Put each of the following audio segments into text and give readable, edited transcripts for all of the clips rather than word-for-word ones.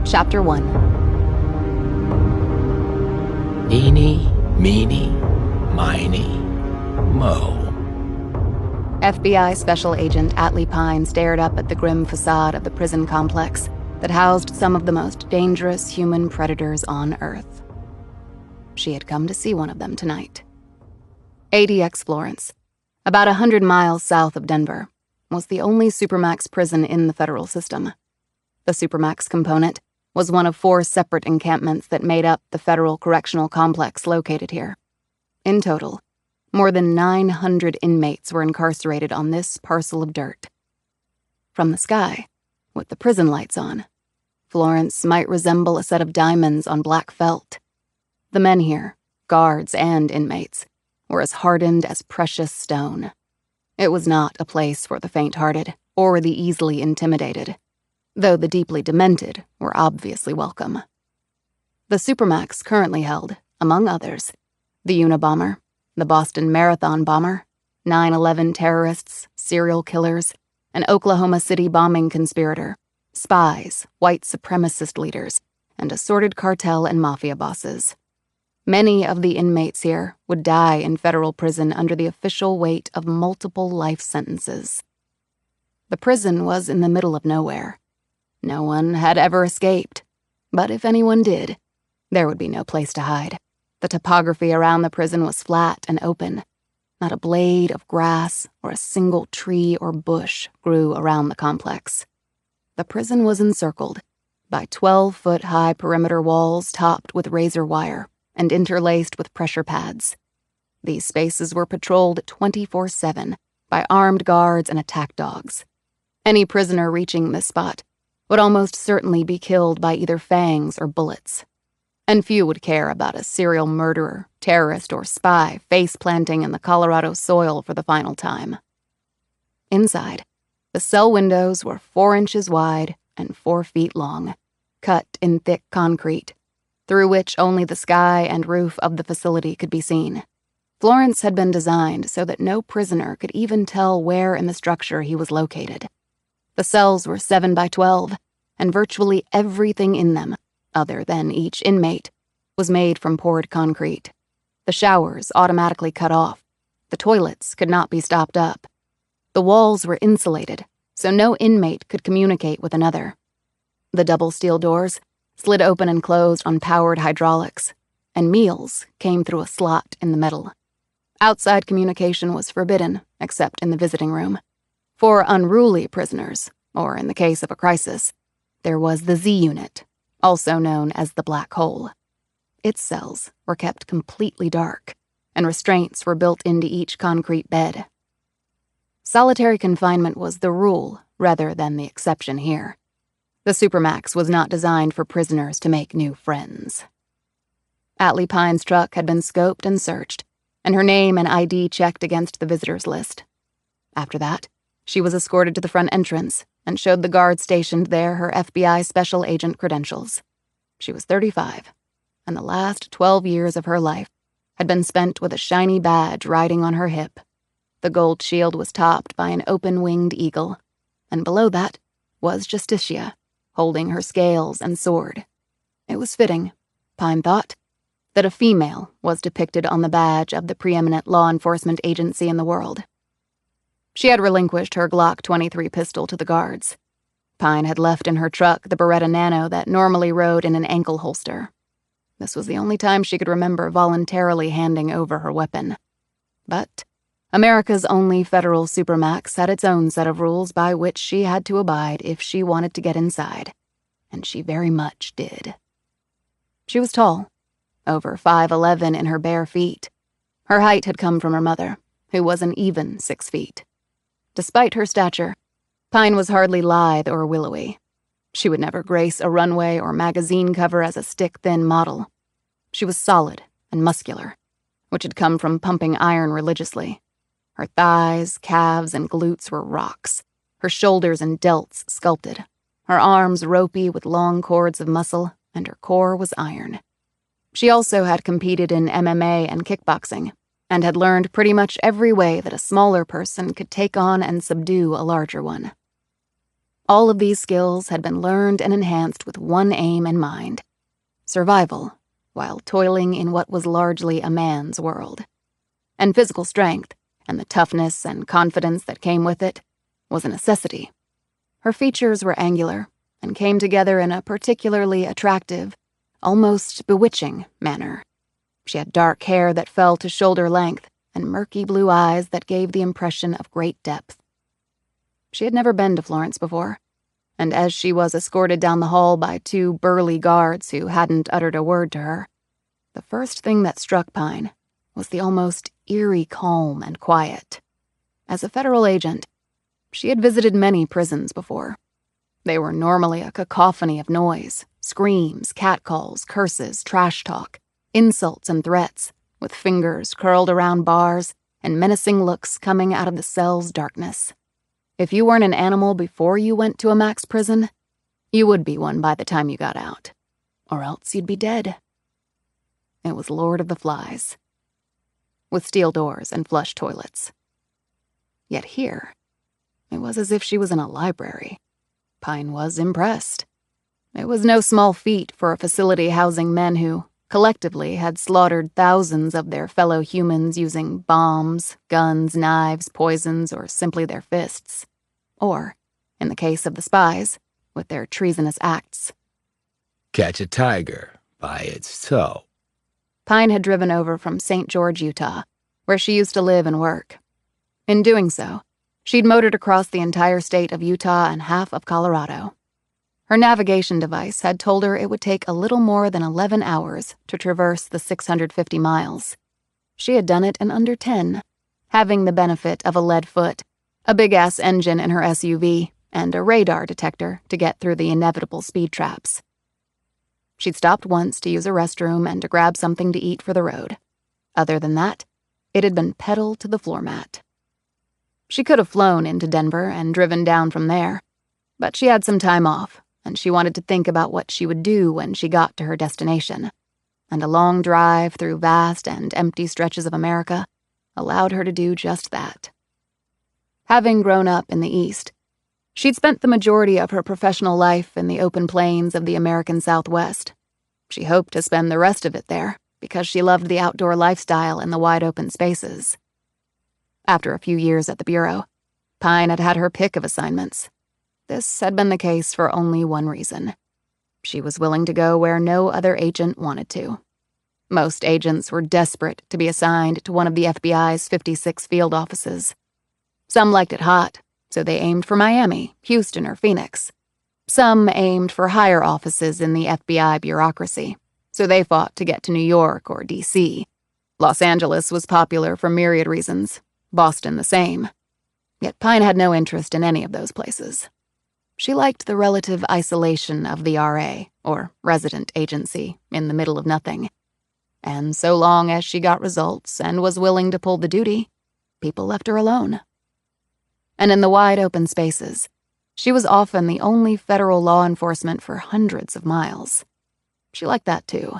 Chapter 1. Eeny, meeny, miny, mo. FBI Special Agent Atlee Pine stared up at the grim facade of the prison complex that housed some of the most dangerous human predators on Earth. She had come to see one of them tonight. ADX Florence, about 100 miles south of Denver, was the only Supermax prison in the federal system. The Supermax component was one of 4 separate encampments that made up the federal correctional complex located here. In total, more than 900 inmates were incarcerated on this parcel of dirt. From the sky, with the prison lights on, Florence might resemble a set of diamonds on black felt. The men here, guards and inmates, were as hardened as precious stone. It was not a place for the faint-hearted or the easily intimidated, though the deeply demented were obviously welcome. The Supermax currently held, among others, the Unabomber, the Boston Marathon bomber, 9/11 terrorists, serial killers, an Oklahoma City bombing conspirator, spies, white supremacist leaders, and assorted cartel and mafia bosses. Many of the inmates here would die in federal prison under the official weight of multiple life sentences. The prison was in the middle of nowhere. No one had ever escaped, but if anyone did, there would be no place to hide. The topography around the prison was flat and open. Not a blade of grass or a single tree or bush grew around the complex. The prison was encircled by 12-foot-high perimeter walls topped with razor wire and interlaced with pressure pads. These spaces were patrolled 24/7 by armed guards and attack dogs. Any prisoner reaching this spot would almost certainly be killed by either fangs or bullets. And few would care about a serial murderer, terrorist, or spy face-planting in the Colorado soil for the final time. Inside, the cell windows were 4 inches wide and 4 feet long, cut in thick concrete, through which only the sky and roof of the facility could be seen. Florence had been designed so that no prisoner could even tell where in the structure he was located. The cells were 7 by 12, and virtually everything in them, other than each inmate, was made from poured concrete. The showers automatically cut off. The toilets could not be stopped up. The walls were insulated, so no inmate could communicate with another. The double steel doors slid open and closed on powered hydraulics, and meals came through a slot in the metal. Outside communication was forbidden, except in the visiting room. For unruly prisoners, or in the case of a crisis, there was the Z Unit, also known as the Black Hole. Its cells were kept completely dark, and restraints were built into each concrete bed. Solitary confinement was the rule rather than the exception here. The Supermax was not designed for prisoners to make new friends. Atlee Pine's truck had been scoped and searched, and her name and ID checked against the visitors list. After that, she was escorted to the front entrance and showed the guard stationed there her FBI Special Agent credentials. She was 35, and the last 12 years of her life had been spent with a shiny badge riding on her hip. The gold shield was topped by an open-winged eagle, and below that was Justicia, holding her scales and sword. It was fitting, Pine thought, that a female was depicted on the badge of the preeminent law enforcement agency in the world. She had relinquished her Glock 23 pistol to the guards. Pine had left in her truck the Beretta Nano that normally rode in an ankle holster. This was the only time she could remember voluntarily handing over her weapon. But America's only federal Supermax had its own set of rules by which she had to abide if she wanted to get inside, and she very much did. She was tall, over 5'11" in her bare feet. Her height had come from her mother, who was an even 6 feet. Despite her stature, Pine was hardly lithe or willowy. She would never grace a runway or magazine cover as a stick-thin model. She was solid and muscular, which had come from pumping iron religiously. Her thighs, calves, and glutes were rocks, her shoulders and delts sculpted, her arms ropey with long cords of muscle, and her core was iron. She also had competed in MMA and kickboxing, and had learned pretty much every way that a smaller person could take on and subdue a larger one. All of these skills had been learned and enhanced with one aim in mind: survival, while toiling in what was largely a man's world. And physical strength, and the toughness and confidence that came with it, was a necessity. Her features were angular, and came together in a particularly attractive, almost bewitching manner. She had dark hair that fell to shoulder length, and murky blue eyes that gave the impression of great depth. She had never been to Florence before, and as she was escorted down the hall by two burly guards who hadn't uttered a word to her, the first thing that struck Pine was the almost eerie calm and quiet. As a federal agent, she had visited many prisons before. They were normally a cacophony of noise, screams, catcalls, curses, trash talk, insults and threats, with fingers curled around bars and menacing looks coming out of the cell's darkness. If you weren't an animal before you went to a max prison, you would be one by the time you got out, or else you'd be dead. It was Lord of the Flies, with steel doors and flush toilets. Yet here, it was as if she was in a library. Pine was impressed. It was no small feat for a facility housing men who, collectively, had slaughtered thousands of their fellow humans using bombs, guns, knives, poisons, or simply their fists. Or, in the case of the spies, with their treasonous acts. Catch a tiger by its toe. Pine had driven over from St. George, Utah, where she used to live and work. In doing so, she'd motored across the entire state of Utah and half of Colorado. Her navigation device had told her it would take a little more than 11 hours to traverse the 650 miles. She had done it in under 10, having the benefit of a lead foot, a big-ass engine in her SUV, and a radar detector to get through the inevitable speed traps. She'd stopped once to use a restroom and to grab something to eat for the road. Other than that, it had been pedal to the floor mat. She could have flown into Denver and driven down from there, but she had some time off, and she wanted to think about what she would do when she got to her destination, and a long drive through vast and empty stretches of America allowed her to do just that. Having grown up in the East, she'd spent the majority of her professional life in the open plains of the American Southwest. She hoped to spend the rest of it there because she loved the outdoor lifestyle and the wide-open spaces. After a few years at the Bureau, Pine had had her pick of assignments. This had been the case for only one reason. She was willing to go where no other agent wanted to. Most agents were desperate to be assigned to one of the FBI's 56 field offices. Some liked it hot, so they aimed for Miami, Houston, or Phoenix. Some aimed for higher offices in the FBI bureaucracy, so they fought to get to New York or D.C. Los Angeles was popular for myriad reasons, Boston the same. Yet Pine had no interest in any of those places. She liked the relative isolation of the RA, or resident agency, in the middle of nothing. And so long as she got results and was willing to pull the duty, people left her alone. And in the wide open spaces, she was often the only federal law enforcement for hundreds of miles. She liked that too.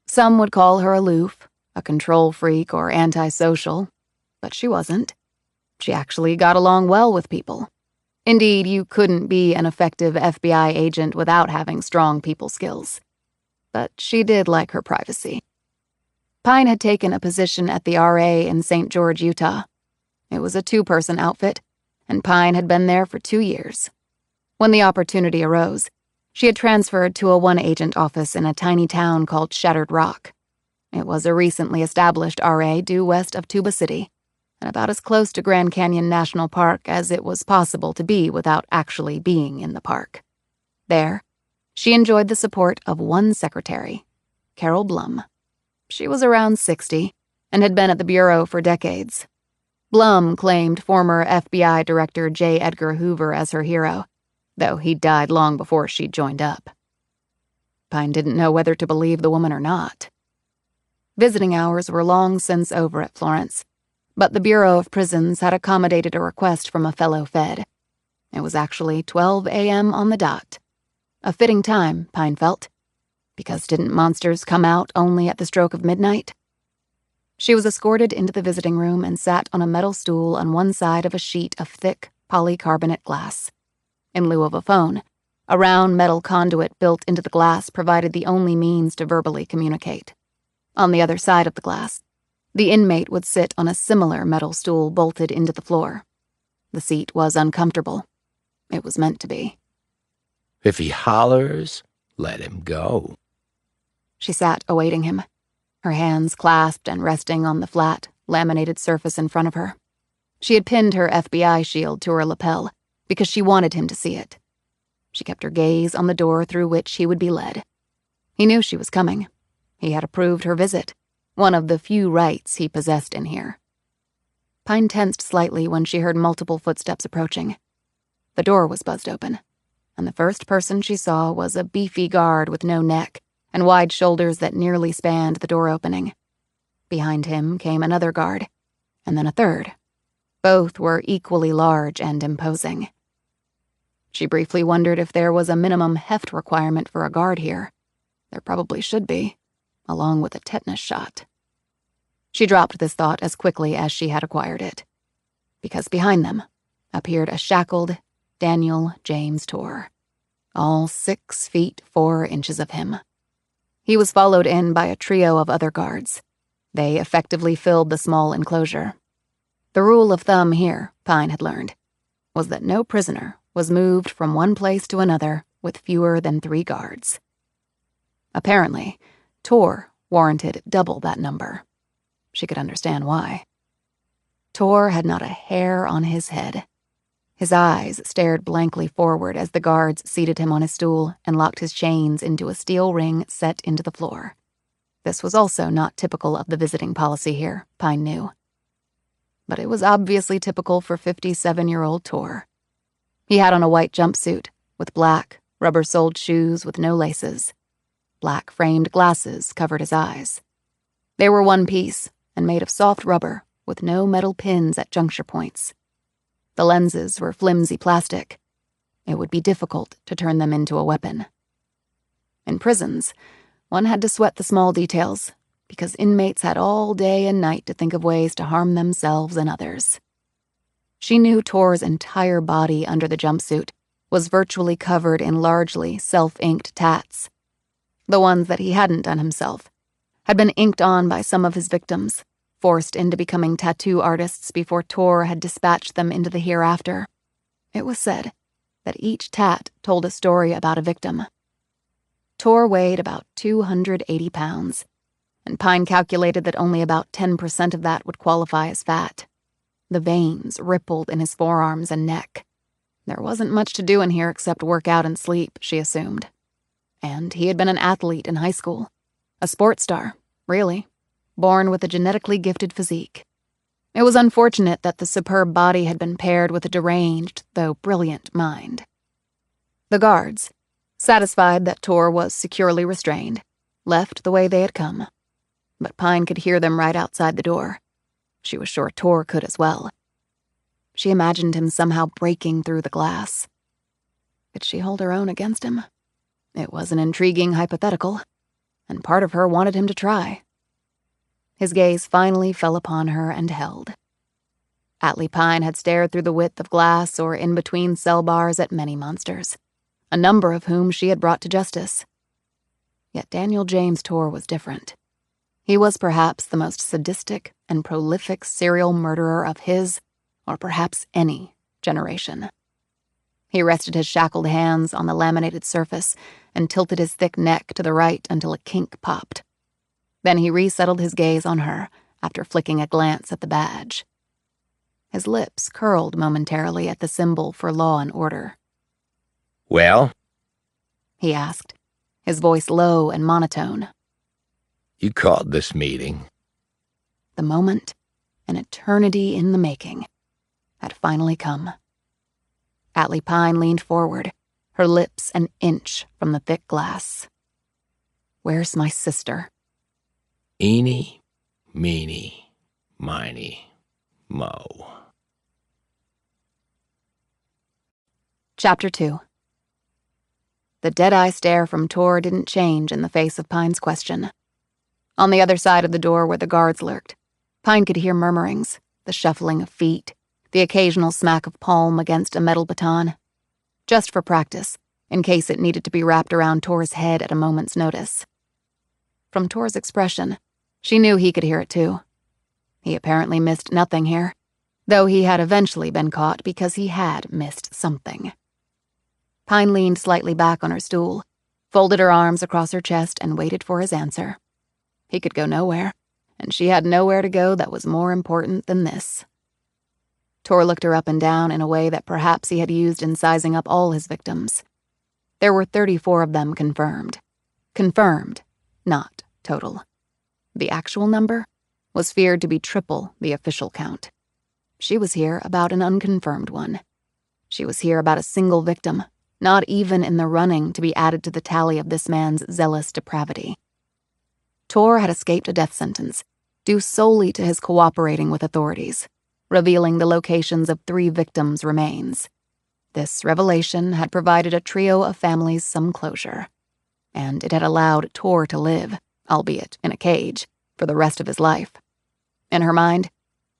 Some would call her aloof, a control freak, or antisocial, but she wasn't. She actually got along well with people. Indeed, you couldn't be an effective FBI agent without having strong people skills. But she did like her privacy. Pine had taken a position at the RA in St. George, Utah. It was a 2-person outfit, and Pine had been there for 2 years. When the opportunity arose, she had transferred to a 1-agent office in a tiny town called Shattered Rock. It was a recently established RA due west of Tuba City, and about as close to Grand Canyon National Park as it was possible to be without actually being in the park. There, she enjoyed the support of one secretary, Carol Blum. She was around 60 and had been at the Bureau for decades. Blum claimed former FBI Director J. Edgar Hoover as her hero, though he died long before she'd joined up. Pine didn't know whether to believe the woman or not. Visiting hours were long since over at Florence, but the Bureau of Prisons had accommodated a request from a fellow Fed. It was actually 12 a.m. on the dot. A fitting time, Pine felt, because didn't monsters come out only at the stroke of midnight? She was escorted into the visiting room and sat on a metal stool on one side of a sheet of thick polycarbonate glass. in lieu of a phone. A round metal conduit built into the glass provided the only means to verbally communicate. On the other side of the glass, the inmate would sit on a similar metal stool bolted into the floor. The seat was uncomfortable. It was meant to be. If he hollers, let him go. She sat awaiting him, her hands clasped and resting on the flat, laminated surface in front of her. She had pinned her FBI shield to her lapel because she wanted him to see it. She kept her gaze on the door through which he would be led. He knew she was coming. He had approved her visit, one of the few rights he possessed in here. Pine tensed slightly when she heard multiple footsteps approaching. The door was buzzed open, and the first person she saw was a beefy guard with no neck and wide shoulders that nearly spanned the door opening. Behind him came another guard, and then a third. Both were equally large and imposing. She briefly wondered if there was a minimum heft requirement for a guard here. There probably should be, along with a tetanus shot. She dropped this thought as quickly as she had acquired it, because behind them appeared a shackled Daniel James Torr, all 6 feet 4 inches of him. He was followed in by a trio of other guards. They effectively filled the small enclosure. The rule of thumb here, Pine had learned, was that no prisoner was moved from one place to another with fewer than 3 guards. Apparently, Torr warranted double that number. She could understand why. Torr had not a hair on his head. His eyes stared blankly forward as the guards seated him on his stool and locked his chains into a steel ring set into the floor. This was also not typical of the visiting policy here, Pine knew. But it was obviously typical for 57-year-old Torr. He had on a white jumpsuit with black, rubber-soled shoes with no laces. Black framed glasses covered his eyes. They were one piece and made of soft rubber with no metal pins at juncture points. The lenses were flimsy plastic. It would be difficult to turn them into a weapon. In prisons, one had to sweat the small details because inmates had all day and night to think of ways to harm themselves and others. She knew Torr's entire body under the jumpsuit was virtually covered in largely self-inked tats. The ones that he hadn't done himself had been inked on by some of his victims, forced into becoming tattoo artists before Torr had dispatched them into the hereafter. It was said that each tat told a story about a victim. Torr weighed about 280 pounds, and Pine calculated that only about 10% of that would qualify as fat. The veins rippled in his forearms and neck. There wasn't much to do in here except work out and sleep, she assumed. And he had been an athlete in high school. A sports star, really. Born with a genetically gifted physique. It was unfortunate that the superb body had been paired with a deranged, though brilliant, mind. The guards, satisfied that Torr was securely restrained, left the way they had come. But Pine could hear them right outside the door. She was sure Torr could as well. She imagined him somehow breaking through the glass. Could she hold her own against him? It was an intriguing hypothetical, and part of her wanted him to try. His gaze finally fell upon her and held. Atlee Pine had stared through the width of glass or in between cell bars at many monsters, a number of whom she had brought to justice. Yet Daniel James Torr was different. He was perhaps the most sadistic and prolific serial murderer of his, or perhaps any, generation. He rested his shackled hands on the laminated surface and tilted his thick neck to the right until a kink popped. Then he resettled his gaze on her after flicking a glance at the badge. His lips curled momentarily at the symbol for law and order. Well? He asked, his voice low and monotone. You called this meeting. The moment, an eternity in the making, had finally come. Atlee Pine leaned forward, her lips an inch from the thick glass. Where's my sister? Eeny, meeny, miny, mo. Chapter 2. The dead-eye stare from Torr didn't change in the face of Pine's question. On the other side of the door where the guards lurked, Pine could hear murmurings, the shuffling of feet, the occasional smack of palm against a metal baton. just for practice, in case it needed to be wrapped around Tor's head at a moment's notice. From Tor's expression, she knew he could hear it too. He apparently missed nothing here, though he had eventually been caught because he had missed something. Pine leaned slightly back on her stool, folded her arms across her chest, and waited for his answer. He could go nowhere, and she had nowhere to go that was more important than this. Tor looked her up and down in a way that perhaps he had used in sizing up all his victims. There were 34 of them confirmed. Confirmed, not total. The actual number was feared to be triple the official count. She was here about an unconfirmed one. She was here about a single victim, not even in the running to be added to the tally of this man's zealous depravity. Tor had escaped a death sentence, due solely to his cooperating with authorities, revealing the locations of 3 victims' remains. This revelation had provided a trio of families some closure, and it had allowed Tor to live, albeit in a cage, for the rest of his life. In her mind,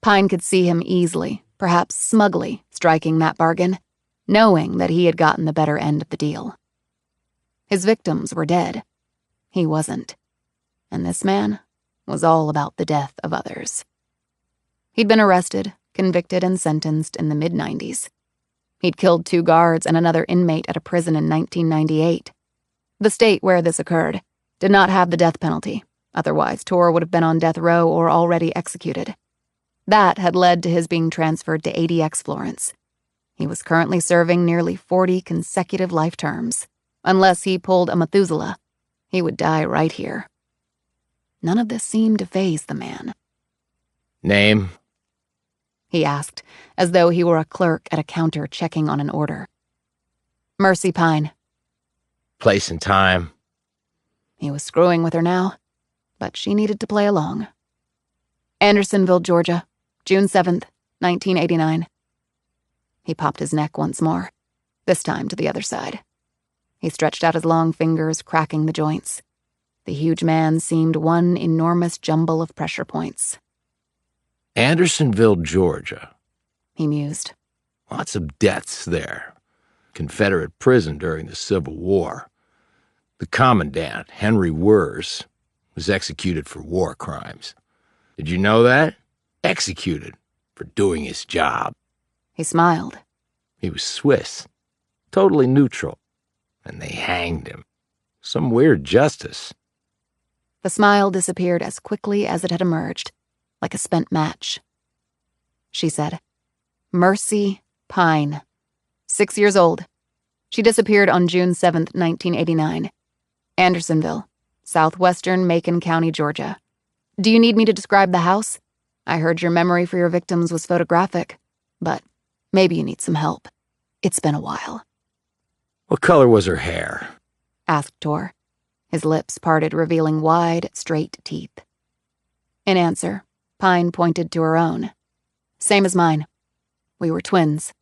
Pine could see him easily, perhaps smugly, striking that bargain, knowing that he had gotten the better end of the deal. His victims were dead. He wasn't. And this man was all about the death of others. He'd been arrested, convicted, and sentenced in the mid-90s. He'd killed 2 guards and another inmate at a prison in 1998. The state where this occurred did not have the death penalty. Otherwise, Tor would have been on death row or already executed. That had led to his being transferred to ADX Florence. He was currently serving nearly 40 consecutive life terms. Unless he pulled a Methuselah, he would die right here. None of this seemed to faze the man. Name? He asked, as though he were a clerk at a counter checking on an order. Mercy Pine. Place and time? He was screwing with her now, but she needed to play along. Andersonville, Georgia, June 7th, 1989. He popped his neck once more, this time to the other side. He stretched out his long fingers, cracking the joints. The huge man seemed one enormous jumble of pressure points. Andersonville, Georgia. He mused. Lots of deaths there. Confederate prison during the Civil War. The commandant, Henry Wurz, was executed for war crimes. Did you know that? Executed for doing his job. He smiled. He was Swiss, totally neutral, and they hanged him. Some weird justice. The smile disappeared as quickly as it had emerged, like a spent match. She said, Mercy Pine, 6 years old. She disappeared on June 7th, 1989. Andersonville, southwestern Macon County, Georgia. Do you need me to describe the house? I heard your memory for your victims was photographic, but maybe you need some help. It's been a while. What color was her hair? Asked Tor, his lips parted, revealing wide, straight teeth. In answer, Pine pointed to her own. Same as mine. We were twins.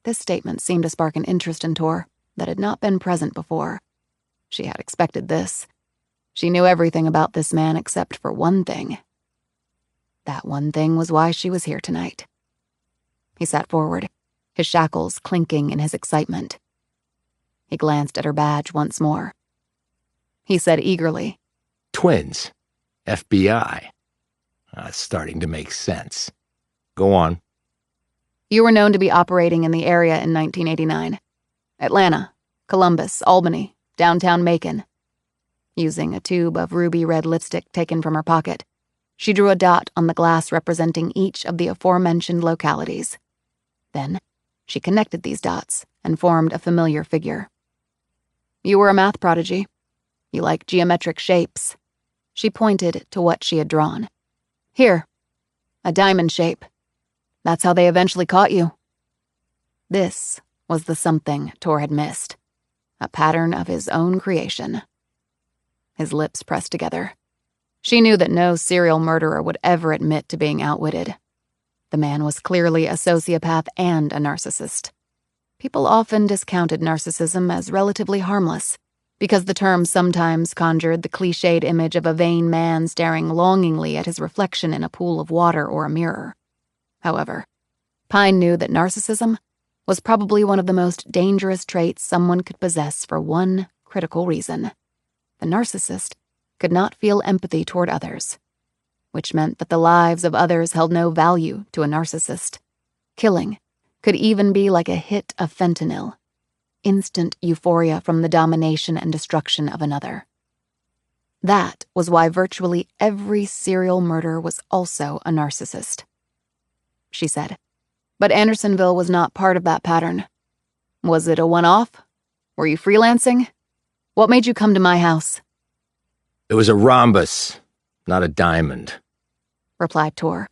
This statement seemed to spark an interest in Tor that had not been present before. She had expected this. She knew everything about this man except for one thing. That one thing was why she was here tonight. He sat forward, his shackles clinking in his excitement. He glanced at her badge once more. He said eagerly, Twins. FBI. That's starting to make sense. Go on. You were known to be operating in the area in 1989. Atlanta, Columbus, Albany, downtown Macon. Using a tube of ruby red lipstick taken from her pocket, she drew a dot on the glass representing each of the aforementioned localities. Then, she connected these dots and formed a familiar figure. You were a math prodigy. You liked geometric shapes. She pointed to what she had drawn. Here, a diamond shape. That's how they eventually caught you. This was the something Tor had missed, a pattern of his own creation. His lips pressed together. She knew that no serial murderer would ever admit to being outwitted. The man was clearly a sociopath and a narcissist. People often discounted narcissism as relatively harmless, because the term sometimes conjured the cliched image of a vain man staring longingly at his reflection in a pool of water or a mirror. However, Pine knew that narcissism was probably one of the most dangerous traits someone could possess for one critical reason. The narcissist could not feel empathy toward others, which meant that the lives of others held no value to a narcissist. Killing could even be like a hit of fentanyl, instant euphoria from the domination and destruction of another. That was why virtually every serial murderer was also a narcissist. She said, but Andersonville was not part of that pattern. Was it a one-off? Were you freelancing? What made you come to my house? It was a rhombus, not a diamond, replied Tor.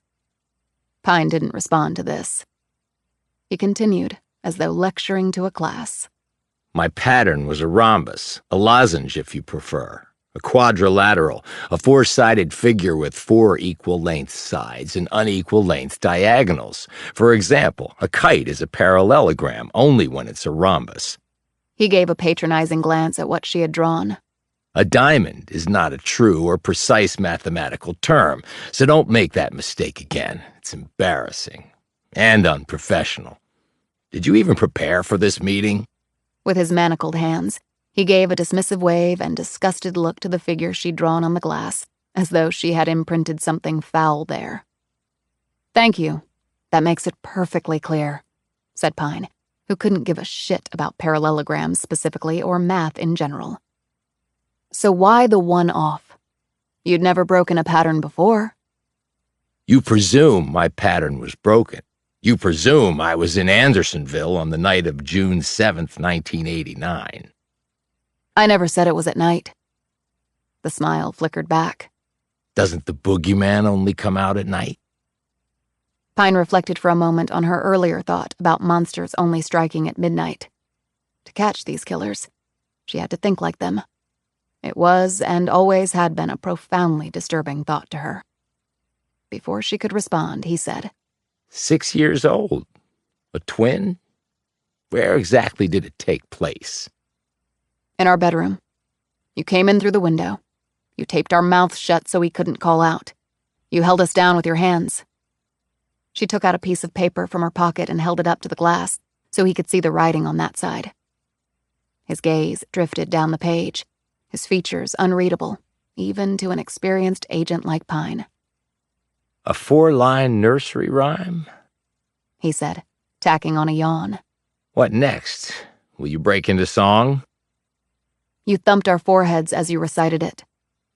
Pine didn't respond to this. He continued, as though lecturing to a class. My pattern was a rhombus, a lozenge if you prefer, a quadrilateral, a four-sided figure with 4 equal-length sides and unequal-length diagonals. For example, a kite is a parallelogram only when it's a rhombus. He gave a patronizing glance at what she had drawn. A diamond is not a true or precise mathematical term, so don't make that mistake again. It's embarrassing and unprofessional. Did you even prepare for this meeting? With his manacled hands, he gave a dismissive wave and disgusted look to the figure she'd drawn on the glass, as though she had imprinted something foul there. Thank you. That makes it perfectly clear, said Pine, who couldn't give a shit about parallelograms specifically or math in general. So why the one-off? You'd never broken a pattern before. You presume my pattern was broken. You presume I was in Andersonville on the night of June 7th, 1989. I never said it was at night. The smile flickered back. Doesn't the boogeyman only come out at night? Pine reflected for a moment on her earlier thought about monsters only striking at midnight. To catch these killers, she had to think like them. It was and always had been a profoundly disturbing thought to her. Before she could respond, he said, 6 years old? A twin? Where exactly did it take place? In our bedroom. You came in through the window. You taped our mouths shut so we couldn't call out. You held us down with your hands. She took out a piece of paper from her pocket and held it up to the glass so he could see the writing on that side. His gaze drifted down the page, his features unreadable, even to an experienced agent like Pine. A 4-line nursery rhyme? He said, tacking on a yawn. What next? Will you break into song? You thumped our foreheads as you recited it,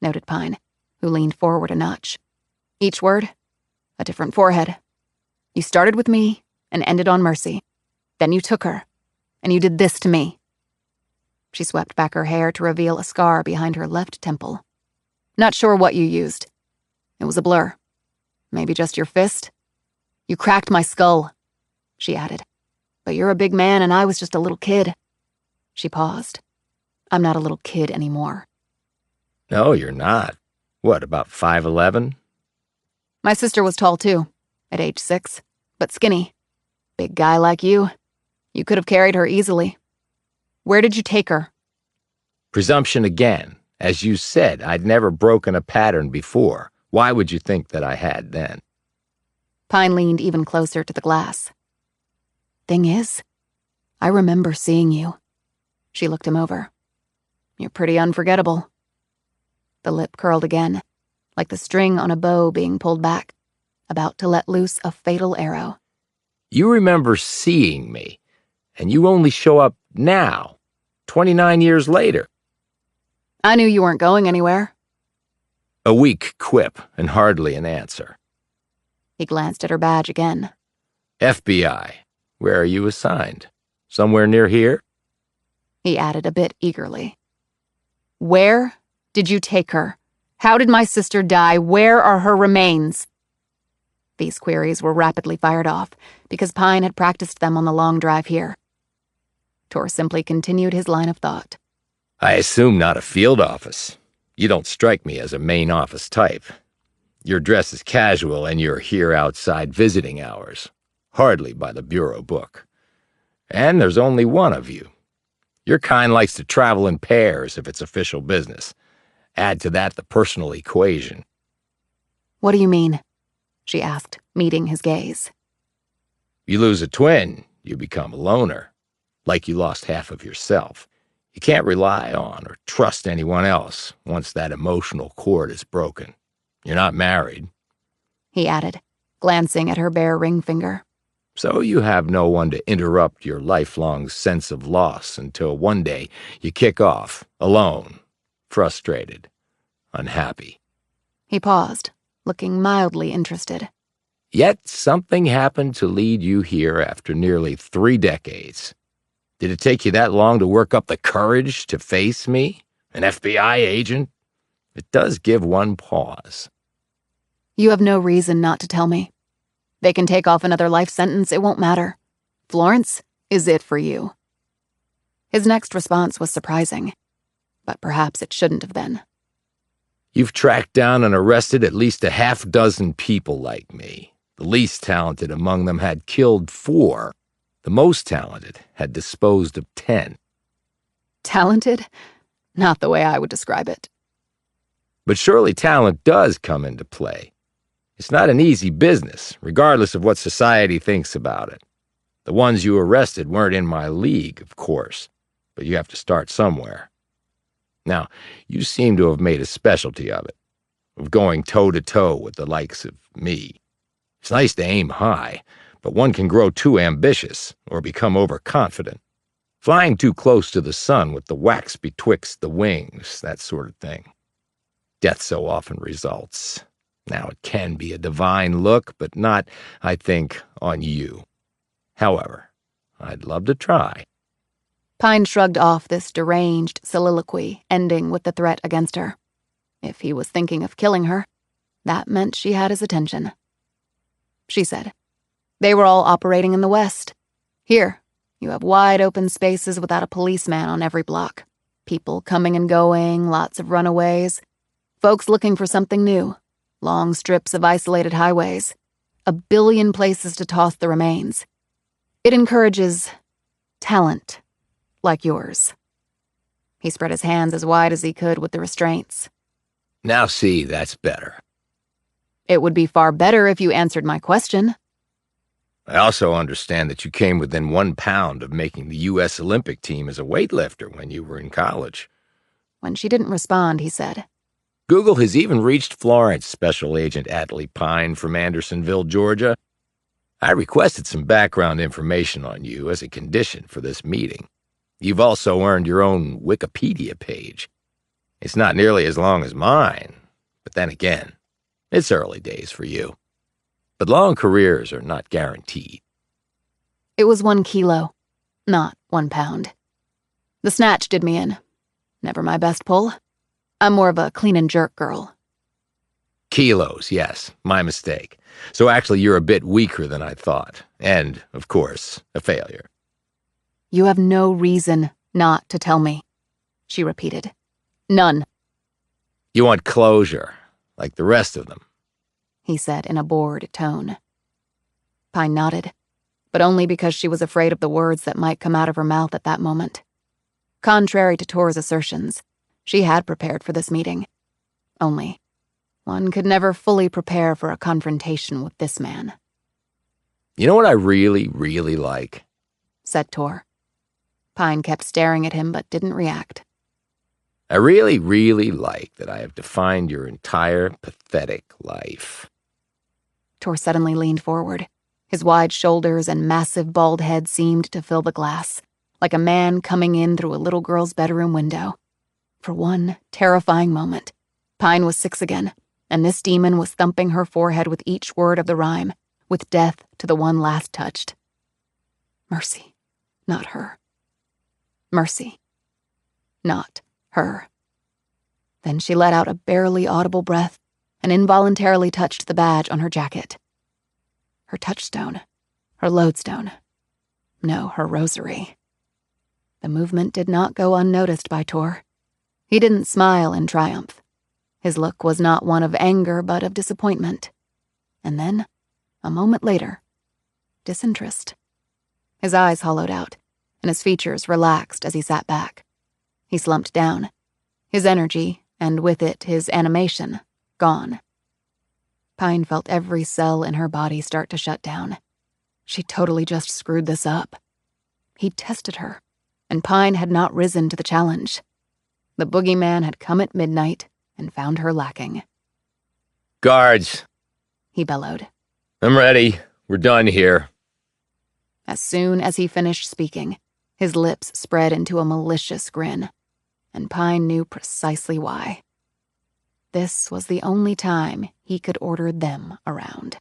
noted Pine, who leaned forward a notch. Each word, a different forehead. You started with me and ended on Mercy. Then you took her, and you did this to me. She swept back her hair to reveal a scar behind her left temple. Not sure what you used. It was a blur. Maybe just your fist? You cracked my skull, she added. But you're a big man and I was just a little kid. She paused. I'm not a little kid anymore. No, you're not. What, about 5'11"? My sister was tall too, at age 6, but skinny. Big guy like you. You could have carried her easily. Where did you take her? Presumption again. As you said, I'd never broken a pattern before. Why would you think that I had then? Pine leaned even closer to the glass. Thing is, I remember seeing you. She looked him over. You're pretty unforgettable. The lip curled again, like the string on a bow being pulled back, about to let loose a fatal arrow. You remember seeing me, and you only show up now, 29 years later. I knew you weren't going anywhere. A weak quip and hardly an answer. He glanced at her badge again. FBI, where are you assigned? Somewhere near here? He added a bit eagerly. Where did you take her? How did my sister die? Where are her remains? These queries were rapidly fired off because Pine had practiced them on the long drive here. Tor simply continued his line of thought. I assume not a field office. You don't strike me as a main office type. Your dress is casual and you're here outside visiting hours. Hardly by the bureau book. And there's only one of you. Your kind likes to travel in pairs if it's official business. Add to that the personal equation. What do you mean? She asked, meeting his gaze. You lose a twin, you become a loner, like you lost half of yourself. You can't rely on or trust anyone else once that emotional cord is broken. You're not married, he added, glancing at her bare ring finger. so you have no one to interrupt your lifelong sense of loss until one day you kick off, alone, frustrated, unhappy. He paused, looking mildly interested. Yet something happened to lead you here after nearly 3 decades. Did it take you that long to work up the courage to face me, an FBI agent? It does give one pause. You have no reason not to tell me. They can take off another life sentence, it won't matter. Florence is it for you. His next response was surprising, but perhaps it shouldn't have been. You've tracked down and arrested at least a half dozen people like me. The least talented among them had killed 4. The most talented had disposed of 10. Talented? Not the way I would describe it. But surely talent does come into play. It's not an easy business, regardless of what society thinks about it. The ones you arrested weren't in my league, of course, but you have to start somewhere. Now, you seem to have made a specialty of it, of going toe-to-toe with the likes of me. It's nice to aim high, but one can grow too ambitious or become overconfident. Flying too close to the sun with the wax betwixt the wings, that sort of thing. Death so often results. Now, it can be a divine look, but not, I think, on you. However, I'd love to try. Pine shrugged off this deranged soliloquy, ending with the threat against her. If he was thinking of killing her, that meant she had his attention. She said, "They were all operating in the West. Here, you have wide open spaces without a policeman on every block. People coming and going, lots of runaways. Folks looking for something new. Long strips of isolated highways. A billion places to toss the remains. It encourages talent, like yours." He spread his hands as wide as he could with the restraints. Now see, that's better. It would be far better if you answered my question. I also understand that you came within 1 pound of making the U.S. Olympic team as a weightlifter when you were in college. When she didn't respond, he said, Google has even reached Florence, Special Agent Atlee Pine from Andersonville, Georgia. I requested some background information on you as a condition for this meeting. You've also earned your own Wikipedia page. It's not nearly as long as mine, but then again, it's early days for you. But long careers are not guaranteed. It was 1 kilo, not 1 pound. The snatch did me in. Never my best pull. I'm more of a clean and jerk girl. Kilos, yes, my mistake. So actually you're a bit weaker than I thought. And, of course, a failure. You have no reason not to tell me, she repeated. None. You want closure, like the rest of them, he said in a bored tone. Pine nodded, but only because she was afraid of the words that might come out of her mouth at that moment. Contrary to Tor's assertions, she had prepared for this meeting. Only, one could never fully prepare for a confrontation with this man. You know what I really, really like? Said Tor. Pine kept staring at him but didn't react. I really, really like that I have defined your entire pathetic life. Tor suddenly leaned forward. His wide shoulders and massive bald head seemed to fill the glass, like a man coming in through a little girl's bedroom window. For one terrifying moment, Pine was 6 again, and this demon was thumping her forehead with each word of the rhyme, with death to the one last touched. Mercy, not her. Mercy, not her. Then she let out a barely audible breath and involuntarily touched the badge on her jacket. Her touchstone, her lodestone. No, her rosary. The movement did not go unnoticed by Tor. He didn't smile in triumph. His look was not one of anger, but of disappointment. And then, a moment later, disinterest. His eyes hollowed out, and his features relaxed as he sat back. He slumped down, his energy, and with it his animation, gone. Pine felt every cell in her body start to shut down. She totally just screwed this up. He'd tested her, and Pine had not risen to the challenge. The boogeyman had come at midnight and found her lacking. Guards, He bellowed. I'm ready. We're done here. As soon as he finished speaking, his lips spread into a malicious grin, and Pine knew precisely why. This was the only time he could order them around.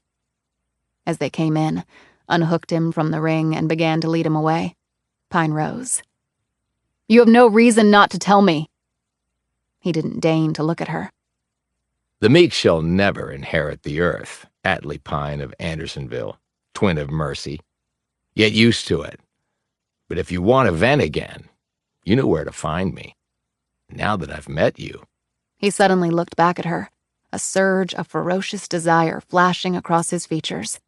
As they came in, unhooked him from the ring, and began to lead him away, Pine rose. "You have no reason not to tell me." He didn't deign to look at her. The meek shall never inherit the earth, Atlee Pine of Andersonville, twin of Mercy. Get used to it. But if you want to vent again, you know where to find me. Now that I've met you. He suddenly looked back at her, a surge of ferocious desire flashing across his features.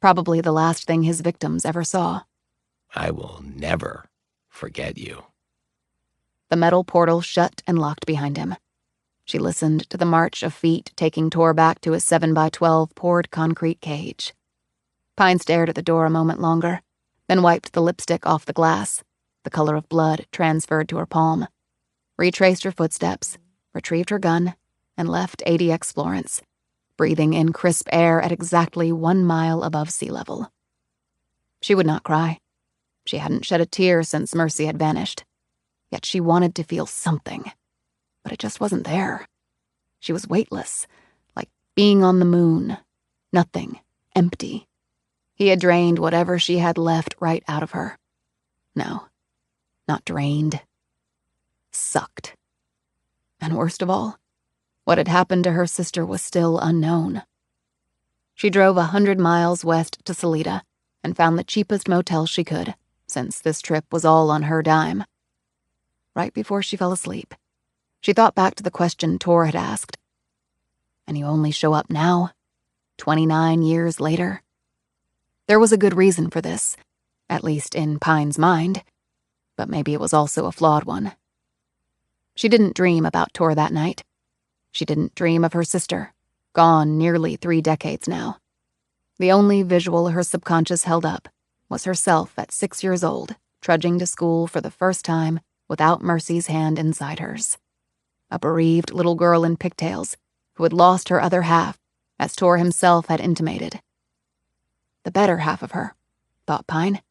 Probably the last thing his victims ever saw. I will never forget you. The metal portal shut and locked behind him. She listened to the march of feet taking Tor back to his 7x12 poured concrete cage. Pine stared at the door a moment longer, then wiped the lipstick off the glass, the color of blood transferred to her palm, retraced her footsteps, retrieved her gun, and left ADX Florence, breathing in crisp air at exactly 1 mile above sea level. She would not cry. She hadn't shed a tear since Mercy had vanished. Yet she wanted to feel something. But it just wasn't there. She was weightless, like being on the moon. Nothing. Empty. He had drained whatever she had left right out of her. No. Not drained. Sucked. And worst of all, what had happened to her sister was still unknown. She drove 100 miles west to Salida and found the cheapest motel she could, since this trip was all on her dime. Right before she fell asleep, she thought back to the question Tor had asked. And you only show up now, 29 years later? There was a good reason for this, at least in Pine's mind, but maybe it was also a flawed one. She didn't dream about Tor that night. She didn't dream of her sister, gone nearly 3 decades now. The only visual her subconscious held up was herself at 6 years old, trudging to school for the first time without Mercy's hand inside hers. A bereaved little girl in pigtails who had lost her other half, as Tor himself had intimated. The better half of her, thought Pine,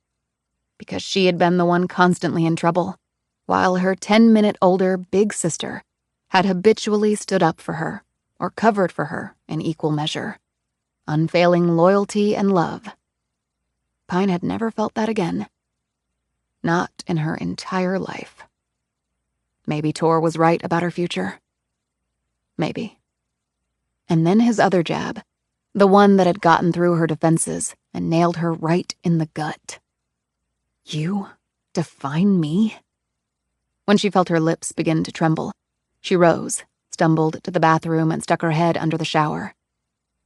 because she had been the one constantly in trouble, while her 10-minute older big sister had habitually stood up for her or covered for her in equal measure. Unfailing loyalty and love. Pine had never felt that again. Not in her entire life. Maybe Tor was right about her future. Maybe. And then his other jab, the one that had gotten through her defenses and nailed her right in the gut. You define me? When she felt her lips begin to tremble, she rose, stumbled to the bathroom, and stuck her head under the shower.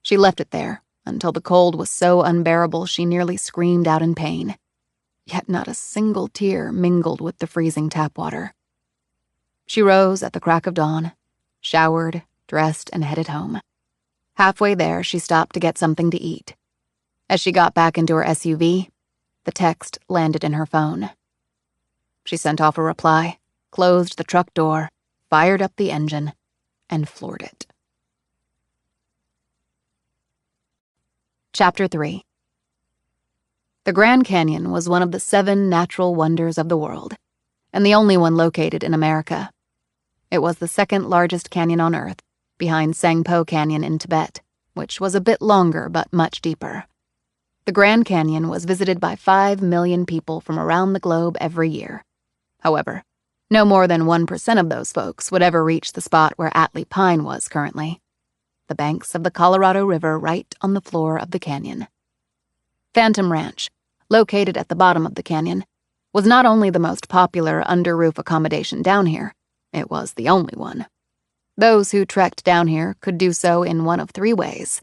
She left it there until the cold was so unbearable she nearly screamed out in pain. Yet not a single tear mingled with the freezing tap water. She rose at the crack of dawn, showered, dressed, and headed home. Halfway there, she stopped to get something to eat. As she got back into her SUV, the text landed in her phone. She sent off a reply, closed the truck door, fired up the engine, and floored it. Chapter 3. The Grand Canyon was one of the 7 natural wonders of the world, and the only one located in America. It was the 2nd largest canyon on Earth, behind Sangpo Canyon in Tibet, which was a bit longer but much deeper. The Grand Canyon was visited by 5 million people from around the globe every year. However, no more than 1% of those folks would ever reach the spot where Atlee Pine was currently, the banks of the Colorado River right on the floor of the canyon. Phantom Ranch, located at the bottom of the canyon, was not only the most popular under-roof accommodation down here, it was the only one. Those who trekked down here could do so in one of 3 ways: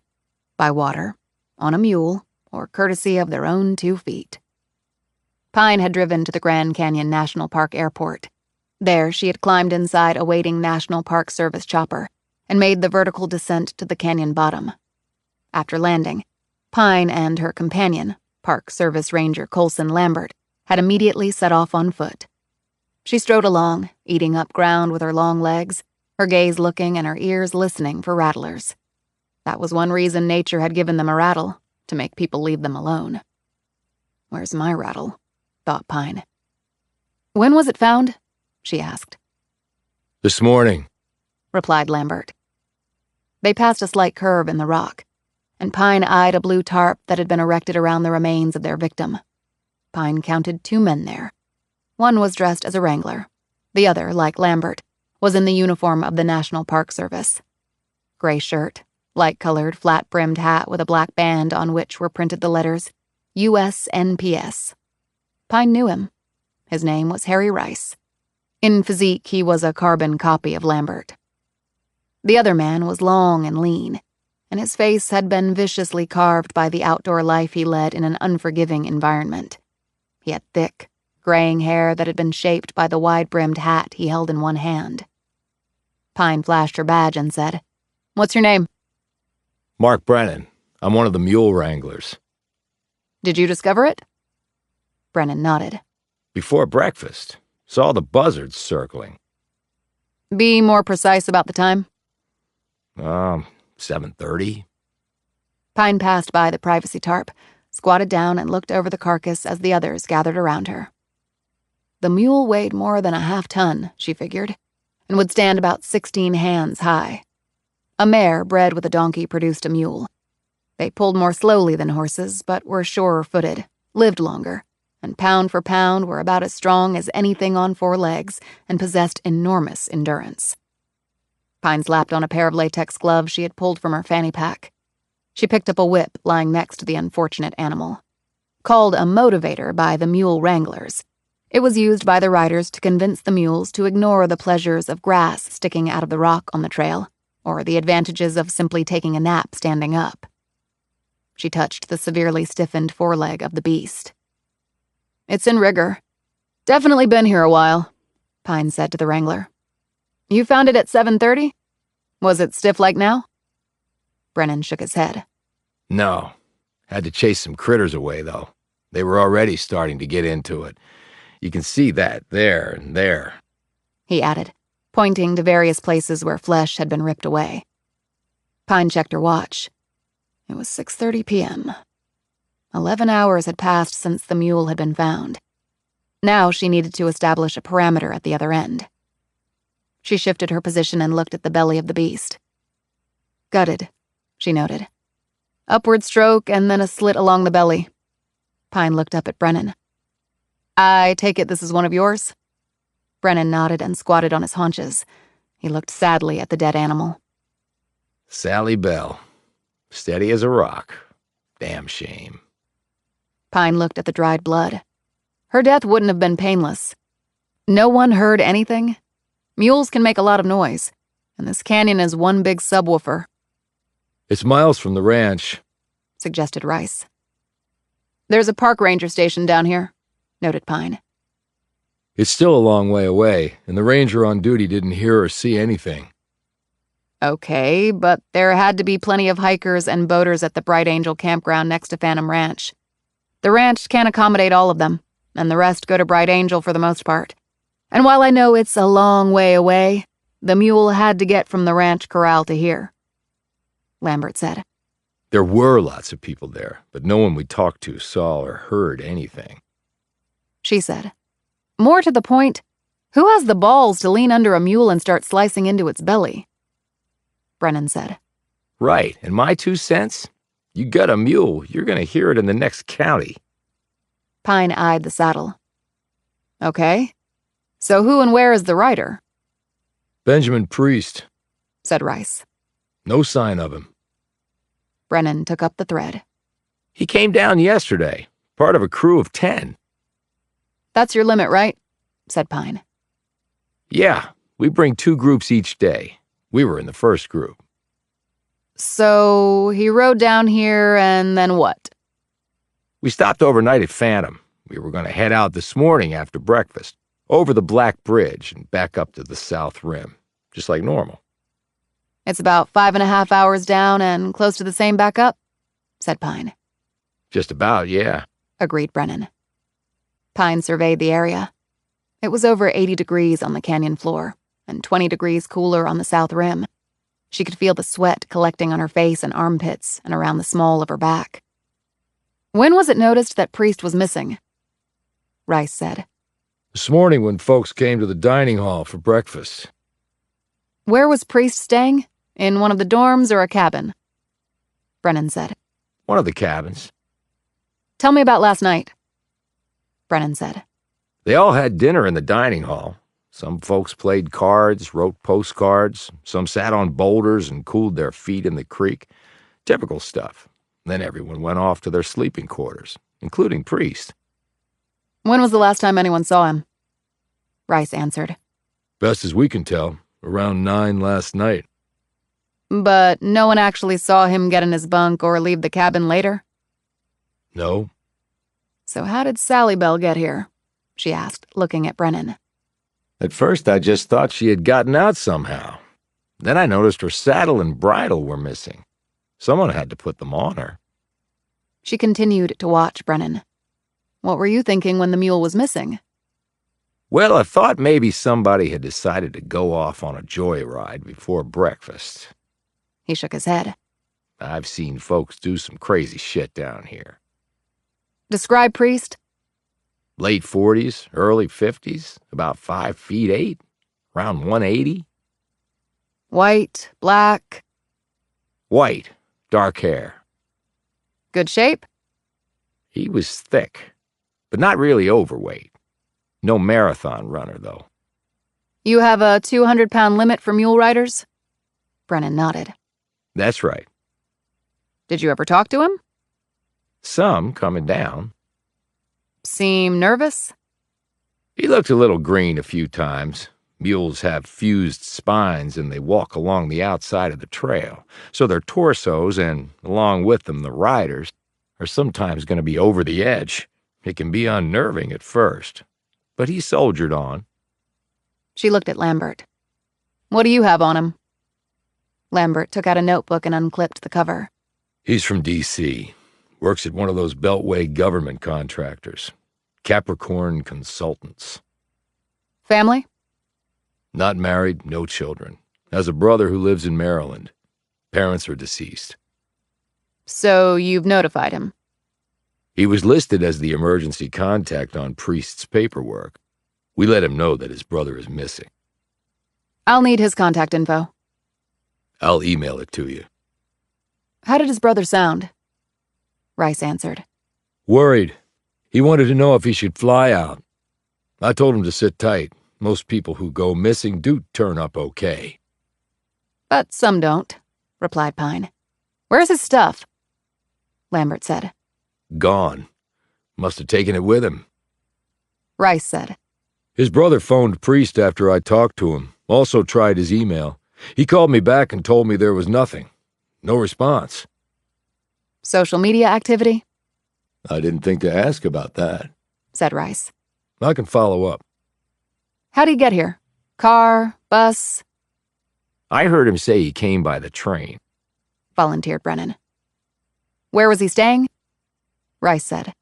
by water, on a mule, or courtesy of their own 2 feet. Pine had driven to the Grand Canyon National Park Airport. There, she had climbed inside a waiting National Park Service chopper and made the vertical descent to the canyon bottom. After landing, Pine and her companion Park Service Ranger Colson Lambert, had immediately set off on foot. She strode along, eating up ground with her long legs, her gaze looking and her ears listening for rattlers. That was one reason nature had given them a rattle, to make people leave them alone. "Where's my rattle?" thought Pine. "When was it found?" she asked. "This morning," replied Lambert. They passed a slight curve in the rock, and Pine eyed a blue tarp that had been erected around the remains of their victim. Pine counted 2 men there. One was dressed as a wrangler. The other, like Lambert, was in the uniform of the National Park Service. Gray shirt, light-colored, flat-brimmed hat with a black band on which were printed the letters USNPS. Pine knew him. His name was Harry Rice. In physique, he was a carbon copy of Lambert. The other man was long and lean, and his face had been viciously carved by the outdoor life he led in an unforgiving environment. He had thick, graying hair that had been shaped by the wide-brimmed hat he held in one hand. Pine flashed her badge and said, "What's your name?" "Mark Brennan. I'm one of the mule wranglers." "Did you discover it?" Brennan nodded. "Before breakfast. Saw the buzzards circling." "Be more precise about the time." 7:30. Pine passed by the privacy tarp, squatted down and looked over the carcass as the others gathered around her. The mule weighed more than a half-ton, she figured, and would stand about 16 hands high. A mare bred with a donkey produced a mule. They pulled more slowly than horses, but were surer-footed, lived longer, and pound for pound were about as strong as anything on 4 legs and possessed enormous endurance. Pine slapped on a pair of latex gloves she had pulled from her fanny pack. She picked up a whip lying next to the unfortunate animal. Called a motivator by the mule wranglers, it was used by the riders to convince the mules to ignore the pleasures of grass sticking out of the rock on the trail, or the advantages of simply taking a nap standing up. She touched the severely stiffened foreleg of the beast. "It's in rigor. Definitely been here a while," Pine said to the wrangler. "You found it at 7:30? Was it stiff like now?" Brennan shook his head. "No. Had to chase some critters away, though. They were already starting to get into it. You can see that there and there," he added, pointing to various places where flesh had been ripped away. Pine checked her watch. It was 6:30 p.m. 11 hours had passed since the mule had been found. Now she needed to establish a parameter at the other end. She shifted her position and looked at the belly of the beast. "Gutted," she noted. "Upward stroke and then a slit along the belly." Pine looked up at Brennan. "I take it this is one of yours?" Brennan nodded and squatted on his haunches. He looked sadly at the dead animal. "Sally Bell. Steady as a rock. Damn shame." Pine looked at the dried blood. Her death wouldn't have been painless. No one heard anything. Mules can make a lot of noise, and this canyon is one big subwoofer. "It's miles from the ranch," suggested Rice. "There's a park ranger station down here," noted Pine. "It's still a long way away, and the ranger on duty didn't hear or see anything." Okay, but there had to be plenty of hikers and boaters at the Bright Angel campground next to Phantom Ranch. The ranch can't accommodate all of them, and the rest go to Bright Angel for the most part. And while I know it's a long way away, the mule had to get from the ranch corral to here," Lambert said. "There were lots of people there, but no one we talked to saw or heard anything," she said. "More to the point, who has the balls to lean under a mule and start slicing into its belly?" Brennan said. "Right, and my 2 cents? You gut a mule, you're going to hear it in the next county." Pine eyed the saddle. "Okay, so who and where is the rider?" "Benjamin Priest," said Rice. "No sign of him." Brennan took up the thread. "He came down yesterday, part of a crew of 10. "That's your limit, right?" said Pine. "Yeah, we bring 2 groups each day. We were in the first group." "So he rode down here and then what?" "We stopped overnight at Phantom. We were going to head out this morning after breakfast, over the Black Bridge and back up to the South Rim, just like normal." "It's about 5.5 hours down and close to the same back up," said Pine. "Just about, yeah. agreed Brennan. Pine surveyed the area. It was over 80 degrees on the canyon floor, and 20 degrees cooler on the south rim. She could feel the sweat collecting on her face and armpits and around the small of her back. When was it noticed that Priest was missing? Rice said. This morning when folks came to the dining hall for breakfast. Where was Priest staying? In one of the dorms or a cabin? Brennan said. One of the cabins. Tell me about last night, Brennan said. They all had dinner in the dining hall. Some folks played cards, wrote postcards. Some sat on boulders and cooled their feet in the creek. Typical stuff. Then everyone went off to their sleeping quarters, including Priest. When was the last time anyone saw him? Rice answered. Best as we can tell, around 9 last night. But no one actually saw him get in his bunk or leave the cabin later? No. So how did Sally Bell get here? She asked, looking at Brennan. At first I just thought she had gotten out somehow. Then I noticed her saddle and bridle were missing. Someone had to put them on her. She continued to watch Brennan. What were you thinking when the mule was missing? Well, I thought maybe somebody had decided to go off on a joyride before breakfast. He shook his head. I've seen folks do some crazy shit down here. Describe Priest. Late 40s, early 50s, about 5 feet 8, around 180. White, black. White, dark hair. Good shape? He was thick, but not really overweight. No marathon runner, though. You have a 200-pound limit for mule riders? Brennan nodded. That's right. Did you ever talk to him? Some coming down. Seem nervous? He looked a little green a few times. Mules have fused spines and they walk along the outside of the trail, so their torsos and, along with them, the riders, are sometimes going to be over the edge. It can be unnerving at first, but he soldiered on. She looked at Lambert. What do you have on him? Lambert took out a notebook and unclipped the cover. He's from D.C., works at one of those Beltway government contractors. Capricorn Consultants. Family? Not married, no children. Has a brother who lives in Maryland. Parents are deceased. So you've notified him? He was listed as the emergency contact on Priest's paperwork. We let him know that his brother is missing. I'll need his contact info. I'll email it to you. How did his brother sound? Rice answered. Worried. He wanted to know if he should fly out. I told him to sit tight. Most people who go missing do turn up okay. But some don't, replied Pine. Where's his stuff? Lambert said. Gone. Must have taken it with him. Rice said. His brother phoned Priest after I talked to him. Also tried his email. He called me back and told me there was nothing. No response. Social media activity? I didn't think to ask about that, said Rice. I can follow up. How'd he get here? Car? Bus? I heard him say he came by the train, volunteered Brennan. Where was he staying? Rice said.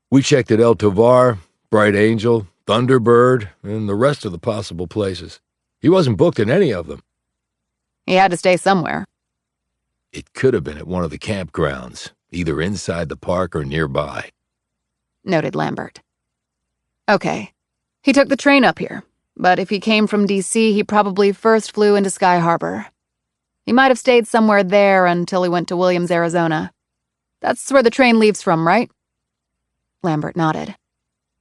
We checked at El Tovar, Bright Angel, Thunderbird, and the rest of the possible places. He wasn't booked in any of them. He had to stay somewhere. It could have been at one of the campgrounds, either inside the park or nearby, noted Lambert. Okay, he took the train up here, but if he came from D.C., he probably first flew into Sky Harbor. He might have stayed somewhere there until he went to Williams, Arizona. That's where the train leaves from, right? Lambert nodded.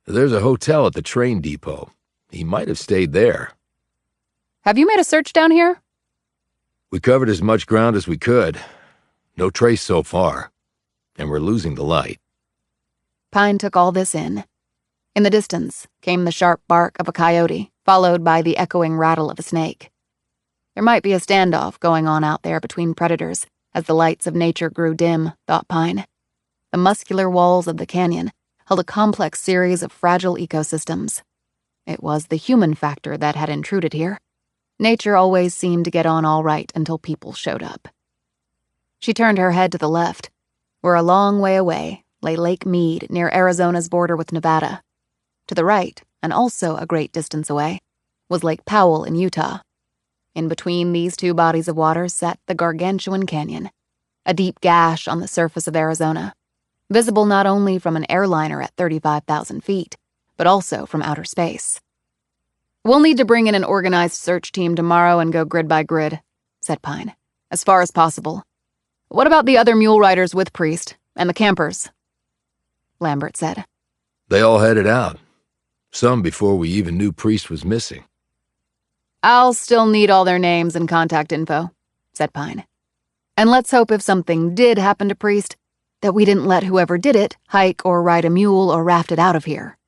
There's a hotel at the train depot. He might have stayed there. Have you made a search down here? We covered as much ground as we could. No trace so far. And we're losing the light. Pine took all this in. In the distance came the sharp bark of a coyote, followed by the echoing rattle of a snake. There might be a standoff going on out there between predators as the lights of nature grew dim, thought Pine. The muscular walls of the canyon held a complex series of fragile ecosystems. It was the human factor that had intruded here. Nature always seemed to get on all right until people showed up. She turned her head to the left, where a long way away lay Lake Mead near Arizona's border with Nevada. To the right, and also a great distance away, was Lake Powell in Utah. In between these two bodies of water sat the Gargantuan Canyon, a deep gash on the surface of Arizona, visible not only from an airliner at 35,000 feet, but also from outer space. "We'll need to bring in an organized search team tomorrow and go grid by grid," said Pine, "as far as possible. What about the other mule riders with Priest, and the campers?" Lambert said, They all headed out. Some before we even knew Priest was missing. "I'll still need all their names and contact info," said Pine. "And let's hope if something did happen to Priest, that we didn't let whoever did it hike or ride a mule or raft it out of here."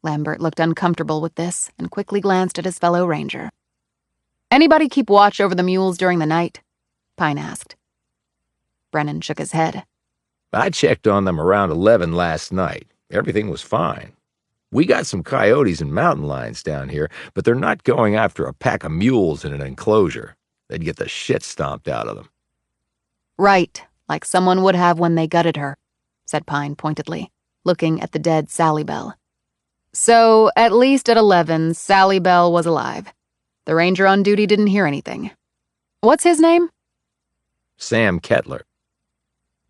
Lambert looked uncomfortable with this and quickly glanced at his fellow ranger. "Anybody keep watch over the mules during the night?" Pine asked. Brennan shook his head. I checked on them around 11 last night. Everything was fine. We got some coyotes and mountain lions down here, but they're not going after a pack of mules in an enclosure. They'd get the shit stomped out of them. "Right, like someone would have when they gutted her," said Pine pointedly, looking at the dead Sally Bell. "So, at least at 11, Sally Bell was alive. The ranger on duty didn't hear anything. What's his name?" Sam Kettler.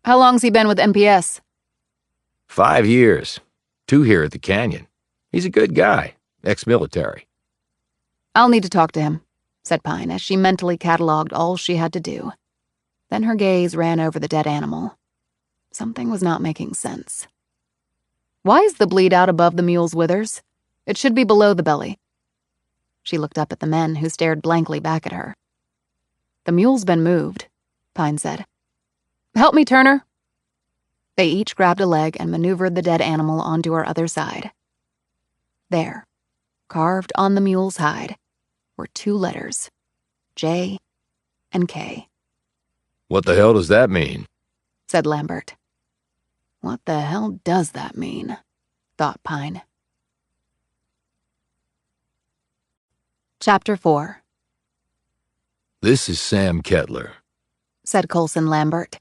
"How long's he been with MPS?" 5 years. 2 here at the canyon. He's a good guy. Ex-military. "I'll need to talk to him," said Pine as she mentally cataloged all she had to do. Then her gaze ran over the dead animal. Something was not making sense. "Why is the bleed out above the mule's withers? It should be below the belly." She looked up at the men who stared blankly back at her. "The mule's been moved," Pine said. "Help me, Turner." They each grabbed a leg and maneuvered the dead animal onto her other side. There, carved on the mule's hide, were 2 letters, J and K. What the hell does that mean? Said Lambert. What the hell does that mean? Thought Pine. Chapter 4. This is Sam Kettler, said Colson Lambert.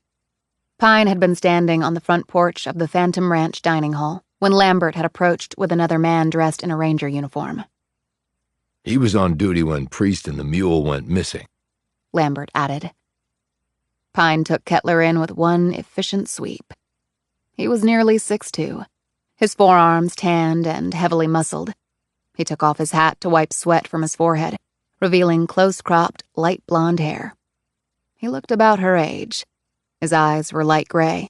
Pine had been standing on the front porch of the Phantom Ranch dining hall when Lambert had approached with another man dressed in a ranger uniform. He was on duty when Priest and the mule went missing, Lambert added. Pine took Kettler in with one efficient sweep. He was nearly 6'2", his forearms tanned and heavily muscled. He took off his hat to wipe sweat from his forehead, revealing close-cropped, light blonde hair. He looked about her age. His eyes were light gray.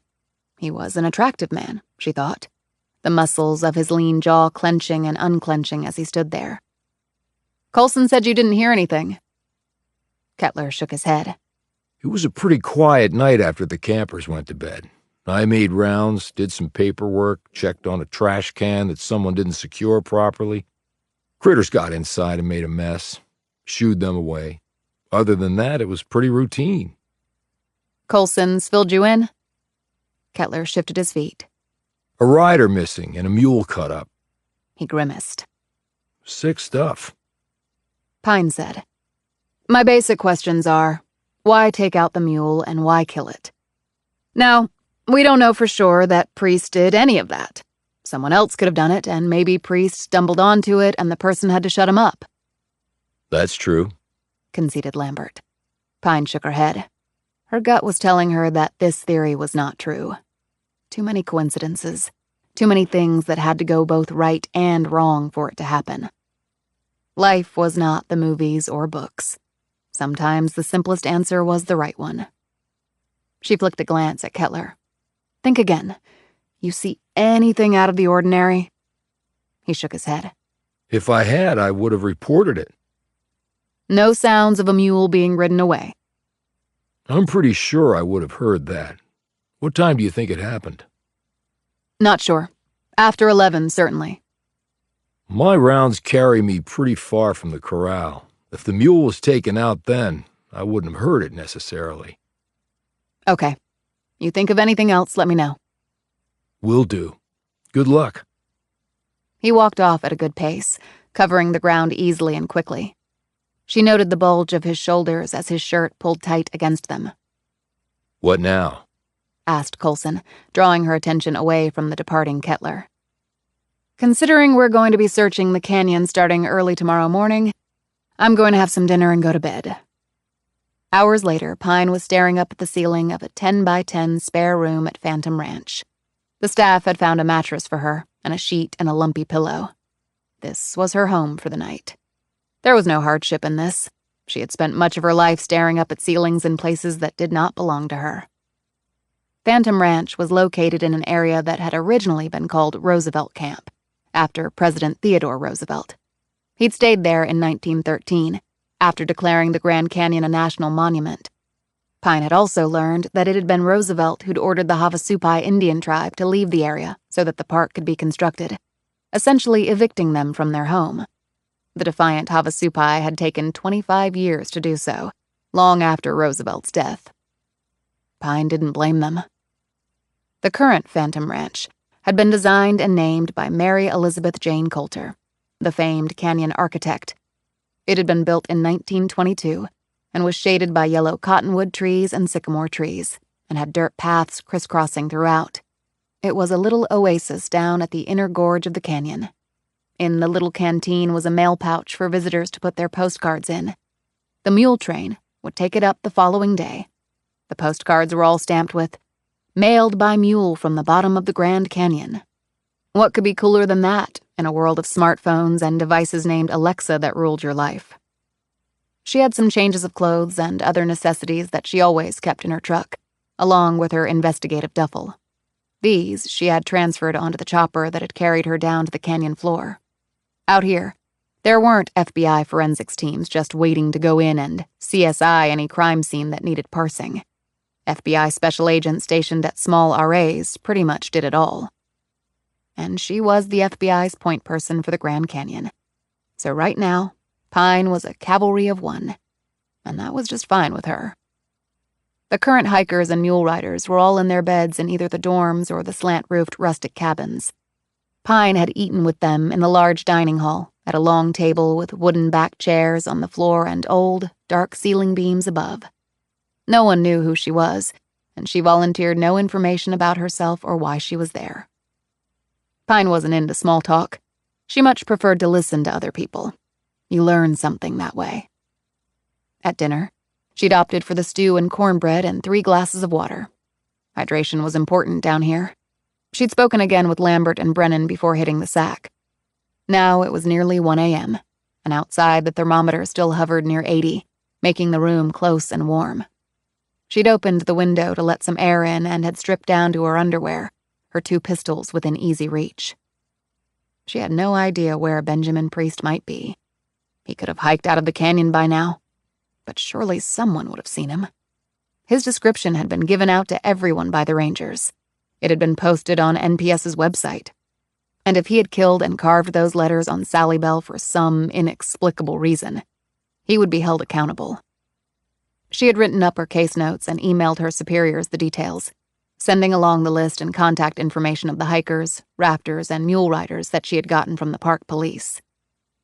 He was an attractive man, she thought, the muscles of his lean jaw clenching and unclenching as he stood there. "Colson said you didn't hear anything." Kettler shook his head. It was a pretty quiet night after the campers went to bed. I made rounds, did some paperwork, checked on a trash can that someone didn't secure properly. Critters got inside and made a mess. Shooed them away. Other than that, it was pretty routine. "Colson's filled you in?" Kettler shifted his feet. A rider missing and a mule cut up. He grimaced. Sick stuff. Pine said, "My basic questions are, why take out the mule and why kill it? Now, we don't know for sure that Priest did any of that. Someone else could have done it, and maybe Priest stumbled onto it and the person had to shut him up." That's true, conceded Lambert. Pine shook her head. Her gut was telling her that this theory was not true. Too many coincidences. Too many things that had to go both right and wrong for it to happen. Life was not the movies or books. Sometimes the simplest answer was the right one. She flicked a glance at Kettler. "Think again. You see anything out of the ordinary?" He shook his head. If I had, I would have reported it. "No sounds of a mule being ridden away?" I'm pretty sure I would have heard that. What time do you think it happened? "Not sure. After 11, certainly." My rounds carry me pretty far from the corral. If the mule was taken out then, I wouldn't have heard it necessarily. Okay. You think of anything else, let me know. Will do. Good luck. He walked off at a good pace, covering the ground easily and quickly. She noted the bulge of his shoulders as his shirt pulled tight against them. What now? asked Coulson, drawing her attention away from the departing Kettler. "Considering we're going to be searching the canyon starting early tomorrow morning, I'm going to have some dinner and go to bed." Hours later, Pine was staring up at the ceiling of a 10-by-10 spare room at Phantom Ranch. The staff had found a mattress for her and a sheet and a lumpy pillow. This was her home for the night. There was no hardship in this. She had spent much of her life staring up at ceilings in places that did not belong to her. Phantom Ranch was located in an area that had originally been called Roosevelt Camp, after President Theodore Roosevelt. He'd stayed there in 1913, after declaring the Grand Canyon a national monument. Pine had also learned that it had been Roosevelt who'd ordered the Havasupai Indian tribe to leave the area so that the park could be constructed, essentially evicting them from their home. The defiant Havasupai had taken 25 years to do so, long after Roosevelt's death. Pine didn't blame them. The current Phantom Ranch had been designed and named by Mary Elizabeth Jane Coulter, the famed canyon architect. It had been built in 1922 and was shaded by yellow cottonwood trees and sycamore trees, and had dirt paths crisscrossing throughout. It was a little oasis down at the inner gorge of the canyon. In the little canteen was a mail pouch for visitors to put their postcards in. The mule train would take it up the following day. The postcards were all stamped with, "Mailed by mule from the bottom of the Grand Canyon." What could be cooler than that in a world of smartphones and devices named Alexa that ruled your life? She had some changes of clothes and other necessities that she always kept in her truck, along with her investigative duffel. These she had transferred onto the chopper that had carried her down to the canyon floor. Out here, there weren't FBI forensics teams just waiting to go in and CSI any crime scene that needed parsing. FBI special agents stationed at small RAs pretty much did it all. And she was the FBI's point person for the Grand Canyon. So right now, Pine was a cavalry of one, and that was just fine with her. The current hikers and mule riders were all in their beds in either the dorms or the slant-roofed rustic cabins. Pine had eaten with them in the large dining hall at a long table with wooden back chairs on the floor and old, dark ceiling beams above. No one knew who she was, and she volunteered no information about herself or why she was there. Pine wasn't into small talk. She much preferred to listen to other people. You learn something that way. At dinner, she'd opted for the stew and cornbread and 3 glasses of water. Hydration was important down here. She'd spoken again with Lambert and Brennan before hitting the sack. Now it was nearly 1 a.m., and outside the thermometer still hovered near 80, making the room close and warm. She'd opened the window to let some air in and had stripped down to her underwear, her 2 pistols within easy reach. She had no idea where Benjamin Priest might be. He could have hiked out of the canyon by now, but surely someone would have seen him. His description had been given out to everyone by the Rangers. It had been posted on NPS's website. And if he had killed and carved those letters on Sally Bell for some inexplicable reason, he would be held accountable. She had written up her case notes and emailed her superiors the details, sending along the list and contact information of the hikers, rafters, and mule riders that she had gotten from the park police.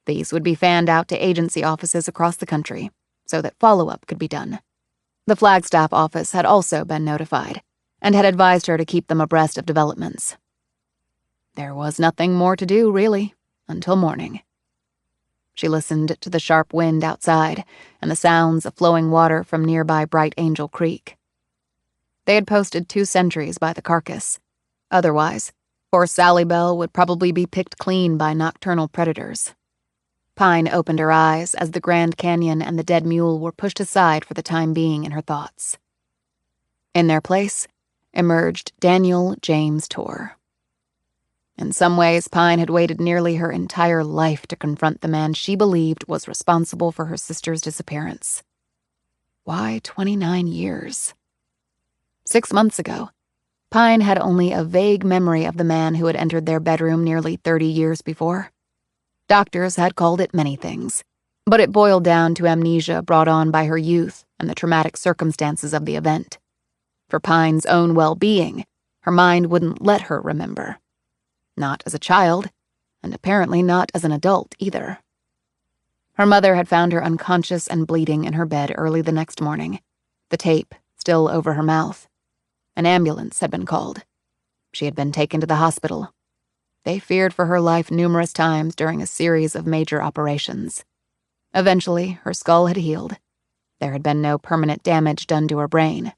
These would be fanned out to agency offices across the country, so that follow-up could be done. The Flagstaff office had also been notified, and had advised her to keep them abreast of developments. There was nothing more to do, really, until morning. She listened to the sharp wind outside and the sounds of flowing water from nearby Bright Angel Creek. They had posted 2 sentries by the carcass. Otherwise, poor Sally Bell would probably be picked clean by nocturnal predators. Pine opened her eyes as the Grand Canyon and the dead mule were pushed aside for the time being in her thoughts. In their place emerged Daniel James Torr. In some ways, Pine had waited nearly her entire life to confront the man she believed was responsible for her sister's disappearance. Why 29 years? 6 months ago, Pine had only a vague memory of the man who had entered their bedroom nearly 30 years before. Doctors had called it many things, but it boiled down to amnesia brought on by her youth and the traumatic circumstances of the event. For Pine's own well-being, her mind wouldn't let her remember. Not as a child, and apparently not as an adult either. Her mother had found her unconscious and bleeding in her bed early the next morning, the tape still over her mouth. An ambulance had been called. She had been taken to the hospital. They feared for her life numerous times during a series of major operations. Eventually, her skull had healed. There had been no permanent damage done to her brain.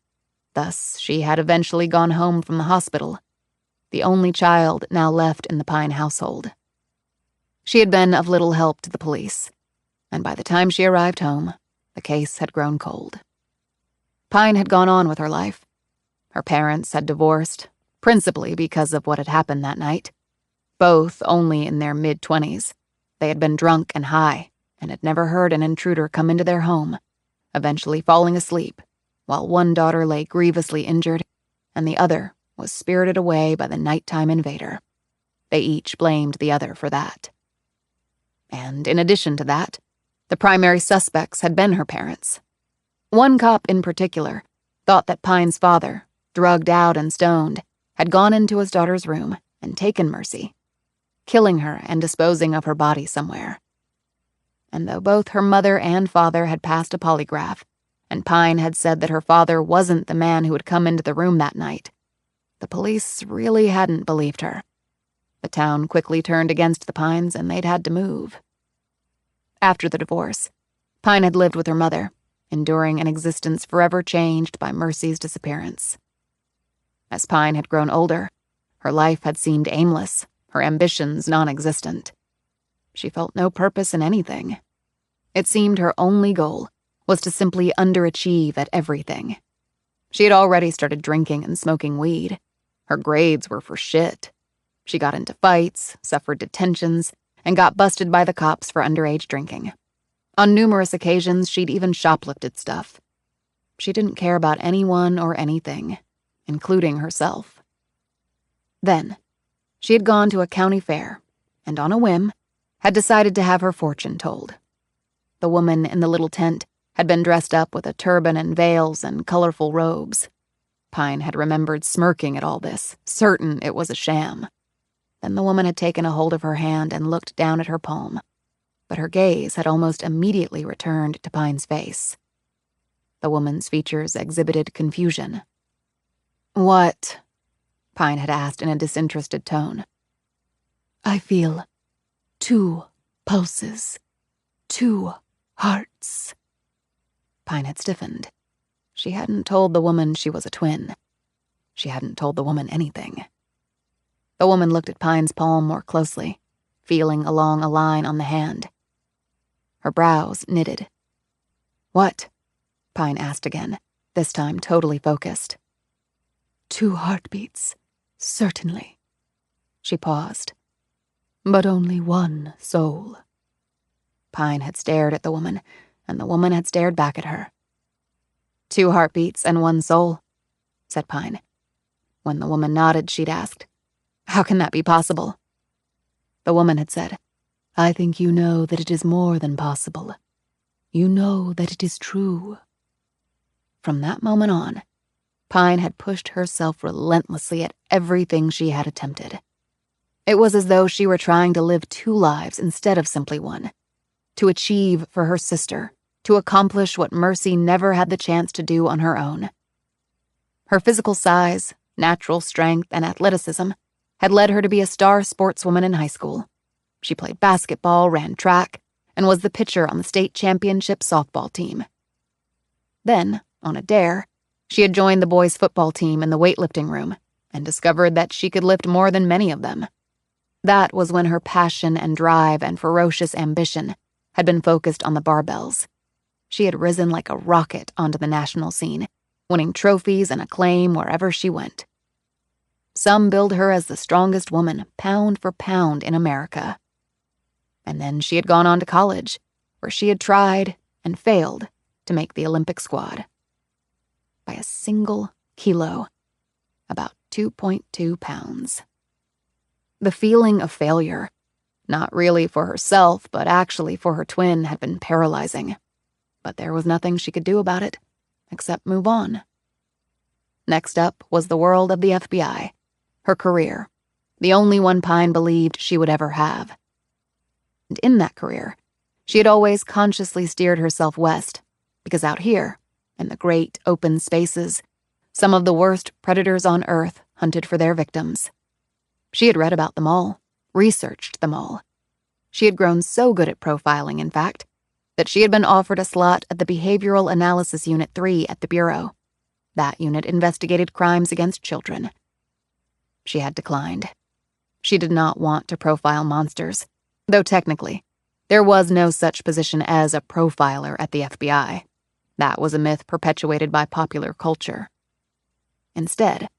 Thus, she had eventually gone home from the hospital, the only child now left in the Pine household. She had been of little help to the police, and by the time she arrived home, the case had grown cold. Pine had gone on with her life. Her parents had divorced, principally because of what had happened that night. Both only in their mid-20s. They had been drunk and high, and had never heard an intruder come into their home, eventually falling asleep, while one daughter lay grievously injured, and the other was spirited away by the nighttime invader. They each blamed the other for that. And in addition to that, the primary suspects had been her parents. One cop in particular thought that Pine's father, drugged out and stoned, had gone into his daughter's room and taken Mercy, killing her and disposing of her body somewhere. And though both her mother and father had passed a polygraph, and Pine had said that her father wasn't the man who had come into the room that night, the police really hadn't believed her. The town quickly turned against the Pines, and they'd had to move. After the divorce, Pine had lived with her mother, enduring an existence forever changed by Mercy's disappearance. As Pine had grown older, her life had seemed aimless, her ambitions non-existent. She felt no purpose in anything. It seemed her only goal was to simply underachieve at everything. She had already started drinking and smoking weed. Her grades were for shit. She got into fights, suffered detentions, and got busted by the cops for underage drinking. On numerous occasions, she'd even shoplifted stuff. She didn't care about anyone or anything, including herself. Then, she had gone to a county fair, and on a whim, had decided to have her fortune told. The woman in the little tent had been dressed up with a turban and veils and colorful robes. Pine had remembered smirking at all this, certain it was a sham. Then the woman had taken a hold of her hand and looked down at her palm, but her gaze had almost immediately returned to Pine's face. The woman's features exhibited confusion. "What?" Pine had asked in a disinterested tone. "I feel 2 pulses, 2 hearts." Pine had stiffened. She hadn't told the woman she was a twin. She hadn't told the woman anything. The woman looked at Pine's palm more closely, feeling along a line on the hand. Her brows knitted. "What?" Pine asked again, this time totally focused. 2 heartbeats, certainly." She paused. "But only 1 soul." Pine had stared at the woman, and the woman had stared back at her. 2 heartbeats and 1 soul," said Pine. When the woman nodded, she'd asked, "How can that be possible?" The woman had said, "I think you know that it is more than possible. You know that it is true." From that moment on, Pine had pushed herself relentlessly at everything she had attempted. It was as though she were trying to live 2 lives instead of simply one, to achieve for her sister, to accomplish what Mercy never had the chance to do on her own. Her physical size, natural strength, and athleticism had led her to be a star sportswoman in high school. She played basketball, ran track, and was the pitcher on the state championship softball team. Then, on a dare, she had joined the boys' football team in the weightlifting room and discovered that she could lift more than many of them. That was when her passion and drive and ferocious ambition had been focused on the barbells. She had risen like a rocket onto the national scene, winning trophies and acclaim wherever she went. Some billed her as the strongest woman, pound for pound, in America. And then she had gone on to college, where she had tried and failed to make the Olympic squad. By a single kilo, about 2.2 pounds. The feeling of failure, not really for herself, but actually for her twin, had been paralyzing. But there was nothing she could do about it, except move on. Next up was the world of the FBI, her career, the only one Pine believed she would ever have. And in that career, she had always consciously steered herself west, because out here, in the great open spaces, Some of the worst predators on Earth hunted for their victims. She had read about them all, researched them all. She had grown so good at profiling, in fact, that she had been offered a slot at the Behavioral Analysis Unit 3 at the Bureau. That unit investigated crimes against children. She had declined. She did not want to profile monsters, though technically, there was no such position as a profiler at the FBI. That was a myth perpetuated by popular culture. Instead,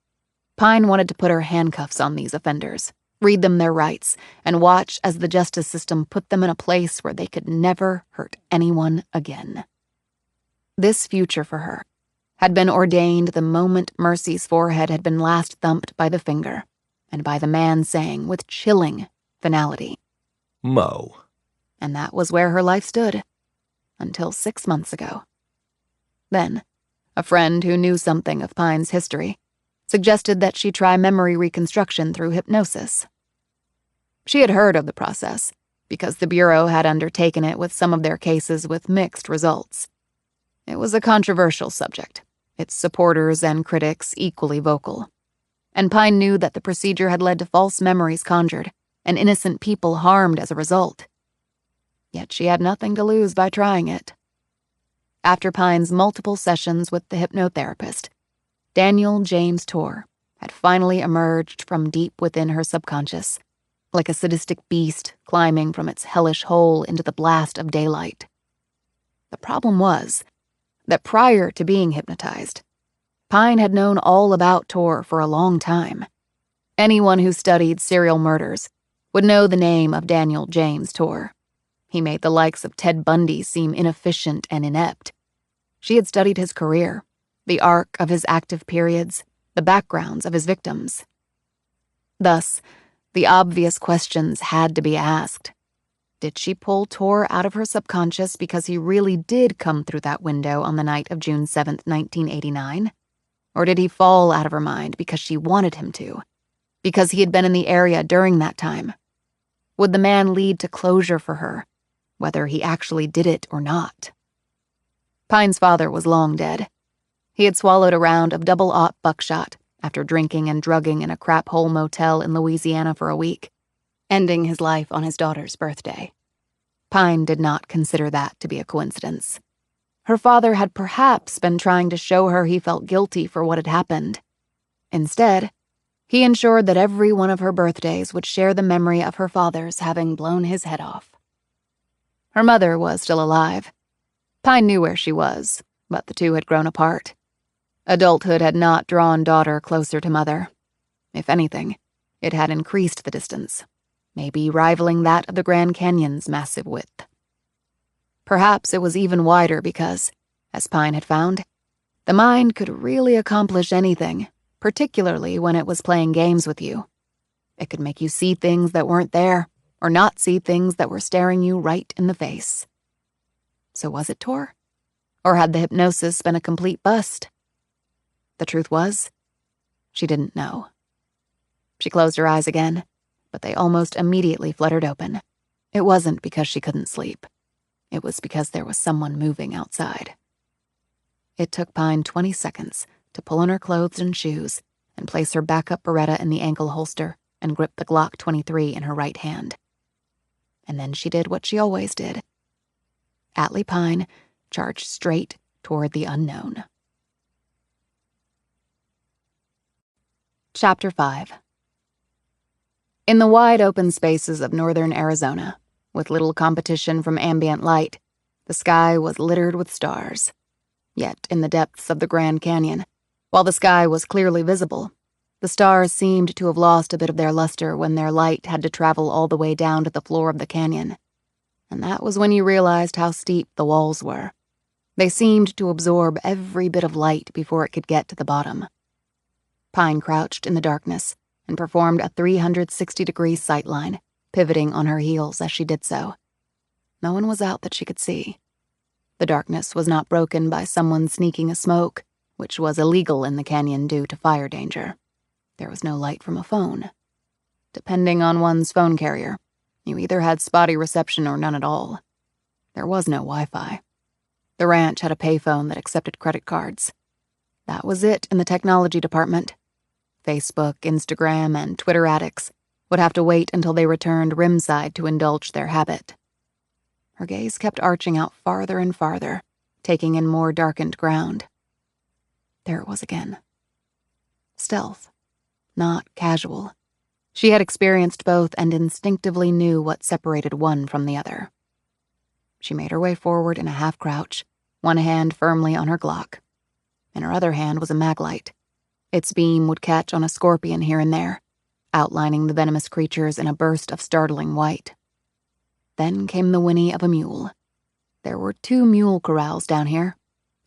Pine wanted to put her handcuffs on these offenders, read them their rights, and watch as the justice system put them in a place where they could never hurt anyone again. This future for her had been ordained the moment Mercy's forehead had been last thumped by the finger, and by the man saying with chilling finality, Mo. And that was where her life stood, until 6 months ago. Then, a friend who knew something of Pine's history suggested that she try memory reconstruction through hypnosis. She had heard of the process, because the Bureau had undertaken it with some of their cases with mixed results. It was a controversial subject, its supporters and critics equally vocal. And Pine knew that the procedure had led to false memories conjured, and innocent people harmed as a result. Yet she had nothing to lose by trying it. After Pine's multiple sessions with the hypnotherapist, Daniel James Torr had finally emerged from deep within her subconscious, like a sadistic beast climbing from its hellish hole into the blast of daylight. The problem was that prior to being hypnotized, Pine had known all about Torr for a long time. Anyone who studied serial murders would know the name of Daniel James Torr. He made the likes of Ted Bundy seem inefficient and inept. She had studied his career, the arc of his active periods, the backgrounds of his victims. Thus, the obvious questions had to be asked. Did she pull Torr out of her subconscious because he really did come through that window on the night of June 7th, 1989? Or did he fall out of her mind because she wanted him to? Because he had been in the area during that time? Would the man lead to closure for her, whether he actually did it or not? Pine's father was long dead. He had swallowed a round of double-aught buckshot after drinking and drugging in a crap-hole motel in Louisiana for a week, ending his life on his daughter's birthday. Pine did not consider that to be a coincidence. Her father had perhaps been trying to show her he felt guilty for what had happened. Instead, he ensured that every one of her birthdays would share the memory of her father's having blown his head off. Her mother was still alive. Pine knew where she was, but the two had grown apart. Adulthood had not drawn daughter closer to mother. If anything, it had increased the distance, maybe rivaling that of the Grand Canyon's massive width. Perhaps it was even wider because, as Pine had found, the mind could really accomplish anything, particularly when it was playing games with you. It could make you see things that weren't there, or not see things that were staring you right in the face. So was it Torr? Or had the hypnosis been a complete bust? The truth was, she didn't know. She closed her eyes again, but they almost immediately fluttered open. It wasn't because she couldn't sleep. It was because there was someone moving outside. It took Pine 20 seconds to pull on her clothes and shoes and place her backup Beretta in the ankle holster and grip the Glock 23 in her right hand. And then she did what she always did. Atlee Pine charged straight toward the unknown. Chapter 5. In the wide open spaces of northern Arizona, with little competition from ambient light, the sky was littered with stars. Yet, in the depths of the Grand Canyon, while the sky was clearly visible, the stars seemed to have lost a bit of their luster when their light had to travel all the way down to the floor of the canyon. And that was when you realized how steep the walls were. They seemed to absorb every bit of light before it could get to the bottom. Pine crouched in the darkness and performed a 360-degree sightline, pivoting on her heels as she did so. No one was out that she could see. The darkness was not broken by someone sneaking a smoke, which was illegal in the canyon due to fire danger. There was no light from a phone. Depending on one's phone carrier, you either had spotty reception or none at all. There was no Wi-Fi. The ranch had a payphone that accepted credit cards. That was it in the technology department. Facebook, Instagram, and Twitter addicts would have to wait until they returned rimside to indulge their habit. Her gaze kept arching out farther and farther, taking in more darkened ground. There it was again. Stealth, not casual. She had experienced both and instinctively knew what separated one from the other. She made her way forward in a half-crouch, one hand firmly on her Glock. In her other hand was a maglite. Its beam would catch on a scorpion here and there, outlining the venomous creatures in a burst of startling white. Then came the whinny of a mule. There were 2 mule corrals down here,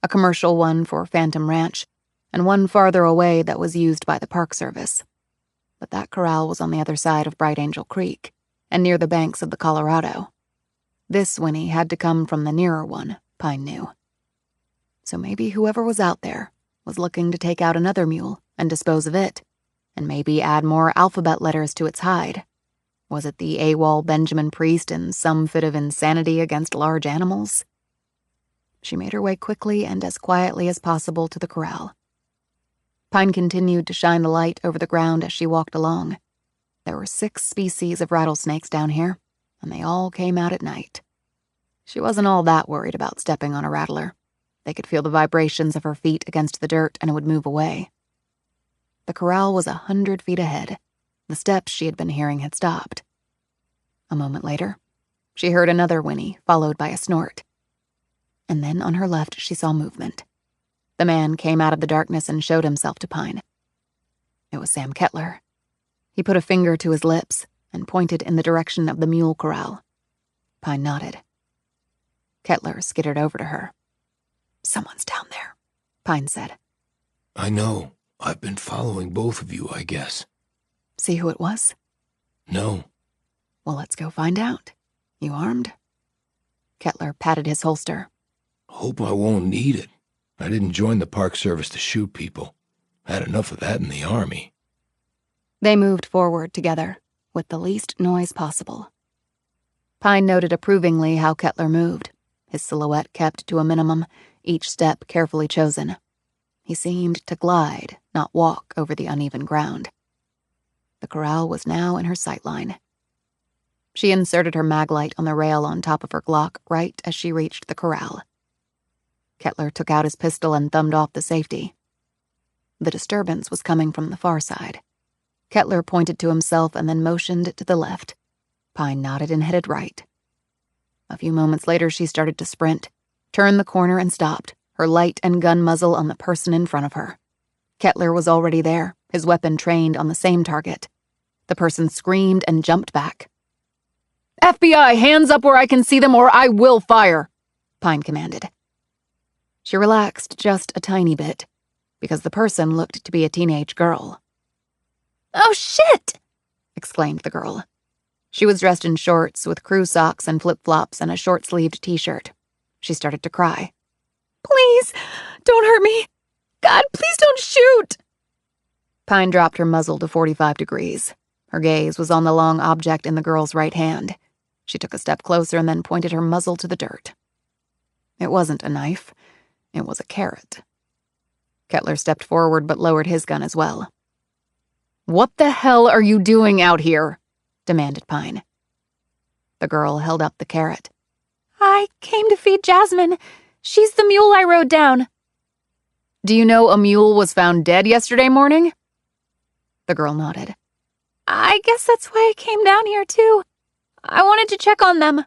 a commercial one for Phantom Ranch, and one farther away that was used by the Park Service. But that corral was on the other side of Bright Angel Creek, and near the banks of the Colorado. This whinny had to come from the nearer one, Pine knew. So maybe whoever was out there was looking to take out another mule and dispose of it, and maybe add more alphabet letters to its hide. Was it the AWOL Benjamin Priest in some fit of insanity against large animals? She made her way quickly and as quietly as possible to the corral. Pine continued to shine the light over the ground as she walked along. There were 6 species of rattlesnakes down here, and they all came out at night. She wasn't all that worried about stepping on a rattler. They could feel the vibrations of her feet against the dirt and it would move away. The corral was 100 feet ahead. The steps she had been hearing had stopped. A moment later, she heard another whinny, followed by a snort. And then on her left, she saw movement. The man came out of the darkness and showed himself to Pine. It was Sam Kettler. He put a finger to his lips and pointed in the direction of the mule corral. Pine nodded. Kettler skittered over to her. "Someone's down there," Pine said. I know. I've been following both of you, I guess. See who it was? No. Well, let's go find out. You armed? Kettler patted his holster. Hope I won't need it. I didn't join the Park Service to shoot people. Had enough of that in the Army. They moved forward together, with the least noise possible. Pine noted approvingly how Kettler moved, his silhouette kept to a minimum, each step carefully chosen. He seemed to glide, not walk, over the uneven ground. The corral was now in her sightline. She inserted her maglite on the rail on top of her Glock right as she reached the corral. Kettler took out his pistol and thumbed off the safety. The disturbance was coming from the far side. Kettler pointed to himself and then motioned to the left. Pine nodded and headed right. A few moments later, she started to sprint, turned the corner and stopped, her light and gun muzzle on the person in front of her. Kettler was already there, his weapon trained on the same target. The person screamed and jumped back. "FBI, hands up where I can see them or I will fire," Pine commanded. She relaxed just a tiny bit, because the person looked to be a teenage girl. "Oh, shit!" exclaimed the girl. She was dressed in shorts with crew socks and flip-flops and a short-sleeved t-shirt. She started to cry. "Please, don't hurt me. God, please don't shoot." Pine dropped her muzzle to 45 degrees. Her gaze was on the long object in the girl's right hand. She took a step closer and then pointed her muzzle to the dirt. It wasn't a knife. It was a carrot. Kettler stepped forward but lowered his gun as well. "What the hell are you doing out here?" demanded Pine. The girl held up the carrot. "I came to feed Jasmine. She's the mule I rode down." "Do you know a mule was found dead yesterday morning?" The girl nodded. "I guess that's why I came down here, too. I wanted to check on them."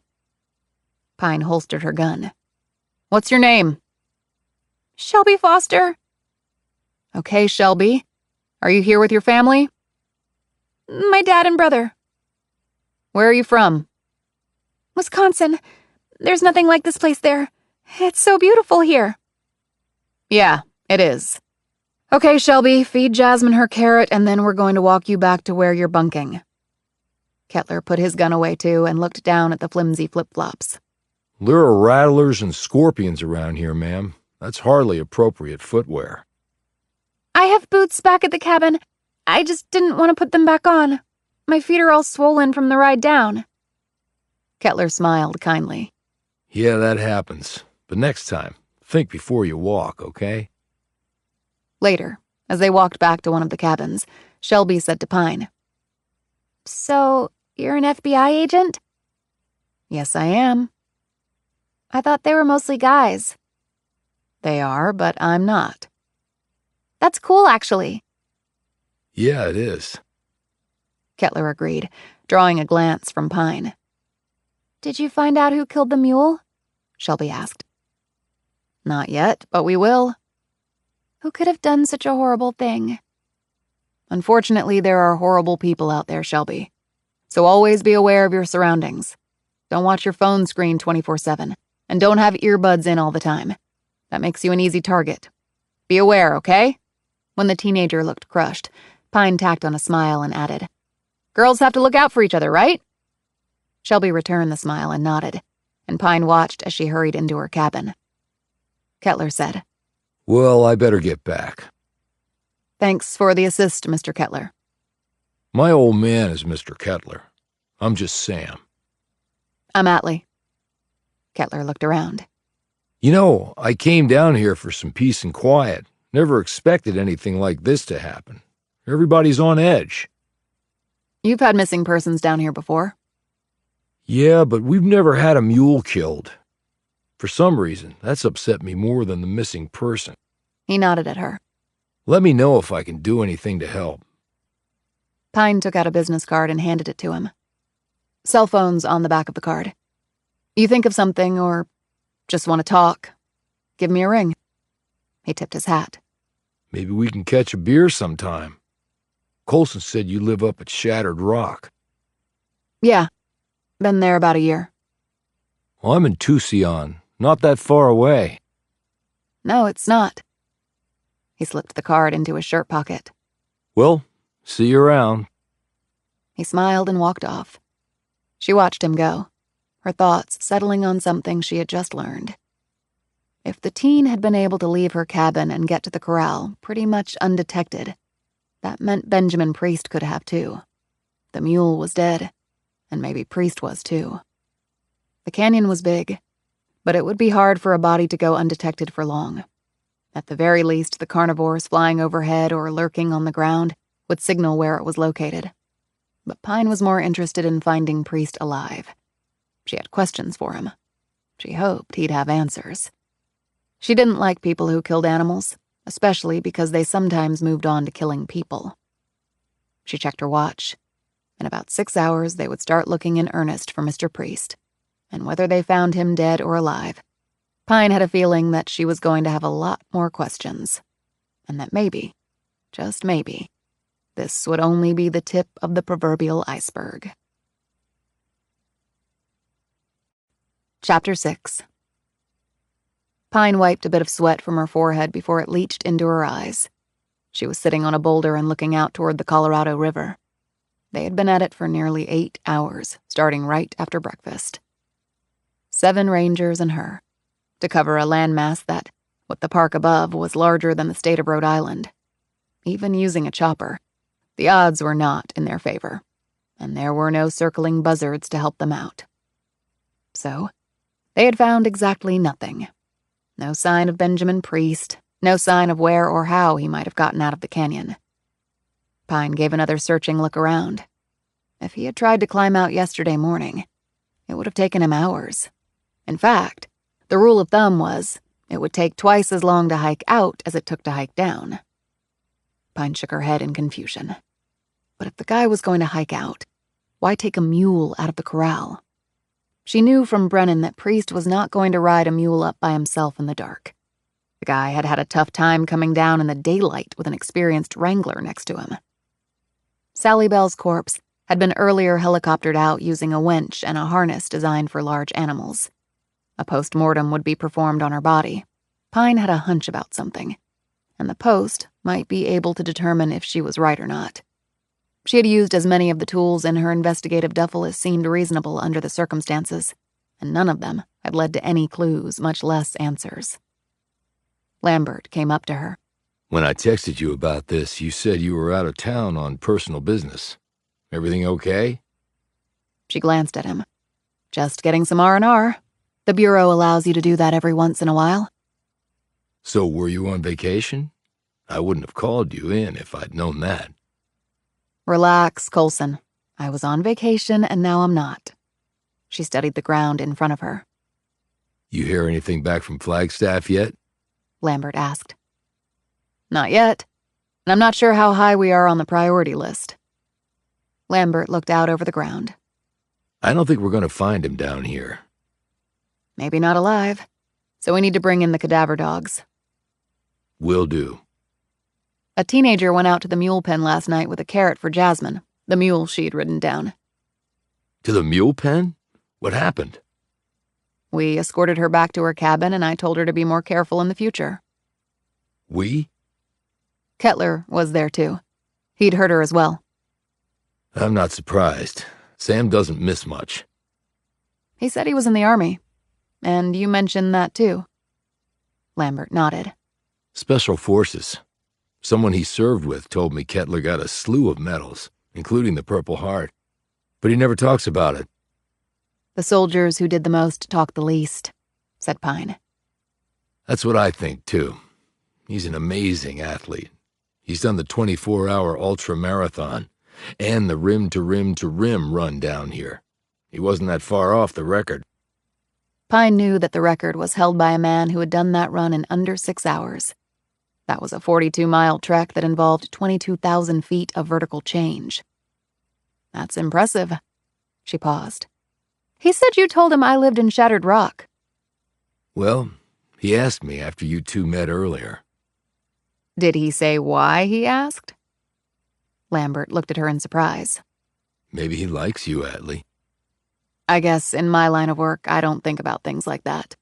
Pine holstered her gun. "What's your name?" "Shelby Foster." "Okay, Shelby. Are you here with your family?" "My dad and brother." "Where are you from?" "Wisconsin. There's nothing like this place there. It's so beautiful here." "Yeah, it is. Okay, Shelby, feed Jasmine her carrot and then we're going to walk you back to where you're bunking." Kettler put his gun away too and looked down at the flimsy flip-flops. There are rattlers and scorpions around here, ma'am. That's hardly appropriate footwear. "I have boots back at the cabin. I just didn't want to put them back on. My feet are all swollen from the ride down." Kettler smiled kindly. Yeah, that happens. But next time, think before you walk, okay? Later, as they walked back to one of the cabins, Shelby said to Pine, "So, you're an FBI agent?" "Yes, I am." "I thought they were mostly guys." "They are, but I'm not." "That's cool, actually." Yeah, it is. Kettler agreed, drawing a glance from Pine. "Did you find out who killed the mule?" Shelby asked. "Not yet, but we will." "Who could have done such a horrible thing?" "Unfortunately, there are horrible people out there, Shelby. So always be aware of your surroundings. Don't watch your phone screen 24/7, and don't have earbuds in all the time. That makes you an easy target. Be aware, okay?" When the teenager looked crushed, Pine tacked on a smile and added, "Girls have to look out for each other, right?" Shelby returned the smile and nodded, and Pine watched as she hurried into her cabin. Kettler said, "Well, I better get back." "Thanks for the assist, Mr. Kettler." My old man is Mr. Kettler. I'm just Sam. "I'm Atlee." Kettler looked around. You know, I came down here for some peace and quiet. Never expected anything like this to happen. Everybody's on edge. "You've had missing persons down here before." Yeah, but we've never had a mule killed. For some reason, that's upset me more than the missing person. He nodded at her. Let me know if I can do anything to help. Pine took out a business card and handed it to him. "Cell phone's on the back of the card. You think of something or just want to talk, give me a ring." He tipped his hat. Maybe we can catch a beer sometime. Colson said you live up at Shattered Rock. "Yeah, been there about a year." Well, I'm in Tucson, not that far away. "No, it's not." He slipped the card into his shirt pocket. Well, see you around. He smiled and walked off. She watched him go, her thoughts settling on something she had just learned. If the teen had been able to leave her cabin and get to the corral pretty much undetected, that meant Benjamin Priest could have too. The mule was dead, and maybe Priest was too. The canyon was big, but it would be hard for a body to go undetected for long. At the very least, the carnivores flying overhead or lurking on the ground would signal where it was located. But Pine was more interested in finding Priest alive. She had questions for him. She hoped he'd have answers. She didn't like people who killed animals, especially because they sometimes moved on to killing people. She checked her watch. In about 6 hours, they would start looking in earnest for Mr. Priest, and whether they found him dead or alive, Pine had a feeling that she was going to have a lot more questions, and that maybe, just maybe, this would only be the tip of the proverbial iceberg. Chapter 6. Pine wiped a bit of sweat from her forehead before it leached into her eyes. She was sitting on a boulder and looking out toward the Colorado River. They had been at it for nearly 8 hours, starting right after breakfast. 7 rangers and her, to cover a landmass that, with the park above, was larger than the state of Rhode Island. Even using a chopper, the odds were not in their favor, and there were no circling buzzards to help them out. So, they had found exactly nothing. No sign of Benjamin Priest, no sign of where or how he might have gotten out of the canyon. Pine gave another searching look around. If he had tried to climb out yesterday morning, it would have taken him hours. In fact, the rule of thumb was it would take twice as long to hike out as it took to hike down. Pine shook her head in confusion. But if the guy was going to hike out, why take a mule out of the corral? She knew from Brennan that Priest was not going to ride a mule up by himself in the dark. The guy had had a tough time coming down in the daylight with an experienced wrangler next to him. Sally Bell's corpse had been earlier helicoptered out using a winch and a harness designed for large animals. A post-mortem would be performed on her body. Pine had a hunch about something, and the post might be able to determine if she was right or not. She had used as many of the tools in her investigative duffel as seemed reasonable under the circumstances, and none of them had led to any clues, much less answers. Lambert came up to her. When I texted you about this, you said you were out of town on personal business. Everything okay? She glanced at him. Just getting some R&R. The Bureau allows you to do that every once in a while. So were you on vacation? I wouldn't have called you in if I'd known that. Relax, Coulson. I was on vacation and now I'm not. She studied the ground in front of her. You hear anything back from Flagstaff yet? Lambert asked. Not yet, and I'm not sure how high we are on the priority list. Lambert looked out over the ground. I don't think we're going to find him down here. Maybe not alive, so we need to bring in the cadaver dogs. Will do. A teenager went out to the mule pen last night with a carrot for Jasmine, the mule she'd ridden down. To the mule pen? What happened? We escorted her back to her cabin, and I told her to be more careful in the future. We? Kettler was there, too. He'd heard her as well. I'm not surprised. Sam doesn't miss much. He said he was in the Army. And you mentioned that, too. Lambert nodded. Special Forces. Someone he served with told me Kettler got a slew of medals, including the Purple Heart. But he never talks about it. The soldiers who did the most talk the least, said Pine. That's what I think, too. He's an amazing athlete. He's done the 24-hour ultra-marathon and the rim-to-rim-to-rim run down here. He wasn't that far off the record. Pine knew that the record was held by a man who had done that run in under 6 hours. That was a 42-mile trek that involved 22,000 feet of vertical change. That's impressive. She paused. He said you told him I lived in Shattered Rock. Well, he asked me after you two met earlier. Did he say why he asked? Lambert looked at her in surprise. Maybe he likes you, Atlee. I guess in my line of work, I don't think about things like that.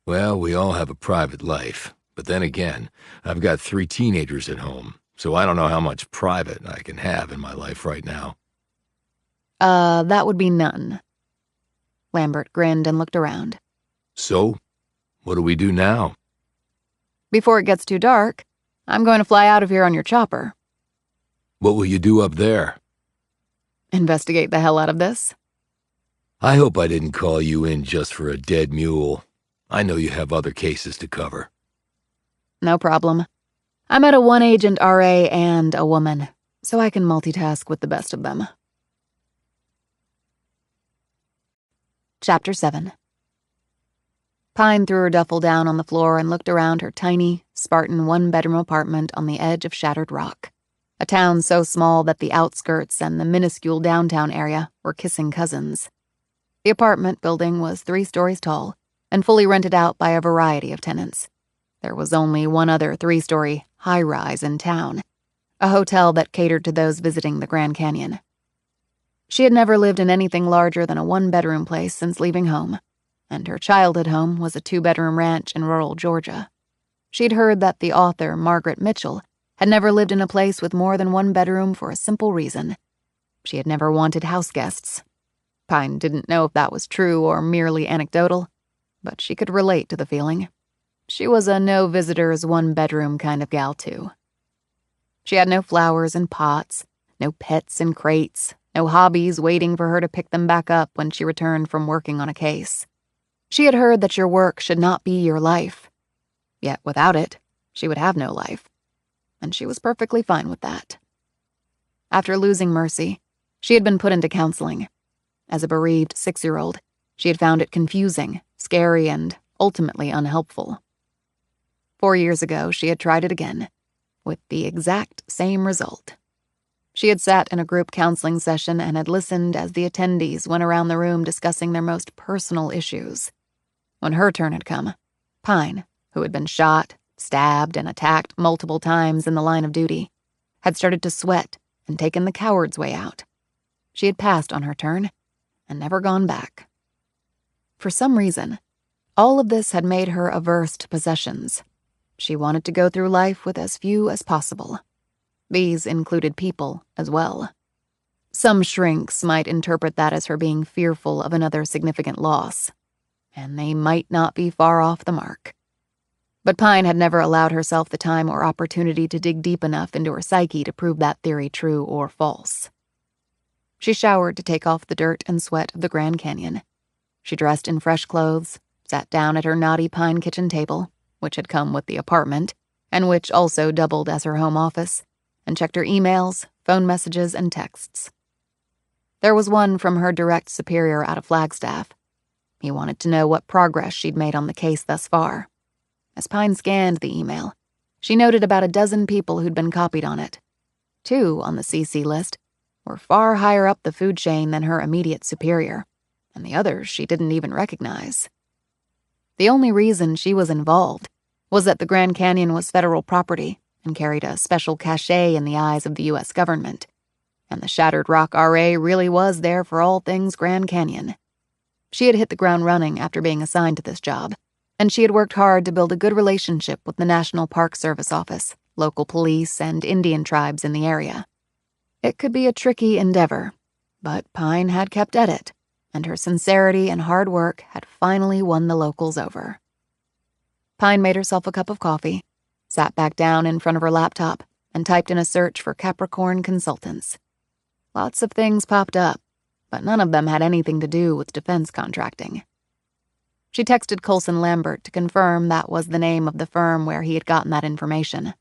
Well, we all have a private life. But then again, I've got 3 teenagers at home, so I don't know how much private I can have in my life right now. That would be none. Lambert grinned and looked around. So, what do we do now? Before it gets too dark, I'm going to fly out of here on your chopper. What will you do up there? Investigate the hell out of this. I hope I didn't call you in just for a dead mule. I know you have other cases to cover. No problem. I'm at a one-agent RA and a woman, so I can multitask with the best of them. Chapter 7. Pine threw her duffel down on the floor and looked around her tiny, Spartan one-bedroom apartment on the edge of Shattered Rock, a town so small that the outskirts and the minuscule downtown area were kissing cousins. The apartment building was 3 stories tall and fully rented out by a variety of tenants. There was only one other 3-story high-rise in town, a hotel that catered to those visiting the Grand Canyon. She had never lived in anything larger than a 1-bedroom place since leaving home, and her childhood home was a 2-bedroom ranch in rural Georgia. She'd heard that the author, Margaret Mitchell, had never lived in a place with more than 1 bedroom for a simple reason. She had never wanted house guests. Pine didn't know if that was true or merely anecdotal, but she could relate to the feeling. She was a no-visitors, 1-bedroom kind of gal, too. She had no flowers in pots, no pets in crates, no hobbies waiting for her to pick them back up when she returned from working on a case. She had heard that your work should not be your life. Yet without it, she would have no life. And she was perfectly fine with that. After losing Mercy, she had been put into counseling. As a bereaved 6-year-old, she had found it confusing, scary, and ultimately unhelpful. 4 years ago, she had tried it again, with the exact same result. She had sat in a group counseling session and had listened as the attendees went around the room discussing their most personal issues. When her turn had come, Pine, who had been shot, stabbed, and attacked multiple times in the line of duty, had started to sweat and taken the coward's way out. She had passed on her turn and never gone back. For some reason, all of this had made her averse to possessions. She wanted to go through life with as few as possible. These included people as well. Some shrinks might interpret that as her being fearful of another significant loss, and they might not be far off the mark. But Pine had never allowed herself the time or opportunity to dig deep enough into her psyche to prove that theory true or false. She showered to take off the dirt and sweat of the Grand Canyon. She dressed in fresh clothes, sat down at her naughty pine kitchen table, which had come with the apartment, and which also doubled as her home office, and checked her emails, phone messages, and texts. There was one from her direct superior out of Flagstaff. He wanted to know what progress she'd made on the case thus far. As Pine scanned the email, she noted about a dozen people who'd been copied on it. 2 on the CC list were far higher up the food chain than her immediate superior, and the others she didn't even recognize. The only reason she was involved was that the Grand Canyon was federal property and carried a special cachet in the eyes of the U.S. government, and the Shattered Rock RA really was there for all things Grand Canyon. She had hit the ground running after being assigned to this job, and she had worked hard to build a good relationship with the National Park Service Office, local police, and Indian tribes in the area. It could be a tricky endeavor, but Pine had kept at it, and her sincerity and hard work had finally won the locals over. Pine made herself a cup of coffee, sat back down in front of her laptop, and typed in a search for Capricorn Consultants. Lots of things popped up, but none of them had anything to do with defense contracting. She texted Colson Lambert to confirm that was the name of the firm where he had gotten that information.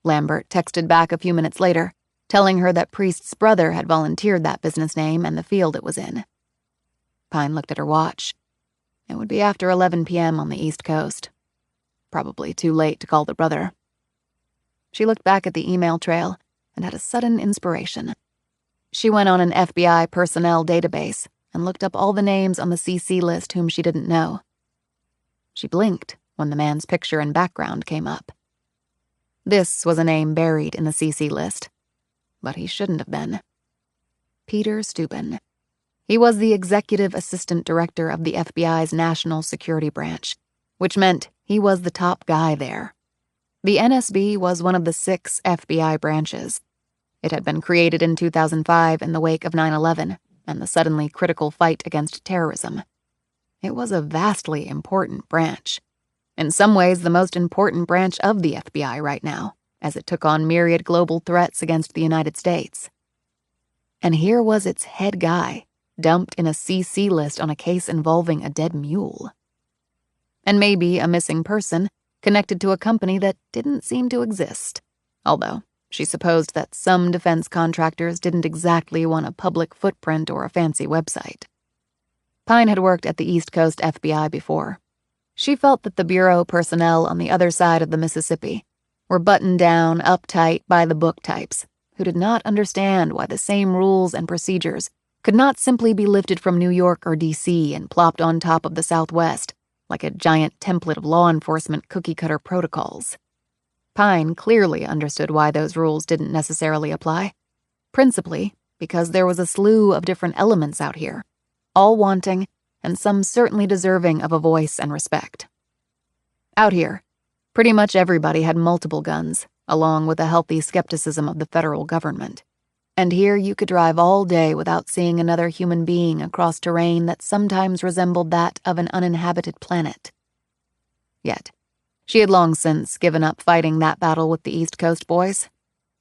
Lambert texted back a few minutes later, telling her that Priest's brother had volunteered that business name and the field it was in. Pine looked at her watch. It would be after 11 p.m. on the East Coast. Probably too late to call the brother. She looked back at the email trail and had a sudden inspiration. She went on an FBI personnel database and looked up all the names on the CC list whom she didn't know. She blinked when the man's picture and background came up. This was a name buried in the CC list, but he shouldn't have been. Peter Steuben. He was the executive assistant director of the FBI's National Security Branch, which meant he was the top guy there. The NSB was one of the 6 FBI branches. It had been created in 2005 in the wake of 9/11 and the suddenly critical fight against terrorism. It was a vastly important branch. In some ways, the most important branch of the FBI right now, as it took on myriad global threats against the United States. And here was its head guy, dumped in a CC list on a case involving a dead mule. And maybe a missing person connected to a company that didn't seem to exist, although she supposed that some defense contractors didn't exactly want a public footprint or a fancy website. Pine had worked at the East Coast FBI before. She felt that the bureau personnel on the other side of the Mississippi were buttoned down, uptight, by-the-book types who did not understand why the same rules and procedures could not simply be lifted from New York or D.C. and plopped on top of the Southwest like a giant template of law enforcement cookie-cutter protocols. Pine clearly understood why those rules didn't necessarily apply, principally because there was a slew of different elements out here, all wanting, and some certainly deserving of a voice and respect. Out here, pretty much everybody had multiple guns, along with a healthy skepticism of the federal government. And here you could drive all day without seeing another human being across terrain that sometimes resembled that of an uninhabited planet. Yet, she had long since given up fighting that battle with the East Coast boys.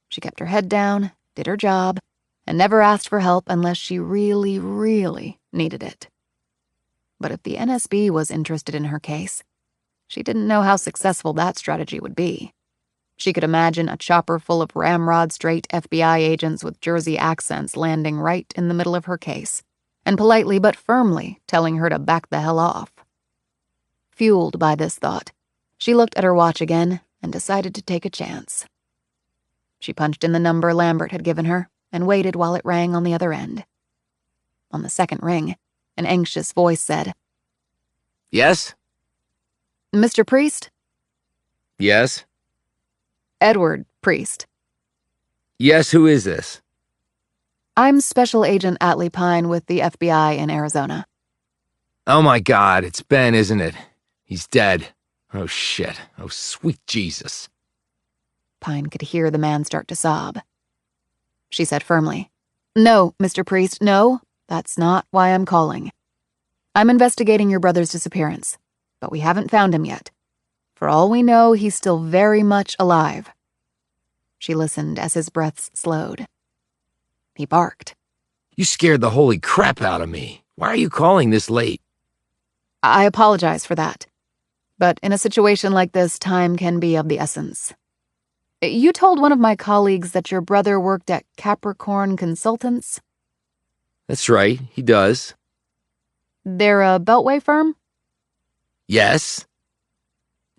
She kept her head down, did her job, and never asked for help unless she really, really needed it. But if the NSB was interested in her case, she didn't know how successful that strategy would be. She could imagine a chopper full of ramrod-straight FBI agents with Jersey accents landing right in the middle of her case, and politely but firmly telling her to back the hell off. Fueled by this thought, she looked at her watch again and decided to take a chance. She punched in the number Lambert had given her and waited while it rang on the other end. On the second ring, an anxious voice said, Yes? Mr. Priest? Yes? Edward Priest. Yes, who is this? I'm Special Agent Atlee Pine with the FBI in Arizona. Oh my God, it's Ben, isn't it? He's dead. Oh shit. Oh sweet Jesus. Pine could hear the man start to sob. She said firmly, No, Mr. Priest, no, that's not why I'm calling. I'm investigating your brother's disappearance, but we haven't found him yet. For all we know, he's still very much alive. She listened as his breaths slowed. He barked. You scared the holy crap out of me. Why are you calling this late? I apologize for that. But in a situation like this, time can be of the essence. You told one of my colleagues that your brother worked at Capricorn Consultants? That's right, he does. They're a Beltway firm? Yes.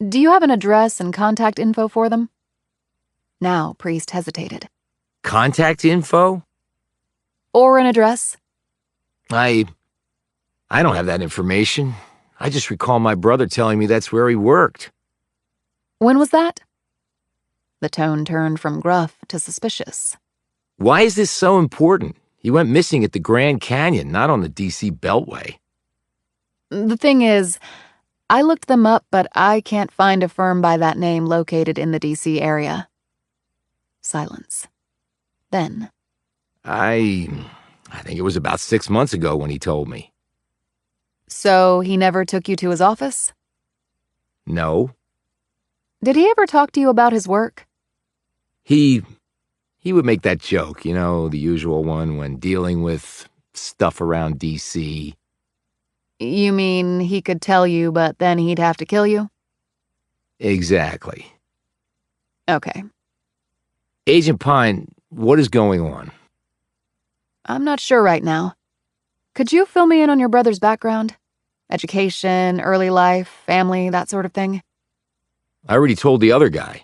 Do you have an address and contact info for them? Now, Priest hesitated. Contact info? Or an address? I don't have that information. I just recall my brother telling me that's where he worked. When was that? The tone turned from gruff to suspicious. Why is this so important? He went missing at the Grand Canyon, not on the D.C. Beltway. The thing is, I looked them up, but I can't find a firm by that name located in the D.C. area. Silence. Then, I think it was about 6 months ago when he told me. So he never took you to his office? No. Did he ever talk to you about his work? He would make that joke, the usual one when dealing with stuff around D.C. You mean he could tell you, but then he'd have to kill you? Exactly. Okay. Agent Pine, what is going on? I'm not sure right now. Could you fill me in on your brother's background? Education, early life, family, that sort of thing? I already told the other guy.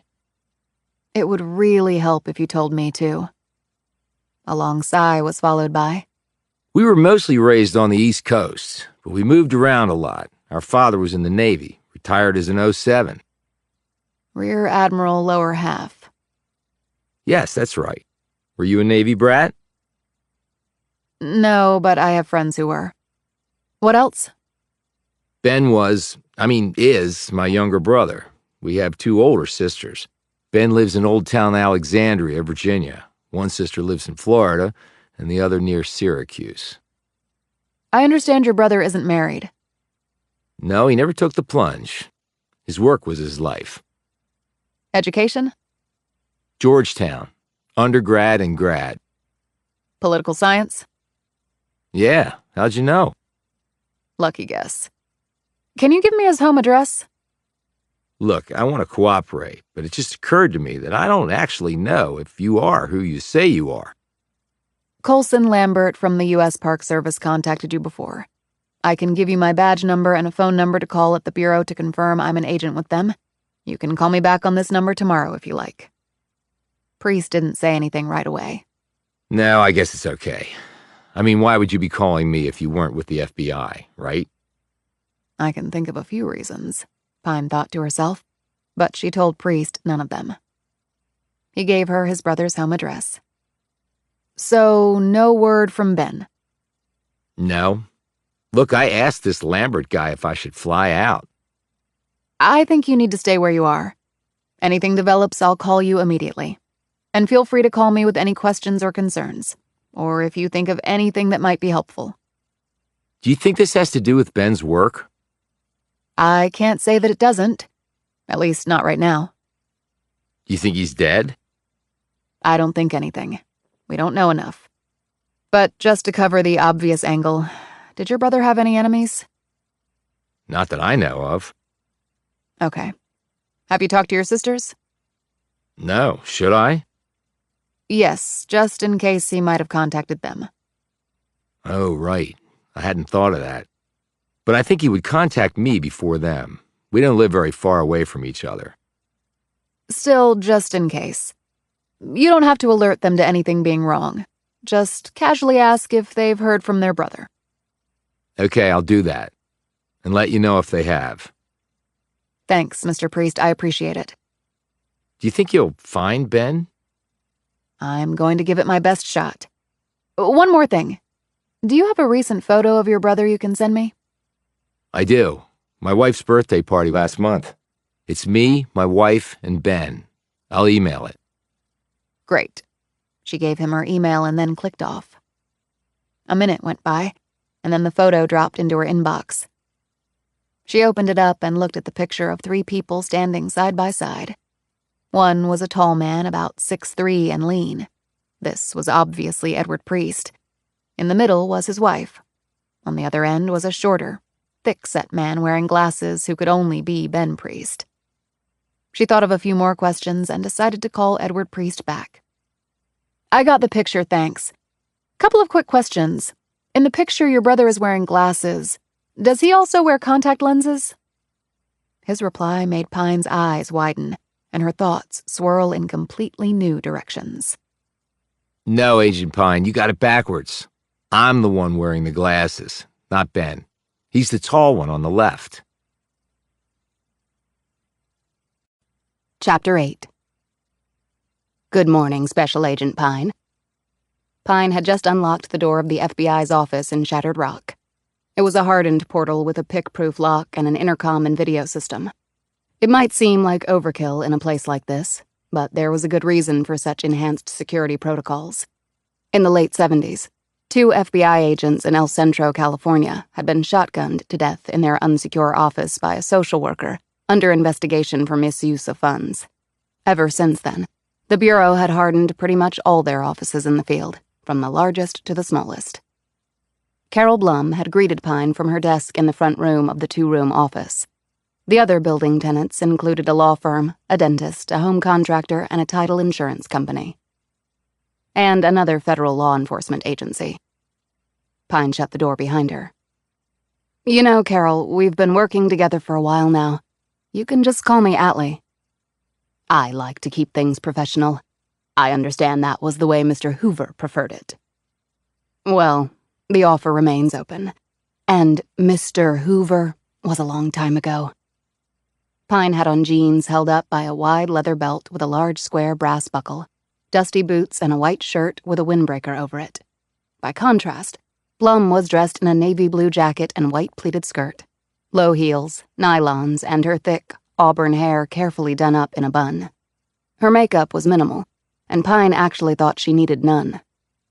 It would really help if you told me, too. A long sigh was followed by, We were mostly raised on the East Coast, but we moved around a lot. Our father was in the Navy, retired as an '07. Rear Admiral lower half. Yes, that's right. Were you a Navy brat? No, but I have friends who were. What else? Ben is my younger brother. We have 2 older sisters. Ben lives in Old Town Alexandria, Virginia. One sister lives in Florida, and the other near Syracuse. I understand your brother isn't married. No, he never took the plunge. His work was his life. Education? Georgetown, undergrad and grad. Political science? Yeah, how'd you know? Lucky guess. Can you give me his home address? Look, I want to cooperate, but it just occurred to me that I don't actually know if you are who you say you are. Colson Lambert from the U.S. Park Service contacted you before. I can give you my badge number and a phone number to call at the Bureau to confirm I'm an agent with them. You can call me back on this number tomorrow if you like. Priest didn't say anything right away. No, I guess it's okay. Why would you be calling me if you weren't with the FBI, right? I can think of a few reasons, Pine thought to herself, but she told Priest none of them. He gave her his brother's home address. So, no word from Ben? No. Look, I asked this Lambert guy if I should fly out. I think you need to stay where you are. Anything develops, I'll call you immediately. And feel free to call me with any questions or concerns, or if you think of anything that might be helpful. Do you think this has to do with Ben's work? I can't say that it doesn't. At least not right now. You think he's dead? I don't think anything. We don't know enough. But just to cover the obvious angle, did your brother have any enemies? Not that I know of. Okay. Have you talked to your sisters? No, should I? Yes, just in case he might have contacted them. Oh, right. I hadn't thought of that. But I think he would contact me before them. We don't live very far away from each other. Still, just in case. You don't have to alert them to anything being wrong. Just casually ask if they've heard from their brother. Okay, I'll do that. And let you know if they have. Thanks, Mr. Priest. I appreciate it. Do you think you'll find Ben? I'm going to give it my best shot. One more thing. Do you have a recent photo of your brother you can send me? I do. My wife's birthday party last month. It's me, my wife, and Ben. I'll email it. Great. She gave him her email and then clicked off. A minute went by, and then the photo dropped into her inbox. She opened it up and looked at the picture of 3 people standing side by side. One was a tall man, about 6'3" and lean. This was obviously Edward Priest. In the middle was his wife. On the other end was a shorter, thick-set man wearing glasses who could only be Ben Priest. She thought of a few more questions and decided to call Edward Priest back. "I got the picture, thanks. Couple of quick questions. In the picture, your brother is wearing glasses. Does he also wear contact lenses?" His reply made Pine's eyes widen, and her thoughts swirl in completely new directions. No, Agent Pine, you got it backwards. I'm the one wearing the glasses, not Ben. He's the tall one on the left. Chapter 8. Good morning, Special Agent Pine. Pine had just unlocked the door of the FBI's office in Shattered Rock. It was a hardened portal with a pick-proof lock and an intercom and video system. It might seem like overkill in a place like this, but there was a good reason for such enhanced security protocols. In the late 70s, 2 FBI agents in El Centro, California, had been shotgunned to death in their unsecure office by a social worker under investigation for misuse of funds. Ever since then, the Bureau had hardened pretty much all their offices in the field, from the largest to the smallest. Carol Blum had greeted Pine from her desk in the front room of the 2-room office. The other building tenants included a law firm, a dentist, a home contractor, and a title insurance company. And another federal law enforcement agency. Pine shut the door behind her. "You know, Carol, we've been working together for a while now. You can just call me Atlee. I like to keep things professional. I understand that was the way Mr. Hoover preferred it." "Well, the offer remains open. And Mr. Hoover was a long time ago." Pine had on jeans held up by a wide leather belt with a large square brass buckle, dusty boots, and a white shirt with a windbreaker over it. By contrast, Blum was dressed in a navy blue jacket and white pleated skirt, low heels, nylons, and her thick, auburn hair carefully done up in a bun. Her makeup was minimal, and Pine actually thought she needed none.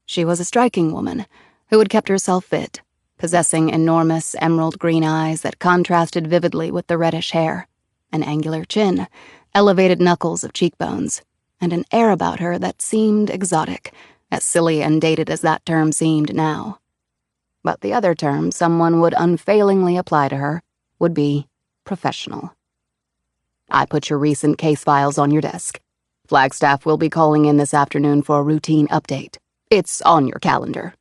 She was a striking woman who had kept herself fit, possessing enormous emerald green eyes that contrasted vividly with the reddish hair, an angular chin, elevated knuckles of cheekbones, and an air about her that seemed exotic, as silly and dated as that term seemed now. But the other term someone would unfailingly apply to her would be professional. "I put your recent case files on your desk. Flagstaff will be calling in this afternoon for a routine update. It's on your calendar."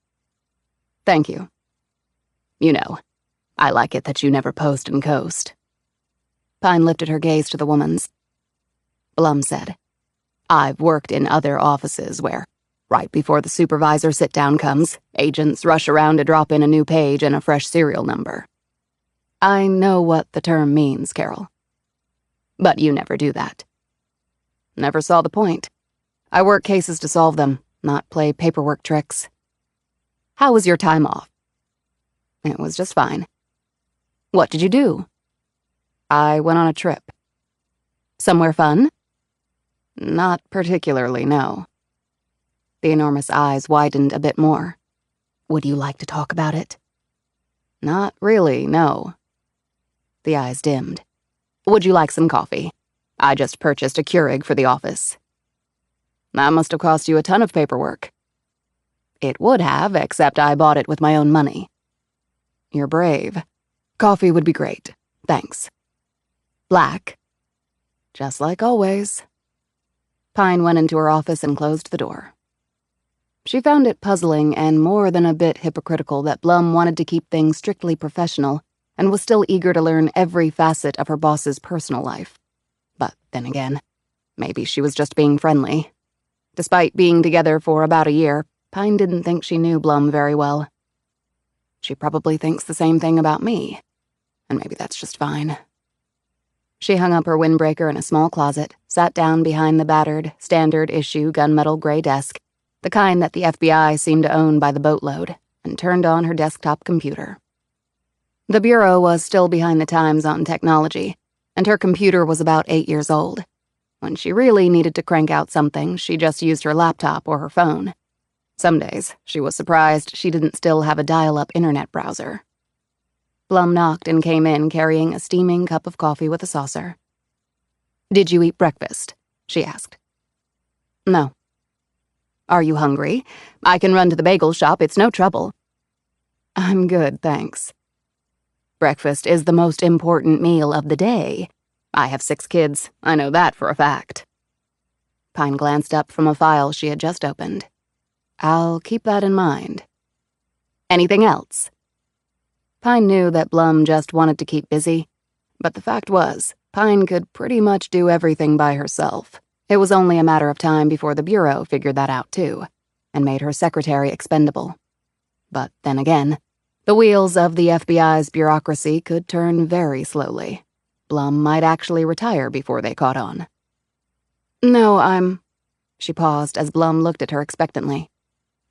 "Thank you. You know, I like it that you never post and coast." Pine lifted her gaze to the woman's. Blum said, "I've worked in other offices where, right before the supervisor sit-down comes, agents rush around to drop in a new page and a fresh serial number." "I know what the term means, Carol. But you never do that." "Never saw the point. I work cases to solve them, not play paperwork tricks." "How was your time off?" "It was just fine." "What did you do?" "I went on a trip." "Somewhere fun?" "Not particularly, no." The enormous eyes widened a bit more. "Would you like to talk about it?" "Not really, no." The eyes dimmed. "Would you like some coffee? I just purchased a Keurig for the office." "That must have cost you a ton of paperwork." "It would have, except I bought it with my own money." "You're brave. Coffee would be great. Thanks." "Black?" "Just like always." Pine went into her office and closed the door. She found it puzzling and more than a bit hypocritical that Blum wanted to keep things strictly professional and was still eager to learn every facet of her boss's personal life. But then again, maybe she was just being friendly. Despite being together for about a year, Pine didn't think she knew Blum very well. She probably thinks the same thing about me, and maybe that's just fine. She hung up her windbreaker in a small closet, sat down behind the battered, standard-issue gunmetal gray desk, the kind that the FBI seemed to own by the boatload, and turned on her desktop computer. The Bureau was still behind the times on technology, and her computer was about 8 years old. When she really needed to crank out something, she just used her laptop or her phone. Some days, she was surprised she didn't still have a dial-up internet browser. Blum knocked and came in carrying a steaming cup of coffee with a saucer. "Did you eat breakfast?" she asked. "No." "Are you hungry? I can run to the bagel shop, it's no trouble." "I'm good, thanks." Breakfast is the most important meal of the day. I have 6 kids. I know that for a fact. Pine glanced up from a file she had just opened. I'll keep that in mind. Anything else? Pine knew that Blum just wanted to keep busy, but the fact was, Pine could pretty much do everything by herself. It was only a matter of time before the Bureau figured that out too, and made her secretary expendable. But then again, the wheels of the FBI's bureaucracy could turn very slowly. Blum might actually retire before they caught on. No, She paused as Blum looked at her expectantly.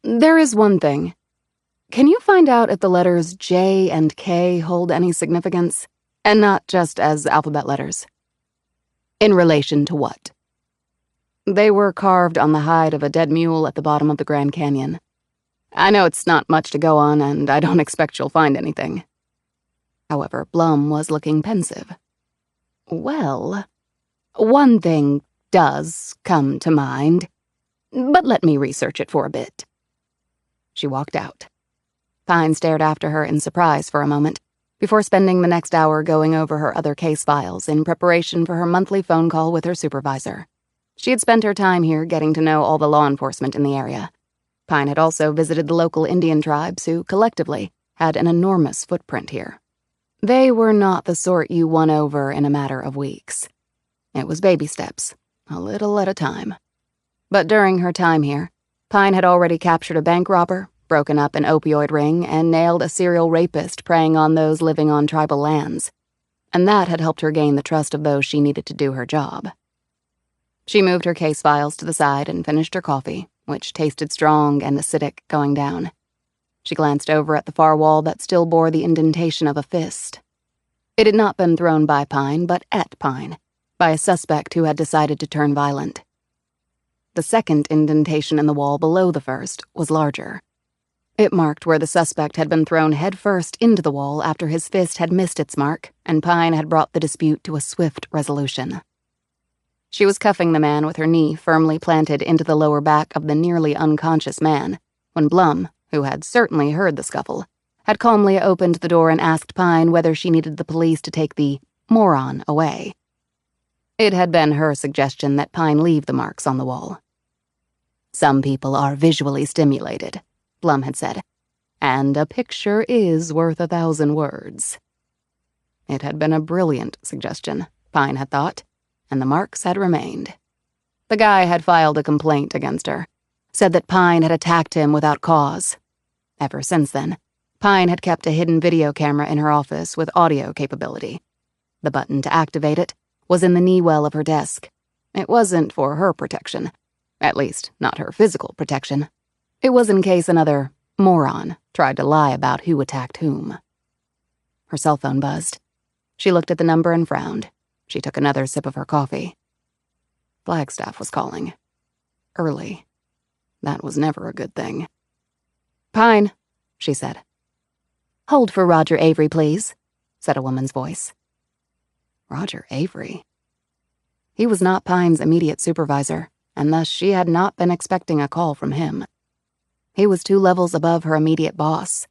There is one thing. Can you find out if the letters J and K hold any significance? And not just as alphabet letters. In relation to what? They were carved on the hide of a dead mule at the bottom of the Grand Canyon. I know it's not much to go on, and I don't expect you'll find anything. However, Blum was looking pensive. Well, one thing does come to mind, but let me research it for a bit. She walked out. Pine stared after her in surprise for a moment, before spending the next hour going over her other case files in preparation for her monthly phone call with her supervisor. She had spent her time here getting to know all the law enforcement in the area. Pine had also visited the local Indian tribes who, collectively, had an enormous footprint here. They were not the sort you won over in a matter of weeks. It was baby steps, a little at a time. But during her time here, Pine had already captured a bank robber, broken up an opioid ring, and nailed a serial rapist preying on those living on tribal lands. And that had helped her gain the trust of those she needed to do her job. She moved her case files to the side and finished her coffee, which tasted strong and acidic going down. She glanced over at the far wall that still bore the indentation of a fist. It had not been thrown by Pine, but at Pine, by a suspect who had decided to turn violent. The second indentation in the wall below the first was larger. It marked where the suspect had been thrown headfirst into the wall after his fist had missed its mark, and Pine had brought the dispute to a swift resolution. She was cuffing the man with her knee firmly planted into the lower back of the nearly unconscious man, when Blum, who had certainly heard the scuffle, had calmly opened the door and asked Pine whether she needed the police to take the moron away. It had been her suggestion that Pine leave the marks on the wall. Some people are visually stimulated, Blum had said, and a picture is worth 1,000 words. It had been a brilliant suggestion, Pine had thought, and the marks had remained. The guy had filed a complaint against her, said that Pine had attacked him without cause. Ever since then, Pine had kept a hidden video camera in her office with audio capability. The button to activate it was in the knee well of her desk. It wasn't for her protection, at least not her physical protection. It was in case another moron tried to lie about who attacked whom. Her cell phone buzzed. She looked at the number and frowned. She took another sip of her coffee. Flagstaff was calling. Early. That was never a good thing. Pine, she said. Hold for Roger Avery, please, said a woman's voice. Roger Avery? He was not Pine's immediate supervisor, and thus she had not been expecting a call from him. He was 2 levels above her immediate boss.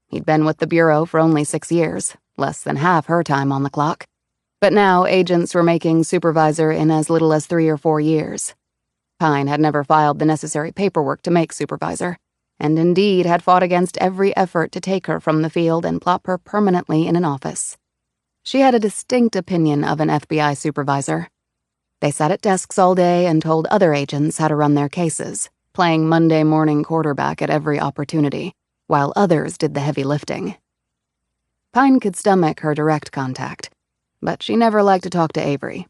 He'd been with the Bureau for only 6 years, less than half her time on the clock. But now agents were making supervisor in as little as 3 or 4 years. Pine had never filed the necessary paperwork to make supervisor, and indeed had fought against every effort to take her from the field and plop her permanently in an office. She had a distinct opinion of an FBI supervisor. They sat at desks all day and told other agents how to run their cases, playing Monday morning quarterback at every opportunity, while others did the heavy lifting. Pine could stomach her direct contact, but she never liked to talk to Avery.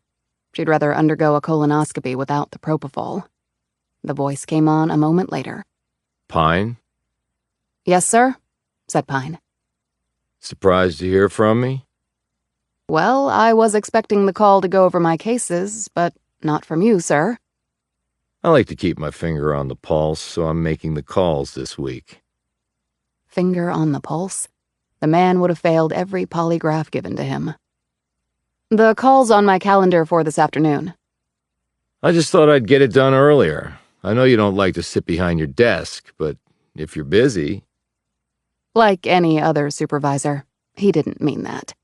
She'd rather undergo a colonoscopy without the propofol. The voice came on a moment later. Pine? Yes, sir, said Pine. Surprised to hear from me? Well, I was expecting the call to go over my cases, but not from you, sir. I like to keep my finger on the pulse, so I'm making the calls this week. Finger on the pulse? The man would have failed every polygraph given to him. The call's on my calendar for this afternoon. I just thought I'd get it done earlier. I know you don't like to sit behind your desk, but if you're busy... Like any other supervisor, He didn't mean that.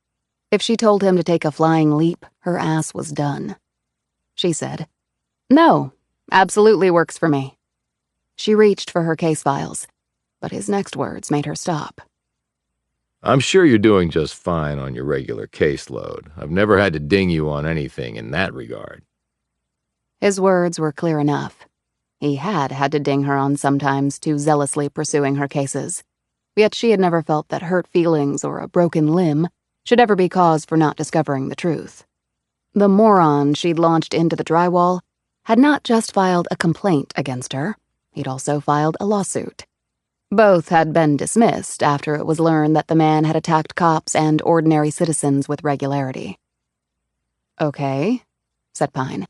If she told him to take a flying leap, her ass was done. She said, "No, absolutely works for me." She reached for her case files, but his next words made her stop. I'm sure you're doing just fine on your regular caseload. I've never had to ding you on anything in that regard. His words were clear enough. He had to ding her on sometimes too zealously pursuing her cases. Yet she had never felt that hurt feelings or a broken limb should ever be cause for not discovering the truth. The moron she'd launched into the drywall had not just filed a complaint against her, he'd also filed a lawsuit. Both had been dismissed after it was learned that the man had attacked cops and ordinary citizens with regularity. "Okay," said Pine.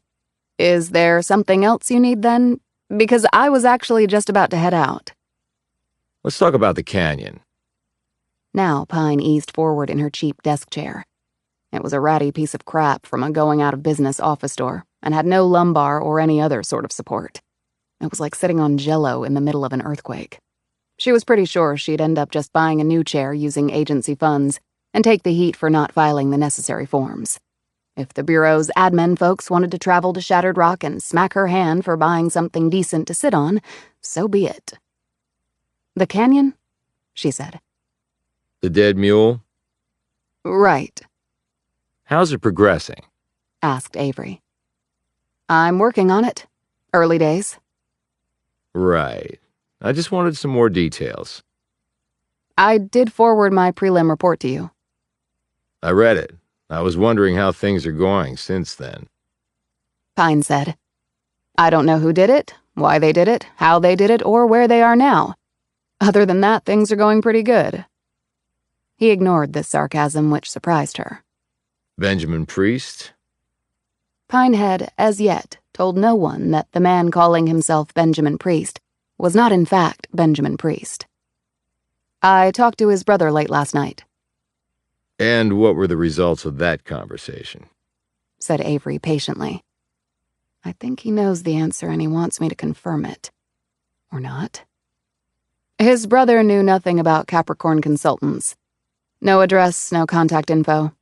"Is there something else you need then? Because I was actually just about to head out." Let's talk about the canyon. Now Pine eased forward in her cheap desk chair. It was a ratty piece of crap from a going-out-of-business office door and had no lumbar or any other sort of support. It was like sitting on Jell-O in the middle of an earthquake. She was pretty sure she'd end up just buying a new chair using agency funds and take the heat for not filing the necessary forms. If the Bureau's admin folks wanted to travel to Shattered Rock and smack her hand for buying something decent to sit on, so be it. "The canyon?" she said. The dead mule? "Right," How's it progressing? asked Avery. "I'm working on it. Early days." Right. I just wanted some more details. "I did forward my prelim report to you." I read it. I was wondering how things are going since then. Pine said, "I don't know who did it, why they did it, how they did it, or where they are now. Other than that, things are going pretty good." He ignored this sarcasm, which surprised her. Benjamin Priest? Pine had, as yet, told no one that the man calling himself Benjamin Priest was not in fact Benjamin Priest. "I talked to his brother late last night," And what were the results of that conversation? said Avery patiently. I think he knows the answer and he wants me to confirm it. Or not. His brother knew nothing about Capricorn Consultants. No address, no contact info.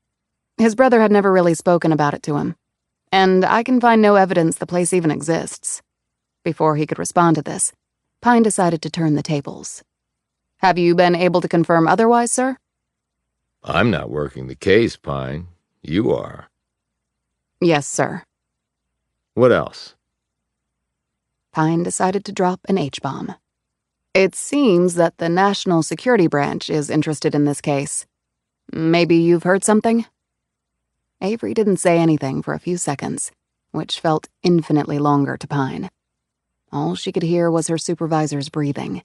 His brother had never really spoken about it to him. And I can find no evidence the place even exists. Before he could respond to this, Pine decided to turn the tables. "Have you been able to confirm otherwise, sir?" I'm not working the case, Pine. You are. "Yes, sir." What else? Pine decided to drop an H-bomb. "It seems that the National Security Branch is interested in this case. Maybe you've heard something?" Avery didn't say anything for a few seconds, which felt infinitely longer to Pine. All she could hear was her supervisor's breathing.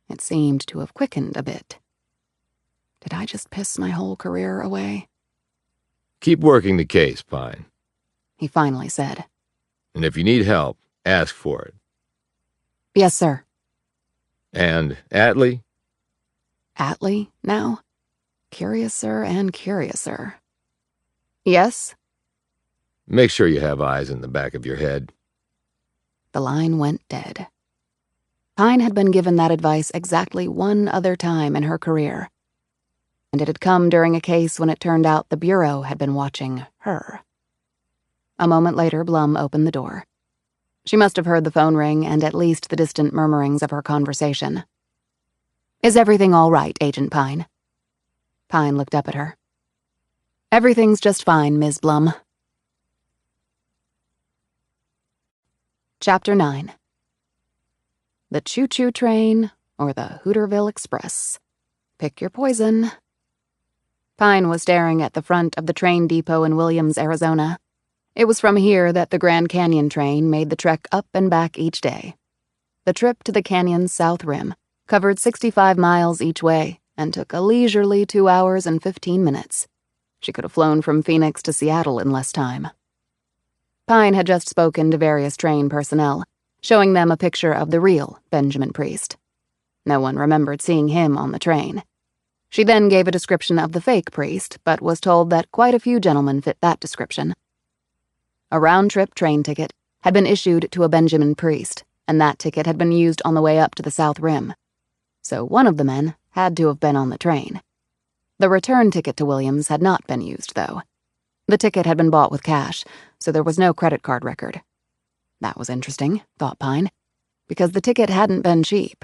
It seemed to have quickened a bit. Did I just piss my whole career away? Keep working the case, Pine. He finally said. And if you need help, ask for it. "Yes, sir." And Atlee? Atlee, now? Curiouser and curiouser. "Yes?" Make sure you have eyes in the back of your head. The line went dead. Pine had been given that advice exactly one other time in her career. And it had come during a case when it turned out the Bureau had been watching her. A moment later, Blum opened the door. She must have heard the phone ring and at least the distant murmurings of her conversation. "Is everything all right, Agent Pine?" Pine looked up at her. "Everything's just fine, Ms. Blum." Chapter 9. The choo-choo train or the Hooterville Express. Pick your poison. Pine was staring at the front of the train depot in Williams, Arizona. It was from here that the Grand Canyon train made the trek up and back each day. The trip to the canyon's south rim covered 65 miles each way and took a leisurely 2 hours and 15 minutes. She could have flown from Phoenix to Seattle in less time. Pine had just spoken to various train personnel, showing them a picture of the real Benjamin Priest. No one remembered seeing him on the train. She then gave a description of the fake priest, but was told that quite a few gentlemen fit that description. A round-trip train ticket had been issued to a Benjamin Priest, and that ticket had been used on the way up to the South Rim. So one of the men had to have been on the train. The return ticket to Williams had not been used, though. The ticket had been bought with cash, so there was no credit card record. That was interesting, thought Pine, because the ticket hadn't been cheap.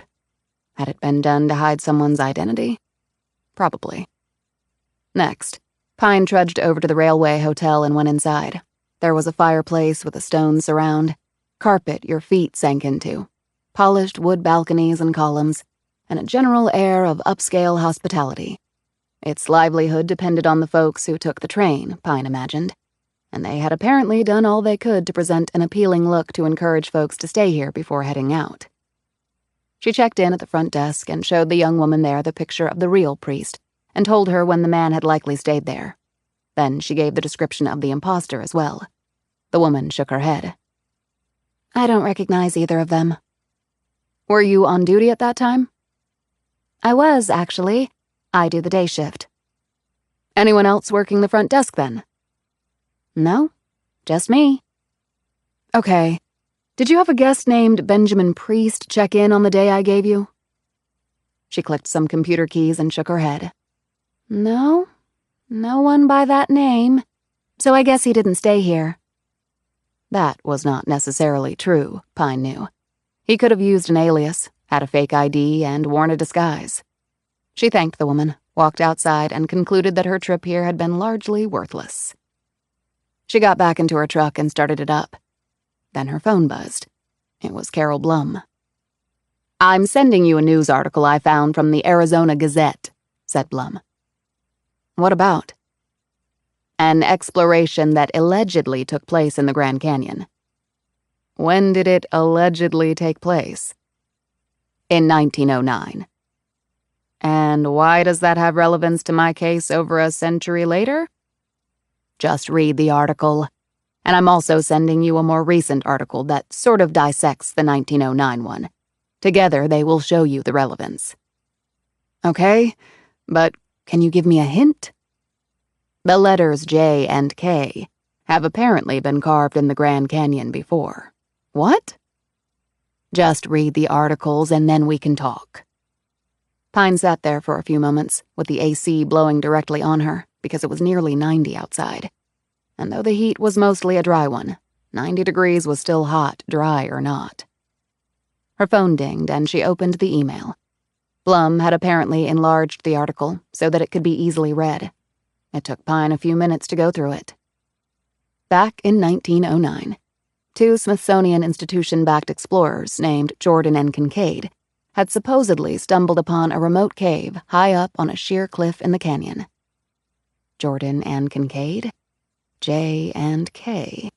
Had it been done to hide someone's identity? Probably. Next, Pine trudged over to the railway hotel and went inside. There was a fireplace with a stone surround, carpet your feet sank into, polished wood balconies and columns, and a general air of upscale hospitality. Its livelihood depended on the folks who took the train, Pine imagined, and they had apparently done all they could to present an appealing look to encourage folks to stay here before heading out. She checked in at the front desk and showed the young woman there the picture of the real priest and told her when the man had likely stayed there. Then she gave the description of the imposter as well. The woman shook her head. "I don't recognize either of them." "Were you on duty at that time?" "I was, actually. I do the day shift." "Anyone else working the front desk then?" "No, just me." "Okay. Did you have a guest named Benjamin Priest check in on the day I gave you?" She clicked some computer keys and shook her head. "No, no one by that name. So I guess he didn't stay here." That was not necessarily true, Pine knew. He could have used an alias, had a fake ID, and worn a disguise. She thanked the woman, walked outside, and concluded that her trip here had been largely worthless. She got back into her truck and started it up. Then her phone buzzed. It was Carol Blum. "I'm sending you a news article I found from the Arizona Gazette," said Blum. "What about?" "An exploration that allegedly took place in the Grand Canyon." "When did it allegedly take place?" "In 1909. "And why does that have relevance to my case over a century later?" "Just read the article. And I'm also sending you a more recent article that sort of dissects the 1909 one. Together, they will show you the relevance." "Okay, but can you give me a hint?" "The letters J and K have apparently been carved in the Grand Canyon before." "What?" "Just read the articles and then we can talk." Pine sat there for a few moments, with the AC blowing directly on her because it was nearly 90 outside. And though the heat was mostly a dry one, 90 degrees was still hot, dry or not. Her phone dinged and she opened the email. Blum had apparently enlarged the article so that it could be easily read. It took Pine a few minutes to go through it. Back in 1909, two Smithsonian Institution-backed explorers named Jordan and Kincaid had supposedly stumbled upon a remote cave high up on a sheer cliff in the canyon. Jordan and Kincaid? J and K.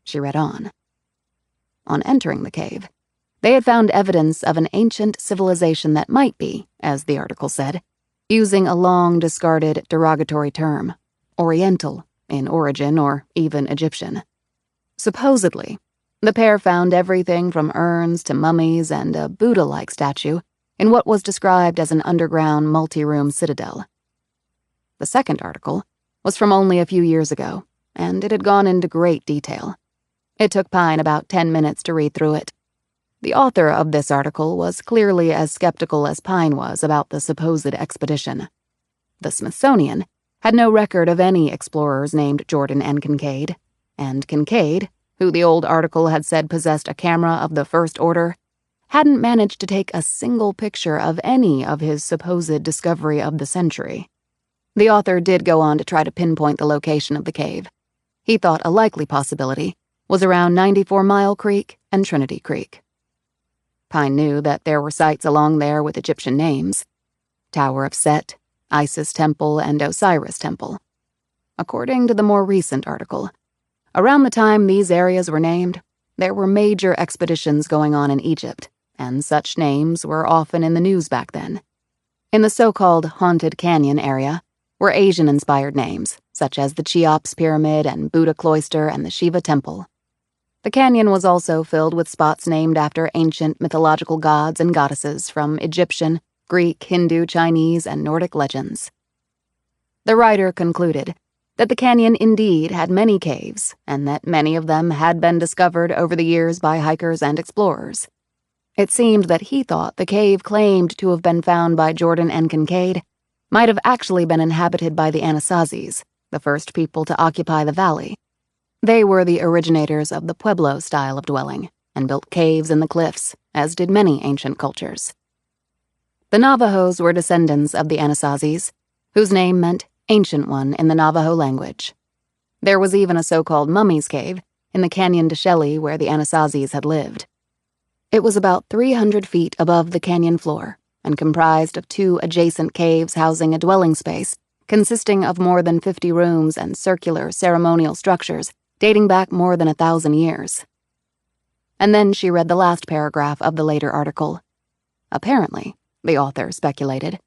She read on. On entering the cave, they had found evidence of an ancient civilization that might be, as the article said, using a long-discarded derogatory term, Oriental in origin or even Egyptian. Supposedly, the pair found everything from urns to mummies and a Buddha-like statue in what was described as an underground multi-room citadel. The second article was from only a few years ago, and it had gone into great detail. It took Pine about 10 minutes to read through it. The author of this article was clearly as skeptical as Pine was about the supposed expedition. The Smithsonian had no record of any explorers named Jordan and Kincaid, who the old article had said possessed a camera of the first order, hadn't managed to take a single picture of any of his supposed discovery of the century. The author did go on to try to pinpoint the location of the cave. He thought a likely possibility was around 94 Mile Creek and Trinity Creek. Pine knew that there were sites along there with Egyptian names: Tower of Set, Isis Temple, and Osiris Temple. According to the more recent article, around the time these areas were named, there were major expeditions going on in Egypt, and such names were often in the news back then. In the so-called Haunted Canyon area were Asian-inspired names, such as the Cheops Pyramid and Buddha Cloister and the Shiva Temple. The canyon was also filled with spots named after ancient mythological gods and goddesses from Egyptian, Greek, Hindu, Chinese, and Nordic legends. The writer concluded that the canyon indeed had many caves, and that many of them had been discovered over the years by hikers and explorers. It seemed that he thought the cave claimed to have been found by Jordan and Kincaid might have actually been inhabited by the Anasazis, the first people to occupy the valley. They were the originators of the Pueblo style of dwelling and built caves in the cliffs, as did many ancient cultures. The Navajos were descendants of the Anasazis, whose name meant Ancient One in the Navajo language. There was even a so-called Mummy's Cave in the Canyon de Shelly where the Anasazis had lived. It was about 300 feet above the canyon floor and comprised of 2 adjacent caves housing a dwelling space consisting of more than 50 rooms and circular ceremonial structures dating back more than 1,000 years. And then she read the last paragraph of the later article. Apparently, the author speculated,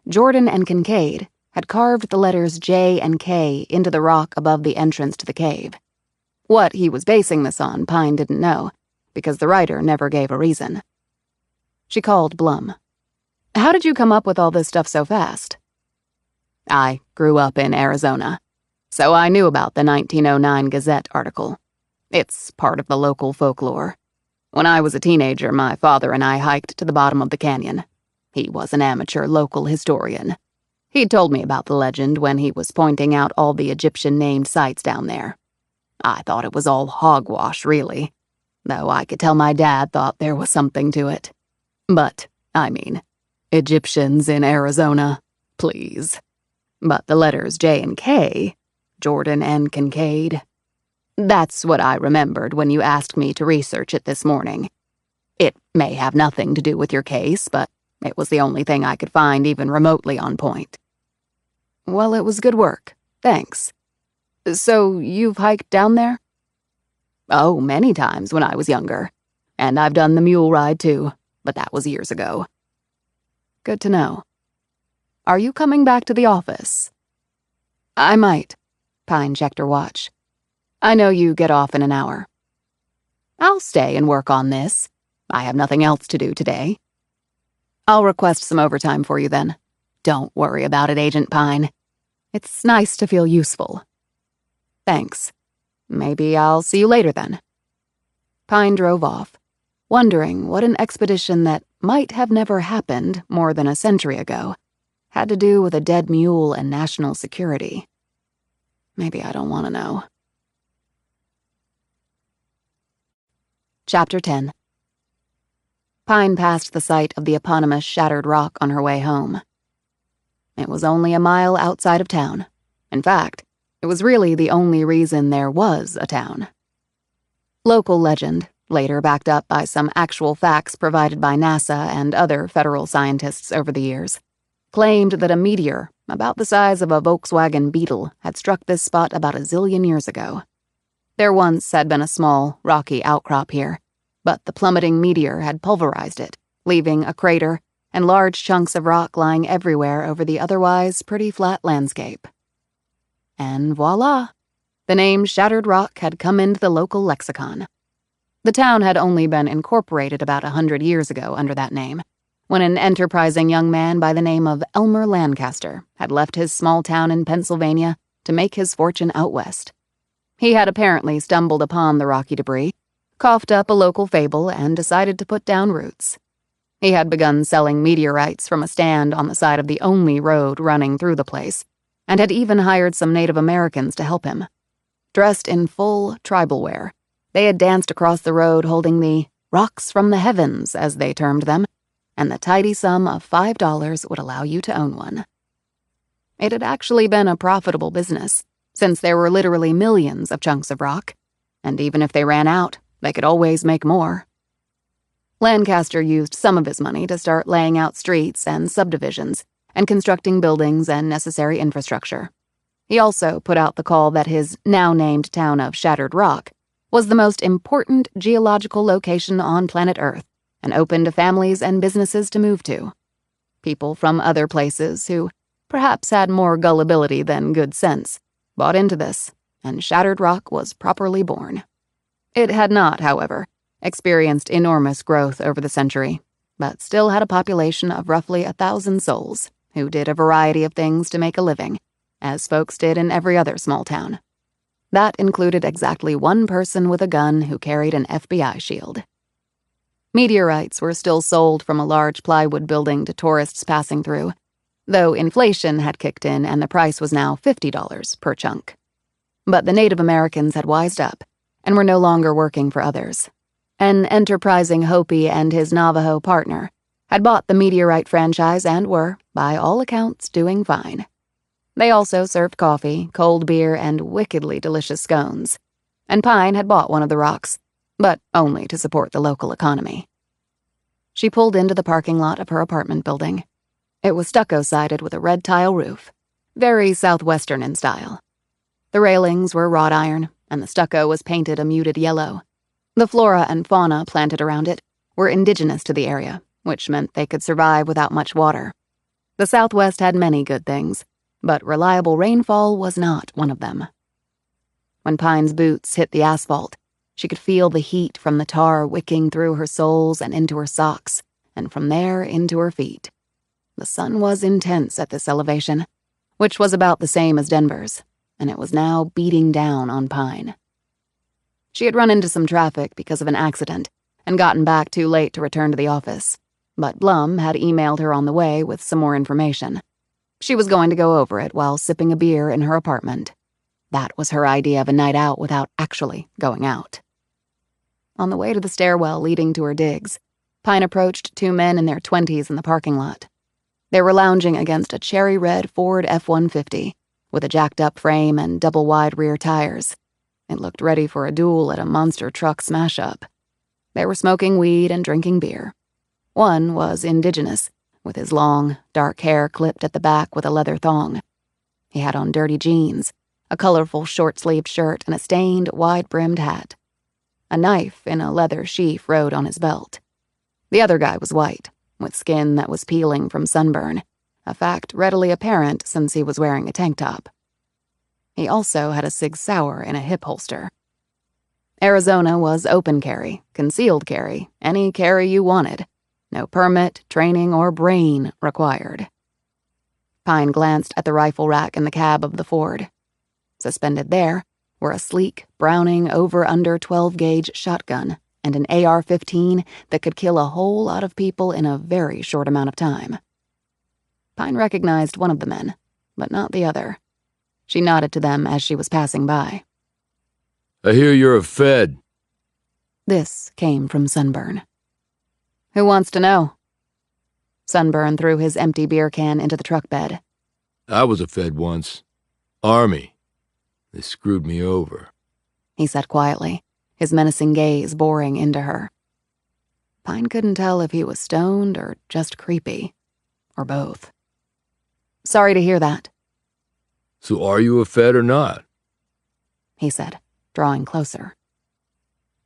Jordan and Kincaid had carved the letters J and K into the rock above the entrance to the cave. What he was basing this on, Pine didn't know, because the writer never gave a reason. She called Blum. How did you come up with all this stuff so fast? I grew up in Arizona, so I knew about the 1909 Gazette article. It's part of the local folklore. When I was a teenager, my father and I hiked to the bottom of the canyon. He was an amateur local historian. He'd told me about the legend when he was pointing out all the Egyptian-named sites down there. I thought it was all hogwash, really, though I could tell my dad thought there was something to it. But, I mean, Egyptians in Arizona, please. But the letters J and K, Jordan and Kincaid, that's what I remembered when you asked me to research it this morning. It may have nothing to do with your case, but it was the only thing I could find even remotely on point. Well, it was good work. Thanks. So you've hiked down there? Oh, many times when I was younger. And I've done the mule ride too, but that was years ago. Good to know. Are you coming back to the office? I might. Pine checked her watch. I know you get off in an hour. I'll stay and work on this. I have nothing else to do today. I'll request some overtime for you then. Don't worry about it, Agent Pine. It's nice to feel useful. Thanks. Maybe I'll see you later then. Pine drove off, wondering what an expedition that might have never happened more than a century ago had to do with a dead mule and national security. Maybe I don't want to know. Chapter 10. Pine passed the site of the eponymous shattered rock on her way home. It was only a mile outside of town. In fact, it was really the only reason there was a town. Local legend, later backed up by some actual facts provided by NASA and other federal scientists over the years, claimed that a meteor about the size of a Volkswagen Beetle had struck this spot about 1 zillion years ago. There once had been a small, rocky outcrop here, but the plummeting meteor had pulverized it, leaving a crater and large chunks of rock lying everywhere over the otherwise pretty flat landscape. And voila! The name Shattered Rock had come into the local lexicon. The town had only been incorporated about 100 years ago under that name, when an enterprising young man by the name of Elmer Lancaster had left his small town in Pennsylvania to make his fortune out west. He had apparently stumbled upon the rocky debris, coughed up a local fable, and decided to put down roots. He had begun selling meteorites from a stand on the side of the only road running through the place, and had even hired some Native Americans to help him. Dressed in full tribal wear, they had danced across the road holding the rocks from the heavens, as they termed them, and the tidy sum of $5 would allow you to own one. It had actually been a profitable business, since there were literally millions of chunks of rock, and even if they ran out, they could always make more. Lancaster used some of his money to start laying out streets and subdivisions and constructing buildings and necessary infrastructure. He also put out the call that his now-named town of Shattered Rock was the most important geological location on planet Earth and open to families and businesses to move to. People from other places who perhaps had more gullibility than good sense bought into this, and Shattered Rock was properly born. It had not, however, experienced enormous growth over the century, but still had a population of roughly 1,000 souls who did a variety of things to make a living, as folks did in every other small town. That included exactly one person with a gun who carried an FBI shield. Meteorites were still sold from a large plywood building to tourists passing through, though inflation had kicked in and the price was now $50 per chunk. But the Native Americans had wised up and were no longer working for others. An enterprising Hopi and his Navajo partner had bought the Meteorite franchise and were, by all accounts, doing fine. They also served coffee, cold beer, and wickedly delicious scones. And Pine had bought one of the rocks, but only to support the local economy. She pulled into the parking lot of her apartment building. It was stucco-sided with a red tile roof, very southwestern in style. The railings were wrought iron, and the stucco was painted a muted yellow. The flora and fauna planted around it were indigenous to the area, which meant they could survive without much water. The Southwest had many good things, but reliable rainfall was not one of them. When Pine's boots hit the asphalt, she could feel the heat from the tar wicking through her soles and into her socks, and from there into her feet. The sun was intense at this elevation, which was about the same as Denver's, and it was now beating down on Pine. She had run into some traffic because of an accident and gotten back too late to return to the office, but Blum had emailed her on the way with some more information. She was going to go over it while sipping a beer in her apartment. That was her idea of a night out without actually going out. On the way to the stairwell leading to her digs, Pine approached two men in their 20s in the parking lot. They were lounging against a cherry-red Ford F-150 with a jacked-up frame and double-wide rear tires. It looked ready for a duel at a monster truck smash-up. They were smoking weed and drinking beer. One was indigenous, with his long, dark hair clipped at the back with a leather thong. He had on dirty jeans, a colorful short-sleeved shirt, and a stained, wide-brimmed hat. A knife in a leather sheath rode on his belt. The other guy was white, with skin that was peeling from sunburn, a fact readily apparent since he was wearing a tank top. He also had a Sig Sauer in a hip holster. Arizona was open carry, concealed carry, any carry you wanted. No permit, training, or brain required. Pine glanced at the rifle rack in the cab of the Ford. Suspended there were a sleek Browning over-under 12-gauge shotgun and an AR-15 that could kill a whole lot of people in a very short amount of time. Pine recognized one of the men, but not the other. She nodded to them as she was passing by. I hear you're a Fed. This came from Sunburn. Who wants to know? Sunburn threw his empty beer can into the truck bed. I was a Fed once. Army. They screwed me over, he said quietly, his menacing gaze boring into her. Pine couldn't tell if he was stoned or just creepy, or both. Sorry to hear that. So are you a Fed or not? He said, drawing closer.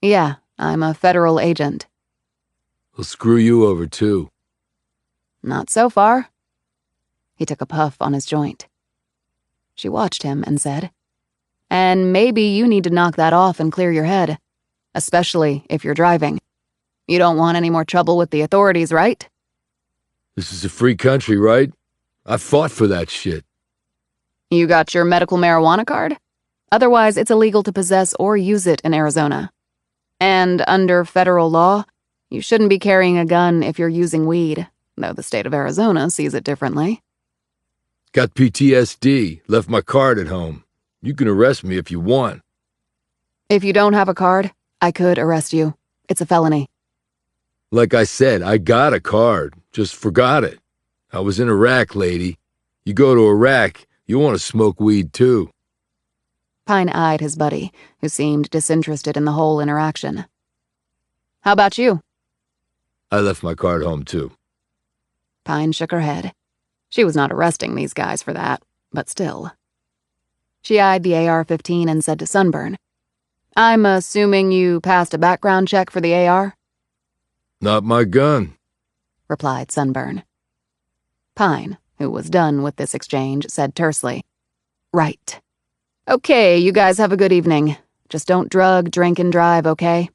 Yeah, I'm a federal agent. We'll screw you over too. Not so far. He took a puff on his joint. She watched him and said, and maybe you need to knock that off and clear your head, especially if you're driving. You don't want any more trouble with the authorities, right? This is a free country, right? I fought for that shit. You got your medical marijuana card? Otherwise, it's illegal to possess or use it in Arizona. And under federal law, you shouldn't be carrying a gun if you're using weed, though the state of Arizona sees it differently. Got PTSD, left my card at home. You can arrest me if you want. If you don't have a card, I could arrest you. It's a felony. Like I said, I got a card, just forgot it. I was in Iraq, lady. You go to Iraq, you want to smoke weed too. Pine eyed his buddy, who seemed disinterested in the whole interaction. How about you? I left my card home too. Pine shook her head. She was not arresting these guys for that, but still. She eyed the AR-15 and said to Sunburn, I'm assuming you passed a background check for the AR? Not my gun, replied Sunburn. Pine, who was done with this exchange, said tersely, Right. Okay, you guys have a good evening. Just don't drug, drink, and drive, okay?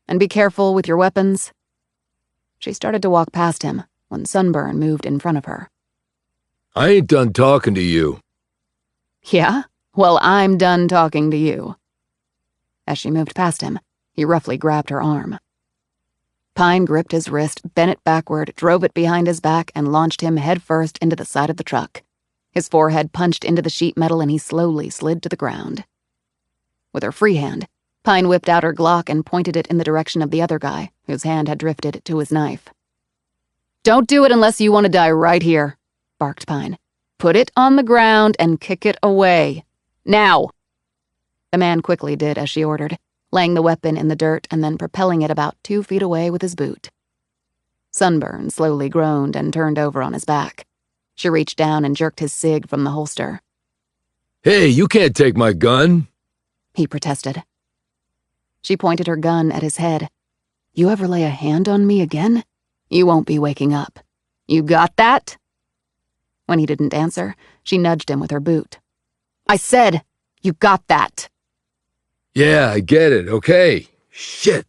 And be careful with your weapons. She started to walk past him when Sunburn moved in front of her. I ain't done talking to you. Yeah? Well, I'm done talking to you. As she moved past him, he roughly grabbed her arm. Pine gripped his wrist, bent it backward, drove it behind his back, and launched him headfirst into the side of the truck. His forehead punched into the sheet metal and he slowly slid to the ground. With her free hand, Pine whipped out her Glock and pointed it in the direction of the other guy, whose hand had drifted to his knife. "Don't do it unless you want to die right here," barked Pine. "Put it on the ground and kick it away. Now!" The man quickly did as she ordered, laying the weapon in the dirt and then propelling it about 2 feet away with his boot. Sunburn slowly groaned and turned over on his back. She reached down and jerked his cig from the holster. "Hey, you can't take my gun," he protested. She pointed her gun at his head. "You ever lay a hand on me again? You won't be waking up. You got that?" When he didn't answer, she nudged him with her boot. "I said, you got that." "Yeah, I get it, okay. Shit."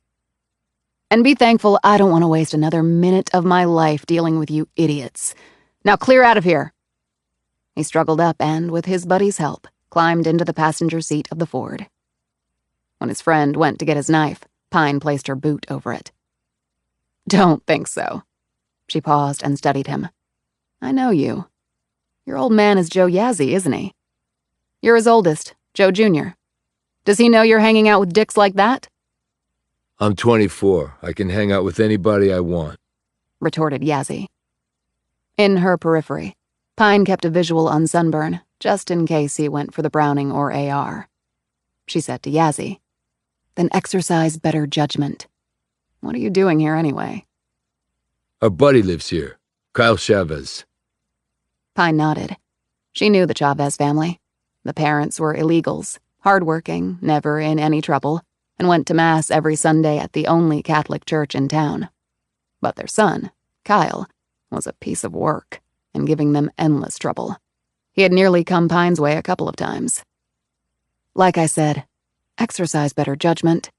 "And be thankful I don't want to waste another minute of my life dealing with you idiots. Now clear out of here." He struggled up and, with his buddy's help, climbed into the passenger seat of the Ford. When his friend went to get his knife, Pine placed her boot over it. "Don't think so." She paused and studied him. "I know you. Your old man is Joe Yazzie, isn't he? You're his oldest, Joe Jr. Does he know you're hanging out with dicks like that?" "I'm 24. I can hang out with anybody I want," retorted Yazzie. In her periphery, Pine kept a visual on Sunburn, just in case he went for the Browning or AR. She said to Yazzie, "Then exercise better judgment. What are you doing here anyway?" "Our buddy lives here, Kyle Chavez." Pine nodded. She knew the Chavez family. The parents were illegals, hardworking, never in any trouble, and went to Mass every Sunday at the only Catholic church in town. But their son, Kyle, was a piece of work, and giving them endless trouble. He had nearly come Pine's way a couple of times. "Like I said, exercise better judgment."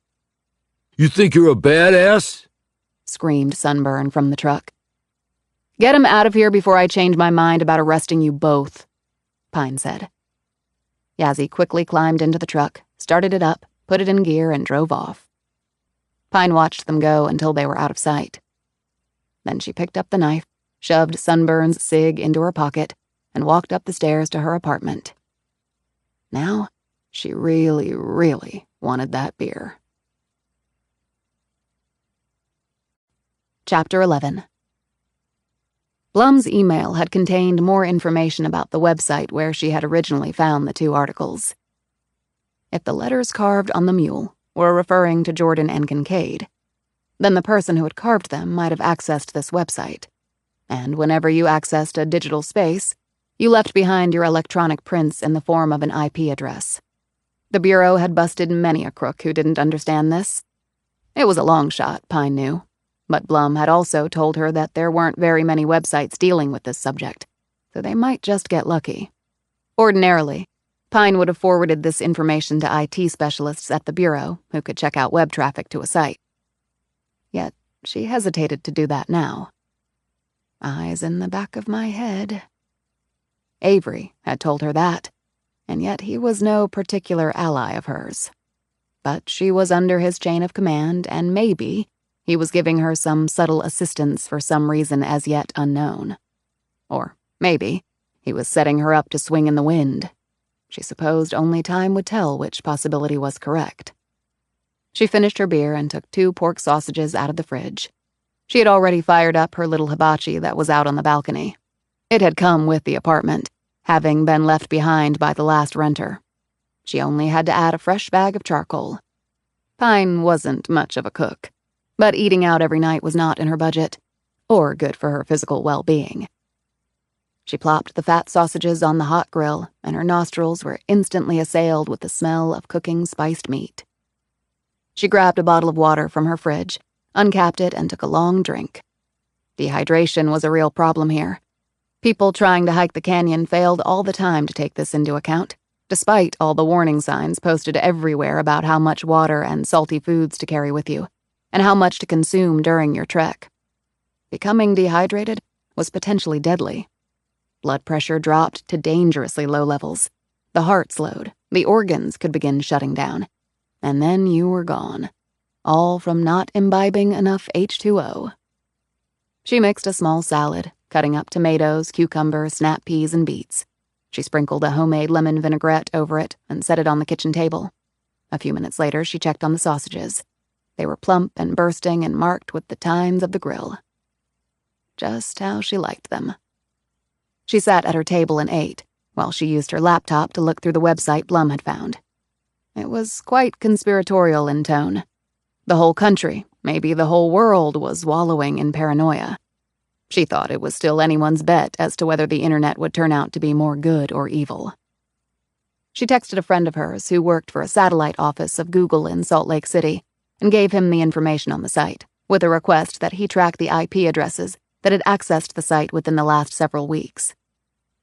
"You think you're a badass?" screamed Sunburn from the truck. "Get him out of here before I change my mind about arresting you both," Pine said. Yazzie quickly climbed into the truck, started it up, put it in gear, and drove off. Pine watched them go until they were out of sight. Then she picked up the knife, shoved Sunburn's cig into her pocket, and walked up the stairs to her apartment. Now, she really, really wanted that beer. Chapter 11. Blum's email had contained more information about the website where she had originally found the 2 articles. If the letters carved on the mule were referring to Jordan and Kincaid, then the person who had carved them might have accessed this website. And whenever you accessed a digital space, you left behind your electronic prints in the form of an IP address. The Bureau had busted many a crook who didn't understand this. It was a long shot, Pine knew, but Blum had also told her that there weren't very many websites dealing with this subject, so they might just get lucky. Ordinarily, Pine would have forwarded this information to IT specialists at the Bureau who could check out web traffic to a site. Yet she hesitated to do that now. Eyes in the back of my head. Avery had told her that, and yet he was no particular ally of hers. But she was under his chain of command, and maybe he was giving her some subtle assistance for some reason as yet unknown. Or maybe he was setting her up to swing in the wind. She supposed only time would tell which possibility was correct. She finished her beer and took 2 pork sausages out of the fridge. She had already fired up her little hibachi that was out on the balcony. It had come with the apartment, having been left behind by the last renter. She only had to add a fresh bag of charcoal. Pine wasn't much of a cook, but eating out every night was not in her budget, or good for her physical well-being. She plopped the fat sausages on the hot grill, and her nostrils were instantly assailed with the smell of cooking spiced meat. She grabbed a bottle of water from her fridge, uncapped it, and took a long drink. Dehydration was a real problem here. People trying to hike the canyon failed all the time to take this into account, despite all the warning signs posted everywhere about how much water and salty foods to carry with you, and how much to consume during your trek. Becoming dehydrated was potentially deadly. Blood pressure dropped to dangerously low levels. The heart slowed, the organs could begin shutting down, and then you were gone. all from not imbibing enough H2O. She mixed a small salad, cutting up tomatoes, cucumbers, snap peas, and beets. She sprinkled a homemade lemon vinaigrette over it and set it on the kitchen table. A few minutes later, she checked on the sausages. They were plump and bursting and marked with the tines of the grill. Just how she liked them. She sat at her table and ate, while she used her laptop to look through the website Blum had found. It was quite conspiratorial in tone. The whole country, maybe the whole world, was wallowing in paranoia. She thought it was still anyone's bet as to whether the internet would turn out to be more good or evil. She texted a friend of hers who worked for a satellite office of Google in Salt Lake City and gave him the information on the site, with a request that he track the IP addresses that had accessed the site within the last several weeks.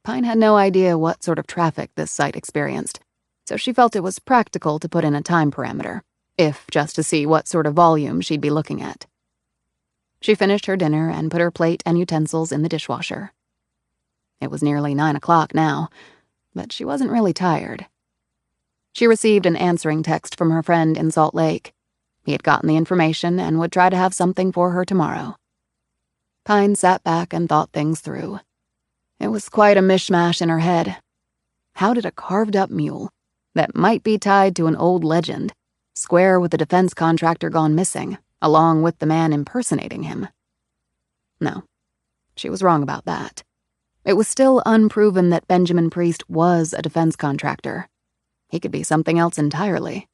Pine had no idea what sort of traffic this site experienced, so she felt it was practical to put in a time parameter, if just to see what sort of volume she'd be looking at. She finished her dinner and put her plate and utensils in the dishwasher. It was nearly 9 o'clock now, but she wasn't really tired. She received an answering text from her friend in Salt Lake. He had gotten the information and would try to have something for her tomorrow. Pine sat back and thought things through. It was quite a mishmash in her head. How did a carved-up mule, that might be tied to an old legend, square with the defense contractor gone missing, along with the man impersonating him? No, she was wrong about that. It was still unproven that Benjamin Priest was a defense contractor. He could be something else entirely.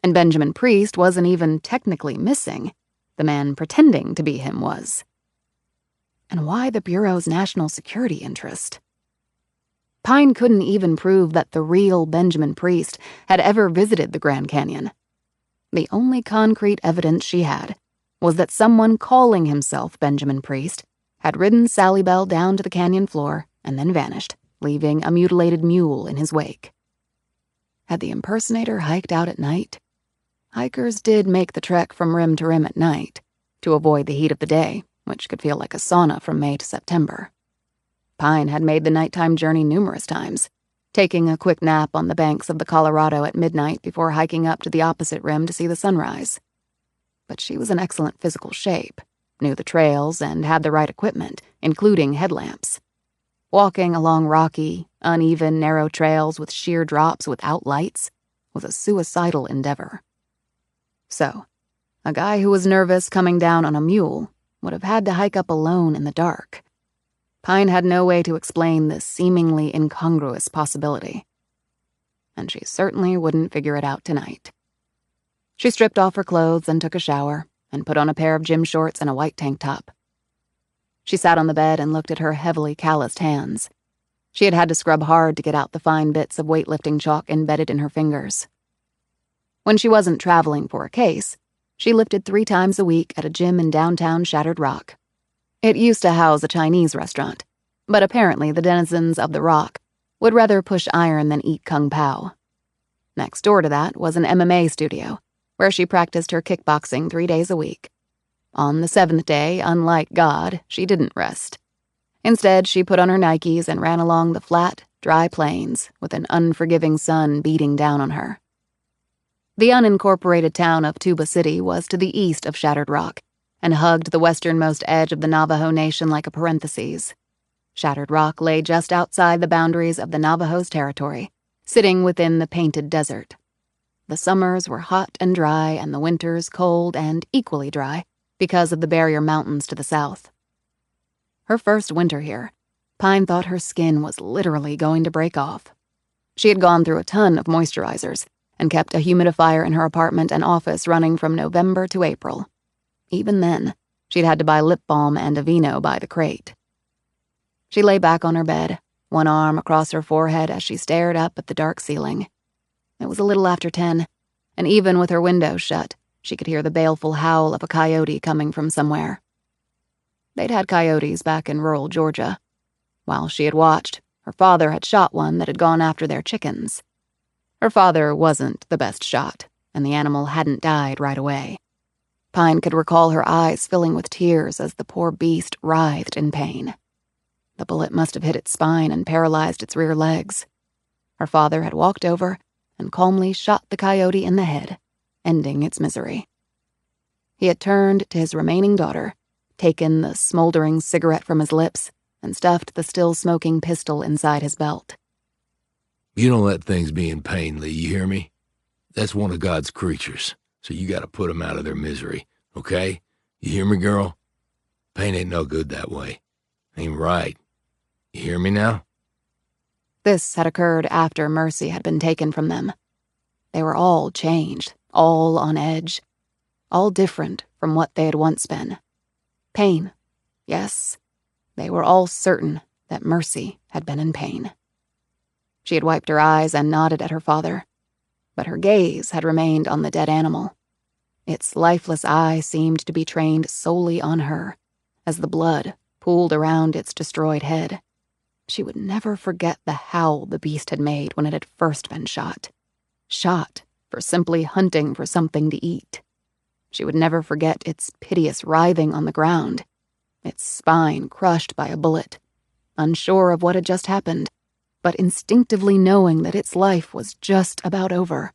And Benjamin Priest wasn't even technically missing. The man pretending to be him was. And why the Bureau's national security interest? Pine couldn't even prove that the real Benjamin Priest had ever visited the Grand Canyon. The only concrete evidence she had was that someone calling himself Benjamin Priest had ridden Sally Bell down to the canyon floor and then vanished, leaving a mutilated mule in his wake. Had the impersonator hiked out at night? Hikers did make the trek from rim to rim at night, to avoid the heat of the day, which could feel like a sauna from May to September. Pine had made the nighttime journey numerous times, taking a quick nap on the banks of the Colorado at midnight before hiking up to the opposite rim to see the sunrise. But she was in excellent physical shape, knew the trails, and had the right equipment, including headlamps. Walking along rocky, uneven, narrow trails with sheer drops without lights was a suicidal endeavor. So, a guy who was nervous coming down on a mule would have had to hike up alone in the dark. Pine had no way to explain this seemingly incongruous possibility. And she certainly wouldn't figure it out tonight. She stripped off her clothes and took a shower, and put on a pair of gym shorts and a white tank top. She sat on the bed and looked at her heavily calloused hands. She had had to scrub hard to get out the fine bits of weightlifting chalk embedded in her fingers. When she wasn't traveling for a case, she lifted 3 times a week at a gym in downtown Shattered Rock. It used to house a Chinese restaurant, but apparently the denizens of the Rock would rather push iron than eat kung pao. Next door to that was an MMA studio, where she practiced her kickboxing 3 days a week. On the 7th day, unlike God, she didn't rest. Instead, she put on her Nikes and ran along the flat, dry plains with an unforgiving sun beating down on her. The unincorporated town of Tuba City was to the east of Shattered Rock and hugged the westernmost edge of the Navajo Nation like a parenthesis. Shattered Rock lay just outside the boundaries of the Navajo's territory, sitting within the Painted Desert. The summers were hot and dry and the winters cold and equally dry because of the barrier mountains to the south. Her first winter here, Pine thought her skin was literally going to break off. She had gone through a ton of moisturizers and kept a humidifier in her apartment and office running from November to April. Even then, she'd had to buy lip balm and Aveeno by the crate. She lay back on her bed, one arm across her forehead as she stared up at the dark ceiling. It was a little after 10, and even with her windows shut, she could hear the baleful howl of a coyote coming from somewhere. They'd had coyotes back in rural Georgia. While she had watched, her father had shot one that had gone after their chickens. Her father wasn't the best shot, and the animal hadn't died right away. Pine could recall her eyes filling with tears as the poor beast writhed in pain. The bullet must have hit its spine and paralyzed its rear legs. Her father had walked over and calmly shot the coyote in the head, ending its misery. He had turned to his remaining daughter, taken the smoldering cigarette from his lips, and stuffed the still-smoking pistol inside his belt. You don't let things be in pain, Lee, you hear me? That's one of God's creatures, so you gotta put them out of their misery, okay? You hear me, girl? Pain ain't no good that way. Ain't right. You hear me now? This had occurred after Mercy had been taken from them. They were all changed, all on edge, all different from what they had once been. Pain, yes, they were all certain that Mercy had been in pain. She had wiped her eyes and nodded at her father, but her gaze had remained on the dead animal. Its lifeless eye seemed to be trained solely on her, as the blood pooled around its destroyed head. She would never forget the howl the beast had made when it had first been shot. Shot for simply hunting for something to eat. She would never forget its piteous writhing on the ground, its spine crushed by a bullet, unsure of what had just happened, but instinctively knowing that its life was just about over,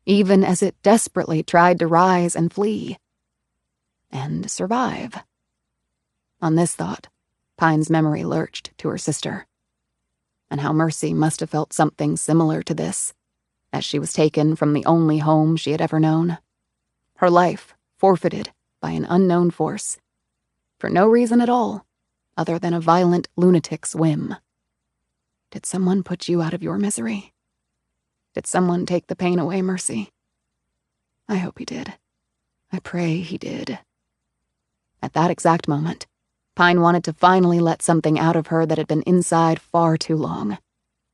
even as it desperately tried to rise and flee. And survive. On this thought, Pine's memory lurched to her sister, and how Mercy must have felt something similar to this, as she was taken from the only home she had ever known. Her life forfeited by an unknown force, for no reason at all, other than a violent lunatic's whim. Did someone put you out of your misery? Did someone take the pain away, Mercy? I hope he did. I pray he did. At that exact moment, Pine wanted to finally let something out of her that had been inside far too long.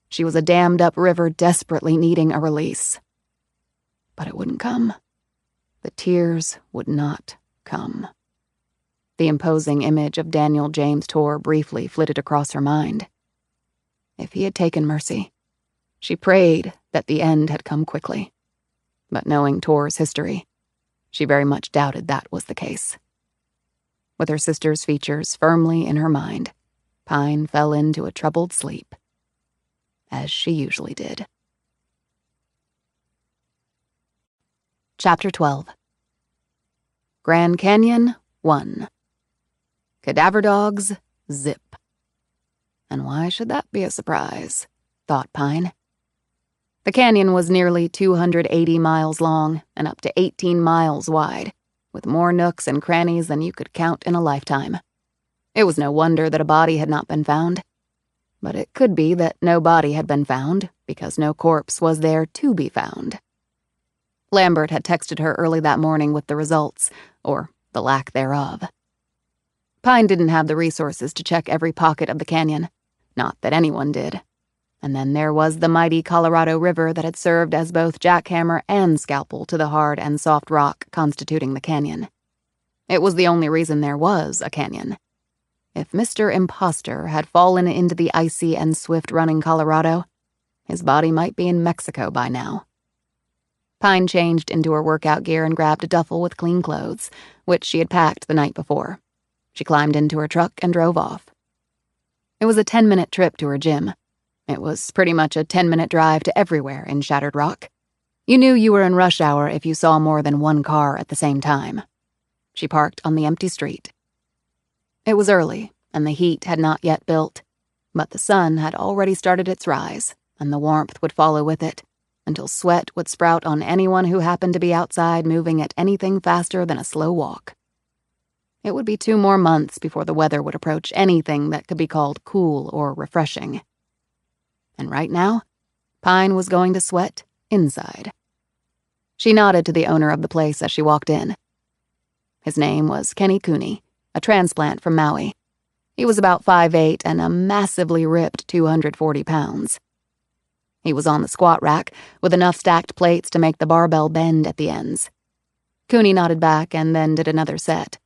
She was a dammed-up river desperately needing a release. But it wouldn't come. The tears would not come. The imposing image of Daniel James Torr briefly flitted across her mind. If he had taken Mercy, she prayed that the end had come quickly. But knowing Torr's history, she very much doubted that was the case. With her sister's features firmly in her mind, Pine fell into a troubled sleep, as she usually did. Chapter 12. Grand Canyon 1. Cadaver dogs, zip. And why should that be a surprise? Thought Pine. The canyon was nearly 280 miles long and up to 18 miles wide, with more nooks and crannies than you could count in a lifetime. It was no wonder that a body had not been found. But it could be that no body had been found because no corpse was there to be found. Lambert had texted her early that morning with the results, or the lack thereof. Pine didn't have the resources to check every pocket of the canyon, not that anyone did. And then there was the mighty Colorado River that had served as both jackhammer and scalpel to the hard and soft rock constituting the canyon. It was the only reason there was a canyon. If Mr. Imposter had fallen into the icy and swift-running Colorado, his body might be in Mexico by now. Pine changed into her workout gear and grabbed a duffel with clean clothes, which she had packed the night before. She climbed into her truck and drove off. It was a 10-minute trip to her gym. It was pretty much a 10-minute drive to everywhere in Shattered Rock. You knew you were in rush hour if you saw more than one car at the same time. She parked on the empty street. It was early, and the heat had not yet built, but the sun had already started its rise, and the warmth would follow with it, until sweat would sprout on anyone who happened to be outside moving at anything faster than a slow walk. It would be 2 more months before the weather would approach anything that could be called cool or refreshing. And right now, Pine was going to sweat inside. She nodded to the owner of the place as she walked in. His name was Kenny Cooney, a transplant from Maui. He was about 5'8" and a massively ripped 240 pounds. He was on the squat rack with enough stacked plates to make the barbell bend at the ends. Cooney nodded back and then did another set.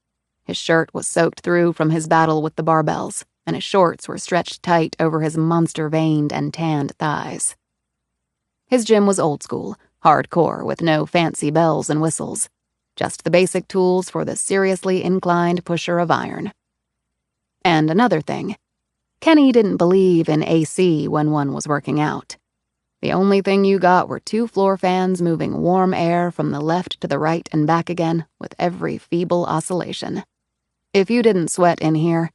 His shirt was soaked through from his battle with the barbells, and his shorts were stretched tight over his monster-veined and tanned thighs. His gym was old school, hardcore, with no fancy bells and whistles. Just the basic tools for the seriously inclined pusher of iron. And another thing, Kenny didn't believe in AC when one was working out. The only thing you got were 2 floor fans moving warm air from the left to the right and back again with every feeble oscillation. If you didn't sweat in here,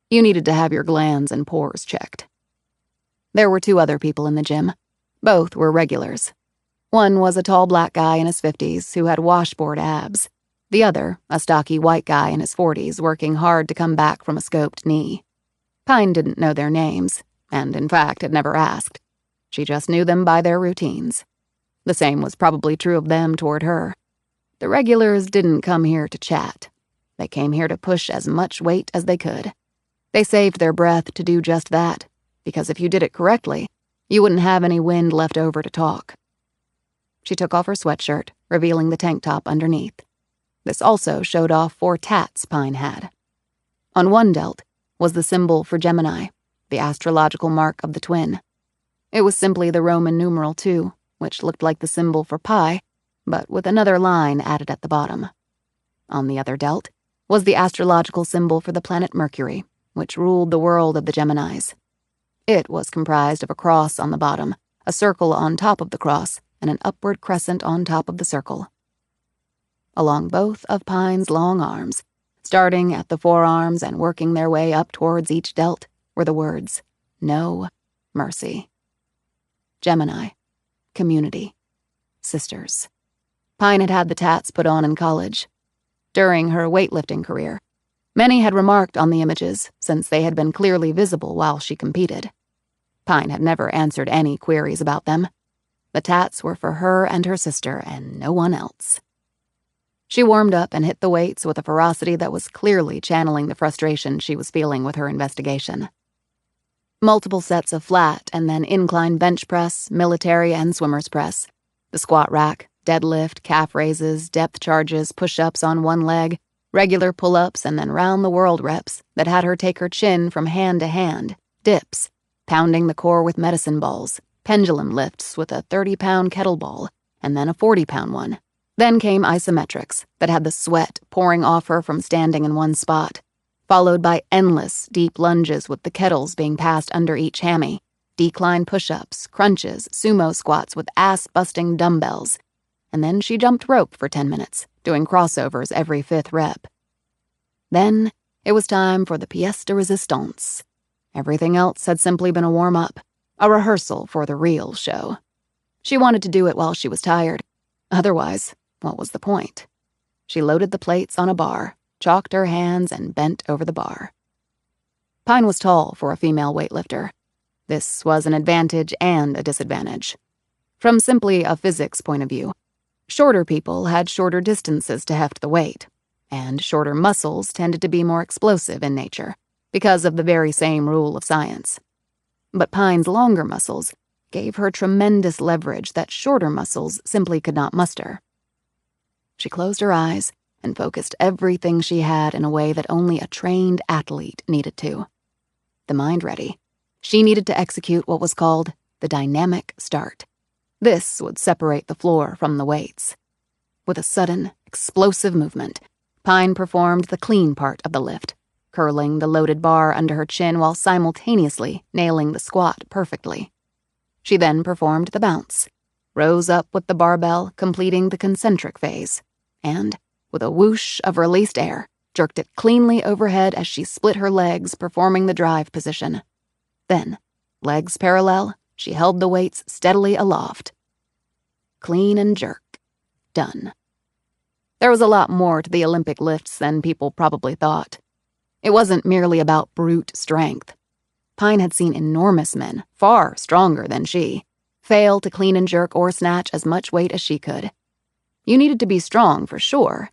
you needed to have your glands and pores checked. There were 2 other people in the gym. Both were regulars. One was a tall black guy in his 50s who had washboard abs. The other, a stocky white guy in his 40s working hard to come back from a scoped knee. Pine didn't know their names, and in fact had never asked. She just knew them by their routines. The same was probably true of them toward her. The regulars didn't come here to chat. They came here to push as much weight as they could. They saved their breath to do just that, because if you did it correctly, you wouldn't have any wind left over to talk. She took off her sweatshirt, revealing the tank top underneath. This also showed off 4 tats Pine had. On one delt was the symbol for Gemini, the astrological mark of the twin. It was simply the Roman numeral 2, which looked like the symbol for pi, but with another line added at the bottom. On the other delt was the astrological symbol for the planet Mercury, which ruled the world of the Geminis. It was comprised of a cross on the bottom, a circle on top of the cross, and an upward crescent on top of the circle. Along both of Pine's long arms, starting at the forearms and working their way up towards each delt, were the words, "No mercy." Gemini, community, sisters. Pine had had the tats put on in college. During her weightlifting career, many had remarked on the images since they had been clearly visible while she competed. Pine had never answered any queries about them. The tats were for her and her sister and no one else. She warmed up and hit the weights with a ferocity that was clearly channeling the frustration she was feeling with her investigation. Multiple sets of flat and then incline bench press, military and swimmer's press, the squat rack, deadlift, calf raises, depth charges, push-ups on one leg, regular pull-ups and then round-the-world reps that had her take her chin from hand to hand, dips, pounding the core with medicine balls, pendulum lifts with a 30-pound kettlebell, and then a 40-pound one. Then came isometrics that had the sweat pouring off her from standing in one spot, followed by endless deep lunges with the kettles being passed under each hammy, decline push-ups, crunches, sumo squats with ass-busting dumbbells, and then she jumped rope for 10 minutes, doing crossovers every 5th rep. Then it was time for the pièce de résistance. Everything else had simply been a warm-up, a rehearsal for the real show. She wanted to do it while she was tired. Otherwise, what was the point? She loaded the plates on a bar, chalked her hands, and bent over the bar. Pine was tall for a female weightlifter. This was an advantage and a disadvantage. From simply a physics point of view, shorter people had shorter distances to heft the weight, and shorter muscles tended to be more explosive in nature, because of the very same rule of science. But Pine's longer muscles gave her tremendous leverage that shorter muscles simply could not muster. She closed her eyes and focused everything she had in a way that only a trained athlete needed to. The mind ready, she needed to execute what was called the dynamic start. This would separate the floor from the weights. With a sudden, explosive movement, Pine performed the clean part of the lift, curling the loaded bar under her chin while simultaneously nailing the squat perfectly. She then performed the bounce, rose up with the barbell, completing the concentric phase, and, with a whoosh of released air, jerked it cleanly overhead as she split her legs, performing the drive position. Then, legs parallel, she held the weights steadily aloft. Clean and jerk. Done. There was a lot more to the Olympic lifts than people probably thought. It wasn't merely about brute strength. Pine had seen enormous men, far stronger than she, fail to clean and jerk or snatch as much weight as she could. You needed to be strong for sure,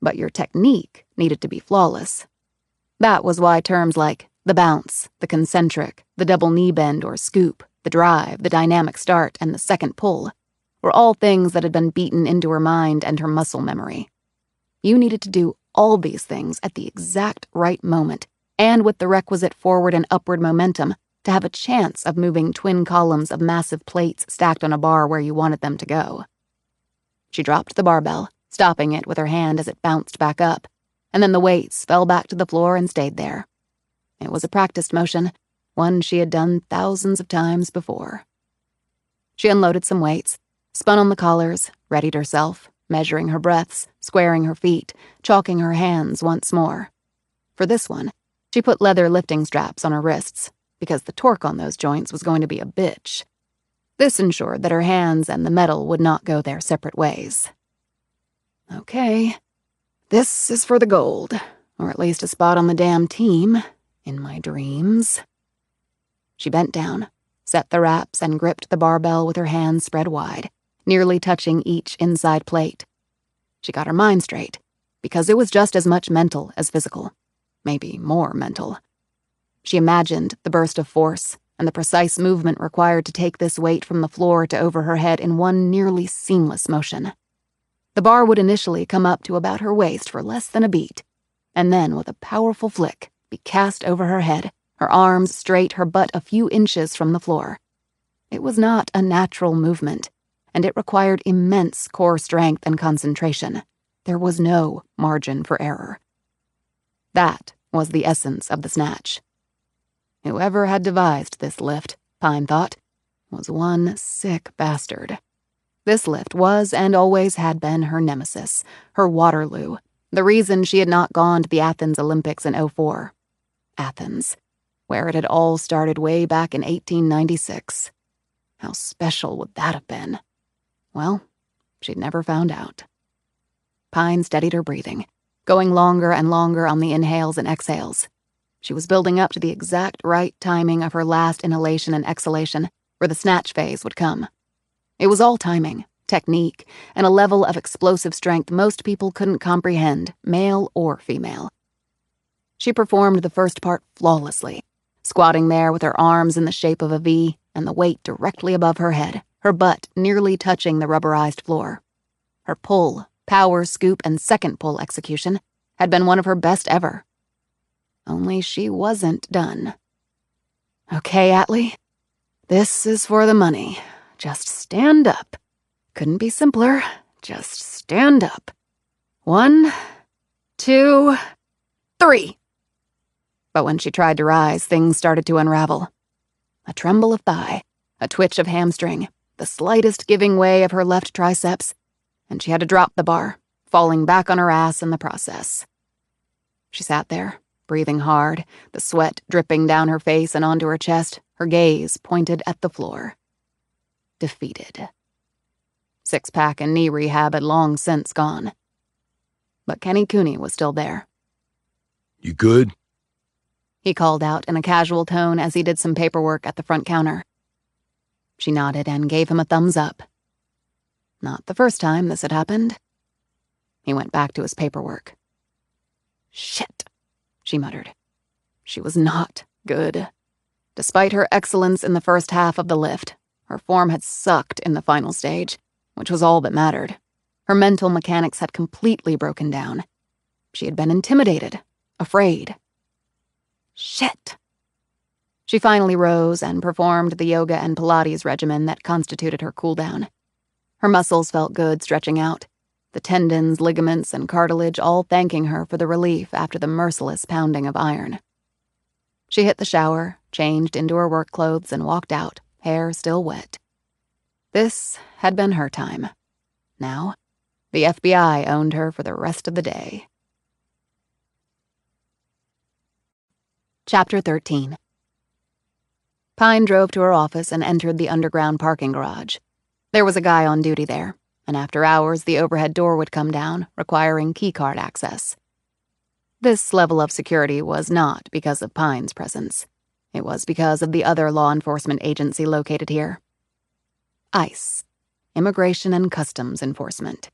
but your technique needed to be flawless. That was why terms like the bounce, the concentric, the double knee bend or scoop, the drive, the dynamic start, and the second pull were all things that had been beaten into her mind and her muscle memory. You needed to do all these things at the exact right moment and with the requisite forward and upward momentum to have a chance of moving twin columns of massive plates stacked on a bar where you wanted them to go. She dropped the barbell, stopping it with her hand as it bounced back up, and then the weights fell back to the floor and stayed there. It was a practiced motion, one she had done thousands of times before. She unloaded some weights, spun on the collars, readied herself, measuring her breaths, squaring her feet, chalking her hands once more. For this one, she put leather lifting straps on her wrists, because the torque on those joints was going to be a bitch. This ensured that her hands and the metal would not go their separate ways. Okay, this is for the gold, or at least a spot on the damn team, in my dreams. She bent down, set the wraps, and gripped the barbell with her hands spread wide, nearly touching each inside plate. She got her mind straight, because it was just as much mental as physical. Maybe more mental. She imagined the burst of force and the precise movement required to take this weight from the floor to over her head in one nearly seamless motion. The bar would initially come up to about her waist for less than a beat, and then, with a powerful flick, be cast over her head, her arms straight, her butt a few inches from the floor. It was not a natural movement, and it required immense core strength and concentration. There was no margin for error. That was the essence of the snatch. Whoever had devised this lift, Pine thought, was one sick bastard. This lift was and always had been her nemesis, her Waterloo, the reason she had not gone to the Athens Olympics in '04. Athens, where it had all started way back in 1896. How special would that have been? Well, she'd never found out. Pine steadied her breathing, going longer and longer on the inhales and exhales. She was building up to the exact right timing of her last inhalation and exhalation, where the snatch phase would come. It was all timing, technique, and a level of explosive strength most people couldn't comprehend, male or female. She performed the first part flawlessly, squatting there with her arms in the shape of a V and the weight directly above her head, her butt nearly touching the rubberized floor. Her pull, power, scoop, and second pull execution had been one of her best ever. Only she wasn't done. Okay, Atlee, this is for the money. Just stand up. Couldn't be simpler. Just stand up. 1, 2, 3. But when she tried to rise, things started to unravel. A tremble of thigh, a twitch of hamstring, the slightest giving way of her left triceps, and she had to drop the bar, falling back on her ass in the process. She sat there, breathing hard, the sweat dripping down her face and onto her chest, her gaze pointed at the floor. Defeated. Six-pack and knee rehab had long since gone. But Kenny Cooney was still there. You good? He called out in a casual tone as he did some paperwork at the front counter. She nodded and gave him a thumbs up. Not the first time this had happened. He went back to his paperwork. Shit, she muttered. She was not good. Despite her excellence in the first half of the lift, her form had sucked in the final stage, which was all that mattered. Her mental mechanics had completely broken down. She had been intimidated, afraid. Shit. She finally rose and performed the yoga and Pilates regimen that constituted her cooldown. Her muscles felt good stretching out, the tendons, ligaments, and cartilage all thanking her for the relief after the merciless pounding of iron. She hit the shower, changed into her work clothes, and walked out, hair still wet. This had been her time. Now, the FBI owned her for the rest of the day. Chapter 13. Pine drove to her office and entered the underground parking garage. There was a guy on duty there, and after hours the overhead door would come down, requiring keycard access. This level of security was not because of Pine's presence. It was because of the other law enforcement agency located here. ICE, Immigration and Customs Enforcement.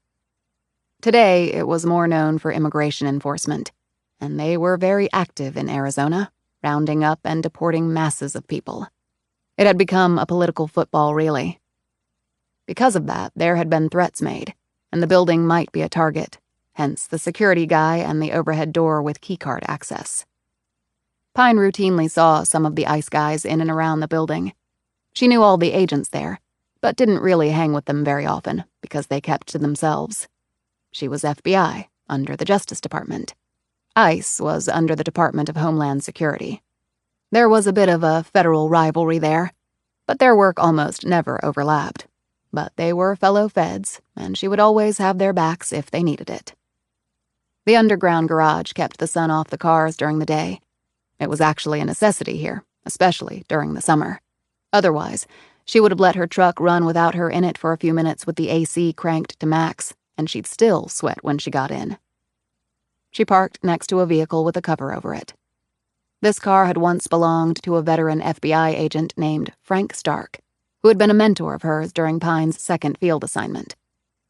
Today, it was more known for immigration enforcement, and they were very active in Arizona, rounding up and deporting masses of people. It had become a political football, really. Because of that, there had been threats made, and the building might be a target, hence the security guy and the overhead door with keycard access. Pine routinely saw some of the ICE guys in and around the building. She knew all the agents there, but didn't really hang with them very often because they kept to themselves. She was FBI, under the Justice Department. ICE was under the Department of Homeland Security. There was a bit of a federal rivalry there. But their work almost never overlapped. But they were fellow feds, and she would always have their backs if they needed it. The underground garage kept the sun off the cars during the day. It was actually a necessity here, especially during the summer. Otherwise, she would have let her truck run without her in it for a few minutes with the AC cranked to max, and she'd still sweat when she got in. She parked next to a vehicle with a cover over it. This car had once belonged to a veteran FBI agent named Frank Stark, who had been a mentor of hers during Pine's second field assignment.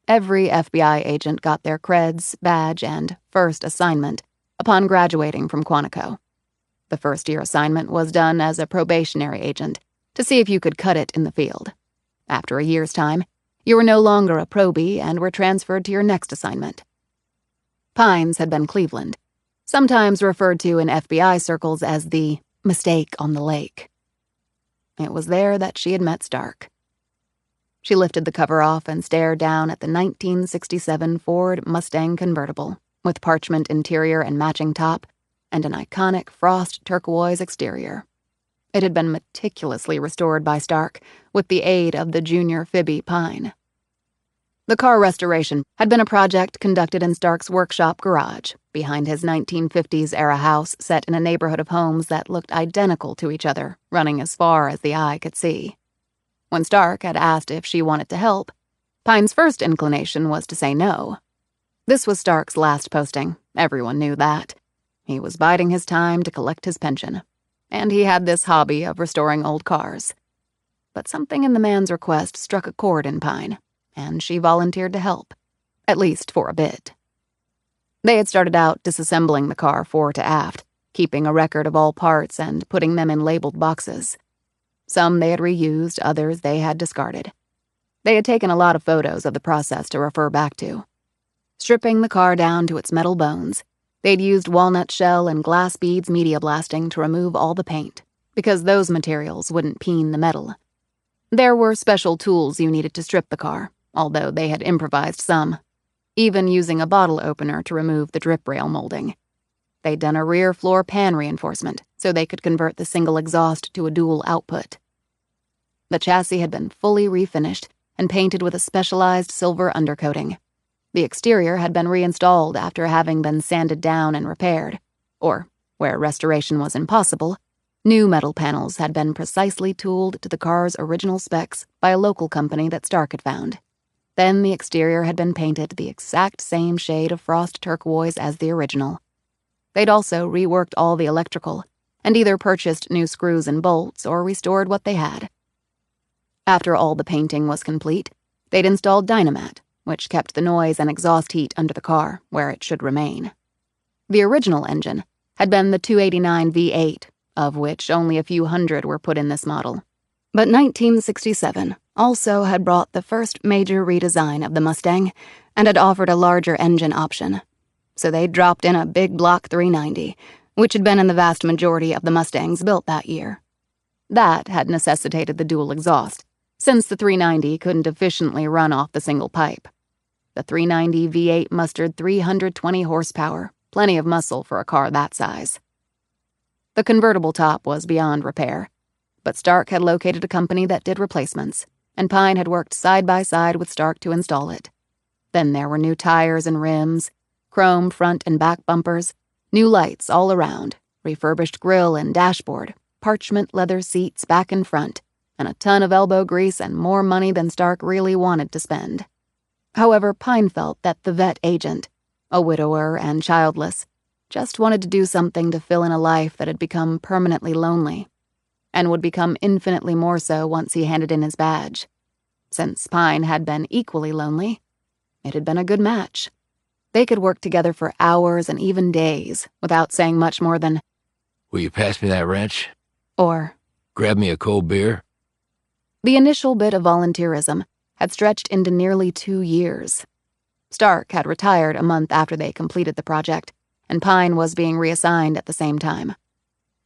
Every FBI agent got their creds, badge, and first assignment upon graduating from Quantico. The first-year assignment was done as a probationary agent to see if you could cut it in the field. After a year's time, you were no longer a probie and were transferred to your next assignment. Pine's had been Cleveland, sometimes referred to in FBI circles as the mistake on the lake. It was there that she had met Stark. She lifted the cover off and stared down at the 1967 Ford Mustang convertible with parchment interior and matching top and an iconic frost turquoise exterior. It had been meticulously restored by Stark with the aid of the junior Phoebe Pine. The car restoration had been a project conducted in Stark's workshop garage behind his 1950s-era house set in a neighborhood of homes that looked identical to each other, running as far as the eye could see. When Stark had asked if she wanted to help, Pine's first inclination was to say no. This was Stark's last posting. Everyone knew that. He was biding his time to collect his pension, and he had this hobby of restoring old cars. But something in the man's request struck a chord in Pine, and she volunteered to help, at least for a bit. They had started out disassembling the car fore to aft, keeping a record of all parts and putting them in labeled boxes. Some they had reused, others they had discarded. They had taken a lot of photos of the process to refer back to. Stripping the car down to its metal bones, they'd used walnut shell and glass beads media blasting to remove all the paint, because those materials wouldn't peen the metal. There were special tools you needed to strip the car, although they had improvised some, even using a bottle opener to remove the drip rail molding. They'd done a rear floor pan reinforcement so they could convert the single exhaust to a dual output. The chassis had been fully refinished and painted with a specialized silver undercoating. The exterior had been reinstalled after having been sanded down and repaired, or, where restoration was impossible, new metal panels had been precisely tooled to the car's original specs by a local company that Stark had found. Then the exterior had been painted the exact same shade of frost turquoise as the original. They'd also reworked all the electrical, and either purchased new screws and bolts or restored what they had. After all the painting was complete, they'd installed Dynamat, which kept the noise and exhaust heat under the car, where it should remain. The original engine had been the 289 V8, of which only a few hundred were put in this model. But 1967 also had brought the first major redesign of the Mustang and had offered a larger engine option. So they dropped in a big block 390, which had been in the vast majority of the Mustangs built that year. That had necessitated the dual exhaust, since the 390 couldn't efficiently run off the single pipe. The 390 V8 mustered 320 horsepower, plenty of muscle for a car that size. The convertible top was beyond repair, but Stark had located a company that did replacements, and Pine had worked side by side with Stark to install it. Then there were new tires and rims, chrome front and back bumpers, new lights all around, refurbished grille and dashboard, parchment leather seats back and front, and a ton of elbow grease and more money than Stark really wanted to spend. However, Pine felt that the vet agent, a widower and childless, just wanted to do something to fill in a life that had become permanently lonely, and would become infinitely more so once he handed in his badge. Since Pine had been equally lonely, it had been a good match. They could work together for hours and even days without saying much more than, "Will you pass me that wrench?" or, "Grab me a cold beer?" The initial bit of volunteerism had stretched into nearly 2 years. Stark had retired a month after they completed the project, and Pine was being reassigned at the same time.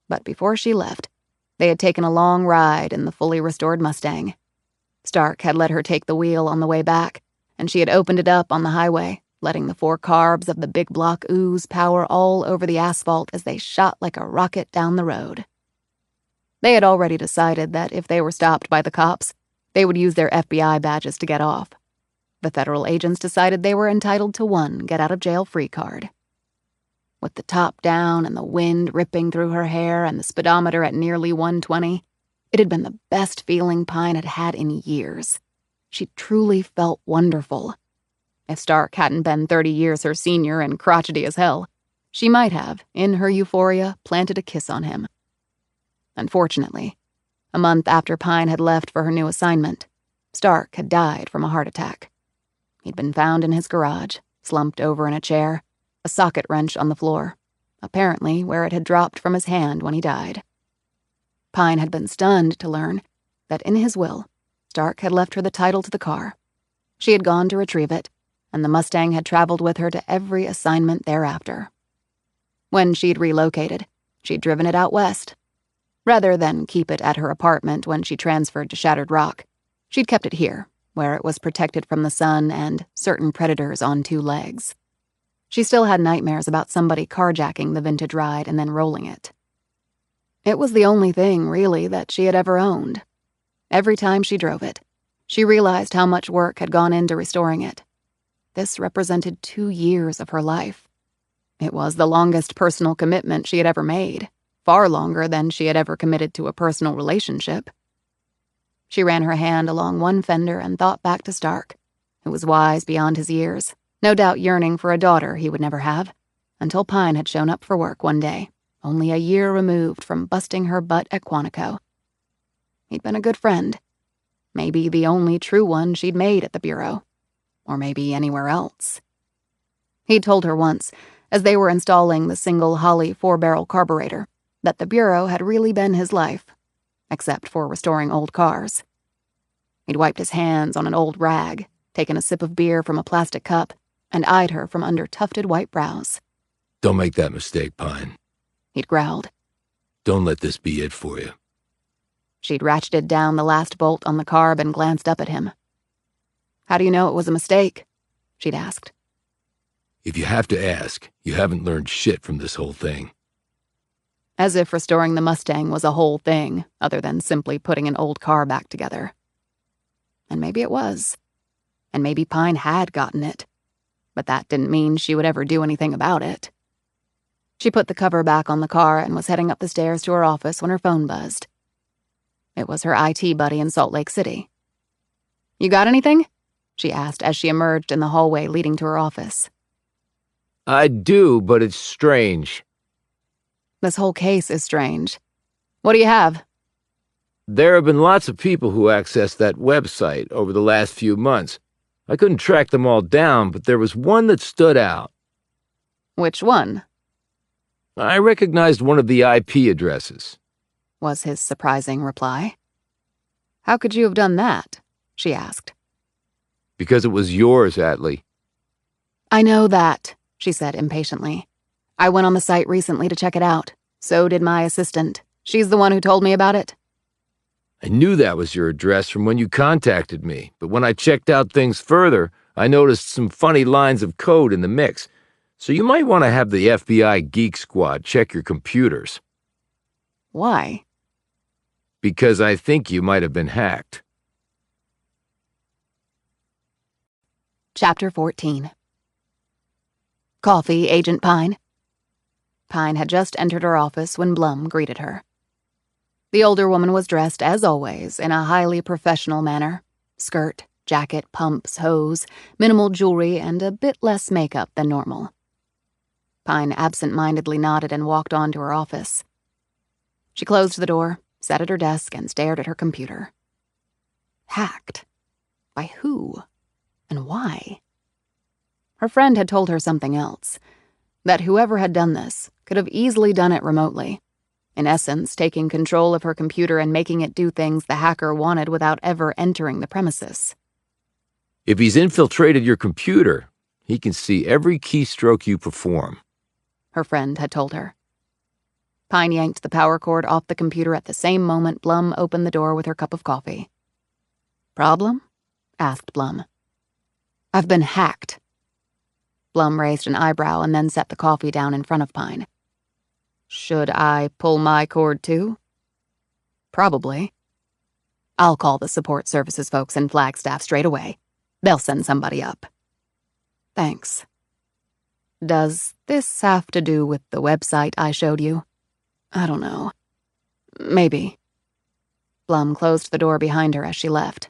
But before she left, they had taken a long ride in the fully restored Mustang. Stark had let her take the wheel on the way back, and she had opened it up on the highway, letting the 4 carbs of the big block ooze power all over the asphalt as they shot like a rocket down the road. They had already decided that if they were stopped by the cops, they would use their FBI badges to get off. The federal agents decided they were entitled to one get-out-of-jail-free card. With the top down and the wind ripping through her hair and the speedometer at nearly 120, it had been the best feeling Pine had had in years. She truly felt wonderful. If Stark hadn't been 30 years her senior and crotchety as hell, she might have, in her euphoria, planted a kiss on him. Unfortunately, a month after Pine had left for her new assignment, Stark had died from a heart attack. He'd been found in his garage, slumped over in a chair, a socket wrench on the floor, apparently where it had dropped from his hand when he died. Pine had been stunned to learn that in his will, Stark had left her the title to the car. She had gone to retrieve it, and the Mustang had traveled with her to every assignment thereafter. When she'd relocated, she'd driven it out west. Rather than keep it at her apartment when she transferred to Shattered Rock, she'd kept it here, where it was protected from the sun and certain predators on two legs. She still had nightmares about somebody carjacking the vintage ride and then rolling it. It was the only thing, really, that she had ever owned. Every time she drove it, she realized how much work had gone into restoring it. This represented 2 years of her life. It was the longest personal commitment she had ever made, far longer than she had ever committed to a personal relationship. She ran her hand along one fender and thought back to Stark, who was wise beyond his years, no doubt yearning for a daughter he would never have, until Pine had shown up for work one day, only a year removed from busting her butt at Quantico. He'd been a good friend, maybe the only true one she'd made at the Bureau, or maybe anywhere else. He'd told her once, as they were installing the single Holly 4-barrel carburetor, that the Bureau had really been his life, except for restoring old cars. He'd wiped his hands on an old rag, taken a sip of beer from a plastic cup, and eyed her from under tufted white brows. Don't make that mistake, Pine. He'd growled. Don't let this be it for you. She'd ratcheted down the last bolt on the carb and glanced up at him. How do you know it was a mistake? She'd asked. If you have to ask, you haven't learned shit from this whole thing. As if restoring the Mustang was a whole thing, other than simply putting an old car back together. And maybe it was. And maybe Pine had gotten it. But that didn't mean she would ever do anything about it. She put the cover back on the car and was heading up the stairs to her office when her phone buzzed. It was her IT buddy in Salt Lake City. You got anything? She asked as she emerged in the hallway leading to her office. I do, but it's strange. This whole case is strange. What do you have? There have been lots of people who accessed that website over the last few months. I couldn't track them all down, but there was one that stood out. Which one? I recognized one of the IP addresses, was his surprising reply. How could you have done that? She asked. Because it was yours, Atlee. I know that, she said impatiently. I went on the site recently to check it out. So did my assistant. She's the one who told me about it. I knew that was your address from when you contacted me, but when I checked out things further, I noticed some funny lines of code in the mix. So you might want to have the FBI Geek Squad check your computers. Why? Because I think you might have been hacked. Chapter 14. Coffee, Agent Pine? Pine had just entered her office when Blum greeted her. The older woman was dressed, as always, in a highly professional manner. Skirt, jacket, pumps, hose, minimal jewelry, and a bit less makeup than normal. Pine absent-mindedly nodded and walked on to her office. She closed the door, sat at her desk, and stared at her computer. Hacked? By who? And why? Her friend had told her something else, that whoever had done this could have easily done it remotely, in essence taking control of her computer and making it do things the hacker wanted without ever entering the premises. If he's infiltrated your computer, he can see every keystroke you perform, her friend had told her. Pine yanked the power cord off the computer at the same moment Blum opened the door with her cup of coffee. Problem? Asked Blum. I've been hacked. Blum raised an eyebrow and then set the coffee down in front of Pine. Should I pull my cord too? Probably. I'll call the support services folks in Flagstaff straight away. They'll send somebody up. Thanks. Does this have to do with the website I showed you? I don't know. Maybe. Blum closed the door behind her as she left.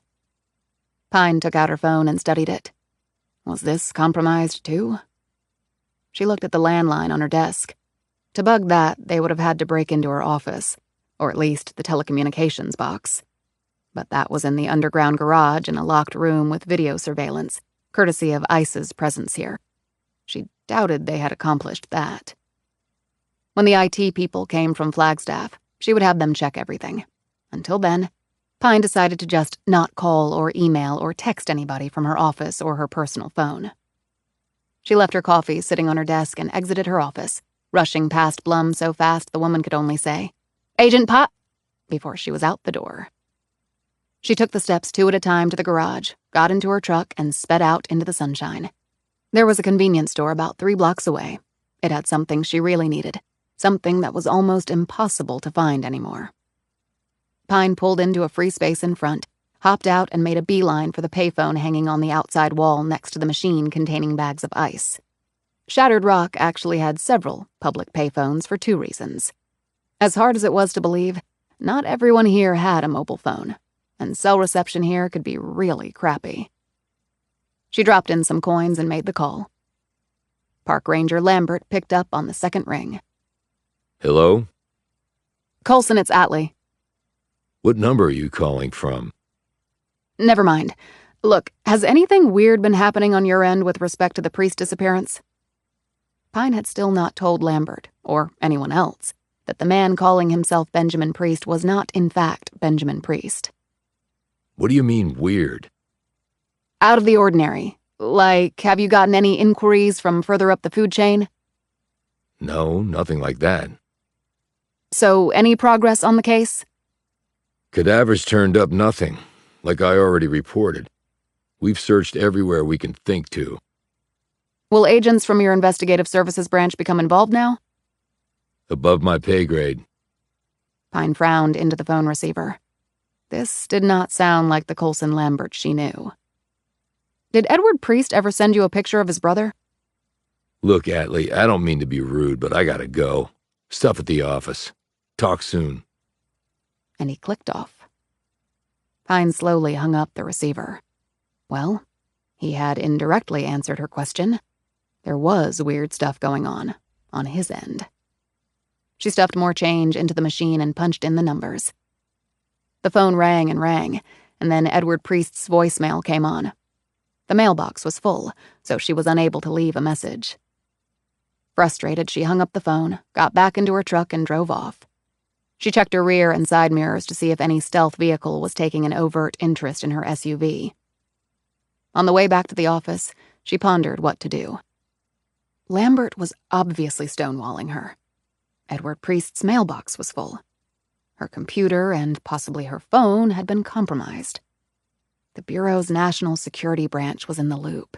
Pine took out her phone and studied it. Was this compromised too? She looked at the landline on her desk. To bug that, they would have had to break into her office, or at least the telecommunications box. But that was in the underground garage in a locked room with video surveillance, courtesy of ICE's presence here. She doubted they had accomplished that. When the IT people came from Flagstaff, she would have them check everything. Until then, Pine decided to just not call or email or text anybody from her office or her personal phone. She left her coffee sitting on her desk and exited her office, rushing past Blum so fast the woman could only say, "Agent Pot," before she was out the door. She took the steps 2 at a time to the garage, got into her truck, and sped out into the sunshine. There was a convenience store about 3 blocks away. It had something she really needed, something that was almost impossible to find anymore. Pine pulled into a free space in front, hopped out, and made a beeline for the payphone hanging on the outside wall next to the machine containing bags of ice. Shattered Rock actually had several public payphones for 2 reasons. As hard as it was to believe, not everyone here had a mobile phone, and cell reception here could be really crappy. She dropped in some coins and made the call. Park Ranger Lambert picked up on the second ring. Hello? Coulson, it's Atlee. What number are you calling from? Never mind. Look, has anything weird been happening on your end with respect to the Priest disappearance? Pine had still not told Lambert, or anyone else, that the man calling himself Benjamin Priest was not, in fact, Benjamin Priest. What do you mean, weird? Out of the ordinary. Like, have you gotten any inquiries from further up the food chain? No, nothing like that. So, any progress on the case? Cadavers turned up nothing, like I already reported. We've searched everywhere we can think to. Will agents from your investigative services branch become involved now? Above my pay grade. Pine frowned into the phone receiver. This did not sound like the Coulson Lambert she knew. Did Edward Priest ever send you a picture of his brother? Look, Atlee, I don't mean to be rude, but I gotta go. Stuff at the office. Talk soon. And he clicked off. Pine slowly hung up the receiver. Well, he had indirectly answered her question. There was weird stuff going on his end. She stuffed more change into the machine and punched in the numbers. The phone rang, and then Edward Priest's voicemail came on. The mailbox was full, so she was unable to leave a message. Frustrated, she hung up the phone, got back into her truck, and drove off. She checked her rear and side mirrors to see if any stealth vehicle was taking an overt interest in her SUV. On the way back to the office, she pondered what to do. Lambert was obviously stonewalling her. Edward Priest's mailbox was full. Her computer and possibly her phone had been compromised. The Bureau's National Security Branch was in the loop.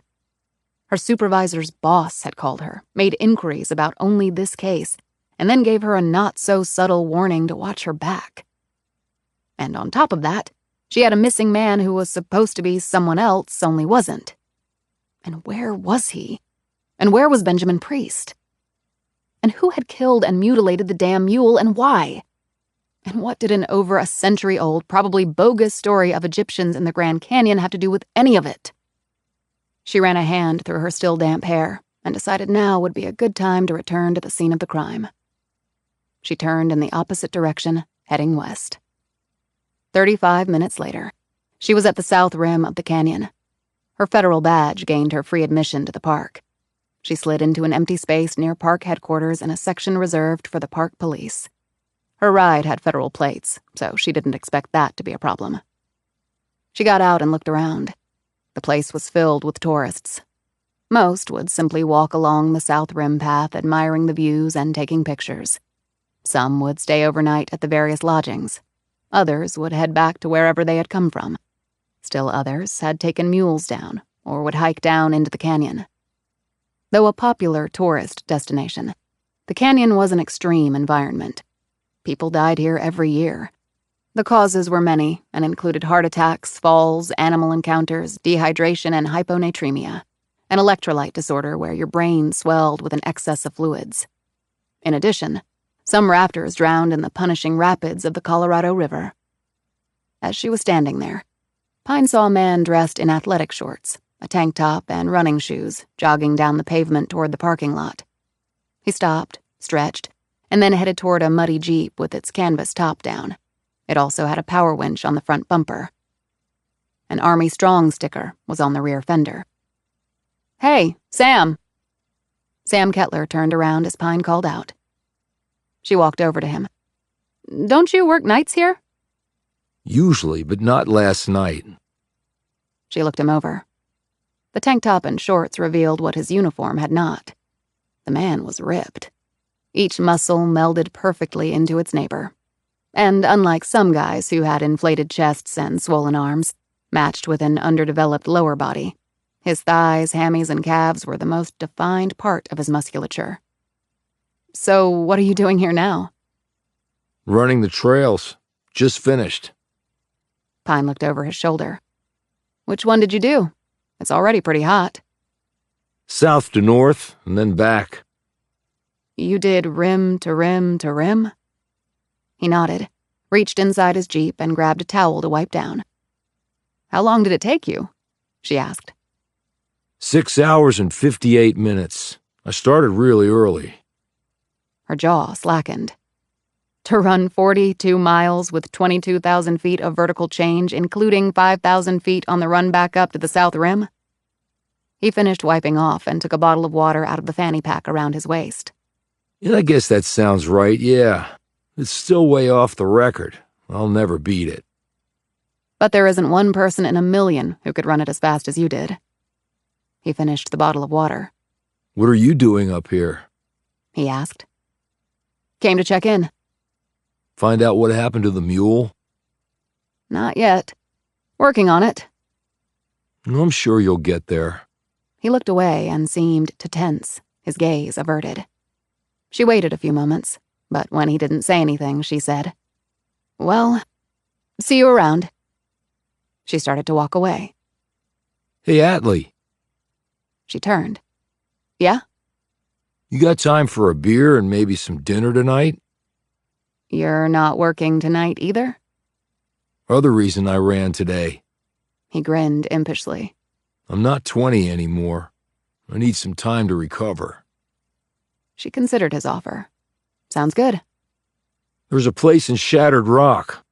Her supervisor's boss had called her, made inquiries about only this case, and then gave her a not-so-subtle warning to watch her back. And on top of that, she had a missing man who was supposed to be someone else, only wasn't. And where was he? And where was Benjamin Priest? And who had killed and mutilated the damn mule, and why? And what did an over a century-old, probably bogus story of Egyptians in the Grand Canyon have to do with any of it? She ran a hand through her still damp hair and decided now would be a good time to return to the scene of the crime. She turned in the opposite direction, heading west. 35 minutes later, she was at the south rim of the canyon. Her federal badge gained her free admission to the park. She slid into an empty space near park headquarters in a section reserved for the park police. Her ride had federal plates, so she didn't expect that to be a problem. She got out and looked around. The place was filled with tourists. Most would simply walk along the South Rim path, admiring the views and taking pictures. Some would stay overnight at the various lodgings. Others would head back to wherever they had come from. Still others had taken mules down or would hike down into the canyon. Though a popular tourist destination, the canyon was an extreme environment. People died here every year. The causes were many and included heart attacks, falls, animal encounters, dehydration, and hyponatremia, an electrolyte disorder where your brain swelled with an excess of fluids. In addition, some rafters drowned in the punishing rapids of the Colorado River. As she was standing there, Pine saw a man dressed in athletic shorts, a tank top, and running shoes jogging down the pavement toward the parking lot. He stopped, stretched, and then headed toward a muddy Jeep with its canvas top down. It also had a power winch on the front bumper. An Army Strong sticker was on the rear fender. "Hey, Sam!" Sam Kettler turned around as Pine called out. She walked over to him. "Don't you work nights here?" Usually, but not last night. She looked him over. The tank top and shorts revealed what his uniform had not. The man was ripped. Each muscle melded perfectly into its neighbor. And unlike some guys who had inflated chests and swollen arms, matched with an underdeveloped lower body, his thighs, hammies, and calves were the most defined part of his musculature. "So what are you doing here now?" Running the trails. Just finished. Pine looked over his shoulder. "Which one did you do? It's already pretty hot." South to north, and then back. "You did rim to rim to rim?" He nodded, reached inside his Jeep, and grabbed a towel to wipe down. "How long did it take you?" she asked. 6 hours and 58 minutes. I started really early. Her jaw slackened. To run 42 miles with 22,000 feet of vertical change, including 5,000 feet on the run back up to the south rim? He finished wiping off and took a bottle of water out of the fanny pack around his waist. Yeah, I guess that sounds right, yeah. It's still way off the record. I'll never beat it. But there isn't one person in a million who could run it as fast as you did. He finished the bottle of water. What are you doing up here? He asked. "Came to check in." Find out what happened to the mule? "Not yet. Working on it." I'm sure you'll get there. He looked away and seemed to tense, his gaze averted. She waited a few moments, but when he didn't say anything, she said, "Well, see you around." She started to walk away. Hey, Atlee. She turned. "Yeah? You got time for a beer and maybe some dinner tonight? You're not working tonight either?" Other reason I ran today. He grinned impishly. I'm not 20 anymore. I need some time to recover. She considered his offer. "Sounds good." There's a place in Shattered Rock.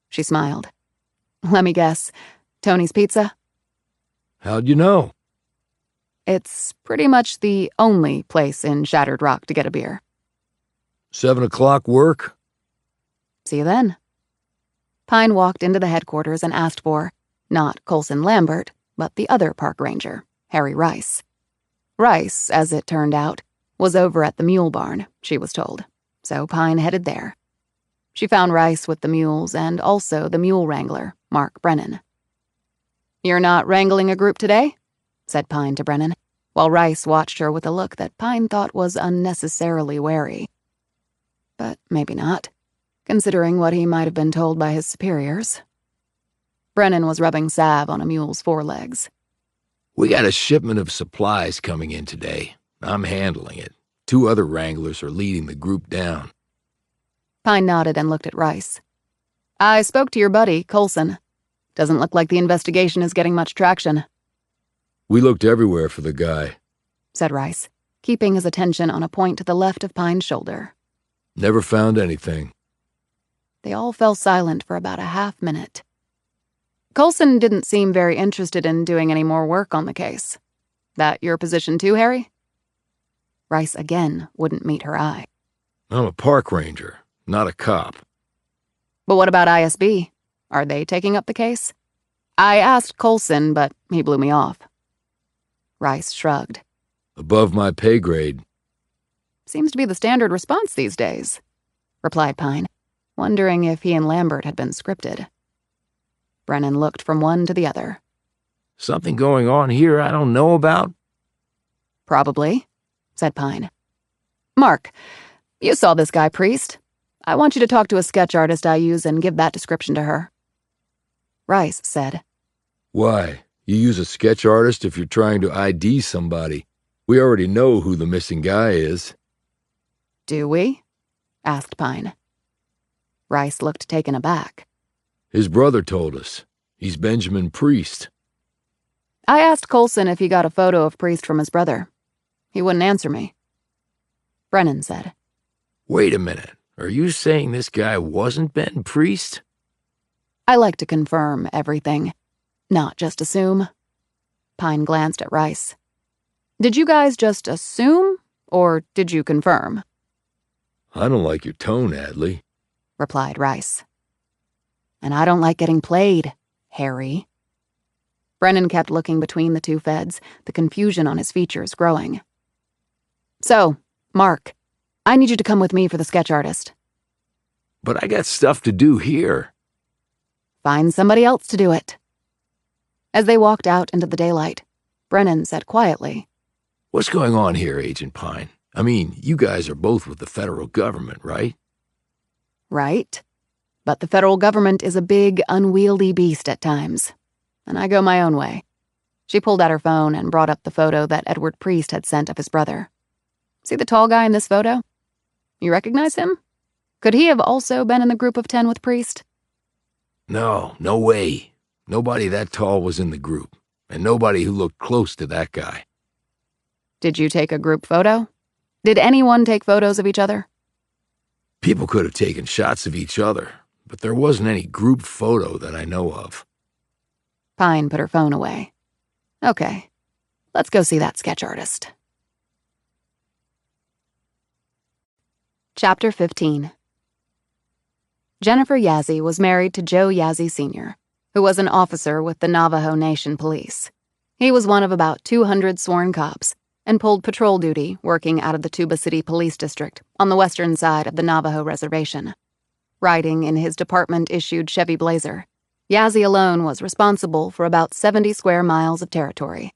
She smiled. "Let me guess. Tony's Pizza?" How'd you know? It's pretty much the only place in Shattered Rock to get a beer. 7 o'clock work? See you then. Pine walked into the headquarters and asked for, not Colson Lambert, but the other park ranger, Harry Rice. Rice, as it turned out, was over at the mule barn, she was told, so Pine headed there. She found Rice with the mules and also the mule wrangler, Mark Brennan. "You're not wrangling a group today?" said Pine to Brennan, while Rice watched her with a look that Pine thought was unnecessarily wary. But maybe not, considering what he might have been told by his superiors. Brennan was rubbing salve on a mule's forelegs. We got a shipment of supplies coming in today. I'm handling it. 2 other wranglers are leading the group down. Pine nodded and looked at Rice. "I spoke to your buddy, Colson. Doesn't look like the investigation is getting much traction." We looked everywhere for the guy. Said Rice, keeping his attention on a point to the left of Pine's shoulder. Never found anything. They all fell silent for about a half-minute. "Colson didn't seem very interested in doing any more work on the case. That your position too, Harry?" Rice again wouldn't meet her eye. I'm a park ranger, not a cop. "But what about ISB? Are they taking up the case?" "I asked Colson, but he blew me off." Rice shrugged. Above my pay grade. "Seems to be the standard response these days," replied Pine, wondering if he and Lambert had been scripted. Brennan looked from one to the other. Something going on here I don't know about? "Probably," said Pine. "Mark, you saw this guy Priest. I want you to talk to a sketch artist I use and give that description to her." Rice said, Why? You use a sketch artist if you're trying to ID somebody. We already know who the missing guy is. "Do we?" asked Pine. Rice looked taken aback. His brother told us. He's Benjamin Priest. I asked Coulson if he got a photo of Priest from his brother. He wouldn't answer me. Brennan said, Wait a minute. Are you saying this guy wasn't Ben Priest? I like to confirm everything, not just assume. Pine glanced at Rice. Did you guys just assume, or did you confirm? I don't like your tone, Atlee, replied Rice. And I don't like getting played, Harry. Brennan kept looking between the two feds, the confusion on his features growing. So, Mark, I need you to come with me for the sketch artist. But I got stuff to do here. Find somebody else to do it. As they walked out into the daylight, Brennan said quietly, What's going on here, Agent Pine? I mean, you guys are both with the federal government, right? Right. But the federal government is a big, unwieldy beast at times. And I go my own way. She pulled out her phone and brought up the photo that Edward Priest had sent of his brother. See the tall guy in this photo? You recognize him? Could he have also been in the group of 10 with Priest? No way. Nobody that tall was in the group, and nobody who looked close to that guy. Did you take a group photo? Did anyone take photos of each other? People could have taken shots of each other, but there wasn't any group photo that I know of. Pine put her phone away. Okay, let's go see that sketch artist. Chapter 15. Jennifer Yazzie was married to Joe Yazzie Sr., who was an officer with the Navajo Nation Police. He was one of about 200 sworn cops and pulled patrol duty working out of the Tuba City Police District on the western side of the Navajo Reservation. Riding in his department-issued Chevy Blazer, Yazzie alone was responsible for about 70 square miles of territory.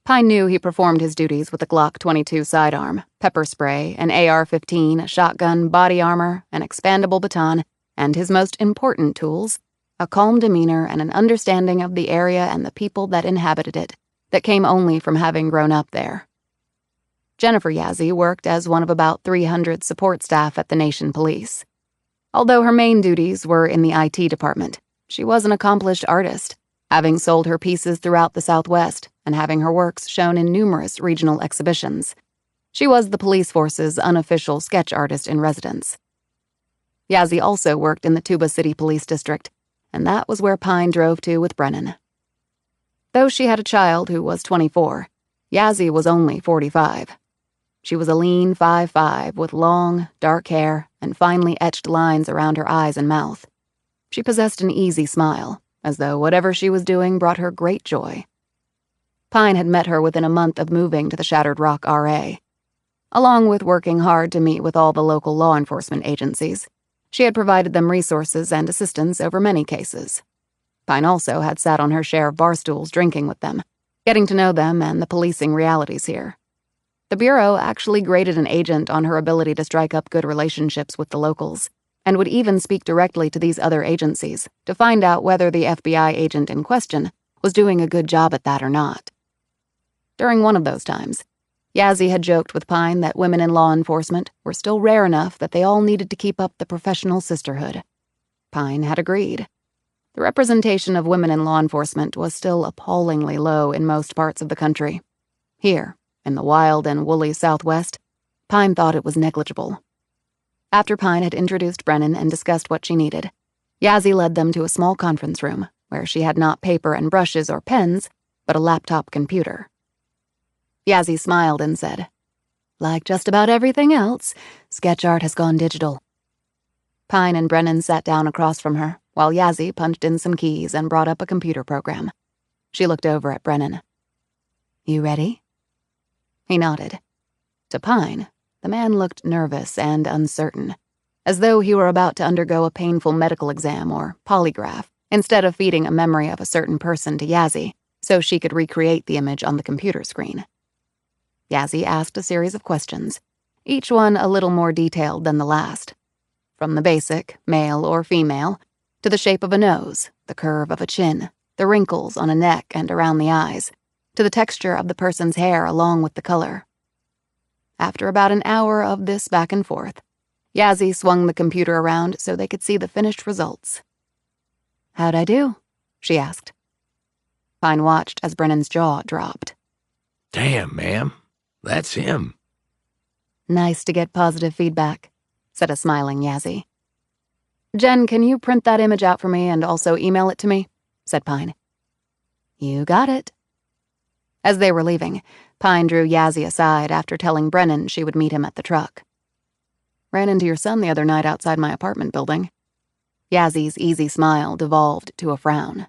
Pine knew he performed his duties with a Glock 22 sidearm, pepper spray, an AR-15, a shotgun, body armor, an expandable baton, and his most important tools, a calm demeanor and an understanding of the area and the people that inhabited it, that came only from having grown up there. Jennifer Yazzie worked as one of about 300 support staff at the Nation Police. Although her main duties were in the IT department, she was an accomplished artist, having sold her pieces throughout the Southwest and having her works shown in numerous regional exhibitions. She was the police force's unofficial sketch artist in residence. Yazzie also worked in the Tuba City Police District, and that was where Pine drove to with Brennan. Though she had a child who was 24, Yazzie was only 45. She was a lean 5'5" with long, dark hair and finely etched lines around her eyes and mouth. She possessed an easy smile, as though whatever she was doing brought her great joy. Pine had met her within a month of moving to the Shattered Rock RA. Along with working hard to meet with all the local law enforcement agencies, she had provided them resources and assistance over many cases. Pine also had sat on her share of bar stools drinking with them, getting to know them and the policing realities here. The Bureau actually graded an agent on her ability to strike up good relationships with the locals, and would even speak directly to these other agencies to find out whether the FBI agent in question was doing a good job at that or not. During one of those times, Yazzie had joked with Pine that women in law enforcement were still rare enough that they all needed to keep up the professional sisterhood. Pine had agreed. The representation of women in law enforcement was still appallingly low in most parts of the country. Here, in the wild and woolly Southwest, Pine thought it was negligible. After Pine had introduced Brennan and discussed what she needed, Yazzie led them to a small conference room where she had not paper and brushes or pens, but a laptop computer. Yazzie smiled and said, Like just about everything else, sketch art has gone digital. Pine and Brennan sat down across from her, while Yazzie punched in some keys and brought up a computer program. She looked over at Brennan. You ready? He nodded. To Pine, the man looked nervous and uncertain, as though he were about to undergo a painful medical exam or polygraph, instead of feeding a memory of a certain person to Yazzie, so she could recreate the image on the computer screen. Yazzie asked a series of questions, each one a little more detailed than the last. from the basic, male or female, to the shape of a nose, the curve of a chin, the wrinkles on a neck and around the eyes, to the texture of the person's hair along with the color. After about an hour of this back and forth, Yazzie swung the computer around so they could see the finished results. "How'd I do?" she asked. Pine watched as Brennan's jaw dropped. "Damn, ma'am. That's him." "Nice to get positive feedback," said a smiling Yazzie. "Jen, can you print that image out for me and also email it to me?" said Pine. "You got it." As they were leaving, Pine drew Yazzie aside after telling Brennan she would meet him at the truck. "Ran into your son the other night outside my apartment building." Yazzie's easy smile devolved to a frown.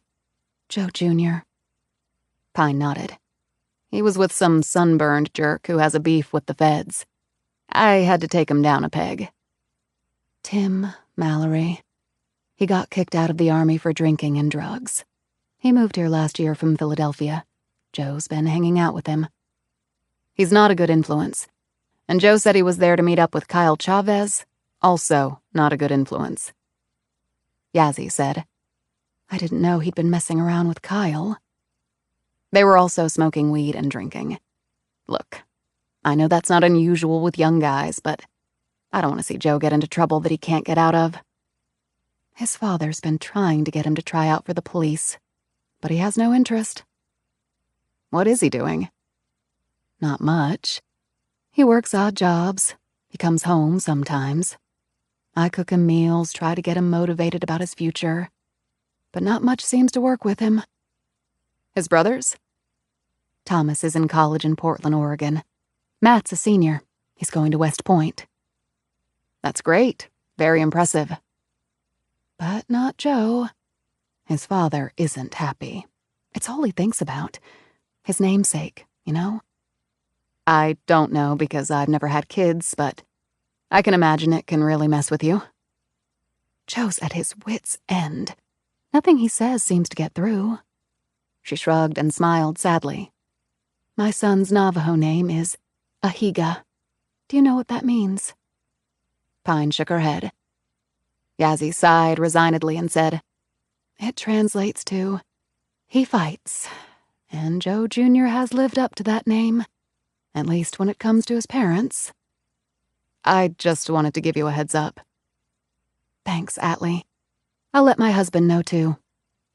"Joe Jr." Pine nodded. "He was with some sunburned jerk who has a beef with the feds. I had to take him down a peg." "Tim Mallory. He got kicked out of the Army for drinking and drugs. He moved here last year from Philadelphia. Joe's been hanging out with him." "He's not a good influence. And Joe said he was there to meet up with Kyle Chavez. Also not a good influence." Yazzie said, "I didn't know he'd been messing around with Kyle." They were also smoking weed and drinking. "Look, I know that's not unusual with young guys, but I don't want to see Joe get into trouble that he can't get out of. His father's been trying to get him to try out for the police, but he has no interest." "What is he doing?" "Not much. He works odd jobs. He comes home sometimes. I cook him meals, try to get him motivated about his future. But not much seems to work with him." "His brothers?" "Thomas is in college in Portland, Oregon. Matt's a senior. He's going to West Point." "That's great. Very impressive." "But not Joe. His father isn't happy. It's all he thinks about. His namesake, you know?" "I don't know because I've never had kids, but I can imagine it can really mess with you." "Joe's at his wit's end. Nothing he says seems to get through." She shrugged and smiled sadly. "My son's Navajo name is Ahiga. Do you know what that means?" Pine shook her head. Yazzie sighed resignedly and said, "It translates to, he fights, and Joe Jr. has lived up to that name, at least when it comes to his parents." "I just wanted to give you a heads up." "Thanks, Atlee. I'll let my husband know, too.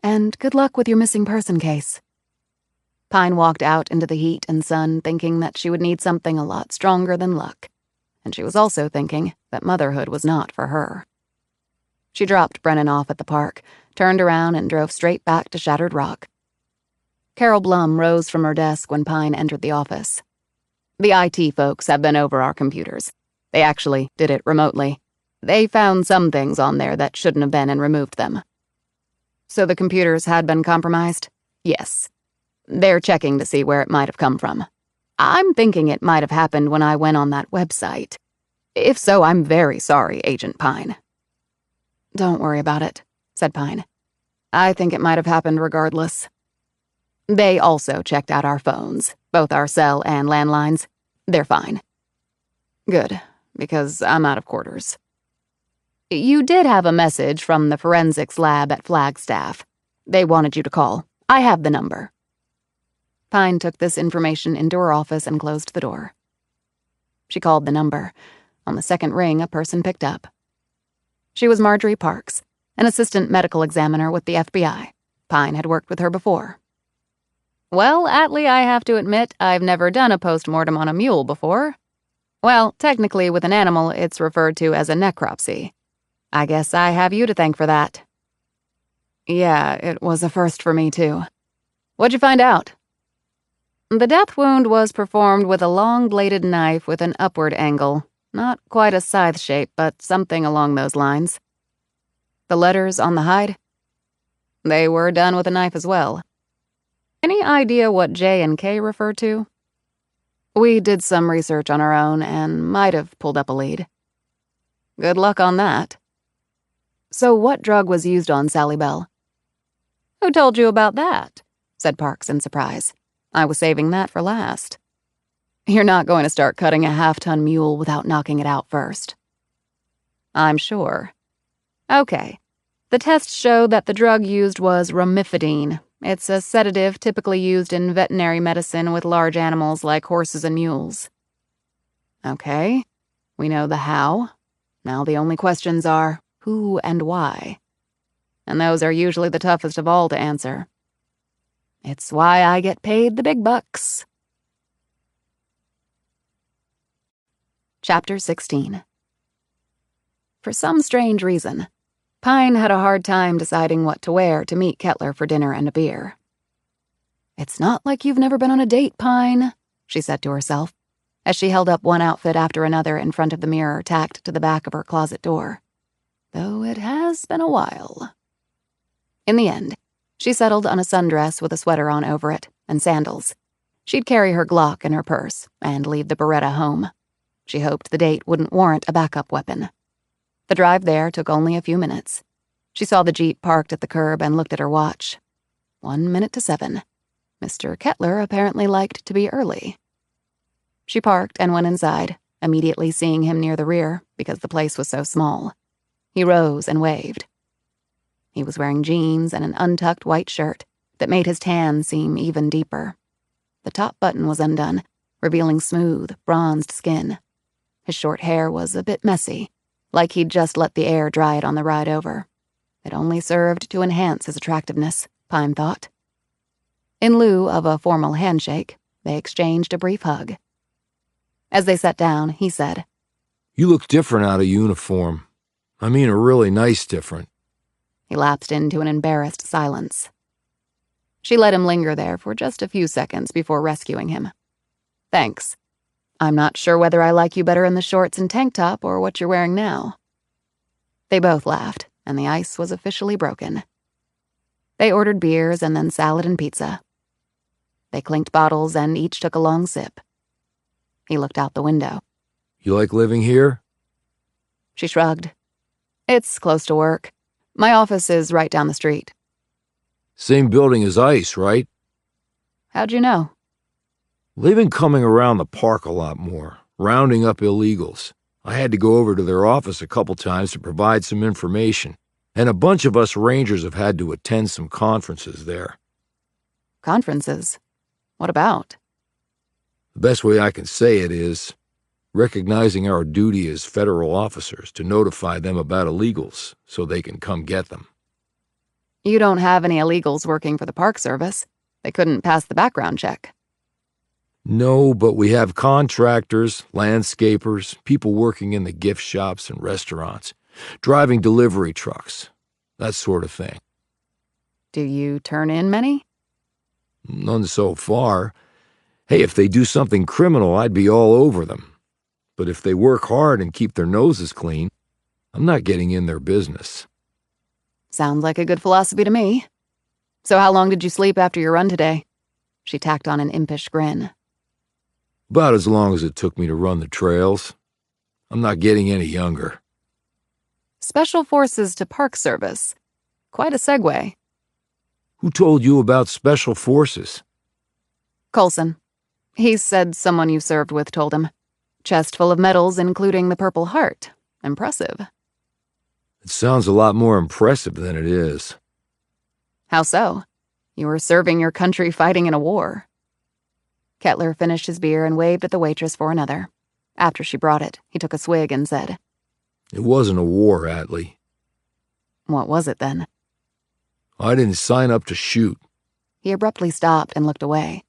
And good luck with your missing person case." Pine walked out into the heat and sun thinking that she would need something a lot stronger than luck, and she was also thinking that motherhood was not for her. She dropped Brennan off at the park, turned around and drove straight back to Shattered Rock. Carol Blum rose from her desk when Pine entered the office. "The IT folks have been over our computers. They actually did it remotely. They found some things on there that shouldn't have been and removed them." "So the computers had been compromised?" "Yes. They're checking to see where it might have come from. I'm thinking it might have happened when I went on that website. If so, I'm very sorry, Agent Pine." "Don't worry about it," said Pine. "I think it might have happened regardless." "They also checked out our phones, both our cell and landlines. They're fine." "Good, because I'm out of quarters." "You did have a message from the forensics lab at Flagstaff. They wanted you to call. I have the number." Pine took this information into her office and closed the door. She called the number. On the second ring, a person picked up. She was Marjorie Parks, an assistant medical examiner with the FBI. Pine had worked with her before. "Well, Atlee, I have to admit, I've never done a post-mortem on a mule before. Well, technically, with an animal, it's referred to as a necropsy. I guess I have you to thank for that." "Yeah, it was a first for me, too." "What'd you find out?" "The death wound was performed with a long-bladed knife with an upward angle. Not quite a scythe shape, but something along those lines." "The letters on the hide?" "They were done with a knife as well." "Any idea what J and K refer to?" "We did some research on our own and might have pulled up a lead." "Good luck on that." "So what drug was used on Sally Bell?" "Who told you about that?" said Parks in surprise. "I was saving that for last." "You're not going to start cutting a half-ton mule without knocking it out first." I'm sure. Okay. The tests showed that the drug used was romifidine. It's a sedative typically used in veterinary medicine with large animals like horses and mules. Okay. We know the how. Now the only questions are who and why. And those are usually the toughest of all to answer. It's why I get paid the big bucks. Chapter 16. For some strange reason, Pine had a hard time deciding what to wear to meet Kettler for dinner and a beer. "It's not like you've never been on a date, Pine," she said to herself, as she held up one outfit after another in front of the mirror tacked to the back of her closet door. Though it has been a while. In the end, she settled on a sundress with a sweater on over it and sandals. She'd carry her Glock in her purse and leave the Beretta home. She hoped the date wouldn't warrant a backup weapon. The drive there took only a few minutes. She saw the Jeep parked at the curb and looked at her watch. 1 minute to 7. Mr. Kettler apparently liked to be early. She parked and went inside, immediately seeing him near the rear because the place was so small. He rose and waved. He was wearing jeans and an untucked white shirt that made his tan seem even deeper. The top button was undone, revealing smooth, bronzed skin. His short hair was a bit messy, like he'd just let the air dry it on the ride over. It only served to enhance his attractiveness, Pine thought. In lieu of a formal handshake, they exchanged a brief hug. As they sat down, he said, "You look different out of uniform. I mean a really nice different." He lapsed into an embarrassed silence. She let him linger there for just a few seconds before rescuing him. "Thanks. I'm not sure whether I like you better in the shorts and tank top or what you're wearing now." They both laughed, and the ice was officially broken. They ordered beers and then salad and pizza. They clinked bottles and each took a long sip. He looked out the window. "You like living here?" She shrugged. "It's close to work. My office is right down the street." "Same building as ICE, right?" "How'd you know?" "They've been coming around the park a lot more, rounding up illegals. I had to go over to their office a couple times to provide some information, and a bunch of us rangers have had to attend some conferences there." "Conferences? What about?" "The best way I can say it is recognizing our duty as federal officers to notify them about illegals so they can come get them." "You don't have any illegals working for the Park Service. They couldn't pass the background check." "No, but we have contractors, landscapers, people working in the gift shops and restaurants, driving delivery trucks, that sort of thing." "Do you turn in many?" "None so far. Hey, if they do something criminal, I'd be all over them. But if they work hard and keep their noses clean, I'm not getting in their business." "Sounds like a good philosophy to me. So how long did you sleep after your run today?" She tacked on an impish grin. "About as long as it took me to run the trails. I'm not getting any younger." Special Forces to Park Service. Quite a segue. "Who told you about Special Forces?" "Coulson. He said someone you served with told him. Chest full of medals, including the Purple Heart. Impressive." "It sounds a lot more impressive than it is." "How so? You were serving your country fighting in a war." Kettler finished his beer and waved at the waitress for another. After she brought it, he took a swig and said, "It wasn't a war, Atlee. "What was it then?" I didn't sign up to shoot." He abruptly stopped and looked away.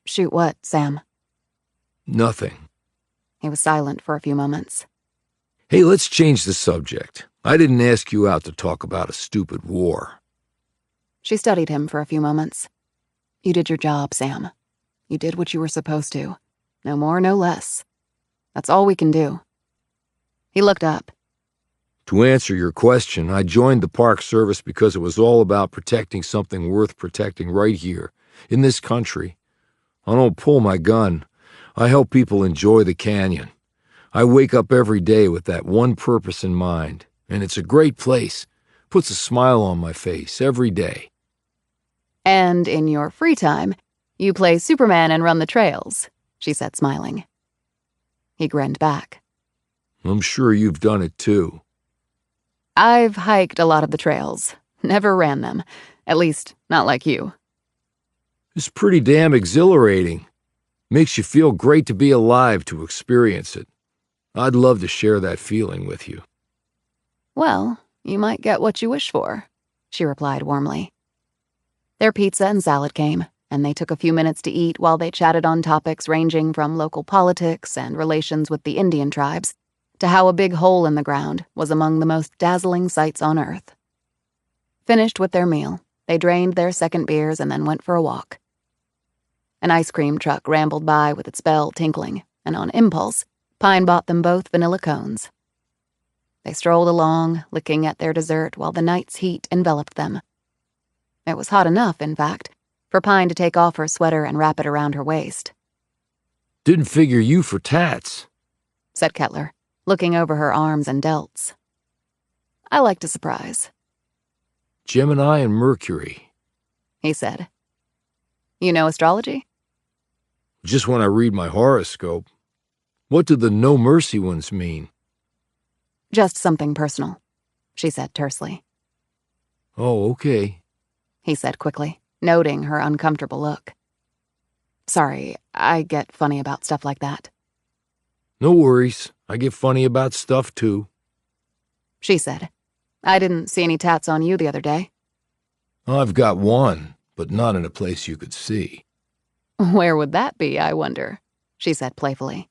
"Shoot what, Sam?" "Nothing." He was silent for a few moments. "Hey, let's change the subject. I didn't ask you out to talk about a stupid war." She studied him for a few moments. "You did your job, Sam. You did what you were supposed to. No more, no less. That's all we can do." He looked up. "To answer your question, I joined the Park Service because it was all about protecting something worth protecting right here, in this country. I don't pull my gun. I help people enjoy the canyon. I wake up every day with that one purpose in mind, and it's a great place. Puts a smile on my face every day." "And in your free time, you play Superman and run the trails," she said, smiling. He grinned back. I'm sure you've done it too. I've hiked a lot of the trails. Never ran them. At least, not like you. It's pretty damn exhilarating. Makes you feel great to be alive to experience it. I'd love to share that feeling with you. Well, you might get what you wish for, she replied warmly. Their pizza and salad came, and they took a few minutes to eat while they chatted on topics ranging from local politics and relations with the Indian tribes to how a big hole in the ground was among the most dazzling sights on Earth. Finished with their meal, they drained their second beers and then went for a walk. An ice cream truck rambled by with its bell tinkling, and on impulse, Pine bought them both vanilla cones. They strolled along, licking at their dessert while the night's heat enveloped them. It was hot enough, in fact, for Pine to take off her sweater and wrap it around her waist. Didn't figure you for tats, said Kettler, looking over her arms and delts. I like to surprise. Gemini and Mercury, he said. You know astrology? Just when I read my horoscope. What do the no mercy ones mean? Just something personal, she said tersely. Oh, okay, he said quickly, noting her uncomfortable look. Sorry, I get funny about stuff like that. No worries. I get funny about stuff, too, she said. I didn't see any tats on you the other day. I've got one, but not in a place you could see. Where would that be, I wonder? She said playfully.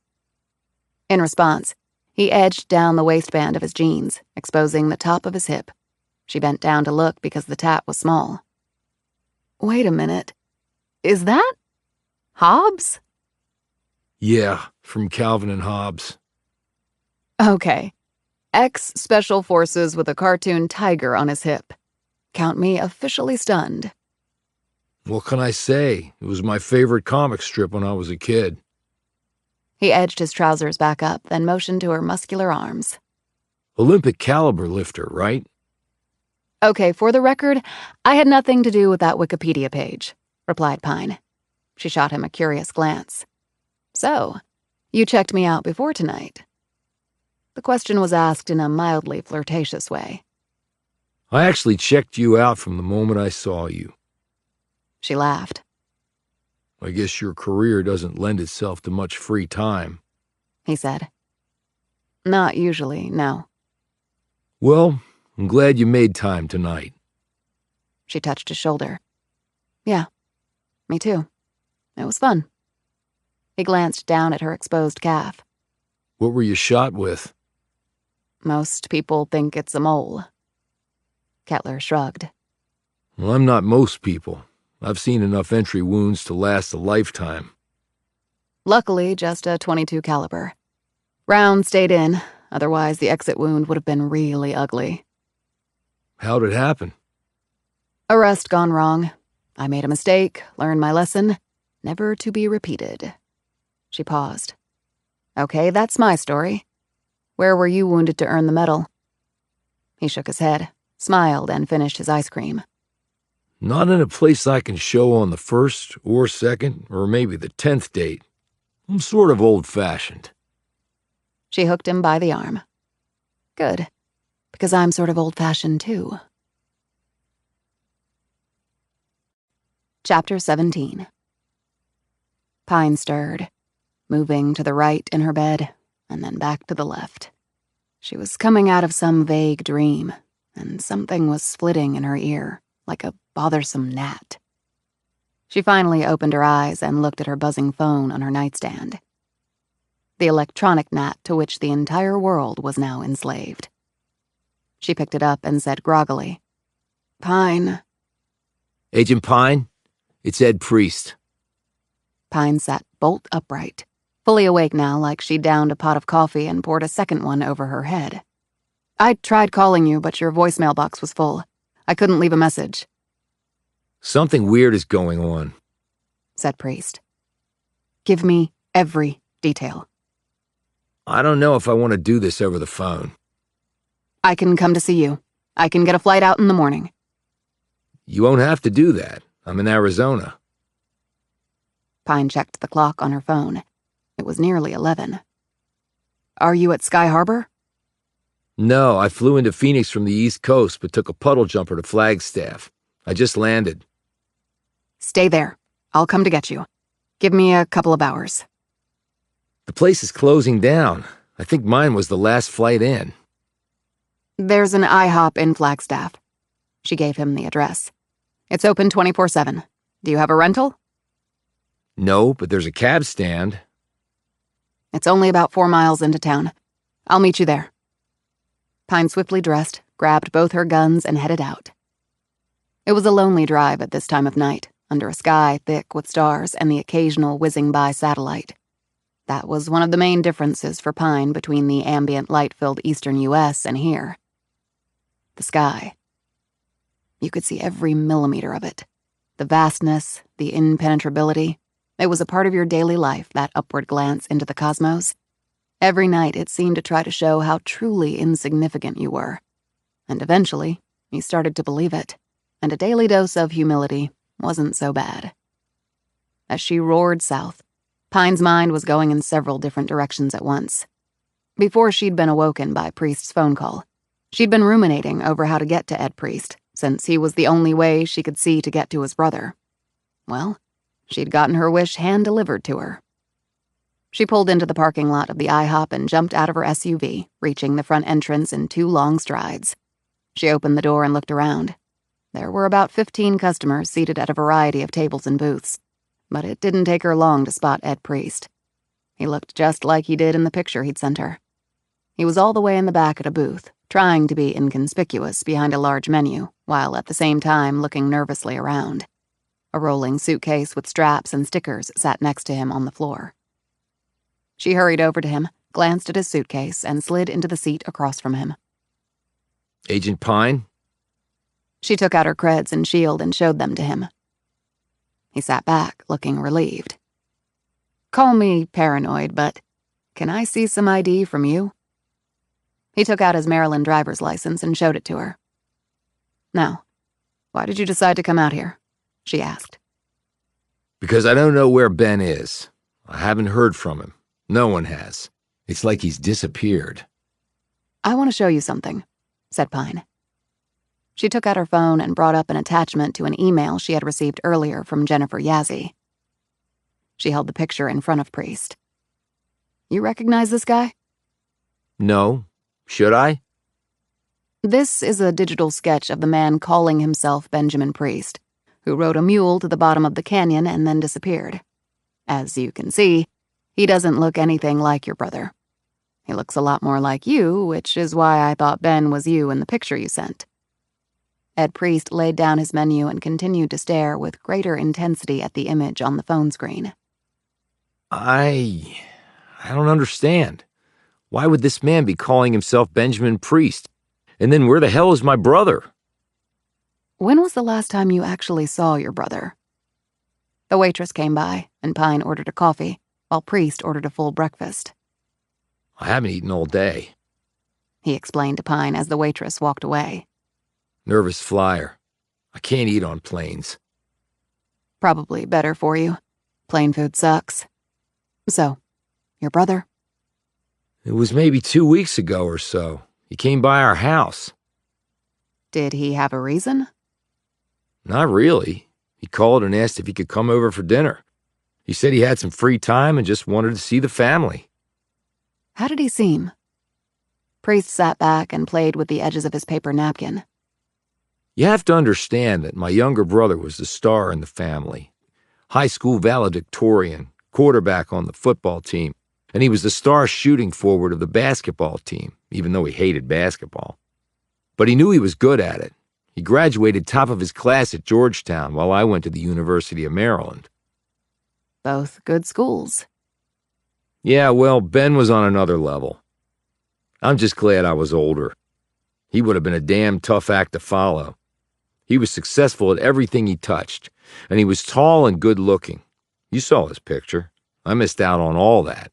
In response, he edged down the waistband of his jeans, exposing the top of his hip. She bent down to look because the tat was small. Wait a minute. Is that Hobbes? Yeah, from Calvin and Hobbes. Okay. Ex-Special Forces with a cartoon tiger on his hip. Count me officially stunned. What can I say? It was my favorite comic strip when I was a kid. He edged his trousers back up, then motioned to her muscular arms. Olympic caliber lifter, right? Okay, for the record, I had nothing to do with that Wikipedia page, replied Pine. She shot him a curious glance. So, you checked me out before tonight? The question was asked in a mildly flirtatious way. I actually checked you out from the moment I saw you. She laughed. I guess your career doesn't lend itself to much free time, he said. Not usually, no. Well, I'm glad you made time tonight. She touched his shoulder. Yeah, me too. It was fun. He glanced down at her exposed calf. What were you shot with? Most people think it's a mole. Kettler shrugged. Well, I'm not most people. I've seen enough entry wounds to last a lifetime. Luckily, just a .22 caliber. Round stayed in, otherwise the exit wound would have been really ugly. How'd it happen? Arrest gone wrong. I made a mistake, learned my lesson, never to be repeated. She paused. Okay, that's my story. Where were you wounded to earn the medal? He shook his head, smiled, and finished his ice cream. Not in a place I can show on the first or second or maybe the 10th date. I'm sort of old-fashioned. She hooked him by the arm. Good, because I'm sort of old-fashioned too. Chapter 17. Pine stirred, moving to the right in her bed and then back to the left. She was coming out of some vague dream, and something was flitting in her ear, like a bothersome gnat. She finally opened her eyes and looked at her buzzing phone on her nightstand. The electronic gnat to which the entire world was now enslaved. She picked it up and said groggily, Pine. Agent Pine, it's Ed Priest. Pine sat bolt upright, fully awake now like she'd downed a pot of coffee and poured a second one over her head. I tried calling you, but your voicemail box was full. I couldn't leave a message. Something weird is going on, said Priest. Give me every detail. I don't know if I want to do this over the phone. I can come to see you. I can get a flight out in the morning. You won't have to do that. I'm in Arizona. Pine checked the clock on her phone. It was nearly 11. Are you at Sky Harbor? No, I flew into Phoenix from the East Coast, but took a puddle jumper to Flagstaff. I just landed. Stay there. I'll come to get you. Give me a couple of hours. The place is closing down. I think mine was the last flight in. There's an IHOP in Flagstaff. She gave him the address. It's open 24/7. Do you have a rental? No, but there's a cab stand. It's only about 4 miles into town. I'll meet you there. Pine swiftly dressed, grabbed both her guns, and headed out. It was a lonely drive at this time of night, under a sky thick with stars and the occasional whizzing-by satellite. That was one of the main differences for Pine between the ambient light-filled eastern U.S. and here. The sky. You could see every millimeter of it. The vastness, the impenetrability. It was a part of your daily life, that upward glance into the cosmos. Every night it seemed to try to show how truly insignificant you were. And eventually, you started to believe it, and a daily dose of humility wasn't so bad. As she roared south, Pine's mind was going in several different directions at once. Before she'd been awoken by Priest's phone call, she'd been ruminating over how to get to Ed Priest, since he was the only way she could see to get to his brother. Well, she'd gotten her wish hand-delivered to her. She pulled into the parking lot of the IHOP and jumped out of her SUV, reaching the front entrance in 2 long strides. She opened the door and looked around. There were about 15 customers seated at a variety of tables and booths, but it didn't take her long to spot Ed Priest. He looked just like he did in the picture he'd sent her. He was all the way in the back at a booth, trying to be inconspicuous behind a large menu, while at the same time looking nervously around. A rolling suitcase with straps and stickers sat next to him on the floor. She hurried over to him, glanced at his suitcase, and slid into the seat across from him. Agent Pine? She took out her creds and shield and showed them to him. He sat back, looking relieved. Call me paranoid, but can I see some ID from you? He took out his Maryland driver's license and showed it to her. Now, why did you decide to come out here? She asked. Because I don't know where Ben is. I haven't heard from him. No one has. It's like he's disappeared. I want to show you something, said Pine. She took out her phone and brought up an attachment to an email she had received earlier from Jennifer Yazzie. She held the picture in front of Priest. You recognize this guy? No. Should I? This is a digital sketch of the man calling himself Benjamin Priest, who rode a mule to the bottom of the canyon and then disappeared. As you can see, he doesn't look anything like your brother. He looks a lot more like you, which is why I thought Ben was you in the picture you sent. Ed Priest laid down his menu and continued to stare with greater intensity at the image on the phone screen. I don't understand. Why would this man be calling himself Benjamin Priest? And then where the hell is my brother? When was the last time you actually saw your brother? The waitress came by, and Pine ordered a coffee, while Priest ordered a full breakfast. I haven't eaten all day, he explained to Pine as the waitress walked away. Nervous flyer. I can't eat on planes. Probably better for you. Plane food sucks. So, your brother? It was maybe 2 weeks ago or so. He came by our house. Did he have a reason? Not really. He called and asked if he could come over for dinner. He said he had some free time and just wanted to see the family. How did he seem? Priest sat back and played with the edges of his paper napkin. You have to understand that my younger brother was the star in the family. High school valedictorian, quarterback on the football team, and he was the star shooting forward of the basketball team, even though he hated basketball. But he knew he was good at it. He graduated top of his class at Georgetown while I went to the University of Maryland. Both good schools. Yeah, well, Ben was on another level. I'm just glad I was older. He would have been a damn tough act to follow. He was successful at everything he touched, and he was tall and good-looking. You saw his picture. I missed out on all that.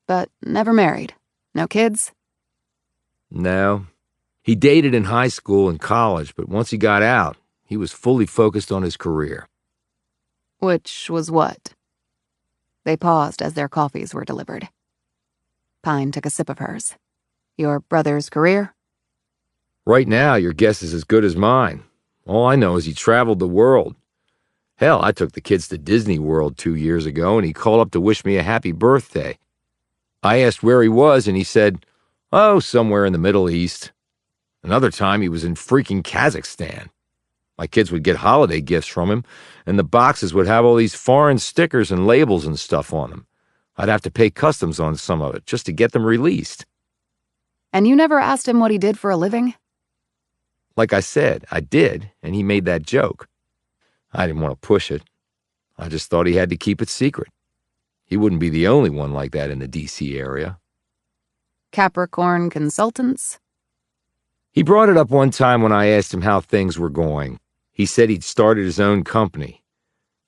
But never married. No kids? No. He dated in high school and college, but once he got out, he was fully focused on his career. Which was what? They paused as their coffees were delivered. Pine took a sip of hers. Your brother's career? Right now, your guess is as good as mine. All I know is he traveled the world. Hell, I took the kids to Disney World 2 years ago, and he called up to wish me a happy birthday. I asked where he was, and he said, oh, somewhere in the Middle East. Another time, he was in freaking Kazakhstan. My kids would get holiday gifts from him, and the boxes would have all these foreign stickers and labels and stuff on them. I'd have to pay customs on some of it just to get them released. And you never asked him what he did for a living? Like I said, I did, and he made that joke. I didn't want to push it. I just thought he had to keep it secret. He wouldn't be the only one like that in the D.C. area. Capricorn Consultants? He brought it up one time when I asked him how things were going. He said he'd started his own company.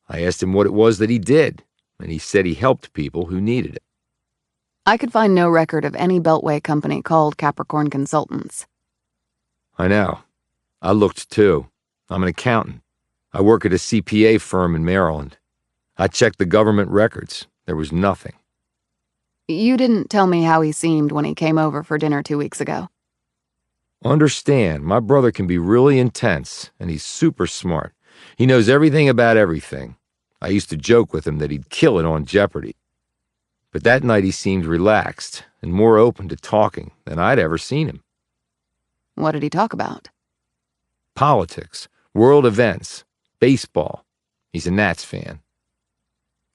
I asked him what it was that he did, and he said he helped people who needed it. I could find no record of any Beltway company called Capricorn Consultants. I know. I looked too. I'm an accountant. I work at a CPA firm in Maryland. I checked the government records. There was nothing. You didn't tell me how he seemed when he came over for dinner 2 weeks ago. Understand, my brother can be really intense, and he's super smart. He knows everything about everything. I used to joke with him that he'd kill it on Jeopardy. But that night he seemed relaxed and more open to talking than I'd ever seen him. What did he talk about? Politics, world events, baseball. He's a Nats fan.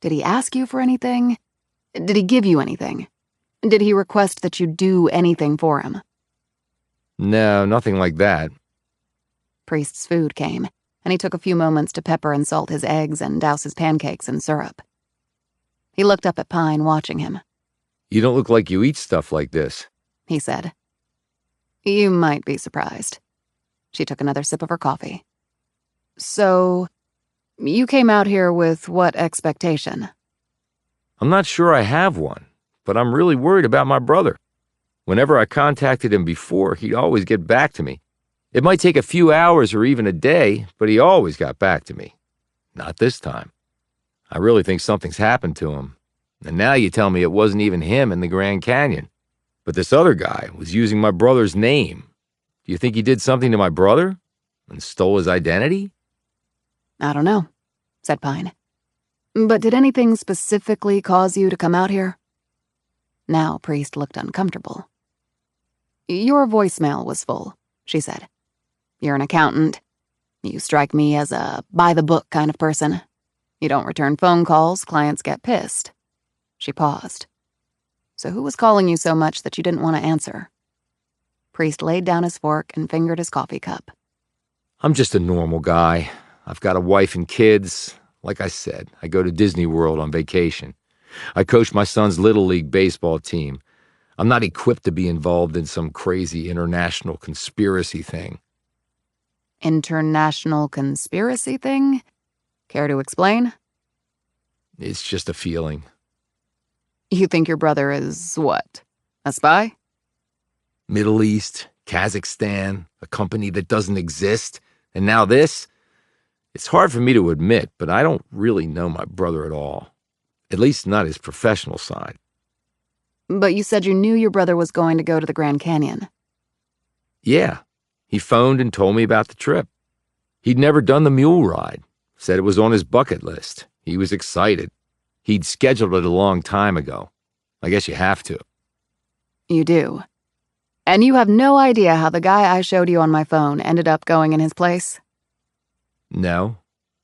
Did he ask you for anything? Did he give you anything? Did he request that you do anything for him? No, nothing like that. Priest's food came, and he took a few moments to pepper and salt his eggs and douse his pancakes in syrup. He looked up at Pine, watching him. You don't look like you eat stuff like this, he said. You might be surprised. She took another sip of her coffee. So, you came out here with what expectation? I'm not sure I have one, but I'm really worried about my brother. Whenever I contacted him before, he'd always get back to me. It might take a few hours or even a day, but he always got back to me. Not this time. I really think something's happened to him. And now you tell me it wasn't even him in the Grand Canyon. But this other guy was using my brother's name. Do you think he did something to my brother? And stole his identity? I don't know, said Pine. But did anything specifically cause you to come out here? Now Priest looked uncomfortable. Your voicemail was full, she said. You're an accountant. You strike me as a by-the-book kind of person. You don't return phone calls, clients get pissed. She paused. So who was calling you so much that you didn't want to answer? Priest laid down his fork and fingered his coffee cup. I'm just a normal guy. I've got a wife and kids. Like I said, I go to Disney World on vacation. I coach my son's Little League baseball team. I'm not equipped to be involved in some crazy international conspiracy thing. International conspiracy thing? Care to explain? It's just a feeling. You think your brother is what? A spy? Middle East, Kazakhstan, a company that doesn't exist, and now this? It's hard for me to admit, but I don't really know my brother at all. At least not his professional side. But you said you knew your brother was going to go to the Grand Canyon. Yeah, he phoned and told me about the trip. He'd never done the mule ride, said it was on his bucket list. He was excited. He'd scheduled it a long time ago. I guess you have to. You do. And you have no idea how the guy I showed you on my phone ended up going in his place? No.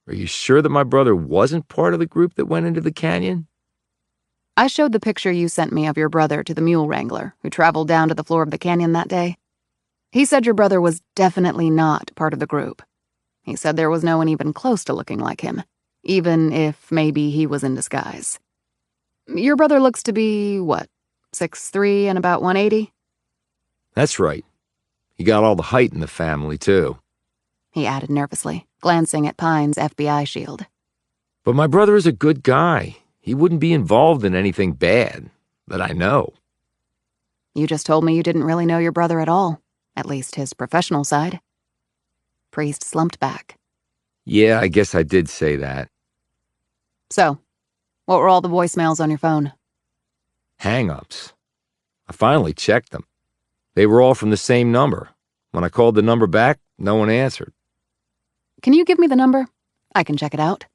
Are you sure that my brother wasn't part of the group that went into the canyon? I showed the picture you sent me of your brother to the mule wrangler who traveled down to the floor of the canyon that day. He said your brother was definitely not part of the group. He said there was no one even close to looking like him, even if maybe he was in disguise. Your brother looks to be, what, 6'3" and about 180? That's right. He got all the height in the family, too. He added nervously, glancing at Pine's FBI shield. But my brother is a good guy. He wouldn't be involved in anything bad, that I know. You just told me you didn't really know your brother at all, at least his professional side. Priest slumped back. Yeah, I guess I did say that. So, what were all the voicemails on your phone? Hang-ups. I finally checked them. They were all from the same number. When I called the number back, no one answered. Can you give me the number? I can check it out.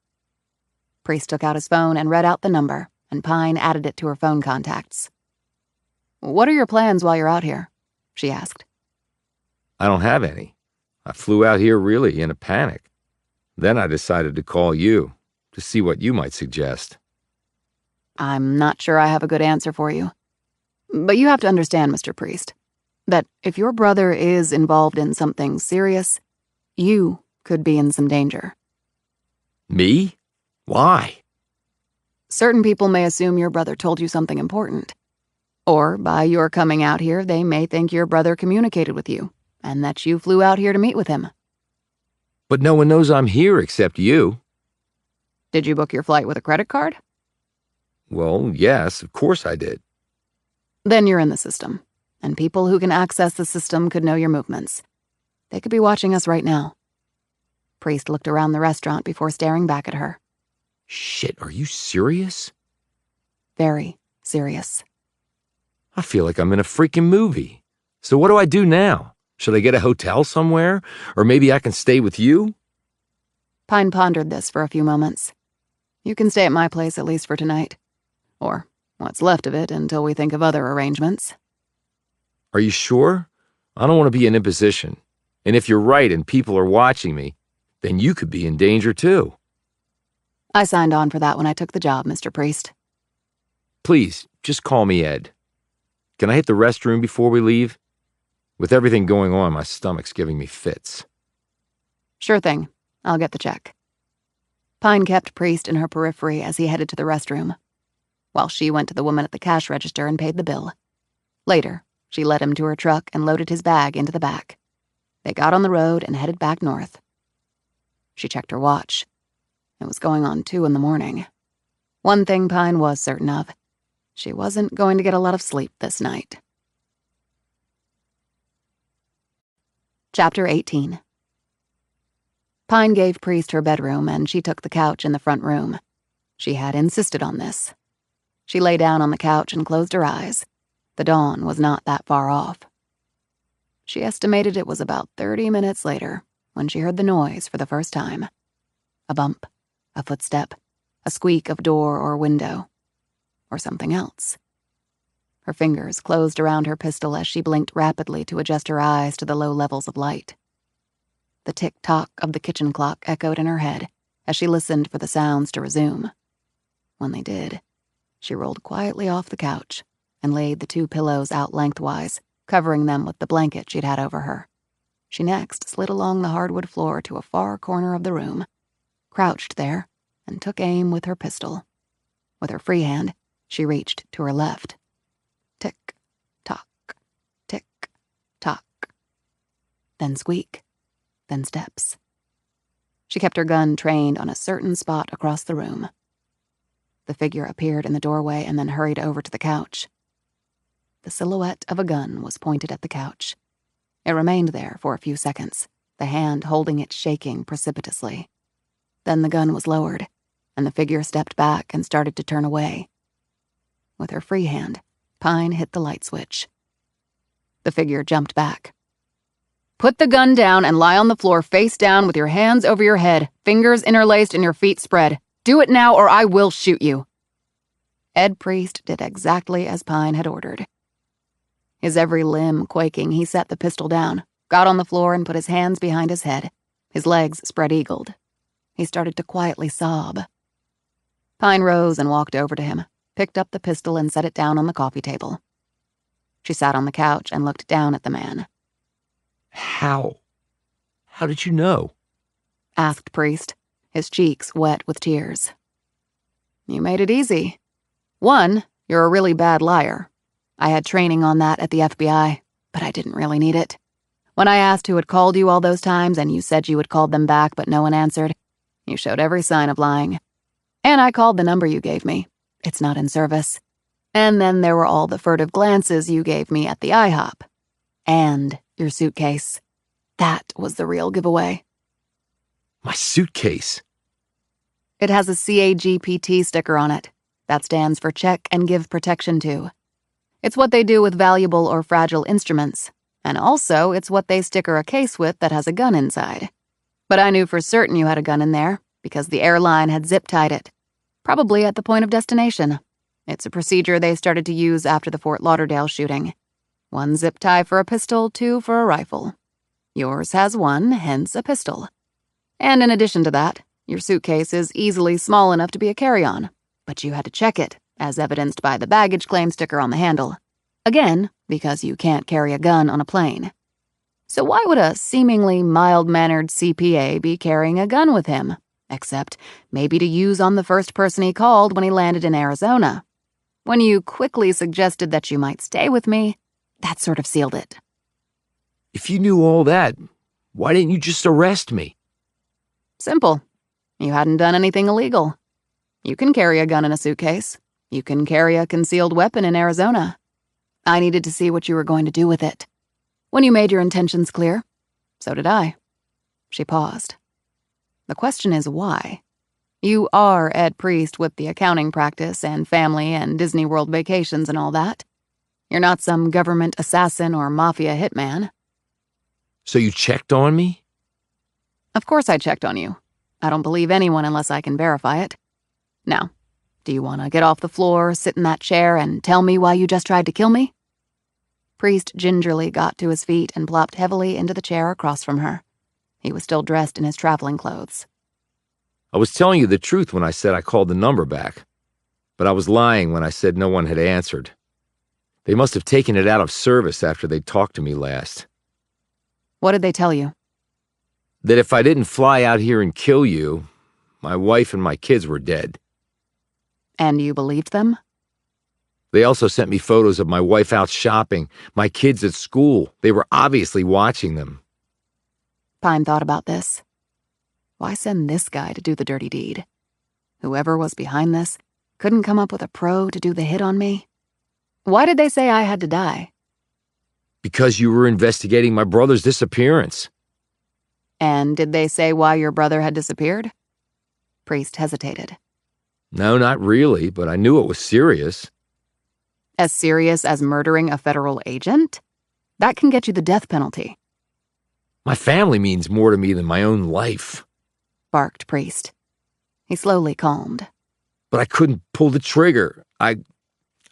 Priest took out his phone and read out the number, and Pine added it to her phone contacts. What are your plans while you're out here? She asked. I don't have any. I flew out here really in a panic. Then I decided to call you to see what you might suggest. I'm not sure I have a good answer for you. But you have to understand, Mr. Priest, that if your brother is involved in something serious, you could be in some danger. Me? Why? Certain people may assume your brother told you something important. Or, by your coming out here, they may think your brother communicated with you, and that you flew out here to meet with him. But no one knows I'm here except you. Did you book your flight with a credit card? Well, yes, of course I did. Then you're in the system, and people who can access the system could know your movements. They could be watching us right now. Priest looked around the restaurant before staring back at her. Shit, are you serious? Very serious. I feel like I'm in a freaking movie. So what do I do now? Should I get a hotel somewhere? Or maybe I can stay with you? Pine pondered this for a few moments. You can stay at my place at least for tonight. Or what's left of it until we think of other arrangements. Are you sure? I don't want to be an imposition. And if you're right and people are watching me, then you could be in danger too. I signed on for that when I took the job, Mr. Priest. Please, just call me Ed. Can I hit the restroom before we leave? With everything going on, my stomach's giving me fits. Sure thing. I'll get the check. Pine kept Priest in her periphery as he headed to the restroom, while she went to the woman at the cash register and paid the bill. Later, she led him to her truck and loaded his bag into the back. They got on the road and headed back north. She checked her watch. It was going on 2 a.m. One thing Pine was certain of. She wasn't going to get a lot of sleep this night. Chapter 18. Pine gave Priest her bedroom, and she took the couch in the front room. She had insisted on this. She lay down on the couch and closed her eyes. The dawn was not that far off. She estimated it was about 30 minutes later when she heard the noise for the first time. A bump, a footstep, a squeak of door or window, or something else. Her fingers closed around her pistol as she blinked rapidly to adjust her eyes to the low levels of light. The tick-tock of the kitchen clock echoed in her head as she listened for the sounds to resume. When they did, she rolled quietly off the couch and laid the 2 pillows out lengthwise, covering them with the blanket she'd had over her. She next slid along the hardwood floor to a far corner of the room, crouched there, and took aim with her pistol. With her free hand, she reached to her left. Tick-tock, tick-tock. Then squeak, then steps. She kept her gun trained on a certain spot across the room. The figure appeared in the doorway and then hurried over to the couch. The silhouette of a gun was pointed at the couch. It remained there for a few seconds, the hand holding it shaking precipitously. Then the gun was lowered, and the figure stepped back and started to turn away. With her free hand, Pine hit the light switch. The figure jumped back. "Put the gun down and lie on the floor face down with your hands over your head, fingers interlaced and your feet spread. Do it now or I will shoot you." Ed Priest did exactly as Pine had ordered. His every limb quaking, he set the pistol down, got on the floor and put his hands behind his head, his legs spread-eagled. He started to quietly sob. Pine rose and walked over to him, picked up the pistol and set it down on the coffee table. She sat on the couch and looked down at the man. How did you know? Asked Priest, his cheeks wet with tears. You made it easy. 1, you're a really bad liar. I had training on that at the FBI, but I didn't really need it. When I asked who had called you all those times and you said you had called them back but no one answered, you showed every sign of lying. And I called the number you gave me. It's not in service. And then there were all the furtive glances you gave me at the IHOP. And your suitcase. That was the real giveaway. My suitcase? It has a CAGPT sticker on it. That stands for Check and Give Protection To. It's what they do with valuable or fragile instruments, and also it's what they sticker a case with that has a gun inside. But I knew for certain you had a gun in there because the airline had zip-tied it, probably at the point of destination. It's a procedure they started to use after the Fort Lauderdale shooting. 1 zip tie for a pistol, 2 for a rifle. Yours has 1, hence a pistol. And in addition to that, your suitcase is easily small enough to be a carry-on, but you had to check it, as evidenced by the baggage claim sticker on the handle. Again, because you can't carry a gun on a plane. So why would a seemingly mild-mannered CPA be carrying a gun with him? Except maybe to use on the first person he called when he landed in Arizona. When you quickly suggested that you might stay with me, that sort of sealed it. If you knew all that, why didn't you just arrest me? Simple. You hadn't done anything illegal. You can carry a gun in a suitcase. You can carry a concealed weapon in Arizona. I needed to see what you were going to do with it. When you made your intentions clear, so did I. She paused. The question is why? You are Ed Priest with the accounting practice and family and Disney World vacations and all that. You're not some government assassin or mafia hitman. So you checked on me? Of course I checked on you. I don't believe anyone unless I can verify it. Now, do you want to get off the floor, sit in that chair, and tell me why you just tried to kill me? Priest gingerly got to his feet and plopped heavily into the chair across from her. He was still dressed in his traveling clothes. I was telling you the truth when I said I called the number back, but I was lying when I said no one had answered. They must have taken it out of service after they talked to me last. What did they tell you? That if I didn't fly out here and kill you, my wife and my kids were dead. And you believed them? They also sent me photos of my wife out shopping, my kids at school. They were obviously watching them. Pine thought about this. Why send this guy to do the dirty deed? Whoever was behind this couldn't come up with a pro to do the hit on me? Why did they say I had to die? Because you were investigating my brother's disappearance. And did they say why your brother had disappeared? Priest hesitated. No, not really, but I knew it was serious. As serious as murdering a federal agent? That can get you the death penalty. My family means more to me than my own life. Barked Priest. He slowly calmed. But I couldn't pull the trigger. I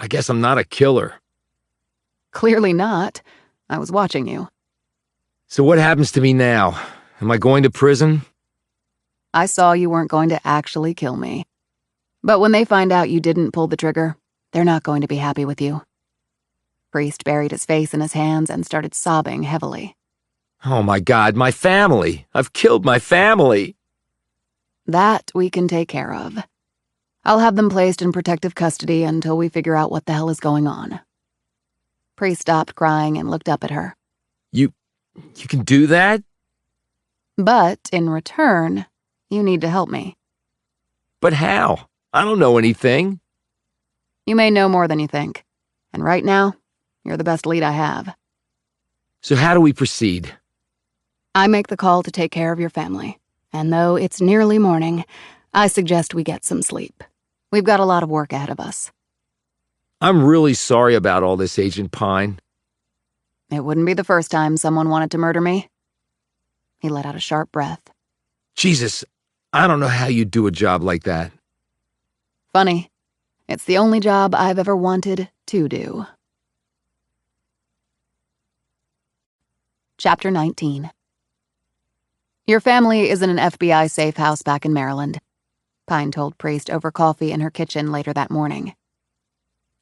guess I'm not a killer. Clearly not. I was watching you. So what happens to me now? Am I going to prison? I saw you weren't going to actually kill me. But when they find out you didn't pull the trigger, they're not going to be happy with you. Priest buried his face in his hands and started sobbing heavily. Oh my God, my family! I've killed my family! That we can take care of. I'll have them placed in protective custody until we figure out what the hell is going on. Priest stopped crying and looked up at her. You can do that? But, in return, you need to help me. But how? I don't know anything. You may know more than you think. And right now, you're the best lead I have. So how do we proceed? I make the call to take care of your family. And though it's nearly morning, I suggest we get some sleep. We've got a lot of work ahead of us. I'm really sorry about all this, Agent Pine. It wouldn't be the first time someone wanted to murder me. He let out a sharp breath. Jesus, I don't know how you do a job like that. Funny. It's the only job I've ever wanted to do. Chapter 19. Your family is in an FBI safe house back in Maryland, Pine told Priest over coffee in her kitchen later that morning.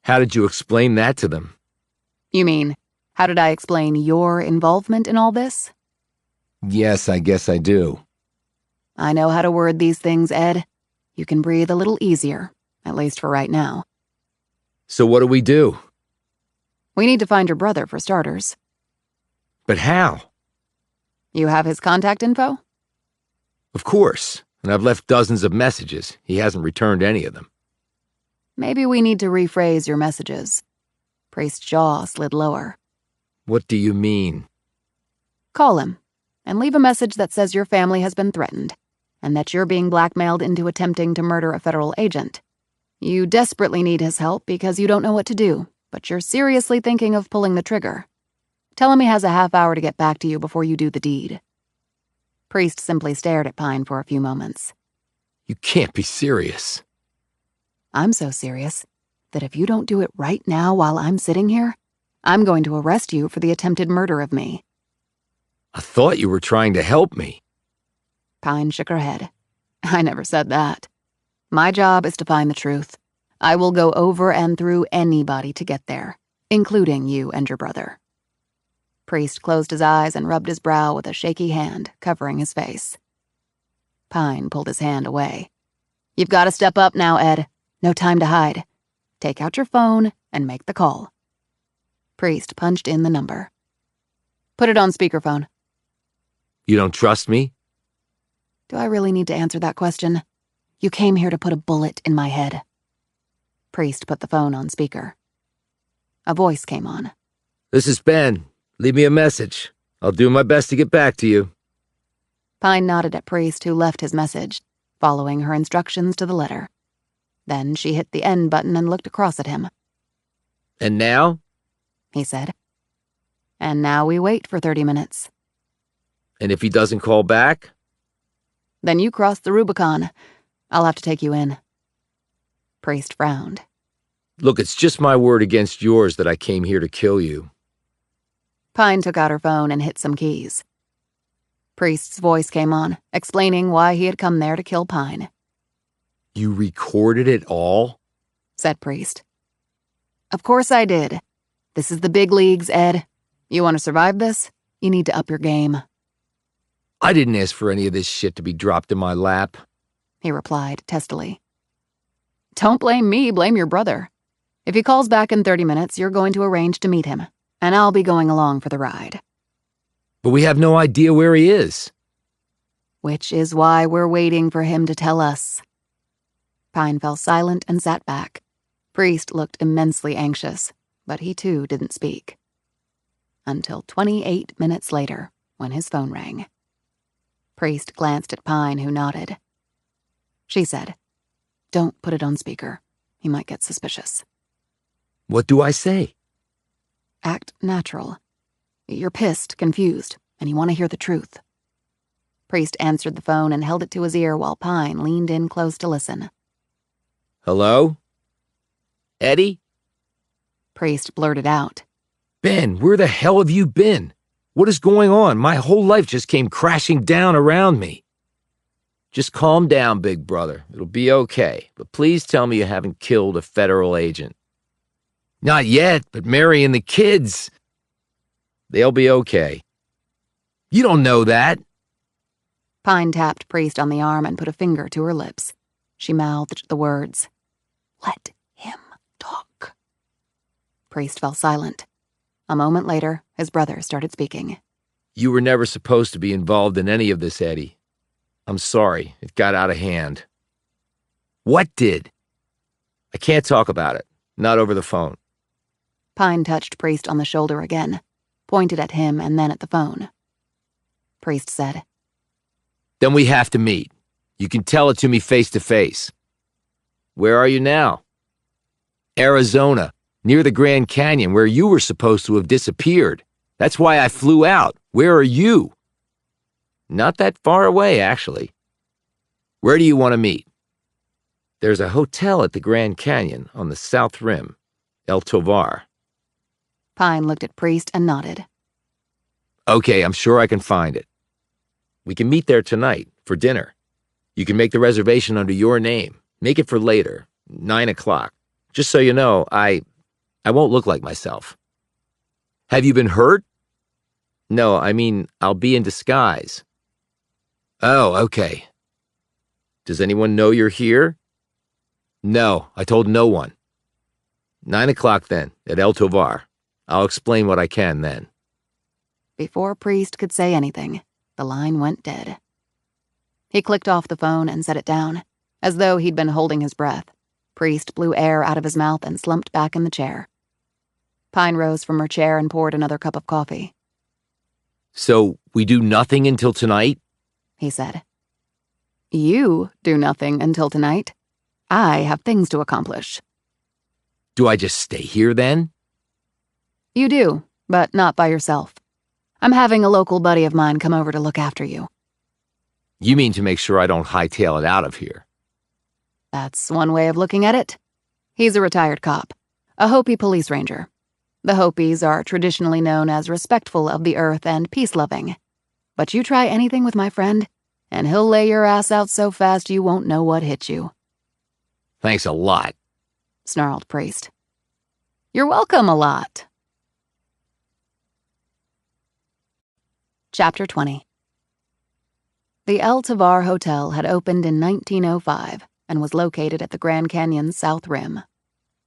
How did you explain that to them? You mean, how did I explain your involvement in all this? Yes, I guess I do. I know how to word these things, Ed. You can breathe a little easier, at least for right now. So what do we do? We need to find your brother, for starters. But how? You have his contact info? Of course, and I've left dozens of messages. He hasn't returned any of them. Maybe we need to rephrase your messages. Priest's jaw slid lower. What do you mean? Call him, and leave a message that says your family has been threatened, and that you're being blackmailed into attempting to murder a federal agent. You desperately need his help because you don't know what to do, but you're seriously thinking of pulling the trigger. Tell him he has a half hour to get back to you before you do the deed." Priest simply stared at Pine for a few moments. You can't be serious. "I'm so serious that if you don't do it right now while I'm sitting here, I'm going to arrest you for the attempted murder of me." I thought you were trying to help me. Pine shook her head. "I never said that. My job is to find the truth. I will go over and through anybody to get there, including you and your brother." Priest closed his eyes and rubbed his brow with a shaky hand, covering his face. Pine pulled his hand away. "You've got to step up now, Ed. No time to hide. Take out your phone and make the call." Priest punched in the number. "Put it on speakerphone." You don't trust me? Do I really need to answer that question? You came here to put a bullet in my head. Priest put the phone on speaker. A voice came on. "This is Ben. Leave me a message. I'll do my best to get back to you." Pine nodded at Priest, who left his message, following her instructions to the letter. Then she hit the end button and looked across at him. "And now?" he said. "And now we wait for 30 minutes. "And if he doesn't call back?" Then you cross the Rubicon. I'll have to take you in." Priest frowned. "Look, it's just my word against yours that I came here to kill you." Pine took out her phone and hit some keys. Priest's voice came on, explaining why he had come there to kill Pine. "You recorded it all?" said Priest. "Of course I did. This is the big leagues, Ed. You want to survive this? You need to up your game." "I didn't ask for any of this shit to be dropped in my lap," he replied testily. "Don't blame me, blame your brother. If he calls back in 30 minutes, you're going to arrange to meet him, and I'll be going along for the ride." "But we have no idea where he is." "Which is why we're waiting for him to tell us." Pine fell silent and sat back. Priest looked immensely anxious, but he too didn't speak. Until 28 minutes later, when his phone rang. Priest glanced at Pine, who nodded. She said, "Don't put it on speaker. He might get suspicious." "What do I say?" "Act natural. You're pissed, confused, and you want to hear the truth." Priest answered the phone and held it to his ear while Pine leaned in close to listen. "Hello? Eddie?" Priest blurted out. "Ben, where the hell have you been? What is going on? My whole life just came crashing down around me." "Just calm down, big brother. It'll be okay. But please tell me you haven't killed a federal agent." "Not yet, but Mary and the kids, they'll be okay." "You don't know that." Pine tapped Priest on the arm and put a finger to her lips. She mouthed the words, "Let him talk." Priest fell silent. A moment later, his brother started speaking. "You were never supposed to be involved in any of this, Eddie. I'm sorry, it got out of hand." "What did?" "I can't talk about it. Not over the phone." Pine touched Priest on the shoulder again, pointed at him and then at the phone. Priest said, "Then we have to meet. You can tell it to me face to face." "Where are you now?" "Arizona, near the Grand Canyon, where you were supposed to have disappeared. That's why I flew out. Where are you?" "Not that far away, actually." "Where do you want to meet?" "There's a hotel at the Grand Canyon on the South Rim, El Tovar." Pine looked at Priest and nodded. "Okay, I'm sure I can find it. We can meet there tonight for dinner. You can make the reservation under your name. Make it for later, 9 o'clock. Just so you know, I won't look like myself." "Have you been hurt?" "No, I mean, I'll be in disguise." "Oh, okay. Does anyone know you're here?" "No, I told no one." 9 o'clock then, at El Tovar. I'll explain what I can then." Before Priest could say anything, the line went dead. He clicked off the phone and set it down, as though he'd been holding his breath. Priest blew air out of his mouth and slumped back in the chair. Pine rose from her chair and poured another cup of coffee. "So we do nothing until tonight?" he said. "You do nothing until tonight. I have things to accomplish." "Do I just stay here then?" You do, but not by yourself. I'm having a local buddy of mine come over to look after you. You mean to make sure I don't hightail it out of here? That's one way of looking at it. He's a retired cop, a Hopi police ranger. The Hopis are traditionally known as respectful of the earth and peace-loving. But you try anything with my friend, and he'll lay your ass out so fast you won't know what hit you. Thanks a lot, snarled Priest. You're welcome a lot. Chapter 20. The El Tovar Hotel had opened in 1905 and was located at the Grand Canyon's south rim.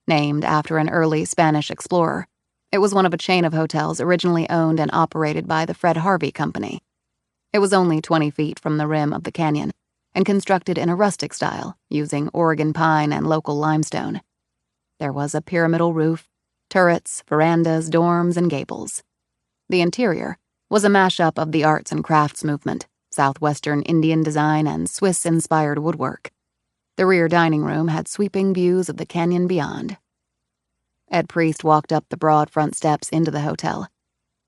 Named after an early Spanish explorer, it was one of a chain of hotels originally owned and operated by the Fred Harvey Company. It was only 20 feet from the rim of the canyon and constructed in a rustic style using Oregon pine and local limestone. There was a pyramidal roof, turrets, verandas, dorms, and gables. The interior was a mashup of the arts and crafts movement, southwestern Indian design, and Swiss-inspired woodwork. The rear dining room had sweeping views of the canyon beyond. Ed Priest walked up the broad front steps into the hotel.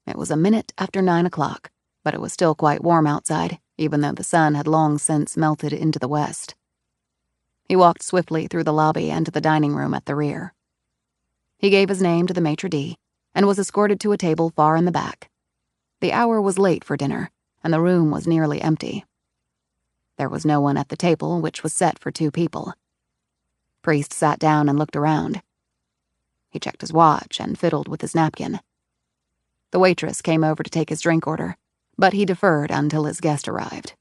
It was a minute after 9 o'clock, but it was still quite warm outside, even though the sun had long since melted into the west. He walked swiftly through the lobby and to the dining room at the rear. He gave his name to the maitre d' and was escorted to a table far in the back. The hour was late for dinner, and the room was nearly empty. There was no one at the table, which was set for 2 people. Priest sat down and looked around. He checked his watch and fiddled with his napkin. The waitress came over to take his drink order, but he deferred until his guest arrived.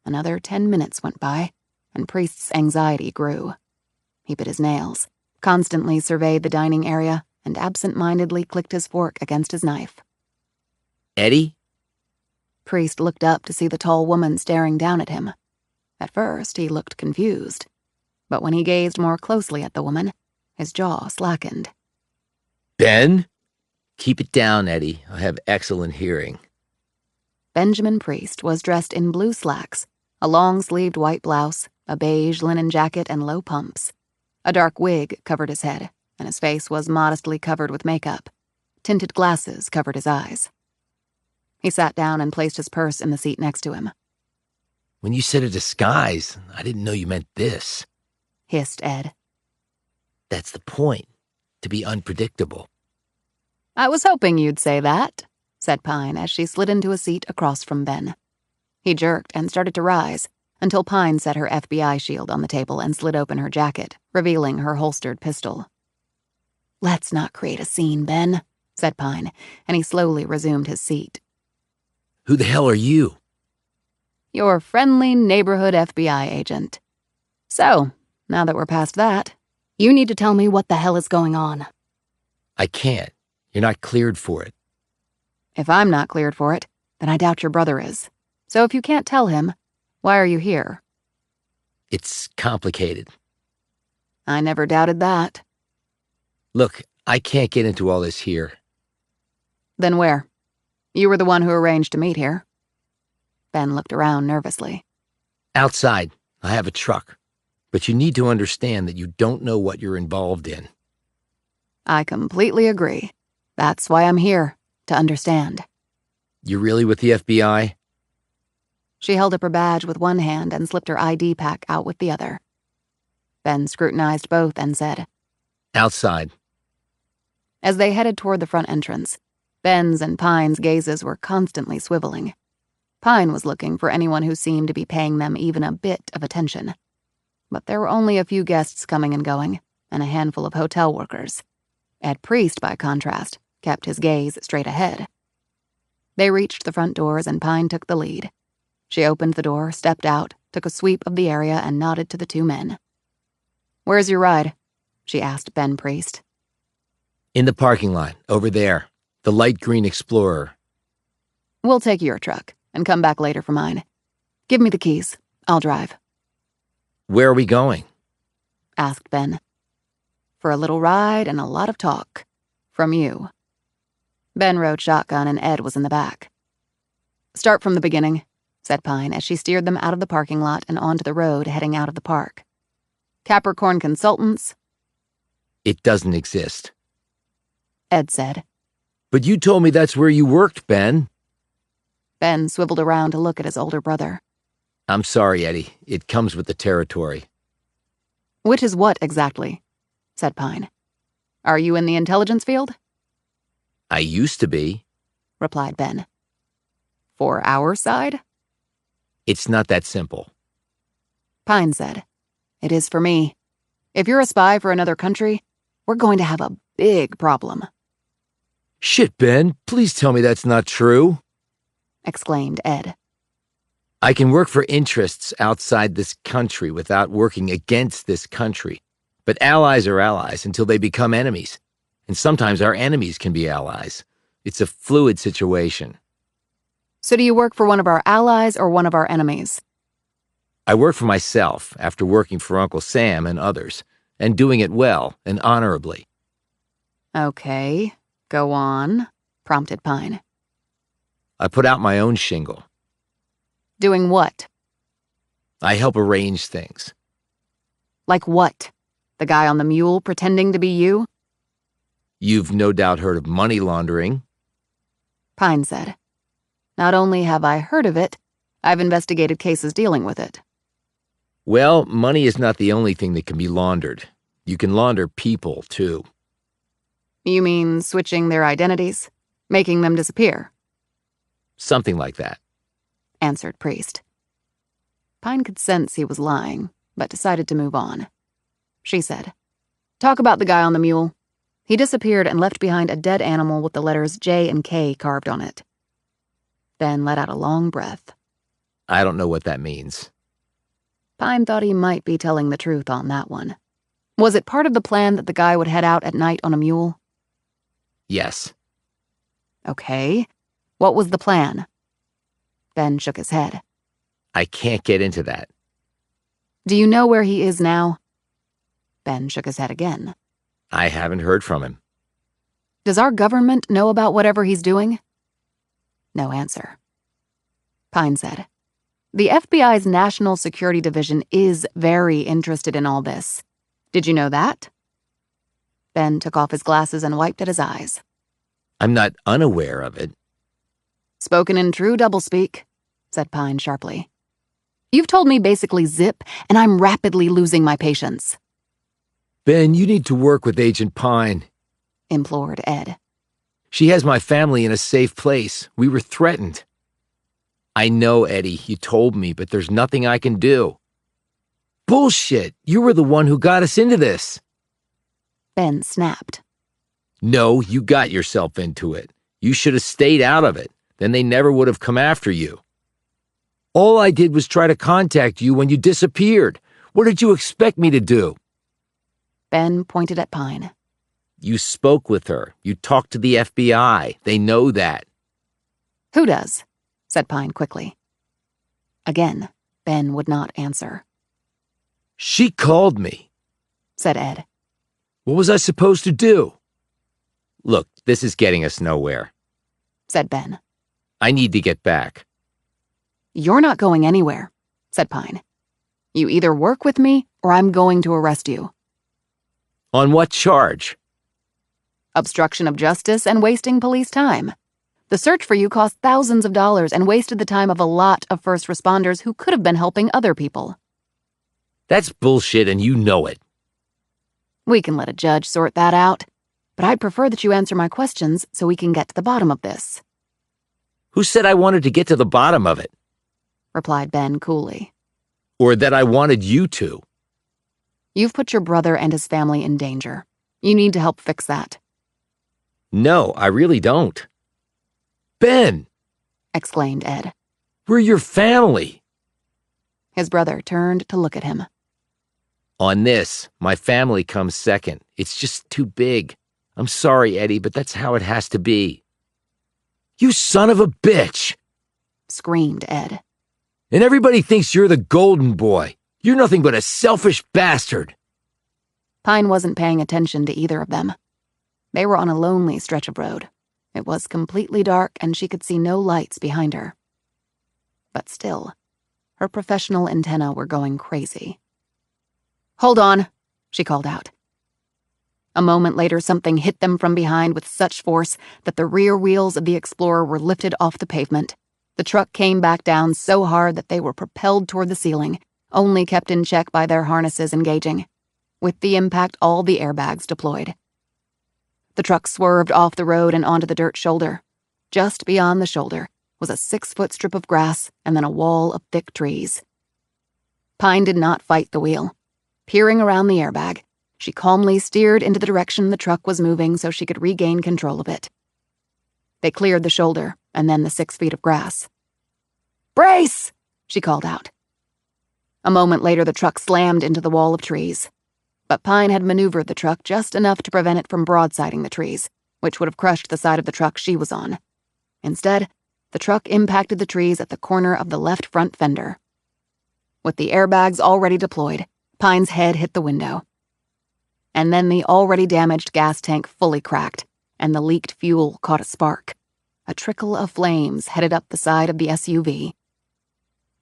Another 10 minutes went by, and Priest's anxiety grew. He bit his nails, constantly surveyed the dining area, and absent-mindedly clicked his fork against his knife. Eddie? Priest looked up to see the tall woman staring down at him. At first, he looked confused, but when he gazed more closely at the woman, his jaw slackened. Ben? Keep it down, Eddie. I have excellent hearing. Benjamin Priest was dressed in blue slacks, a long-sleeved white blouse, a beige linen jacket, and low pumps. A dark wig covered his head, and his face was modestly covered with makeup. Tinted glasses covered his eyes. He sat down and placed his purse in the seat next to him. When you said a disguise, I didn't know you meant this, hissed Ed. That's the point, to be unpredictable. I was hoping you'd say that, said Pine as she slid into a seat across from Ben. He jerked and started to rise, until Pine set her FBI shield on the table and slid open her jacket, revealing her holstered pistol. Let's not create a scene, Ben, said Pine, and he slowly resumed his seat. Who the hell are you? Your friendly neighborhood FBI agent. So, now that we're past that, you need to tell me what the hell is going on. I can't. You're not cleared for it. If I'm not cleared for it, then I doubt your brother is. So if you can't tell him, why are you here? It's complicated. I never doubted that. Look, I can't get into all this here. Then where? You were the one who arranged to meet here. Ben looked around nervously. Outside. I have a truck. But you need to understand that you don't know what you're involved in. I completely agree. That's why I'm here, to understand. You really with the FBI? She held up her badge with one hand and slipped her ID pack out with the other. Ben scrutinized both and said, Outside. As they headed toward the front entrance, Ben's and Pine's gazes were constantly swiveling. Pine was looking for anyone who seemed to be paying them even a bit of attention. But there were only a few guests coming and going, and a handful of hotel workers. Ed Priest, by contrast, kept his gaze straight ahead. They reached the front doors and Pine took the lead. She opened the door, stepped out, took a sweep of the area, and nodded to the 2 men. Where's your ride? She asked Ben Priest. In the parking lot, over there. The light green Explorer. We'll take your truck and come back later for mine. Give me the keys. I'll drive. Where are we going? Asked Ben. For a little ride and a lot of talk. From you. Ben rode shotgun and Ed was in the back. Start from the beginning, said Pine as she steered them out of the parking lot and onto the road heading out of the park. Capricorn Consultants? It doesn't exist. Ed said, But you told me that's where you worked, Ben. Ben swiveled around to look at his older brother. I'm sorry, Eddie. It comes with the territory. Which is what exactly? Said Pine. Are you in the intelligence field? I used to be. Replied Ben. For our side? It's not that simple. Pine said. It is for me. If you're a spy for another country, we're going to have a big problem. Shit, Ben, please tell me that's not true. Exclaimed Ed. I can work for interests outside this country without working against this country. But allies are allies until they become enemies. And sometimes our enemies can be allies. It's a fluid situation. So do you work for one of our allies or one of our enemies? I work for myself after working for Uncle Sam and others, and doing it well and honorably. Okay, go on, prompted Pine. I put out my own shingle. Doing what? I help arrange things. Like what? The guy on the mule pretending to be you? You've no doubt heard of money laundering. Pine said. Not only have I heard of it, I've investigated cases dealing with it. Well, money is not the only thing that can be laundered. You can launder people, too. You mean switching their identities? Making them disappear? Something like that. Answered Priest. Pine could sense he was lying, but decided to move on. She said, Talk about the guy on the mule. He disappeared and left behind a dead animal with the letters J and K carved on it. Ben let out a long breath. I don't know what that means. Pine thought he might be telling the truth on that one. Was it part of the plan that the guy would head out at night on a mule? Yes. Okay. What was the plan? Ben shook his head. I can't get into that. Do you know where he is now? Ben shook his head again. I haven't heard from him. Does our government know about whatever he's doing? No answer. Pine said, The FBI's National Security Division is very interested in all this. Did you know that? Ben took off his glasses and wiped at his eyes. I'm not unaware of it. Spoken in true doublespeak, said Pine sharply. You've told me basically zip, and I'm rapidly losing my patience. Ben, you need to work with Agent Pine, implored Ed. She has my family in a safe place. We were threatened. I know, Eddie, you told me, but there's nothing I can do. Bullshit! You were the one who got us into this. Ben snapped. No, you got yourself into it. You should have stayed out of it. Then they never would have come after you. All I did was try to contact you when you disappeared. What did you expect me to do? Ben pointed at Pine. You spoke with her. You talked to the FBI. They know that. Who does? Said Pine quickly. Again, Ben would not answer. She called me, said Ed. What was I supposed to do? Look, this is getting us nowhere, said Ben. I need to get back. You're not going anywhere, said Pine. You either work with me or I'm going to arrest you. On what charge? Obstruction of justice and wasting police time. The search for you cost thousands of dollars and wasted the time of a lot of first responders who could have been helping other people. That's bullshit and you know it. We can let a judge sort that out, but I'd prefer that you answer my questions so we can get to the bottom of this. Who said I wanted to get to the bottom of it? Replied Ben coolly. Or that I wanted you to. You've put your brother and his family in danger. You need to help fix that. No, I really don't. Ben! Exclaimed Ed. We're your family. His brother turned to look at him. On this, my family comes second. It's just too big. I'm sorry, Eddie, but that's how it has to be. You son of a bitch! Screamed Ed. And everybody thinks you're the golden boy. You're nothing but a selfish bastard. Pine wasn't paying attention to either of them. They were on a lonely stretch of road. It was completely dark and she could see no lights behind her. But still, her professional antennae were going crazy. Hold on, she called out. A moment later, something hit them from behind with such force that the rear wheels of the Explorer were lifted off the pavement. The truck came back down so hard that they were propelled toward the ceiling, only kept in check by their harnesses engaging. With the impact, all the airbags deployed. The truck swerved off the road and onto the dirt shoulder. Just beyond the shoulder was a 6-foot strip of grass and then a wall of thick trees. Pine did not fight the wheel. Peering around the airbag, she calmly steered into the direction the truck was moving so she could regain control of it. They cleared the shoulder and then the 6 feet of grass. "Brace!" she called out. A moment later, the truck slammed into the wall of trees. But Pine had maneuvered the truck just enough to prevent it from broadsiding the trees, which would have crushed the side of the truck she was on. Instead, the truck impacted the trees at the corner of the left front fender. With the airbags already deployed, Pine's head hit the window. And then the already damaged gas tank fully cracked, and the leaked fuel caught a spark. A trickle of flames headed up the side of the SUV.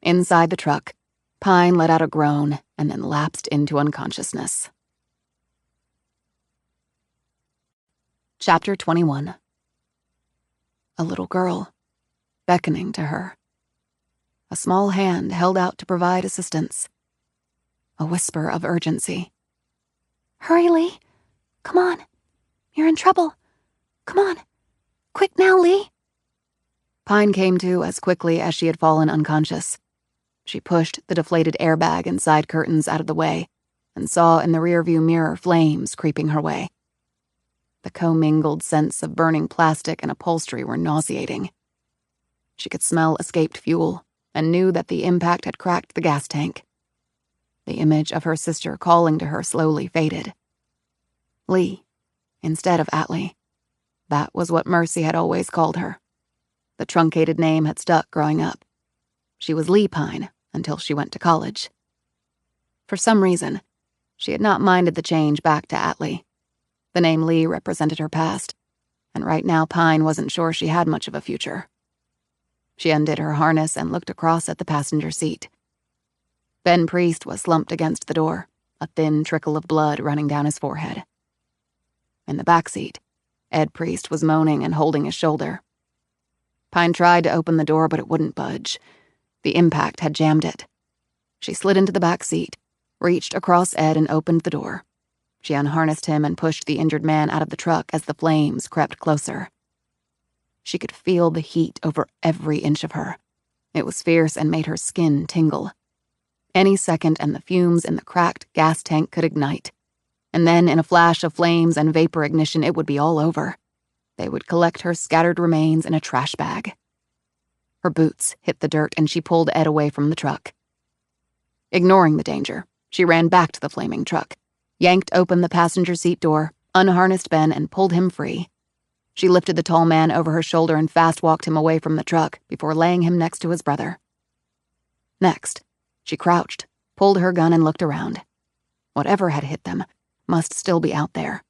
Inside the truck, Pine let out a groan and then lapsed into unconsciousness. Chapter 21. A little girl, beckoning to her. A small hand held out to provide assistance. A whisper of urgency. "Hurry, Lee. Come on. You're in trouble. Come on. Quick now, Lee." Pine came to as quickly as she had fallen unconscious. She pushed the deflated airbag and side curtains out of the way and saw in the rearview mirror flames creeping her way. The commingled scents of burning plastic and upholstery were nauseating. She could smell escaped fuel and knew that the impact had cracked the gas tank. The image of her sister calling to her slowly faded. Lee, instead of Atlee. That was what Mercy had always called her. The truncated name had stuck growing up. She was Lee Pine until she went to college. For some reason, she had not minded the change back to Atlee. The name Lee represented her past, and right now Pine wasn't sure she had much of a future. She undid her harness and looked across at the passenger seat. Ben Priest was slumped against the door, a thin trickle of blood running down his forehead. In the back seat, Ed Priest was moaning and holding his shoulder. Pine tried to open the door, but it wouldn't budge. The impact had jammed it. She slid into the back seat, reached across Ed and opened the door. She unharnessed him and pushed the injured man out of the truck as the flames crept closer. She could feel the heat over every inch of her. It was fierce and made her skin tingle. Any second and the fumes in the cracked gas tank could ignite. And then in a flash of flames and vapor ignition, it would be all over. They would collect her scattered remains in a trash bag. Her boots hit the dirt and she pulled Ed away from the truck. Ignoring the danger, she ran back to the flaming truck, yanked open the passenger seat door, unharnessed Ben, and pulled him free. She lifted the tall man over her shoulder and fast-walked him away from the truck before laying him next to his brother. Next, she crouched, pulled her gun, and looked around. Whatever had hit them must still be out there.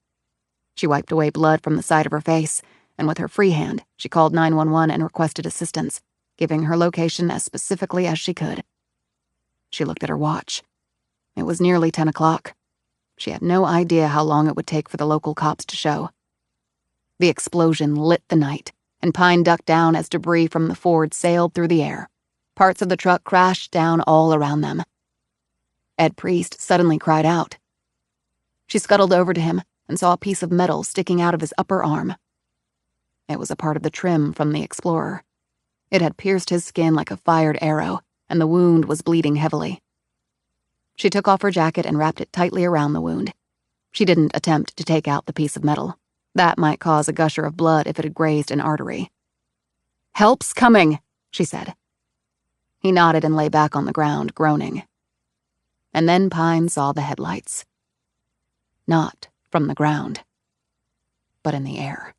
She wiped away blood from the side of her face, and with her free hand, she called 911 and requested assistance, giving her location as specifically as she could. She looked at her watch. It was nearly 10 o'clock. She had no idea how long it would take for the local cops to show. The explosion lit the night, and Pine ducked down as debris from the Ford sailed through the air. Parts of the truck crashed down all around them. Ed Priest suddenly cried out. She scuttled over to him and saw a piece of metal sticking out of his upper arm. It was a part of the trim from the Explorer. It had pierced his skin like a fired arrow, and the wound was bleeding heavily. She took off her jacket and wrapped it tightly around the wound. She didn't attempt to take out the piece of metal. That might cause a gusher of blood if it had grazed an artery. "Help's coming," she said. He nodded and lay back on the ground, groaning. And then Pine saw the headlights. Not from the ground, but in the air.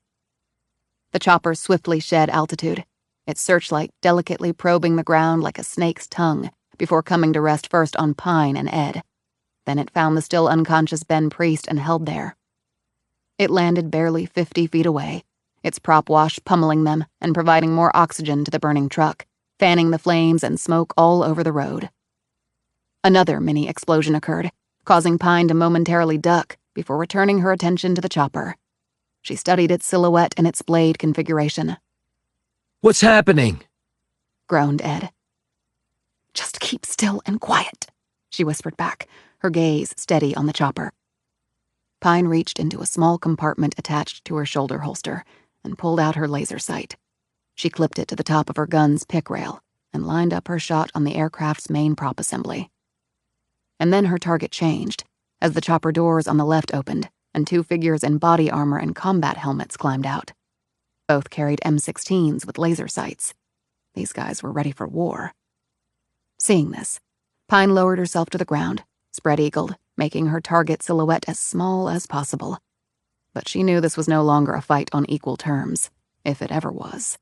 The chopper swiftly shed altitude, its searchlight delicately probing the ground like a snake's tongue before coming to rest first on Pine and Ed. Then it found the still unconscious Ben Priest and held there. It landed barely 50 feet away, its prop wash pummeling them and providing more oxygen to the burning truck, fanning the flames and smoke all over the road. Another mini explosion occurred, causing Pine to momentarily duck before returning her attention to the chopper. She studied its silhouette and its blade configuration. "What's happening?" groaned Ed. "Just keep still and quiet," she whispered back, her gaze steady on the chopper. Pine reached into a small compartment attached to her shoulder holster and pulled out her laser sight. She clipped it to the top of her gun's pick rail and lined up her shot on the aircraft's main prop assembly. And then her target changed as the chopper doors on the left opened and two figures in body armor and combat helmets climbed out. Both carried M16s with laser sights. These guys were ready for war. Seeing this, Pine lowered herself to the ground, spread-eagled, making her target silhouette as small as possible. But she knew this was no longer a fight on equal terms, if it ever was.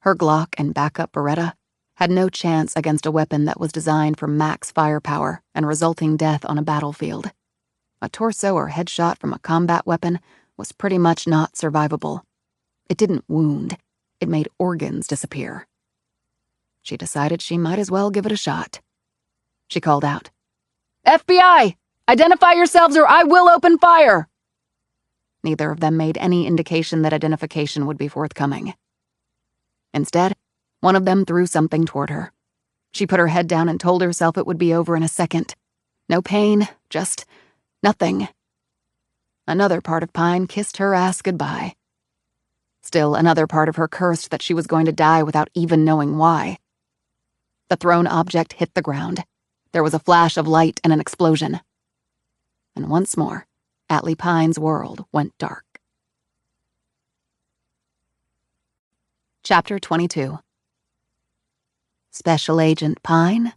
Her Glock and backup Beretta had no chance against a weapon that was designed for max firepower and resulting death on a battlefield. A torso or headshot from a combat weapon was pretty much not survivable. It didn't wound. It made organs disappear. She decided she might as well give it a shot. She called out, "FBI! Identify yourselves or I will open fire!" Neither of them made any indication that identification would be forthcoming. Instead, one of them threw something toward her. She put her head down and told herself it would be over in a second. No pain, just nothing. Another part of Pine kissed her ass goodbye. Still, another part of her cursed that she was going to die without even knowing why. The thrown object hit the ground. There was a flash of light and an explosion. And once more, Atlee Pine's world went dark. Chapter 22. Special Agent Pine?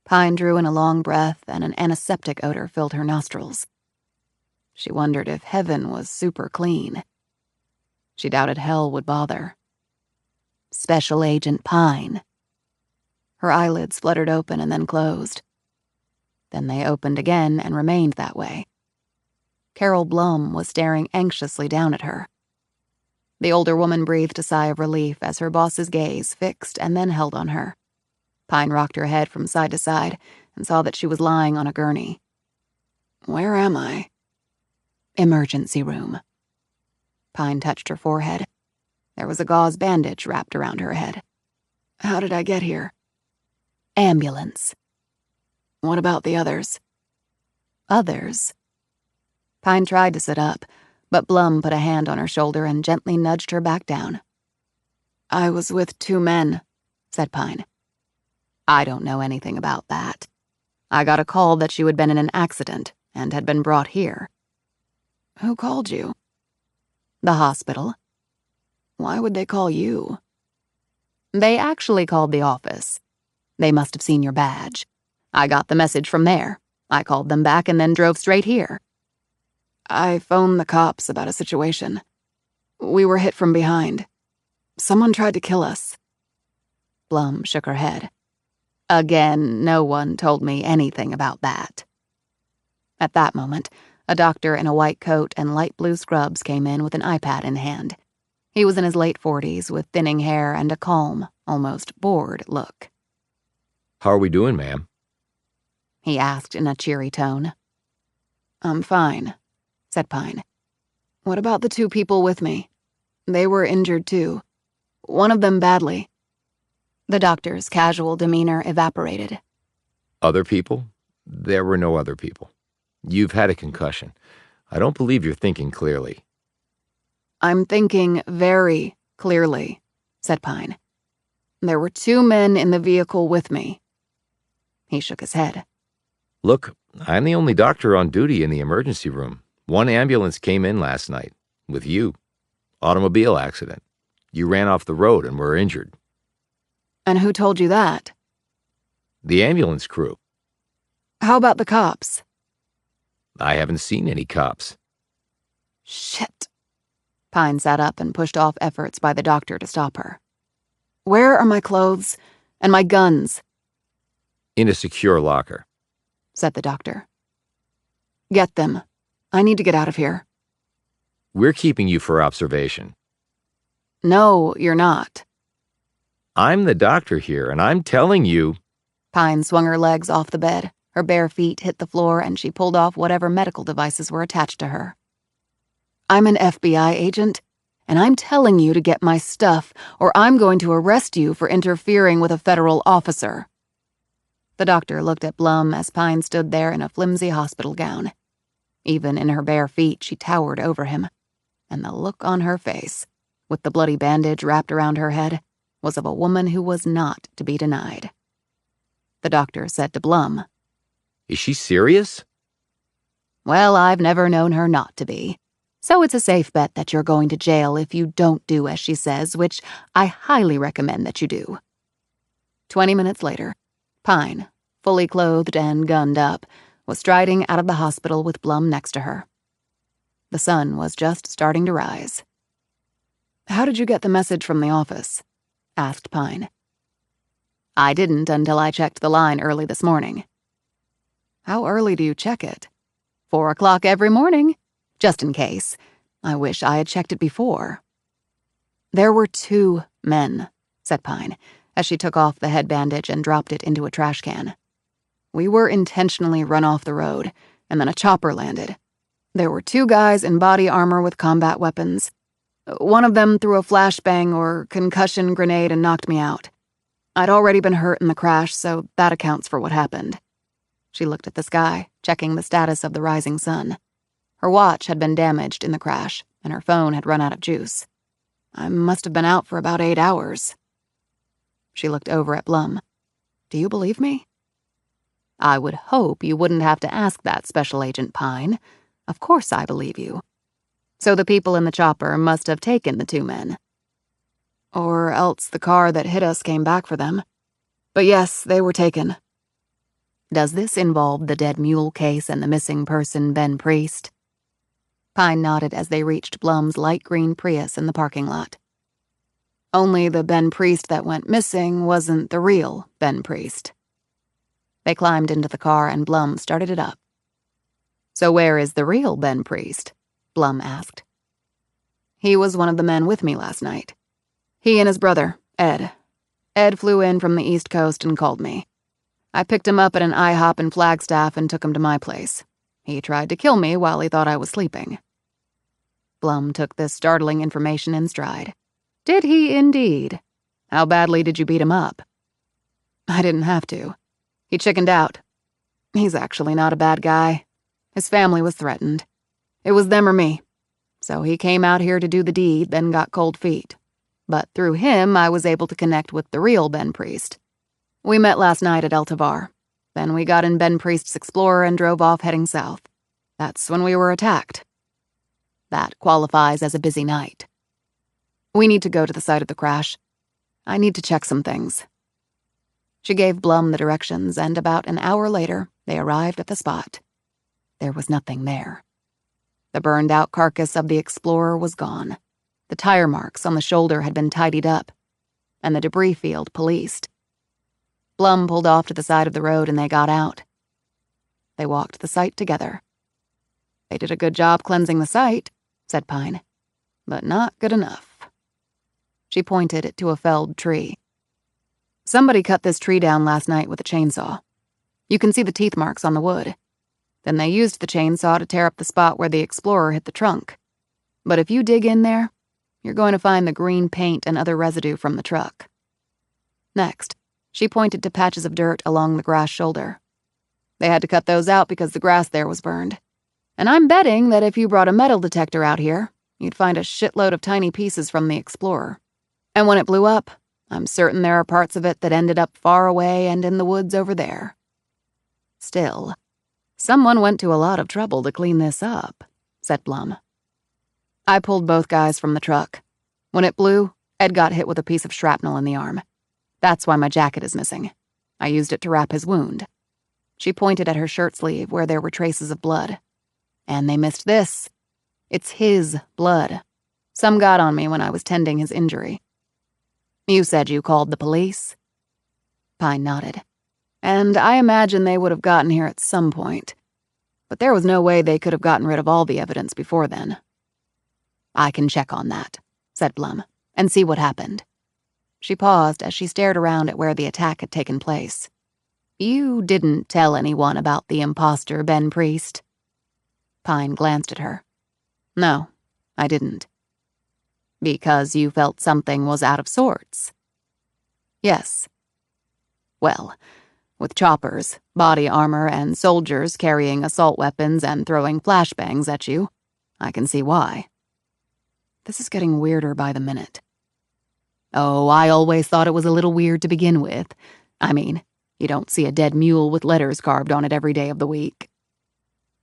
Pine drew in a long breath and an antiseptic odor filled her nostrils. She wondered if heaven was super clean. She doubted hell would bother. Special Agent Pine. Her eyelids fluttered open and then closed. Then they opened again and remained that way. Carol Blum was staring anxiously down at her. The older woman breathed a sigh of relief as her boss's gaze fixed and then held on her. Pine rocked her head from side to side and saw that she was lying on a gurney. "Where am I?" "Emergency room." Pine touched her forehead. There was a gauze bandage wrapped around her head. "How did I get here?" "Ambulance." "What about the others?" "Others?" Pine tried to sit up, but Blum put a hand on her shoulder and gently nudged her back down. "I was with 2 men," said Pine. "I don't know anything about that. I got a call that you had been in an accident and had been brought here." "Who called you?" "The hospital." "Why would they call you?" "They actually called the office. They must have seen your badge. I got the message from there. I called them back and then drove straight here." "I phoned the cops about a situation. We were hit from behind. Someone tried to kill us." Blum shook her head. "Again, no one told me anything about that." At that moment, a doctor in a white coat and light blue scrubs came in with an iPad in hand. He was in his late 40s with thinning hair and a calm, almost bored look. "How are we doing, ma'am?" he asked in a cheery tone. "I'm fine," said Pine. "What about the 2 people with me? They were injured too. One of them badly." The doctor's casual demeanor evaporated. "Other people? There were no other people. You've had a concussion. I don't believe you're thinking clearly." "I'm thinking very clearly," said Pine. "There were 2 men in the vehicle with me." He shook his head. "Look, I'm the only doctor on duty in the emergency room. 1 ambulance came in last night. With you. Automobile accident. You ran off the road and were injured." "And who told you that?" "The ambulance crew." "How about the cops?" "I haven't seen any cops." "Shit." Pine sat up and pushed off efforts by the doctor to stop her. "Where are my clothes and my guns?" "In a secure locker." said the doctor. "Get them. I need to get out of here." "We're keeping you for observation." "No, you're not." "I'm the doctor here, and I'm telling you—" Pine swung her legs off the bed, Her bare feet hit the floor and she pulled off whatever medical devices were attached to her. "I'm an FBI agent, and I'm telling you to get my stuff, or I'm going to arrest you for interfering with a federal officer." The doctor looked at Blum as Pine stood there in a flimsy hospital gown. Even in her bare feet, she towered over him, and the look on her face, with the bloody bandage wrapped around her head, was of a woman who was not to be denied. The doctor said to Blum, "Is she serious?" "Well, I've never known her not to be. So it's a safe bet that you're going to jail if you don't do as she says, which I highly recommend that you do." 20 minutes later, Pine, fully clothed and gunned up, was striding out of the hospital with Blum next to her. The sun was just starting to rise. "How did you get the message from the office?" asked Pine. "I didn't until I checked the line early this morning." "How early do you check it?" 4 o'clock every morning, just in case. I wish I had checked it before." "There were 2 men," said Pine, as she took off the head bandage and dropped it into a trash can. "We were intentionally run off the road, and then a chopper landed. There were 2 guys in body armor with combat weapons. One of them threw a flashbang or concussion grenade and knocked me out. I'd already been hurt in the crash, so that accounts for what happened." She looked at the sky, checking the status of the rising sun. Her watch had been damaged in the crash, and her phone had run out of juice. "I must have been out for about 8 hours." She looked over at Blum. "Do you believe me?" "I would hope you wouldn't have to ask that, Special Agent Pine. Of course I believe you. So the people in the chopper must have taken the 2 men. Or else the car that hit us came back for them. But yes, they were taken." "Does this involve the dead mule case and the missing person, Ben Priest?" Pine nodded as they reached Blum's light green Prius in the parking lot. "Only the Ben Priest that went missing wasn't the real Ben Priest." They climbed into the car and Blum started it up. "So where is the real Ben Priest?" Blum asked. "He was one of the men with me last night. He and his brother, Ed. Ed flew in from the East Coast and called me. I picked him up at an IHOP in Flagstaff and took him to my place. He tried to kill me while he thought I was sleeping." Blum took this startling information in stride. "Did he indeed? How badly did you beat him up?" "I didn't have to. He chickened out. He's actually not a bad guy. His family was threatened. It was them or me. So he came out here to do the deed, then got cold feet. But through him, I was able to connect with the real Ben Priest. We met last night at El Tavar. Then we got in Ben Priest's Explorer and drove off heading south. That's when we were attacked. That qualifies as a busy night. We need to go to the site of the crash. I need to check some things." She gave Blum the directions, and about an hour later, they arrived at the spot. There was nothing there. The burned-out carcass of the Explorer was gone. The tire marks on the shoulder had been tidied up, and the debris field policed. Blum pulled off to the side of the road and they got out. They walked the site together. "They did a good job cleansing the site," said Pine, "but not good enough." She pointed to a felled tree. "Somebody cut this tree down last night with a chainsaw. You can see the teeth marks on the wood. Then they used the chainsaw to tear up the spot where the Explorer hit the trunk. But if you dig in there, you're going to find the green paint and other residue from the truck." Next, she pointed to patches of dirt along the grass shoulder. "They had to cut those out because the grass there was burned. And I'm betting that if you brought a metal detector out here, you'd find a shitload of tiny pieces from the Explorer. And when it blew up, I'm certain there are parts of it that ended up far away and in the woods over there. Still, someone went to a lot of trouble to clean this up," said Blum. "I pulled both guys from the truck. When it blew, Ed got hit with a piece of shrapnel in the arm. That's why my jacket is missing. I used it to wrap his wound." She pointed at her shirt sleeve where there were traces of blood. "And they missed this. It's his blood. Some got on me when I was tending his injury." "You said you called the police?" Pine nodded. "And I imagine they would have gotten here at some point. But there was no way they could have gotten rid of all the evidence before then." "I can check on that," said Blum, "and see what happened." She paused as she stared around at where the attack had taken place. You didn't tell anyone about the imposter, Ben Priest? Pine glanced at her. No, I didn't. Because you felt something was out of sorts? Yes. Well, with choppers, body armor, and soldiers carrying assault weapons and throwing flashbangs at you, I can see why. This is getting weirder by the minute. Oh, I always thought it was a little weird to begin with. I mean, you don't see a dead mule with letters carved on it every day of the week.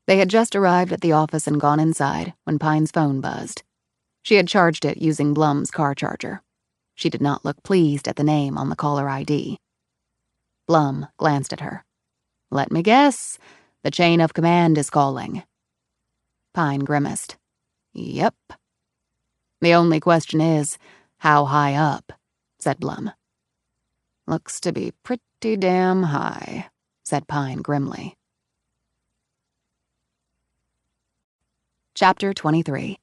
They had just arrived at the office and gone inside when Pine's phone buzzed. She had charged it using Blum's car charger. She did not look pleased at the name on the caller ID. Blum glanced at her. Let me guess. The chain of command is calling. Pine grimaced. Yep. The only question is, how high up? Said Blum. Looks to be pretty damn high, said Pine grimly. Chapter 23.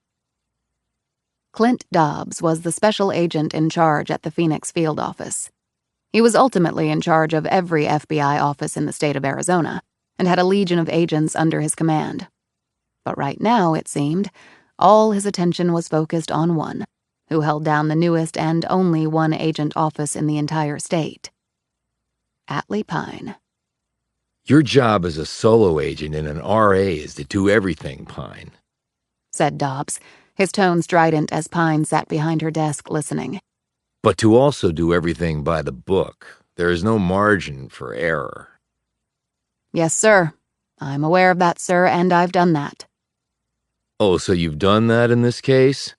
Clint Dobbs was the special agent in charge at the Phoenix field office. He was ultimately in charge of every FBI office in the state of Arizona and had a legion of agents under his command. But right now, it seemed, all his attention was focused on one, who held down the newest and only one-agent office in the entire state. Atlee Pine. Your job as a solo agent and an RA is to do everything, Pine, said Dobbs, his tone strident as Pine sat behind her desk listening. But to also do everything by the book. There is no margin for error. Yes, sir. I'm aware of that, sir, and I've done that. Oh, so you've done that in this case?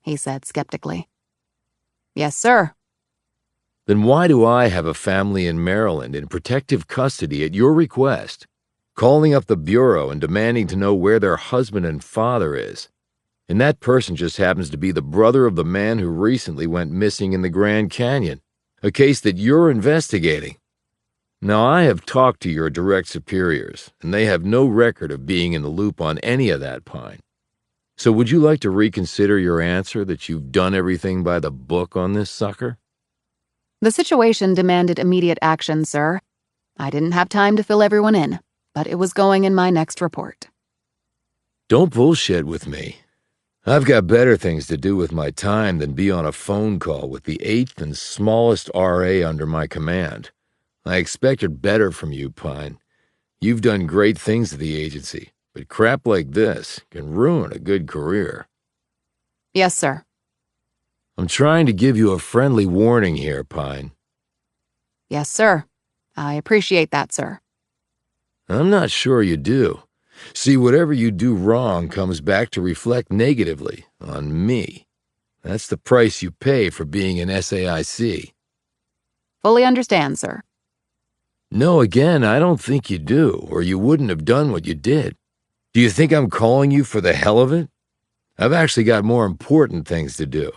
He said skeptically. Yes, sir. Then why do I have a family in Maryland in protective custody at your request, calling up the Bureau and demanding to know where their husband and father is? And that person just happens to be the brother of the man who recently went missing in the Grand Canyon, a case that you're investigating. Now, I have talked to your direct superiors, and they have no record of being in the loop on any of that, Pine. So would you like to reconsider your answer that you've done everything by the book on this sucker? The situation demanded immediate action, sir. I didn't have time to fill everyone in, but it was going in my next report. Don't bullshit with me. I've got better things to do with my time than be on a phone call with the 8th and smallest RA under my command. I expected better from you, Pine. You've done great things at the agency, but crap like this can ruin a good career. Yes, sir. I'm trying to give you a friendly warning here, Pine. Yes, sir. I appreciate that, sir. I'm not sure you do. See, whatever you do wrong comes back to reflect negatively on me. That's the price you pay for being an SAIC. Fully understand, sir. No, again, I don't think you do, or you wouldn't have done what you did. Do you think I'm calling you for the hell of it? I've actually got more important things to do.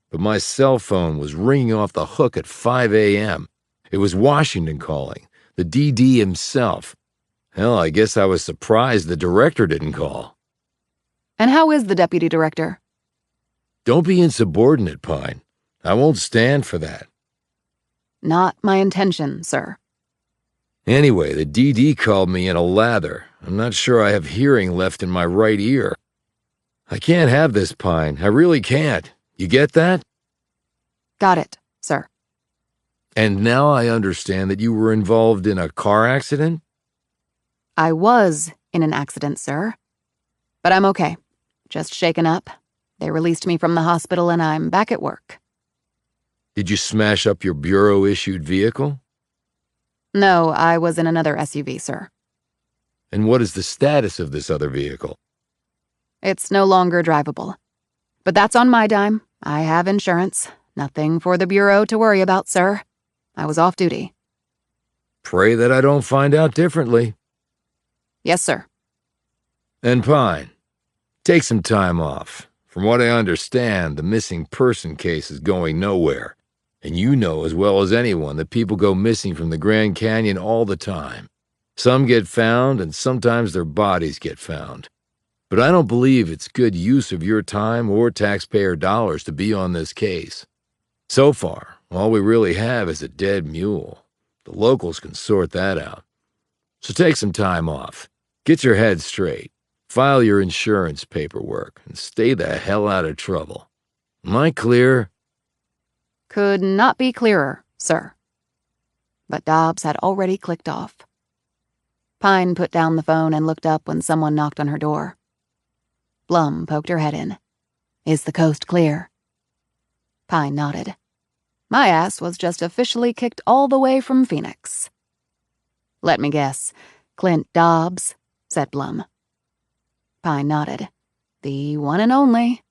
But my cell phone was ringing off the hook at 5 a.m. It was Washington calling, the DD himself. Hell, I guess I was surprised the director didn't call. And how is the deputy director? Don't be insubordinate, Pine. I won't stand for that. Not my intention, sir. Anyway, the DD called me in a lather. I'm not sure I have hearing left in my right ear. I can't have this, Pine. I really can't. You get that? Got it, sir. And now I understand that you were involved in a car accident? I was in an accident, sir. But I'm okay. Just shaken up. They released me from the hospital and I'm back at work. Did you smash up your Bureau-issued vehicle? No, I was in another SUV, sir. And what is the status of this other vehicle? It's no longer drivable. But that's on my dime. I have insurance. Nothing for the Bureau to worry about, sir. I was off duty. Pray that I don't find out differently. Yes, sir. And Pine, take some time off. From what I understand, the missing person case is going nowhere. And you know as well as anyone that people go missing from the Grand Canyon all the time. Some get found, and sometimes their bodies get found. But I don't believe it's good use of your time or taxpayer dollars to be on this case. So far, all we really have is a dead mule. The locals can sort that out. So take some time off. Get your head straight. File your insurance paperwork and stay the hell out of trouble. Am I clear? Could not be clearer, sir. But Dobbs had already clicked off. Pine put down the phone and looked up when someone knocked on her door. Blum poked her head in. Is the coast clear? Pine nodded. My ass was just officially kicked all the way from Phoenix. Let me guess. Clint Dobbs, said Blum. Pine nodded. The one and only.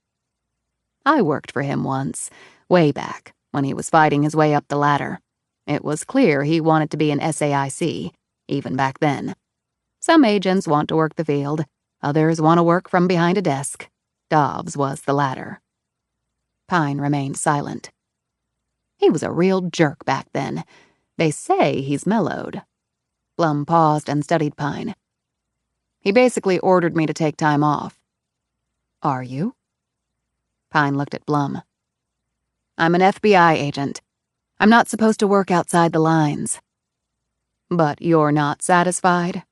I worked for him once, way back, when he was fighting his way up the ladder. It was clear he wanted to be an SAIC, even back then. Some agents want to work the field, others want to work from behind a desk. Dobbs was the latter. Pine remained silent. He was a real jerk back then. They say he's mellowed. Blum paused and studied Pine. He basically ordered me to take time off. Are you? Pine looked at Blum. I'm an FBI agent. I'm not supposed to work outside the lines. But you're not satisfied?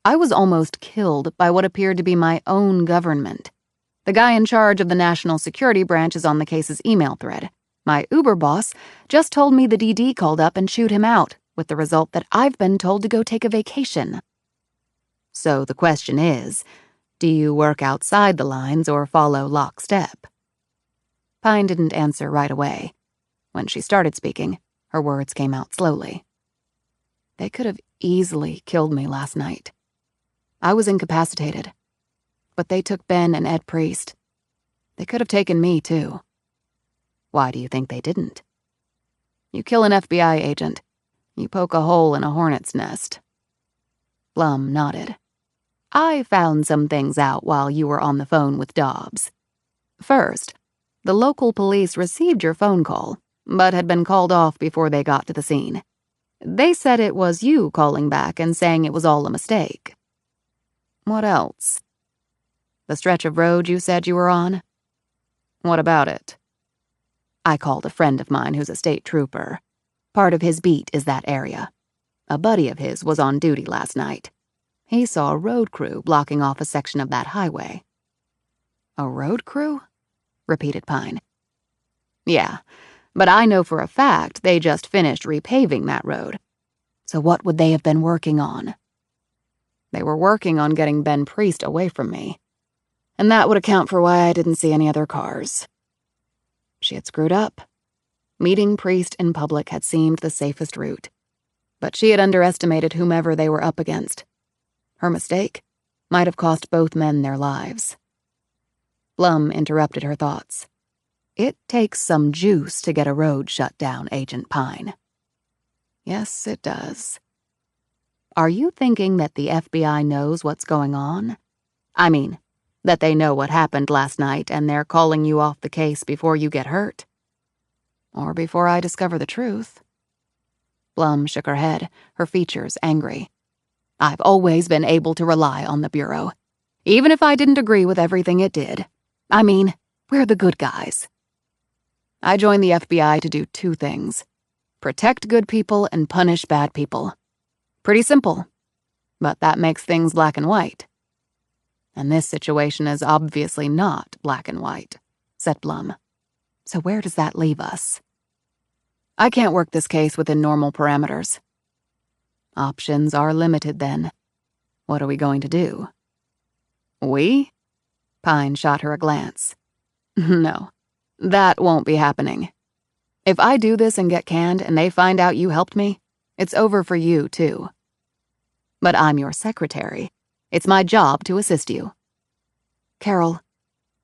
I was almost killed by what appeared to be my own government. The guy in charge of the National Security Branch is on the case's email thread. My Uber boss just told me the DD called up and chewed him out, with the result that I've been told to go take a vacation. So the question is, do you work outside the lines or follow lockstep? Pine didn't answer right away. When she started speaking, her words came out slowly. They could have easily killed me last night. I was incapacitated. But they took Ben and Ed Priest. They could have taken me, too. Why do you think they didn't? You kill an FBI agent. You poke a hole in a hornet's nest. Blum nodded. I found some things out while you were on the phone with Dobbs. First, the local police received your phone call, but had been called off before they got to the scene. They said it was you calling back and saying it was all a mistake. What else? The stretch of road you said you were on? What about it? I called a friend of mine who's a state trooper. Part of his beat is that area. A buddy of his was on duty last night. He saw a road crew blocking off a section of that highway. A road crew? Repeated Pine. Yeah, but I know for a fact they just finished repaving that road. So what would they have been working on? They were working on getting Ben Priest away from me. And that would account for why I didn't see any other cars. She had screwed up. Meeting Priest in public had seemed the safest route. But she had underestimated whomever they were up against. Her mistake might have cost both men their lives. Blum interrupted her thoughts. It takes some juice to get a road shut down, Agent Pine. Yes, it does. Are you thinking that the FBI knows what's going on? I mean, that they know what happened last night and they're calling you off the case before you get hurt? Or before I discover the truth? Blum shook her head, her features angry. I've always been able to rely on the Bureau, even if I didn't agree with everything it did. I mean, we're the good guys. I joined the FBI to do two things: protect good people and punish bad people. Pretty simple, but that makes things black and white. And this situation is obviously not black and white, said Blum. So where does that leave us? I can't work this case within normal parameters. Options are limited then. What are we going to do? We? Pine shot her a glance. No, that won't be happening. If I do this and get canned and they find out you helped me, it's over for you too. But I'm your secretary. It's my job to assist you. Carol,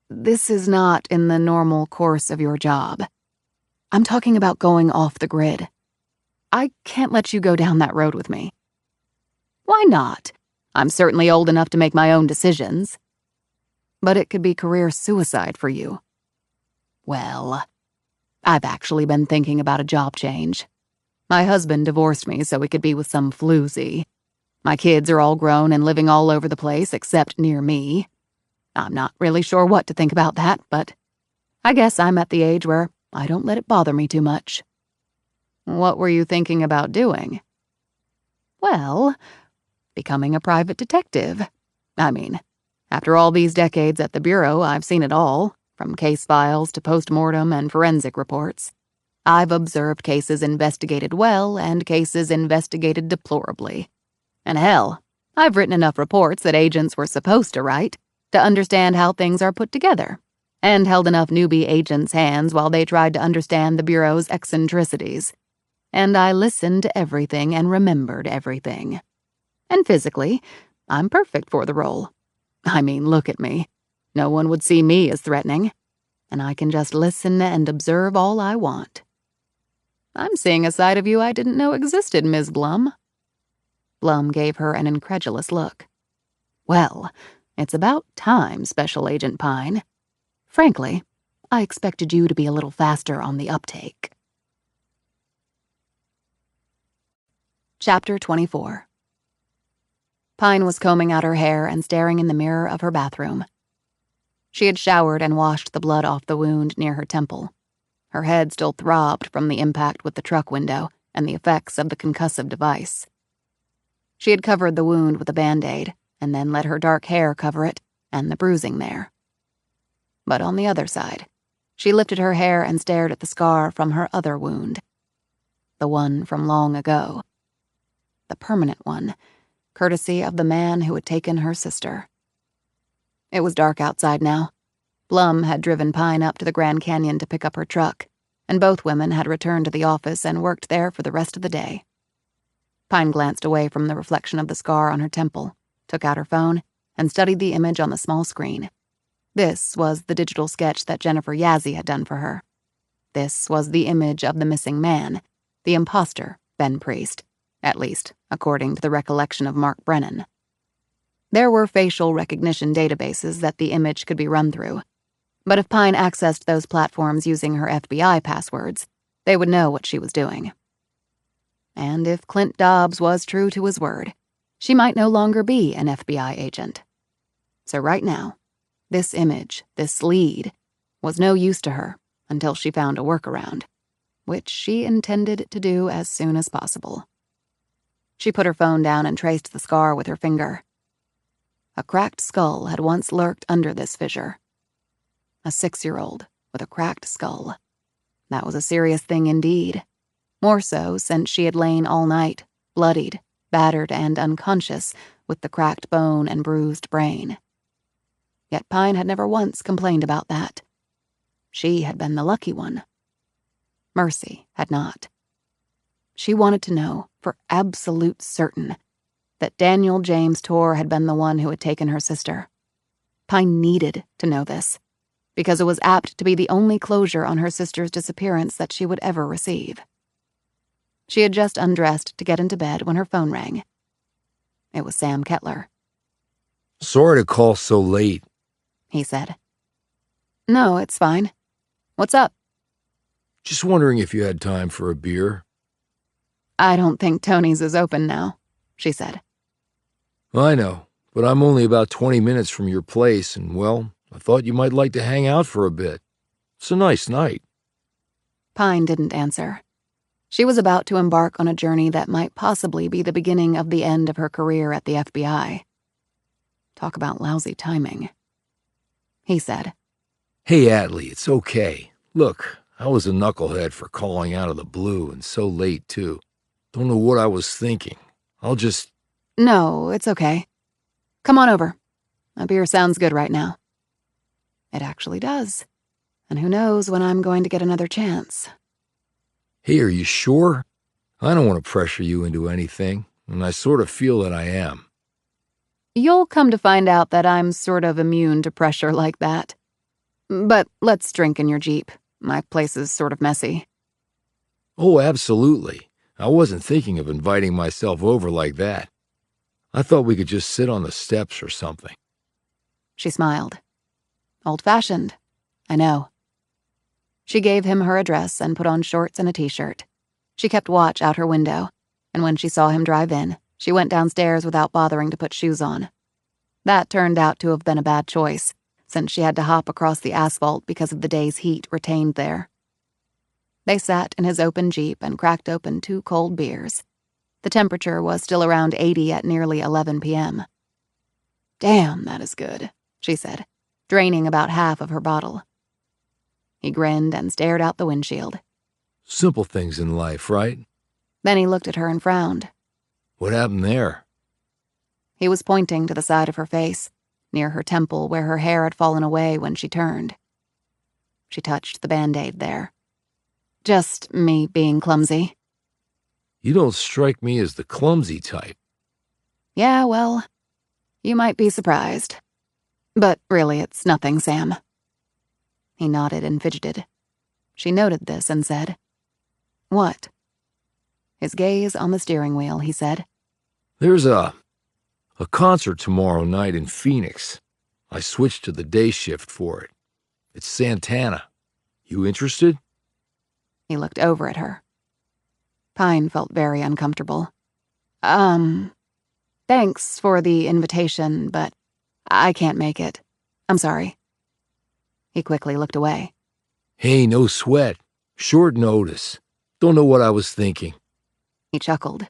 this is not in the normal course of your job. I'm talking about going off the grid. I can't let you go down that road with me. Why not? I'm certainly old enough to make my own decisions. But it could be career suicide for you. Well, I've actually been thinking about a job change. My husband divorced me so he could be with some floozy. My kids are all grown and living all over the place except near me. I'm not really sure what to think about that, but I guess I'm at the age where I don't let it bother me too much. What were you thinking about doing? Well, becoming a private detective. I mean, after all these decades at the Bureau, I've seen it all, from case files to post-mortem and forensic reports. I've observed cases investigated well and cases investigated deplorably. And hell, I've written enough reports that agents were supposed to write to understand how things are put together, and held enough newbie agents' hands while they tried to understand the Bureau's eccentricities. And I listened to everything and remembered everything. And physically, I'm perfect for the role. I mean, look at me. No one would see me as threatening, and I can just listen and observe all I want. I'm seeing a side of you I didn't know existed, Ms. Blum. Blum gave her an incredulous look. Well, it's about time, Special Agent Pine. Frankly, I expected you to be a little faster on the uptake. Chapter 24. Pine was combing out her hair and staring in the mirror of her bathroom. She had showered and washed the blood off the wound near her temple. Her head still throbbed from the impact with the truck window and the effects of the concussive device. She had covered the wound with a Band-Aid and then let her dark hair cover it and the bruising there. But on the other side, she lifted her hair and stared at the scar from her other wound. The one from long ago. The permanent one, courtesy of the man who had taken her sister. It was dark outside now. Blum had driven Pine up to the Grand Canyon to pick up her truck, and both women had returned to the office and worked there for the rest of the day. Pine glanced away from the reflection of the scar on her temple, took out her phone, and studied the image on the small screen. This was the digital sketch that Jennifer Yazzie had done for her. This was the image of the missing man, the imposter, Ben Priest, at least according to the recollection of Mark Brennan. There were facial recognition databases that the image could be run through, but if Pine accessed those platforms using her FBI passwords, they would know what she was doing. And if Clint Dobbs was true to his word, she might no longer be an FBI agent. So right now, this image, this lead, was no use to her until she found a workaround, which she intended to do as soon as possible. She put her phone down and traced the scar with her finger. A cracked skull had once lurked under this fissure. A 6-year-old with a cracked skull. That was a serious thing indeed. More so since she had lain all night, bloodied, battered, and unconscious, with the cracked bone and bruised brain. Yet Pine had never once complained about that. She had been the lucky one. Mercy had not. She wanted to know, for absolute certain, that Daniel James Torr had been the one who had taken her sister. Pine needed to know this, because it was apt to be the only closure on her sister's disappearance that she would ever receive. She had just undressed to get into bed when her phone rang. It was Sam Kettler. Sorry to call so late, he said. No, it's fine. What's up? Just wondering if you had time for a beer. I don't think Tony's is open now, she said. I know, but I'm only about 20 minutes from your place, and, well, I thought you might like to hang out for a bit. It's a nice night. Pine didn't answer. She was about to embark on a journey that might possibly be the beginning of the end of her career at the FBI. Talk about lousy timing. He said, Hey, Atlee, it's okay. Look, I was a knucklehead for calling out of the blue, and so late, too. Don't know what I was thinking. I'll just... No, it's okay. Come on over. A beer sounds good right now. It actually does. And who knows when I'm going to get another chance. Hey, are you sure? I don't want to pressure you into anything, and I sort of feel that I am. You'll come to find out that I'm sort of immune to pressure like that. But let's drink in your Jeep. My place is sort of messy. Oh, absolutely. I wasn't thinking of inviting myself over like that. I thought we could just sit on the steps or something. She smiled. Old-fashioned. I know. She gave him her address and put on shorts and a t-shirt. She kept watch out her window, and when she saw him drive in, she went downstairs without bothering to put shoes on. That turned out to have been a bad choice, since she had to hop across the asphalt because of the day's heat retained there. They sat in his open Jeep and cracked open 2 cold beers. The temperature was still around 80 at nearly 11 p.m. "Damn, that is good," she said, draining about half of her bottle. He grinned and stared out the windshield. Simple things in life, right? Then he looked at her and frowned. What happened there? He was pointing to the side of her face, near her temple where her hair had fallen away when she turned. She touched the Band-Aid there. "Just me being clumsy." You don't strike me as the clumsy type. "Yeah, well, you might be surprised. But really, it's nothing, Sam." He nodded and fidgeted. She noted this and said, "What?" His gaze on the steering wheel, he said, There's a concert tomorrow night in Phoenix. I switched to the day shift for it. It's Santana. You interested? He looked over at her. Pine felt very uncomfortable. Thanks for the invitation, but I can't make it. I'm sorry." He quickly looked away. Hey, no sweat. Short notice. Don't know what I was thinking. He chuckled.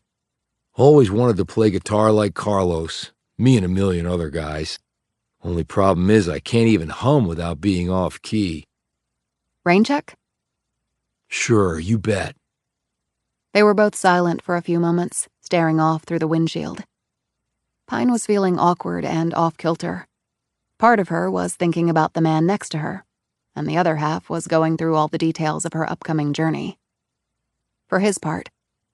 Always wanted to play guitar like Carlos, me and a million other guys. Only problem is I can't even hum without being off key. "Rain check?" Sure, you bet. They were both silent for a few moments, staring off through the windshield. Pine was feeling awkward and off-kilter. Part of her was thinking about the man next to her, and the other half was going through all the details of her upcoming journey. For his part,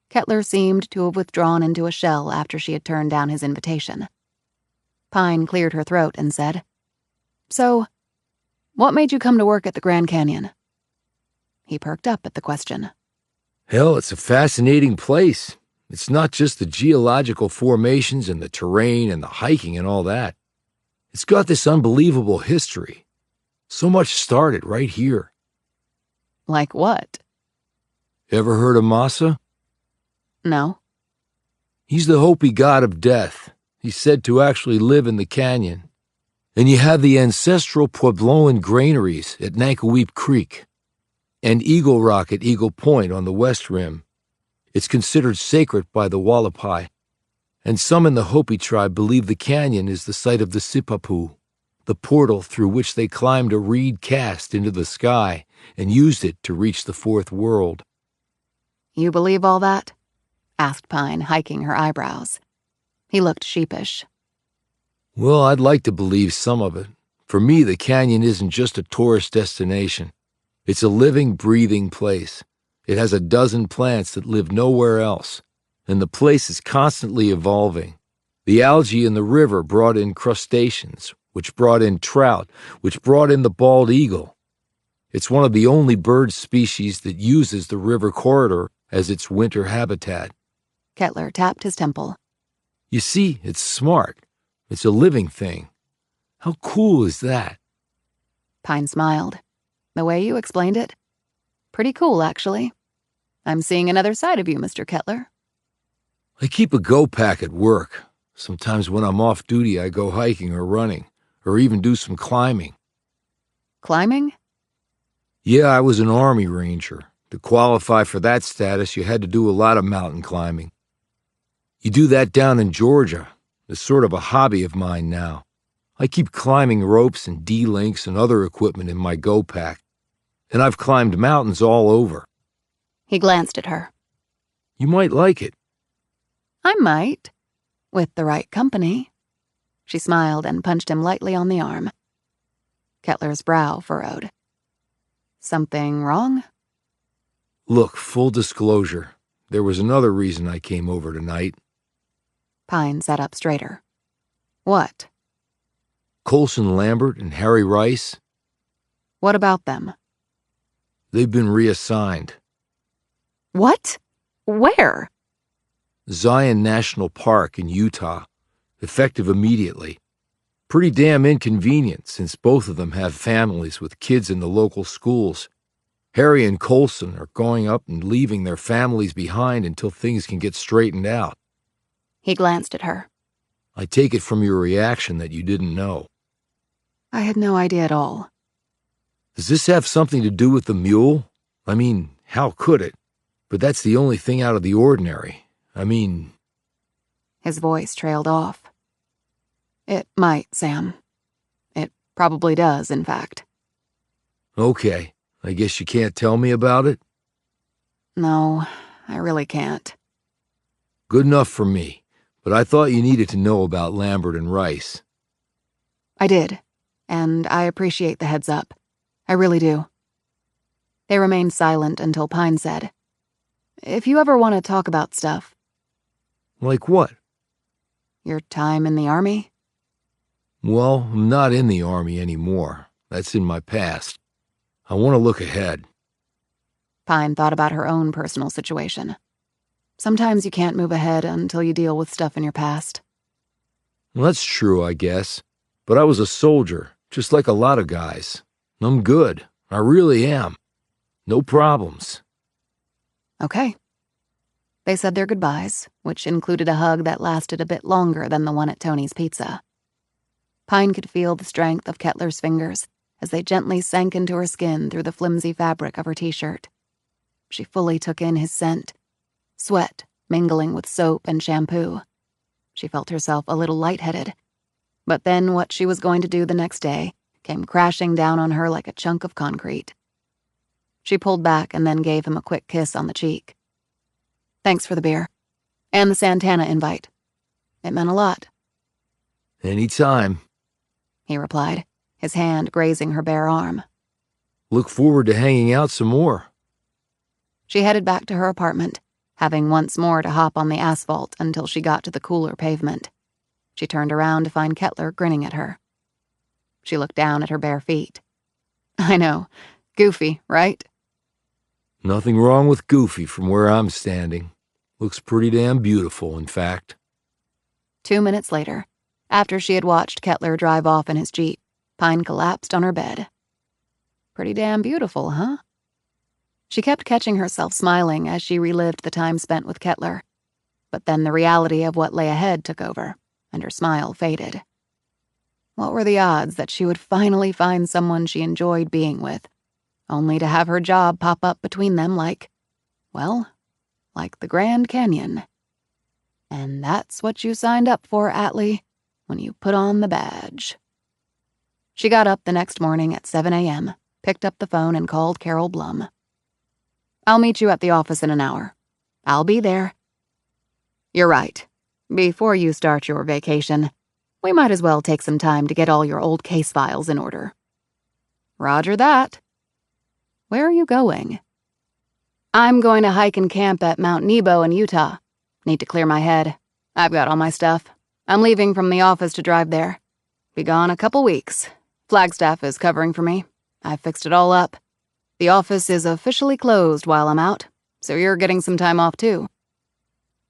Kettler seemed to have withdrawn into a shell after she had turned down his invitation. Pine cleared her throat and said, "So, what made you come to work at the Grand Canyon?" He perked up at the question. Hell, it's a fascinating place. It's not just the geological formations and the terrain and the hiking and all that. It's got this unbelievable history. So much started right here. "Like what?" Ever heard of Massa? "No." He's the Hopi god of death. He's said to actually live in the canyon. And you have the ancestral Puebloan granaries at Nankoweap Creek and Eagle Rock at Eagle Point on the west rim. It's considered sacred by the Wallapai, and some in the Hopi tribe believe the canyon is the site of the Sipapu, the portal through which they climbed a reed cast into the sky and used it to reach the fourth world. "You believe all that?" asked Pine, hiking her eyebrows. He looked sheepish. Well, I'd like to believe some of it. For me, the canyon isn't just a tourist destination. It's a living, breathing place. It has a dozen plants that live nowhere else, and the place is constantly evolving. The algae in the river brought in crustaceans, which brought in trout, which brought in the bald eagle. It's one of the only bird species that uses the river corridor as its winter habitat. Kettler tapped his temple. You see, it's smart. It's a living thing. How cool is that? Pine smiled. "The way you explained it? Pretty cool, actually. I'm seeing another side of you, Mr. Kettler." I keep a go pack at work. Sometimes when I'm off duty, I go hiking or running, or even do some climbing. "Climbing?" Yeah, I was an Army Ranger. To qualify for that status, you had to do a lot of mountain climbing. You do that down in Georgia. It's sort of a hobby of mine now. I keep climbing ropes and D-links and other equipment in my go pack. And I've climbed mountains all over. He glanced at her. You might like it. "I might. With the right company." She smiled and punched him lightly on the arm. Kettler's brow furrowed. "Something wrong?" Look, full disclosure, there was another reason I came over tonight. Pine sat up straighter. "What?" Colson Lambert and Harry Rice. "What about them?" They've been reassigned. "What? Where?" Zion National Park in Utah, effective immediately. Pretty damn inconvenient since both of them have families with kids in the local schools. Harry and Colson are going up and leaving their families behind until things can get straightened out. He glanced at her. I take it from your reaction that you didn't know. "I had no idea at all." Does this have something to do with the mule? I mean, How could it? But that's the only thing out of the ordinary. I mean... His voice trailed off. It might, Sam. It probably does, in fact. Okay, I guess you can't tell me about it? No, I really can't. Good enough for me, but I thought you needed to know about Lambert and Rice. I did, and I appreciate the heads up. I really do. They remained silent until Pine said, "If you ever want to talk about stuff." Like what? Your time in the Army? Well, I'm not in the Army anymore. That's in my past. I want to look ahead. Pine thought about her own personal situation. Sometimes you can't move ahead until you deal with stuff in your past. Well, that's true, I guess. But I was a soldier, just like a lot of guys. I'm good. I really am. No problems. Okay. They said their goodbyes, which included a hug that lasted a bit longer than the one at Tony's Pizza. Pine could feel the strength of Kettler's fingers as they gently sank into her skin through the flimsy fabric of her t-shirt. She fully took in his scent, sweat mingling with soap and shampoo. She felt herself a little lightheaded. But then what she was going to do the next day came crashing down on her like a chunk of concrete. She pulled back and then gave him a quick kiss on the cheek. Thanks for the beer. And the Santana invite. It meant a lot. Anytime, He replied, his hand grazing her bare arm. Look forward to hanging out some more. She headed back to her apartment, having once more to hop on the asphalt until she got to the cooler pavement. She turned around to find Kettler grinning at her. She looked down at her bare feet. I know. Goofy, right? Nothing wrong with Goofy from where I'm standing. Looks pretty damn beautiful, in fact. 2 minutes later, after she had watched Kettler drive off in his Jeep, Pine collapsed on her bed. Pretty damn beautiful, huh? She kept catching herself smiling as she relived the time spent with Kettler. But then the reality of what lay ahead took over, and her smile faded. What were the odds that she would finally find someone she enjoyed being with, only to have her job pop up between them like the Grand Canyon? And that's what you signed up for, Atlee, when you put on the badge. She got up the next morning at 7 a.m., picked up the phone and called Carol Blum. I'll meet you at the office in an hour. I'll be there. You're right. Before you start your vacation, we might as well take some time to get all your old case files in order. Roger that. Where are you going? I'm going to hike and camp at Mount Nebo in Utah. Need to clear my head. I've got all my stuff. I'm leaving from the office to drive there. Be gone a couple weeks. Flagstaff is covering for me. I've fixed it all up. The office is officially closed while I'm out, so you're getting some time off too.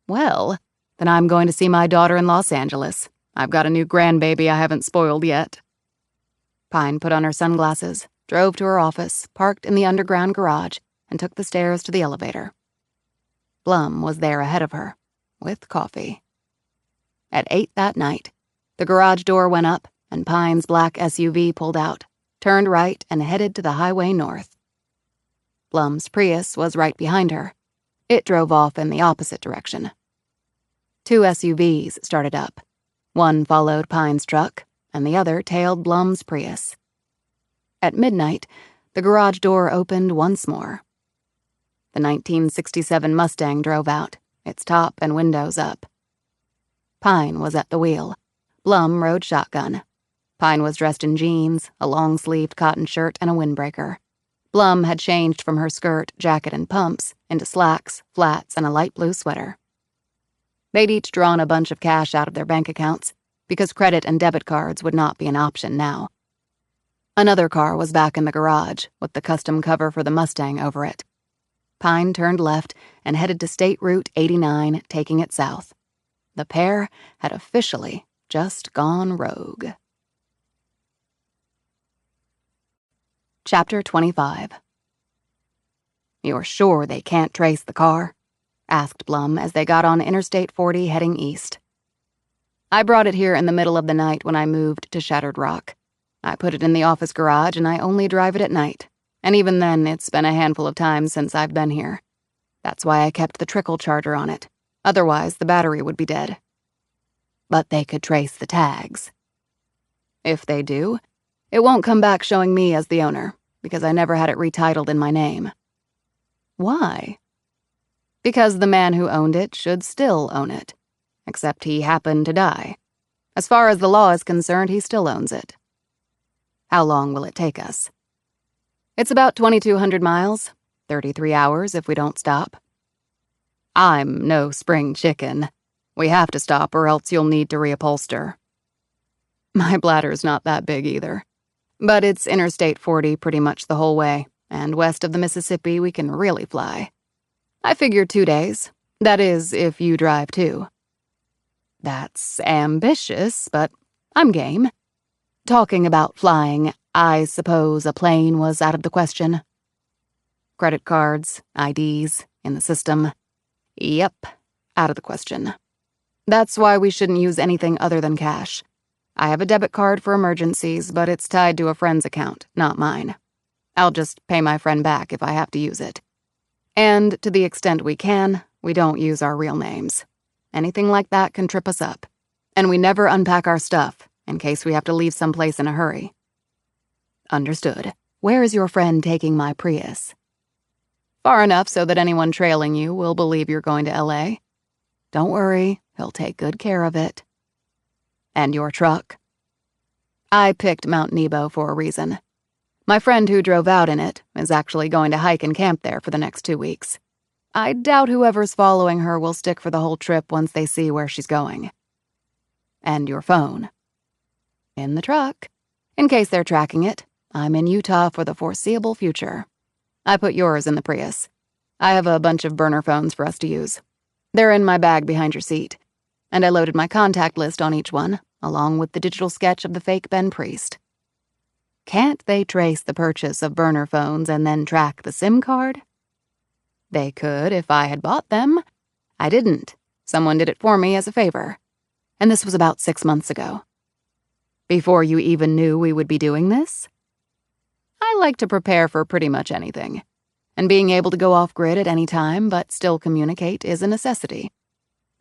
Well, then I'm going to see my daughter in Los Angeles. I've got a new grandbaby I haven't spoiled yet. Pine put on her sunglasses, drove to her office, parked in the underground garage, and took the stairs to the elevator. Blum was there ahead of her, with coffee. At 8 that night, the garage door went up and Pine's black SUV pulled out, turned right, and headed to the highway north. Blum's Prius was right behind her. It drove off in the opposite direction. 2 SUVs started up. One followed Pine's truck, and the other tailed Blum's Prius. At midnight, the garage door opened once more. The 1967 Mustang drove out, its top and windows up. Pine was at the wheel. Blum rode shotgun. Pine was dressed in jeans, a long-sleeved cotton shirt, and a windbreaker. Blum had changed from her skirt, jacket, and pumps into slacks, flats, and a light blue sweater. They'd each drawn a bunch of cash out of their bank accounts, because credit and debit cards would not be an option now. Another car was back in the garage, with the custom cover for the Mustang over it. Pine turned left and headed to State Route 89, taking it south. The pair had officially just gone rogue. Chapter 25. You're sure they can't trace the car? Asked Blum as they got on Interstate 40 heading east. I brought it here in the middle of the night when I moved to Shattered Rock. I put it in the office garage and I only drive it at night. And even then, it's been a handful of times since I've been here. That's why I kept the trickle charger on it. Otherwise, the battery would be dead. But they could trace the tags. If they do, it won't come back showing me as the owner, because I never had it retitled in my name. Why? Because the man who owned it should still own it, except he happened to die. As far as the law is concerned, he still owns it. How long will it take us? It's about 2,200 miles, 33 hours if we don't stop. I'm no spring chicken. We have to stop or else you'll need to reupholster. My bladder's not that big either. But it's Interstate 40 pretty much the whole way, and west of the Mississippi we can really fly. I figured 2 days. That is, if you drive too. That's ambitious, but I'm game. Talking about flying, I suppose a plane was out of the question. Credit cards, IDs, in the system. Yep, out of the question. That's why we shouldn't use anything other than cash. I have a debit card for emergencies, but it's tied to a friend's account, not mine. I'll just pay my friend back if I have to use it. And to the extent we can, we don't use our real names. Anything like that can trip us up. And we never unpack our stuff, in case we have to leave someplace in a hurry. Understood. Where is your friend taking my Prius? Far enough so that anyone trailing you will believe you're going to LA. Don't worry, he'll take good care of it. And your truck? I picked Mount Nebo for a reason. My friend who drove out in it is actually going to hike and camp there for the next 2 weeks. I doubt whoever's following her will stick for the whole trip once they see where she's going. And your phone? In the truck. In case they're tracking it, I'm in Utah for the foreseeable future. I put yours in the Prius. I have a bunch of burner phones for us to use. They're in my bag behind your seat. And I loaded my contact list on each one, along with the digital sketch of the fake Ben Priest. Can't they trace the purchase of burner phones and then track the SIM card? They could if I had bought them. I didn't. Someone did it for me as a favor. And this was about 6 months ago. Before you even knew we would be doing this? I like to prepare for pretty much anything. And being able to go off-grid at any time but still communicate is a necessity.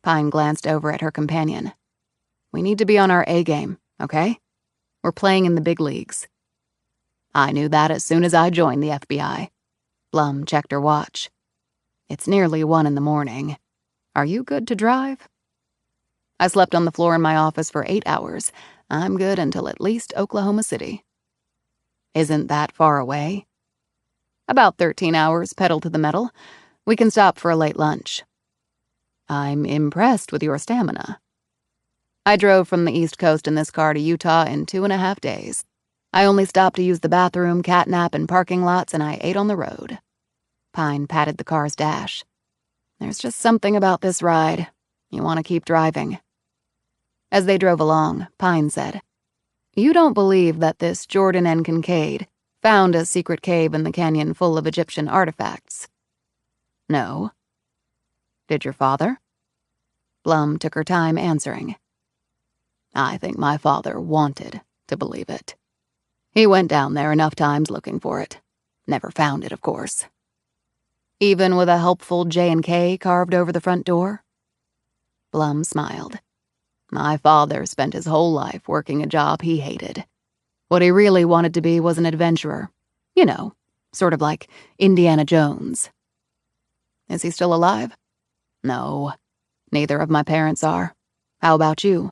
Pine glanced over at her companion. We need to be on our A-game, okay? We're playing in the big leagues. I knew that as soon as I joined the FBI. Blum checked her watch. It's nearly 1 a.m. Are you good to drive? I slept on the floor in my office for 8 hours. I'm good until at least Oklahoma City. Isn't that far away? About 13 hours, pedal to the metal. We can stop for a late lunch. I'm impressed with your stamina. I drove from the East Coast in this car to Utah in 2.5 days. I only stopped to use the bathroom, catnap, and parking lots, and I ate on the road. Pine patted the car's dash. There's just something about this ride. You want to keep driving. As they drove along, Pine said, You don't believe that this Jordan and Kincaid found a secret cave in the canyon full of Egyptian artifacts? No. Did your father? Blum took her time answering. I think my father wanted to believe it. He went down there enough times looking for it. Never found it, of course. Even with a helpful J&K carved over the front door? Blum smiled. My father spent his whole life working a job he hated. What he really wanted to be was an adventurer. You know, sort of like Indiana Jones. Is he still alive? No, neither of my parents are. How about you?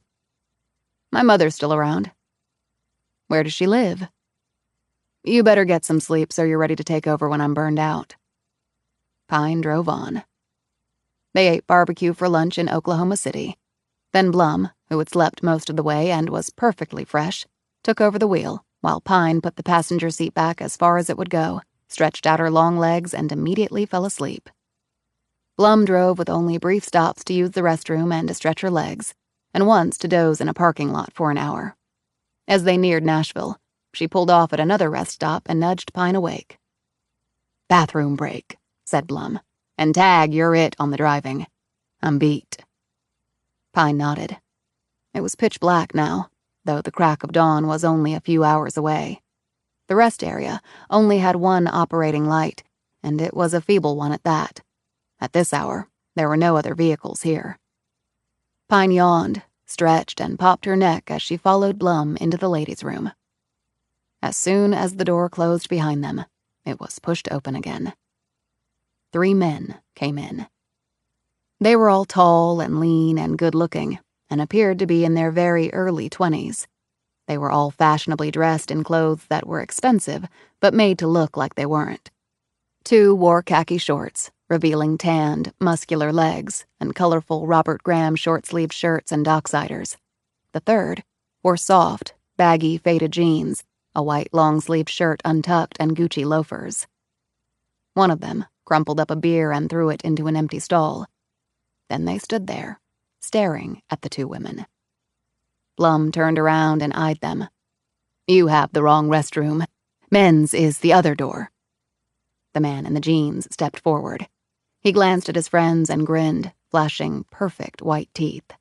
My mother's still around. Where does she live? You better get some sleep so you're ready to take over when I'm burned out. Pine drove on. They ate barbecue for lunch in Oklahoma City. Then Blum, who had slept most of the way and was perfectly fresh, took over the wheel, while Pine put the passenger seat back as far as it would go, stretched out her long legs, and immediately fell asleep. Blum drove with only brief stops to use the restroom and to stretch her legs, and once to doze in a parking lot for an hour. As they neared Nashville, she pulled off at another rest stop and nudged Pine awake. Bathroom break, said Blum, and Tag, you're it on the driving. I'm beat. Pine nodded. It was pitch black now, though the crack of dawn was only a few hours away. The rest area only had one operating light, and it was a feeble one at that. At this hour, there were no other vehicles here. Pine yawned, stretched, and popped her neck as she followed Blum into the ladies' room. As soon as the door closed behind them, it was pushed open again. 3 men came in. They were all tall and lean and good-looking, and appeared to be in their very early 20s. They were all fashionably dressed in clothes that were expensive, but made to look like they weren't. 2 wore khaki shorts, revealing tanned, muscular legs, and colorful Robert Graham short-sleeved shirts and docksiders. The third wore soft, baggy, faded jeans, a white long-sleeved shirt untucked, and Gucci loafers. One of them crumpled up a beer and threw it into an empty stall. Then they stood there, staring at the 2 women. Blum turned around and eyed them. "You have the wrong restroom. Men's is the other door." The man in the jeans stepped forward. He glanced at his friends and grinned, flashing perfect white teeth.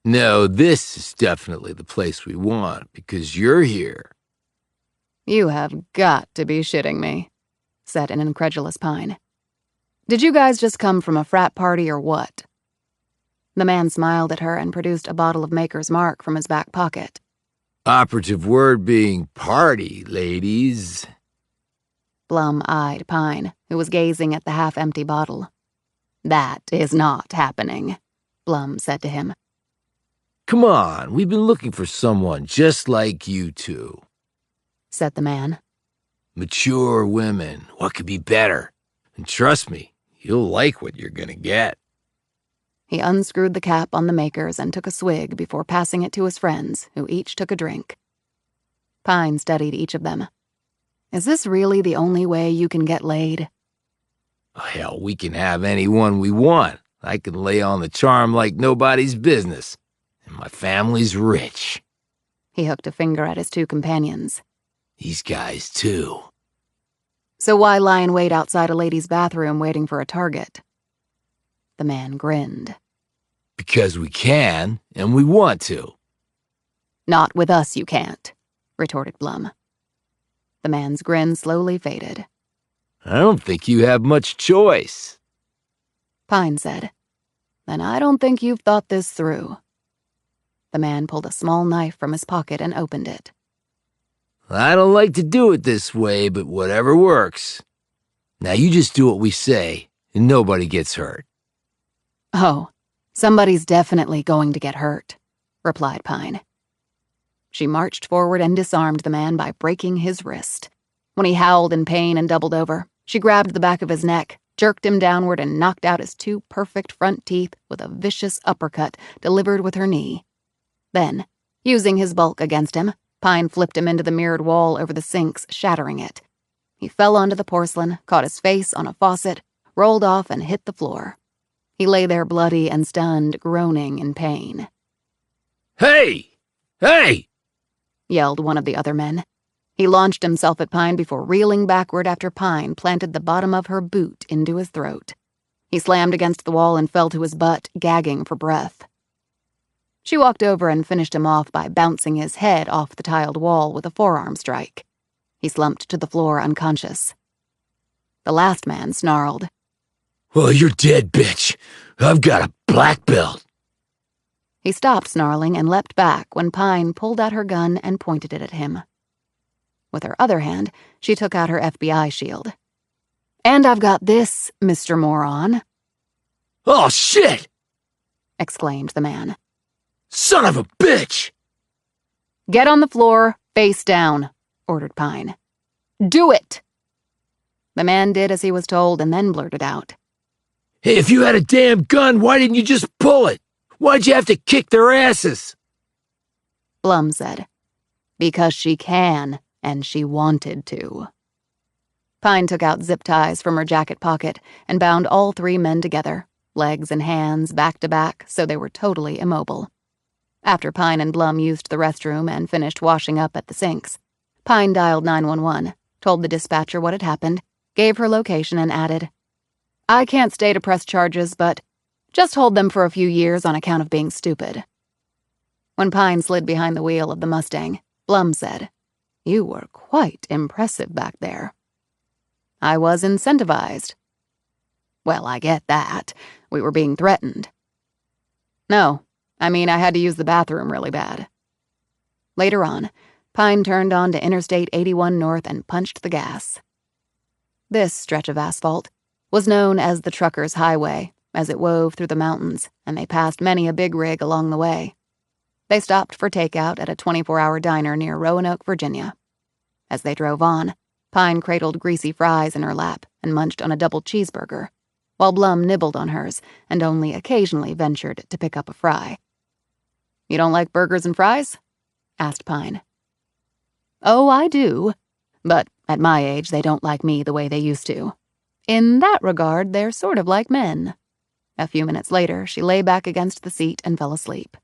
"No, this is definitely the place we want, because you're here." "You have got to be shitting me," said an incredulous Pine. "Did you guys just come from a frat party or what?" The man smiled at her and produced a bottle of Maker's Mark from his back pocket. Operative word being party, ladies. Blum eyed Pine, who was gazing at the half-empty bottle. "That is not happening," Blum said to him. "Come on, we've been looking for someone just like you two," said the man. "Mature women, what could be better? And trust me, you'll like what you're gonna get." He unscrewed the cap on the Makers and took a swig before passing it to his friends, who each took a drink. Pine studied each of them. "Is this really the only way you can get laid?" Hell, we can have anyone we want. I can lay on the charm like nobody's business. And my family's rich. He hooked a finger at his 2 companions. These guys, too. "So why lie in wait outside a lady's bathroom waiting for a target?" The man grinned. Because we can, and we want to. "Not with us you can't," retorted Blum. The man's grin slowly faded. I don't think you have much choice. Pine said. "Then I don't think you've thought this through." The man pulled a small knife from his pocket and opened it. I don't like to do it this way, but whatever works. Now you just do what we say, and nobody gets hurt. "Oh, somebody's definitely going to get hurt," replied Pine. She marched forward and disarmed the man by breaking his wrist. When he howled in pain and doubled over, she grabbed the back of his neck, jerked him downward, and knocked out his 2 perfect front teeth with a vicious uppercut delivered with her knee. Then, using his bulk against him, Pine flipped him into the mirrored wall over the sinks, shattering it. He fell onto the porcelain, caught his face on a faucet, rolled off, and hit the floor. He lay there bloody and stunned, groaning in pain. Hey! Hey! Yelled one of the other men. He launched himself at Pine before reeling backward after Pine planted the bottom of her boot into his throat. He slammed against the wall and fell to his butt, gagging for breath. She walked over and finished him off by bouncing his head off the tiled wall with a forearm strike. He slumped to the floor unconscious. The last man snarled. Well, you're dead, bitch. I've got a black belt. He stopped snarling and leapt back when Pine pulled out her gun and pointed it at him. With her other hand, she took out her FBI shield. "And I've got this, Mr. Moron," Oh, shit! exclaimed the man. Son of a bitch! "Get on the floor, face down," ordered Pine. "Do it!" The man did as he was told and then blurted out. Hey, if you had a damn gun, why didn't you just pull it? Why'd you have to kick their asses? Blum said. "Because she can, and she wanted to." Pine took out zip ties from her jacket pocket and bound all 3 men together, legs and hands back to back, so they were totally immobile. After Pine and Blum used the restroom and finished washing up at the sinks, Pine dialed 911, told the dispatcher what had happened, gave her location, and added, "I can't stay to press charges, but just hold them for a few years on account of being stupid." When Pine slid behind the wheel of the Mustang, Blum said, You were quite impressive back there." "I was incentivized." "Well, I get that. We were being threatened." "No, I mean I had to use the bathroom really bad." Later on, Pine turned onto Interstate 81 North and punched the gas. This stretch of asphalt was known as the Truckers' Highway, as it wove through the mountains, and they passed many a big rig along the way. They stopped for takeout at a 24-hour diner near Roanoke, Virginia. As they drove on, Pine cradled greasy fries in her lap and munched on a double cheeseburger, while Blum nibbled on hers and only occasionally ventured to pick up a fry. "You don't like burgers and fries?" asked Pine. "Oh, I do. But at my age, they don't like me the way they used to. In that regard, they're sort of like men." A few minutes later, she lay back against the seat and fell asleep.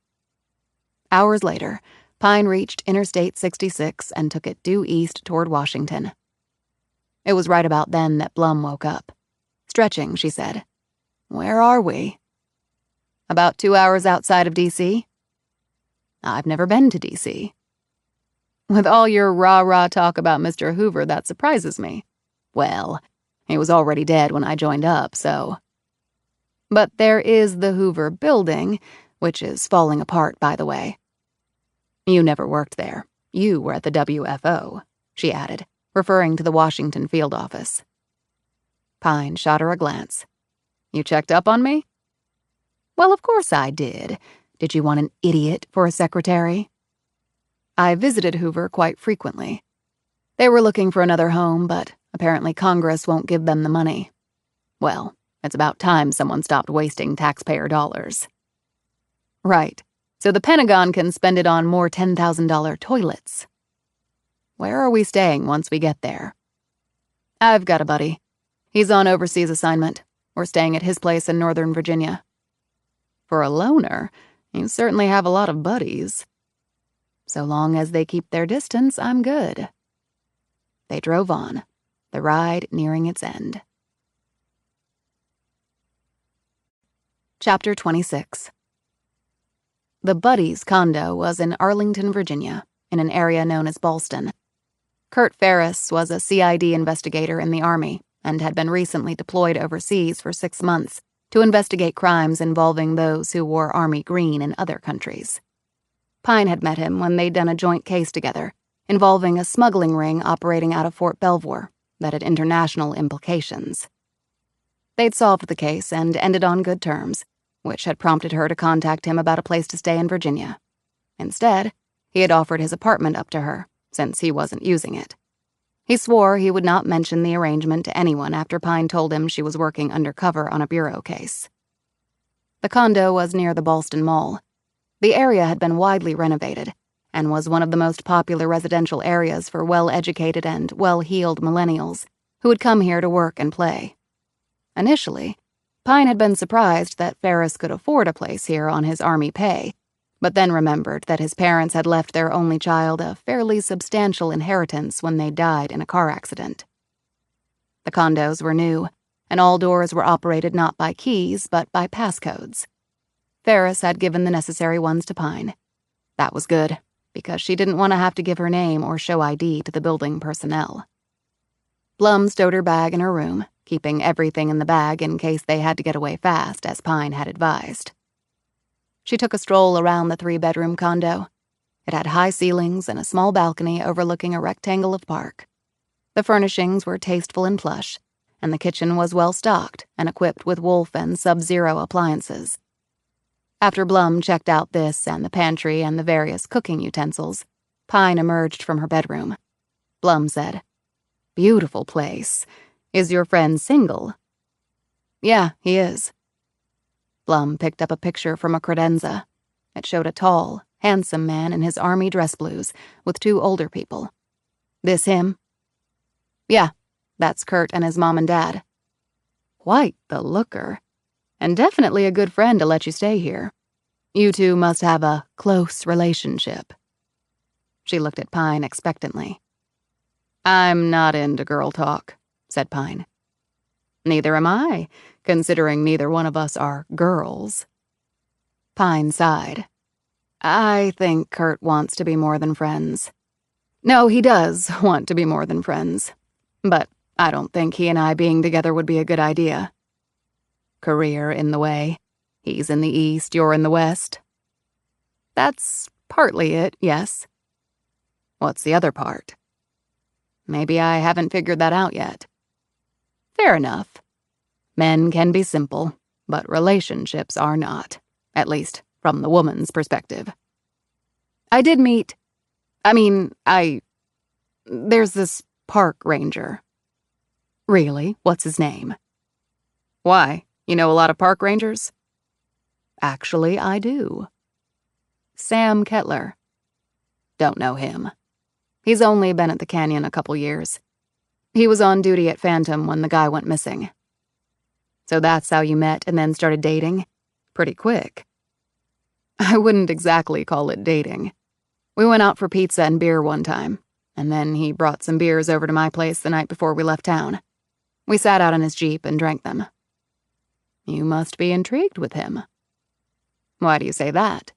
Hours later, Pine reached Interstate 66 and took it due east toward Washington. It was right about then that Blum woke up. Stretching, she said, "Where are we?" "About 2 hours outside of D.C. "I've never been to D.C. "With all your rah-rah talk about Mr. Hoover, that surprises me. Well, he was already dead when I joined up, so..." "But there is the Hoover building, which is falling apart, by the way." "You never worked there. You were at the WFO," she added, referring to the Washington field office. Pine shot her a glance. "You checked up on me?" "Well, of course I did. Did you want an idiot for a secretary?" "I visited Hoover quite frequently. They were looking for another home, but apparently Congress won't give them the money. Well, it's about time someone stopped wasting taxpayer dollars." "Right. So the Pentagon can spend it on more $10,000 toilets." "Where are we staying once we get there?" "I've got a buddy. He's on overseas assignment. We're staying at his place in Northern Virginia." "For a loner, you certainly have a lot of buddies." "So long as they keep their distance, I'm good." They drove on, the ride nearing its end. Chapter 26. The Buddies' condo was in Arlington, Virginia, in an area known as Ballston. Kurt Ferris was a CID investigator in the Army and had been recently deployed overseas for 6 months to investigate crimes involving those who wore Army green in other countries. Pine had met him when they'd done a joint case together, involving a smuggling ring operating out of Fort Belvoir that had international implications. They'd solved the case and ended on good terms, which had prompted her to contact him about a place to stay in Virginia. Instead, he had offered his apartment up to her, since he wasn't using it. He swore he would not mention the arrangement to anyone after Pine told him she was working undercover on a bureau case. The condo was near the Ballston Mall. The area had been widely renovated and was one of the most popular residential areas for well-educated and well-heeled millennials who would come here to work and play. Initially, Pine had been surprised that Ferris could afford a place here on his Army pay, but then remembered that his parents had left their only child a fairly substantial inheritance when they died in a car accident. The condos were new, and all doors were operated not by keys but by passcodes. Ferris had given the necessary ones to Pine. That was good, because she didn't want to have to give her name or show ID to the building personnel. Blum stowed her bag in her room, keeping everything in the bag in case they had to get away fast, as Pine had advised. She took a stroll around the 3-bedroom condo. It had high ceilings and a small balcony overlooking a rectangle of park. The furnishings were tasteful and plush, and the kitchen was well-stocked and equipped with Wolf and Sub-Zero appliances. After Blum checked out this and the pantry and the various cooking utensils, Pine emerged from her bedroom. Blum said, "Beautiful place. Is your friend single?" "Yeah, he is." Blum picked up a picture from a credenza. It showed a tall, handsome man in his Army dress blues with 2 older people. "This him?" "Yeah, that's Kurt and his mom and dad." "Quite the looker. And definitely a good friend to let you stay here. You two must have a close relationship." She looked at Pine expectantly. "I'm not into girl talk," said Pine. "Neither am I, considering neither one of us are girls." Pine sighed. "I think Kurt wants to be more than friends." No, he does want to be more than friends. But I don't think he and I being together would be a good idea. Career in the way. He's in the East, you're in the West. That's partly it, yes. What's the other part? Maybe I haven't figured that out yet. Fair enough. Men can be simple, but relationships are not. At least, from the woman's perspective. I did meet... There's this park ranger. Really? What's his name? Why? You know a lot of park rangers? Actually, I do. Sam Kettler. Don't know him. He's only been at the canyon a couple years. He was on duty at Phantom when the guy went missing. So that's how you met and then started dating? Pretty quick. I wouldn't exactly call it dating. We went out for pizza and beer one time, and then he brought some beers over to my place the night before we left town. We sat out in his Jeep and drank them. You must be intrigued with him. Why do you say that?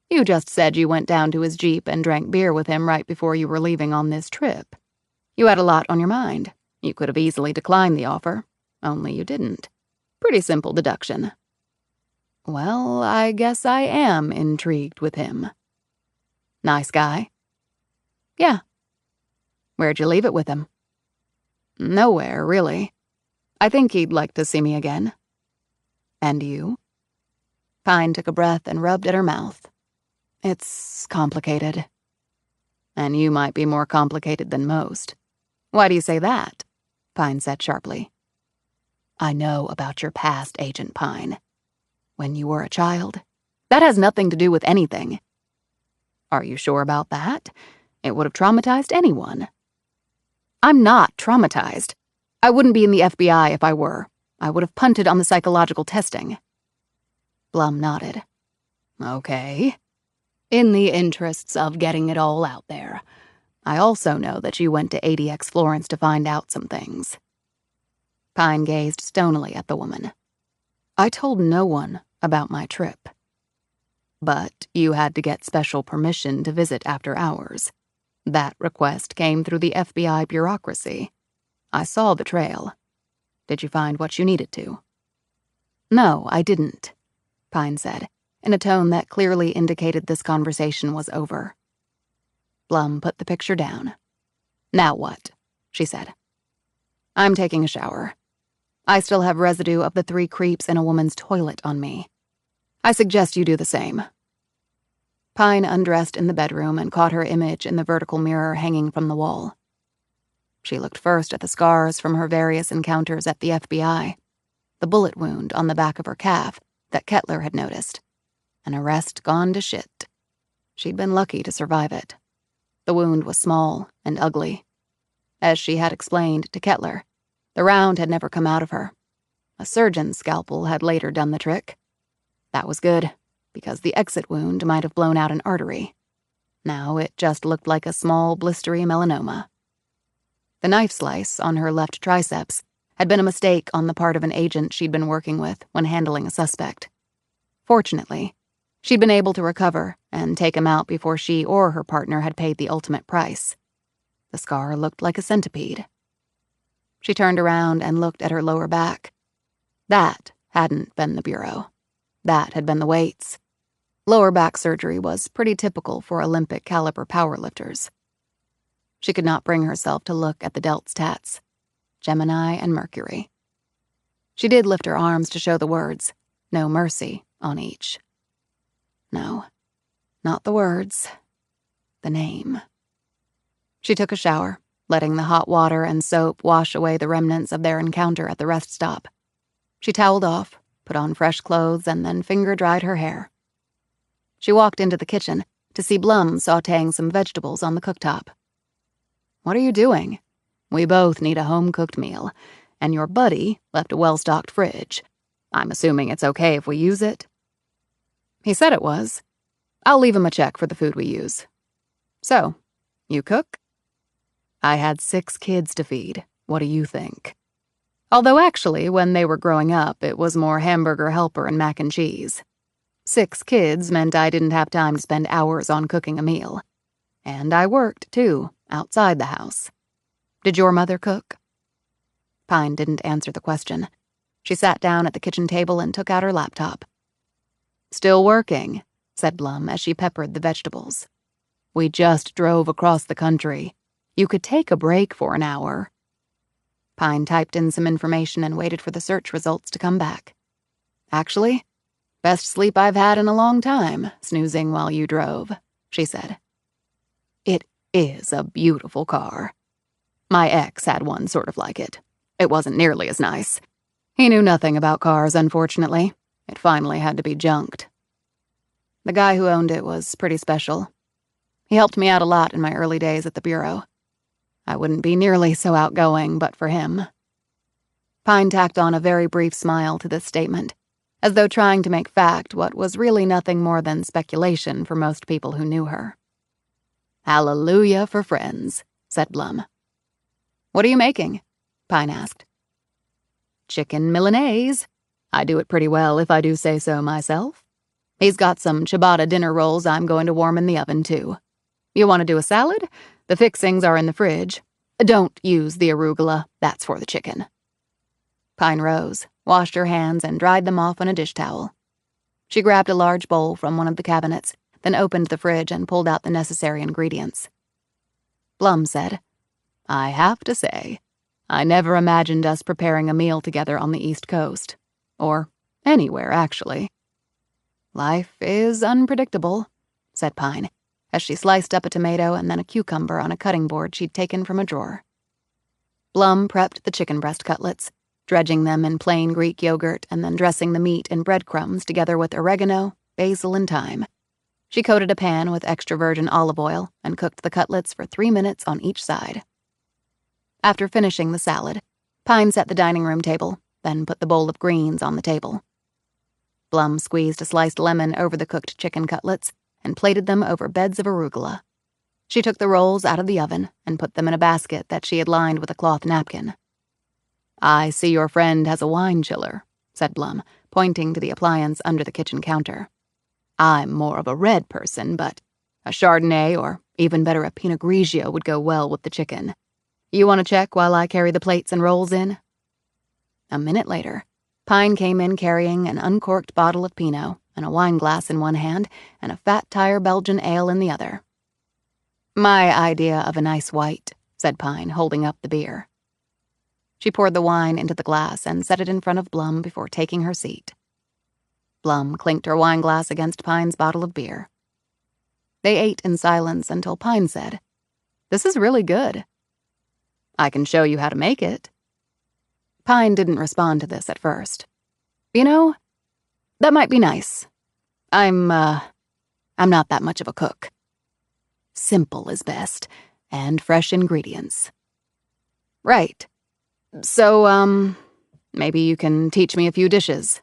You just said you went down to his Jeep and drank beer with him right before you were leaving on this trip. You had a lot on your mind. You could have easily declined the offer, only you didn't. Pretty simple deduction. Well, I guess I am intrigued with him. Nice guy? Yeah. Where'd you leave it with him? Nowhere, really. I think he'd like to see me again. And you? Pine took a breath and rubbed at her mouth. It's complicated. And you might be more complicated than most. Why do you say that? Pine said sharply. I know about your past, Agent Pine. When you were a child. That has nothing to do with anything. Are you sure about that? It would have traumatized anyone. I'm not traumatized. I wouldn't be in the FBI if I were. I would have punted on the psychological testing. Blum nodded. Okay. In the interests of getting it all out there, I also know that you went to ADX Florence to find out some things. Pine gazed stonily at the woman. I told no one about my trip. But you had to get special permission to visit after hours. That request came through the FBI bureaucracy. I saw the trail. Did you find what you needed to? No, I didn't, Pine said, in a tone that clearly indicated this conversation was over. Blum put the picture down. Now what? She said. I'm taking a shower. I still have residue of the 3 creeps in a woman's toilet on me. I suggest you do the same. Pine undressed in the bedroom and caught her image in the vertical mirror hanging from the wall. She looked first at the scars from her various encounters at the FBI, the bullet wound on the back of her calf that Kettler had noticed, an arrest gone to shit. She'd been lucky to survive it. The wound was small and ugly. As she had explained to Kettler, the round had never come out of her. A surgeon's scalpel had later done the trick. That was good, because the exit wound might have blown out an artery. Now it just looked like a small, blistery melanoma. The knife slice on her left triceps had been a mistake on the part of an agent she'd been working with when handling a suspect. Fortunately, she'd been able to recover and take him out before she or her partner had paid the ultimate price. The scar looked like a centipede. She turned around and looked at her lower back. That hadn't been the bureau. That had been the weights. Lower back surgery was pretty typical for Olympic-caliber powerlifters. She could not bring herself to look at the delt's tats, Gemini and Mercury. She did lift her arms to show the words, "No mercy," on each. No, not the words. The name. She took a shower, letting the hot water and soap wash away the remnants of their encounter at the rest stop. She toweled off, put on fresh clothes, and then finger-dried her hair. She walked into the kitchen to see Blum sautéing some vegetables on the cooktop. What are you doing? We both need a home-cooked meal, and your buddy left a well-stocked fridge. I'm assuming it's okay if we use it? He said it was. I'll leave him a check for the food we use. So, you cook? I had 6 kids to feed. What do you think? Although actually, when they were growing up, it was more hamburger helper and mac and cheese. 6 kids meant I didn't have time to spend hours on cooking a meal. And I worked, too, outside the house. Did your mother cook?" Pine didn't answer the question. She sat down at the kitchen table and took out her laptop. "Still working," said Blum as she peppered the vegetables. "We just drove across the country. You could take a break for an hour." Pine typed in some information and waited for the search results to come back. "Actually, best sleep I've had in a long time, snoozing while you drove," she said. "It is a beautiful car. My ex had one sort of like it. It wasn't nearly as nice. He knew nothing about cars, unfortunately. It finally had to be junked. The guy who owned it was pretty special. He helped me out a lot in my early days at the Bureau. I wouldn't be nearly so outgoing but for him." Pine tacked on a very brief smile to this statement, as though trying to make fact what was really nothing more than speculation for most people who knew her. "Hallelujah for friends," said Blum. "What are you making?" Pine asked. "Chicken Milanese. I do it pretty well if I do say so myself. He's got some ciabatta dinner rolls I'm going to warm in the oven, too. You want to do a salad? The fixings are in the fridge. Don't use the arugula, that's for the chicken." Pine rose, washed her hands, and dried them off on a dish towel. She grabbed a large bowl from one of the cabinets, then opened the fridge and pulled out the necessary ingredients. Blum said, "I have to say, I never imagined us preparing a meal together on the East Coast. Or anywhere, actually." "Life is unpredictable," said Pine, as she sliced up a tomato and then a cucumber on a cutting board she'd taken from a drawer. Blum prepped the chicken breast cutlets, dredging them in plain Greek yogurt and then dressing the meat in breadcrumbs together with oregano, basil, and thyme. She coated a pan with extra virgin olive oil and cooked the cutlets for 3 minutes on each side. After finishing the salad, Pine set the dining room table, then put the bowl of greens on the table. Blum squeezed a sliced lemon over the cooked chicken cutlets and plated them over beds of arugula. She took the rolls out of the oven and put them in a basket that she had lined with a cloth napkin. "I see your friend has a wine chiller," said Blum, pointing to the appliance under the kitchen counter. "I'm more of a red person, but a Chardonnay or, even better, a Pinot Grigio would go well with the chicken. You want to check while I carry the plates and rolls in?" A minute later, Pine came in carrying an uncorked bottle of Pinot and a wine glass in one hand and a fat tire Belgian ale in the other. "My idea of a nice white," said Pine, holding up the beer. She poured the wine into the glass and set it in front of Blum before taking her seat. Blum clinked her wine glass against Pine's bottle of beer. They ate in silence until Pine said, "This is really good." "I can show you how to make it." Pine didn't respond to this at first. "You know, that might be nice. I'm not that much of a cook. Simple is best, and fresh ingredients." "Right. So, maybe you can teach me a few dishes."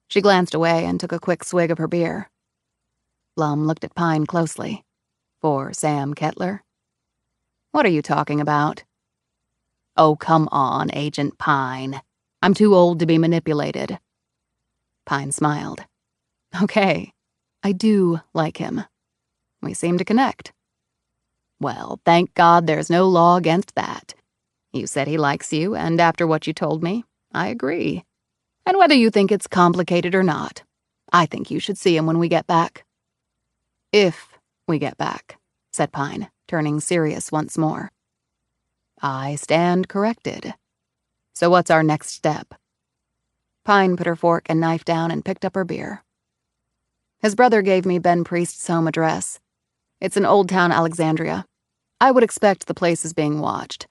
She glanced away and took a quick swig of her beer. Blum looked at Pine closely. "For Sam Kettler?" "What are you talking about?" "Oh, come on, Agent Pine. I'm too old to be manipulated." Pine smiled. "Okay, I do like him. We seem to connect." "Well, thank God there's no law against that. You said he likes you, and after what you told me, I agree. And whether you think it's complicated or not, I think you should see him when we get back." "If we get back," said Pine, turning serious once more. "I stand corrected. So what's our next step?" Pine put her fork and knife down and picked up her beer. "His brother gave me Ben Priest's home address. It's in Old Town Alexandria. I would expect the place is being watched.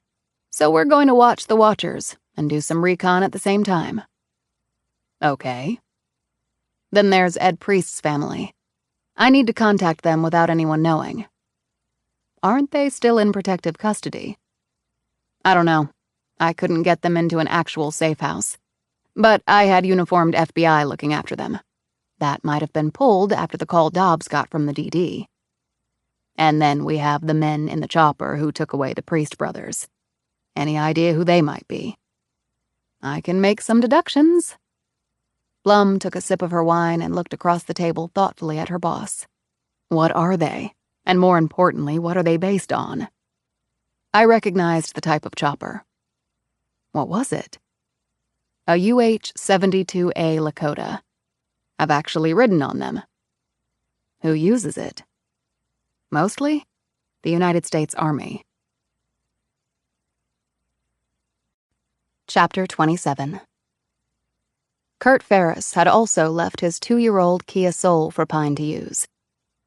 So we're going to watch the watchers and do some recon at the same time." "Okay." "Then there's Ed Priest's family. I need to contact them without anyone knowing." "Aren't they still in protective custody?" "I don't know. I couldn't get them into an actual safe house. But I had uniformed FBI looking after them. That might have been pulled after the call Dobbs got from the DD. And then we have the men in the chopper who took away the Priest brothers. Any idea who they might be?" "I can make some deductions." Blum took a sip of her wine and looked across the table thoughtfully at her boss. "What are they?" And more importantly, what are they based on? I recognized the type of chopper. What was it? A UH-72A Lakota. I've actually ridden on them. Who uses it? Mostly, the United States Army. Chapter 27. Kurt Ferris had also left his 2-year-old Kia Soul for Pine to use.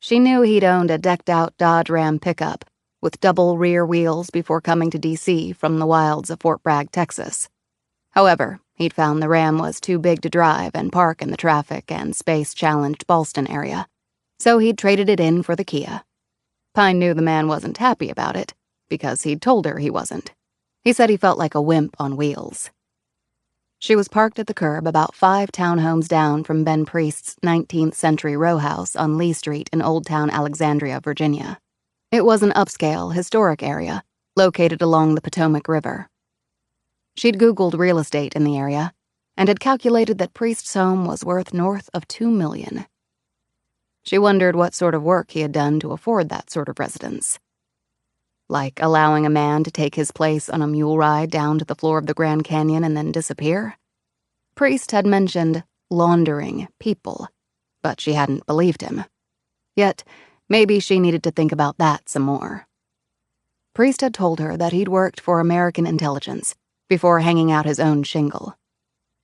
She knew he'd owned a decked-out Dodge Ram pickup with double rear wheels before coming to D.C. from the wilds of Fort Bragg, Texas. However, he'd found the Ram was too big to drive and park in the traffic and space-challenged Ballston area, so he'd traded it in for the Kia. Pine knew the man wasn't happy about it, because he'd told her he wasn't. He said he felt like a wimp on wheels. She was parked at the curb about 5 townhomes down from Ben Priest's 19th-century row house on Lee Street in Old Town Alexandria, Virginia. It was an upscale, historic area located along the Potomac River. She'd Googled real estate in the area and had calculated that Priest's home was worth north of $2 million. She wondered what sort of work he had done to afford that sort of residence. Like allowing a man to take his place on a mule ride down to the floor of the Grand Canyon and then disappear? Priest had mentioned laundering people, but she hadn't believed him. Yet, maybe she needed to think about that some more. Priest had told her that he'd worked for American intelligence before hanging out his own shingle.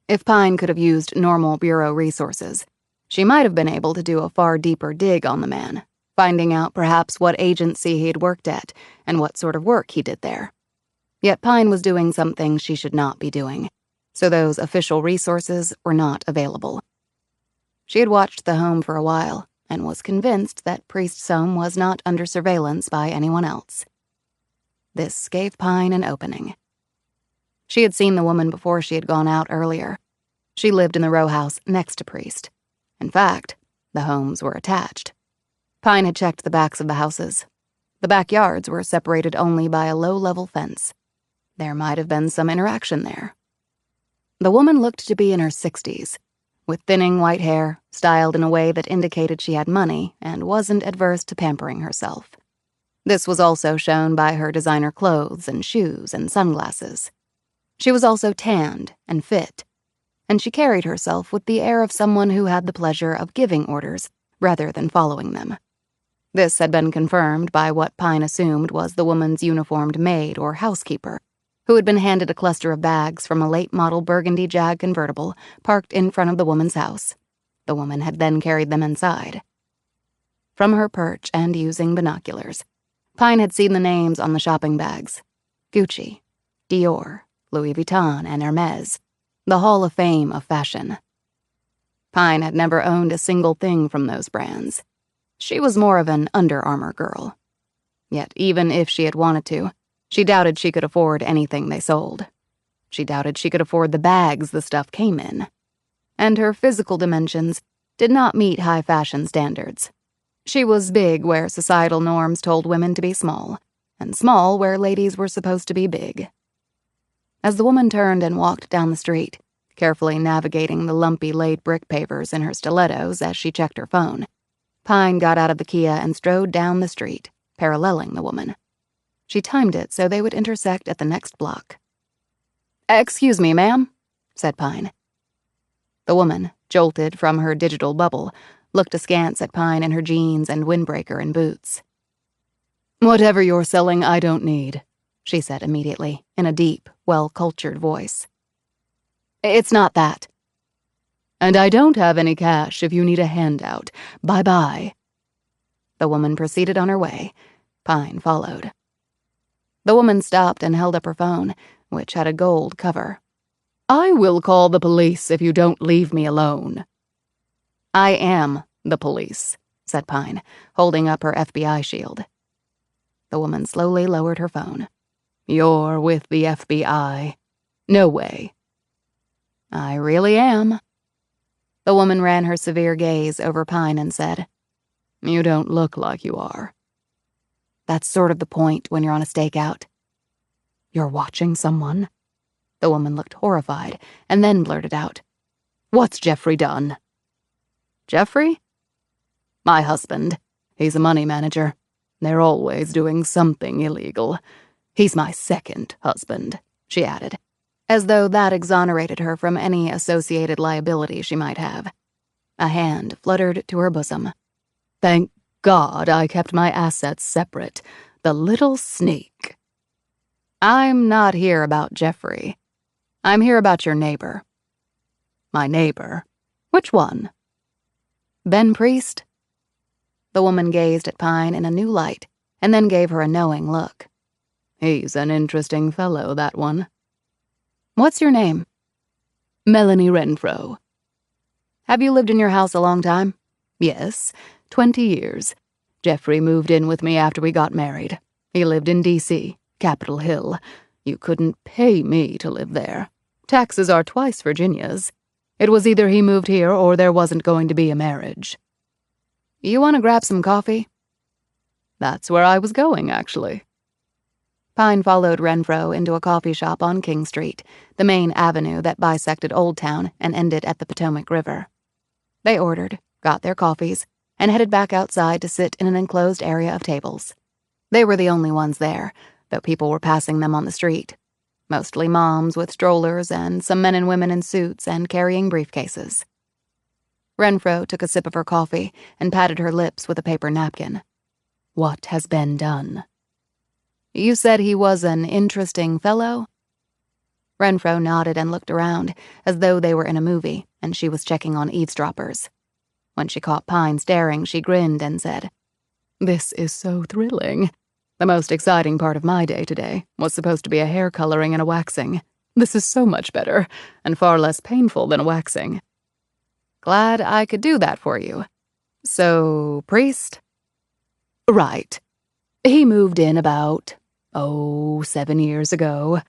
If Pine could have used normal bureau resources, she might have been able to do a far deeper dig on the man, finding out perhaps what agency he'd worked at and what sort of work he did there. Yet Pine was doing something she should not be doing, so those official resources were not available. She had watched the home for a while and was convinced that Priest's home was not under surveillance by anyone else. This gave Pine an opening. She had seen the woman before she had gone out earlier. She lived in the row house next to Priest. In fact, the homes were attached. Pine had checked the backs of the houses. The backyards were separated only by a low-level fence. There might have been some interaction there. The woman looked to be in her 60s, with thinning white hair, styled in a way that indicated she had money and wasn't adverse to pampering herself. This was also shown by her designer clothes and shoes and sunglasses. She was also tanned and fit, and she carried herself with the air of someone who had the pleasure of giving orders rather than following them. This had been confirmed by what Pine assumed was the woman's uniformed maid or housekeeper, who had been handed a cluster of bags from a late-model burgundy Jag convertible parked in front of the woman's house. The woman had then carried them inside. From her perch and using binoculars, Pine had seen the names on the shopping bags: Gucci, Dior, Louis Vuitton, and Hermes, the Hall of Fame of fashion. Pine had never owned a single thing from those brands. She was more of an Under Armour girl. Yet even if she had wanted to, she doubted she could afford anything they sold. She doubted she could afford the bags the stuff came in. And her physical dimensions did not meet high fashion standards. She was big where societal norms told women to be small, and small where ladies were supposed to be big. As the woman turned and walked down the street, carefully navigating the lumpy laid brick pavers in her stilettos as she checked her phone, Pine got out of the Kia and strode down the street, paralleling the woman. She timed it so they would intersect at the next block. "Excuse me, ma'am," said Pine. The woman, jolted from her digital bubble, looked askance at Pine in her jeans and windbreaker and boots. "Whatever you're selling, I don't need," she said immediately, in a deep, well-cultured voice. "It's not that. And I don't have any cash if you need a handout. Bye-bye." The woman proceeded on her way. Pine followed. The woman stopped and held up her phone, which had a gold cover. "I will call the police if you don't leave me alone." "I am the police," said Pine, holding up her FBI shield. The woman slowly lowered her phone. "You're with the FBI. No way." "I really am." The woman ran her severe gaze over Pine and said, "You don't look like you are." "That's sort of the point when you're on a stakeout." "You're watching someone?" The woman looked horrified and then blurted out, "What's Jeffrey done?" "Jeffrey?" "My husband. He's a money manager. They're always doing something illegal. He's my second husband," she added, as though that exonerated her from any associated liability she might have. A hand fluttered to her bosom. "Thank God I kept my assets separate. The little sneak." "I'm not here about Jeffrey. I'm here about your neighbor." "My neighbor? Which one?" "Ben Priest?" The woman gazed at Pine in a new light, and then gave her a knowing look. "He's an interesting fellow, that one." "What's your name?" "Melanie Renfro." "Have you lived in your house a long time?" "Yes, 20 years. Jeffrey moved in with me after we got married. He lived in D.C., Capitol Hill. You couldn't pay me to live there. Taxes are twice Virginia's. It was either he moved here or there wasn't going to be a marriage." "You want to grab some coffee?" "That's where I was going, actually." Pine followed Renfro into a coffee shop on King Street, the main avenue that bisected Old Town and ended at the Potomac River. They ordered, got their coffees, and headed back outside to sit in an enclosed area of tables. They were the only ones there, though people were passing them on the street. Mostly moms with strollers and some men and women in suits and carrying briefcases. Renfro took a sip of her coffee and patted her lips with a paper napkin. "What has been done?" "You said he was an interesting fellow?" Renfro nodded and looked around, as though they were in a movie and she was checking on eavesdroppers. When she caught Pine staring, she grinned and said, "This is so thrilling. The most exciting part of my day today was supposed to be a hair coloring and a waxing. This is so much better, and far less painful than a waxing." "Glad I could do that for you. So, Priest?" "Right. He moved in about, 7 years ago.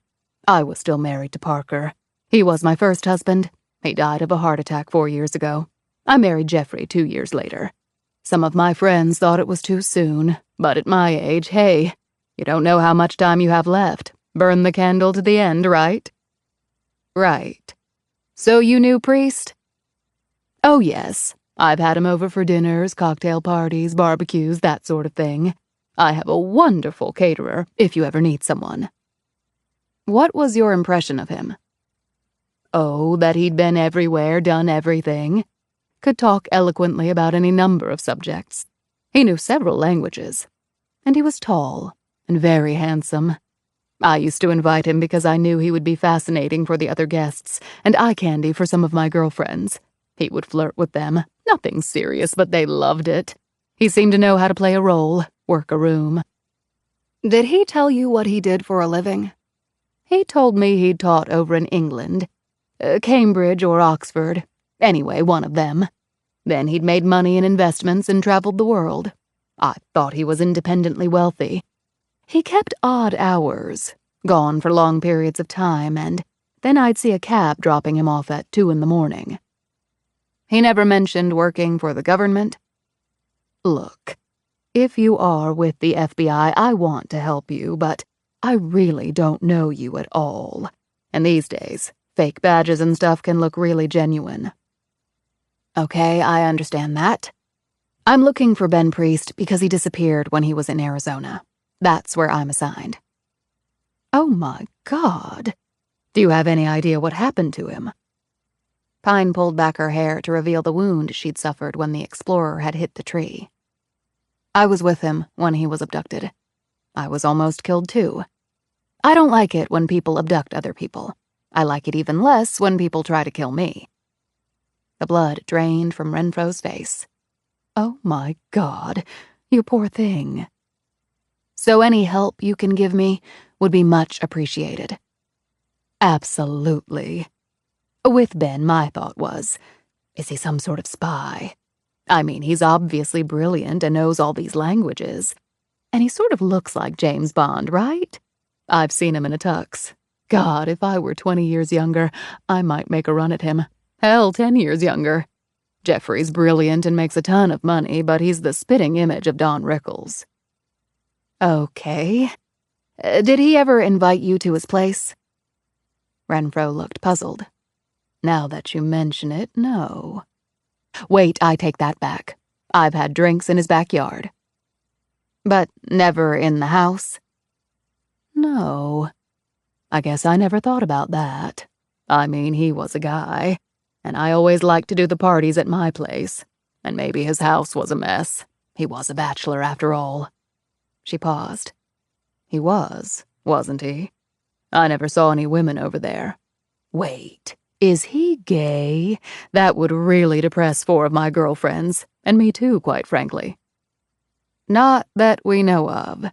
I was still married to Parker. He was my first husband. He died of a heart attack 4 years ago. I married Jeffrey 2 years later. Some of my friends thought it was too soon, but at my age, hey, you don't know how much time you have left. Burn the candle to the end, right?" "Right. So you knew Priest?" "Oh, yes. I've had him over for dinners, cocktail parties, barbecues, that sort of thing. I have a wonderful caterer, if you ever need someone." "What was your impression of him?" "Oh, that he'd been everywhere, done everything. Could talk eloquently about any number of subjects. He knew several languages. And he was tall and very handsome. I used to invite him because I knew he would be fascinating for the other guests and eye candy for some of my girlfriends. He would flirt with them. Nothing serious, but they loved it. He seemed to know how to play a role, work a room." "Did he tell you what he did for a living?" "He told me he'd taught over in England. Cambridge or Oxford. Anyway, one of them. Then he'd made money in investments and traveled the world. I thought he was independently wealthy. He kept odd hours, gone for long periods of time, and then I'd see a cab dropping him off at 2 in the morning. He never mentioned working for the government?" "Look, if you are with the FBI, I want to help you, but I really don't know you at all. And these days, fake badges and stuff can look really genuine." "Okay, I understand that. I'm looking for Ben Priest because he disappeared when he was in Arizona. That's where I'm assigned." "Oh my God. Do you have any idea what happened to him?" Pine pulled back her hair to reveal the wound she'd suffered when the explorer had hit the tree. "I was with him when he was abducted. I was almost killed too. I don't like it when people abduct other people. I like it even less when people try to kill me." The blood drained from Renfro's face. "Oh my God, you poor thing. So any help you can give me would be much appreciated." "Absolutely. With Ben, my thought was, is he some sort of spy? I mean, he's obviously brilliant and knows all these languages. And he sort of looks like James Bond, right? I've seen him in a tux. God, if I were 20 years younger, I might make a run at him. Hell, 10 years younger. Jeffrey's brilliant and makes a ton of money, but he's the spitting image of Don Rickles." "Okay. Did he ever invite you to his place?" Renfro looked puzzled. "Now that you mention it, no." "Wait, I take that back. I've had drinks in his backyard." But never in the house? No. I guess I never thought about that. I mean, he was a guy, and I always liked to do the parties at my place, and maybe his house was a mess. He was a bachelor after all. She paused. He was, wasn't he? I never saw any women over there. Wait, is he gay? That would really depress 4 of my girlfriends, and me too, quite frankly. Not that we know of.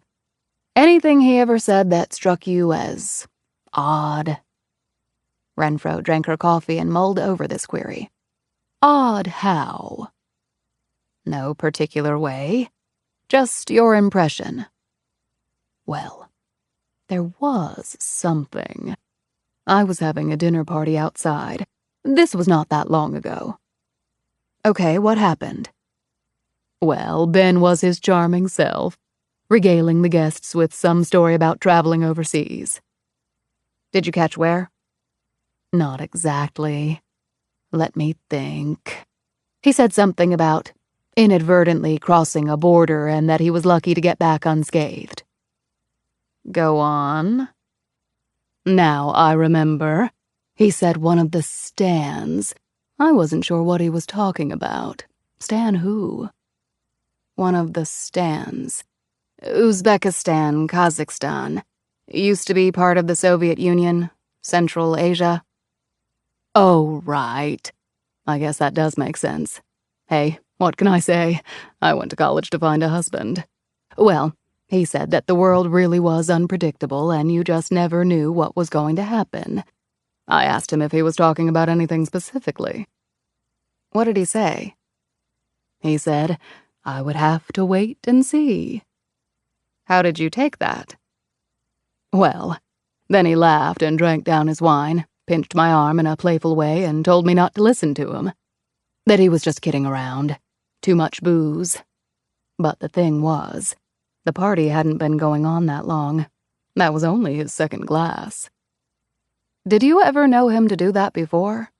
Anything he ever said that struck you as odd? Renfro drank her coffee and mulled over this query. Odd how? No particular way. Just your impression. Well, there was something. I was having a dinner party outside. This was not that long ago. Okay, what happened? Well, Ben was his charming self, regaling the guests with some story about traveling overseas. Did you catch where? Not exactly. Let me think. He said something about inadvertently crossing a border and that he was lucky to get back unscathed. Go on. Now I remember. He said one of the Stans. I wasn't sure what he was talking about. Stan who? One of the Stans. Uzbekistan, Kazakhstan. Used to be part of the Soviet Union, Central Asia. Oh, right. I guess that does make sense. Hey, what can I say? I went to college to find a husband. Well, he said that the world really was unpredictable and you just never knew what was going to happen. I asked him if he was talking about anything specifically. What did he say? He said, I would have to wait and see. How did you take that? Well, then he laughed and drank down his wine, pinched my arm in a playful way and told me not to listen to him. That he was just kidding around. Too much booze. But the thing was, the party hadn't been going on that long. That was only his second glass. Did you ever know him to do that before?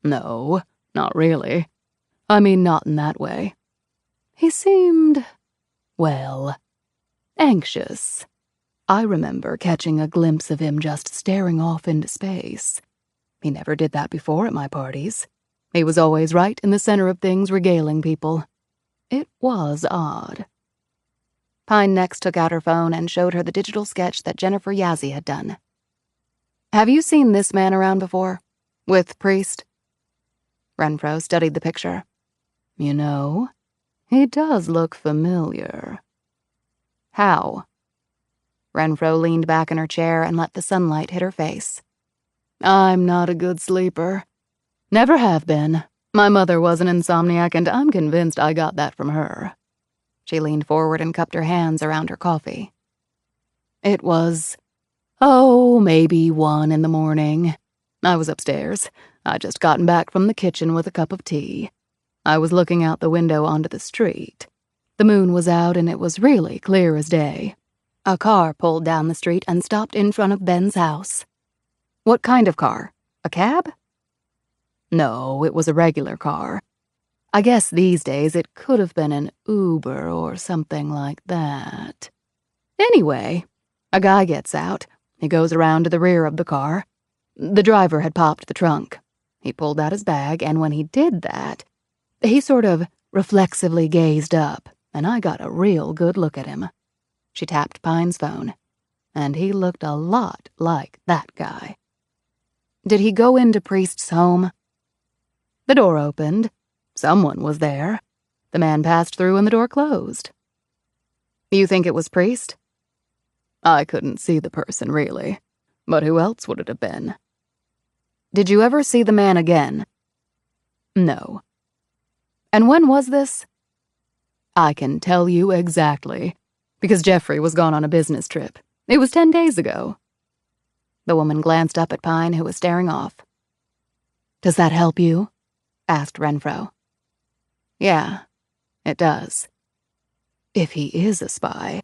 No, not really. I mean, not in that way. He seemed, well, anxious. I remember catching a glimpse of him just staring off into space. He never did that before at my parties. He was always right in the center of things, regaling people. It was odd. Pine next took out her phone and showed her the digital sketch that Jennifer Yazzie had done. Have you seen this man around before? With Priest? Renfro studied the picture. You know, he does look familiar. How? Renfro leaned back in her chair and let the sunlight hit her face. I'm not a good sleeper. Never have been. My mother was an insomniac, and I'm convinced I got that from her. She leaned forward and cupped her hands around her coffee. It was, maybe 1 in the morning. I was upstairs. I'd just gotten back from the kitchen with a cup of tea. I was looking out the window onto the street. The moon was out, and it was really clear as day. A car pulled down the street and stopped in front of Ben's house. What kind of car? A cab? No, it was a regular car. I guess these days it could have been an Uber or something like that. Anyway, a guy gets out. He goes around to the rear of the car. The driver had popped the trunk. He pulled out his bag, and when he did that, he sort of reflexively gazed up, and I got a real good look at him. She tapped Pine's phone, and he looked a lot like that guy. Did he go into Priest's home? The door opened. Someone was there. The man passed through and the door closed. You think it was Priest? I couldn't see the person, really. But who else would it have been? Did you ever see the man again? No. And when was this? I can tell you exactly, because Jeffrey was gone on a business trip. It was 10 days ago. The woman glanced up at Pine, who was staring off. Does that help you? Asked Renfro. Yeah, it does. If he is a spy,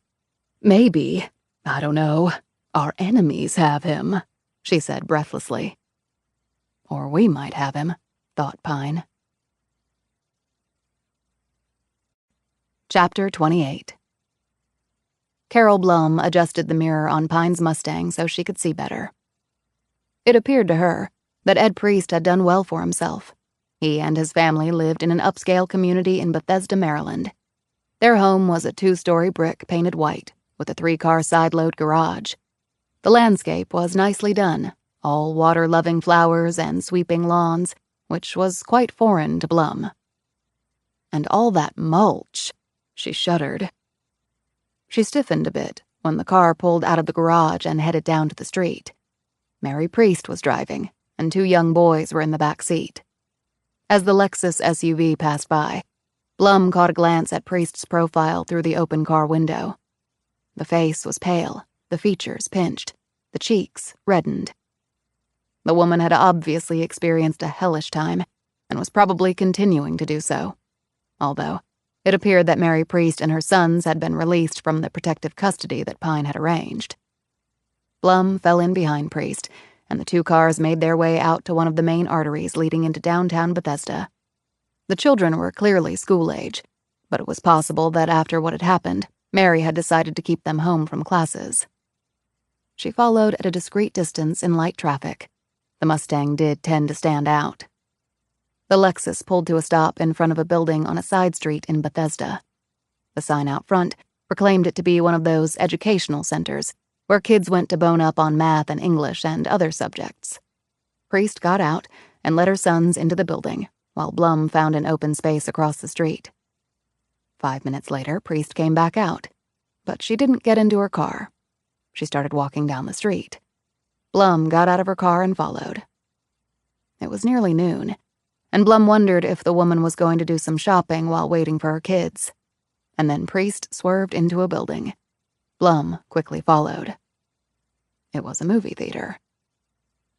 maybe, I don't know, our enemies have him, she said breathlessly. Or we might have him, thought Pine. Chapter 28. Carol Blum adjusted the mirror on Pine's Mustang so she could see better. It appeared to her that Ed Priest had done well for himself. He and his family lived in an upscale community in Bethesda, Maryland. Their home was a 2-story brick painted white with a 3-car side-load garage. The landscape was nicely done, all water-loving flowers and sweeping lawns, which was quite foreign to Blum. And all that mulch, she shuddered. She stiffened a bit when the car pulled out of the garage and headed down to the street. Mary Priest was driving, and 2 young boys were in the back seat. As the Lexus SUV passed by, Blum caught a glance at Priest's profile through the open car window. The face was pale, the features pinched, the cheeks reddened. The woman had obviously experienced a hellish time and was probably continuing to do so, although it appeared that Mary Priest and her sons had been released from the protective custody that Pine had arranged. Blum fell in behind Priest, and the 2 cars made their way out to one of the main arteries leading into downtown Bethesda. The children were clearly school-age, but it was possible that after what had happened, Mary had decided to keep them home from classes. She followed at a discreet distance in light traffic. The Mustang did tend to stand out. The Lexus pulled to a stop in front of a building on a side street in Bethesda. The sign out front proclaimed it to be one of those educational centers where kids went to bone up on math and English and other subjects. Priest got out and led her sons into the building, while Blum found an open space across the street. 5 minutes later, Priest came back out, but she didn't get into her car. She started walking down the street. Blum got out of her car and followed. It was nearly noon, and Blum wondered if the woman was going to do some shopping while waiting for her kids. And then Priest swerved into a building. Blum quickly followed. It was a movie theater.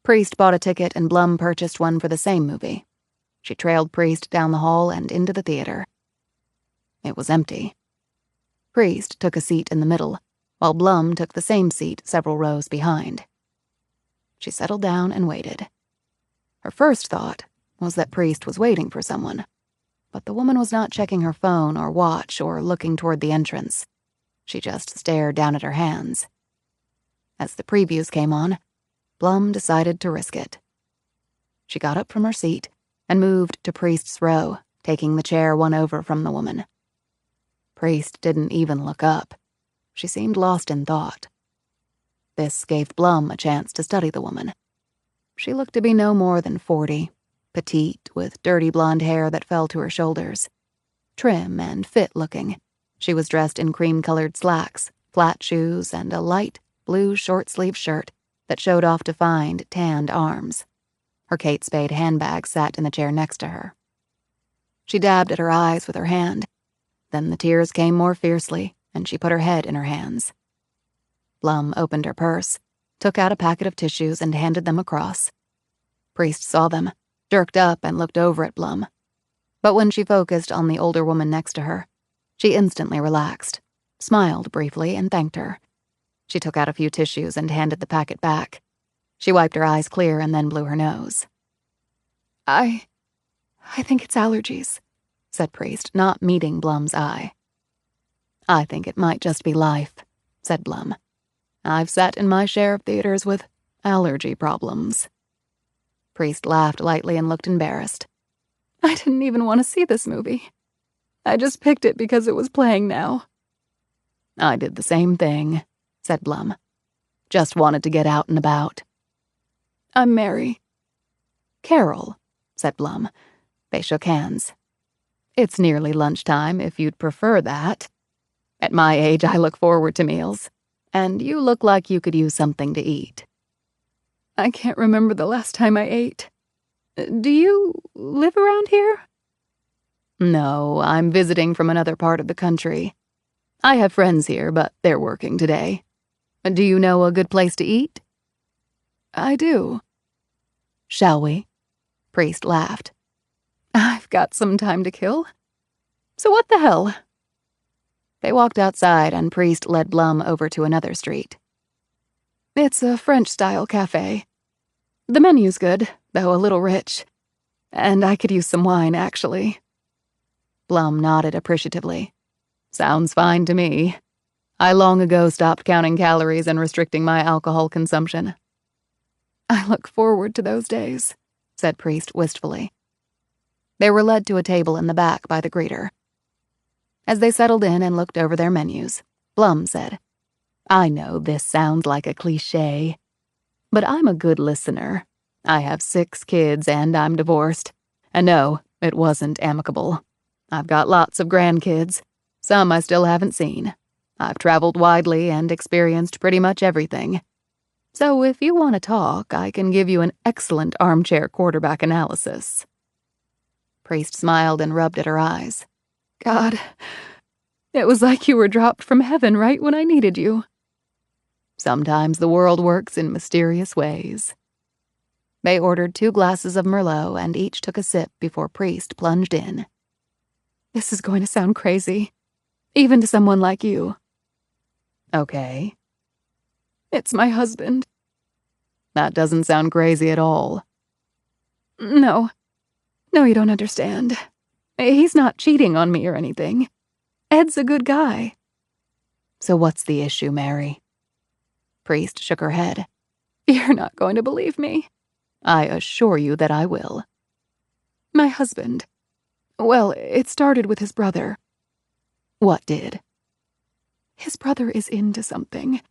Priest bought a ticket and Blum purchased one for the same movie. She trailed Priest down the hall and into the theater. It was empty. Priest took a seat in the middle, while Blum took the same seat several rows behind. She settled down and waited. Her first thought was that Priest was waiting for someone, but the woman was not checking her phone or watch or looking toward the entrance. She just stared down at her hands. As the previews came on, Blum decided to risk it. She got up from her seat and moved to Priest's row, taking the chair one over from the woman. Priest didn't even look up. She seemed lost in thought. This gave Blum a chance to study the woman. She looked to be no more than 40, petite, with dirty blonde hair that fell to her shoulders. Trim and fit-looking, she was dressed in cream-colored slacks, flat shoes, and a light blue short-sleeved shirt that showed off defined, tanned arms. Her Kate Spade handbag sat in the chair next to her. She dabbed at her eyes with her hand. Then the tears came more fiercely, and she put her head in her hands. Blum opened her purse, took out a packet of tissues, and handed them across. Priest saw them, jerked up, and looked over at Blum. But when she focused on the older woman next to her, she instantly relaxed, smiled briefly, and thanked her. She took out a few tissues and handed the packet back. She wiped her eyes clear and then blew her nose. I think it's allergies, said Priest, not meeting Blum's eye. I think it might just be life, said Blum. I've sat in my share of theaters with allergy problems. Priest laughed lightly and looked embarrassed. I didn't even want to see this movie. I just picked it because it was playing now. I did the same thing, said Blum. Just wanted to get out and about. I'm Mary. Carol, said Blum. They shook hands. It's nearly lunchtime, if you'd prefer that. At my age, I look forward to meals, and you look like you could use something to eat. I can't remember the last time I ate. Do you live around here? No, I'm visiting from another part of the country. I have friends here, but they're working today. Do you know a good place to eat? I do. Shall we? Priest laughed. I've got some time to kill. So what the hell? They walked outside and Priest led Blum over to another street. It's a French-style cafe. The menu's good, though a little rich. And I could use some wine, actually. Blum nodded appreciatively. Sounds fine to me. I long ago stopped counting calories and restricting my alcohol consumption." "I look forward to those days," said Priest wistfully. They were led to a table in the back by the greeter. As they settled in and looked over their menus, Blum said, "I know this sounds like a cliché, but I'm a good listener. I have 6 kids and I'm divorced. And no, it wasn't amicable. I've got lots of grandkids. Some I still haven't seen. I've traveled widely and experienced pretty much everything. So if you want to talk, I can give you an excellent armchair quarterback analysis." Priest smiled and rubbed at her eyes. "God, it was like you were dropped from heaven right when I needed you." "Sometimes the world works in mysterious ways." They ordered 2 glasses of Merlot and each took a sip before Priest plunged in. "This is going to sound crazy, even to someone like you." "Okay." "It's my husband." "That doesn't sound crazy at all." No, you don't understand. He's not cheating on me or anything. Ed's a good guy." "So what's the issue, Mary?" Priest shook her head. "You're not going to believe me." "I assure you that I will." "My husband. Well, it started with his brother." "What did?" "His brother is into something.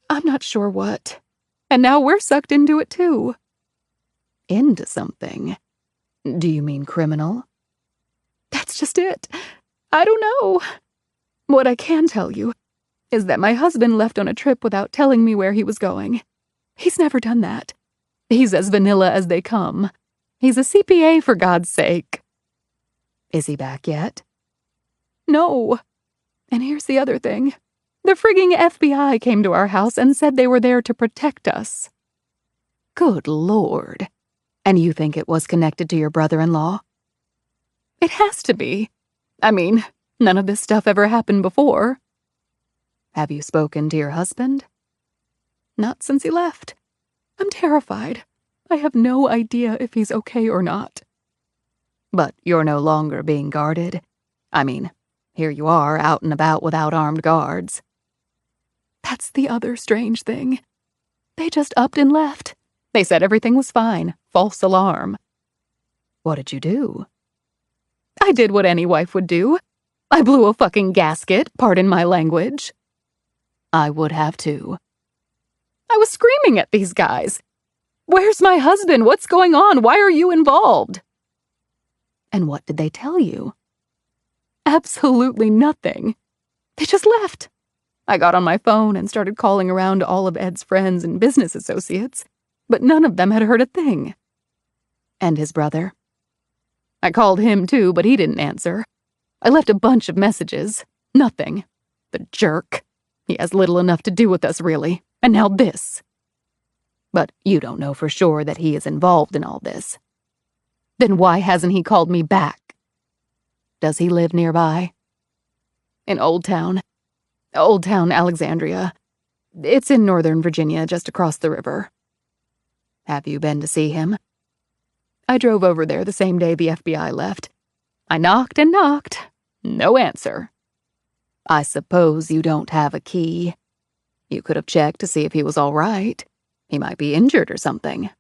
I'm not sure what. And now we're sucked into it too." "Into something? Do you mean criminal?" "That's just it. I don't know. What I can tell you is that my husband left on a trip without telling me where he was going. He's never done that. He's as vanilla as they come. He's a CPA, for God's sake." "Is he back yet?" "No. And here's the other thing. The frigging FBI came to our house and said they were there to protect us." "Good Lord. And you think it was connected to your brother-in-law?" "It has to be. I mean, none of this stuff ever happened before." "Have you spoken to your husband?" "Not since he left. I'm terrified. I have no idea if he's okay or not." "But you're no longer being guarded? I mean, here you are out and about without armed guards." "That's the other strange thing. They just upped and left. They said everything was fine. False alarm." "What did you do?" "I did what any wife would do. I blew a fucking gasket, pardon my language." "I would have too." "I was screaming at these guys. 'Where's my husband? What's going on? Why are you involved?'" "And what did they tell you?" "Absolutely nothing. They just left." I got on my phone and started calling around to all of Ed's friends and business associates, but none of them had heard a thing." "And his brother?" "I called him too, but he didn't answer. I left a bunch of messages. Nothing. The jerk. He has little enough to do with us, really. And now this." "But you don't know for sure that he is involved in all this." "Then why hasn't he called me back?" "Does he live nearby?" "In Old Town, Alexandria. It's in Northern Virginia, just across the river." "Have you been to see him?" "I drove over there the same day the FBI left. I knocked and knocked. No answer." "I suppose you don't have a key. You could have checked to see if he was all right. He might be injured or something."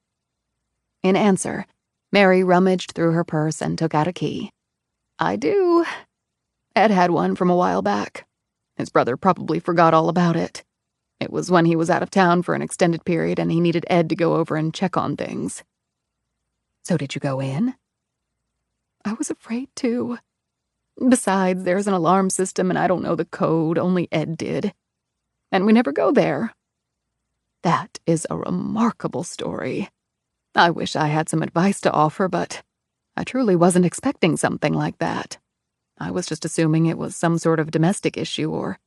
In answer, Mary rummaged through her purse and took out a key. "I do. Ed had one from a while back. His brother probably forgot all about it. It was when he was out of town for an extended period and he needed Ed to go over and check on things." "So did you go in?" "I was afraid to. Besides, there's an alarm system and I don't know the code, only Ed did. And we never go there." "That is a remarkable story. I wish I had some advice to offer, but I truly wasn't expecting something like that. I was just assuming it was some sort of domestic issue or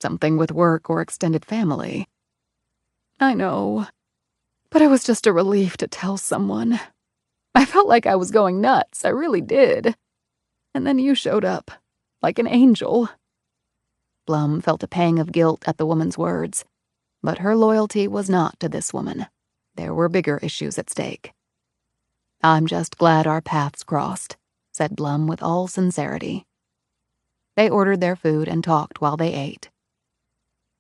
something with work or extended family." "I know, but it was just a relief to tell someone. I felt like I was going nuts, I really did. And then you showed up, like an angel." Blum felt a pang of guilt at the woman's words, but her loyalty was not to this woman. There were bigger issues at stake. "I'm just glad our paths crossed," said Blum with all sincerity. They ordered their food and talked while they ate.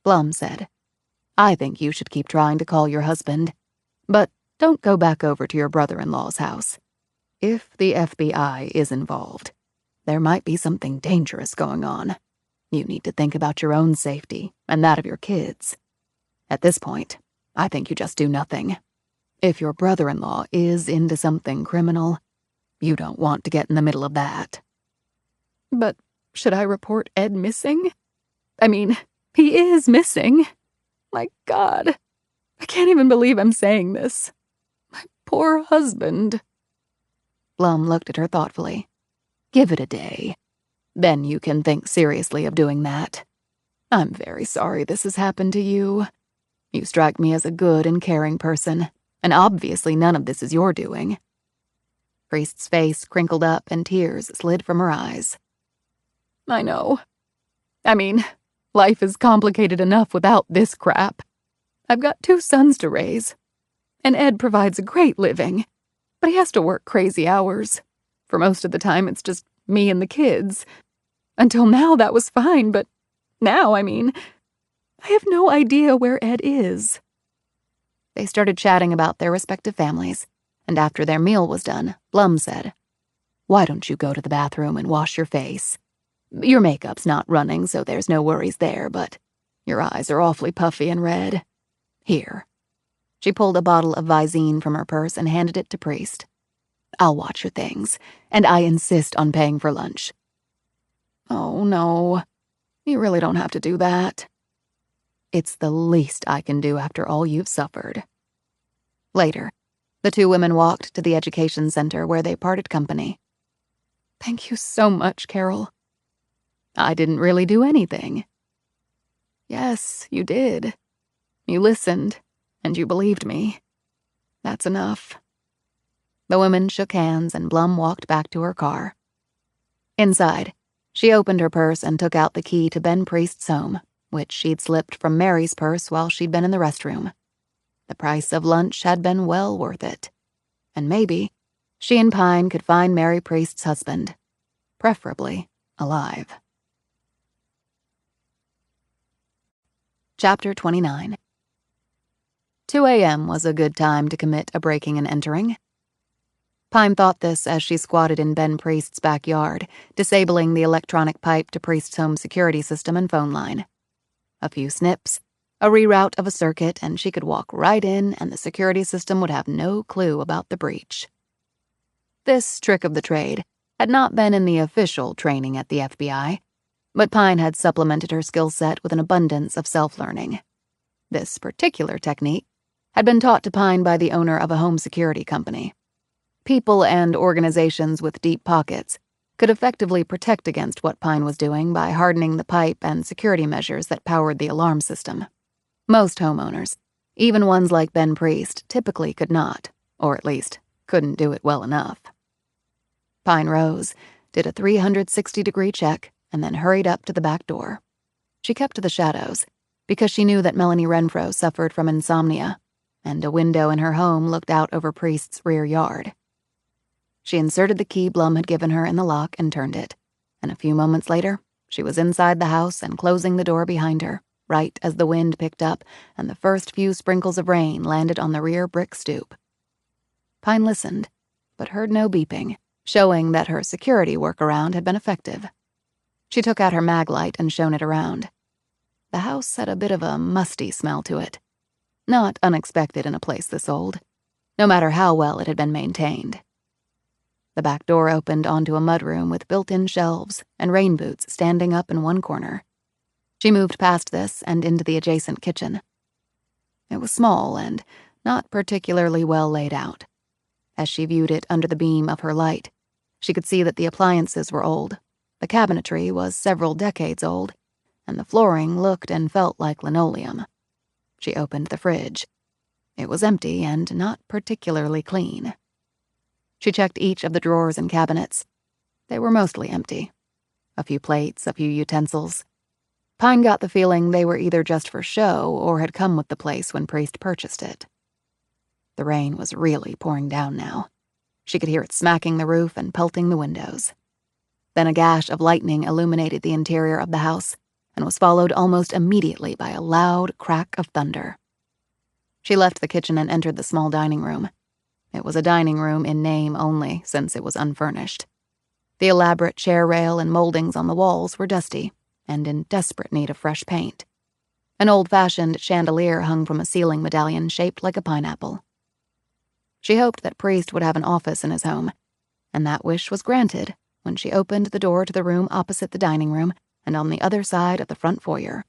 Blum said. "I think you should keep trying to call your husband, but don't go back over to your brother-in-law's house. If the FBI is involved, there might be something dangerous going on. You need to think about your own safety and that of your kids. At this point, I think you just do nothing. If your brother-in-law is into something criminal, you don't want to get in the middle of that." "But should I report Ed missing? I mean, he is missing. My God, I can't even believe I'm saying this. My poor husband." Blum looked at her thoughtfully. "Give it a day. Then you can think seriously of doing that. I'm very sorry this has happened to you. You strike me as a good and caring person, and obviously none of this is your doing." Priest's face crinkled up and tears slid from her eyes. "I know. I mean, life is complicated enough without this crap. I've got 2 sons to raise, and Ed provides a great living, but he has to work crazy hours. For most of the time, it's just me and the kids. Until now, that was fine, but now, I have no idea where Ed is." They started chatting about their respective families, and after their meal was done, Blum said, "Why don't you go to the bathroom and wash your face? Your makeup's not running, so there's no worries there, but your eyes are awfully puffy and red. Here." She pulled a bottle of Visine from her purse and handed it to Priest. "I'll watch your things, and I insist on paying for lunch." "Oh, no. You really don't have to do that." "It's the least I can do after all you've suffered." Later, the 2 women walked to the education center where they parted company. "Thank you so much, Carol." "I didn't really do anything." "Yes, you did. You listened, and you believed me. That's enough." The women shook hands, and Blum walked back to her car. Inside, she opened her purse and took out the key to Ben Priest's home, which she'd slipped from Mary's purse while she'd been in the restroom. The price of lunch had been well worth it. And maybe she and Pine could find Mary Priest's husband, preferably alive. Chapter 29. 2 a.m. was a good time to commit a breaking and entering. Pine thought this as she squatted in Ben Priest's backyard, disabling the electronic pipe to Priest's home security system and phone line. A few snips, a reroute of a circuit, and she could walk right in, and the security system would have no clue about the breach. This trick of the trade had not been in the official training at the FBI, but Pine had supplemented her skill set with an abundance of self-learning. This particular technique had been taught to Pine by the owner of a home security company. People and organizations with deep pockets could effectively protect against what Pine was doing by hardening the pipe and security measures that powered the alarm system. Most homeowners, even ones like Ben Priest, typically could not, or at least couldn't do it well enough. Pine rose, did a 360-degree check, and then hurried up to the back door. She kept to the shadows, because she knew that Melanie Renfro suffered from insomnia, and a window in her home looked out over Priest's rear yard. She inserted the key Blum had given her in the lock and turned it, and a few moments later, she was inside the house and closing the door behind her, right as the wind picked up and the first few sprinkles of rain landed on the rear brick stoop. Pine listened, but heard no beeping, showing that her security workaround had been effective. She took out her mag light and shone it around. The house had a bit of a musty smell to it. Not unexpected in a place this old, no matter how well it had been maintained. The back door opened onto a mudroom with built-in shelves and rain boots standing up in one corner. She moved past this and into the adjacent kitchen. It was small and not particularly well laid out. As she viewed it under the beam of her light, she could see that the appliances were old, the cabinetry was several decades old, and the flooring looked and felt like linoleum. She opened the fridge. It was empty and not particularly clean. She checked each of the drawers and cabinets. They were mostly empty. A few plates, a few utensils. Pine got the feeling they were either just for show or had come with the place when Priest purchased it. The rain was really pouring down now. She could hear it smacking the roof and pelting the windows. Then a gash of lightning illuminated the interior of the house, and was followed almost immediately by a loud crack of thunder. She left the kitchen and entered the small dining room. It was a dining room in name only, since it was unfurnished. The elaborate chair rail and moldings on the walls were dusty and in desperate need of fresh paint. An old-fashioned chandelier hung from a ceiling medallion shaped like a pineapple. She hoped that Priest would have an office in his home, and that wish was granted when she opened the door to the room opposite the dining room and on the other side of the front foyer.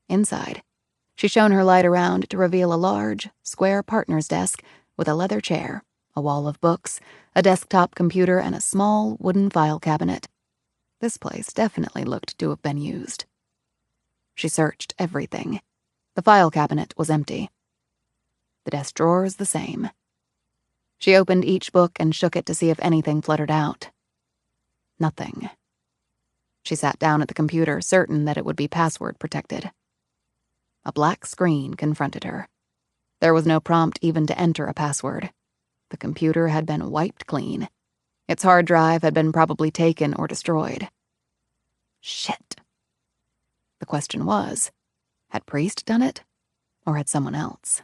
Inside, she shone her light around to reveal a large, square partner's desk with a leather chair, a wall of books, a desktop computer, and a small wooden file cabinet. This place definitely looked to have been used. She searched everything. The file cabinet was empty. The desk drawers the same. She opened each book and shook it to see if anything fluttered out. Nothing. She sat down at the computer, certain that it would be password protected. A black screen confronted her. There was no prompt even to enter a password. The computer had been wiped clean. Its hard drive had been probably taken or destroyed. Shit. The question was, had Priest done it, or had someone else?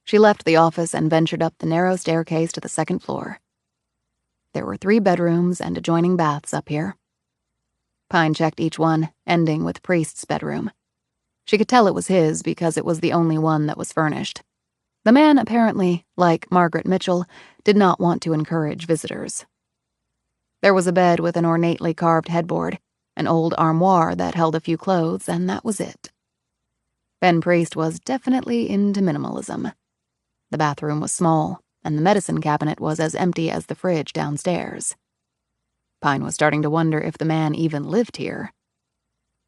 She left the office and ventured up the narrow staircase to the second floor. There were 3 bedrooms and adjoining baths up here. Pine checked each one, ending with Priest's bedroom. She could tell it was his because it was the only one that was furnished. The man apparently, like Margaret Mitchell, did not want to encourage visitors. There was a bed with an ornately carved headboard, an old armoire that held a few clothes, and that was it. Ben Priest was definitely into minimalism. The bathroom was small, and the medicine cabinet was as empty as the fridge downstairs. Pine was starting to wonder if the man even lived here.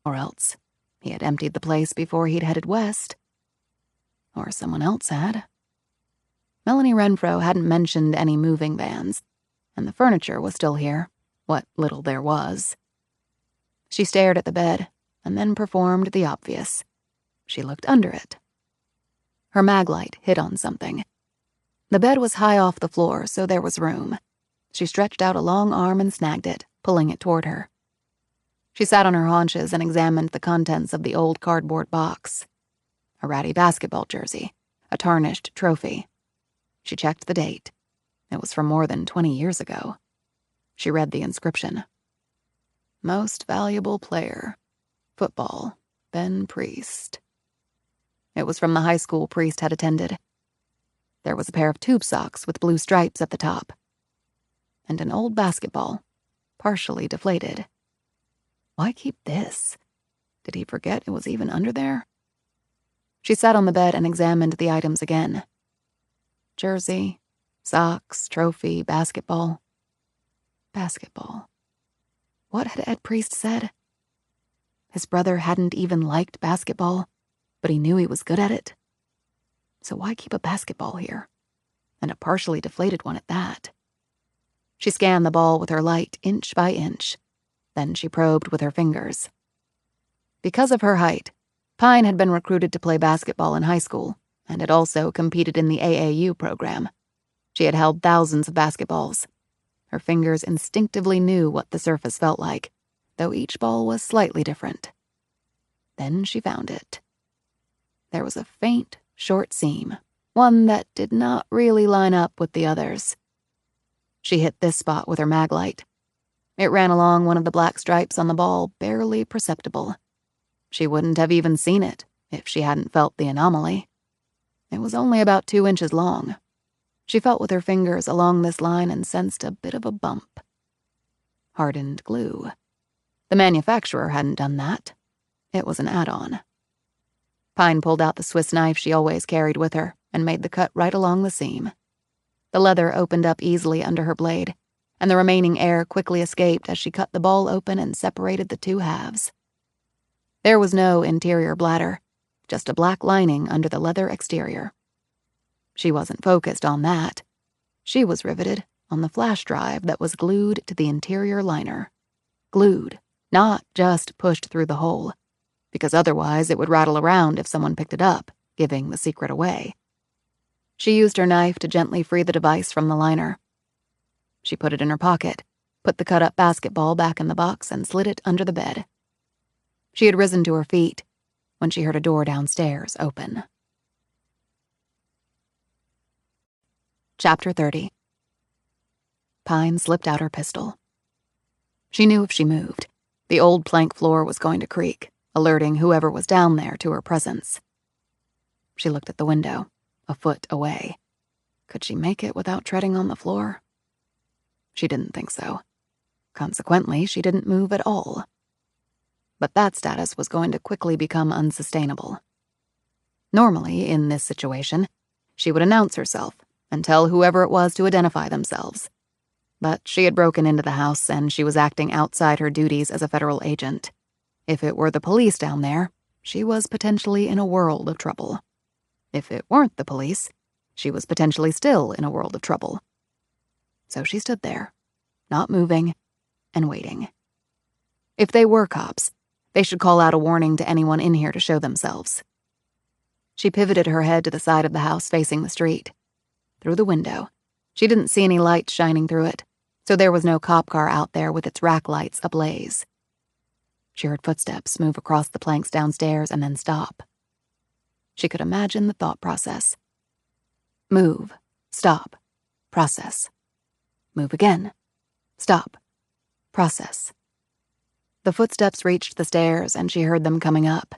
Or else, he had emptied the place before he'd headed west. Or someone else had. Melanie Renfro hadn't mentioned any moving vans, and the furniture was still here, what little there was. She stared at the bed, and then performed the obvious. She looked under it. Her mag light hit on something. The bed was high off the floor, so there was room. She stretched out a long arm and snagged it, pulling it toward her. She sat on her haunches and examined the contents of the old cardboard box. A ratty basketball jersey, a tarnished trophy. She checked the date. It was from more than 20 years ago. She read the inscription. Most valuable player. Football. Ben Priest. It was from the high school Priest had attended. There was a pair of tube socks with blue stripes at the top. And an old basketball, partially deflated. Why keep this? Did he forget it was even under there? She sat on the bed and examined the items again. Jersey, socks, trophy, basketball. Basketball. What had Ed Priest said? His brother hadn't even liked basketball, but he knew he was good at it. So why keep a basketball here? And a partially deflated one at that. She scanned the ball with her light inch by inch. Then she probed with her fingers. Because of her height, Pine had been recruited to play basketball in high school and had also competed in the AAU program. She had held thousands of basketballs. Her fingers instinctively knew what the surface felt like, though each ball was slightly different. Then she found it. There was a faint, short seam, one that did not really line up with the others. She hit this spot with her mag light. It ran along one of the black stripes on the ball, barely perceptible. She wouldn't have even seen it if she hadn't felt the anomaly. It was only about 2 inches long. She felt with her fingers along this line and sensed a bit of a bump. Hardened glue. The manufacturer hadn't done that. It was an add-on. Pine pulled out the Swiss knife she always carried with her and made the cut right along the seam. The leather opened up easily under her blade, and the remaining air quickly escaped as she cut the ball open and separated the 2 halves. There was no interior bladder, just a black lining under the leather exterior. She wasn't focused on that. She was riveted on the flash drive that was glued to the interior liner. Glued, not just pushed through the hole, because otherwise it would rattle around if someone picked it up, giving the secret away. She used her knife to gently free the device from the liner. She put it in her pocket, put the cut-up basketball back in the box, and slid it under the bed. She had risen to her feet when she heard a door downstairs open. Chapter 30. Pine slipped out her pistol. She knew if she moved, the old plank floor was going to creak, alerting whoever was down there to her presence. She looked at the window, a foot away. Could she make it without treading on the floor? She didn't think so. Consequently, she didn't move at all. But that status was going to quickly become unsustainable. Normally, in this situation, she would announce herself and tell whoever it was to identify themselves. But she had broken into the house and she was acting outside her duties as a federal agent. If it were the police down there, she was potentially in a world of trouble. If it weren't the police, she was potentially still in a world of trouble. So she stood there, not moving, and waiting. If they were cops, they should call out a warning to anyone in here to show themselves. She pivoted her head to the side of the house facing the street. Through the window, she didn't see any light shining through it, so there was no cop car out there with its rack lights ablaze. She heard footsteps move across the planks downstairs and then stop. She could imagine the thought process. Move, stop, process. Move again, stop, process. The footsteps reached the stairs and she heard them coming up.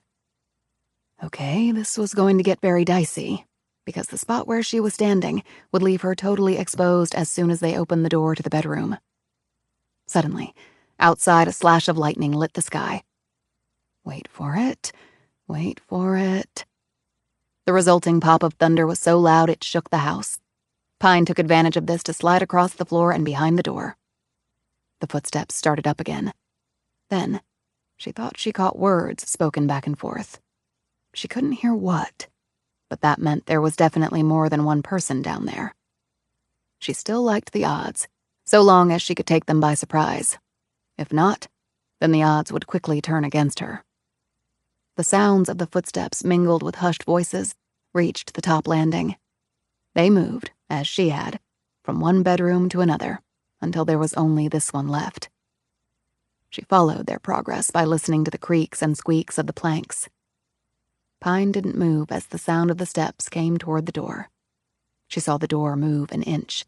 Okay, this was going to get very dicey, because the spot where she was standing would leave her totally exposed as soon as they opened the door to the bedroom. Suddenly, outside, a slash of lightning lit the sky. Wait for it, wait for it. The resulting pop of thunder was so loud it shook the house. Pine took advantage of this to slide across the floor and behind the door. The footsteps started up again. Then, she thought she caught words spoken back and forth. She couldn't hear what, but that meant there was definitely more than one person down there. She still liked the odds, so long as she could take them by surprise. If not, then the odds would quickly turn against her. The sounds of the footsteps mingled with hushed voices, reached the top landing. They moved, as she had, from one bedroom to another, until there was only this one left. She followed their progress by listening to the creaks and squeaks of the planks. Pine didn't move as the sound of the steps came toward the door. She saw the door move an inch,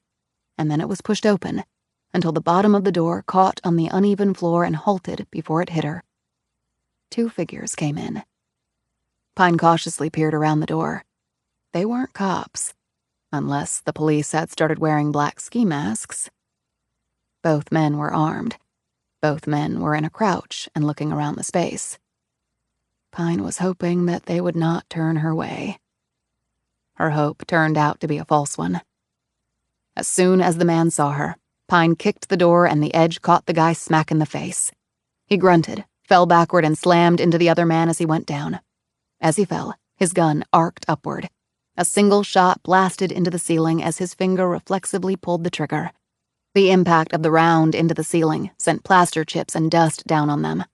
and then it was pushed open, until the bottom of the door caught on the uneven floor and halted before it hit her. 2 figures came in. Pine cautiously peered around the door. They weren't cops, unless the police had started wearing black ski masks. Both men were armed. Both men were in a crouch and looking around the space. Pine was hoping that they would not turn her way. Her hope turned out to be a false one. As soon as the man saw her, Pine kicked the door and the edge caught the guy smack in the face. He grunted, fell backward, and slammed into the other man as he went down. As he fell, his gun arced upward. A single shot blasted into the ceiling as his finger reflexively pulled the trigger. The impact of the round into the ceiling sent plaster chips and dust down on them.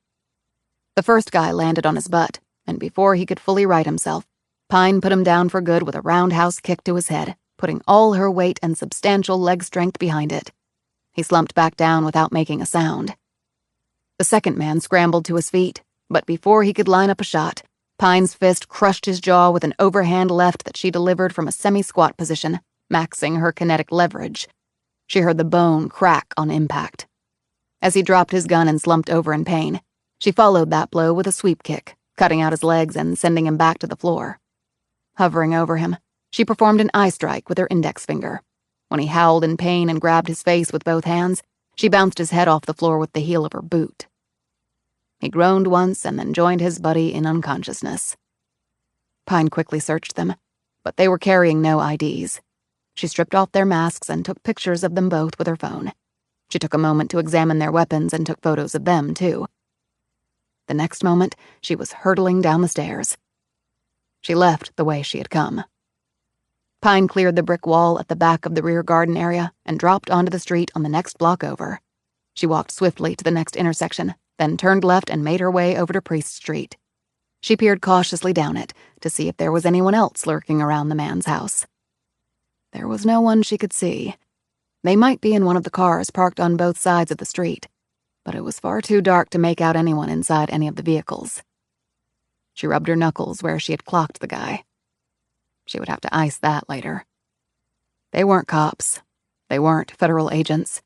The first guy landed on his butt, and before he could fully right himself, Pine put him down for good with a roundhouse kick to his head, putting all her weight and substantial leg strength behind it. He slumped back down without making a sound. The second man scrambled to his feet, but before he could line up a shot, Pine's fist crushed his jaw with an overhand left that she delivered from a semi-squat position, maxing her kinetic leverage. She heard the bone crack on impact. As he dropped his gun and slumped over in pain, she followed that blow with a sweep kick, cutting out his legs and sending him back to the floor. Hovering over him, she performed an eye strike with her index finger. When he howled in pain and grabbed his face with both hands, she bounced his head off the floor with the heel of her boot. He groaned once and then joined his buddy in unconsciousness. Pine quickly searched them, but they were carrying no IDs. She stripped off their masks and took pictures of them both with her phone. She took a moment to examine their weapons and took photos of them, too. The next moment, she was hurtling down the stairs. She left the way she had come. Pine cleared the brick wall at the back of the rear garden area and dropped onto the street on the next block over. She walked swiftly to the next intersection, then turned left and made her way over to Priest Street. She peered cautiously down it to see if there was anyone else lurking around the man's house. There was no one she could see. They might be in one of the cars parked on both sides of the street. but it was far too dark to make out anyone inside any of the vehicles. She rubbed her knuckles where she had clocked the guy. She would have to ice that later. They weren't cops. They weren't federal agents.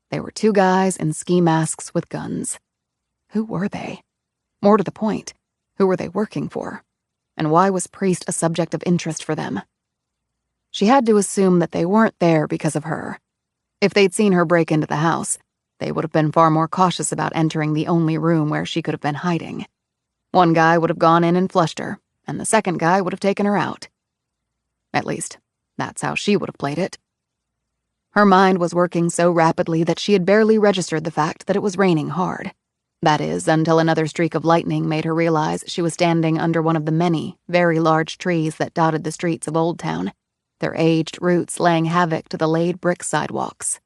They were two guys in ski masks with guns. Who were they? More to the point, who were they working for? And why was Priest a subject of interest for them? She had to assume that they weren't there because of her. If they'd seen her break into the house, they would have been far more cautious about entering the only room where she could have been hiding. One guy would have gone in and flushed her, and the second guy would have taken her out. At least, that's how she would have played it. Her mind was working so rapidly that she had barely registered the fact that it was raining hard. That is, until another streak of lightning made her realize she was standing under one of the many, very large trees that dotted the streets of Old Town, their aged roots laying havoc to the laid brick sidewalks.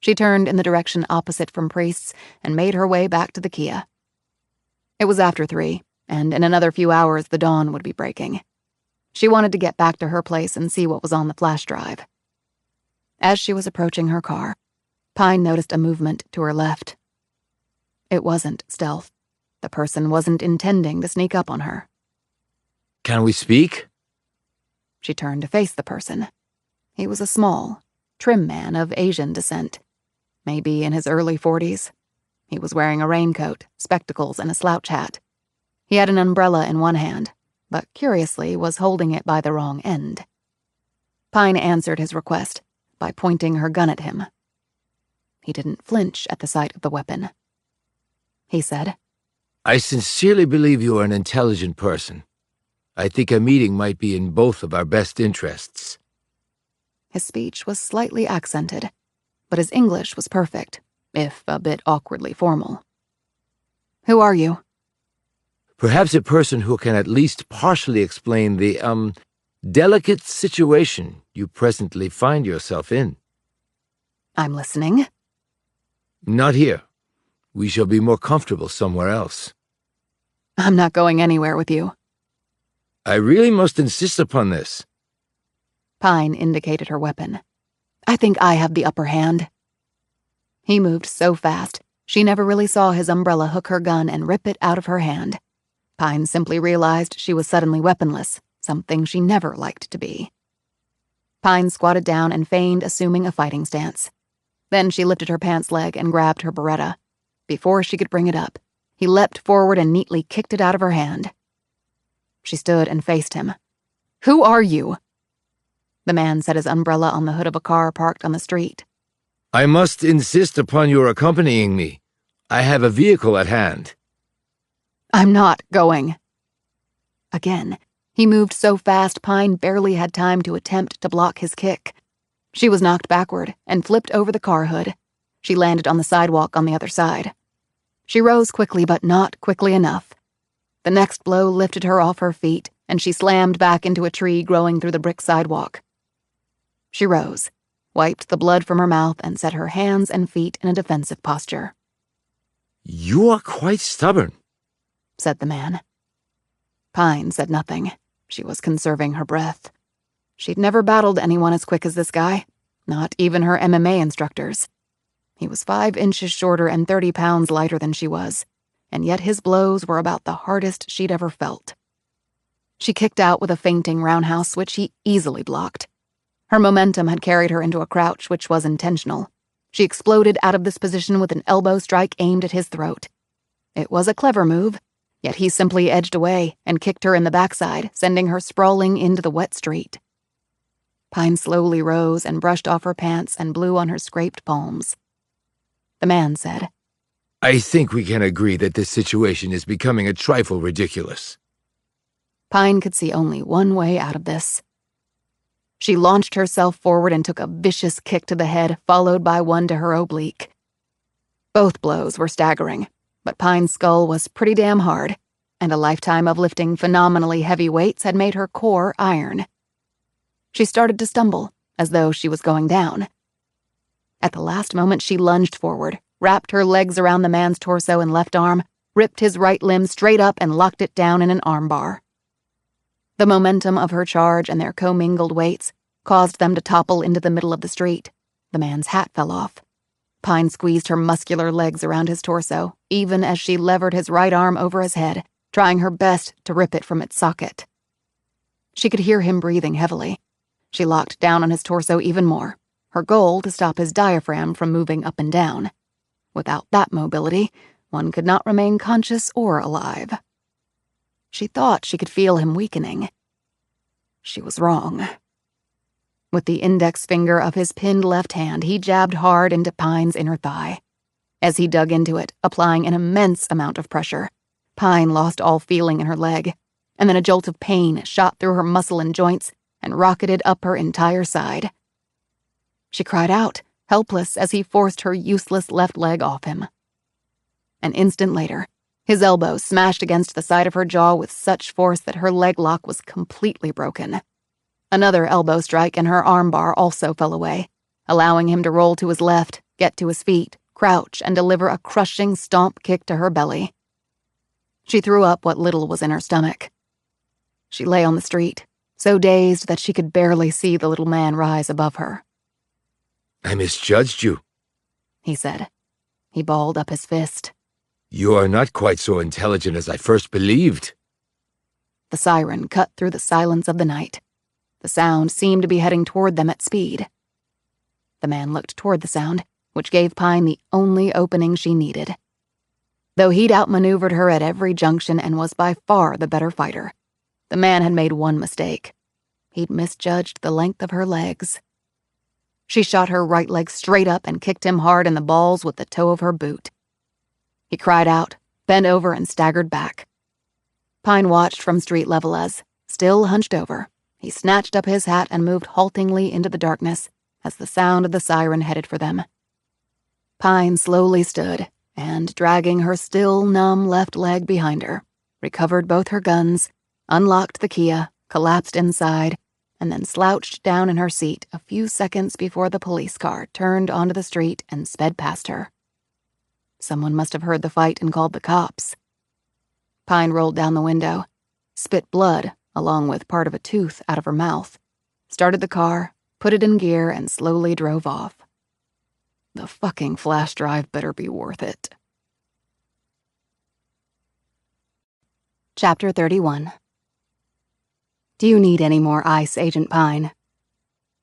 She turned in the direction opposite from Priest's and made her way back to the Kia. It was after 3, and in another few hours the dawn would be breaking. She wanted to get back to her place and see what was on the flash drive. As she was approaching her car, Pine noticed a movement to her left. It wasn't stealth. The person wasn't intending to sneak up on her. Can we speak? She turned to face the person. He was a small, trim man of Asian descent, maybe in his early 40s. He was wearing a raincoat, spectacles, and a slouch hat. He had an umbrella in one hand, but curiously was holding it by the wrong end. Pine answered his request by pointing her gun at him. He didn't flinch at the sight of the weapon. He said, I sincerely believe you are an intelligent person. I think a meeting might be in both of our best interests. His speech was slightly accented, but his English was perfect, if a bit awkwardly formal. Who are you? Perhaps a person who can at least partially explain the, delicate situation you presently find yourself in. I'm listening. Not here. We shall be more comfortable somewhere else. I'm not going anywhere with you. I really must insist upon this. Pine indicated her weapon. I think I have the upper hand. He moved so fast, she never really saw his umbrella hook her gun and rip it out of her hand. Pine simply realized she was suddenly weaponless, something she never liked to be. Pine squatted down and feigned assuming a fighting stance. Then she lifted her pants leg and grabbed her Beretta. Before she could bring it up, he leapt forward and neatly kicked it out of her hand. She stood and faced him. Who are you? The man set his umbrella on the hood of a car parked on the street. I must insist upon your accompanying me. I have a vehicle at hand. I'm not going. Again, he moved so fast Pine barely had time to attempt to block his kick. She was knocked backward and flipped over the car hood. She landed on the sidewalk on the other side. She rose quickly, but not quickly enough. The next blow lifted her off her feet, and she slammed back into a tree growing through the brick sidewalk. She rose, wiped the blood from her mouth, and set her hands and feet in a defensive posture. You are quite stubborn, said the man. Pine said nothing. She was conserving her breath. She'd never battled anyone as quick as this guy, not even her MMA instructors. He was 5 inches shorter and 30 pounds lighter than she was, and yet his blows were about the hardest she'd ever felt. She kicked out with a feinting roundhouse, which he easily blocked. Her momentum had carried her into a crouch, which was intentional. She exploded out of this position with an elbow strike aimed at his throat. It was a clever move, yet he simply edged away and kicked her in the backside, sending her sprawling into the wet street. Pine slowly rose and brushed off her pants and blew on her scraped palms. The man said, I think we can agree that this situation is becoming a trifle ridiculous. Pine could see only one way out of this. She launched herself forward and took a vicious kick to the head, followed by one to her oblique. Both blows were staggering, but Pine's skull was pretty damn hard, and a lifetime of lifting phenomenally heavy weights had made her core iron. She started to stumble, as though she was going down. At the last moment, she lunged forward, wrapped her legs around the man's torso and left arm, ripped his right limb straight up and locked it down in an armbar. The momentum of her charge and their commingled weights caused them to topple into the middle of the street. The man's hat fell off. Pine squeezed her muscular legs around his torso, even as she levered his right arm over his head, trying her best to rip it from its socket. She could hear him breathing heavily. She locked down on his torso even more, her goal to stop his diaphragm from moving up and down. Without that mobility, one could not remain conscious or alive. She thought she could feel him weakening. She was wrong. With the index finger of his pinned left hand, he jabbed hard into Pine's inner thigh. As he dug into it, applying an immense amount of pressure, Pine lost all feeling in her leg, and then a jolt of pain shot through her muscle and joints and rocketed up her entire side. She cried out, helpless as he forced her useless left leg off him. An instant later, his elbow smashed against the side of her jaw with such force that her leg lock was completely broken. Another elbow strike and her armbar also fell away, allowing him to roll to his left, get to his feet, crouch, and deliver a crushing stomp kick to her belly. She threw up what little was in her stomach. She lay on the street, so dazed that she could barely see the little man rise above her. "I misjudged you," he said. He balled up his fist. "You are not quite so intelligent as I first believed." The siren cut through the silence of the night. The sound seemed to be heading toward them at speed. The man looked toward the sound, which gave Pine the only opening she needed. Though he'd outmaneuvered her at every junction and was by far the better fighter, the man had made one mistake. He'd misjudged the length of her legs. She shot her right leg straight up and kicked him hard in the balls with the toe of her boot. He cried out, bent over, and staggered back. Pine watched from street level as, still hunched over, he snatched up his hat and moved haltingly into the darkness as the sound of the siren headed for them. Pine slowly stood and, dragging her still numb left leg behind her, recovered both her guns, unlocked the Kia, collapsed inside, and then slouched down in her seat a few seconds before the police car turned onto the street and sped past her. Someone must have heard the fight and called the cops. Pine rolled down the window, spit blood along with part of a tooth out of her mouth, started the car, put it in gear, and slowly drove off. The fucking flash drive better be worth it. Chapter 31. Do you need any more ice, Agent Pine?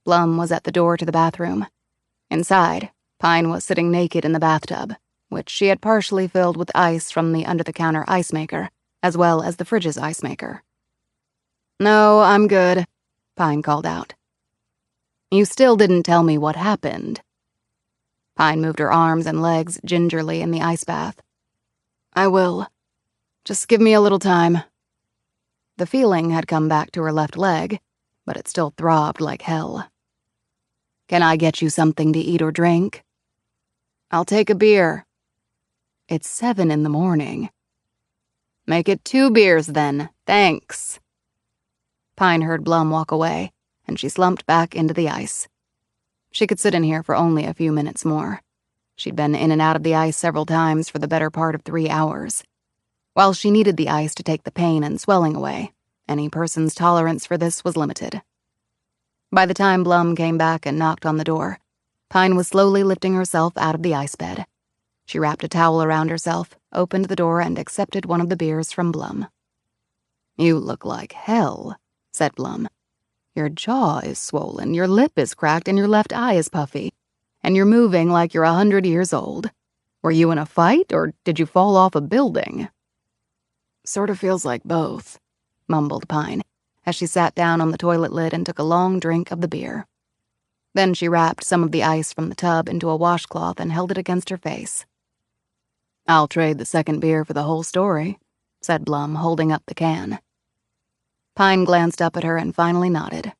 Blum was at the door to the bathroom. Inside, Pine was sitting naked in the bathtub, which she had partially filled with ice from the under-the-counter ice maker, as well as the fridge's ice maker. "No, I'm good," Pine called out. "You still didn't tell me what happened." Pine moved her arms and legs gingerly in the ice bath. "I will. Just give me a little time." The feeling had come back to her left leg, but it still throbbed like hell. "Can I get you something to eat or drink?" "I'll take a beer." "It's 7 in the morning." "Make it 2 beers then, thanks." Pine heard Blum walk away, and she slumped back into the ice. She could sit in here for only a few minutes more. She'd been in and out of the ice several times for the better part of 3 hours. While she needed the ice to take the pain and swelling away, any person's tolerance for this was limited. By the time Blum came back and knocked on the door, Pine was slowly lifting herself out of the ice bed. She wrapped a towel around herself, opened the door, and accepted one of the beers from Blum. "You look like hell," said Blum. "Your jaw is swollen, your lip is cracked, and your left eye is puffy, and you're moving like you're 100 years old. Were you in a fight, or did you fall off a building?" "Sort of feels like both," mumbled Pine, as she sat down on the toilet lid and took a long drink of the beer. Then she wrapped some of the ice from the tub into a washcloth and held it against her face. "I'll trade the second beer for the whole story," said Blum, holding up the can. Pine glanced up at her and finally nodded.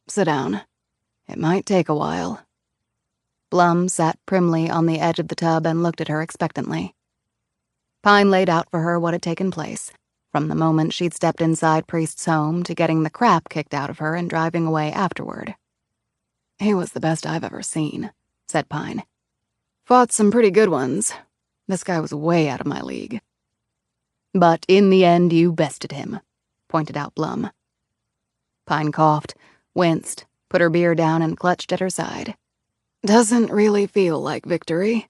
"Sit down. It might take a while." Blum sat primly on the edge of the tub and looked at her expectantly. Pine laid out for her what had taken place, from the moment she'd stepped inside Priest's home to getting the crap kicked out of her and driving away afterward. "He was the best I've ever seen," said Pine. "Fought some pretty good ones. This guy was way out of my league." "But in the end, you bested him," pointed out Blum. Pine coughed, winced, put her beer down, and clutched at her side. Doesn't really feel like victory.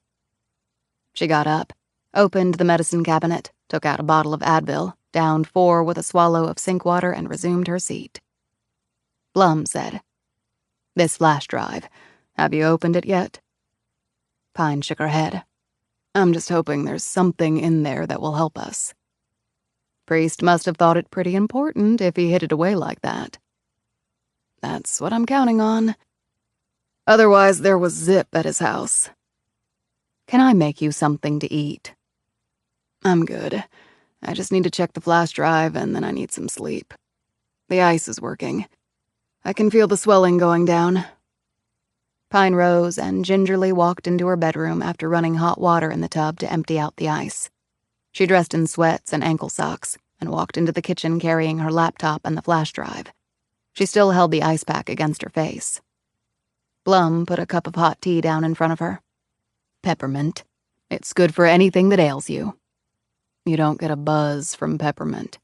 She got up, opened the medicine cabinet, took out a bottle of Advil, downed 4 with a swallow of sink water, and resumed her seat. Blum said, "This flash drive, have you opened it yet?" Pine shook her head. "I'm just hoping there's something in there that will help us." Priest must have thought it pretty important if he hid it away like that. That's what I'm counting on. Otherwise, there was zip at his house. Can I make you something to eat? I'm good. I just need to check the flash drive, and then I need some sleep. The ice is working. I can feel the swelling going down. Pine rose and gingerly walked into her bedroom after running hot water in the tub to empty out the ice. She dressed in sweats and ankle socks and walked into the kitchen carrying her laptop and the flash drive. She still held the ice pack against her face. Blum put a cup of hot tea down in front of her. Peppermint. It's good for anything that ails you. You don't get a buzz from peppermint.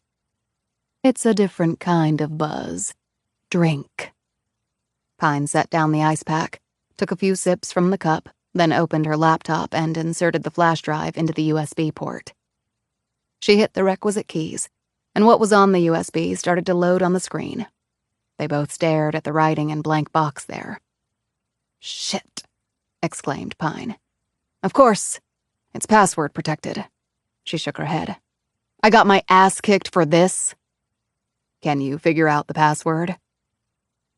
It's a different kind of buzz. Drink. Pine set down the ice pack, took a few sips from the cup, then opened her laptop and inserted the flash drive into the USB port. She hit the requisite keys, and what was on the USB started to load on the screen. They both stared at the writing and blank box there. "Shit," exclaimed Pine. "Of course. It's password protected." She shook her head. "I got my ass kicked for this." "Can you figure out the password?"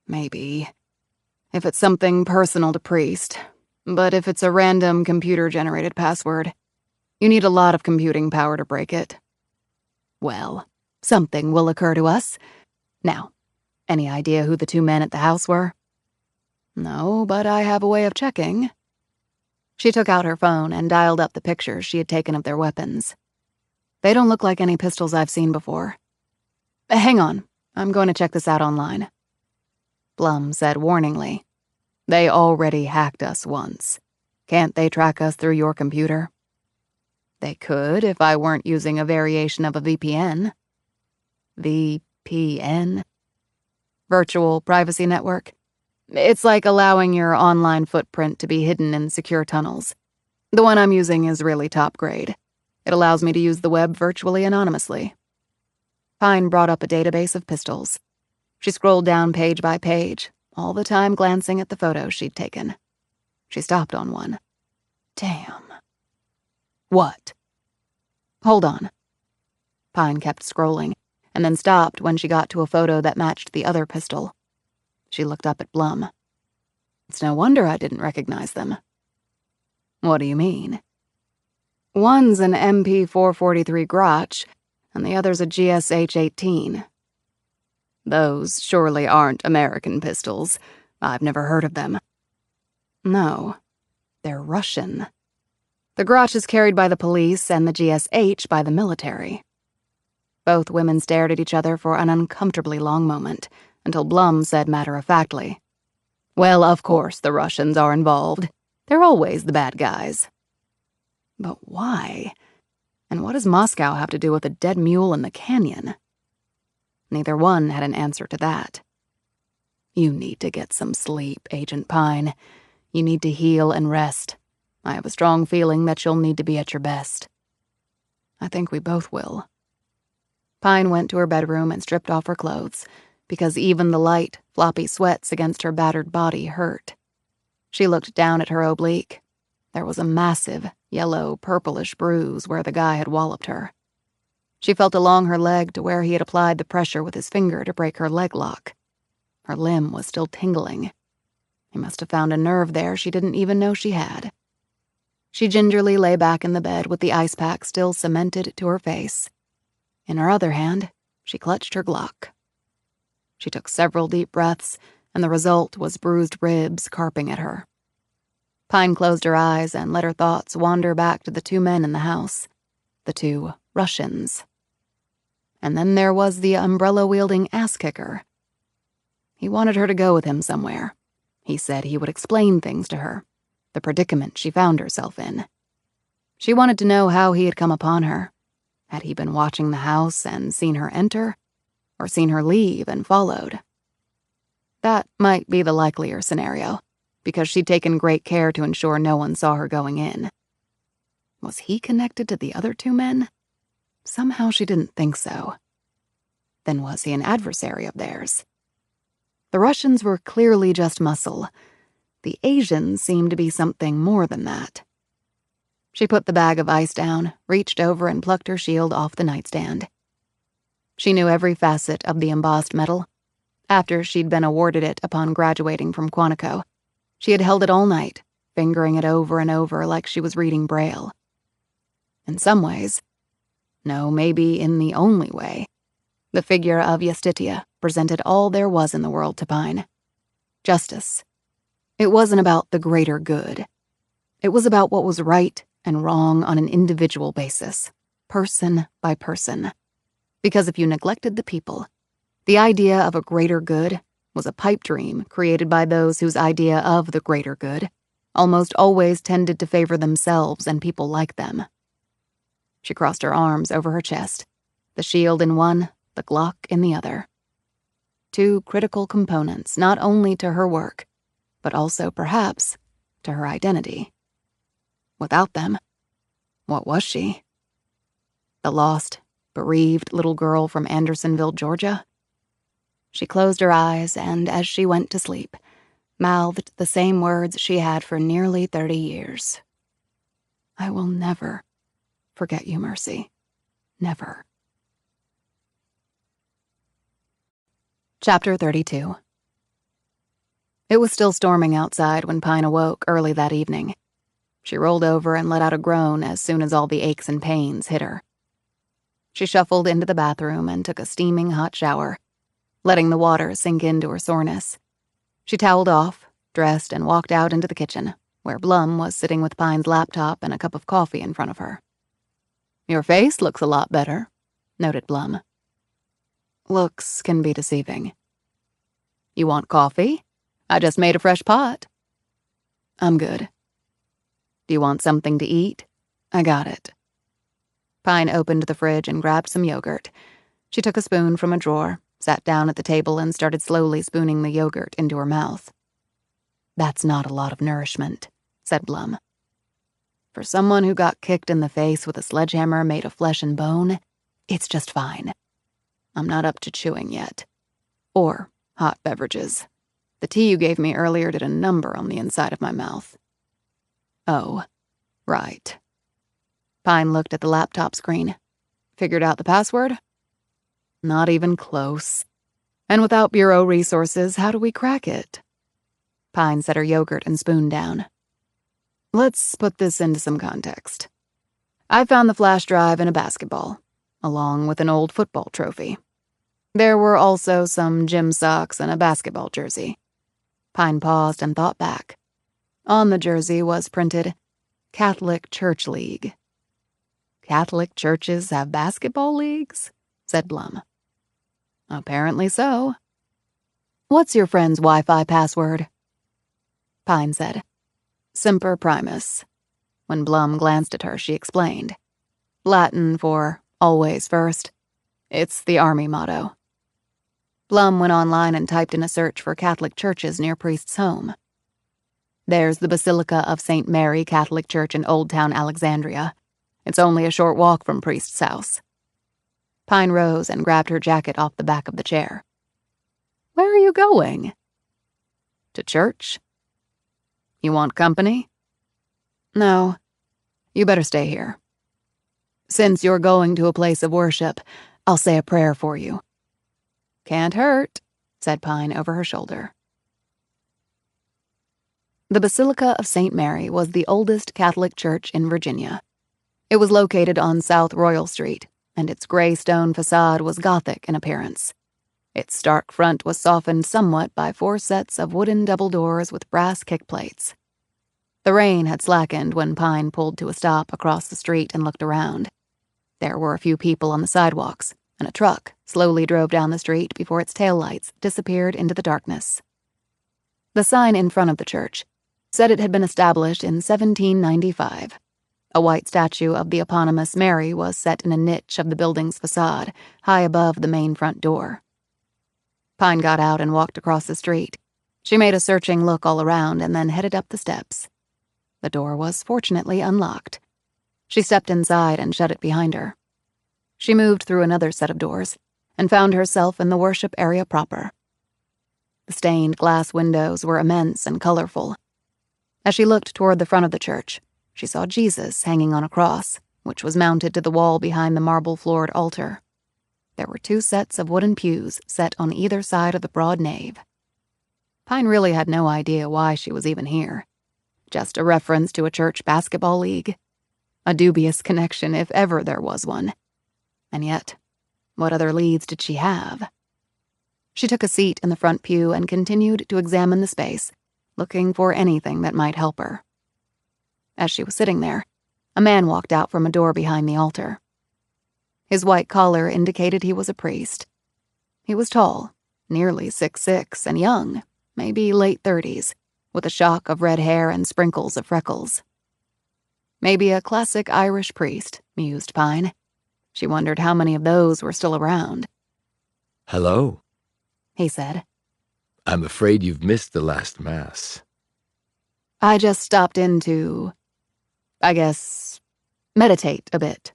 "Maybe. If it's something personal to Priest. But if it's a random computer-generated password, you need a lot of computing power to break it." "Well, something will occur to us. Now, any idea who the 2 men at the house were?" "No, but I have a way of checking." She took out her phone and dialed up the pictures she had taken of their weapons. "They don't look like any pistols I've seen before. Hang on, I'm going to check this out online." Blum said warningly, "They already hacked us once. Can't they track us through your computer?" "They could if I weren't using a variation of a VPN." VPN? Virtual Privacy Network. It's like allowing your online footprint to be hidden in secure tunnels. The one I'm using is really top grade. It allows me to use the web virtually anonymously. Pine brought up a database of pistols. She scrolled down page by page, all the time glancing at the photos she'd taken. She stopped on one. Damn. What? Hold on. Pine kept scrolling, and then stopped when she got to a photo that matched the other pistol. She looked up at Blum. It's no wonder I didn't recognize them. What do you mean? One's an MP443 Grotch, and the other's a GSH-18. Those surely aren't American pistols. I've never heard of them. No, they're Russian. The Grotch is carried by the police and the GSH by the military. Both women stared at each other for an uncomfortably long moment, until Blum said matter-of-factly, "Well, of course the Russians are involved. They're always the bad guys." But why? And what does Moscow have to do with a dead mule in the canyon? Neither one had an answer to that. You need to get some sleep, Agent Pine. You need to heal and rest. I have a strong feeling that you'll need to be at your best. I think we both will. Pine went to her bedroom and stripped off her clothes, because even the light, floppy sweats against her battered body hurt. She looked down at her oblique. There was a massive, yellow, purplish bruise where the guy had walloped her. She felt along her leg to where he had applied the pressure with his finger to break her leg lock. Her limb was still tingling. He must have found a nerve there she didn't even know she had. She gingerly lay back in the bed with the ice pack still cemented to her face. In her other hand, she clutched her Glock. She took several deep breaths, and the result was bruised ribs carping at her. Pine closed her eyes and let her thoughts wander back to the 2 men in the house, the 2 Russians. And then there was the umbrella-wielding ass-kicker. He wanted her to go with him somewhere. He said he would explain things to her, the predicament she found herself in. She wanted to know how he had come upon her. Had he been watching the house and seen her enter, or seen her leave and followed? That might be the likelier scenario, because she'd taken great care to ensure no one saw her going in. Was he connected to the other two men? Somehow she didn't think so. Then was he an adversary of theirs? The Russians were clearly just muscle. The Asians seemed to be something more than that. She put the bag of ice down, reached over and plucked her shield off the nightstand. She knew every facet of the embossed metal. After she'd been awarded it upon graduating from Quantico, she had held it all night, fingering it over and over like she was reading Braille. In some ways, no, maybe in the only way, the figure of Justitia presented all there was in the world to Pine. Justice. It wasn't about the greater good. It was about what was right and wrong on an individual basis, person by person. Because if you neglected the people, the idea of a greater good was a pipe dream created by those whose idea of the greater good almost always tended to favor themselves and people like them. She crossed her arms over her chest, the shield in one, the Glock in the other. Two critical components not only to her work, but also, perhaps, to her identity. Without them, what was she? The lost, bereaved little girl from Andersonville, Georgia? She closed her eyes and, as she went to sleep, mouthed the same words she had for nearly 30 years. I will never forget you, Mercy. Never. Chapter 32. It was still storming outside when Pine awoke early that evening. She rolled over and let out a groan as soon as all the aches and pains hit her. She shuffled into the bathroom and took a steaming hot shower, letting the water sink into her soreness. She toweled off, dressed, and walked out into the kitchen, where Blum was sitting with Pine's laptop and a cup of coffee in front of her. "Your face looks a lot better," noted Blum. Looks can be deceiving. "You want coffee? I just made a fresh pot." "I'm good." "Do you want something to eat?" "I got it." Pine opened the fridge and grabbed some yogurt. She took a spoon from a drawer, sat down at the table, and started slowly spooning the yogurt into her mouth. "That's not a lot of nourishment," said Blum. "For someone who got kicked in the face with a sledgehammer made of flesh and bone, it's just fine. I'm not up to chewing yet. Or hot beverages. The tea you gave me earlier did a number on the inside of my mouth." "Oh, right." Pine looked at the laptop screen. "Figured out the password?" "Not even close. And without bureau resources, how do we crack it?" Pine set her yogurt and spoon down. "Let's put this into some context. I found the flash drive in a basketball, along with an old football trophy. There were also some gym socks and a basketball jersey." Pine paused and thought back. On the jersey was printed, "Catholic Church League." "Catholic churches have basketball leagues?" said Blum. "Apparently so." "What's your friend's Wi-Fi password?" Pine said, "Semper Primus." When Blum glanced at her, she explained. "Latin for always first. It's the Army motto." Blum went online and typed in a search for Catholic churches near Priest's home. "There's the Basilica of St. Mary Catholic Church in Old Town Alexandria. It's only a short walk from Priest's house." Pine rose and grabbed her jacket off the back of the chair. "Where are you going?" "To church." "You want company?" "No. You better stay here. Since you're going to a place of worship, I'll say a prayer for you." "Can't hurt," said Pine over her shoulder. The Basilica of St. Mary was the oldest Catholic church in Virginia. It was located on South Royal Street, and its gray stone facade was Gothic in appearance. Its stark front was softened somewhat by 4 sets of wooden double doors with brass kickplates. The rain had slackened when Pine pulled to a stop across the street and looked around. There were a few people on the sidewalks, and a truck slowly drove down the street before its taillights disappeared into the darkness. The sign in front of the church said it had been established in 1795. A white statue of the eponymous Mary was set in a niche of the building's facade, high above the main front door. Pine got out and walked across the street, She made a searching look all around and then headed up the steps. The door was fortunately unlocked. She stepped inside and shut it behind her. She moved through another set of doors and found herself in the worship area proper. The stained glass windows were immense and colorful. As she looked toward the front of the church, she saw Jesus hanging on a cross, which was mounted to the wall behind the marble-floored altar. There were 2 sets of wooden pews set on either side of the broad nave. Pine really had no idea why she was even here. Just a reference to a church basketball league. A dubious connection if ever there was one. And yet, what other leads did she have? She took a seat in the front pew and continued to examine the space, looking for anything that might help her. As she was sitting there, a man walked out from a door behind the altar. His white collar indicated he was a priest. He was tall, nearly 6'6", and young, maybe late 30s, with a shock of red hair and sprinkles of freckles. Maybe a classic Irish priest, mused Pine. She wondered how many of those were still around. "Hello," he said. "I'm afraid you've missed the last Mass." "I just stopped in to, I guess, meditate a bit.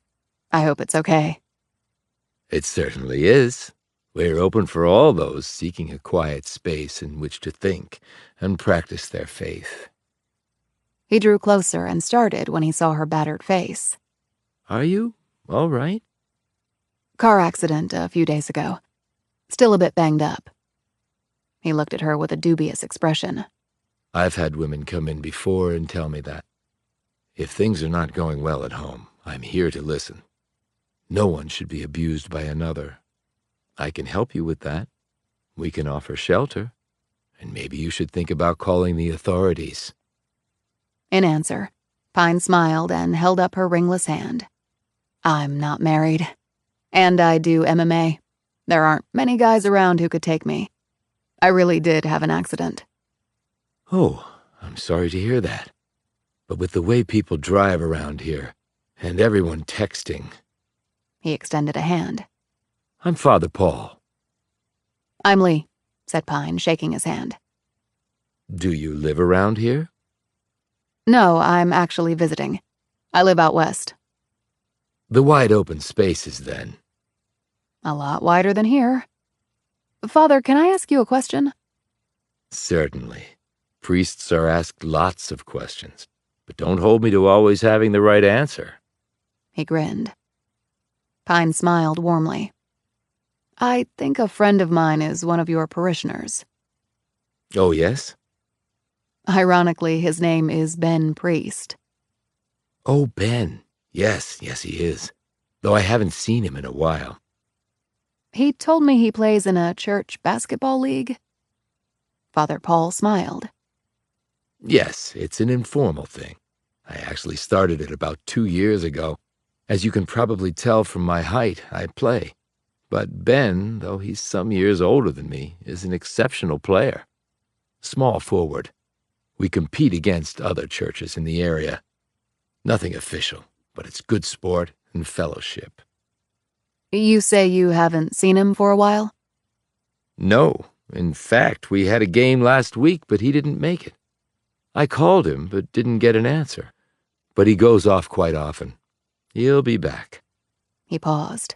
I hope it's okay." "It certainly is. We're open for all those seeking a quiet space in which to think and practice their faith." He drew closer and started when he saw her battered face. "Are you all right?" "Car accident a few days ago. Still a bit banged up." He looked at her with a dubious expression. "I've had women come in before and tell me that. If things are not going well at home, I'm here to listen. No one should be abused by another. I can help you with that. We can offer shelter, and maybe you should think about calling the authorities." In answer, Pine smiled and held up her ringless hand. "I'm not married. And I do MMA. There aren't many guys around who could take me. I really did have an accident." "Oh, I'm sorry to hear that. But with the way people drive around here, and everyone texting..." He extended a hand. "I'm Father Paul." "I'm Lee," said Pine, shaking his hand. "Do you live around here?" "No, I'm actually visiting. I live out west." "The wide open spaces, then." "A lot wider than here. Father, can I ask you a question?" "Certainly. Priests are asked lots of questions, but don't hold me to always having the right answer." He grinned. Pine smiled warmly. "I think a friend of mine is one of your parishioners." "Oh, yes?" Ironically, his name is Ben Priest." "Oh, Ben. Yes, he is. Though I haven't seen him in a while." "He told me he plays in a church basketball league." Father Paul smiled. "Yes, it's an informal thing. I actually started it about 2 years ago. As you can probably tell from my height, I play. But Ben, though he's some years older than me, is an exceptional player. Small forward. We compete against other churches in the area. Nothing official, but it's good sport and fellowship." "You say you haven't seen him for a while?" "No. In fact, we had a game last week, but he didn't make it. I called him, but didn't get an answer. But he goes off quite often. He'll be back." He paused.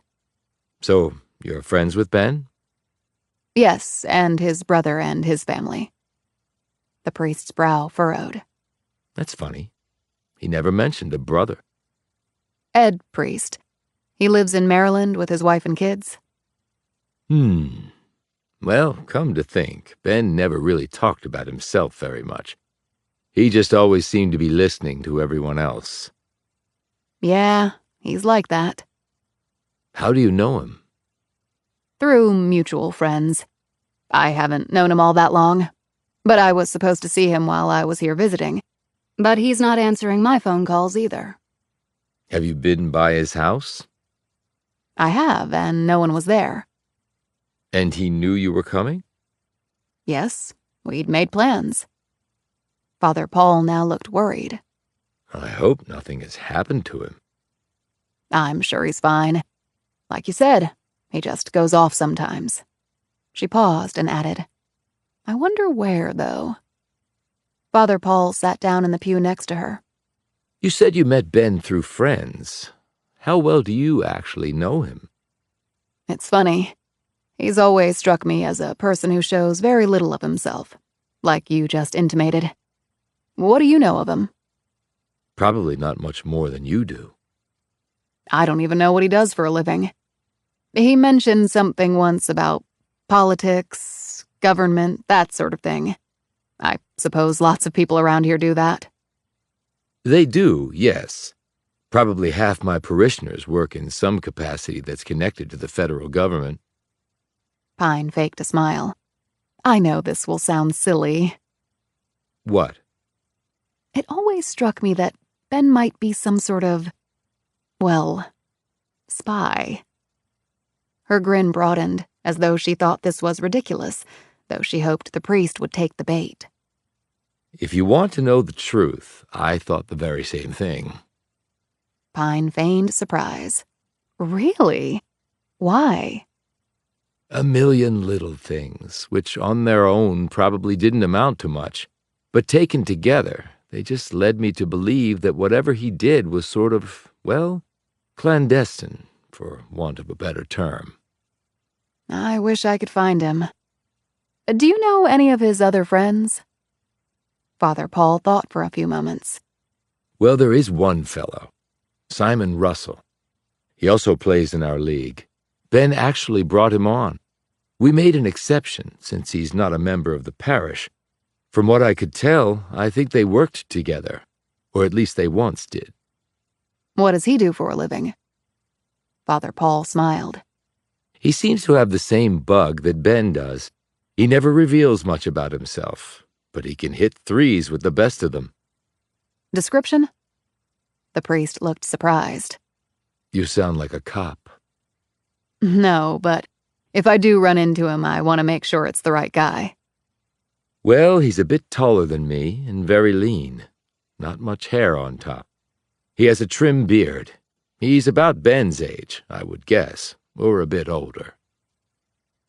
"So, you're friends with Ben?" "Yes, and his brother and his family." The priest's brow furrowed. "That's funny. He never mentioned a brother." "Ed Priest. He lives in Maryland with his wife and kids." Well, come to think, Ben never really talked about himself very much. He just always seemed to be listening to everyone else." "Yeah, he's like that." "How do you know him?" "Through mutual friends. I haven't known him all that long, but I was supposed to see him while I was here visiting. But he's not answering my phone calls either." "Have you been by his house?" "I have, and no one was there." "And he knew you were coming?" "Yes, we'd made plans." Father Paul now looked worried. "I hope nothing has happened to him." "I'm sure he's fine. Like you said, he just goes off sometimes." She paused and added, I wonder where, though. Father Paul sat down in the pew next to her. You said you met Ben through friends. How well do you actually know him? It's funny. He's always struck me as a person who shows very little of himself, like you just intimated. What do you know of him? Probably not much more than you do. I don't even know what he does for a living. He mentioned something once about politics, government, that sort of thing. I suppose lots of people around here do that. They do, yes. Probably half my parishioners work in some capacity that's connected to the federal government. Pine faked a smile. I know this will sound silly. What? It always struck me that Ben might be some sort of, well, spy. Her grin broadened, as though she thought this was ridiculous, though she hoped the priest would take the bait. If you want to know the truth, I thought the very same thing. Pine feigned surprise. Really? Why? A million little things, which on their own probably didn't amount to much, but taken together, they just led me to believe that whatever he did was sort of, well, clandestine, for want of a better term. I wish I could find him. Do you know any of his other friends? Father Paul thought for a few moments. Well, there is one fellow, Simon Russell. He also plays in our league. Ben actually brought him on. We made an exception, since he's not a member of the parish. From what I could tell, I think they worked together, or at least they once did. What does he do for a living? Father Paul smiled. He seems to have the same bug that Ben does. He never reveals much about himself, but he can hit threes with the best of them. Description? The priest looked surprised. You sound like a cop. No, but if I do run into him, I want to make sure it's the right guy. Well, he's a bit taller than me and very lean. Not much hair on top. He has a trim beard. He's about Ben's age, I would guess, or a bit older.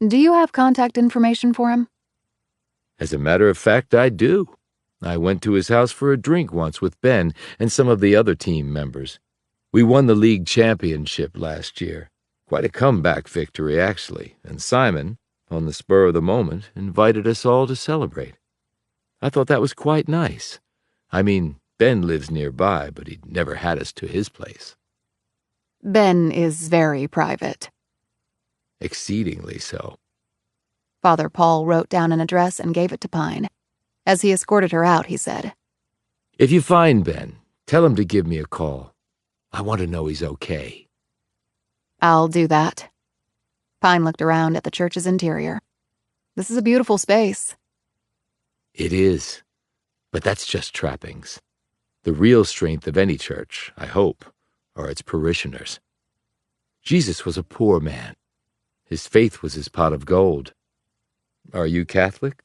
Do you have contact information for him? As a matter of fact, I do. I went to his house for a drink once with Ben and some of the other team members. We won the league championship last year. Quite a comeback victory, actually, and Simon, on the spur of the moment, invited us all to celebrate. I thought that was quite nice. I mean, Ben lives nearby, but he'd never had us to his place. Ben is very private. Exceedingly so. Father Paul wrote down an address and gave it to Pine. As he escorted her out, he said, If you find Ben, tell him to give me a call. I want to know he's okay. I'll do that. Pine looked around at the church's interior. This is a beautiful space. It is, but that's just trappings. The real strength of any church, I hope, are its parishioners. Jesus was a poor man. His faith was his pot of gold. Are you Catholic?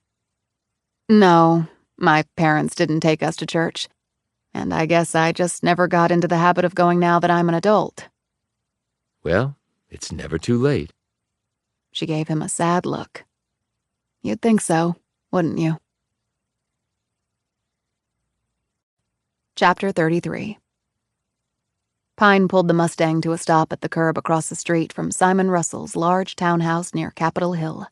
No, my parents didn't take us to church, and I guess I just never got into the habit of going now that I'm an adult. Well, it's never too late. She gave him a sad look. You'd think so, wouldn't you? Chapter 33. Pine pulled the Mustang to a stop at the curb across the street from Simon Russell's large townhouse near Capitol Hill.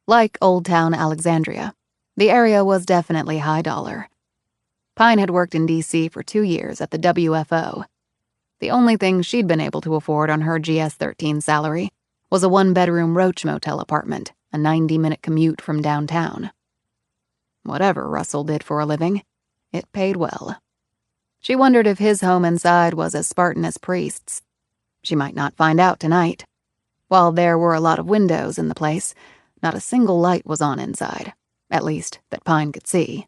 Like Old Town Alexandria, the area was definitely high dollar. Pine had worked in D.C. for 2 years at the WFO. The only thing she'd been able to afford on her GS-13 salary was a 1-bedroom Roach Motel apartment, a 90-minute commute from downtown. Whatever Russell did for a living, it paid well. She wondered if his home inside was as Spartan as priests. She might not find out tonight. While there were a lot of windows in the place, not a single light was on inside, at least that Pine could see.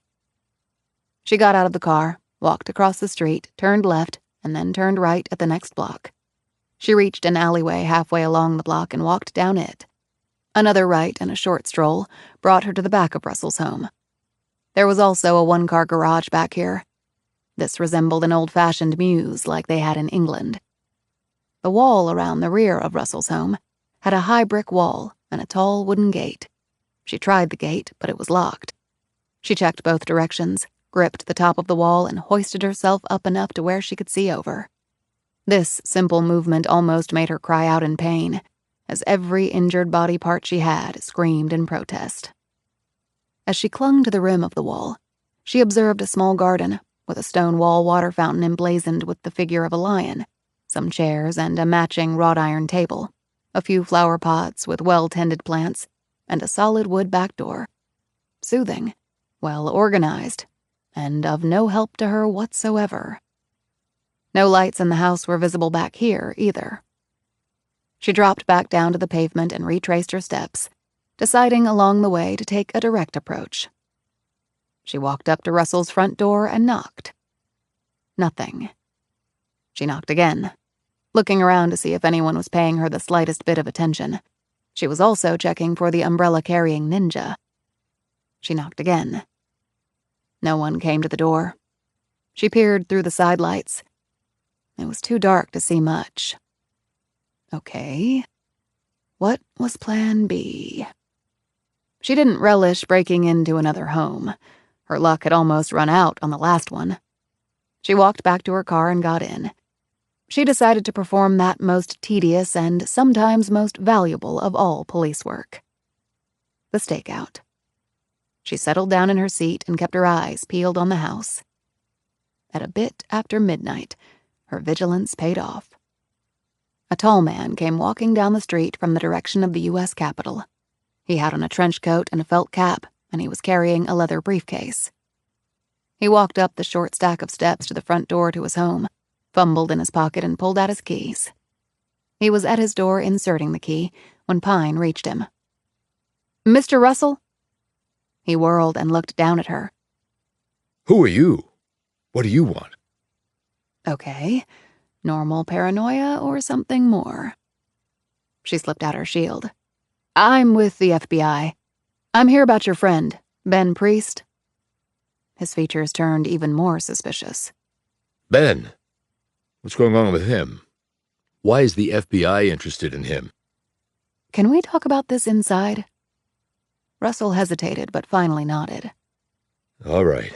She got out of the car, walked across the street, turned left, and then turned right at the next block. She reached an alleyway halfway along the block and walked down it. Another right and a short stroll brought her to the back of Russell's home. There was also a 1-car garage back here. This resembled an old-fashioned mews like they had in England. The wall around the rear of Russell's home had a high brick wall and a tall wooden gate. She tried the gate, but it was locked. She checked both directions, gripped the top of the wall, and hoisted herself up enough to where she could see over. This simple movement almost made her cry out in pain, as every injured body part she had screamed in protest. As she clung to the rim of the wall, she observed a small garden with a stone wall water fountain emblazoned with the figure of a lion, some chairs and a matching wrought iron table, a few flower pots with well-tended plants, and a solid wood back door. Soothing, well organized, and of no help to her whatsoever. No lights in the house were visible back here, either. She dropped back down to the pavement and retraced her steps, deciding along the way to take a direct approach. She walked up to Russell's front door and knocked. Nothing. She knocked again, looking around to see if anyone was paying her the slightest bit of attention. She was also checking for the umbrella-carrying ninja. She knocked again. No one came to the door. She peered through the side lights. It was too dark to see much. Okay. What was Plan B? She didn't relish breaking into another home. Her luck had almost run out on the last one. She walked back to her car and got in. She decided to perform that most tedious and sometimes most valuable of all police work. The stakeout. She settled down in her seat and kept her eyes peeled on the house. At a bit after midnight, her vigilance paid off. A tall man came walking down the street from the direction of the U.S. Capitol. He had on a trench coat and a felt cap, and he was carrying a leather briefcase. He walked up the short stack of steps to the front door to his home, fumbled in his pocket and pulled out his keys. He was at his door inserting the key when Pine reached him. "Mr. Russell?" He whirled and looked down at her. Who are you? What do you want? Okay, normal paranoia or something more. She slipped out her shield. "I'm with the FBI. I'm here about your friend, Ben Priest." His features turned even more suspicious. Ben. What's going on with him? Why is the FBI interested in him? "Can we talk about this inside?" Russell hesitated, but finally nodded. All right.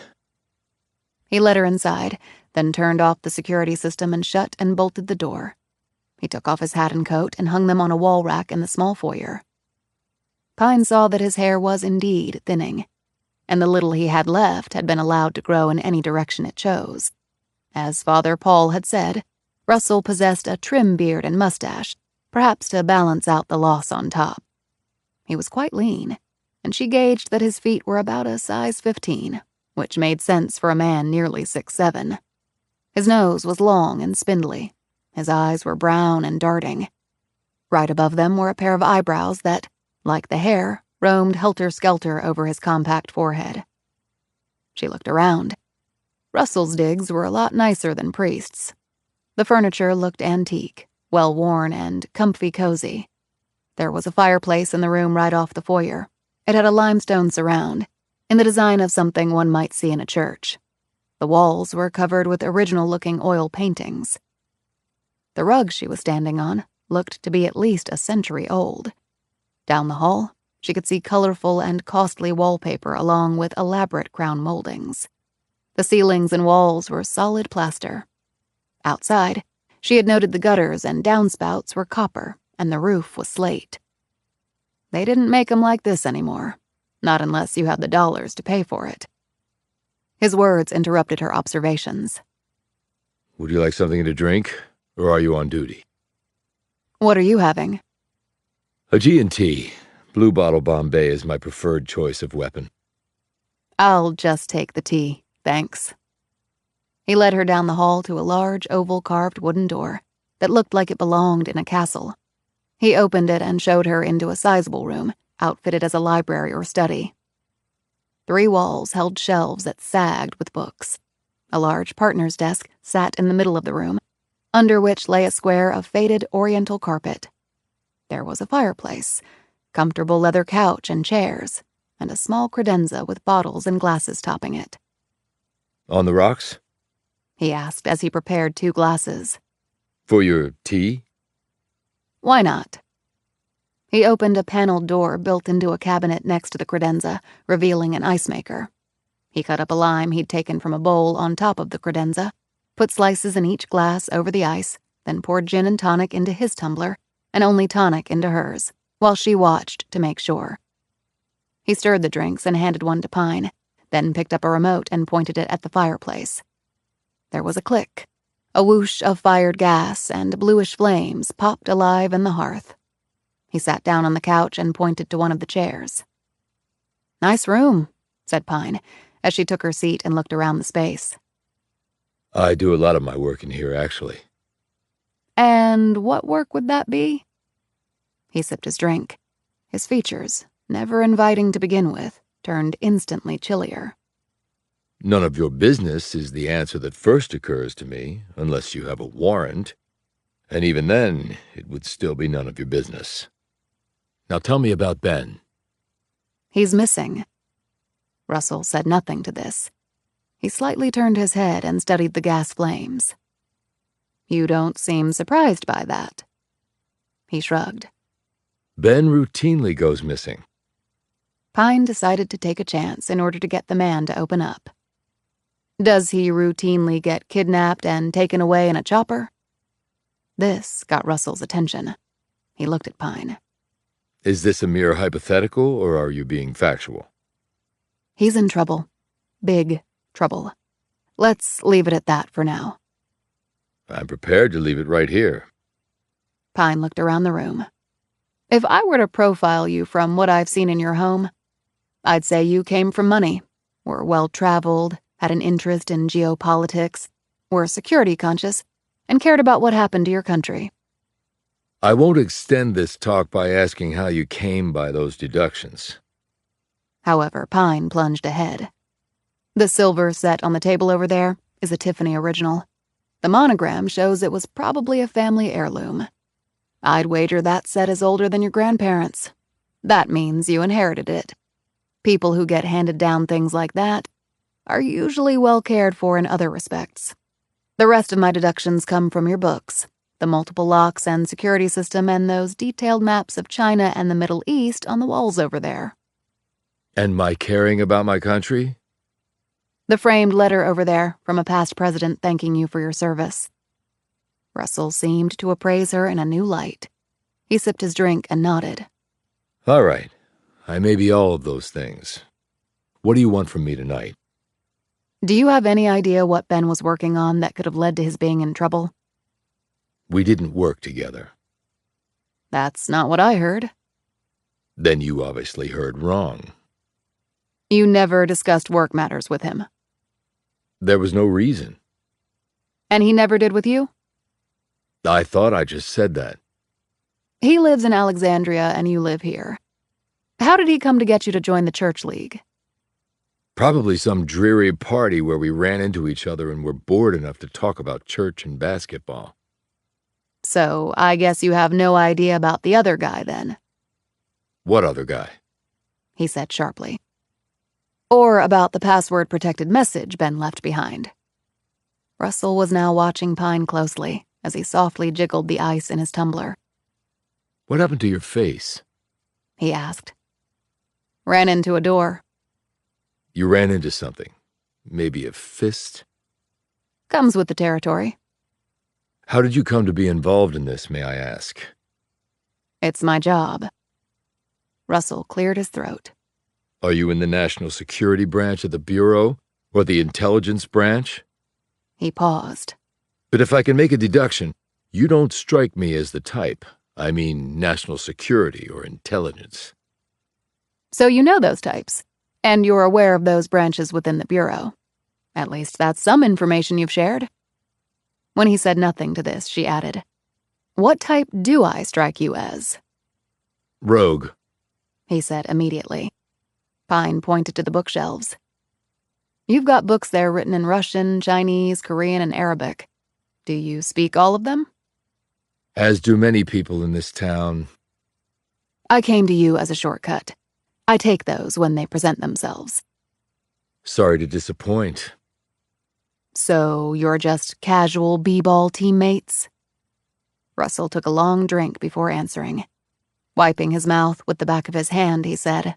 He led her inside, then turned off the security system and shut and bolted the door. He took off his hat and coat and hung them on a wall rack in the small foyer. Pine saw that his hair was indeed thinning, and the little he had left had been allowed to grow in any direction it chose. As Father Paul had said, Russell possessed a trim beard and mustache, perhaps to balance out the loss on top. He was quite lean, and she gauged that his feet were about a size 15, which made sense for a man nearly 6'7". His nose was long and spindly. His eyes were brown and darting. Right above them were a pair of eyebrows that, like the hair, roamed helter-skelter over his compact forehead. She looked around. Russell's digs were a lot nicer than Priest's. The furniture looked antique, well-worn, and comfy cozy. There was a fireplace in the room right off the foyer. It had a limestone surround, in the design of something one might see in a church. The walls were covered with original-looking oil paintings. The rug she was standing on looked to be at least a century old. Down the hall, she could see colorful and costly wallpaper along with elaborate crown moldings. The ceilings and walls were solid plaster. Outside, she had noted the gutters and downspouts were copper and the roof was slate. They didn't make 'em like this anymore, not unless you had the dollars to pay for it. His words interrupted her observations. Would you like something to drink, or are you on duty? "What are you having?" A G&T. Blue Bottle Bombay is my preferred choice of weapon. "I'll just take the tea, thanks." He led her down the hall to a large oval-carved wooden door that looked like it belonged in a castle. He opened it and showed her into a sizable room, outfitted as a library or study. 3 walls held shelves that sagged with books. A large partner's desk sat in the middle of the room, under which lay a square of faded oriental carpet. There was a fireplace, comfortable leather couch and chairs, and a small credenza with bottles and glasses topping it. On the rocks? He asked as he prepared 2 glasses. For your tea? "Why not?" He opened a paneled door built into a cabinet next to the credenza, revealing an ice maker. He cut up a lime he'd taken from a bowl on top of the credenza, put slices in each glass over the ice, then poured gin and tonic into his tumbler, and only tonic into hers, while she watched to make sure. He stirred the drinks and handed one to Pine, then picked up a remote and pointed it at the fireplace. There was a click. A whoosh of fired gas and bluish flames popped alive in the hearth. He sat down on the couch and pointed to one of the chairs. "Nice room," said Pine, as she took her seat and looked around the space. I do a lot of my work in here, actually. "And what work would that be?" He sipped his drink. His features, never inviting to begin with, turned instantly chillier. None of your business is the answer that first occurs to me, unless you have a warrant. And even then, it would still be none of your business. Now tell me about Ben. "He's missing." Russell said nothing to this. He slightly turned his head and studied the gas flames. "You don't seem surprised by that." He shrugged. Ben routinely goes missing. Pine decided to take a chance in order to get the man to open up. "Does he routinely get kidnapped and taken away in a chopper?" This got Russell's attention. He looked at Pine. Is this a mere hypothetical, or are you being factual? "He's in trouble. Big trouble. Let's leave it at that for now." I'm prepared to leave it right here. Pine looked around the room. "If I were to profile you from what I've seen in your home, I'd say you came from money, were well-traveled, had an interest in geopolitics, were security conscious, and cared about what happened to your country." I won't extend this talk by asking how you came by those deductions. However, Pine plunged ahead. "The silver set on the table over there is a Tiffany original. The monogram shows it was probably a family heirloom. I'd wager that set is older than your grandparents. That means you inherited it. People who get handed down things like that are usually well cared for in other respects. The rest of my deductions come from your books, the multiple locks and security system, and those detailed maps of China and the Middle East on the walls over there." And my caring about my country? "The framed letter over there from a past president thanking you for your service." Russell seemed to appraise her in a new light. He sipped his drink and nodded. All right. I may be all of those things. What do you want from me tonight? "Do you have any idea what Ben was working on that could have led to his being in trouble?" We didn't work together. "That's not what I heard." Then you obviously heard wrong. "You never discussed work matters with him." There was no reason. "And he never did with you?" I thought I just said that. "He lives in Alexandria and you live here. How did he come to get you to join the church league?" Probably some dreary party where we ran into each other and were bored enough to talk about church and basketball. "So I guess you have no idea about the other guy then," What other guy? he said sharply. "Or about the password-protected message Ben left behind." Russell was now watching Pine closely as he softly jiggled the ice in his tumbler. What happened to your face? He asked. "Ran into a door." You ran into something. Maybe a fist? "Comes with the territory." How did you come to be involved in this, may I ask? "It's my job." Russell cleared his throat. Are you in the National Security Branch of the Bureau, or the Intelligence Branch? He paused. But if I can make a deduction, you don't strike me as the type. I mean, national security or intelligence. "So you know those types, and you're aware of those branches within the Bureau. At least that's some information you've shared." When he said nothing to this, she added, "What type do I strike you as?" Rogue. He said immediately. Pine pointed to the bookshelves. "You've got books there written in Russian, Chinese, Korean, and Arabic. Do you speak all of them?" As do many people in this town. "I came to you as a shortcut. I take those when they present themselves." Sorry to disappoint. "So you're just casual b-ball teammates?" Russell took a long drink before answering. Wiping his mouth with the back of his hand, he said,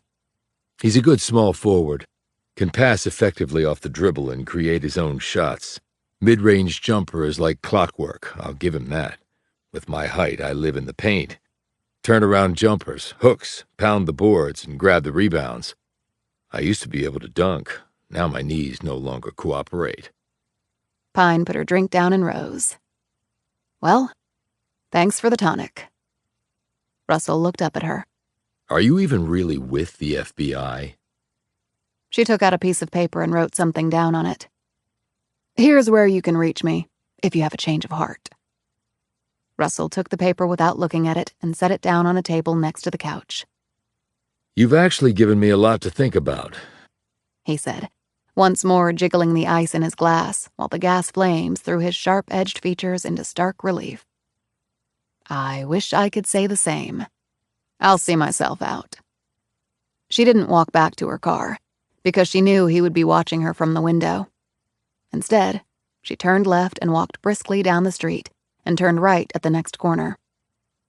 "He's a good small forward. Can pass effectively off the dribble and create his own shots. Mid-range jumper is like clockwork, I'll give him that. With my height, I live in the paint. Turnaround jumpers, hooks, pound the boards, and grab the rebounds. I used to be able to dunk. Now my knees no longer cooperate." Pine put her drink down and rose. "Well, thanks for the tonic." Russell looked up at her. "Are you even really with the FBI?" She took out a piece of paper and wrote something down on it. "Here's where you can reach me, if you have a change of heart." Russell took the paper without looking at it and set it down on a table next to the couch. "You've actually given me a lot to think about," he said, once more jiggling the ice in his glass while the gas flames threw his sharp-edged features into stark relief. "I wish I could say the same. I'll see myself out." She didn't walk back to her car, because she knew he would be watching her from the window. Instead, she turned left and walked briskly down the street and turned right at the next corner.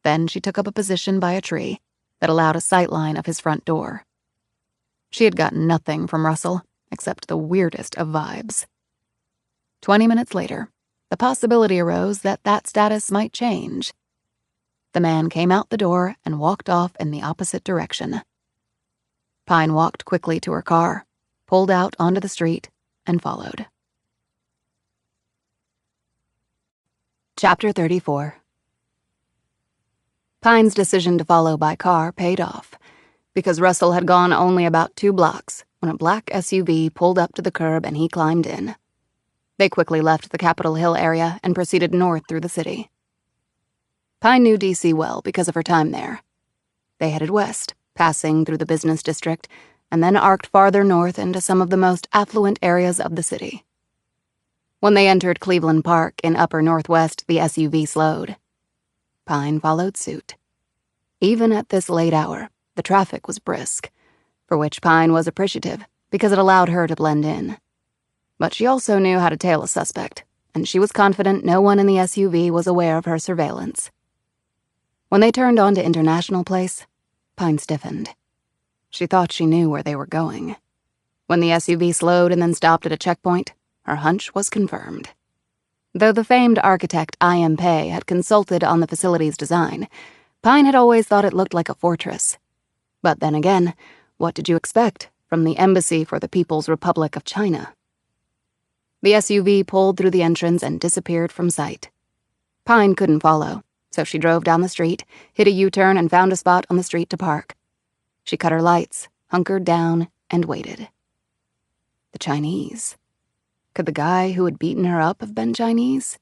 Then she took up a position by a tree that allowed a sightline of his front door. She had gotten nothing from Russell except the weirdest of vibes. 20 minutes later, the possibility arose that that status might change. The man came out the door and walked off in the opposite direction. Pine walked quickly to her car, pulled out onto the street, and followed. Chapter 34. Pine's decision to follow by car paid off, because Russell had gone only about 2 blocks when a black SUV pulled up to the curb and he climbed in. They quickly left the Capitol Hill area and proceeded north through the city. Pine knew D.C. well because of her time there. They headed west, passing through the business district, and then arced farther north into some of the most affluent areas of the city. When they entered Cleveland Park in upper northwest, the SUV slowed. Pine followed suit. Even at this late hour, the traffic was brisk, for which Pine was appreciative because it allowed her to blend in. But she also knew how to tail a suspect, and she was confident no one in the SUV was aware of her surveillance. When they turned onto International Place, Pine stiffened. She thought she knew where they were going. When the SUV slowed and then stopped at a checkpoint, her hunch was confirmed. Though the famed architect I.M. Pei had consulted on the facility's design, Pine had always thought it looked like a fortress. But then again, what did you expect from the Embassy for the People's Republic of China? The SUV pulled through the entrance and disappeared from sight. Pine couldn't follow, so she drove down the street, hit a U-turn, and found a spot on the street to park. She cut her lights, hunkered down, and waited. The Chinese. Could the guy who had beaten her up have been Chinese?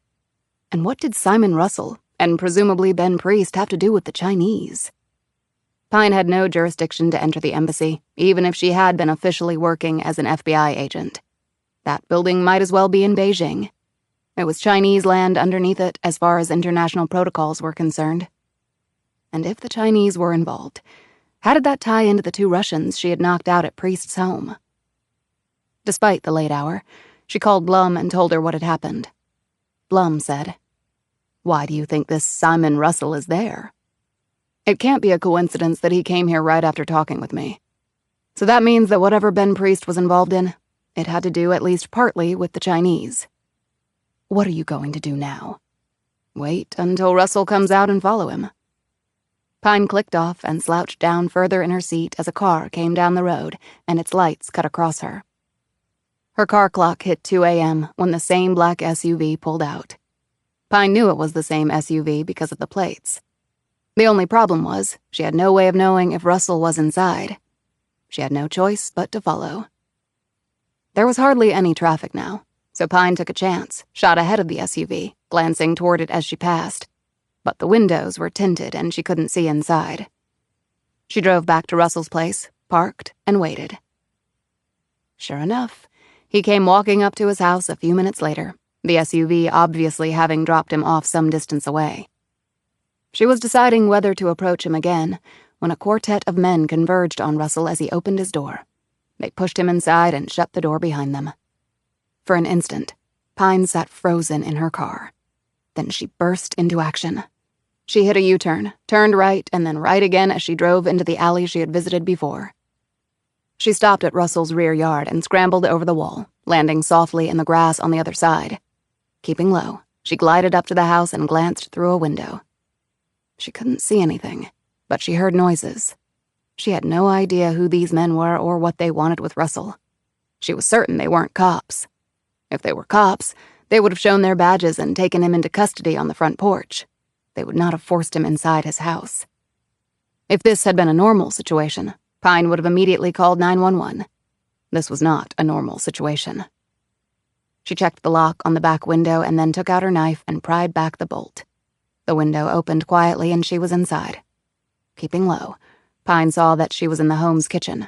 And what did Simon Russell and presumably Ben Priest have to do with the Chinese? Pine had no jurisdiction to enter the embassy, even if she had been officially working as an FBI agent. That building might as well be in Beijing. It was Chinese land underneath it as far as international protocols were concerned. And if the Chinese were involved, how did that tie into the 2 Russians she had knocked out at Priest's home? Despite the late hour, she called Blum and told her what had happened. Blum said, "Why do you think this Simon Russell is there? It can't be a coincidence that he came here right after talking with me. So that means that whatever Ben Priest was involved in, it had to do at least partly with the Chinese. What are you going to do now? Wait until Russell comes out and follow him." Pine clicked off and slouched down further in her seat as a car came down the road and its lights cut across her. Her car clock hit 2 a.m. when the same black SUV pulled out. Pine knew it was the same SUV because of the plates. The only problem was she had no way of knowing if Russell was inside. She had no choice but to follow. There was hardly any traffic now, so Pine took a chance, shot ahead of the SUV, glancing toward it as she passed. But the windows were tinted and she couldn't see inside. She drove back to Russell's place, parked, and waited. Sure enough, he came walking up to his house a few minutes later, the SUV obviously having dropped him off some distance away. She was deciding whether to approach him again when a quartet of men converged on Russell as he opened his door. They pushed him inside and shut the door behind them. For an instant, Pine sat frozen in her car. Then she burst into action. She hit a U-turn, turned right, and then right again as she drove into the alley she had visited before. She stopped at Russell's rear yard and scrambled over the wall, landing softly in the grass on the other side. Keeping low, she glided up to the house and glanced through a window. She couldn't see anything, but she heard noises. She had no idea who these men were or what they wanted with Russell. She was certain they weren't cops. If they were cops, they would have shown their badges and taken him into custody on the front porch. They would not have forced him inside his house. If this had been a normal situation, Pine would have immediately called 911. This was not a normal situation. She checked the lock on the back window and then took out her knife and pried back the bolt. The window opened quietly and she was inside. Keeping low, Pine saw that she was in the home's kitchen.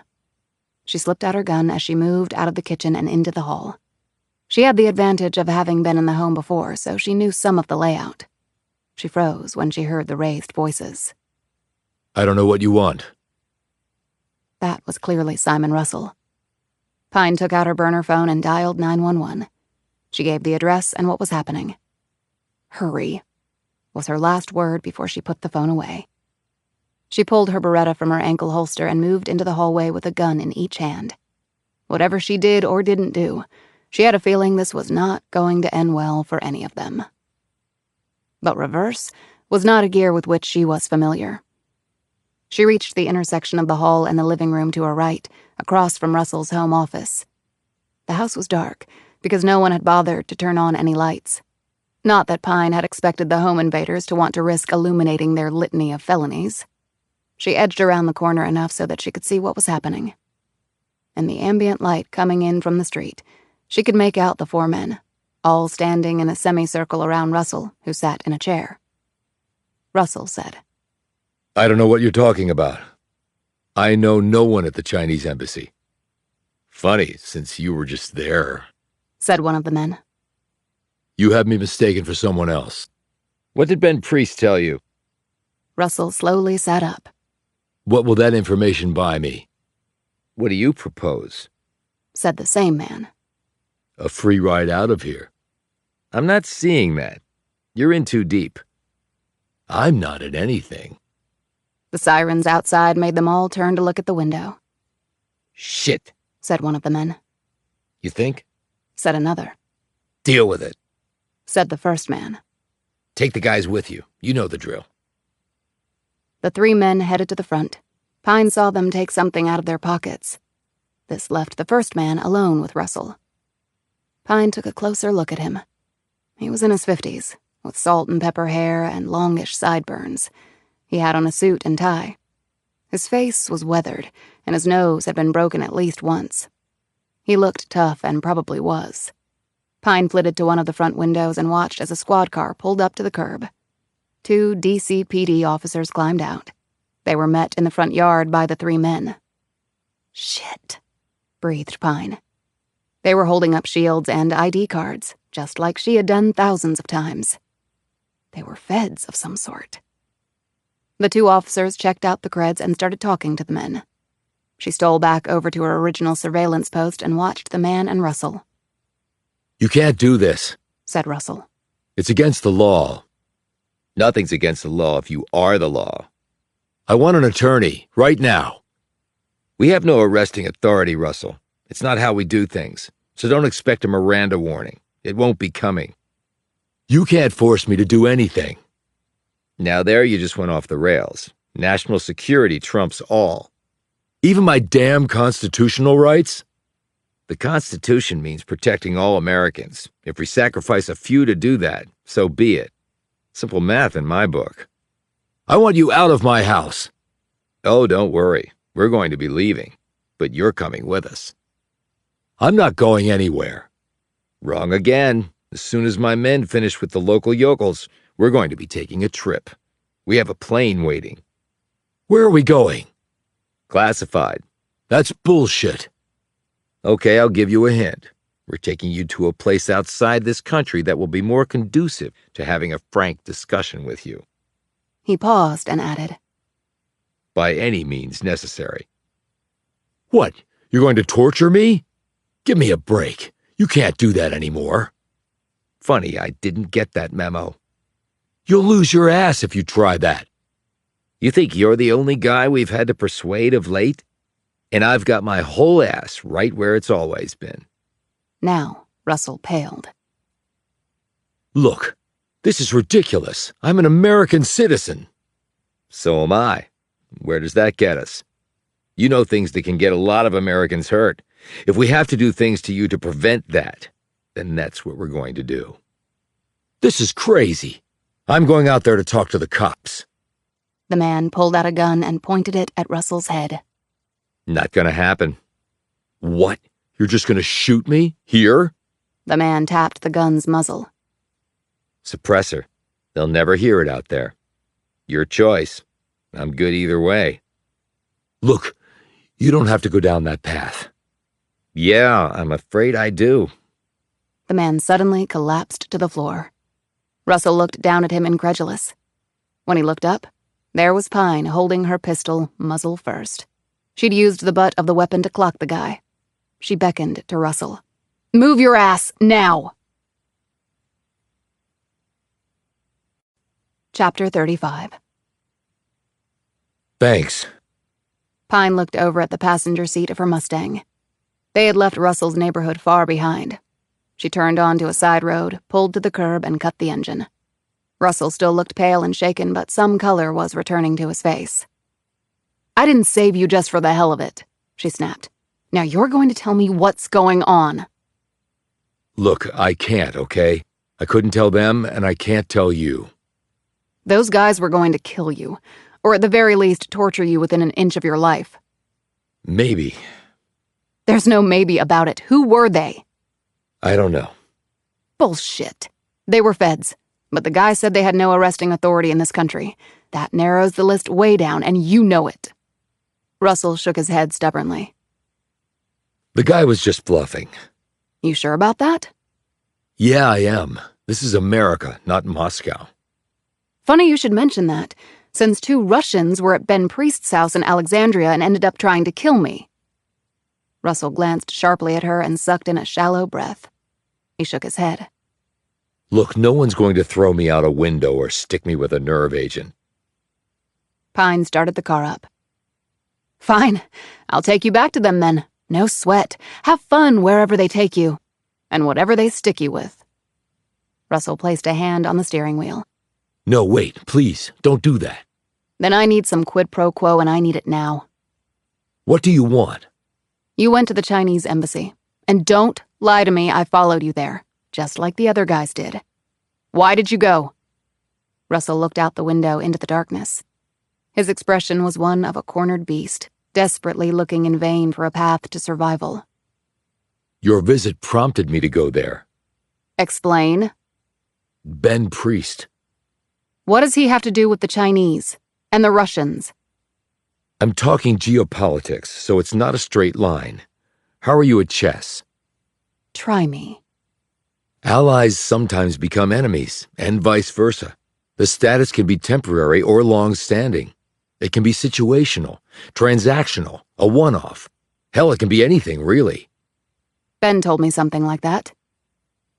She slipped out her gun as she moved out of the kitchen and into the hall. She had the advantage of having been in the home before, so she knew some of the layout. She froze when she heard the raised voices. I don't know what you want. That was clearly Simon Russell. Pine took out her burner phone and dialed 911. She gave the address and what was happening. "Hurry," was her last word before she put the phone away. She pulled her Beretta from her ankle holster and moved into the hallway with a gun in each hand. Whatever she did or didn't do, she had a feeling this was not going to end well for any of them. But reverse was not a gear with which she was familiar. She reached the intersection of the hall and the living room to her right, across from Russell's home office. The house was dark, because no one had bothered to turn on any lights. Not that Pine had expected the home invaders to want to risk illuminating their litany of felonies. She edged around the corner enough so that she could see what was happening. In the ambient light coming in from the street, she could make out the 4 men, all standing in a semicircle around Russell, who sat in a chair. Russell said, I don't know what you're talking about. I know no one at the Chinese embassy. Funny, since you were just there, said one of the men. You have me mistaken for someone else. What did Ben Priest tell you? Russell slowly sat up. What will that information buy me? What do you propose? Said the same man. A free ride out of here. I'm not seeing that. You're in too deep. I'm not in anything. The sirens outside made them all turn to look at the window. Shit, said one of the men. You think? Said another. Deal with it, said the first man. Take the guys with you. You know the drill. The 3 men headed to the front. Pine saw them take something out of their pockets. This left the first man alone with Russell. Pine took a closer look at him. He was in his 50s, with salt and pepper hair and longish sideburns. He had on a suit and tie. His face was weathered, and his nose had been broken at least once. He looked tough and probably was. Pine flitted to one of the front windows and watched as a squad car pulled up to the curb. 2 DCPD officers climbed out. They were met in the front yard by the 3 men. Shit, breathed Pine. They were holding up shields and ID cards, just like she had done thousands of times. They were feds of some sort. The 2 officers checked out the creds and started talking to the men. She stole back over to her original surveillance post and watched the man and Russell. You can't do this, said Russell. It's against the law. Nothing's against the law if you are the law. I want an attorney, right now. We have no arresting authority, Russell. It's not how we do things, so don't expect a Miranda warning. It won't be coming. You can't force me to do anything. Now there you just went off the rails. National security trumps all. Even my damn constitutional rights? The Constitution means protecting all Americans. If we sacrifice a few to do that, so be it. Simple math in my book. I want you out of my house. Oh, don't worry. We're going to be leaving, but you're coming with us. I'm not going anywhere. Wrong again. As soon as my men finish with the local yokels, we're going to be taking a trip. We have a plane waiting. Where are we going? Classified. That's bullshit. Okay, I'll give you a hint. We're taking you to a place outside this country that will be more conducive to having a frank discussion with you. He paused and added, By any means necessary. What? You're going to torture me? Give me a break. You can't do that anymore. Funny, I didn't get that memo. You'll lose your ass if you try that. You think you're the only guy we've had to persuade of late? And I've got my whole ass right where it's always been. Now, Russell paled. Look, this is ridiculous. I'm an American citizen. So am I. Where does that get us? You know things that can get a lot of Americans hurt. If we have to do things to you to prevent that, then that's what we're going to do. This is crazy. I'm going out there to talk to the cops. The man pulled out a gun and pointed it at Russell's head. Not gonna happen. What? You're just gonna shoot me? Here? The man tapped the gun's muzzle. Suppressor. They'll never hear it out there. Your choice. I'm good either way. Look, you don't have to go down that path. Yeah, I'm afraid I do. The man suddenly collapsed to the floor. Russell looked down at him incredulous. When he looked up, there was Pine holding her pistol muzzle first. She'd used the butt of the weapon to clock the guy. She beckoned to Russell. "Move your ass, now!" Chapter 35. Thanks. Pine looked over at the passenger seat of her Mustang. They had left Russell's neighborhood far behind. She turned onto a side road, pulled to the curb, and cut the engine. Russell still looked pale and shaken, but some color was returning to his face. "I didn't save you just for the hell of it," she snapped. "Now you're going to tell me what's going on." Look, I can't, okay? I couldn't tell them, and I can't tell you. Those guys were going to kill you, or at the very least torture you within an inch of your life. Maybe. There's no maybe about it. Who were they? I don't know. Bullshit. They were feds, but the guy said they had no arresting authority in this country. That narrows the list way down, and you know it. Russell shook his head stubbornly. The guy was just bluffing. You sure about that? Yeah, I am. This is America, not Moscow. Funny you should mention that, since 2 Russians were at Ben Priest's house in Alexandria and ended up trying to kill me. Russell glanced sharply at her and sucked in a shallow breath. He shook his head. Look, no one's going to throw me out a window or stick me with a nerve agent. Pine started the car up. Fine. I'll take you back to them then. No sweat. Have fun wherever they take you. And whatever they stick you with. Russell placed a hand on the steering wheel. No, wait, please, don't do that. Then I need some quid pro quo, and I need it now. What do you want? You went to the Chinese embassy. And don't lie to me I followed you there, just like the other guys did. Why did you go? Russell looked out the window into the darkness. His expression was one of a cornered beast, desperately looking in vain for a path to survival. Your visit prompted me to go there. Explain. Ben Priest. What does he have to do with the Chinese and the Russians? I'm talking geopolitics, so it's not a straight line. How are you at chess? Try me. Allies sometimes become enemies, and vice versa. The status can be temporary or long-standing. It can be situational, transactional, a one-off. Hell, it can be anything, really. Ben told me something like that.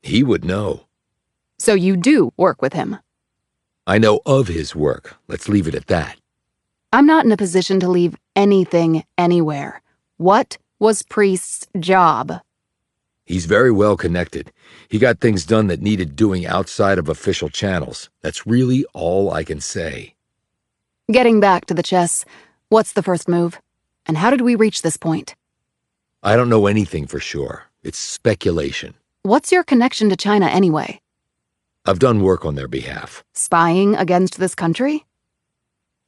He would know. So you do work with him? I know of his work. Let's leave it at that. I'm not in a position to leave anything anywhere. What was Priest's job? He's very well connected. He got things done that needed doing outside of official channels. That's really all I can say. Getting back to the chess, what's the first move? And how did we reach this point? I don't know anything for sure. It's speculation. What's your connection to China anyway? I've done work on their behalf. Spying against this country?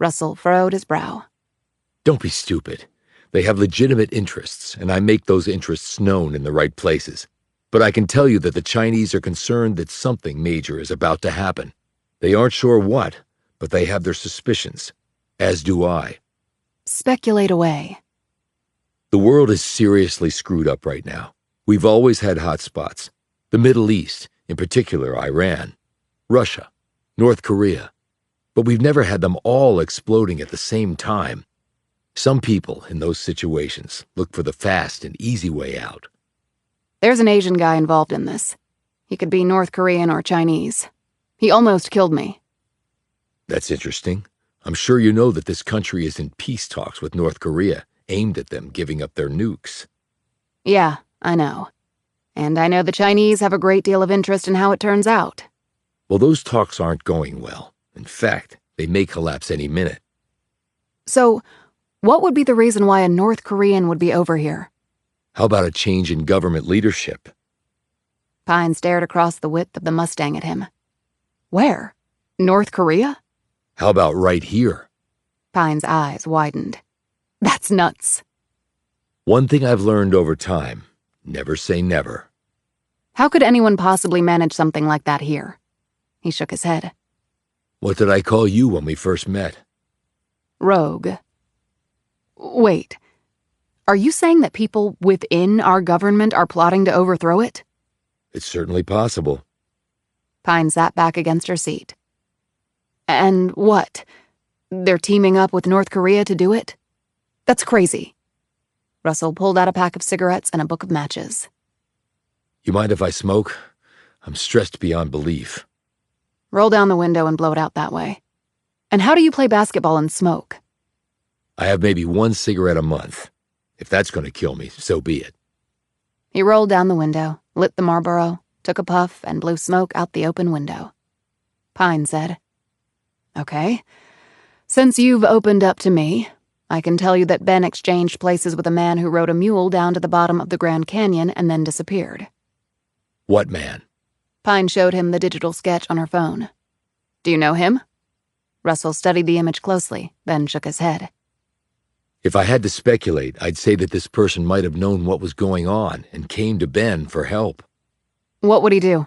Russell furrowed his brow. Don't be stupid. They have legitimate interests, and I make those interests known in the right places. But I can tell you that the Chinese are concerned that something major is about to happen. They aren't sure what, but they have their suspicions. As do I. Speculate away. The world is seriously screwed up right now. We've always had hot spots. The Middle East, in particular Iran, Russia, North Korea. But we've never had them all exploding at the same time. Some people in those situations look for the fast and easy way out. There's an Asian guy involved in this. He could be North Korean or Chinese. He almost killed me. That's interesting. I'm sure you know that this country is in peace talks with North Korea, aimed at them giving up their nukes. Yeah, I know. And I know the Chinese have a great deal of interest in how it turns out. Well, those talks aren't going well. In fact, they may collapse any minute. So, what would be the reason why a North Korean would be over here? How about a change in government leadership? Pine stared across the width of the Mustang at him. Where? North Korea? How about right here? Pine's eyes widened. That's nuts. One thing I've learned over time, never say never. How could anyone possibly manage something like that here? He shook his head. What did I call you when we first met? Rogue. Wait. Are you saying that people within our government are plotting to overthrow it? It's certainly possible. Pine sat back against her seat. And what? They're teaming up with North Korea to do it? That's crazy. Russell pulled out a pack of cigarettes and a book of matches. You mind if I smoke? I'm stressed beyond belief. Roll down the window and blow it out that way. And how do you play basketball and smoke? I have maybe one cigarette a month. If that's going to kill me, so be it. He rolled down the window, lit the Marlboro, took a puff, and blew smoke out the open window. Pine said, "Okay. Since you've opened up to me, I can tell you that Ben exchanged places with a man who rode a mule down to the bottom of the Grand Canyon and then disappeared." What man? Pine showed him the digital sketch on her phone. "Do you know him?" Russell studied the image closely, then shook his head. If I had to speculate, I'd say that this person might have known what was going on and came to Ben for help. What would he do?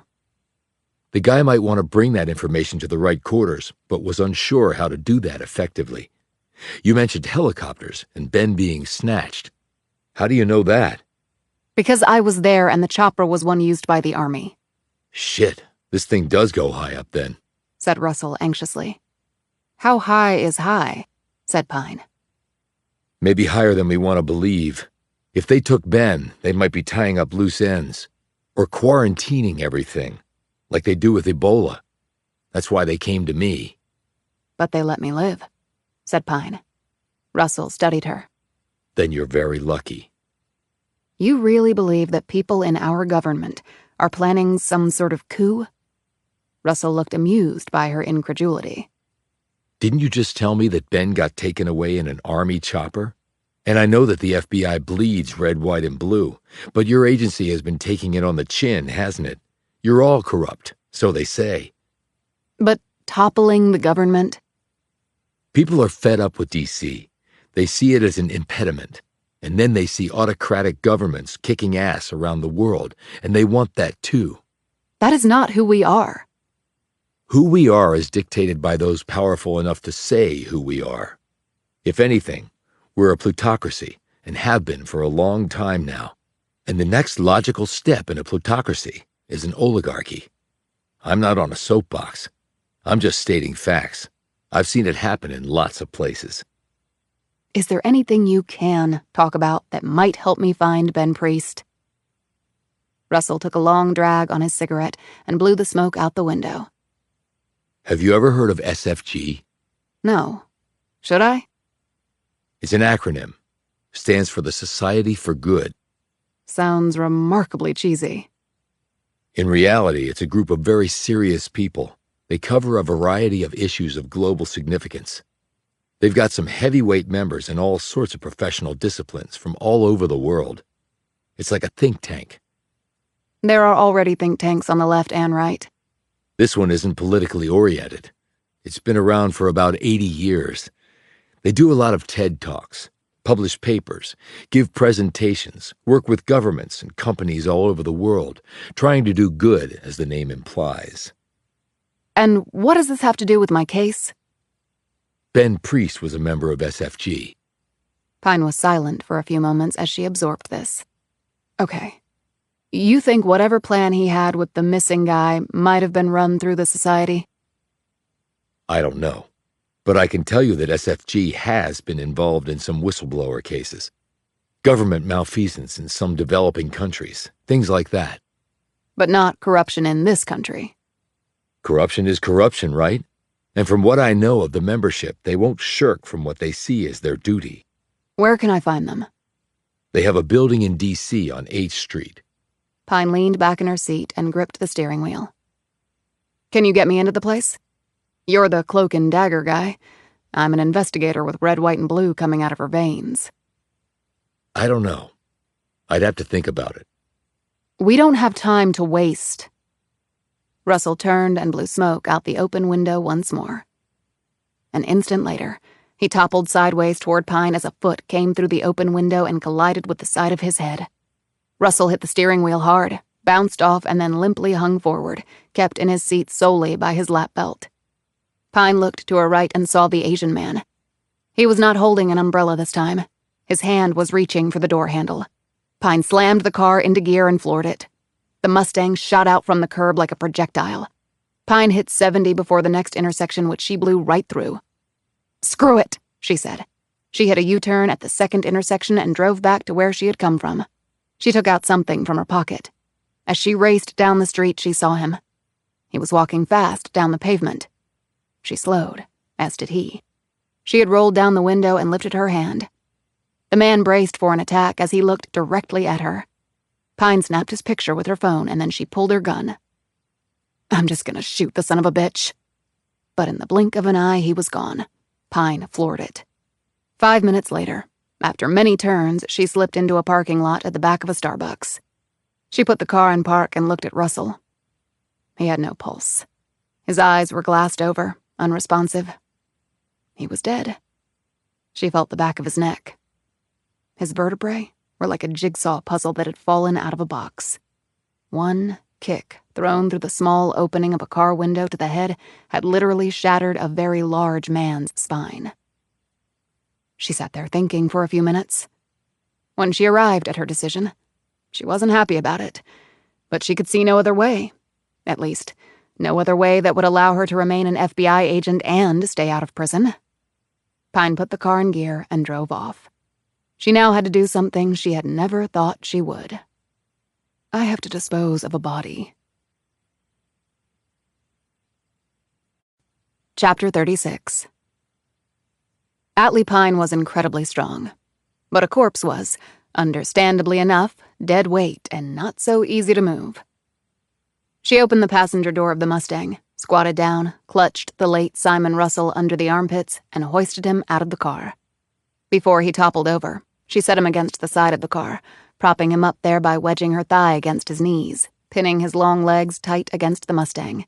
The guy might want to bring that information to the right quarters, but was unsure how to do that effectively. You mentioned helicopters and Ben being snatched. How do you know that? Because I was there and the chopper was one used by the Army. Shit, this thing does go high up then, said Russell anxiously. How high is high? Said Pine. Maybe higher than we want to believe. If they took Ben, they might be tying up loose ends. Or quarantining everything, like they do with Ebola. That's why they came to me. But they let me live, said Pine. Russell studied her. Then you're very lucky. You really believe that people in our government are planning some sort of coup? Russell looked amused by her incredulity. Didn't you just tell me that Ben got taken away in an Army chopper? And I know that the FBI bleeds red, white, and blue, but your agency has been taking it on the chin, hasn't it? You're all corrupt, so they say. But toppling the government? People are fed up with D.C. They see it as an impediment. And then they see autocratic governments kicking ass around the world, and they want that too. That is not who we are. Who we are is dictated by those powerful enough to say who we are. If anything, we're a plutocracy, and have been for a long time now. And the next logical step in a plutocracy is an oligarchy. I'm not on a soapbox. I'm just stating facts. I've seen it happen in lots of places. Is there anything you can talk about that might help me find Ben Priest? Russell took a long drag on his cigarette and blew the smoke out the window. Have you ever heard of SFG? No. Should I? It's an acronym. Stands for the Society for Good. Sounds remarkably cheesy. In reality, it's a group of very serious people. They cover a variety of issues of global significance. They've got some heavyweight members in all sorts of professional disciplines from all over the world. It's like a think tank. There are already think tanks on the left and right. This one isn't politically oriented. It's been around for about 80 years. They do a lot of TED Talks, publish papers, give presentations, work with governments and companies all over the world, trying to do good, as the name implies. And what does this have to do with my case? Ben Priest was a member of SFG. Pine was silent for a few moments as she absorbed this. Okay. You think whatever plan he had with the missing guy might have been run through the society? I don't know. But I can tell you that SFG has been involved in some whistleblower cases. Government malfeasance in some developing countries. Things like that. But not corruption in this country. Corruption is corruption, right? And from what I know of the membership, they won't shirk from what they see as their duty. Where can I find them? They have a building in D.C. on 8th Street. Pine leaned back in her seat and gripped the steering wheel. Can you get me into the place? You're the cloak and dagger guy. I'm an investigator with red, white, and blue coming out of her veins. I don't know. I'd have to think about it. We don't have time to waste. Russell turned and blew smoke out the open window once more. An instant later, he toppled sideways toward Pine as a foot came through the open window and collided with the side of his head. Russell hit the steering wheel hard, bounced off, and then limply hung forward, kept in his seat solely by his lap belt. Pine looked to her right and saw the Asian man. He was not holding an umbrella this time. His hand was reaching for the door handle. Pine slammed the car into gear and floored it. The Mustang shot out from the curb like a projectile. Pine hit 70 before the next intersection, which she blew right through. "Screw it," she said. She hit a U-turn at the second intersection and drove back to where she had come from. She took out something from her pocket. As she raced down the street, she saw him. He was walking fast down the pavement. She slowed, as did he. She had rolled down the window and lifted her hand. The man braced for an attack as he looked directly at her. Pine snapped his picture with her phone, and then she pulled her gun. "I'm just gonna shoot the son of a bitch." But in the blink of an eye, he was gone. Pine floored it. 5 minutes later, after many turns, she slipped into a parking lot at the back of a Starbucks. She put the car in park and looked at Russell. He had no pulse. His eyes were glassed over, unresponsive. He was dead. She felt the back of his neck. His vertebrae were like a jigsaw puzzle that had fallen out of a box. One kick thrown through the small opening of a car window to the head had literally shattered a very large man's spine. She sat there thinking for a few minutes. When she arrived at her decision, she wasn't happy about it, but she could see no other way. At least, no other way that would allow her to remain an FBI agent and stay out of prison. Pine put the car in gear and drove off. She now had to do something she had never thought she would. I have to dispose of a body. Chapter 36. Atlee Pine was incredibly strong, but a corpse was, understandably enough, dead weight and not so easy to move. She opened the passenger door of the Mustang, squatted down, clutched the late Simon Russell under the armpits, and hoisted him out of the car. Before he toppled over, she set him against the side of the car, propping him up there by wedging her thigh against his knees, pinning his long legs tight against the Mustang.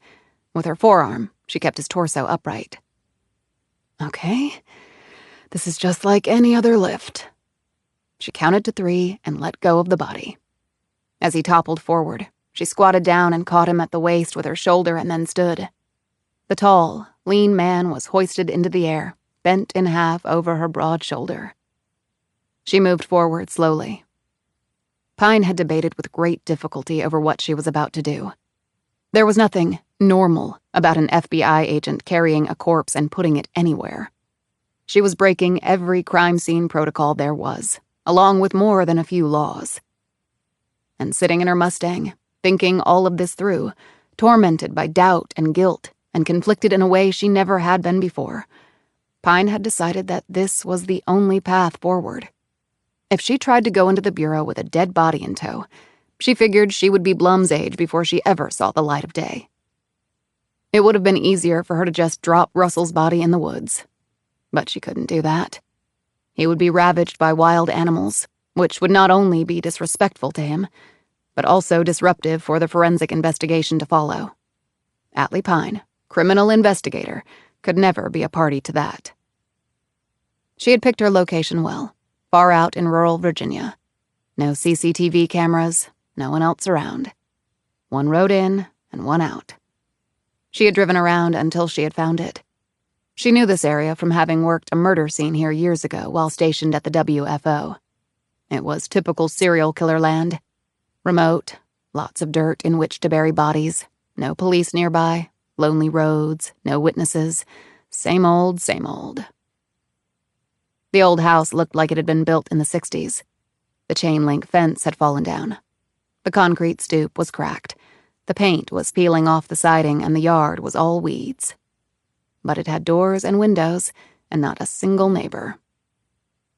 With her forearm, she kept his torso upright. Okay, this is just like any other lift. She counted to 3 and let go of the body. As he toppled forward, she squatted down and caught him at the waist with her shoulder and then stood. The tall, lean man was hoisted into the air, bent in half over her broad shoulder. She moved forward slowly. Pine had debated with great difficulty over what she was about to do. There was nothing normal about an FBI agent carrying a corpse and putting it anywhere. She was breaking every crime scene protocol there was, along with more than a few laws. And sitting in her Mustang, thinking all of this through, tormented by doubt and guilt, and conflicted in a way she never had been before, Pine had decided that this was the only path forward. If she tried to go into the bureau with a dead body in tow, she figured she would be Blum's age before she ever saw the light of day. It would have been easier for her to just drop Russell's body in the woods. But she couldn't do that. He would be ravaged by wild animals, which would not only be disrespectful to him, but also disruptive for the forensic investigation to follow. Atlee Pine, criminal investigator, could never be a party to that. She had picked her location well, far out in rural Virginia. No CCTV cameras, no one else around. One road in and one out. She had driven around until she had found it. She knew this area from having worked a murder scene here years ago while stationed at the WFO. It was typical serial killer land. Remote, lots of dirt in which to bury bodies, no police nearby, lonely roads, no witnesses, same old, same old. The old house looked like it had been built in the 60s. The chain-link fence had fallen down. The concrete stoop was cracked. The paint was peeling off the siding and the yard was all weeds. but it had doors and windows and not a single neighbor.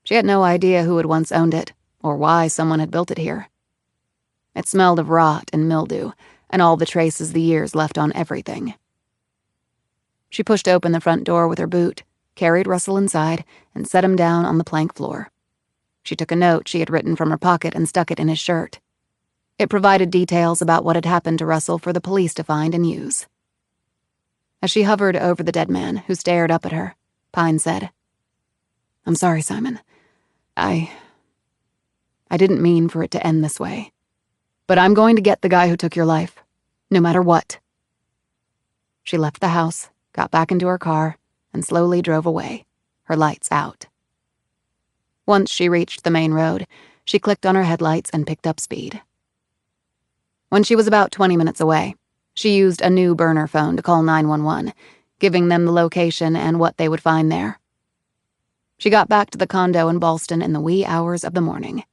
She had no idea who had once owned it or why someone had built it here. It smelled of rot and mildew and all the traces the years left on everything. She pushed open the front door with her boot, carried Russell inside, and set him down on the plank floor. She took a note she had written from her pocket and stuck it in his shirt. It provided details about what had happened to Russell for the police to find and use. As she hovered over the dead man, who stared up at her, Pine said, "I'm sorry, Simon. I didn't mean for it to end this way. But I'm going to get the guy who took your life, no matter what." She left the house, got back into her car, and slowly drove away, her lights out. Once she reached the main road, she clicked on her headlights and picked up speed. When she was about 20 minutes away, she used a new burner phone to call 911, giving them the location and what they would find there. She got back to the condo in Ballston in the wee hours of the morning.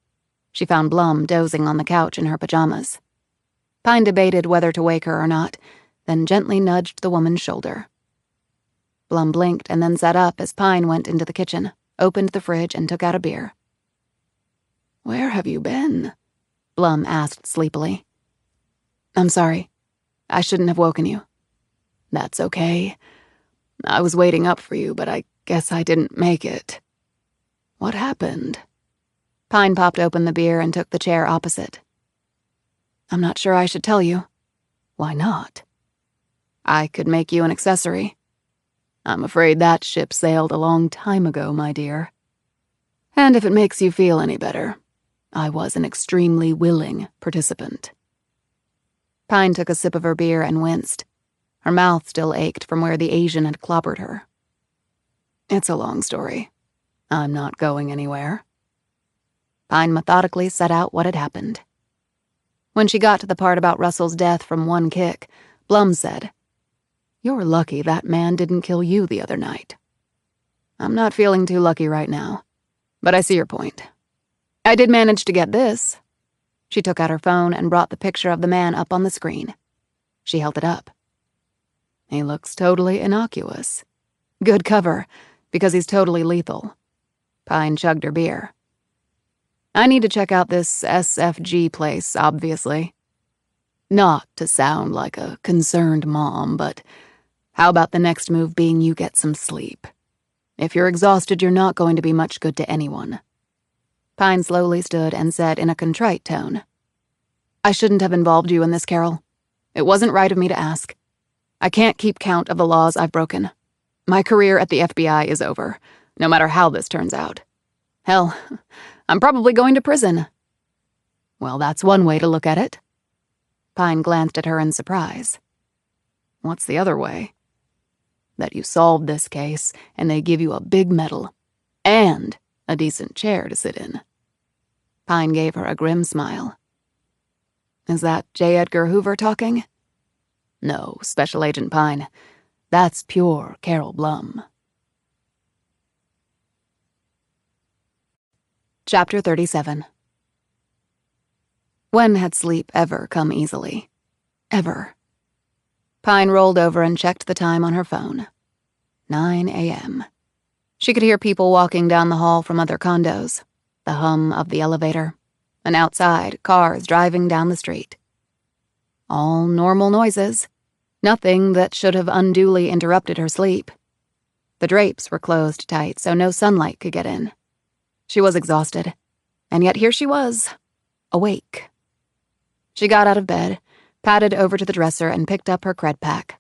She found Blum dozing on the couch in her pajamas. Pine debated whether to wake her or not, then gently nudged the woman's shoulder. Blum blinked and then sat up as Pine went into the kitchen, opened the fridge, and took out a beer. "Where have you been?" Blum asked sleepily. "I'm sorry. I shouldn't have woken you." "That's okay. I was waiting up for you, but I guess I didn't make it. What happened?" Pine popped open the beer and took the chair opposite. "I'm not sure I should tell you." "Why not?" "I could make you an accessory." "I'm afraid that ship sailed a long time ago, my dear. And if it makes you feel any better, I was an extremely willing participant." Pine took a sip of her beer and winced. Her mouth still ached from where the Asian had clobbered her. "It's a long story. I'm not going anywhere." Pine methodically set out what had happened. When she got to the part about Russell's death from one kick, Blum said, "You're lucky that man didn't kill you the other night." "I'm not feeling too lucky right now, but I see your point. I did manage to get this." She took out her phone and brought the picture of the man up on the screen. She held it up. "He looks totally innocuous. Good cover, because he's totally lethal." Pine chugged her beer. "I need to check out this SFG place, obviously. Not to sound like a concerned mom, but how about the next move being you get some sleep? If you're exhausted, you're not going to be much good to anyone." Pine slowly stood and said in a contrite tone, "I shouldn't have involved you in this, Carol. It wasn't right of me to ask. I can't keep count of the laws I've broken. My career at the FBI is over, no matter how this turns out. Hell, I'm probably going to prison." "Well, that's one way to look at it." Pine glanced at her in surprise. "What's the other way?" "That you solved this case, and they give you a big medal. And a decent chair to sit in." Pine gave her a grim smile. "Is that J. Edgar Hoover talking?" "No, Special Agent Pine. That's pure Carol Blum." Chapter 37. When had sleep ever come easily? Ever? Pine rolled over and checked the time on her phone. 9 a.m. She could hear people walking down the hall from other condos, the hum of the elevator, and outside, cars driving down the street. All normal noises, nothing that should have unduly interrupted her sleep. The drapes were closed tight so no sunlight could get in. She was exhausted, and yet here she was, awake. She got out of bed, padded over to the dresser, and picked up her cred pack.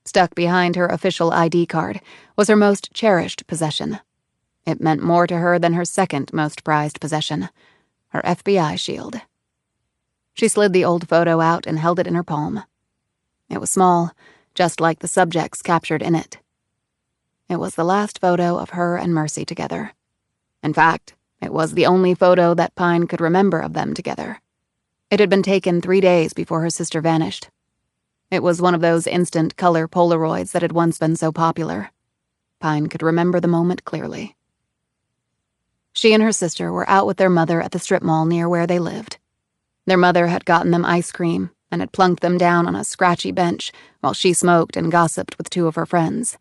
Stuck behind her official ID card was her most cherished possession. It meant more to her than her second most prized possession, her FBI shield. She slid the old photo out and held it in her palm. It was small, just like the subjects captured in it. It was the last photo of her and Mercy together. In fact, it was the only photo that Pine could remember of them together. It had been taken 3 days before her sister vanished. It was one of those instant color Polaroids that had once been so popular. Pine could remember the moment clearly. She and her sister were out with their mother at the strip mall near where they lived. Their mother had gotten them ice cream and had plunked them down on a scratchy bench while she smoked and gossiped with 2 of her friends.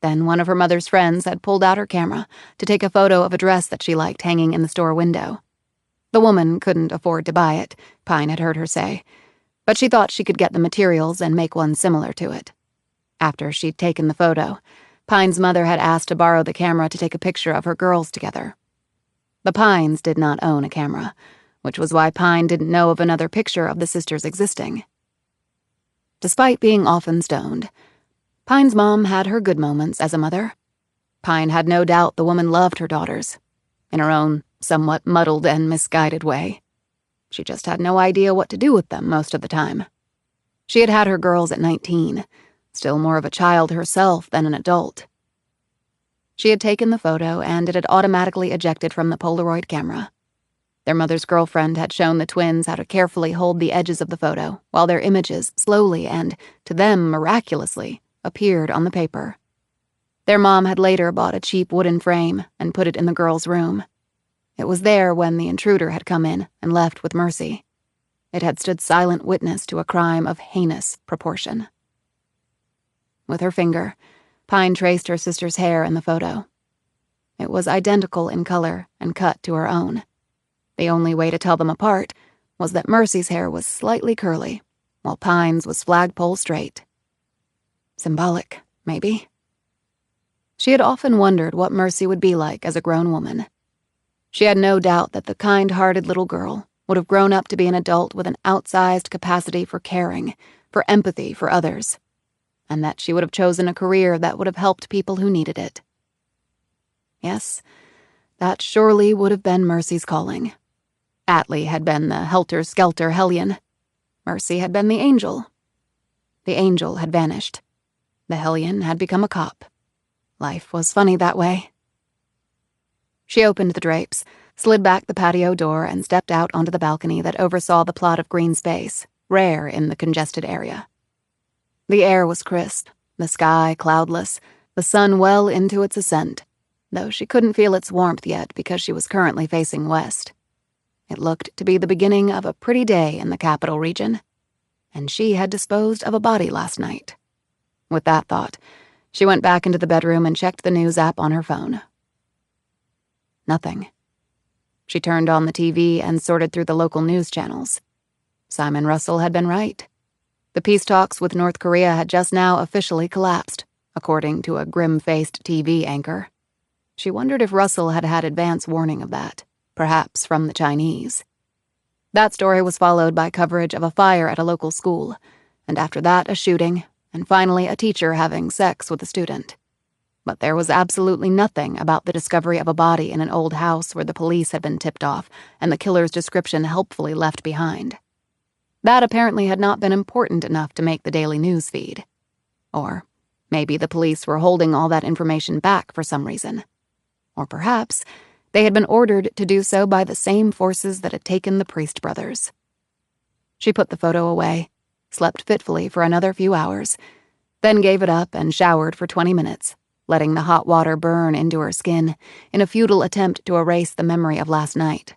Then one of her mother's friends had pulled out her camera to take a photo of a dress that she liked hanging in the store window. The woman couldn't afford to buy it, Pine had heard her say, but she thought she could get the materials and make one similar to it. After she'd taken the photo, Pine's mother had asked to borrow the camera to take a picture of her girls together. The Pines did not own a camera, which was why Pine didn't know of another picture of the sisters existing. Despite being often stoned, Pine's mom had her good moments as a mother. Pine had no doubt the woman loved her daughters, in her own somewhat muddled and misguided way. She just had no idea what to do with them most of the time. She had had her girls at 19, still more of a child herself than an adult. She had taken the photo, and it had automatically ejected from the Polaroid camera. Their mother's girlfriend had shown the twins how to carefully hold the edges of the photo, while their images slowly and, to them miraculously, appeared on the paper. Their mom had later bought a cheap wooden frame and put it in the girls' room. It was there when the intruder had come in and left with Mercy. It had stood silent witness to a crime of heinous proportion. With her finger, Pine traced her sister's hair in the photo. It was identical in color and cut to her own. The only way to tell them apart was that Mercy's hair was slightly curly, while Pine's was flagpole straight. Symbolic, maybe. She had often wondered what Mercy would be like as a grown woman. She had no doubt that the kind-hearted little girl would have grown up to be an adult with an outsized capacity for caring, for empathy for others, and that she would have chosen a career that would have helped people who needed it. Yes, that surely would have been Mercy's calling. Atlee had been the helter-skelter hellion. Mercy had been the angel. The angel had vanished. The hellion had become a cop. Life was funny that way. She opened the drapes, slid back the patio door, and stepped out onto the balcony that oversaw the plot of green space, rare in the congested area. The air was crisp, the sky cloudless, the sun well into its ascent, though she couldn't feel its warmth yet because she was currently facing west. It looked to be the beginning of a pretty day in the capital region, and she had disposed of a body last night. With that thought, she went back into the bedroom and checked the news app on her phone. Nothing. She turned on the TV and sorted through the local news channels. Simon Russell had been right. The peace talks with North Korea had just now officially collapsed, according to a grim-faced TV anchor. She wondered if Russell had had advance warning of that, perhaps from the Chinese. That story was followed by coverage of a fire at a local school, and after that a shooting, and finally a teacher having sex with a student. But there was absolutely nothing about the discovery of a body in an old house where the police had been tipped off and the killer's description helpfully left behind. That apparently had not been important enough to make the daily news feed. Or maybe the police were holding all that information back for some reason. Or perhaps they had been ordered to do so by the same forces that had taken the Priest brothers. She put the photo away, slept fitfully for another few hours, then gave it up and showered for 20 minutes, letting the hot water burn into her skin in a futile attempt to erase the memory of last night.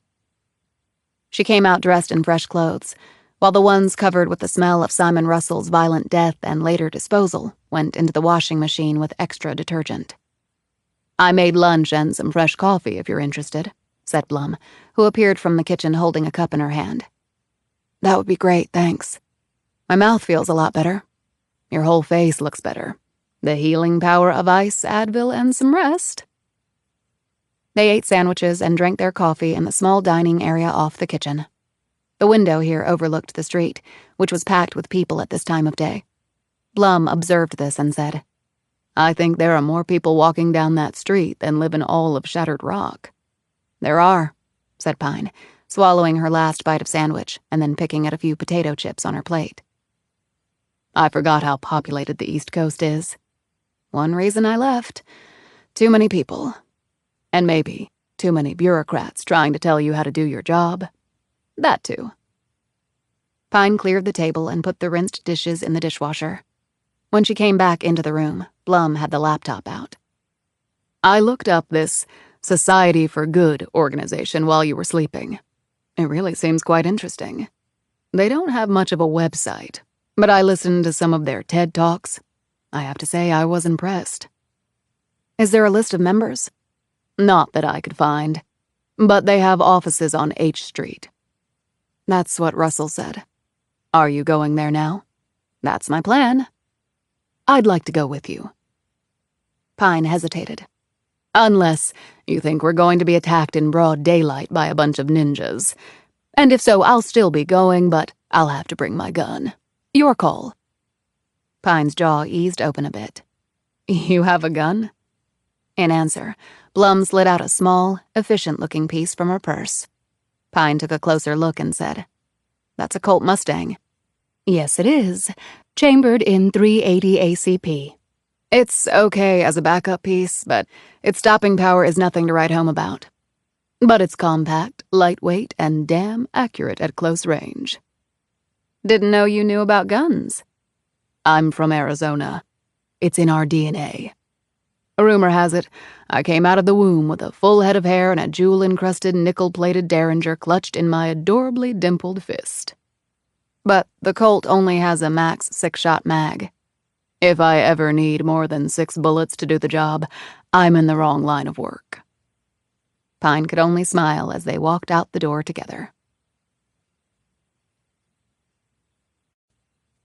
She came out dressed in fresh clothes, while the ones covered with the smell of Simon Russell's violent death and later disposal went into the washing machine with extra detergent. "I made lunch and some fresh coffee if you're interested," said Blum, who appeared from the kitchen holding a cup in her hand. "That would be great, thanks. My mouth feels a lot better. Your whole face looks better. The healing power of ice, Advil, and some rest." They ate sandwiches and drank their coffee in the small dining area off the kitchen. The window here overlooked the street, which was packed with people at this time of day. Blum observed this and said, "I think there are more people walking down that street than live in all of Shattered Rock." "There are," said Pine, swallowing her last bite of sandwich and then picking at a few potato chips on her plate. "I forgot how populated the East Coast is. One reason I left. Too many people. And maybe too many bureaucrats trying to tell you how to do your job. That too." Pine cleared the table and put the rinsed dishes in the dishwasher. When she came back into the room, Blum had the laptop out. "I looked up this Society for Good organization while you were sleeping. It really seems quite interesting. They don't have much of a website, but I listened to some of their TED Talks. I have to say I was impressed. Is there a list of members? Not that I could find, but they have offices on H Street. That's what Russell said. Are you going there now? That's my plan. I'd like to go with you. Pine hesitated. Unless you think we're going to be attacked in broad daylight by a bunch of ninjas. And if so, I'll still be going, but I'll have to bring my gun. Your call. Pine's jaw eased open a bit. You have a gun? In answer, Blum slid out a small, efficient-looking piece from her purse. Pine took a closer look and said, That's a Colt Mustang. Yes, it is. Chambered in 380 ACP. It's okay as a backup piece, but its stopping power is nothing to write home about. But it's compact, lightweight, and damn accurate at close range. Didn't know you knew about guns. I'm from Arizona. It's in our DNA. Rumor has it, I came out of the womb with a full head of hair and a jewel-encrusted, nickel-plated Derringer clutched in my adorably dimpled fist. But the Colt only has a max 6-shot mag. If I ever need more than 6 bullets to do the job, I'm in the wrong line of work. Pine could only smile as they walked out the door together.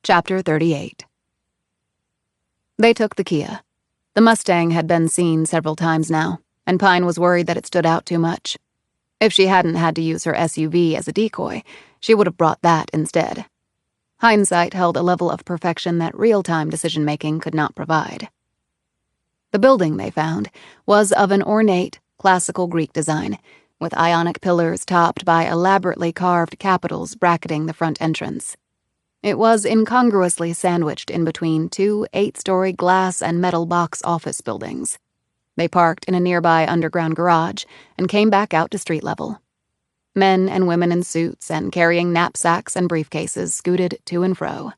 Chapter 38. They took the Kia. The Mustang had been seen several times now, and Pine was worried that it stood out too much. If she hadn't had to use her SUV as a decoy, she would have brought that instead. Hindsight held a level of perfection that real-time decision-making could not provide. The building, they found, was of an ornate, classical Greek design, with Ionic pillars topped by elaborately carved capitals bracketing the front entrance. It was incongruously sandwiched in between 2 8-story glass and metal box office buildings. They parked in a nearby underground garage and came back out to street level. Men and women in suits and carrying knapsacks and briefcases scooted to and fro.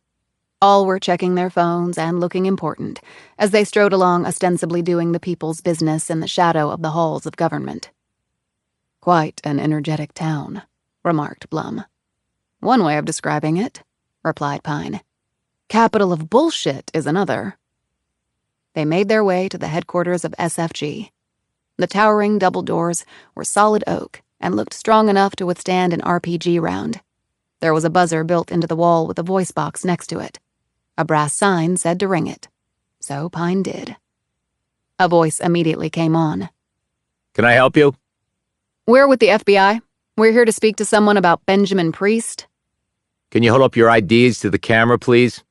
All were checking their phones and looking important as they strode along ostensibly doing the people's business in the shadow of the halls of government. Quite an energetic town, remarked Blum. One way of describing it, replied Pine. Capital of bullshit is another. They made their way to the headquarters of SFG. The towering double doors were solid oak and looked strong enough to withstand an RPG round. There was a buzzer built into the wall with a voice box next to it. A brass sign said to ring it. So Pine did. A voice immediately came on. Can I help you? We're with the FBI. We're here to speak to someone about Benjamin Priest. Can you hold up your IDs to the camera, please?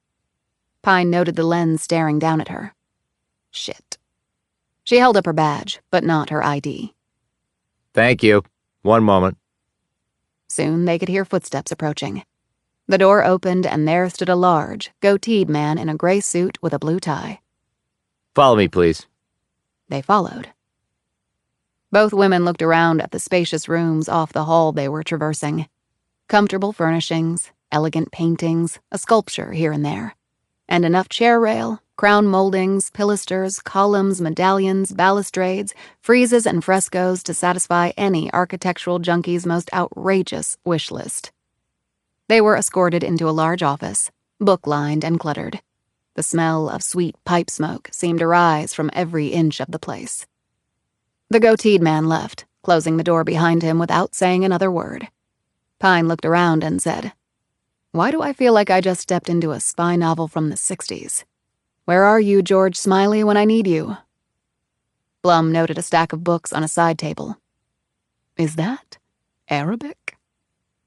Pine noted the lens staring down at her. Shit. She held up her badge, but not her ID. Thank you. One moment. Soon they could hear footsteps approaching. The door opened and there stood a large, goateed man in a gray suit with a blue tie. Follow me, please. They followed. Both women looked around at the spacious rooms off the hall they were traversing. Comfortable furnishings, elegant paintings, a sculpture here and there, and enough chair rail, crown moldings, pilasters, columns, medallions, balustrades, friezes, and frescoes to satisfy any architectural junkie's most outrageous wish list. They were escorted into a large office, book-lined and cluttered. The smell of sweet pipe smoke seemed to rise from every inch of the place. The goateed man left, closing the door behind him without saying another word. Pine looked around and said, Why do I feel like I just stepped into a spy novel from the 60s? Where are you, George Smiley, when I need you? Blum noted a stack of books on a side table. Is that Arabic?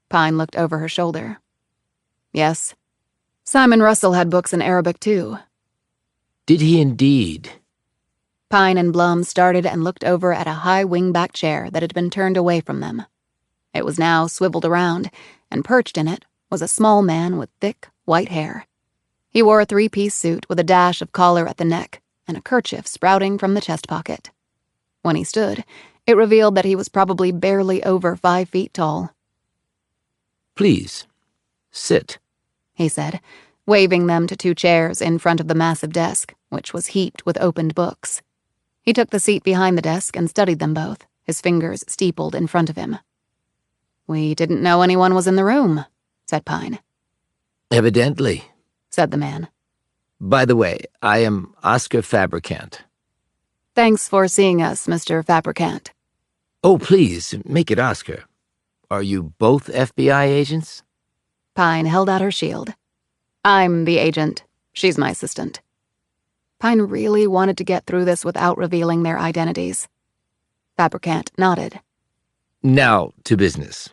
Pine looked over her shoulder. Yes. Simon Russell had books in Arabic, too. Did he indeed? Pine and Blum started and looked over at a high wing-back chair that had been turned away from them. It was now swiveled around, and perched in it was a small man with thick, white hair. He wore a 3-piece suit with a dash of collar at the neck and a kerchief sprouting from the chest pocket. When he stood, it revealed that he was probably barely over 5 feet tall. Please, sit, he said, waving them to 2 chairs in front of the massive desk, which was heaped with opened books. He took the seat behind the desk and studied them both, his fingers steepled in front of him. We didn't know anyone was in the room, said Pine. Evidently, said the man. By the way, I am Oscar Fabricant. Thanks for seeing us, Mr. Fabricant. Oh, please, make it Oscar. Are you both FBI agents? Pine held out her shield. I'm the agent. She's my assistant. Pine really wanted to get through this without revealing their identities. Fabricant nodded. Now to business.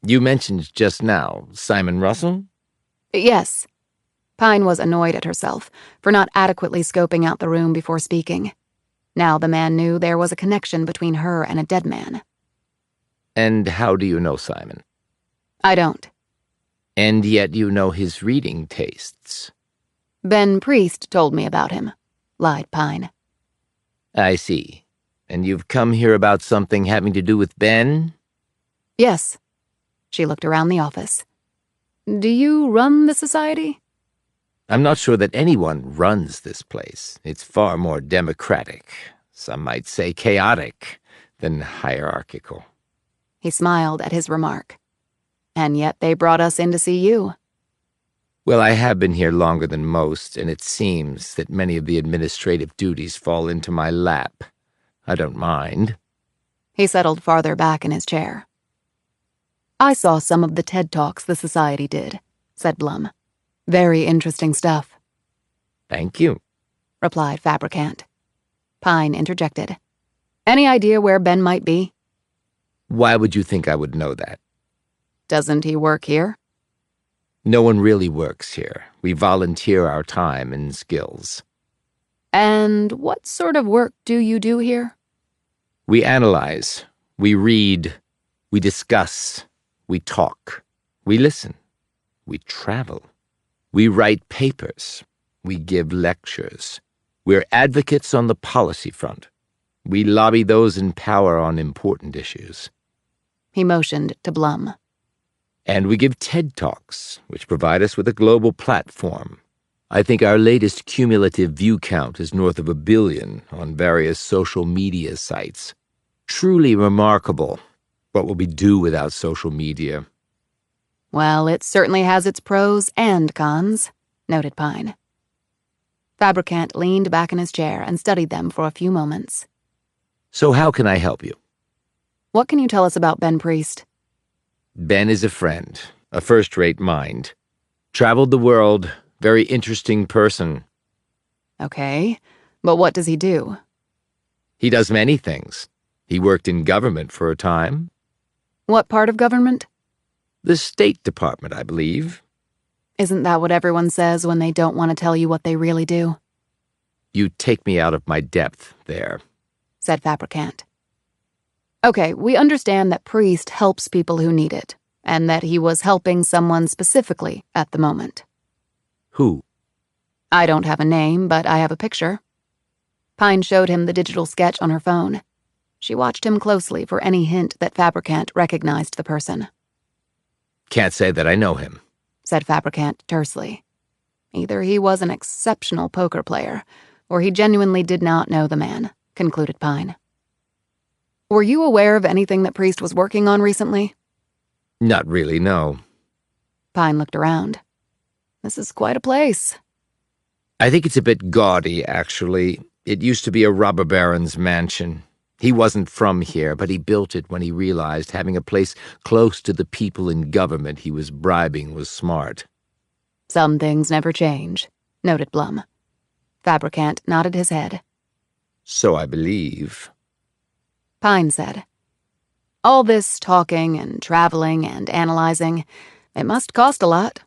You mentioned just now Simon Russell? Yes. Pine was annoyed at herself for not adequately scoping out the room before speaking. Now the man knew there was a connection between her and a dead man. And how do you know Simon? I don't. And yet you know his reading tastes. Ben Priest told me about him, lied Pine. I see. And you've come here about something having to do with Ben? Yes. She looked around the office. Do you run the society? I'm not sure that anyone runs this place. It's far more democratic, some might say chaotic, than hierarchical. He smiled at his remark. And yet they brought us in to see you. Well, I have been here longer than most, and it seems that many of the administrative duties fall into my lap. I don't mind. He settled farther back in his chair. I saw some of the TED Talks the society did, said Blum. Very interesting stuff. Thank you, replied Fabricant. Pine interjected. Any idea where Ben might be? Why would you think I would know that? Doesn't he work here? No one really works here. We volunteer our time and skills. And what sort of work do you do here? We analyze, we read, we discuss, we talk, we listen, we travel, we write papers, we give lectures. We're advocates on the policy front. We lobby those in power on important issues. He motioned to Blum. And we give TED Talks, which provide us with a global platform. I think our latest cumulative view count is north of 1 billion on various social media sites. Truly remarkable. What will we do without social media? Well, it certainly has its pros and cons, noted Pine. Fabricant leaned back in his chair and studied them for a few moments. So how can I help you? What can you tell us about Ben Priest? Ben is a friend, a first-rate mind. Traveled the world, very interesting person. Okay, but what does he do? He does many things. He worked in government for a time. What part of government? The State Department, I believe. Isn't that what everyone says when they don't want to tell you what they really do? You take me out of my depth there, said Fabricant. Okay, we understand that Priest helps people who need it, and that he was helping someone specifically at the moment. Who? I don't have a name, but I have a picture. Pine showed him the digital sketch on her phone. She watched him closely for any hint that Fabricant recognized the person. Can't say that I know him, said Fabricant tersely. Either he was an exceptional poker player, or he genuinely did not know the man, concluded Pine. Were you aware of anything that Priest was working on recently? Not really, no. Pine looked around. This is quite a place. I think it's a bit gaudy, actually. It used to be a robber baron's mansion. He wasn't from here, but he built it when he realized having a place close to the people in government he was bribing was smart. Some things never change, noted Blum. Fabricant nodded his head. So I believe. Pine said, all this talking and traveling and analyzing, it must cost a lot.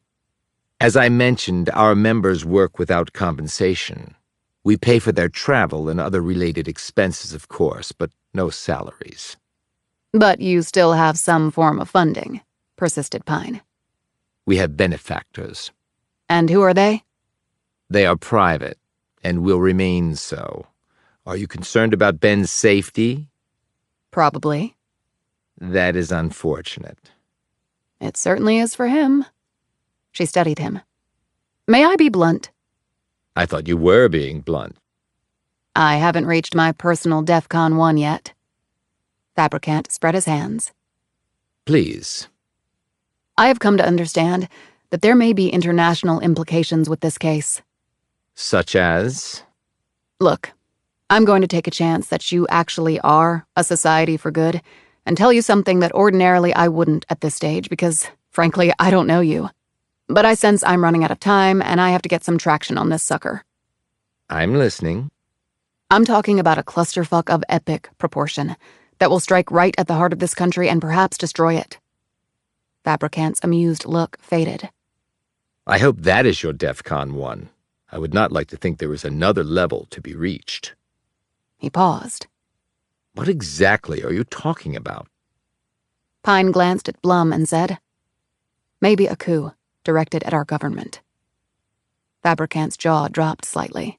As I mentioned, our members work without compensation. We pay for their travel and other related expenses, of course, but no salaries. But you still have some form of funding, persisted Pine. We have benefactors. And who are they? They are private, and will remain so. Are you concerned about Ben's safety? Probably. That is unfortunate. It certainly is for him. She studied him. May I be blunt? I thought you were being blunt. I haven't reached my personal DEFCON 1 yet. Fabricant spread his hands. Please. I have come to understand that there may be international implications with this case. Such as? Look, I'm going to take a chance that you actually are a society for good and tell you something that ordinarily I wouldn't at this stage because, frankly, I don't know you. But I sense I'm running out of time and I have to get some traction on this sucker. I'm listening. I'm talking about a clusterfuck of epic proportion that will strike right at the heart of this country and perhaps destroy it. Fabricant's amused look faded. I hope that is your DEFCON 1. I would not like to think there is another level to be reached. He paused. What exactly are you talking about? Pine glanced at Blum and said, "Maybe a coup directed at our government." Fabricant's jaw dropped slightly.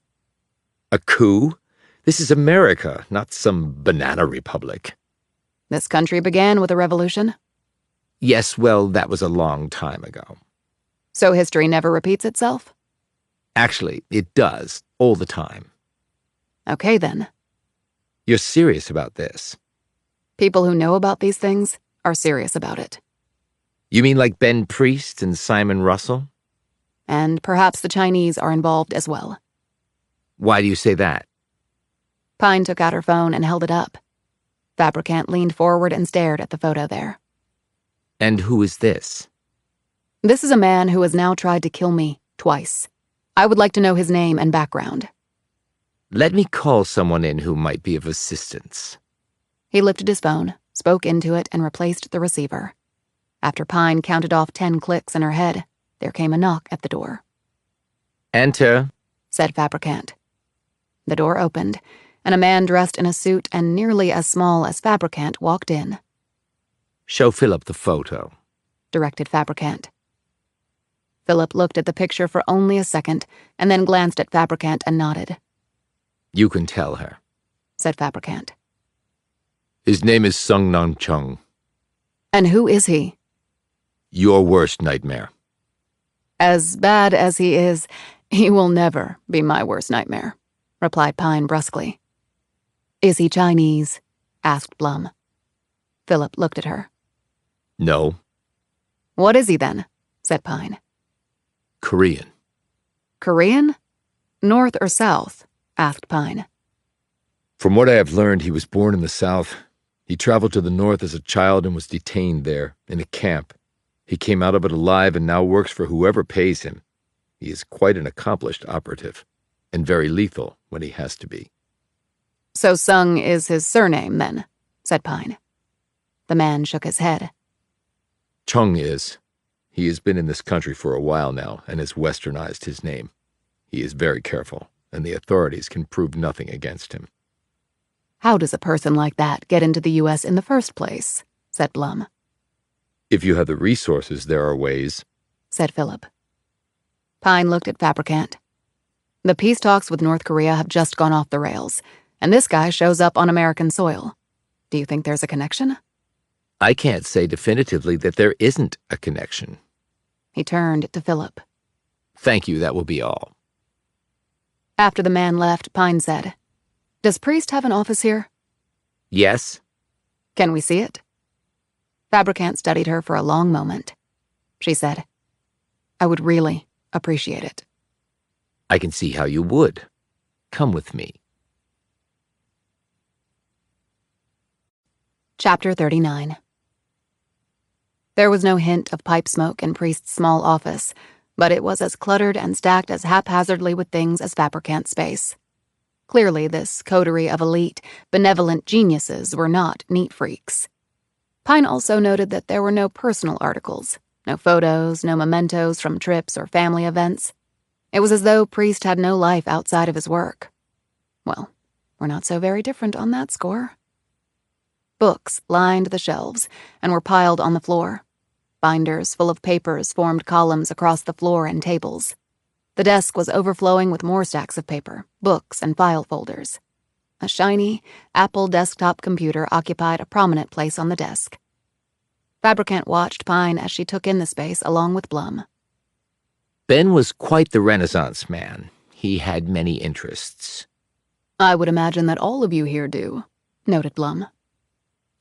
A coup? This is America, not some banana republic. This country began with a revolution. Yes, well, that was a long time ago. So history never repeats itself? Actually, it does, all the time. Okay, then. You're serious about this? People who know about these things are serious about it. You mean like Ben Priest and Simon Russell? And perhaps the Chinese are involved as well. Why do you say that? Pine took out her phone and held it up. Fabricant leaned forward and stared at the photo there. And who is this? This is a man who has now tried to kill me twice. I would like to know his name and background. Let me call someone in who might be of assistance. He lifted his phone, spoke into it, and replaced the receiver. After Pine counted off 10 clicks in her head, there came a knock at the door. Enter, said Fabricant. The door opened, and a man dressed in a suit and nearly as small as Fabricant walked in. Show Philip the photo, directed Fabricant. Philip looked at the picture for only a second, and then glanced at Fabricant and nodded. You can tell her, said Fabricant. His name is Sung Nam Chung. And who is he? Your worst nightmare. As bad as he is, he will never be my worst nightmare, replied Pine brusquely. Is he Chinese? Asked Blum. Philip looked at her. No. What is he then? Said Pine. Korean. Korean? North or south? Asked Pine. From what I have learned, he was born in the South. He traveled to the North as a child and was detained there, in a camp. He came out of it alive and now works for whoever pays him. He is quite an accomplished operative, and very lethal when he has to be. So Sung is his surname, then, said Pine. The man shook his head. Chung is. He has been in this country for a while now and has westernized his name. He is very careful, and the authorities can prove nothing against him. How does a person like that get into the U.S. in the first place? Said Blum. If you have the resources, there are ways, said Philip. Pine looked at Fabricant. The peace talks with North Korea have just gone off the rails, and this guy shows up on American soil. Do you think there's a connection? I can't say definitively that there isn't a connection. He turned to Philip. Thank you, that will be all. After the man left, Pine said, Does Priest have an office here? Yes. Can we see it? Fabricant studied her for a long moment. She said, I would really appreciate it. I can see how you would. Come with me. Chapter 39. There was no hint of pipe smoke in Priest's small office, but it was as cluttered and stacked as haphazardly with things as Fabricant's space. Clearly, this coterie of elite, benevolent geniuses were not neat freaks. Pine also noted that there were no personal articles, no photos, no mementos from trips or family events. It was as though Priest had no life outside of his work. Well, we're not so very different on that score. Books lined the shelves and were piled on the floor. Binders full of papers formed columns across the floor and tables. The desk was overflowing with more stacks of paper, books, and file folders. A shiny Apple desktop computer occupied a prominent place on the desk. Fabricant watched Pine as she took in the space along with Blum. Ben was quite the Renaissance man. He had many interests. I would imagine that all of you here do, noted Blum.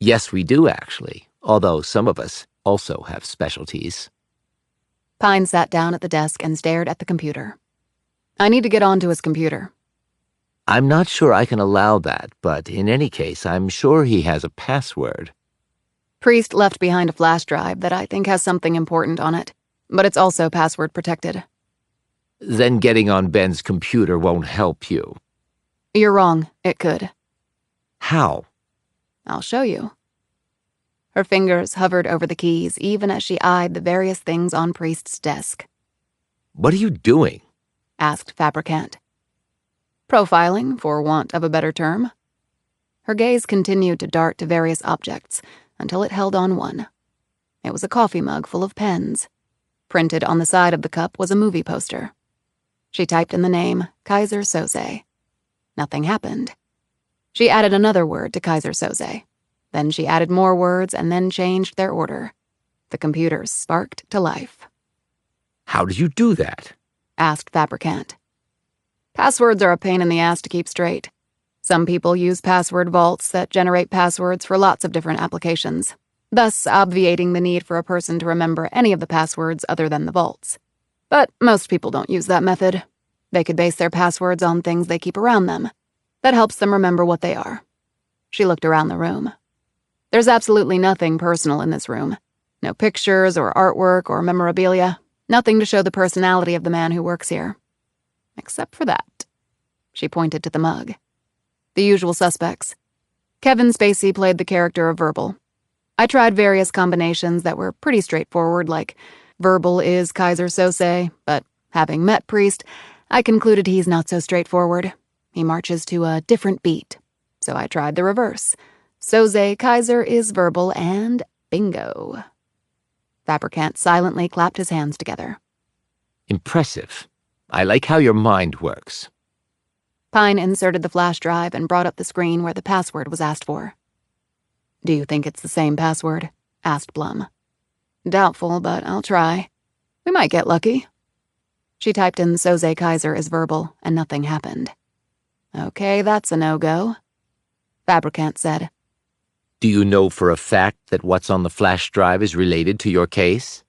Yes, we do, actually, although some of us also have specialties. Pine sat down at the desk and stared at the computer. I need to get onto his computer. I'm not sure I can allow that, but in any case, I'm sure he has a password. Priest left behind a flash drive that I think has something important on it, but it's also password protected. Then getting on Ben's computer won't help you. You're wrong. It could. How? I'll show you. Her fingers hovered over the keys even as she eyed the various things on Priest's desk. What are you doing? Asked Fabricant. Profiling, for want of a better term. Her gaze continued to dart to various objects until it held on one. It was a coffee mug full of pens. Printed on the side of the cup was a movie poster. She typed in the name, Kaiser Soze. Nothing happened. She added another word to Kaiser Soze. Then she added more words and then changed their order. The computer sparked to life. How did you do that? Asked Fabricant. Passwords are a pain in the ass to keep straight. Some people use password vaults that generate passwords for lots of different applications, thus obviating the need for a person to remember any of the passwords other than the vaults. But most people don't use that method. They could base their passwords on things they keep around them. That helps them remember what they are. She looked around the room. There's absolutely nothing personal in this room. No pictures or artwork or memorabilia. Nothing to show the personality of the man who works here. Except for that. She pointed to the mug. The usual suspects. Kevin Spacey played the character of Verbal. I tried various combinations that were pretty straightforward, like Verbal is Kaiser Soze, but having met Priest, I concluded he's not so straightforward. He marches to a different beat. So I tried the reverse. Soze Kaiser is Verbal, and bingo. Fabricant silently clapped his hands together. Impressive. I like how your mind works. Pine inserted the flash drive and brought up the screen where the password was asked for. Do you think it's the same password? Asked Blum. Doubtful, but I'll try. We might get lucky. She typed in Soze Kaiser is Verbal, and nothing happened. Okay, that's a no-go. Fabricant said. Do you know for a fact that what's on the flash drive is related to your case?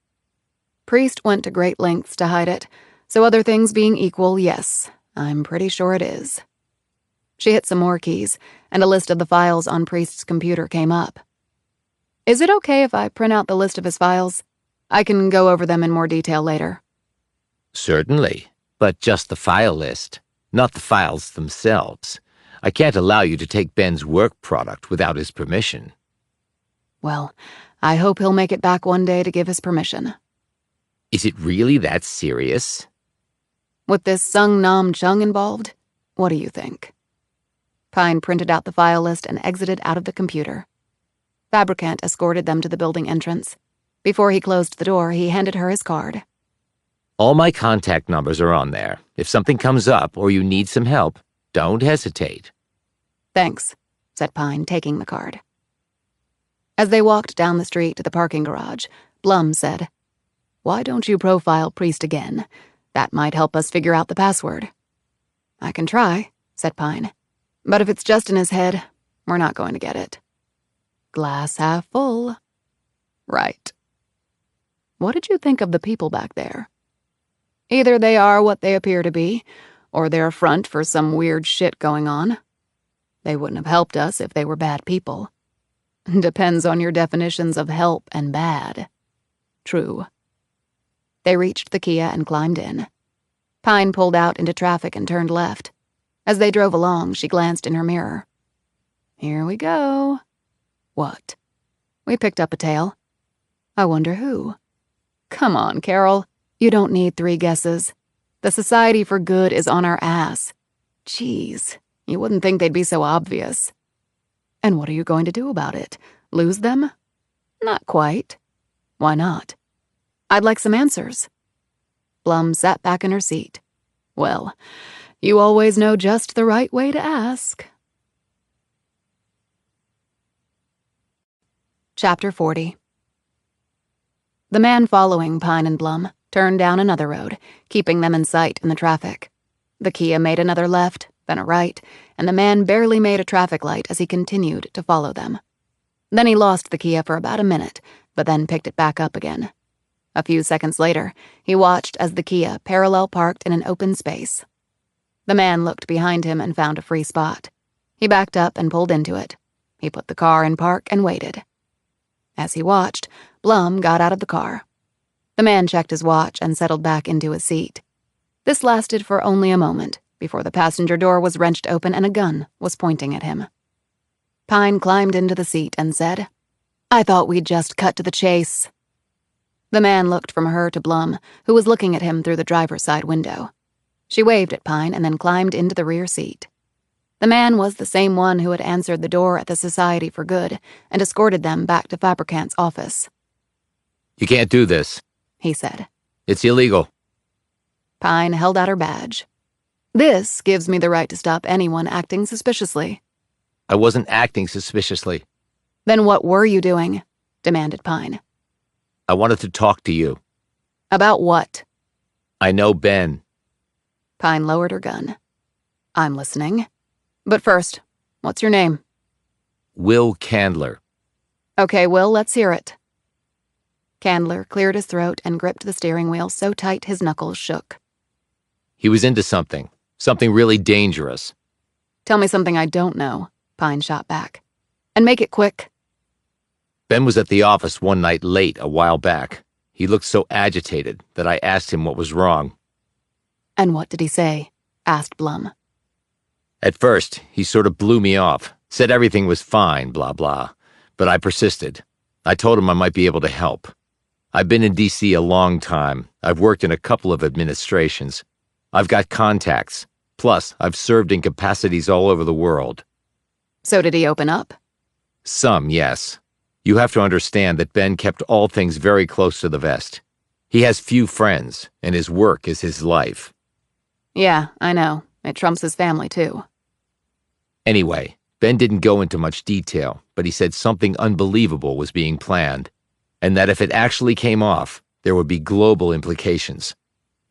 Priest went to great lengths to hide it, so other things being equal, yes, I'm pretty sure it is. She hit some more keys, and a list of the files on Priest's computer came up. Is it okay if I print out the list of his files? I can go over them in more detail later. Certainly, but just the file list, not the files themselves. I can't allow you to take Ben's work product without his permission. Well, I hope he'll make it back one day to give his permission. Is it really that serious? With this Sung Nam Chung involved, what do you think? Pine printed out the file list and exited out of the computer. Fabricant escorted them to the building entrance. Before he closed the door, he handed her his card. All my contact numbers are on there. If something comes up or you need some help, don't hesitate. Thanks, said Pine, taking the card. As they walked down the street to the parking garage, Blum said, Why don't you profile Priest again? That might help us figure out the password. I can try, said Pine. But if it's just in his head, we're not going to get it. Glass half full. Right. What did you think of the people back there? Either they are what they appear to be, or they're a front for some weird shit going on. They wouldn't have helped us if they were bad people. Depends on your definitions of help and bad. True. They reached the Kia and climbed in. Pine pulled out into traffic and turned left. As they drove along, she glanced in her mirror. Here we go. What? We picked up a tail. I wonder who. Come on, Carol. You don't need 3 guesses. The Society for Good is on our ass. Jeez, you wouldn't think they'd be so obvious. And what are you going to do about it? Lose them? Not quite. Why not? I'd like some answers. Blum sat back in her seat. Well, you always know just the right way to ask. Chapter 40. The man following Pine and Blum turned down another road, keeping them in sight in the traffic. The Kia made another left, then a right, and the man barely made a traffic light as he continued to follow them. Then he lost the Kia for about a minute, but then picked it back up again. A few seconds later, he watched as the Kia parallel parked in an open space. The man looked behind him and found a free spot. He backed up and pulled into it. He put the car in park and waited. As he watched, Blum got out of the car. The man checked his watch and settled back into his seat. This lasted for only a moment before the passenger door was wrenched open and a gun was pointing at him. Pine climbed into the seat and said, "I thought we'd just cut to the chase." The man looked from her to Blum, who was looking at him through the driver's side window. She waved at Pine and then climbed into the rear seat. The man was the same one who had answered the door at the Society for Good and escorted them back to Fabricant's office. You can't do this, he said. It's illegal. Pine held out her badge. This gives me the right to stop anyone acting suspiciously. I wasn't acting suspiciously. Then what were you doing? Demanded Pine. I wanted to talk to you. About what? I know Ben. Pine lowered her gun. I'm listening. But first, what's your name? Will Candler. Okay, Will, let's hear it. Candler cleared his throat and gripped the steering wheel so tight his knuckles shook. He was into something really dangerous. Tell me something I don't know, Pine shot back. And make it quick. Ben was at the office one night late a while back. He looked so agitated that I asked him what was wrong. And what did he say? Asked Blum. At first, he sort of blew me off, said everything was fine, blah, blah. But I persisted. I told him I might be able to help. I've been in D.C. a long time. I've worked in a couple of administrations. I've got contacts. Plus, I've served in capacities all over the world. So did he open up? Some, yes. You have to understand that Ben kept all things very close to the vest. He has few friends, and his work is his life. Yeah, I know. It trumps his family, too. Anyway, Ben didn't go into much detail, but he said something unbelievable was being planned, and that if it actually came off, there would be global implications.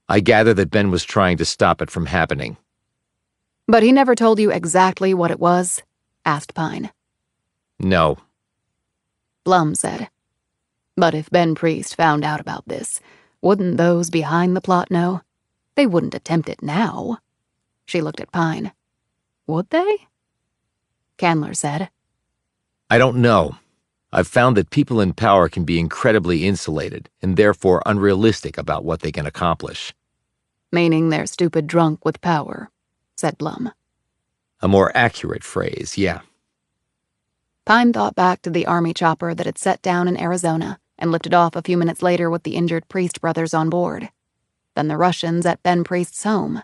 I gather that Ben was trying to stop it from happening. But he never told you exactly what it was? Asked Pine. No. Blum said. But if Ben Priest found out about this, wouldn't those behind the plot know? They wouldn't attempt it now. She looked at Pine. Would they? Candler said. I don't know. I've found that people in power can be incredibly insulated and therefore unrealistic about what they can accomplish. Meaning they're stupid drunk with power, said Blum. A more accurate phrase, yeah. Pine thought back to the army chopper that had set down in Arizona and lifted off a few minutes later with the injured Priest brothers on board. Then the Russians at Ben Priest's home.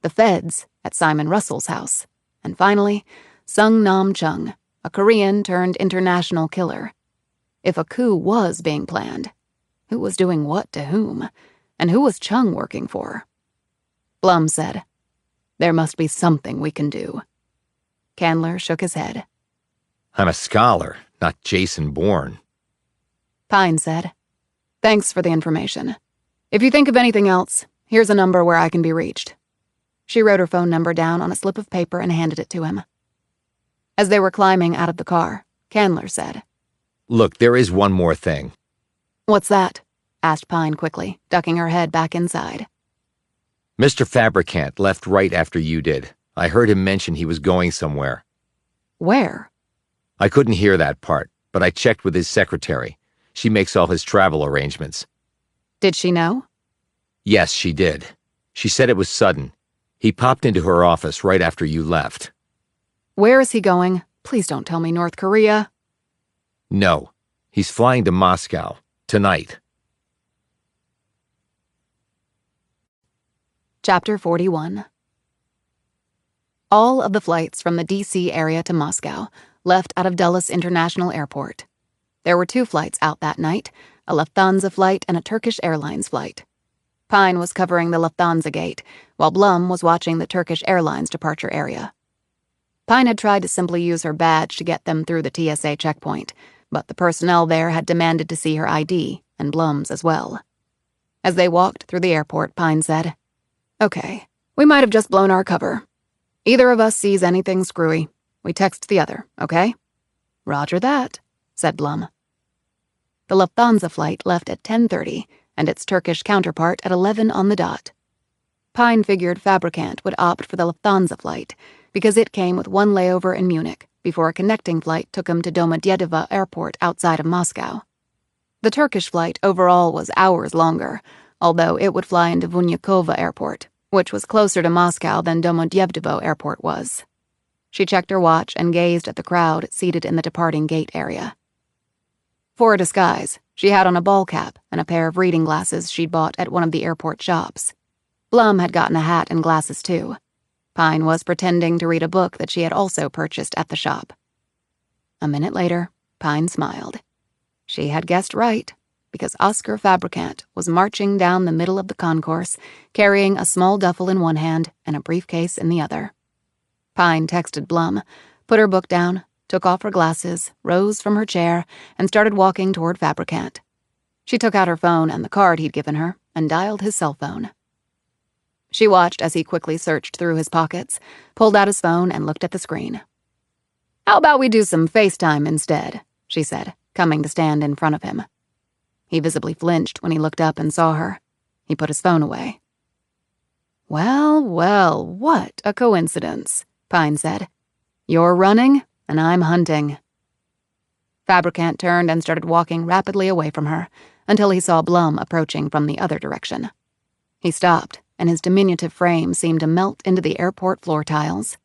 The feds at Simon Russell's house. And finally, Sung Nam Chung, a Korean-turned-international killer. If a coup was being planned, who was doing what to whom? And who was Chung working for? Blum said, There must be something we can do. Candler shook his head. I'm a scholar, not Jason Bourne. Pine said, Thanks for the information. If you think of anything else, here's a number where I can be reached. She wrote her phone number down on a slip of paper and handed it to him. As they were climbing out of the car, Candler said, Look, there is one more thing. What's that? Asked Pine quickly, ducking her head back inside. Mr. Fabricant left right after you did. I heard him mention he was going somewhere. Where? I couldn't hear that part, but I checked with his secretary. She makes all his travel arrangements. Did she know? Yes, she did. She said it was sudden. He popped into her office right after you left. Where is he going? Please don't tell me North Korea. No, he's flying to Moscow tonight. Chapter 41. All of the flights from the D.C. area to Moscow left out of Dulles International Airport. There were 2 flights out that night, a Lufthansa flight and a Turkish Airlines flight. Pine was covering the Lufthansa gate, while Blum was watching the Turkish Airlines departure area. Pine had tried to simply use her badge to get them through the TSA checkpoint, but the personnel there had demanded to see her ID, and Blum's as well. As they walked through the airport, Pine said, Okay, we might have just blown our cover. Either of us sees anything screwy, we text the other, okay? Roger that, said Blum. The Lufthansa flight left at 10:30, and its Turkish counterpart at 11 on the dot. Pine figured Fabricant would opt for the Lufthansa flight because it came with one layover in Munich before a connecting flight took him to Domodedovo Airport outside of Moscow. The Turkish flight overall was hours longer, although it would fly into Vnukovo Airport, which was closer to Moscow than Domodedovo Airport was. She checked her watch and gazed at the crowd seated in the departing gate area. For a disguise, she had on a ball cap and a pair of reading glasses she'd bought at one of the airport shops. Blum had gotten a hat and glasses too. Pine was pretending to read a book that she had also purchased at the shop. A minute later, Pine smiled. She had guessed right, because Oscar Fabricant was marching down the middle of the concourse, carrying a small duffel in one hand and a briefcase in the other. Pine texted Blum, put her book down, took off her glasses, rose from her chair, and started walking toward Fabricant. She took out her phone and the card he'd given her and dialed his cell phone. She watched as he quickly searched through his pockets, pulled out his phone, and looked at the screen. "How about we do some FaceTime instead?" she said, coming to stand in front of him. He visibly flinched when he looked up and saw her. He put his phone away. "Well, well, what a coincidence," Pine said. "You're running, and I'm hunting." Fabricant turned and started walking rapidly away from her until he saw Blum approaching from the other direction. He stopped, and his diminutive frame seemed to melt into the airport floor tiles.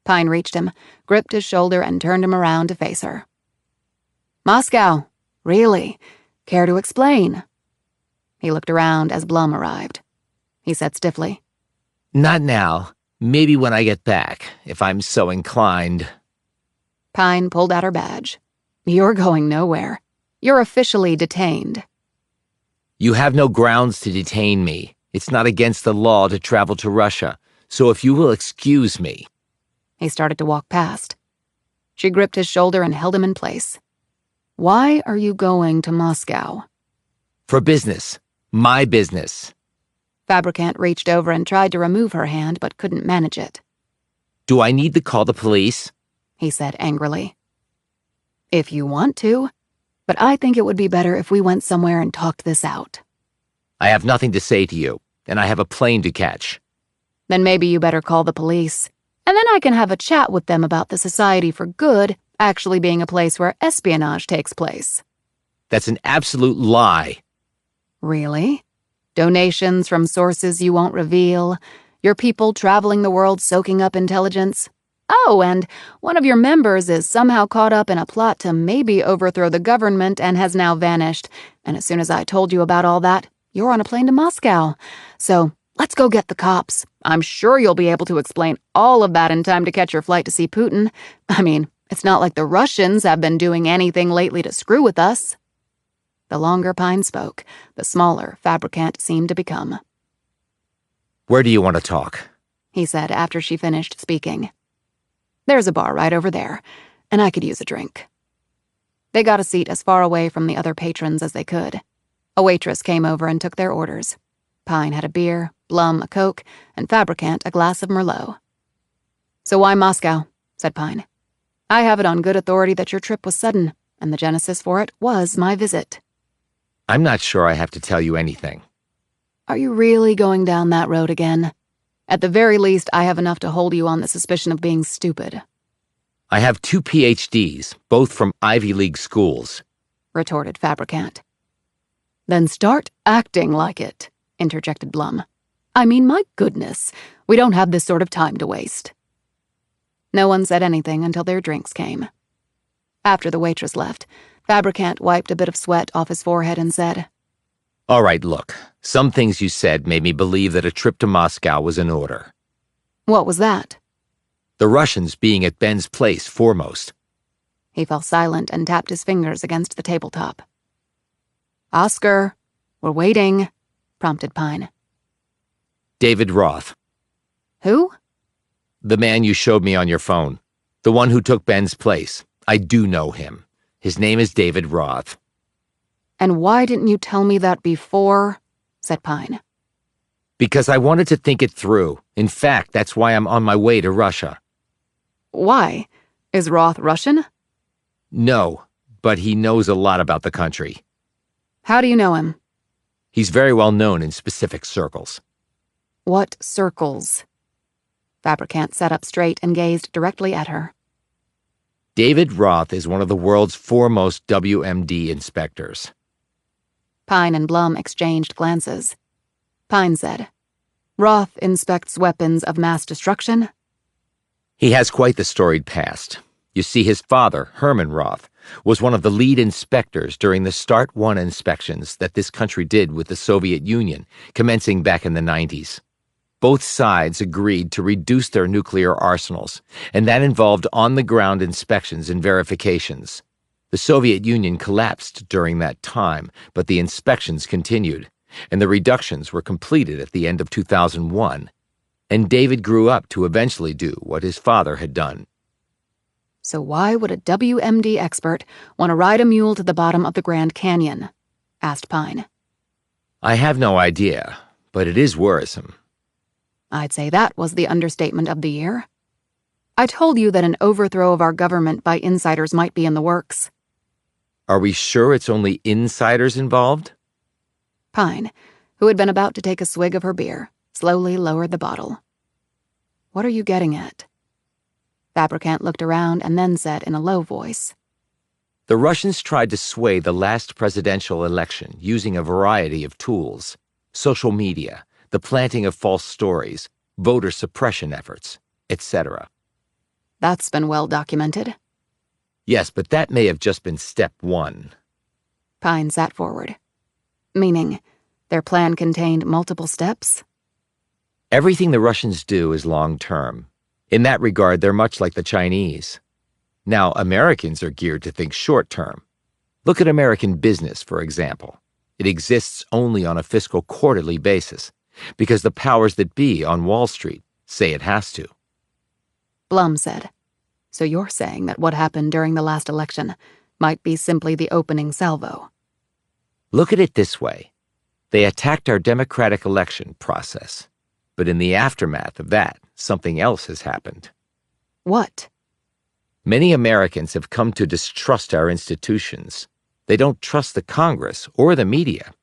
Pine reached him, gripped his shoulder, and turned him around to face her. "Moscow? Really? Care to explain?" He looked around as Blum arrived. He said stiffly, Not now. Maybe when I get back, if I'm so inclined. Pine pulled out her badge. "You're going nowhere. You're officially detained." You have no grounds to detain me. It's not against the law to travel to Russia, so if you will excuse me. He started to walk past. She gripped his shoulder and held him in place. "Why are you going to Moscow?" For business. My business. Fabricant reached over and tried to remove her hand but couldn't manage it. Do I need to call the police? He said angrily. "If you want to, but I think it would be better if we went somewhere and talked this out." I have nothing to say to you, and I have a plane to catch. "Then maybe you better call the police, and then I can have a chat with them about the Society for Good actually being a place where espionage takes place." That's an absolute lie. "Really? Donations from sources you won't reveal, your people traveling the world soaking up intelligence. Oh, and one of your members is somehow caught up in a plot to maybe overthrow the government and has now vanished, and as soon as I told you about all that, you're on a plane to Moscow. So let's go get the cops. I'm sure you'll be able to explain all of that in time to catch your flight to see Putin. I mean, it's not like the Russians have been doing anything lately to screw with us." The longer Pine spoke, the smaller Fabricant seemed to become. Where do you want to talk? He said after she finished speaking. "There's a bar right over there, and I could use a drink." They got a seat as far away from the other patrons as they could. A waitress came over and took their orders. Pine had a beer, Blum a Coke, and Fabricant a glass of Merlot. "So why Moscow?" said Pine. "I have it on good authority that your trip was sudden, and the genesis for it was my visit." I'm not sure I have to tell you anything. "Are you really going down that road again? At the very least, I have enough to hold you on the suspicion of being stupid," I have 2 PhDs, both from Ivy League schools. retorted Fabricant. "Then start acting like it," interjected Blum. "I mean, my goodness, we don't have this sort of time to waste." No one said anything until their drinks came. After the waitress left, Fabricant wiped a bit of sweat off his forehead and said, All right, look. Some things you said made me believe that a trip to Moscow was in order. "What was that?" The Russians being at Ben's place foremost. He fell silent and tapped his fingers against the tabletop. "Oscar, we're waiting," prompted Pine. David Roth. "Who?" The man you showed me on your phone. The one who took Ben's place. I do know him. His name is David Roth. "And why didn't you tell me that before?" said Pine. Because I wanted to think it through. In fact, that's why I'm on my way to Russia. "Why? Is Roth Russian?" No, but he knows a lot about the country. "How do you know him?" He's very well known in specific circles. What circles? Fabricant sat up straight and gazed directly at her. David Roth is one of the world's foremost WMD inspectors. Pine and Blum exchanged glances. Pine said, Roth inspects weapons of mass destruction? He has quite the storied past. You see, his father, Herman Roth, was one of the lead inspectors during the Start 1 inspections that this country did with the Soviet Union, commencing back in the 90s. Both sides agreed to reduce their nuclear arsenals, and that involved on-the-ground inspections and verifications. The Soviet Union collapsed during that time, but the inspections continued, and the reductions were completed at the end of 2001. And David grew up to eventually do what his father had done. So why would a WMD expert want to ride a mule to the bottom of the Grand Canyon? Asked Pine. I have no idea, but it is worrisome. I'd say that was the understatement of the year. I told you that an overthrow of our government by insiders might be in the works. Are we sure it's only insiders involved? Pine, who had been about to take a swig of her beer, slowly lowered the bottle. What are you getting at? Fabricant looked around and then said in a low voice, The Russians tried to sway the last presidential election using a variety of tools: social media, the planting of false stories, voter suppression efforts, etc. That's been well documented. Yes, but that may have just been step one. Pine sat forward. Meaning, their plan contained multiple steps? Everything the Russians do is long-term. In that regard, they're much like the Chinese. Now, Americans are geared to think short-term. Look at American business, for example. It exists only on a fiscal quarterly basis, because the powers that be on Wall Street say it has to. Blum said, So you're saying that what happened during the last election might be simply the opening salvo? Look at it this way. They attacked our democratic election process. But in the aftermath of that, something else has happened. What? Many Americans have come to distrust our institutions. They don't trust the Congress or the media.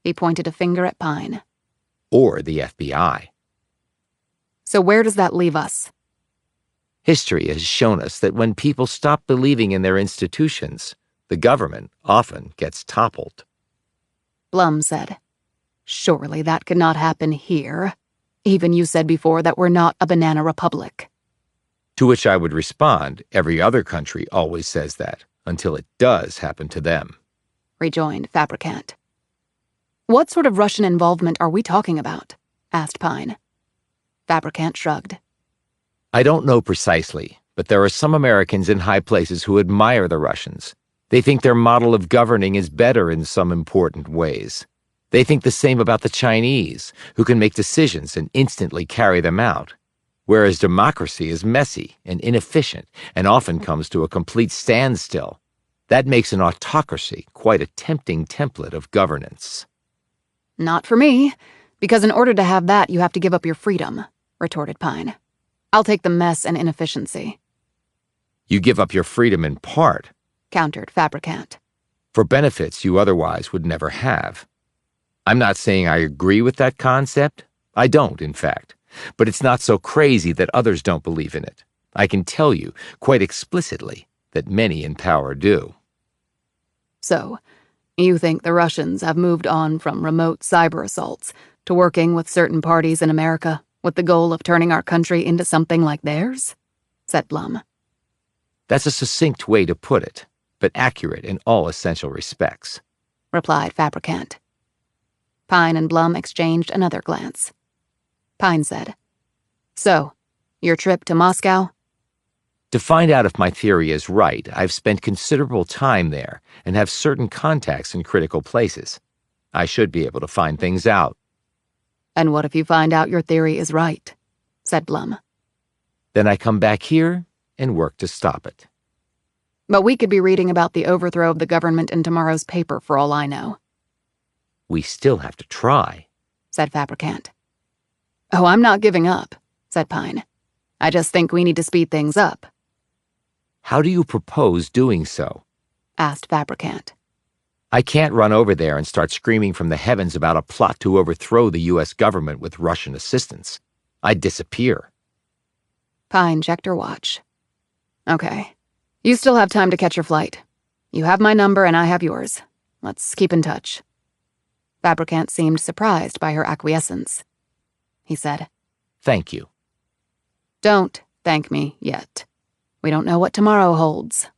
He pointed a finger at Pine. Or the FBI. So where does that leave us? History has shown us that when people stop believing in their institutions, the government often gets toppled. Blum said, Surely that could not happen here. Even you said before that we're not a banana republic. To which I would respond, every other country always says that, until it does happen to them. Rejoined Fabricant. What sort of Russian involvement are we talking about? Asked Pine. Fabricant shrugged. I don't know precisely, but there are some Americans in high places who admire the Russians. They think their model of governing is better in some important ways. They think the same about the Chinese, who can make decisions and instantly carry them out. Whereas democracy is messy and inefficient and often comes to a complete standstill. That makes an autocracy quite a tempting template of governance. Not for me, because in order to have that, you have to give up your freedom, retorted Pine. I'll take the mess and inefficiency. You give up your freedom in part, countered Fabricant. For benefits you otherwise would never have. I'm not saying I agree with that concept. I don't, in fact. But it's not so crazy that others don't believe in it. I can tell you, quite explicitly, that many in power do. So, you think the Russians have moved on from remote cyber assaults to working with certain parties in America with the goal of turning our country into something like theirs? Said Blum. That's a succinct way to put it, but accurate in all essential respects, replied Fabricant. Pine and Blum exchanged another glance. Pine said, So, your trip to Moscow? To find out if my theory is right, I've spent considerable time there and have certain contacts in critical places. I should be able to find things out. And what if you find out your theory is right? Said Blum. Then I come back here and work to stop it. But we could be reading about the overthrow of the government in tomorrow's paper for all I know. We still have to try, said Fabricant. Oh, I'm not giving up, said Pine. I just think we need to speed things up. How do you propose doing so? Asked Fabricant. I can't run over there and start screaming from the heavens about a plot to overthrow the U.S. government with Russian assistance. I'd disappear. Pine checked her watch. Okay. You still have time to catch your flight. You have my number and I have yours. Let's keep in touch. Fabricant seemed surprised by her acquiescence. He said, Thank you. Don't thank me yet. We don't know what tomorrow holds.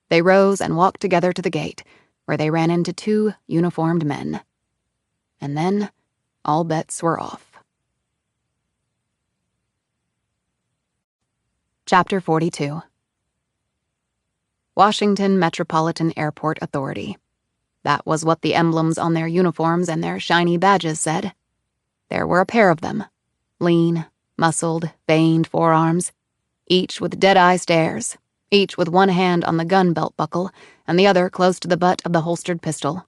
They rose and walked together to the gate, where they ran into 2 uniformed men. And then, all bets were off. Chapter 42. Washington Metropolitan Airport Authority. That was what the emblems on their uniforms and their shiny badges said. There were a pair of them, lean, muscled, veined forearms, each with dead-eye stares, each with one hand on the gun belt buckle and the other close to the butt of the holstered pistol.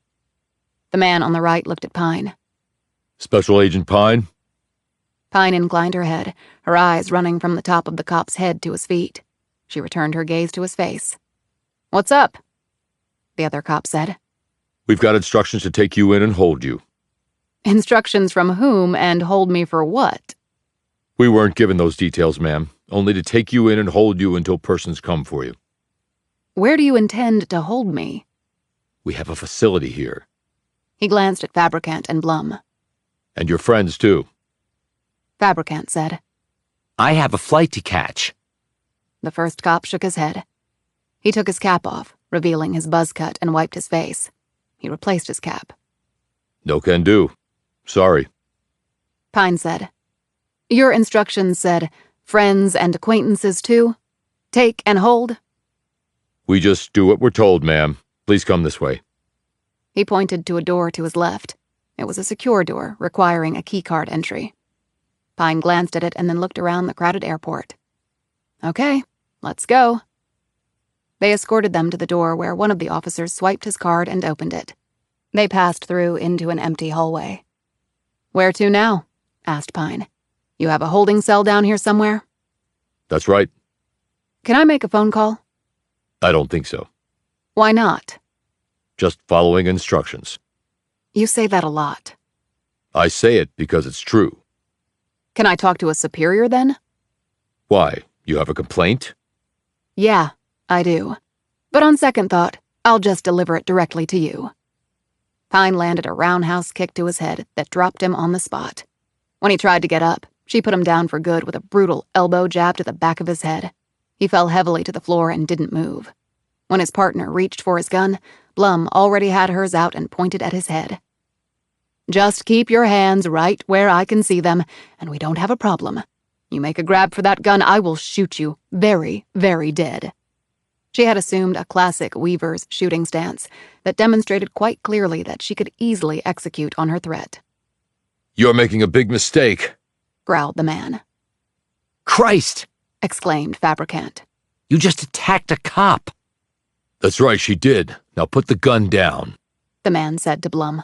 The man on the right looked at Pine. Special Agent Pine? Pine inclined her head, her eyes running from the top of the cop's head to his feet. She returned her gaze to his face. What's up? The other cop said. We've got instructions to take you in and hold you. Instructions from whom and hold me for what? We weren't given those details, ma'am. Only to take you in and hold you until persons come for you. Where do you intend to hold me? We have a facility here. He glanced at Fabricant and Blum. And your friends, too. Fabricant said. I have a flight to catch. The first cop shook his head. He took his cap off, revealing his buzz cut, and wiped his face. He replaced his cap. No can do. Sorry. Pine said. Your instructions said, friends and acquaintances too? Take and hold? We just do what we're told, ma'am. Please come this way. He pointed to a door to his left. It was a secure door, requiring a keycard entry. Pine glanced at it and then looked around the crowded airport. Okay, let's go. They escorted them to the door where one of the officers swiped his card and opened it. They passed through into an empty hallway. Where to now? Asked Pine. You have a holding cell down here somewhere? That's right. Can I make a phone call? I don't think so. Why not? Just following instructions. You say that a lot. I say it because it's true. Can I talk to a superior then? Why? You have a complaint? Yeah, I do. But on second thought, I'll just deliver it directly to you. Pine landed a roundhouse kick to his head that dropped him on the spot. When he tried to get up, she put him down for good with a brutal elbow jab to the back of his head. He fell heavily to the floor and didn't move. When his partner reached for his gun, Blum already had hers out and pointed at his head. Just keep your hands right where I can see them, and we don't have a problem. You make a grab for that gun, I will shoot you very, very dead. She had assumed a classic Weaver's shooting stance that demonstrated quite clearly that she could easily execute on her threat. You're making a big mistake, growled the man. Christ! Exclaimed Fabricant. You just attacked a cop. That's right, she did. Now put the gun down, the man said to Blum.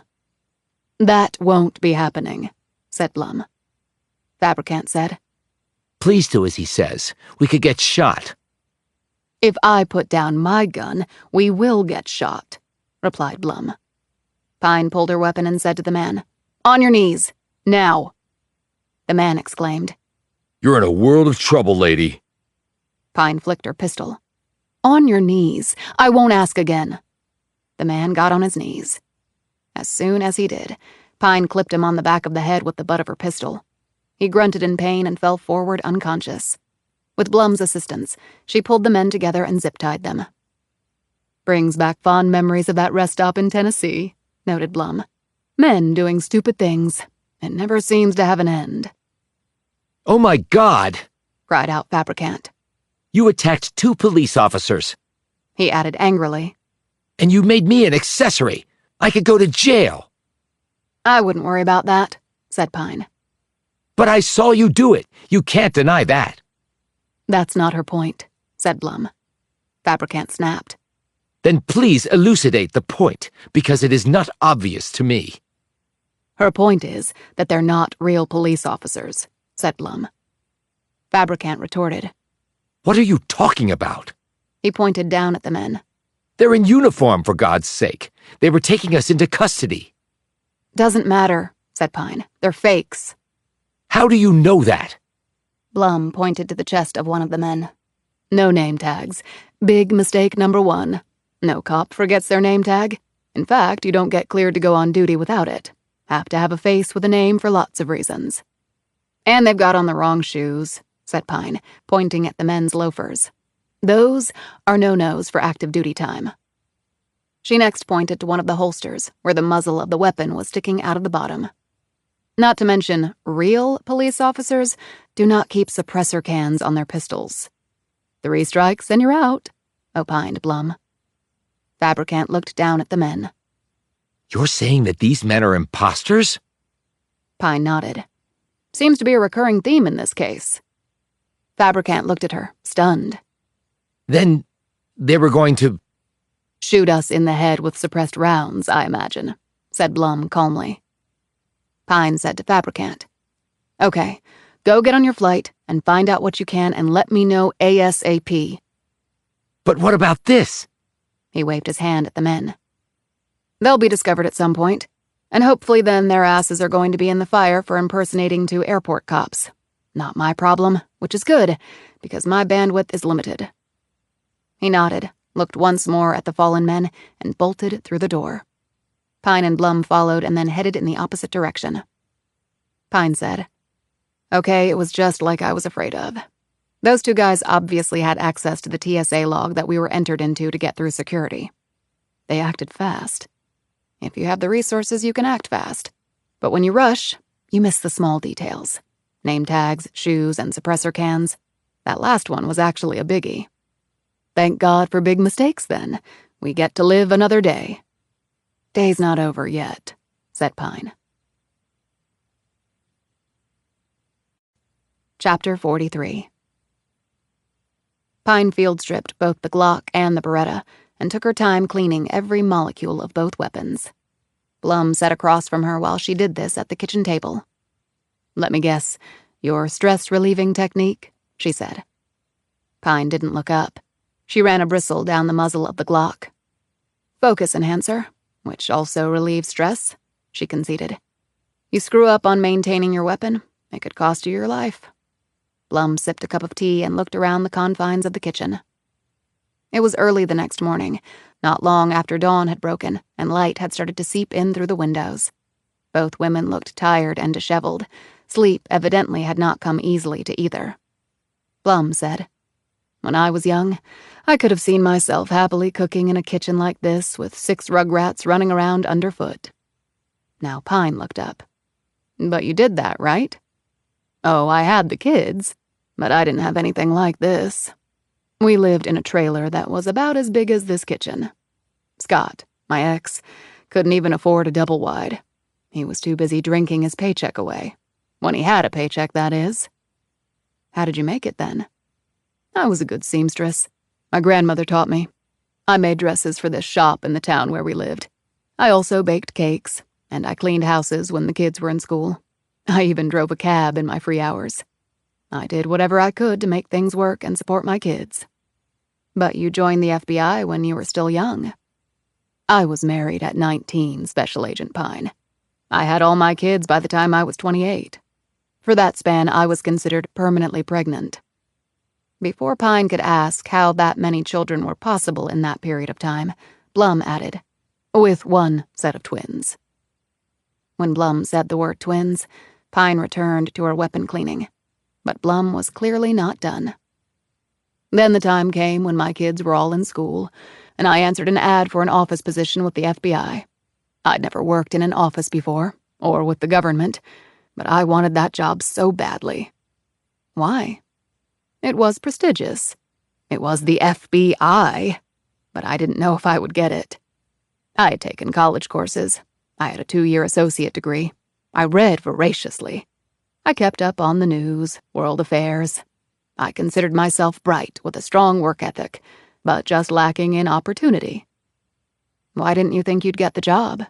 That won't be happening, said Blum. Fabricant said. Please do as he says. We could get shot. If I put down my gun, we will get shot, replied Blum. Pine pulled her weapon and said to the man, On your knees, now. The man exclaimed, You're in a world of trouble, lady. Pine flicked her pistol. On your knees. I won't ask again. The man got on his knees. As soon as he did, Pine clipped him on the back of the head with the butt of her pistol. He grunted in pain and fell forward unconscious. With Blum's assistance, she pulled the men together and zip-tied them. Brings back fond memories of that rest stop in Tennessee, noted Blum. Men doing stupid things. It never seems to have an end. Oh my God! Cried out Fabricant. You attacked 2 police officers. He added angrily. And you made me an accessory. I could go to jail. I wouldn't worry about that, said Pine. But I saw you do it. You can't deny that. That's not her point, said Blum. Fabricant snapped. Then please elucidate the point, because it is not obvious to me. Her point is that they're not real police officers, said Blum. Fabricant retorted. What are you talking about? He pointed down at the men. They're in uniform, for God's sake. They were taking us into custody. Doesn't matter, said Pine. They're fakes. How do you know that? Blum pointed to the chest of one of the men. No name tags. Big mistake number 1. No cop forgets their name tag. In fact, you don't get cleared to go on duty without it. Have to have a face with a name for lots of reasons. And they've got on the wrong shoes, said Pine, pointing at the men's loafers. Those are no-nos for active duty time. She next pointed to one of the holsters, where the muzzle of the weapon was sticking out of the bottom. Not to mention, real police officers do not keep suppressor cans on their pistols. 3 strikes and you're out, opined Blum. Fabricant looked down at the men. You're saying that these men are imposters? Pine nodded. Seems to be a recurring theme in this case. Fabricant looked at her, stunned. Then they were going to... Shoot us in the head with suppressed rounds, I imagine, said Blum calmly. Pine said to Fabricant, Okay, go get on your flight and find out what you can and let me know ASAP. But what about this? He waved his hand at the men. They'll be discovered at some point, and hopefully then their asses are going to be in the fire for impersonating 2 airport cops. Not my problem, which is good, because my bandwidth is limited. He nodded, looked once more at the fallen men, and bolted through the door. Pine and Blum followed and then headed in the opposite direction. Pine said, Okay, it was just like I was afraid of. Those 2 guys obviously had access to the TSA log that we were entered into to get through security. They acted fast. If you have the resources, you can act fast. But when you rush, you miss the small details. Name tags, shoes, and suppressor cans. That last one was actually a biggie. Thank God for big mistakes, then. We get to live another day. Day's not over yet, said Pine. Chapter 43. Pine field-stripped both the Glock and the Beretta and took her time cleaning every molecule of both weapons. Blum sat across from her while she did this at the kitchen table. Let me guess, your stress-relieving technique, she said. Pine didn't look up. She ran a bristle down the muzzle of the Glock. Focus enhancer, which also relieves stress, she conceded. You screw up on maintaining your weapon, it could cost you your life. Blum sipped a cup of tea and looked around the confines of the kitchen. It was early the next morning, not long after dawn had broken and light had started to seep in through the windows. Both women looked tired and disheveled. Sleep evidently had not come easily to either. Blum said, When I was young, I could have seen myself happily cooking in a kitchen like this with 6 rugrats running around underfoot. Now Pine looked up. But you did that, right? Oh, I had the kids, but I didn't have anything like this. We lived in a trailer that was about as big as this kitchen. Scott, my ex, couldn't even afford a double-wide. He was too busy drinking his paycheck away. When he had a paycheck, that is. How did you make it, then? I was a good seamstress. My grandmother taught me. I made dresses for this shop in the town where we lived. I also baked cakes, and I cleaned houses when the kids were in school. I even drove a cab in my free hours. I did whatever I could to make things work and support my kids. But you joined the FBI when you were still young. I was married at 19, Special Agent Pine. I had all my kids by the time I was 28. For that span, I was considered permanently pregnant. Before Pine could ask how that many children were possible in that period of time, Blum added, with 1 set of twins. When Blum said the word twins, Pine returned to her weapon cleaning. But Blum was clearly not done. Then the time came when my kids were all in school, and I answered an ad for an office position with the FBI. I'd never worked in an office before, or with the government, but I wanted that job so badly. Why? It was prestigious. It was the FBI, but I didn't know if I would get it. I had taken college courses. I had a 2-year associate degree. I read voraciously. I kept up on the news, world affairs. I considered myself bright with a strong work ethic, but just lacking in opportunity. Why didn't you think you'd get the job?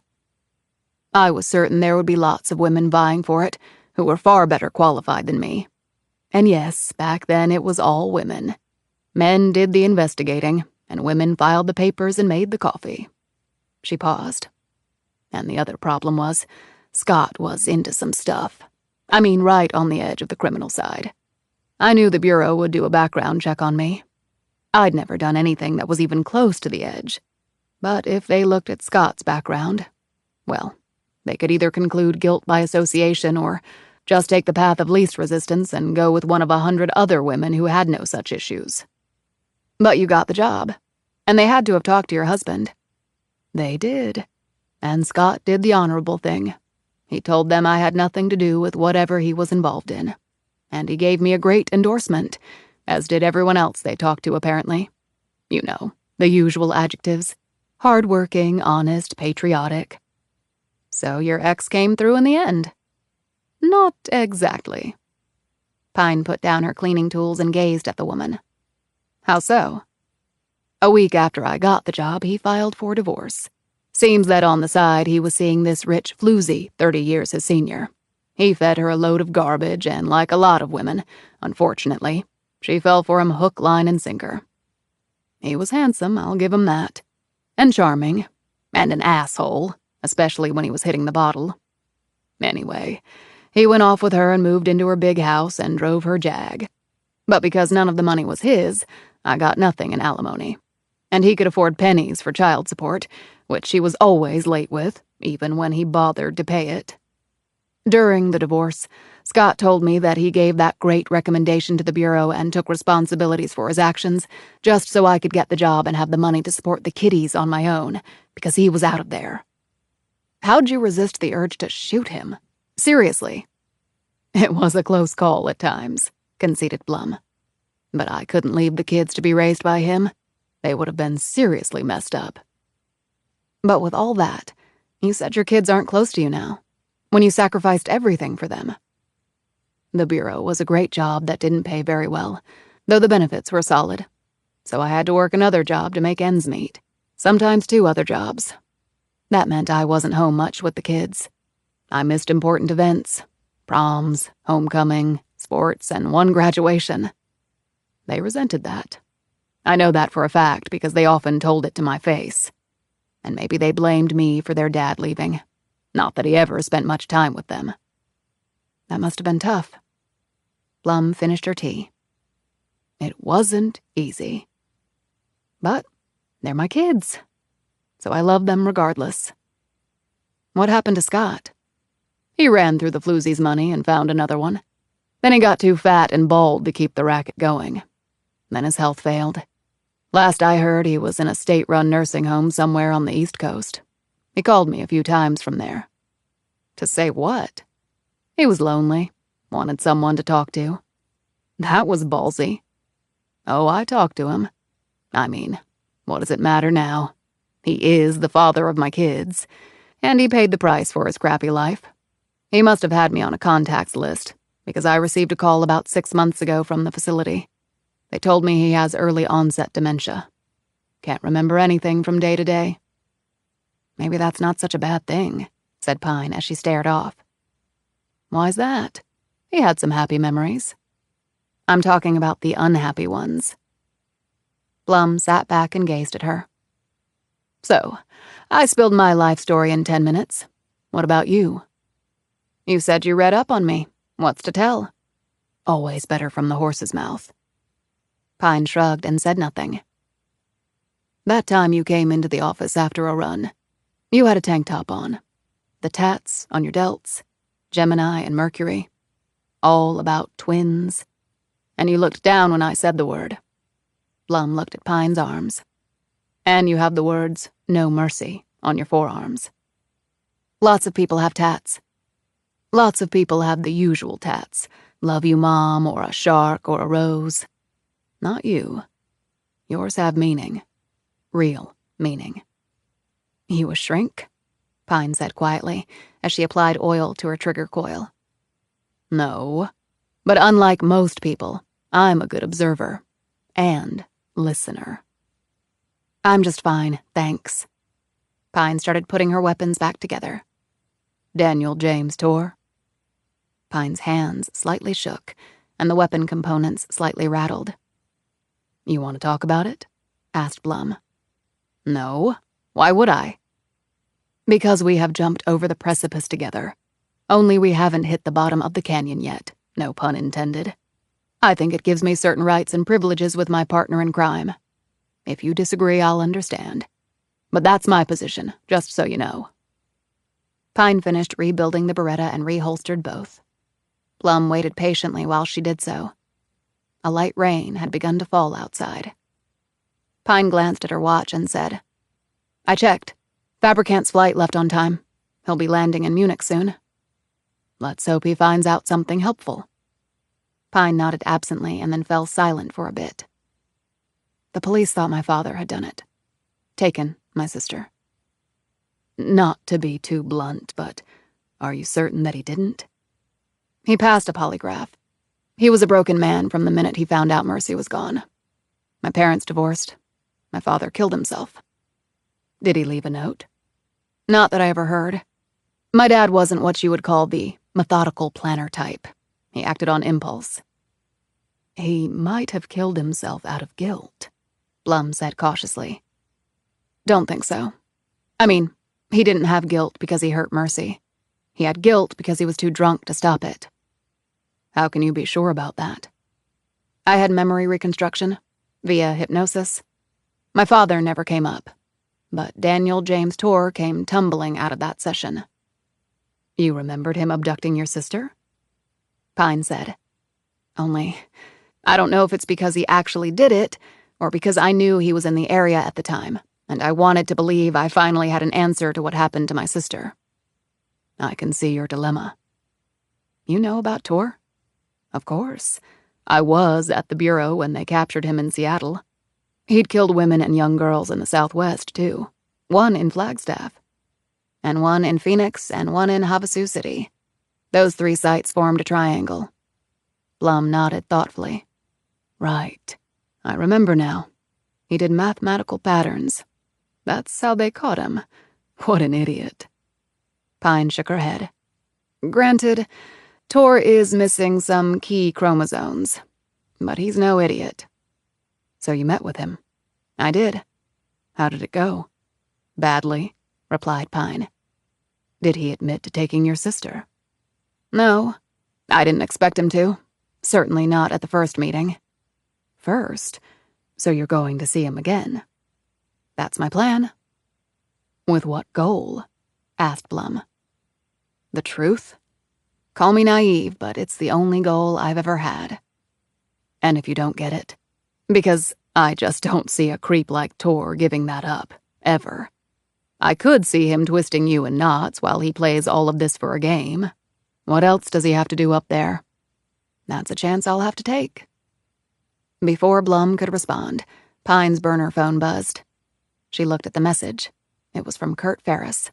I was certain there would be lots of women vying for it who were far better qualified than me. And yes, back then it was all women. Men did the investigating, and women filed the papers and made the coffee. She paused. And the other problem was, Scott was into some stuff. I mean, right on the edge of the criminal side. I knew the Bureau would do a background check on me. I'd never done anything that was even close to the edge. But if they looked at Scott's background, well, they could either conclude guilt by association or just take the path of least resistance and go with one of 100 other women who had no such issues. But you got the job, and they had to have talked to your husband. They did, and Scott did the honorable thing. He told them I had nothing to do with whatever he was involved in, and he gave me a great endorsement, as did everyone else they talked to apparently. You know, the usual adjectives. Hardworking, honest, patriotic. So your ex came through in the end. Not exactly. Pine put down her cleaning tools and gazed at the woman. How so? A week after I got the job, he filed for divorce. Seems that on the side he was seeing this rich floozy 30 years his senior. He fed her a load of garbage, and like a lot of women, unfortunately, she fell for him hook, line, and sinker. He was handsome, I'll give him that. And charming. And an asshole, especially when he was hitting the bottle. Anyway, he went off with her and moved into her big house and drove her Jag. But because none of the money was his, I got nothing in alimony. And he could afford pennies for child support, which he was always late with, even when he bothered to pay it. During the divorce, Scott told me that he gave that great recommendation to the Bureau and took responsibilities for his actions, just so I could get the job and have the money to support the kiddies on my own, because he was out of there. How'd you resist the urge to shoot him? Seriously. It was a close call at times, conceded Blum. But I couldn't leave the kids to be raised by him. They would have been seriously messed up. But with all that, you said your kids aren't close to you now, when you sacrificed everything for them. The Bureau was a great job that didn't pay very well, though the benefits were solid. So I had to work another job to make ends meet, sometimes 2 other jobs. That meant I wasn't home much with the kids. I missed important events, proms, homecoming, sports, and 1 graduation. They resented that. I know that for a fact because they often told it to my face. And maybe they blamed me for their dad leaving. Not that he ever spent much time with them. That must have been tough. Blum finished her tea. It wasn't easy. But they're my kids, so I love them regardless. What happened to Scott? He ran through the floozy's money and found another one. Then he got too fat and bald to keep the racket going. Then his health failed. Last I heard, he was in a state-run nursing home somewhere on the East Coast. He called me a few times from there. To say what? He was lonely, wanted someone to talk to. That was ballsy. Oh, I talked to him. I mean, what does it matter now? He is the father of my kids, and he paid the price for his crappy life. He must have had me on a contacts list, because I received a call about 6 months ago from the facility. They told me he has early onset dementia. Can't remember anything from day to day. Maybe that's not such a bad thing, said Pine as she stared off. Why's that? He had some happy memories. I'm talking about the unhappy ones. Blum sat back and gazed at her. So, I spilled my life story in 10 minutes. What about you? You said you read up on me. What's to tell? Always better from the horse's mouth. Pine shrugged and said nothing. That time you came into the office after a run, you had a tank top on. The tats on your delts, Gemini and Mercury. All about twins. And you looked down when I said the word. Blum looked at Pine's arms. And you have the words, "No mercy," on your forearms. Lots of people have tats. Lots of people have the usual tats. Love you, Mom, or a shark, or a rose. Not you. Yours have meaning. Real meaning. You a shrink? Pine said quietly, as she applied oil to her trigger coil. No. But unlike most people, I'm a good observer. And listener. I'm just fine, thanks. Pine started putting her weapons back together. Daniel James Tor. Pine's hands slightly shook, and the weapon components slightly rattled. You want to talk about it? Asked Blum. No. Why would I? Because we have jumped over the precipice together. Only we haven't hit the bottom of the canyon yet, no pun intended. I think it gives me certain rights and privileges with my partner in crime. If you disagree, I'll understand. But that's my position, just so you know." Pine finished rebuilding the Beretta and reholstered both. Blum waited patiently while she did so. A light rain had begun to fall outside. Pine glanced at her watch and said, "I checked. Fabricant's flight left on time. He'll be landing in Munich soon. Let's hope he finds out something helpful." Pine nodded absently and then fell silent for a bit. "The police thought my father had done it. Taken my sister. Not to be too blunt, but are you certain that he didn't? He passed a polygraph. He was a broken man from the minute he found out Mercy was gone. My parents divorced. My father killed himself. Did he leave a note? Not that I ever heard. My dad wasn't what you would call the methodical planner type. He acted on impulse." "He might have killed himself out of guilt," Blum said cautiously. "Don't think so. I mean, he didn't have guilt because he hurt Mercy. He had guilt because he was too drunk to stop it." "How can you be sure about that?" "I had memory reconstruction, via hypnosis. My father never came up, but Daniel James Torr came tumbling out of that session." "You remembered him abducting your sister?" Pine said. "Only, I don't know if it's because he actually did it, or because I knew he was in the area at the time, and I wanted to believe I finally had an answer to what happened to my sister." "I can see your dilemma." "You know about Torr?" "Of course. I was at the Bureau when they captured him in Seattle. He'd killed women and young girls in the Southwest, too. One in Flagstaff. And one in Phoenix, and one in Havasu City. Those 3 sites formed a triangle." Blum nodded thoughtfully. "Right. I remember now. He did mathematical patterns. That's how they caught him. What an idiot." Pine shook her head. "Granted, Torr is missing some key chromosomes, but he's no idiot." "So you met with him?" "I did." "How did it go?" "Badly," replied Pine. "Did he admit to taking your sister?" "No. I didn't expect him to. Certainly not at the first meeting." "First? So you're going to see him again?" "That's my plan." "With what goal?" asked Blum. "The truth. Call me naive, but it's the only goal I've ever had." "And if you don't get it?" "Because I just don't see a creep like Torr giving that up, ever. I could see him twisting you in knots while he plays all of this for a game. What else does he have to do up there? That's a chance I'll have to take." Before Blum could respond, Pine's burner phone buzzed. She looked at the message. It was from Kurt Ferris.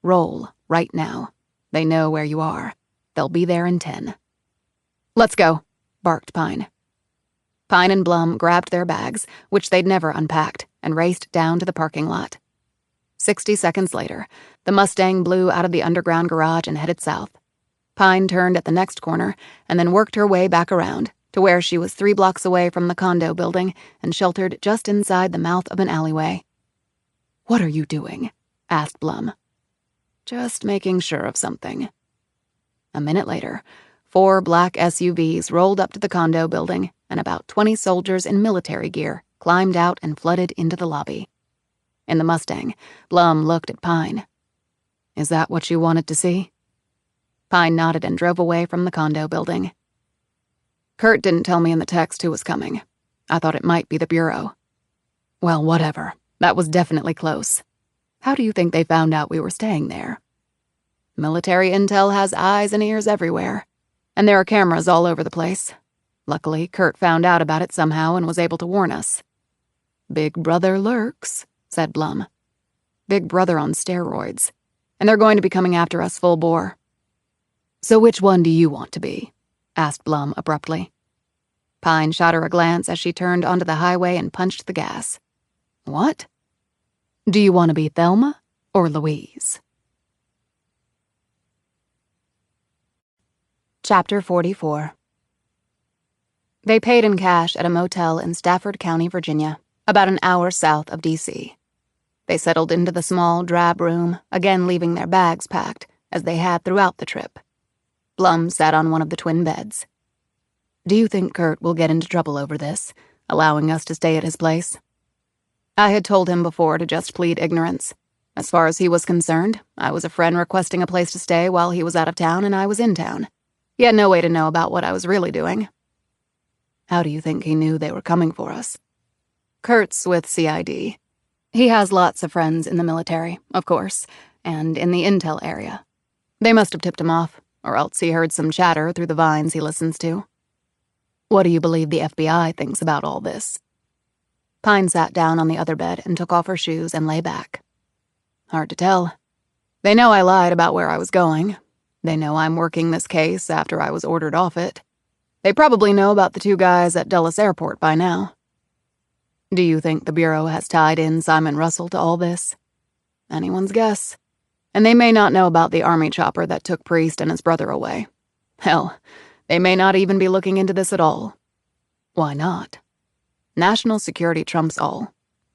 "Roll, right now. They know where you are. They'll be there in 10. "Let's go," barked Pine. Pine and Blum grabbed their bags, which they'd never unpacked, and raced down to the parking lot. 60 seconds later, the Mustang blew out of the underground garage and headed south. Pine turned at the next corner and then worked her way back around to where she was 3 blocks away from the condo building and sheltered just inside the mouth of an alleyway. "What are you doing?" asked Blum. "Just making sure of something." A minute later, 4 black SUVs rolled up to the condo building, and about 20 soldiers in military gear climbed out and flooded into the lobby. In the Mustang, Blum looked at Pine. "Is that what you wanted to see?" Pine nodded and drove away from the condo building. "Kurt didn't tell me in the text who was coming. I thought it might be the Bureau." "Well, whatever. That was definitely close. How do you think they found out we were staying there?" "Military intel has eyes and ears everywhere, and there are cameras all over the place. Luckily, Kurt found out about it somehow and was able to warn us." "Big Brother lurks," said Blum. "Big Brother on steroids, and they're going to be coming after us full bore." "So which one do you want to be?" asked Blum abruptly. Pine shot her a glance as she turned onto the highway and punched the gas. "What? Do you want to be Thelma or Louise?" Chapter 44. They paid in cash at a motel in Stafford County, Virginia, about an hour south of D.C. They settled into the small, drab room, again leaving their bags packed, as they had throughout the trip. Blum sat on one of the twin beds. "Do you think Kurt will get into trouble over this, allowing us to stay at his place?" I had told him before to just plead ignorance. As far as he was concerned, I was a friend requesting a place to stay while he was out of town and I was in town. He had no way to know about what I was really doing. "How do you think he knew they were coming for us?" "Kurt's with CID. He has lots of friends in the military, of course, and in the intel area. They must have tipped him off, or else he heard some chatter through the vines he listens to." "What do you believe the FBI thinks about all this?" Pine sat down on the other bed and took off her shoes and lay back. "Hard to tell. They know I lied about where I was going. They know I'm working this case after I was ordered off it. They probably know about the two guys at Dulles Airport by now. Do you think the Bureau has tied in Simon Russell to all this? Anyone's guess. And they may not know about the army chopper that took Priest and his brother away. Hell, they may not even be looking into this at all. Why not? National security trumps all.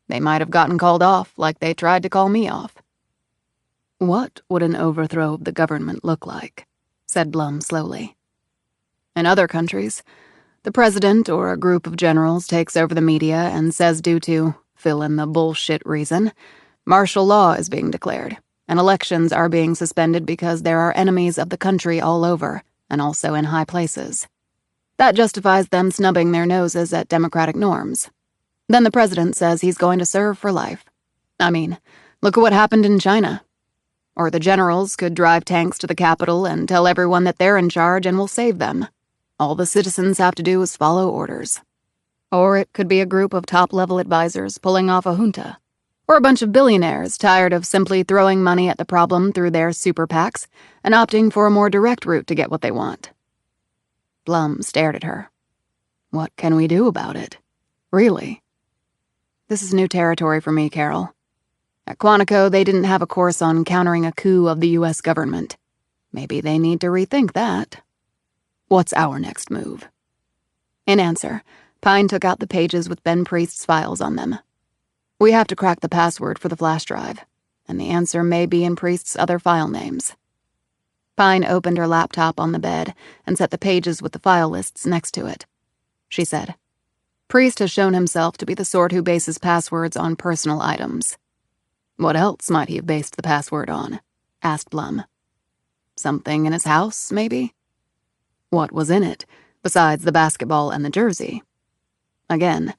They might have gotten called off like they tried to call me off." "What would an overthrow of the government look like?" said Blum slowly. "In other countries, the president or a group of generals takes over the media and says due to, fill in the bullshit reason, martial law is being declared, and elections are being suspended because there are enemies of the country all over, and also in high places. That justifies them snubbing their noses at democratic norms. Then the president says he's going to serve for life. I mean, look at what happened in China. Or the generals could drive tanks to the Capitol and tell everyone that they're in charge and will save them. All the citizens have to do is follow orders. Or it could be a group of top-level advisors pulling off a junta. Or a bunch of billionaires tired of simply throwing money at the problem through their super PACs and opting for a more direct route to get what they want." Blum stared at her. "What can we do about it? Really?" "This is new territory for me, Carol. At Quantico, they didn't have a course on countering a coup of the U.S. government. Maybe they need to rethink that. What's our next move?" In answer, Pine took out the pages with Ben Priest's files on them. "We have to crack the password for the flash drive, and the answer may be in Priest's other file names." Pine opened her laptop on the bed and set the pages with the file lists next to it. She said, "Priest has shown himself to be the sort who bases passwords on personal items." "What else might he have based the password on?" asked Blum. "Something in his house, maybe?" "What was in it, besides the basketball and the jersey?" Again,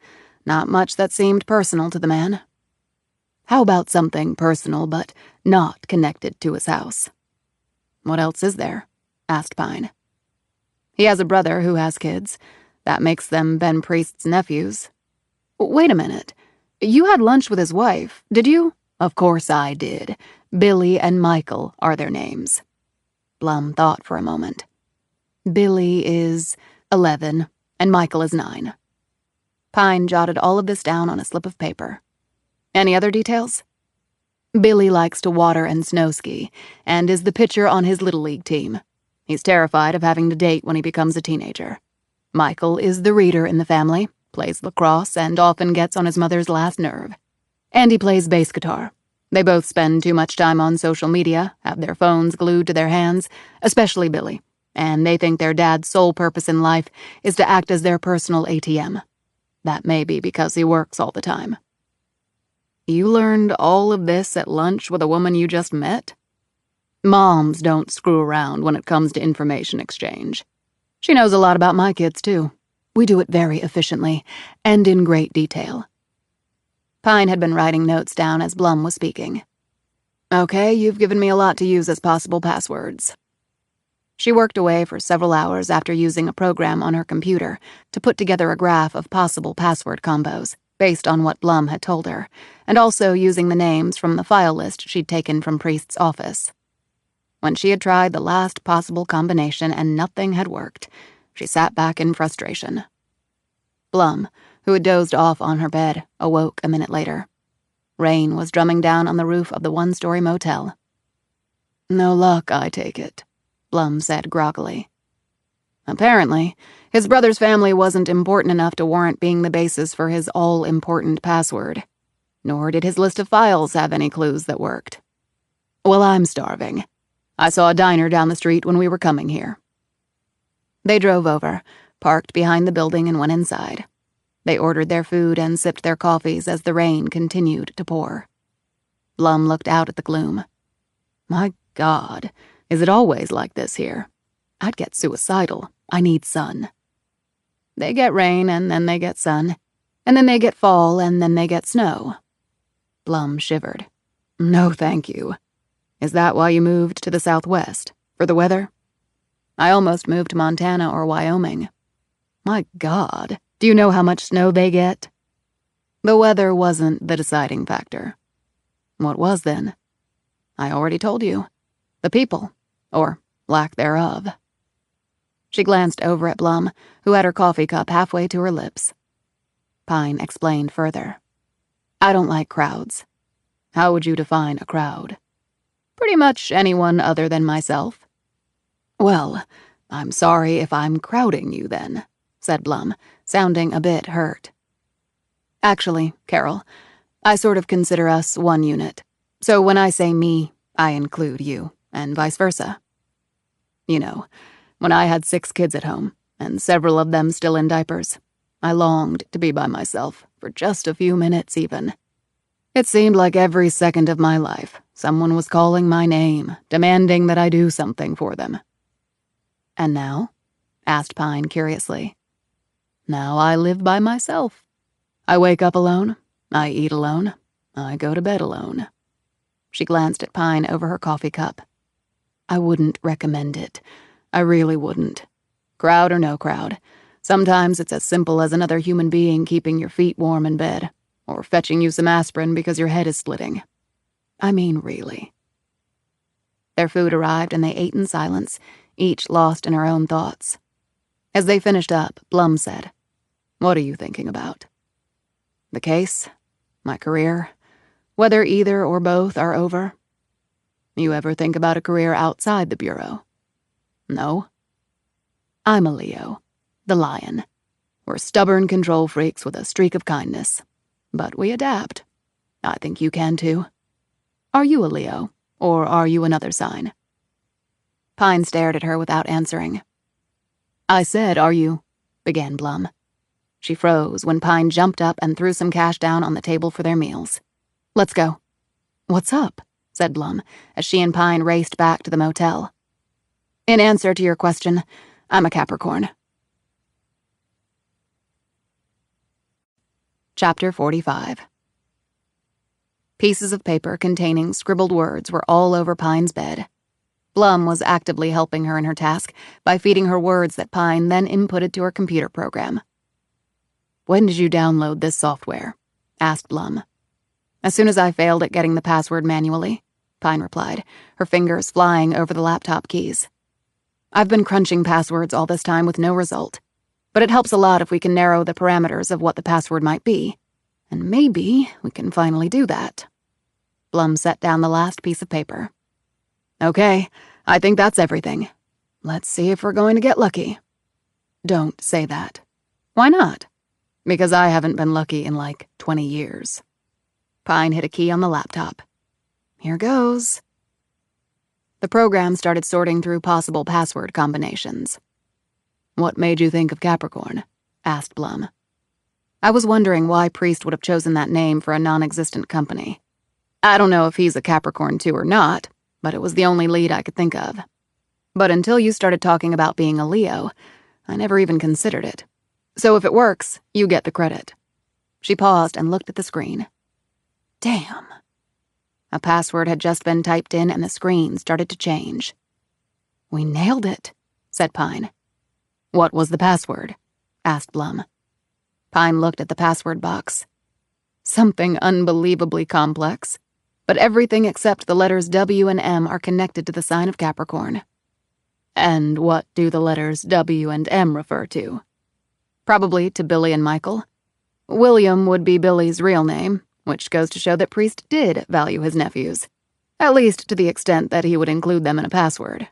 not much that seemed personal to the man. "How about something personal but not connected to his house?" "What else is there?" asked Pine. "He has a brother who has kids. That makes them Ben Priest's nephews." "Wait a minute. You had lunch with his wife, did you?" "Of course I did. Billy and Michael are their names." Blum thought for a moment. "Billy is 11, and Michael is 9. Pine jotted all of this down on a slip of paper. "Any other details?" "Billy likes to water and snow ski, and is the pitcher on his Little League team. He's terrified of having to date when he becomes a teenager. Michael is the reader in the family, plays lacrosse, and often gets on his mother's last nerve. And he plays bass guitar. They both spend too much time on social media, have their phones glued to their hands, especially Billy, and they think their dad's sole purpose in life is to act as their personal ATM. That may be because he works all the time." "You learned all of this at lunch with a woman you just met?" "Moms don't screw around when it comes to information exchange. She knows a lot about my kids, too. We do it very efficiently, and in great detail." Pine had been writing notes down as Blum was speaking. "Okay, you've given me a lot to use as possible passwords." She worked away for several hours after using a program on her computer to put together a graph of possible password combos, based on what Blum had told her, and also using the names from the file list she'd taken from Priest's office. When she had tried the last possible combination and nothing had worked, she sat back in frustration. Blum, who had dozed off on her bed, awoke a minute later. Rain was drumming down on the roof of the one-story motel. "No luck, I take it," Blum said groggily. "Apparently, his brother's family wasn't important enough to warrant being the basis for his all-important password. Nor did his list of files have any clues that worked. Well, I'm starving. I saw a diner down the street when we were coming here. They drove over, parked behind the building, and went inside. They ordered their food and sipped their coffees as the rain continued to pour. Blum looked out at the gloom. My God, is it always like this here? I'd get suicidal. I need sun. They get rain, and then they get sun. And then they get fall, and then they get snow. Blum shivered. No, thank you. Is that why you moved to the Southwest? For the weather? I almost moved to Montana or Wyoming. My God, do you know how much snow they get? The weather wasn't the deciding factor. What was then? I already told you. The people, or lack thereof. She glanced over at Blum, who had her coffee cup halfway to her lips. Pine explained further. I don't like crowds. How would you define a crowd? Pretty much anyone other than myself. Well, I'm sorry if I'm crowding you then, said Blum, sounding a bit hurt. Actually, Carol, I sort of consider us one unit. So when I say me, I include you, and vice versa. You know, when I had 6 kids at home, and several of them still in diapers, I longed to be by myself for just a few minutes even. It seemed like every second of my life, someone was calling my name, demanding that I do something for them. And now? Asked Pine curiously. Now I live by myself. I wake up alone, I eat alone, I go to bed alone. She glanced at Pine over her coffee cup. I wouldn't recommend it. I really wouldn't. Crowd or no crowd. Sometimes it's as simple as another human being keeping your feet warm in bed, or fetching you some aspirin because your head is splitting. I mean, really. Their food arrived and they ate in silence, each lost in her own thoughts. As they finished up, Blum said, What are you thinking about? The case? My career? Whether either or both are over? You ever think about a career outside the Bureau? No? I'm a Leo, the lion. We're stubborn control freaks with a streak of kindness. But we adapt. I think you can too. Are you a Leo, or are you another sign? Pine stared at her without answering. I said, are you, began Blum. She froze when Pine jumped up and threw some cash down on the table for their meals. Let's go. What's up? Said Blum, as she and Pine raced back to the motel. In answer to your question, I'm a Capricorn. Chapter 45. Pieces of paper containing scribbled words were all over Pine's bed. Blum was actively helping her in her task by feeding her words that Pine then inputted to her computer program. When did you download this software? Asked Blum. As soon as I failed at getting the password manually, Pine replied, her fingers flying over the laptop keys. I've been crunching passwords all this time with no result, but it helps a lot if we can narrow the parameters of what the password might be, and maybe we can finally do that. Blum set down the last piece of paper. Okay, I think that's everything. Let's see if we're going to get lucky. Don't say that. Why not? Because I haven't been lucky in like 20 years. Pine hit a key on the laptop. Here goes. The program started sorting through possible password combinations. What made you think of Capricorn? Asked Blum. I was wondering why Priest would have chosen that name for a non-existent company. I don't know if he's a Capricorn too or not, but it was the only lead I could think of. But until you started talking about being a Leo, I never even considered it. So if it works, you get the credit. She paused and looked at the screen. Damn. A password had just been typed in and the screen started to change. We nailed it, said Pine. What was the password? Asked Blum. Pine looked at the password box. Something unbelievably complex, but everything except the letters W and M are connected to the sign of Capricorn. And what do the letters W and M refer to? Probably to Billy and Michael. William would be Billy's real name, which goes to show that Priest did value his nephews, at least to the extent that he would include them in a password.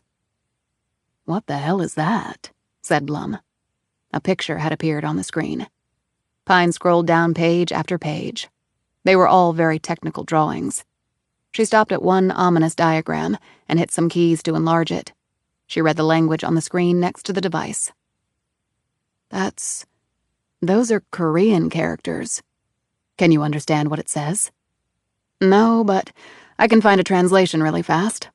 What the hell is that? Said Blum. A picture had appeared on the screen. Pine scrolled down page after page. They were all very technical drawings. She stopped at one ominous diagram and hit some keys to enlarge it. She read the language on the screen next to the device. Those are Korean characters. Can you understand what it says? No, but I can find a translation really fast.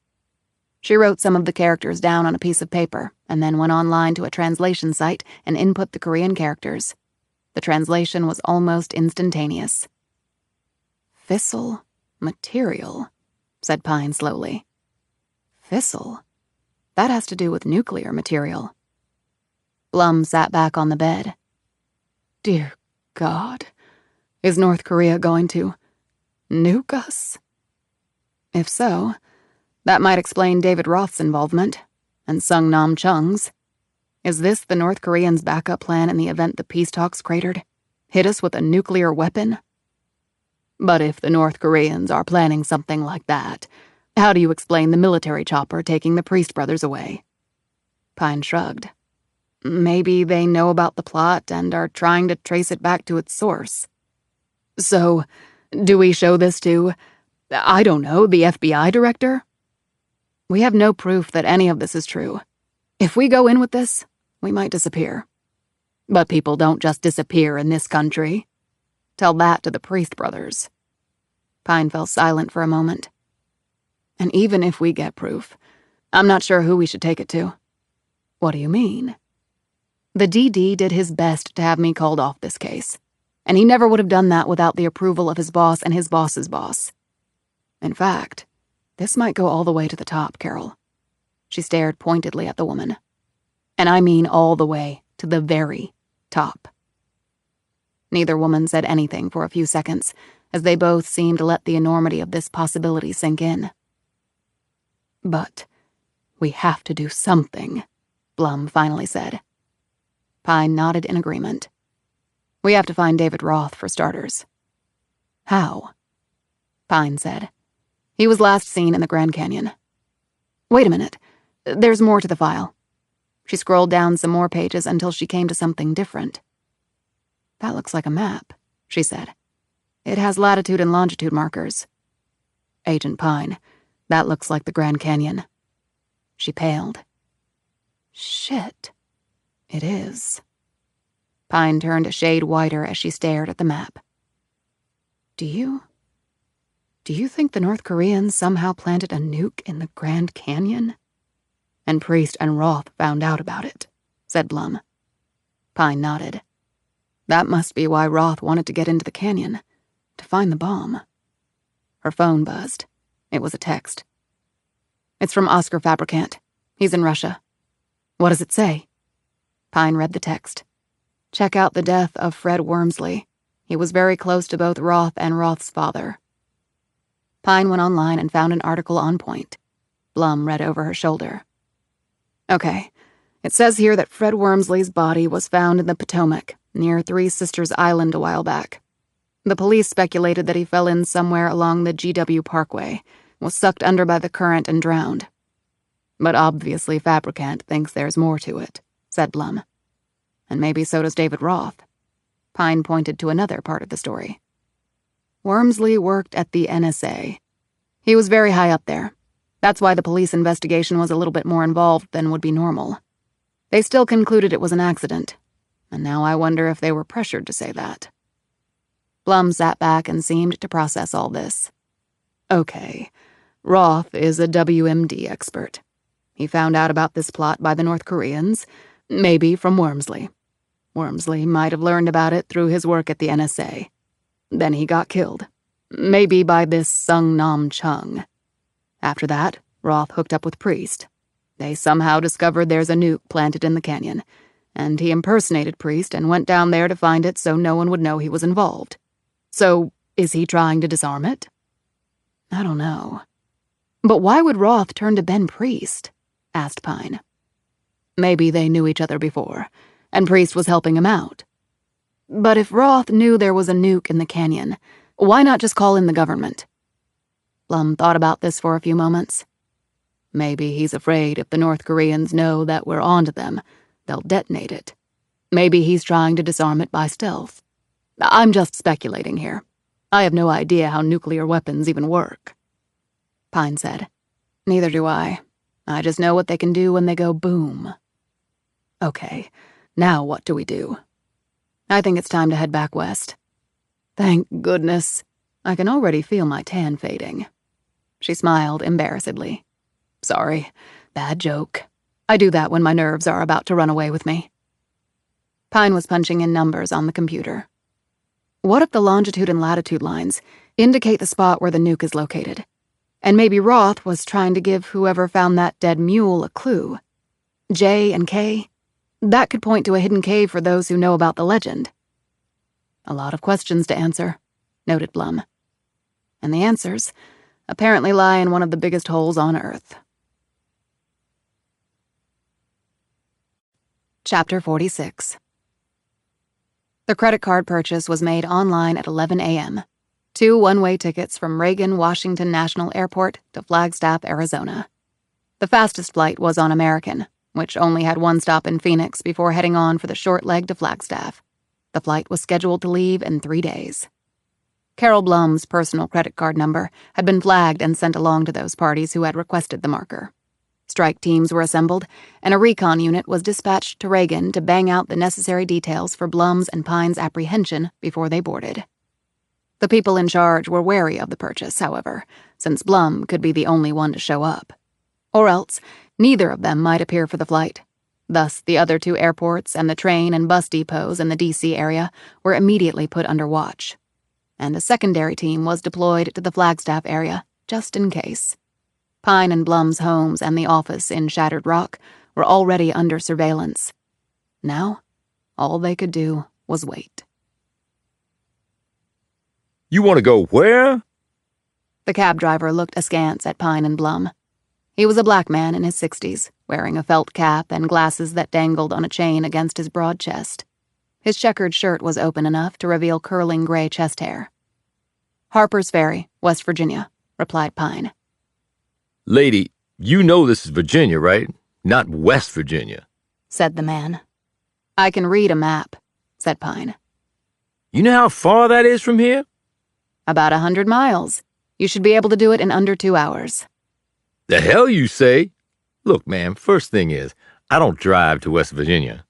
She wrote some of the characters down on a piece of paper and then went online to a translation site and input the Korean characters. The translation was almost instantaneous. Fissile material, said Pine slowly. Fissile? That has to do with nuclear material. Blum sat back on the bed. Dear God, is North Korea going to nuke us? If so, that might explain David Roth's involvement, and Sung Nam Chung's. Is this the North Koreans' backup plan in the event the peace talks cratered? Hit us with a nuclear weapon? But if the North Koreans are planning something like that, how do you explain the military chopper taking the Priest brothers away? Pine shrugged. Maybe they know about the plot and are trying to trace it back to its source. So, do we show this to, I don't know, the FBI director? We have no proof that any of this is true. If we go in with this, we might disappear. But people don't just disappear in this country. Tell that to the Priest brothers. Pine fell silent for a moment. And even if we get proof, I'm not sure who we should take it to. What do you mean? The DD did his best to have me called off this case, and he never would have done that without the approval of his boss and his boss's boss. In fact, this might go all the way to the top, Carol. She stared pointedly at the woman. And I mean all the way to the very top. Neither woman said anything for a few seconds, as they both seemed to let the enormity of this possibility sink in. But we have to do something, Blum finally said. Pine nodded in agreement. We have to find David Roth, for starters. How? Pine said. He was last seen in the Grand Canyon. Wait a minute. There's more to the file. She scrolled down some more pages until she came to something different. That looks like a map, she said. It has latitude and longitude markers. Agent Pine, that looks like the Grand Canyon. She paled. Shit. It is. Pine turned a shade whiter as she stared at the map. Do you think the North Koreans somehow planted a nuke in the Grand Canyon? And Priest and Roth found out about it, said Blum. Pine nodded. That must be why Roth wanted to get into the canyon, to find the bomb. Her phone buzzed. It was a text. It's from Oscar Fabricant. He's in Russia. What does it say? Pine read the text. Check out the death of Fred Wormsley. He was very close to both Roth and Roth's father. Pine went online and found an article on point. Blum read over her shoulder. Okay, it says here that Fred Wormsley's body was found in the Potomac, near Three Sisters Island a while back. The police speculated that he fell in somewhere along the GW Parkway, was sucked under by the current and drowned. But obviously Fabricant thinks there's more to it, said Blum. And maybe so does David Roth. Pine pointed to another part of the story. Wormsley worked at the NSA. He was very high up there. That's why the police investigation was a little bit more involved than would be normal. They still concluded it was an accident, and now I wonder if they were pressured to say that. Blum sat back and seemed to process all this. Okay, Roth is a WMD expert. He found out about this plot by the North Koreans, maybe from Wormsley. Wormsley might have learned about it through his work at the NSA. Then he got killed, maybe by this Sung Nam Chung. After that, Roth hooked up with Priest. They somehow discovered there's a nuke planted in the canyon, and he impersonated Priest and went down there to find it so no one would know he was involved. So, is he trying to disarm it? I don't know. But why would Roth turn to Ben Priest? Asked Pine. Maybe they knew each other before, and Priest was helping him out. But if Roth knew there was a nuke in the canyon, why not just call in the government? Blum thought about this for a few moments. Maybe he's afraid if the North Koreans know that we're onto them, they'll detonate it. Maybe he's trying to disarm it by stealth. I'm just speculating here. I have no idea how nuclear weapons even work. Pine said. Neither do I. I just know what they can do when they go boom. Okay, now what do we do? I think it's time to head back west. Thank goodness. I can already feel my tan fading. She smiled embarrassedly. Sorry, bad joke. I do that when my nerves are about to run away with me. Pine was punching in numbers on the computer. What if the longitude and latitude lines indicate the spot where the nuke is located? And maybe Roth was trying to give whoever found that dead mule a clue. J and K? That could point to a hidden cave for those who know about the legend. A lot of questions to answer, noted Blum. And the answers apparently lie in one of the biggest holes on Earth. Chapter 46. The credit card purchase was made online at 11 a.m. 2 one-way tickets from Reagan Washington National Airport to Flagstaff, Arizona. The fastest flight was on American, which only had one stop in Phoenix before heading on for the short leg to Flagstaff. The flight was scheduled to leave in 3 days. Carol Blum's personal credit card number had been flagged and sent along to those parties who had requested the marker. Strike teams were assembled, and a recon unit was dispatched to Reagan to bang out the necessary details for Blum's and Pine's apprehension before they boarded. The people in charge were wary of the purchase, however, since Blum could be the only one to show up. Or else, neither of them might appear for the flight. Thus, the other 2 airports and the train and bus depots in the D.C. area were immediately put under watch. And a secondary team was deployed to the Flagstaff area, just in case. Pine and Blum's homes and the office in Shattered Rock were already under surveillance. Now, all they could do was wait. You want to go where? The cab driver looked askance at Pine and Blum. He was a black man in his 60s, wearing a felt cap and glasses that dangled on a chain against his broad chest. His checkered shirt was open enough to reveal curling gray chest hair. Harper's Ferry, West Virginia, replied Pine. Lady, you know this is Virginia, right? Not West Virginia, said the man. I can read a map, said Pine. You know how far that is from here? About 100 miles. You should be able to do it in under 2 hours. The hell you say? Look, man, first thing is, I don't drive to West Virginia.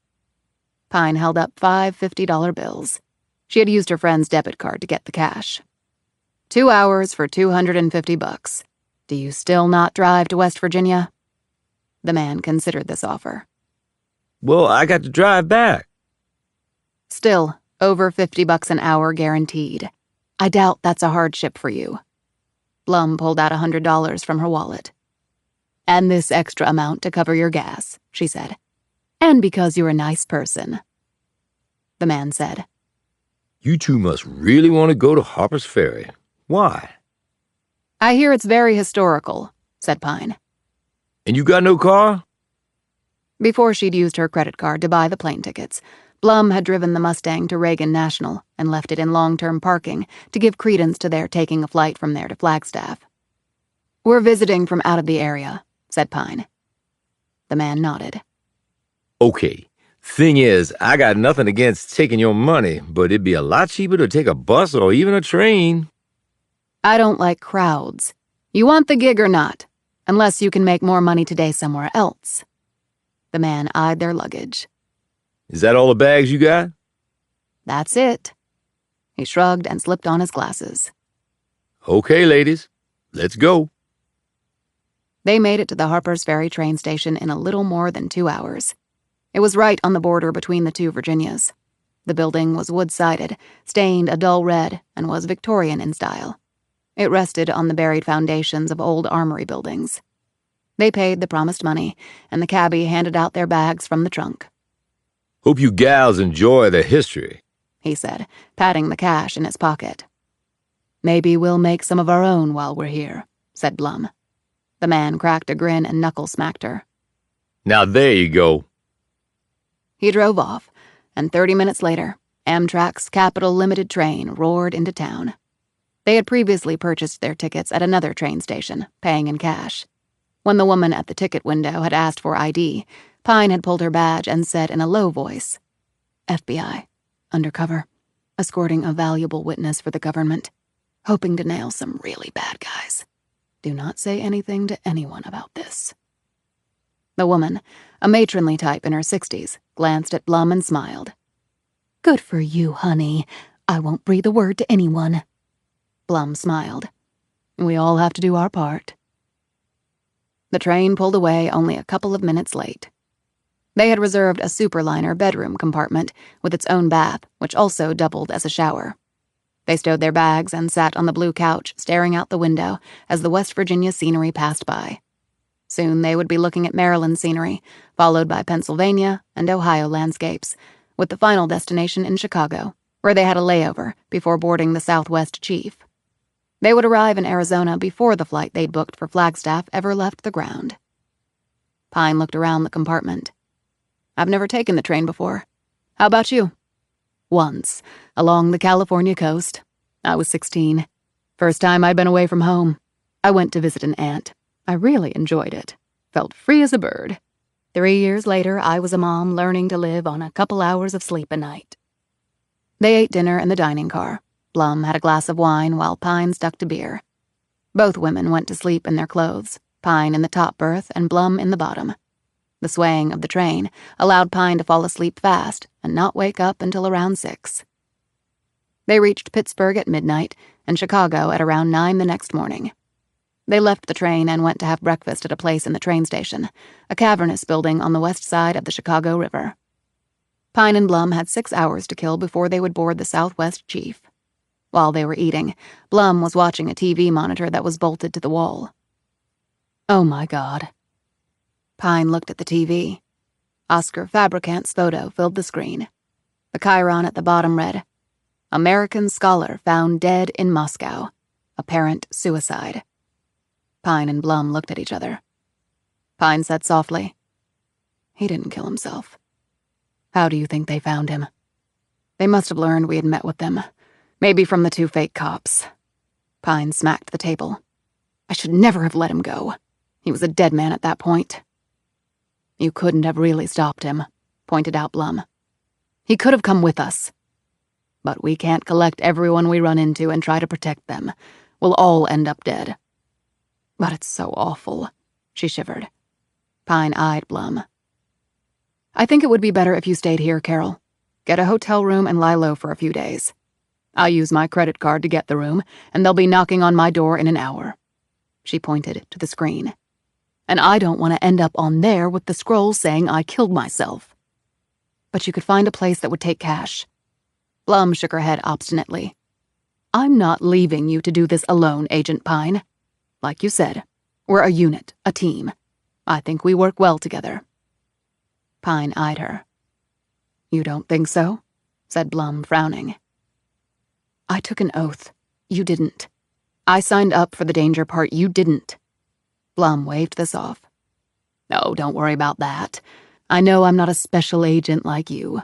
Pine held up 5 $50 bills. She had used her friend's debit card to get the cash. 2 hours for $250. Do you still not drive to West Virginia? The man considered this offer. Well, I got to drive back. Still, over $50 an hour guaranteed. I doubt that's a hardship for you. Blum pulled out $100 from her wallet. And this extra amount to cover your gas, she said. And because you're a nice person. The man said. You two must really want to go to Harper's Ferry. Why? I hear it's very historical, said Pine. And you got no car? Before she'd used her credit card to buy the plane tickets, Blum had driven the Mustang to Reagan National and left it in long-term parking to give credence to their taking a flight from there to Flagstaff. We're visiting from out of the area, said Pine. The man nodded. Okay, thing is, I got nothing against taking your money, but it'd be a lot cheaper to take a bus or even a train. I don't like crowds. You want the gig or not? Unless you can make more money today somewhere else. The man eyed their luggage. Is that all the bags you got? That's it. He shrugged and slipped on his glasses. Okay, ladies, let's go. They made it to the Harper's Ferry train station in a little more than 2 hours. It was right on the border between the 2 Virginias. The building was wood-sided, stained a dull red, and was Victorian in style. It rested on the buried foundations of old armory buildings. They paid the promised money, and the cabbie handed out their bags from the trunk. Hope you gals enjoy the history, he said, patting the cash in his pocket. Maybe we'll make some of our own while we're here, said Blum. The man cracked a grin and knuckle-smacked her. Now there you go. He drove off, and 30 minutes later, Amtrak's Capital Limited train roared into town. They had previously purchased their tickets at another train station, paying in cash. When the woman at the ticket window had asked for ID, Pine had pulled her badge and said in a low voice, FBI, undercover, escorting a valuable witness for the government. hoping to nail some really bad guys. Do not say anything to anyone about this." The woman, a matronly type in her 60s, glanced at Blum and smiled. "Good for you, honey. I won't breathe a word to anyone." Blum smiled. "We all have to do our part." The train pulled away only a couple of minutes late. They had reserved a superliner bedroom compartment with its own bath, which also doubled as a shower. They stowed their bags and sat on the blue couch, staring out the window as the West Virginia scenery passed by. Soon they would be looking at Maryland scenery, followed by Pennsylvania and Ohio landscapes, with the final destination in Chicago, where they had a layover before boarding the Southwest Chief. They would arrive in Arizona before the flight they'd booked for Flagstaff ever left the ground. Pine looked around the compartment. "I've never taken the train before. How about you?" "Once, along the California coast. I was 16. First time I'd been away from home. I went to visit an aunt. I really enjoyed it. Felt free as a bird. 3 years later, I was a mom learning to live on a couple hours of sleep a night." They ate dinner in the dining car. Blum had a glass of wine while Pine stuck to beer. Both women went to sleep in their clothes, Pine in the top berth and Blum in the bottom. The swaying of the train allowed Pine to fall asleep fast and not wake up until around 6. They reached Pittsburgh at midnight and Chicago at around 9 the next morning. They left the train and went to have breakfast at a place in the train station, a cavernous building on the west side of the Chicago River. Pine and Blum had 6 hours to kill before they would board the Southwest Chief. While they were eating, Blum was watching a TV monitor that was bolted to the wall. "Oh my God." Pine looked at the TV. Oscar Fabricant's photo filled the screen. The chyron at the bottom read, "American scholar found dead in Moscow. Apparent suicide." Pine and Blum looked at each other. Pine said softly, "He didn't kill himself." "How do you think they found him?" "They must have learned we had met with them. Maybe from the 2 fake cops." Pine smacked the table. "I should never have let him go. He was a dead man at that point." "You couldn't have really stopped him," pointed out Blum. "He could have come with us." "But we can't collect everyone we run into and try to protect them. We'll all end up dead." "But it's so awful," she shivered. Pine eyed Blum. "I think it would be better if you stayed here, Carol. Get a hotel room and lie low for a few days. I'll use my credit card to get the room, and they'll be knocking on my door in an hour." She pointed to the screen. "And I don't want to end up on there with the scroll saying I killed myself." "But you could find a place that would take cash." Blum shook her head obstinately. "I'm not leaving you to do this alone, Agent Pine. Like you said, we're a unit, a team. I think we work well together." Pine eyed her. "You don't think so?" said Blum, frowning. "I took an oath. You didn't. I signed up for the danger part. You didn't." Blum waved this off. "Oh, don't worry about that. I know I'm not a special agent like you,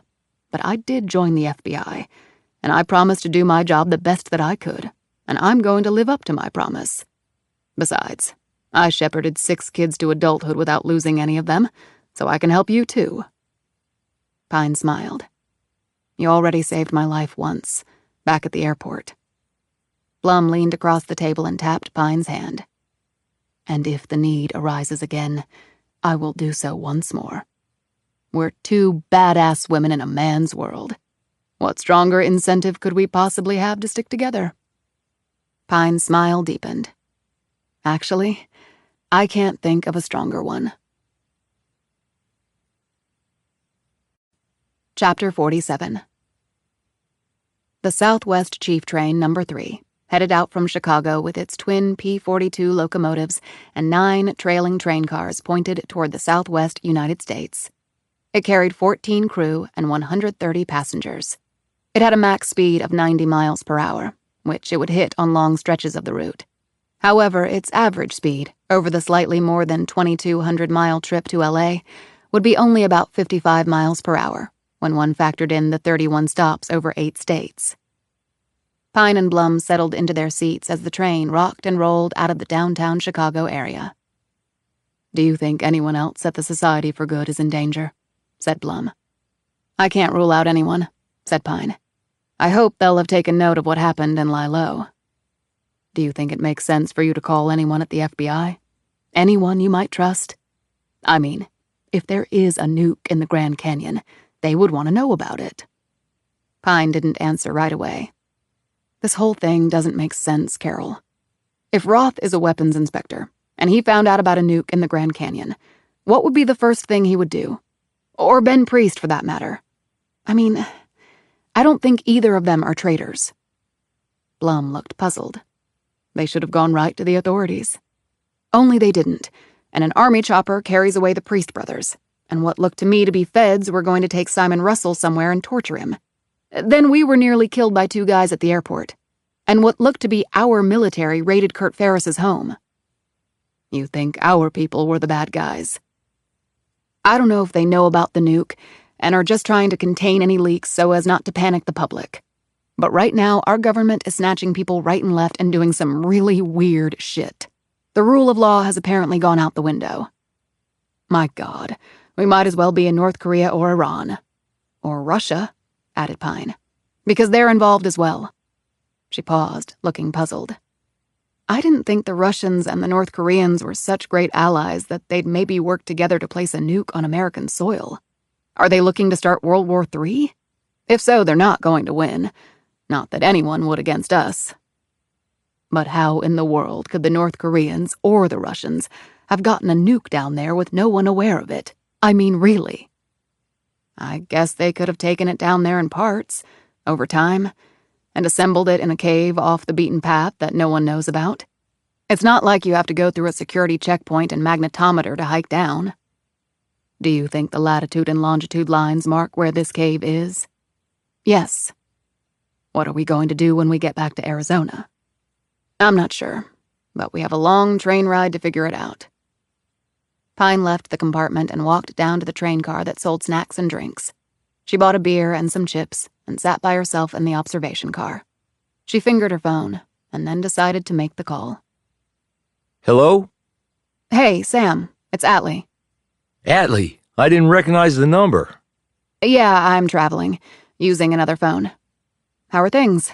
but I did join the FBI, and I promised to do my job the best that I could, and I'm going to live up to my promise. Besides, I shepherded 6 kids to adulthood without losing any of them, so I can help you too." Pine smiled. "You already saved my life once, back at the airport." Blum leaned across the table and tapped Pine's hand. "And if the need arises again, I will do so once more. We're 2 badass women in a man's world. What stronger incentive could we possibly have to stick together?" Pine's smile deepened. "Actually, I can't think of a stronger one." Chapter 47. The Southwest Chief Train No. 3 headed out from Chicago with its twin P-42 locomotives and 9 trailing train cars pointed toward the southwest United States. It carried 14 crew and 130 passengers. It had a max speed of 90 miles per hour, which it would hit on long stretches of the route. However, its average speed, over the slightly more than 2,200-mile trip to LA, would be only about 55 miles per hour, when one factored in the 31 stops over 8 states. Pine and Blum settled into their seats as the train rocked and rolled out of the downtown Chicago area. "Do you think anyone else at the Society for Good is in danger?" said Blum. "I can't rule out anyone," said Pine. "I hope they'll have taken note of what happened and lie low." Do you think it makes sense for you to call anyone at the FBI? Anyone you might trust? I mean, if there is a nuke in the Grand Canyon, they would want to know about it. Pine didn't answer right away. This whole thing doesn't make sense, Carol. If Roth is a weapons inspector, and he found out about a nuke in the Grand Canyon, what would be the first thing he would do? Or Ben Priest, for that matter. I mean, I don't think either of them are traitors. Blum looked puzzled. They should have gone right to the authorities. Only they didn't, and an army chopper carries away the Priest brothers, and what looked to me to be feds were going to take Simon Russell somewhere and torture him. Then we were nearly killed by 2 guys at the airport, and what looked to be our military raided Kurt Ferris's home. You think our people were the bad guys? I don't know if they know about the nuke and are just trying to contain any leaks so as not to panic the public. But right now, our government is snatching people right and left and doing some really weird shit. The rule of law has apparently gone out the window. My God, we might as well be in North Korea or Iran. Or Russia, added Pine, because they're involved as well. She paused, looking puzzled. I didn't think the Russians and the North Koreans were such great allies that they'd maybe work together to place a nuke on American soil. Are they looking to start World War III? If so, they're not going to win. Not that anyone would against us. But how in the world could the North Koreans or the Russians have gotten a nuke down there with no one aware of it? I mean, really. I guess they could have taken it down there in parts, over time, and assembled it in a cave off the beaten path that no one knows about. It's not like you have to go through a security checkpoint and magnetometer to hike down. Do you think the latitude and longitude lines mark where this cave is? Yes. What are we going to do when we get back to Arizona? I'm not sure, but we have a long train ride to figure it out. Pine left the compartment and walked down to the train car that sold snacks and drinks. She bought a beer and some chips and sat by herself in the observation car. She fingered her phone and then decided to make the call. Hello? Hey, Sam, it's Atlee. Atlee, I didn't recognize the number. Yeah, I'm traveling, using another phone. How are things?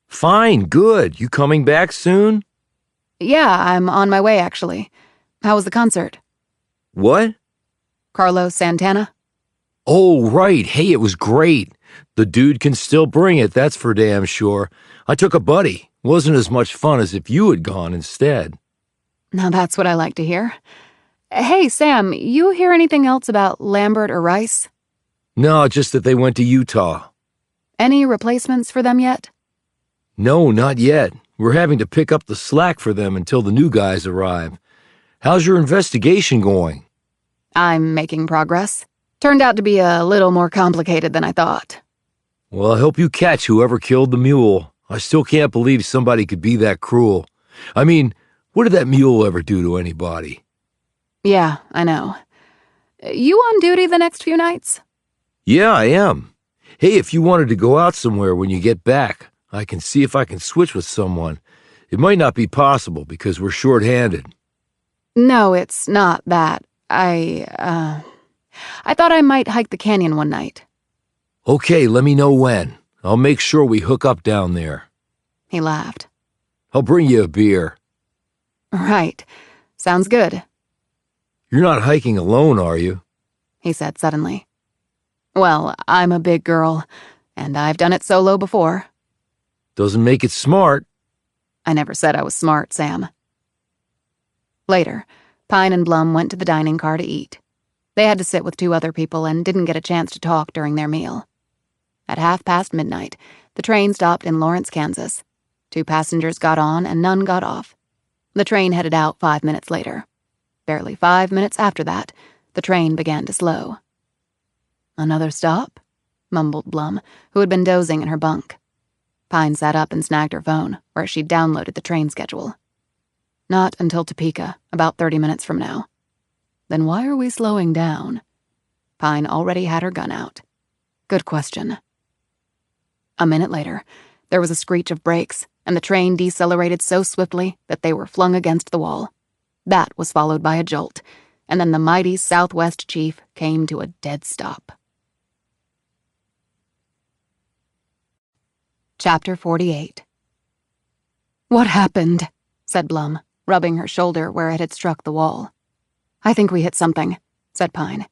Fine, good. You coming back soon? Yeah, I'm on my way, actually. How was the concert? What? Carlos Santana? Oh, right. Hey, it was great. The dude can still bring it, that's for damn sure. I took a buddy. Wasn't as much fun as if you had gone instead. Now that's what I like to hear. Hey, Sam, you hear anything else about Lambert or Rice? No, just that they went to Utah. Any replacements for them yet? No, not yet. We're having to pick up the slack for them until the new guys arrive. How's your investigation going? I'm making progress. Turned out to be a little more complicated than I thought. Well, I hope you catch whoever killed the mule. I still can't believe somebody could be that cruel. I mean, what did that mule ever do to anybody? Yeah, I know. You on duty the next few nights? Yeah, I am. Hey, if you wanted to go out somewhere when you get back, I can see if I can switch with someone. It might not be possible because we're short-handed. No, it's not that. I thought I might hike the canyon one night. Okay, let me know when. I'll make sure we hook up down there. He laughed. I'll bring you a beer. Right. Sounds good. You're not hiking alone, are you? He said suddenly. Well, I'm a big girl, and I've done it solo before. Doesn't make it smart. I never said I was smart, Sam. Later, Pine and Blum went to the dining car to eat. They had to sit with 2 other people and didn't get a chance to talk during their meal. At midnight, the train stopped in Lawrence, Kansas. 2 passengers got on and none got off. The train headed out 5 minutes later. Barely 5 minutes after that, the train began to slow. Another stop? Mumbled Blum, who had been dozing in her bunk. Pine sat up and snagged her phone, where she'd downloaded the train schedule. Not until Topeka, about 30 minutes from now. Then why are we slowing down? Pine already had her gun out. Good question. A minute later, there was a screech of brakes, and the train decelerated so swiftly that they were flung against the wall. That was followed by a jolt, and then the mighty Southwest Chief came to a dead stop. Chapter 48. "What happened?" said Blum, rubbing her shoulder where it had struck the wall. "I think we hit something," said Pine.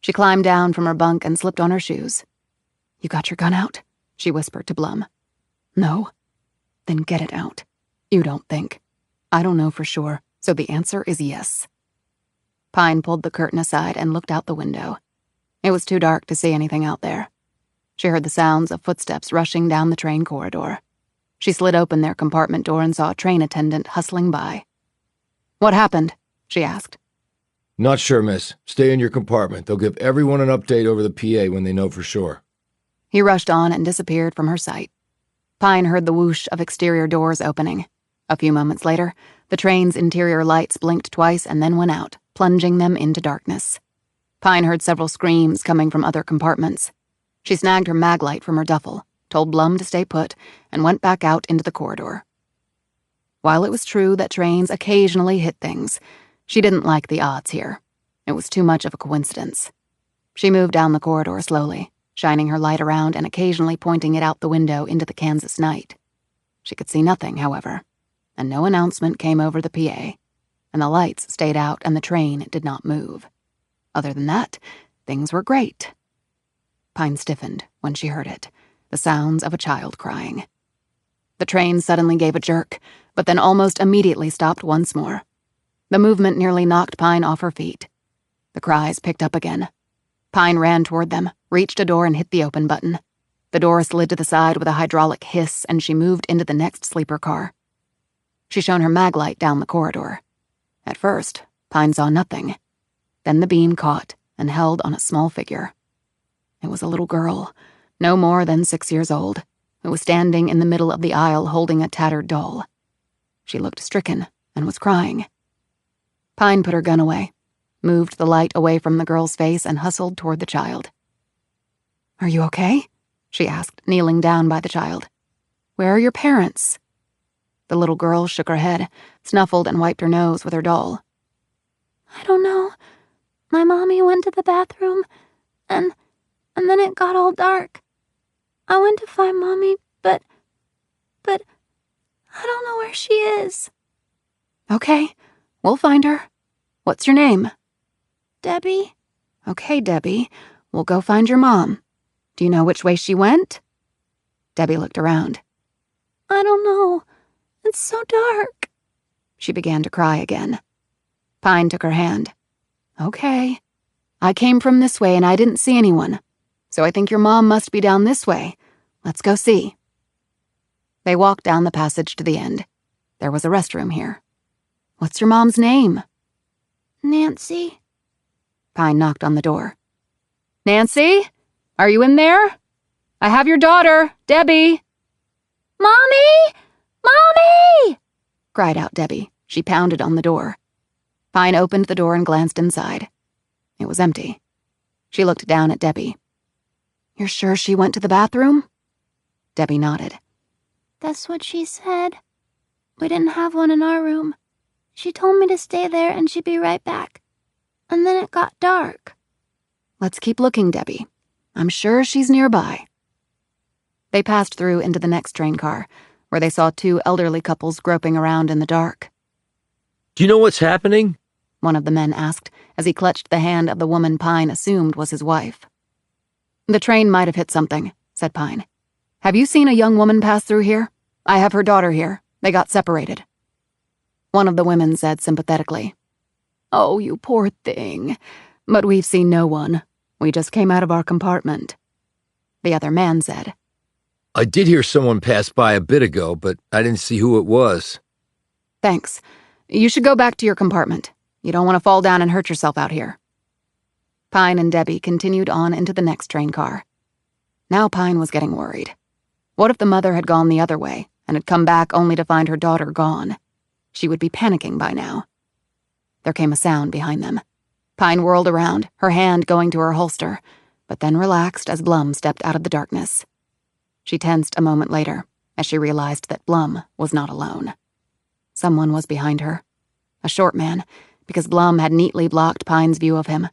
She climbed down from her bunk and slipped on her shoes. "You got your gun out?" she whispered to Blum. "No." "Then get it out." "You don't think." "I don't know for sure, so the answer is yes." Pine pulled the curtain aside and looked out the window. It was too dark to see anything out there. She heard the sounds of footsteps rushing down the train corridor. She slid open their compartment door and saw a train attendant hustling by. "What happened?" she asked. Not sure, miss. Stay in your compartment. They'll give everyone an update over the PA when they know for sure. He rushed on and disappeared from her sight. Pine heard the whoosh of exterior doors opening. A few moments later, the train's interior lights blinked twice and then went out, plunging them into darkness. Pine heard several screams coming from other compartments. She snagged her mag light from her duffel, told Blum to stay put, and went back out into the corridor. While it was true that trains occasionally hit things, she didn't like the odds here. It was too much of a coincidence. She moved down the corridor slowly, shining her light around and occasionally pointing it out the window into the Kansas night. She could see nothing, however, and no announcement came over the PA, and the lights stayed out and the train did not move. Other than that, things were great. Pine stiffened when she heard it, the sounds of a child crying. The train suddenly gave a jerk, but then almost immediately stopped once more. The movement nearly knocked Pine off her feet. The cries picked up again. Pine ran toward them, reached a door and hit the open button. The door slid to the side with a hydraulic hiss and she moved into the next sleeper car. She shone her mag light down the corridor. At first, Pine saw nothing. Then the beam caught and held on a small figure. It was a little girl, no more than 6 years old, who was standing in the middle of the aisle holding a tattered doll. She looked stricken and was crying. Pine put her gun away, moved the light away from the girl's face, and hustled toward the child. "Are you okay?" she asked, kneeling down by the child. "Where are your parents?" The little girl shook her head, snuffled, and wiped her nose with her doll. "I don't know. My mommy went to the bathroom, and then it got all dark. I went to find Mommy, but I don't know where she is." "Okay, we'll find her. What's your name?" "Debbie." "Okay, Debbie, we'll go find your mom. Do you know which way she went?" Debbie looked around. "I don't know. It's so dark." She began to cry again. Pine took her hand. "Okay. I came from this way and I didn't see anyone, so I think your mom must be down this way. Let's go see." They walked down the passage to the end. There was a restroom here. "What's your mom's name?" "Nancy." Pine knocked on the door. "Nancy? Are you in there? I have your daughter, Debbie." "Mommy! Mommy!" cried out Debbie. She pounded on the door. Pine opened the door and glanced inside. It was empty. She looked down at Debbie. "You're sure she went to the bathroom?" Debbie nodded. "That's what she said. We didn't have one in our room. She told me to stay there and she'd be right back. And then it got dark." "Let's keep looking, Debbie. I'm sure she's nearby." They passed through into the next train car, where they saw two elderly couples groping around in the dark. Do you know what's happening? One of the men asked as he clutched the hand of the woman Pine assumed was his wife. "The train might have hit something," said Pine. "Have you seen a young woman pass through here? I have her daughter here. They got separated." One of the women said sympathetically, "Oh, you poor thing. But we've seen no one. We just came out of our compartment." The other man said, I did hear someone pass by a bit ago, but I didn't see who it was. "Thanks. You should go back to your compartment. You don't want to fall down and hurt yourself out here." Pine and Debbie continued on into the next train car. Now Pine was getting worried. What if the mother had gone the other way and had come back only to find her daughter gone? She would be panicking by now. There came a sound behind them. Pine whirled around, her hand going to her holster, but then relaxed as Blum stepped out of the darkness. She tensed a moment later as she realized that Blum was not alone. Someone was behind her. A short man, because Blum had neatly blocked Pine's view of him.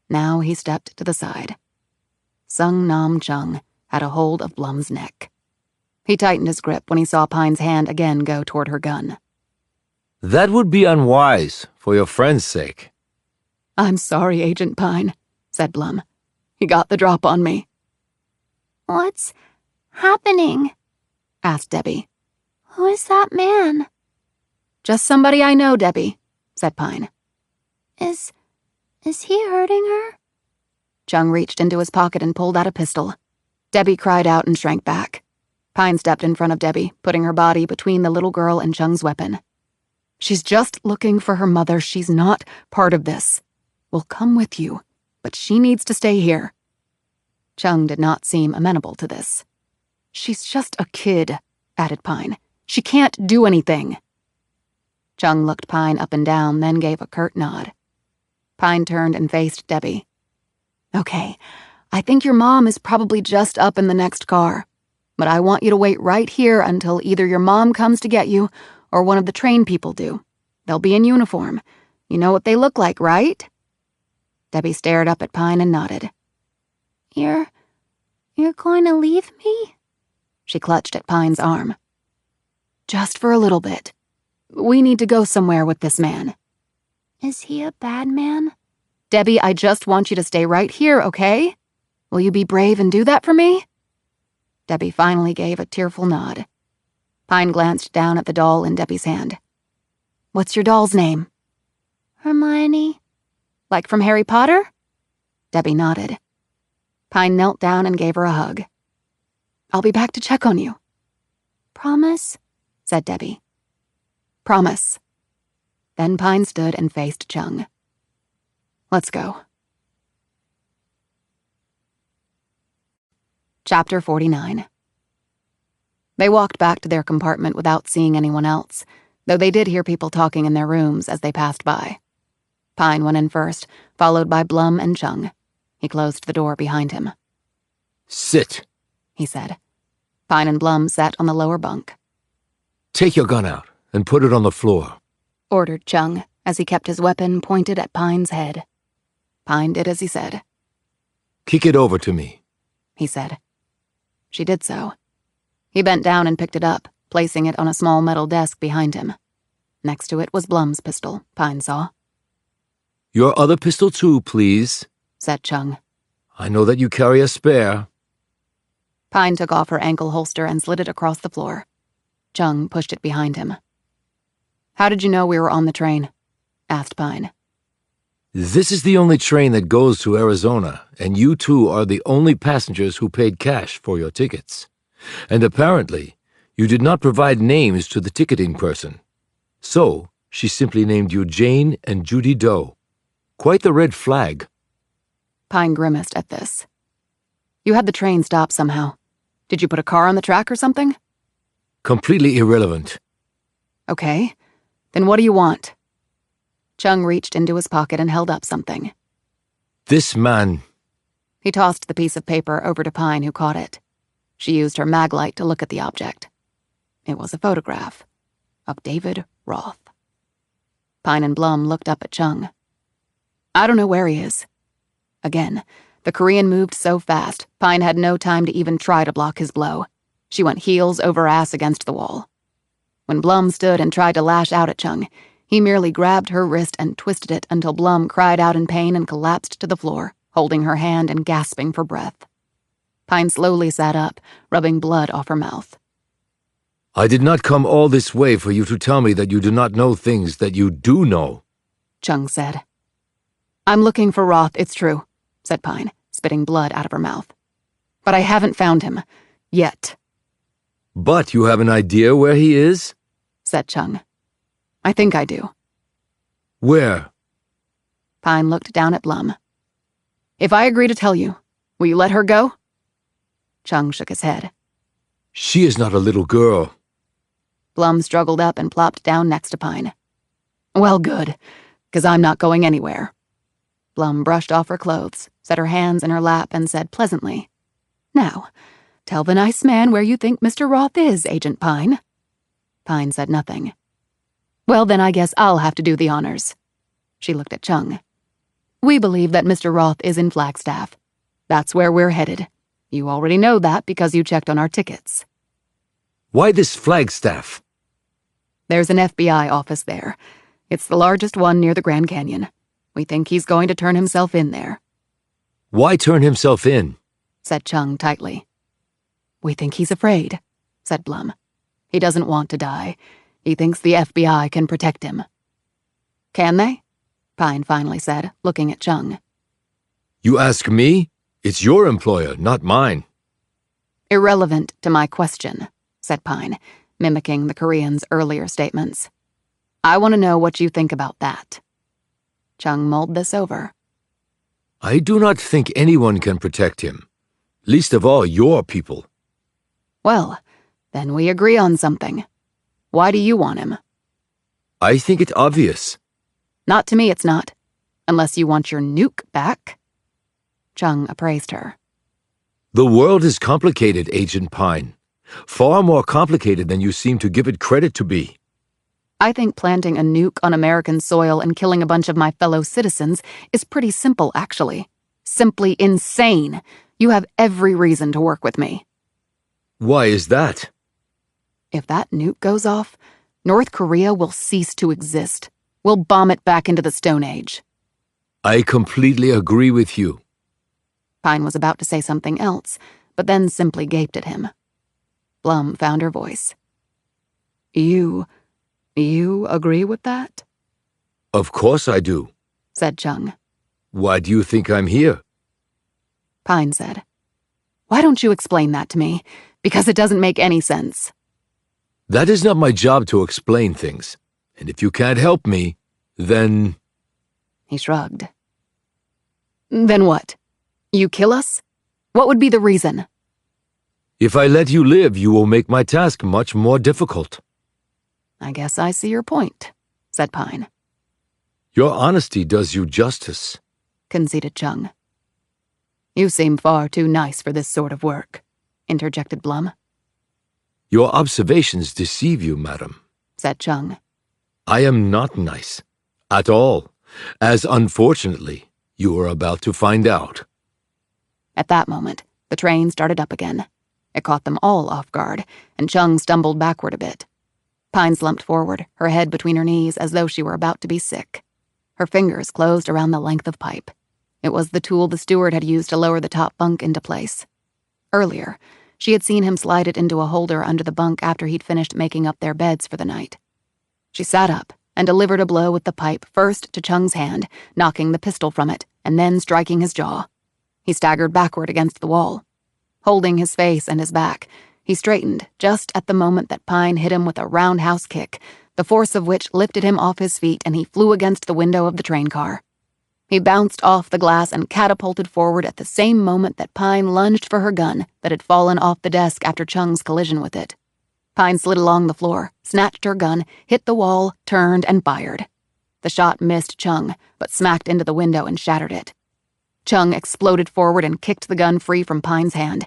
Now he stepped to the side. Sung Nam Chung had a hold of Blum's neck. He tightened his grip when he saw Pine's hand again go toward her gun. That would be unwise, for your friend's sake. I'm sorry, Agent Pine, said Blum. He got the drop on me. What's happening? Asked Debbie. Who is that man? Just somebody I know, Debbie, said Pine. Is he hurting her? Chung reached into his pocket and pulled out a pistol. Debbie cried out and shrank back. Pine stepped in front of Debbie, putting her body between the little girl and Chung's weapon. She's just looking for her mother. She's not part of this. We'll come with you, but she needs to stay here. Chung did not seem amenable to this. She's just a kid, added Pine. She can't do anything. Chung looked Pine up and down, then gave a curt nod. Pine turned and faced Debbie. Okay, I think your mom is probably just up in the next car, but I want you to wait right here until either your mom comes to get you or one of the train people do. They'll be in uniform. You know what they look like, right? Debbie stared up at Pine and nodded. You're going to leave me? She clutched at Pine's arm. Just for a little bit. We need to go somewhere with this man. Is he a bad man? Debbie, I just want you to stay right here, okay? Will you be brave and do that for me? Debbie finally gave a tearful nod. Pine glanced down at the doll in Debbie's hand. What's your doll's name? Hermione. Like from Harry Potter? Debbie nodded. Pine knelt down and gave her a hug. I'll be back to check on you. Promise? Said Debbie. Promise. Then Pine stood and faced Chung. Let's go. Chapter 49. They walked back to their compartment without seeing anyone else, though they did hear people talking in their rooms as they passed by. Pine went in first, followed by Blum and Chung. He closed the door behind him. Sit, he said. Pine and Blum sat on the lower bunk. Take your gun out and put it on the floor, Ordered Chung as he kept his weapon pointed at Pine's head. Pine did as he said. Kick it over to me, he said. She did so. He bent down and picked it up, placing it on a small metal desk behind him. Next to it was Blum's pistol, Pine saw. Your other pistol too, please, said Chung. I know that you carry a spare. Pine took off her ankle holster and slid it across the floor. Chung pushed it behind him. How did you know we were on the train? Asked Pine. This is the only train that goes to Arizona, and you two are the only passengers who paid cash for your tickets. And apparently, you did not provide names to the ticketing person. So, she simply named you Jane and Judy Doe. Quite the red flag. Pine grimaced at this. You had the train stop somehow. Did you put a car on the track or something? Completely irrelevant. Okay. Then what do you want? Chung reached into his pocket and held up something. This man. He tossed the piece of paper over to Pine, who caught it. She used her mag light to look at the object. It was a photograph of David Roth. Pine and Blum looked up at Chung. I don't know where he is. Again, the Korean moved so fast, Pine had no time to even try to block his blow. She went heels over ass against the wall. When Blum stood and tried to lash out at Chung, he merely grabbed her wrist and twisted it until Blum cried out in pain and collapsed to the floor, holding her hand and gasping for breath. Pine slowly sat up, rubbing blood off her mouth. I did not come all this way for you to tell me that you do not know things that you do know, Chung said. I'm looking for Roth, it's true, said Pine, spitting blood out of her mouth. But I haven't found him. Yet. But you have an idea where he is? Said Chung. I think I do. Where? Pine looked down at Blum. If I agree to tell you, will you let her go? Chung shook his head. She is not a little girl. Blum struggled up and plopped down next to Pine. Well, good, 'cause I'm not going anywhere. Blum brushed off her clothes, set her hands in her lap, and said pleasantly, Now, tell the nice man where you think Mr. Roth is, Agent Pine. Pine said nothing. Well, then I guess I'll have to do the honors. She looked at Chung. We believe that Mr. Roth is in Flagstaff. That's where we're headed. You already know that because you checked on our tickets. Why this Flagstaff? There's an FBI office there. It's the largest one near the Grand Canyon. We think he's going to turn himself in there. Why turn himself in? Said Chung tightly. We think he's afraid, said Blum. He doesn't want to die. He thinks the FBI can protect him. Can they? Pine finally said, looking at Chung. You ask me? It's your employer, not mine. Irrelevant to my question, said Pine, mimicking the Korean's earlier statements. I want to know what you think about that. Chung mulled this over. I do not think anyone can protect him. Least of all your people. Well, then we agree on something. Why do you want him? I think it obvious. Not to me, it's not. Unless you want your nuke back. Chung appraised her. The world is complicated, Agent Pine. Far more complicated than you seem to give it credit to be. I think planting a nuke on American soil and killing a bunch of my fellow citizens is pretty simple, actually. Simply insane. You have every reason to work with me. Why is that? If that nuke goes off, North Korea will cease to exist. We'll bomb it back into the Stone Age. I completely agree with you. Pine was about to say something else, but then simply gaped at him. Blum found her voice. You agree with that? Of course I do, Said Chung. Why do you think I'm here? Pine said. Why don't you explain that to me? Because it doesn't make any sense. That is not my job to explain things. And if you can't help me, then... He shrugged. Then what? You kill us? What would be the reason? If I let you live, you will make my task much more difficult. I guess I see your point, said Pine. Your honesty does you justice, conceded Chung. You seem far too nice for this sort of work, interjected Blum. Your observations deceive you, madam, said Chung. I am not nice. At all. As unfortunately, you are about to find out. At that moment, the train started up again. It caught them all off guard, and Chung stumbled backward a bit. Pine slumped forward, her head between her knees as though she were about to be sick. Her fingers closed around the length of pipe. It was the tool the steward had used to lower the top bunk into place. Earlier, she had seen him slide it into a holder under the bunk after he'd finished making up their beds for the night. She sat up and delivered a blow with the pipe first to Chung's hand, knocking the pistol from it, and then striking his jaw. He staggered backward against the wall. Holding his face and his back, he straightened just at the moment that Pine hit him with a roundhouse kick, the force of which lifted him off his feet and he flew against the window of the train car. He bounced off the glass and catapulted forward at the same moment that Pine lunged for her gun that had fallen off the desk after Chung's collision with it. Pine slid along the floor, snatched her gun, hit the wall, turned, and fired. The shot missed Chung, but smacked into the window and shattered it. Chung exploded forward and kicked the gun free from Pine's hand.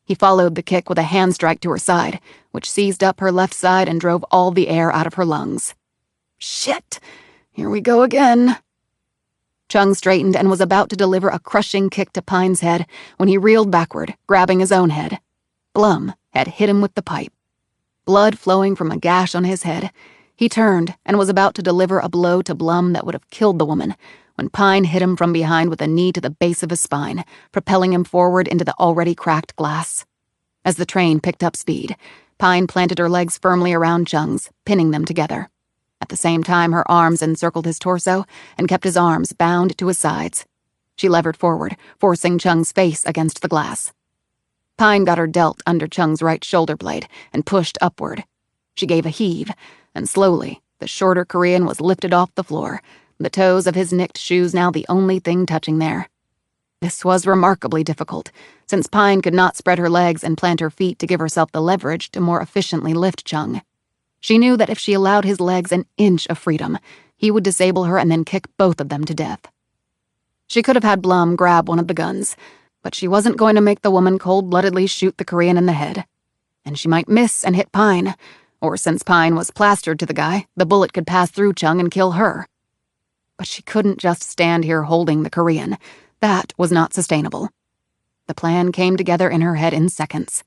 He followed the kick with a hand strike to her side, which seized up her left side and drove all the air out of her lungs. Shit! Here we go again. Chung straightened and was about to deliver a crushing kick to Pine's head when he reeled backward, grabbing his own head. Blum had hit him with the pipe. Blood flowing from a gash on his head, he turned and was about to deliver a blow to Blum that would have killed the woman when Pine hit him from behind with a knee to the base of his spine, propelling him forward into the already cracked glass. As the train picked up speed, Pine planted her legs firmly around Chung's, pinning them together. At the same time, her arms encircled his torso and kept his arms bound to his sides. She levered forward, forcing Chung's face against the glass. Pine got her delt under Chung's right shoulder blade and pushed upward. She gave a heave, and slowly, the shorter Korean was lifted off the floor, the toes of his nicked shoes now the only thing touching there. This was remarkably difficult, since Pine could not spread her legs and plant her feet to give herself the leverage to more efficiently lift Chung. She knew that if she allowed his legs an inch of freedom, he would disable her and then kick both of them to death. She could have had Blum grab one of the guns, but she wasn't going to make the woman cold-bloodedly shoot the Korean in the head. And she might miss and hit Pine, or since Pine was plastered to the guy, the bullet could pass through Chung and kill her. But she couldn't just stand here holding the Korean. That was not sustainable. The plan came together in her head in seconds.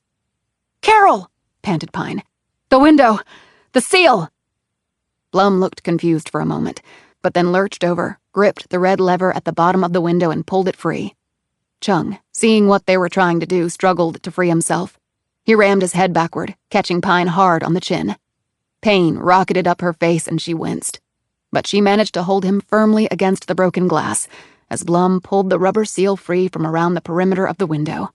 "Carol!" panted Pine. The window! The seal! Blum looked confused for a moment, but then lurched over, gripped the red lever at the bottom of the window and pulled it free. Chung, seeing what they were trying to do, struggled to free himself. He rammed his head backward, catching Pine hard on the chin. Pain rocketed up her face and she winced. But she managed to hold him firmly against the broken glass as Blum pulled the rubber seal free from around the perimeter of the window.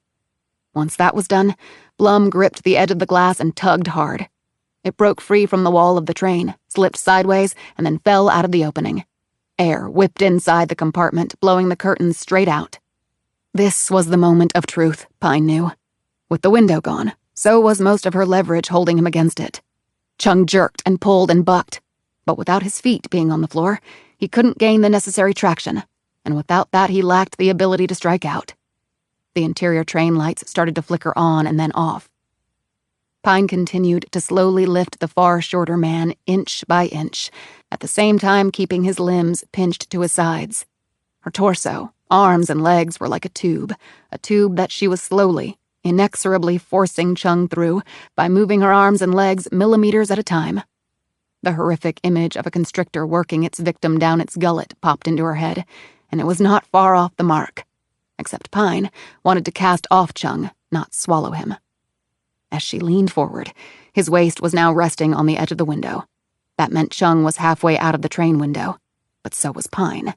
Once that was done, Blum gripped the edge of the glass and tugged hard. It broke free from the wall of the train, slipped sideways, and then fell out of the opening. Air whipped inside the compartment, blowing the curtains straight out. This was the moment of truth, Pine knew. With the window gone, so was most of her leverage holding him against it. Chung jerked and pulled and bucked, but without his feet being on the floor, he couldn't gain the necessary traction, and without that he lacked the ability to strike out. The interior train lights started to flicker on and then off. Pine continued to slowly lift the far shorter man inch by inch, at the same time keeping his limbs pinched to his sides. Her torso, arms, and legs were like a tube that she was slowly, inexorably forcing Chung through by moving her arms and legs millimeters at a time. The horrific image of a constrictor working its victim down its gullet popped into her head, and it was not far off the mark. Except Pine wanted to cast off Chung, not swallow him. As she leaned forward, his waist was now resting on the edge of the window. That meant Chung was halfway out of the train window, but so was Pine.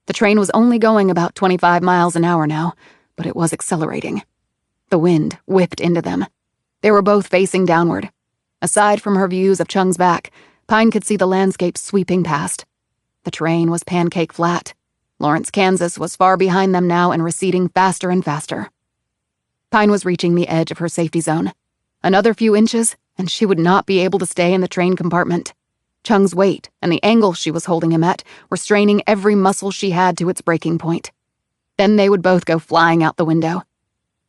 The train was only going about 25 miles an hour now, but it was accelerating. The wind whipped into them. They were both facing downward. Aside from her views of Chung's back, Pine could see the landscape sweeping past. The train was pancake flat. Lawrence, Kansas was far behind them now and receding faster and faster. Pine was reaching the edge of her safety zone. Another few inches, and she would not be able to stay in the train compartment. Chung's weight and the angle she was holding him at were straining every muscle she had to its breaking point. Then they would both go flying out the window.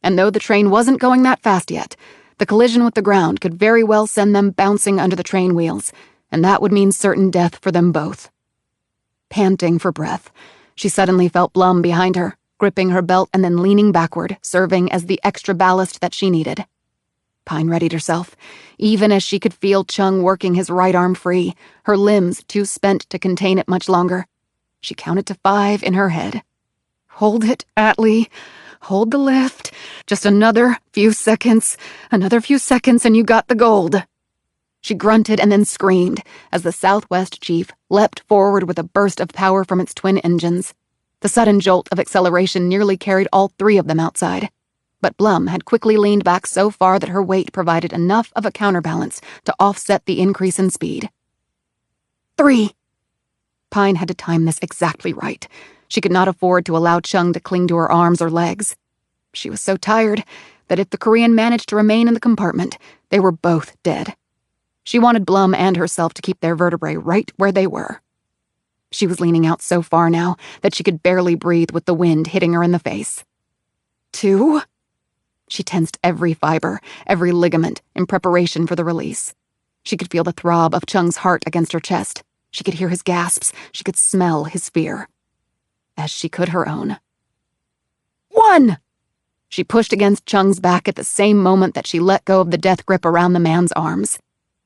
And though the train wasn't going that fast yet, the collision with the ground could very well send them bouncing under the train wheels, and that would mean certain death for them both. Panting for breath, she suddenly felt Blum behind her, gripping her belt and then leaning backward, serving as the extra ballast that she needed. Pine readied herself, even as she could feel Chung working his right arm free, her limbs too spent to contain it much longer. She counted to 5 in her head. Hold it, Atlee. Hold the lift. Just another few seconds, and you got the gold. She grunted and then screamed as the Southwest Chief leapt forward with a burst of power from its twin engines. The sudden jolt of acceleration nearly carried all 3 of them outside. But Blum had quickly leaned back so far that her weight provided enough of a counterbalance to offset the increase in speed. 3. Pine had to time this exactly right. She could not afford to allow Chung to cling to her arms or legs. She was so tired that if the Korean managed to remain in the compartment, they were both dead. She wanted Blum and herself to keep their vertebrae right where they were. She was leaning out so far now that she could barely breathe with the wind hitting her in the face. 2. She tensed every fiber, every ligament, in preparation for the release. She could feel the throb of Chung's heart against her chest. She could hear his gasps. She could smell his fear. As she could her own. 1! She pushed against Chung's back at the same moment that she let go of the death grip around the man's arms.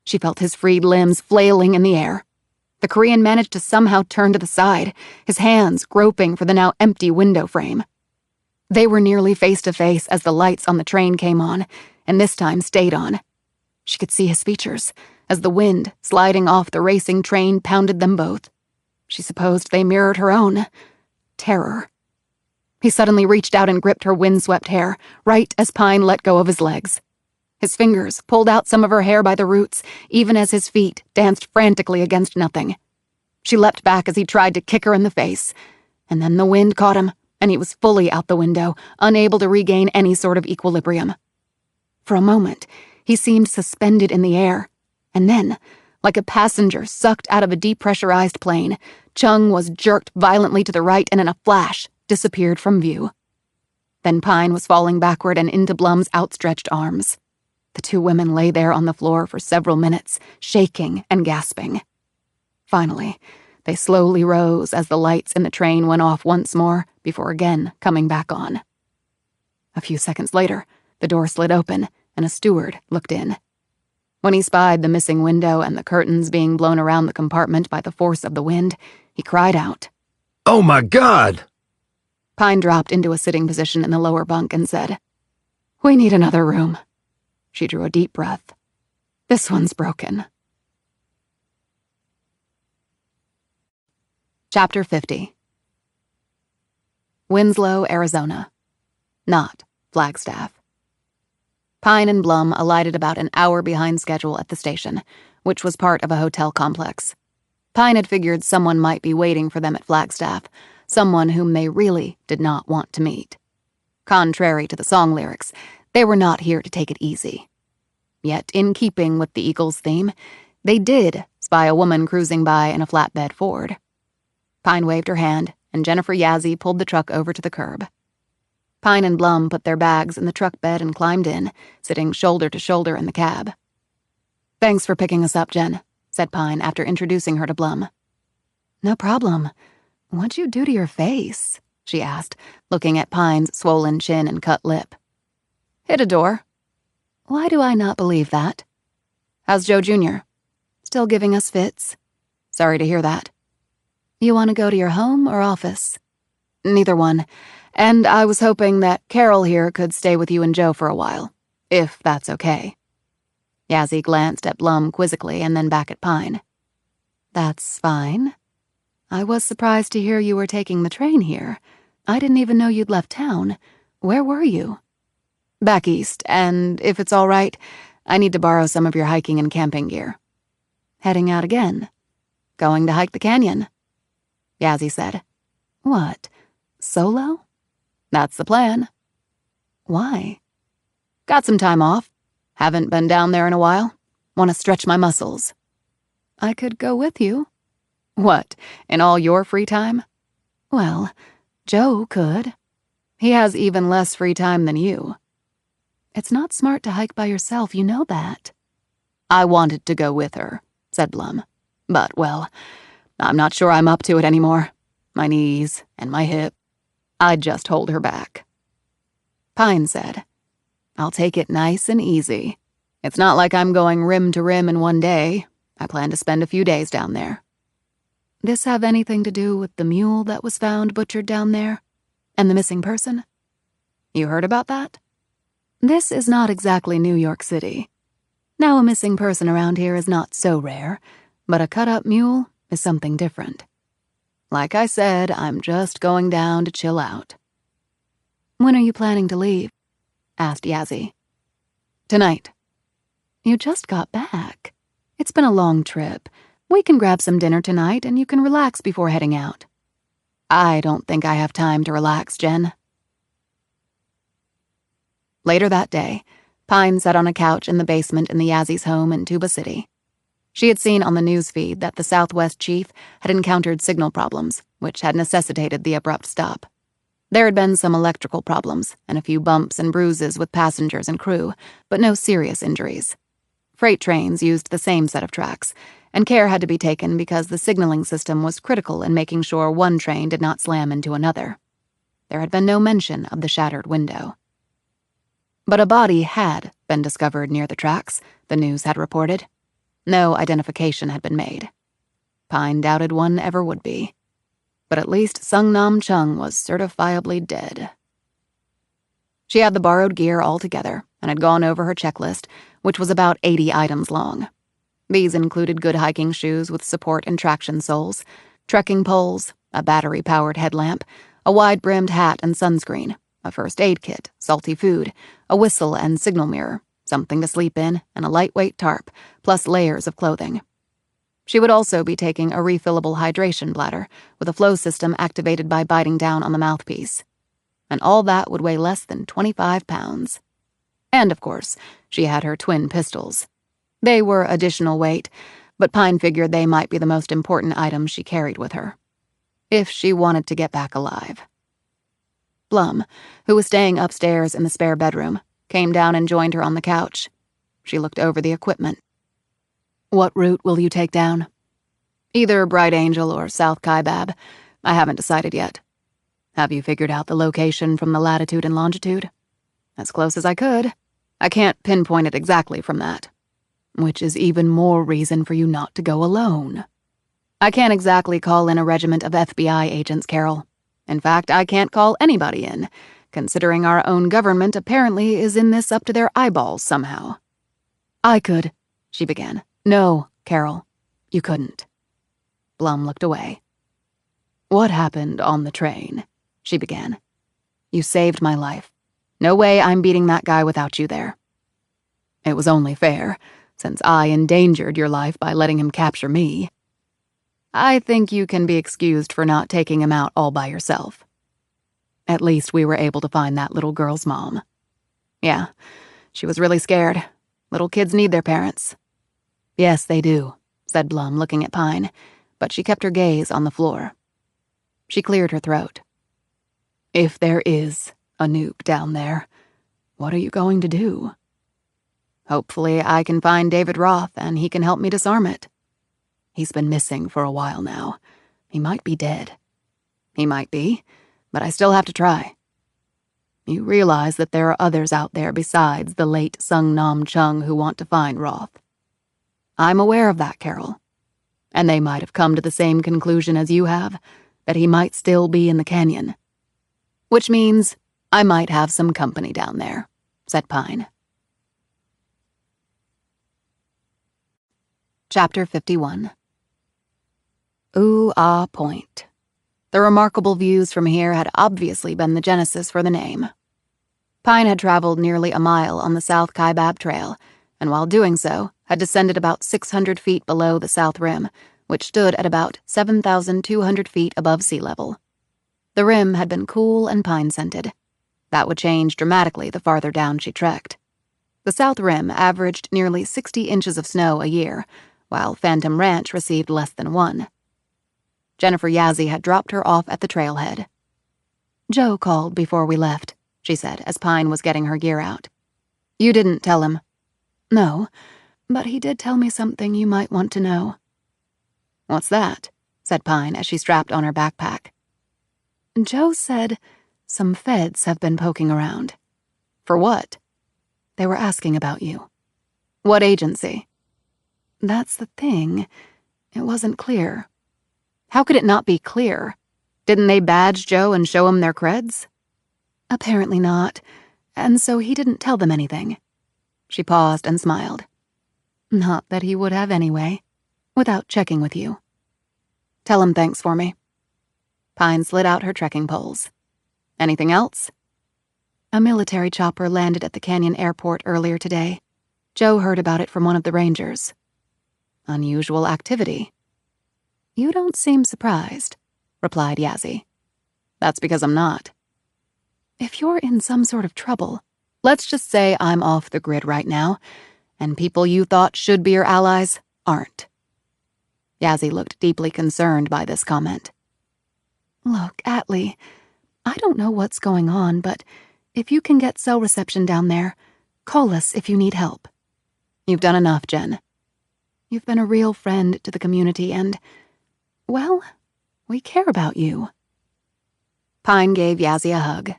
She felt his freed limbs flailing in the air. The Korean managed to somehow turn to the side, his hands groping for the now empty window frame. They were nearly face to face as the lights on the train came on, and this time stayed on. She could see his features as the wind sliding off the racing train pounded them both. She supposed they mirrored her own terror. He suddenly reached out and gripped her windswept hair, right as Pine let go of his legs. His fingers pulled out some of her hair by the roots, even as his feet danced frantically against nothing. She leapt back as he tried to kick her in the face, and then the wind caught him, and he was fully out the window, unable to regain any sort of equilibrium. For a moment, he seemed suspended in the air, and then, like a passenger sucked out of a depressurized plane, Chung was jerked violently to the right and in a flash disappeared from view. Then Pine was falling backward and into Blum's outstretched arms. The 2 women lay there on the floor for several minutes, shaking and gasping. Finally, they slowly rose as the lights in the train went off once more before again coming back on. A few seconds later, the door slid open and a steward looked in. When he spied the missing window and the curtains being blown around the compartment by the force of the wind, he cried out. "Oh my God!" Pine dropped into a sitting position in the lower bunk and said, "We need another room." She drew a deep breath. "This one's broken." Chapter 50. Winslow, Arizona. Not Flagstaff. Pine and Blum alighted about an hour behind schedule at the station, which was part of a hotel complex. Pine had figured someone might be waiting for them at Flagstaff, someone whom they really did not want to meet. Contrary to the song lyrics, they were not here to take it easy. Yet, in keeping with the Eagles' theme, they did spy a woman cruising by in a flatbed Ford. Pine waved her hand, and Jennifer Yazzie pulled the truck over to the curb. Pine and Blum put their bags in the truck bed and climbed in, sitting shoulder to shoulder in the cab. "Thanks for picking us up, Jen," said Pine after introducing her to Blum. "No problem. What'd you do to your face?" she asked, looking at Pine's swollen chin and cut lip. "Hit a door." "Why do I not believe that?" "How's Joe Jr.? Still giving us fits?" "Sorry to hear that." "You want to go to your home or office?" "Neither one. And I was hoping that Carol here could stay with you and Joe for a while, if that's okay." Yazzie glanced at Blum quizzically and then back at Pine. "That's fine. I was surprised to hear you were taking the train here. I didn't even know you'd left town. Where were you?" "Back east, and if it's all right, I need to borrow some of your hiking and camping gear." "Heading out again?" "Going to hike the canyon," Yazzie said. "What, solo?" "That's the plan." "Why?" "Got some time off. Haven't been down there in a while. Want to stretch my muscles." "I could go with you." "What, in all your free time?" "Well, Joe could. He has even less free time than you." "It's not smart to hike by yourself, you know that." "I wanted to go with her," said Blum. "But, well, I'm not sure I'm up to it anymore. My knees and my hip. I'd just hold her back." Pine said, "I'll take it nice and easy. It's not like I'm going rim to rim in one day. I plan to spend a few days down there." "This have anything to do with the mule that was found butchered down there? And the missing person?" "You heard about that?" "This is not exactly New York City. Now, a missing person around here is not so rare, but a cut-up mule is something different. Like I said, I'm just going down to chill out." "When are you planning to leave?" asked Yazzie. "Tonight." "You just got back. It's been a long trip. We can grab some dinner tonight and you can relax before heading out." "I don't think I have time to relax, Jen." Later that day, Pine sat on a couch in the basement in the Yazzie's home in Tuba City. She had seen on the news feed that the Southwest chief had encountered signal problems, which had necessitated the abrupt stop. There had been some electrical problems and a few bumps and bruises with passengers and crew, but no serious injuries. Freight trains used the same set of tracks, and care had to be taken because the signaling system was critical in making sure one train did not slam into another. There had been no mention of the shattered window. But a body had been discovered near the tracks, the news had reported. No identification had been made. Pine doubted one ever would be. But at least Sung Nam Chung was certifiably dead. She had the borrowed gear all together and had gone over her checklist, which was about 80 items long. These included good hiking shoes with support and traction soles, trekking poles, a battery-powered headlamp, a wide-brimmed hat and sunscreen, a first aid kit, salty food, a whistle and signal mirror, something to sleep in, and a lightweight tarp, plus layers of clothing. She would also be taking a refillable hydration bladder with a flow system activated by biting down on the mouthpiece. And all that would weigh less than 25 pounds. And, of course, she had her twin pistols. They were additional weight, but Pine figured they might be the most important items she carried with her. If she wanted to get back alive. Blum, who was staying upstairs in the spare bedroom, came down and joined her on the couch. She looked over the equipment. "What route will you take down?" "Either Bright Angel or South Kaibab. I haven't decided yet." "Have you figured out the location from the latitude and longitude?" "As close as I could. I can't pinpoint it exactly from that." Which is even more reason for you not to go alone. I can't exactly call in a regiment of FBI agents, Carol. In fact, I can't call anybody in, considering our own government apparently is in this up to their eyeballs somehow. I could, she began. No, Carol, you couldn't. Blum looked away. What happened on the train? She began. You saved my life. No way I'm beating that guy without you there. It was only fair, since I endangered your life by letting him capture me. I think you can be excused for not taking him out all by yourself. At least we were able to find that little girl's mom. Yeah, she was really scared. Little kids need their parents. Yes, they do, said Blum, looking at Pine, but she kept her gaze on the floor. She cleared her throat. If there is a nuke down there, what are you going to do? Hopefully I can find David Roth and he can help me disarm it. He's been missing for a while now. He might be dead. He might be, but I still have to try. You realize that there are others out there besides the late Sung Nam Chung who want to find Roth. I'm aware of that, Carol. And they might have come to the same conclusion as you have, that he might still be in the canyon. Which means I might have some company down there, said Pine. Chapter 51. Ooh Ah Point. The remarkable views from here had obviously been the genesis for the name. Pine had traveled nearly a mile on the South Kaibab Trail, and while doing so, had descended about 600 feet below the south rim, which stood at about 7,200 feet above sea level. The rim had been cool and pine-scented. That would change dramatically the farther down she trekked. The south rim averaged nearly 60 inches of snow a year, while Phantom Ranch received less than 1. Jennifer Yazzie had dropped her off at the trailhead. Joe called before we left, she said as Pine was getting her gear out. You didn't tell him. No, but he did tell me something you might want to know. What's that? Said Pine as she strapped on her backpack. Joe said some feds have been poking around. For what? They were asking about you. What agency? That's the thing. It wasn't clear. How could it not be clear? Didn't they badge Joe and show him their creds? Apparently not, and so he didn't tell them anything. She paused and smiled. Not that he would have anyway, without checking with you. Tell him thanks for me. Pine slid out her trekking poles. Anything else? A military chopper landed at the Canyon Airport earlier today. Joe heard about it from one of the rangers. Unusual activity. You don't seem surprised, replied Yazzie. That's because I'm not. If you're in some sort of trouble, let's just say I'm off the grid right now, and people you thought should be your allies aren't. Yazzie looked deeply concerned by this comment. Look, Atlee, I don't know what's going on, but if you can get cell reception down there, call us if you need help. You've done enough, Jen. You've been a real friend to the community and, well, we care about you. Pine gave Yazzie a hug.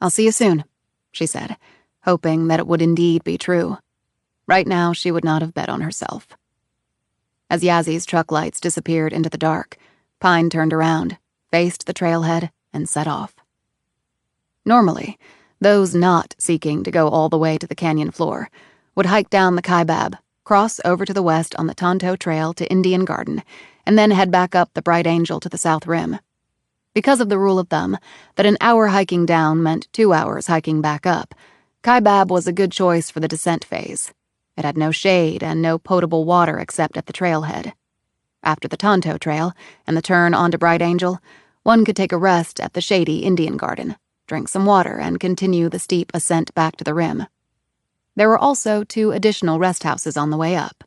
I'll see you soon, she said, hoping that it would indeed be true. Right now, she would not have bet on herself. As Yazzie's truck lights disappeared into the dark, Pine turned around, faced the trailhead, and set off. Normally, those not seeking to go all the way to the canyon floor would hike down the Kaibab, cross over to the west on the Tonto Trail to Indian Garden, and then head back up the Bright Angel to the south rim. Because of the rule of thumb that an hour hiking down meant 2 hours hiking back up, Kaibab was a good choice for the descent phase. It had no shade and no potable water except at the trailhead. After the Tonto Trail and the turn onto Bright Angel, one could take a rest at the shady Indian Garden, drink some water, and continue the steep ascent back to the rim. There were also 2 additional rest houses on the way up.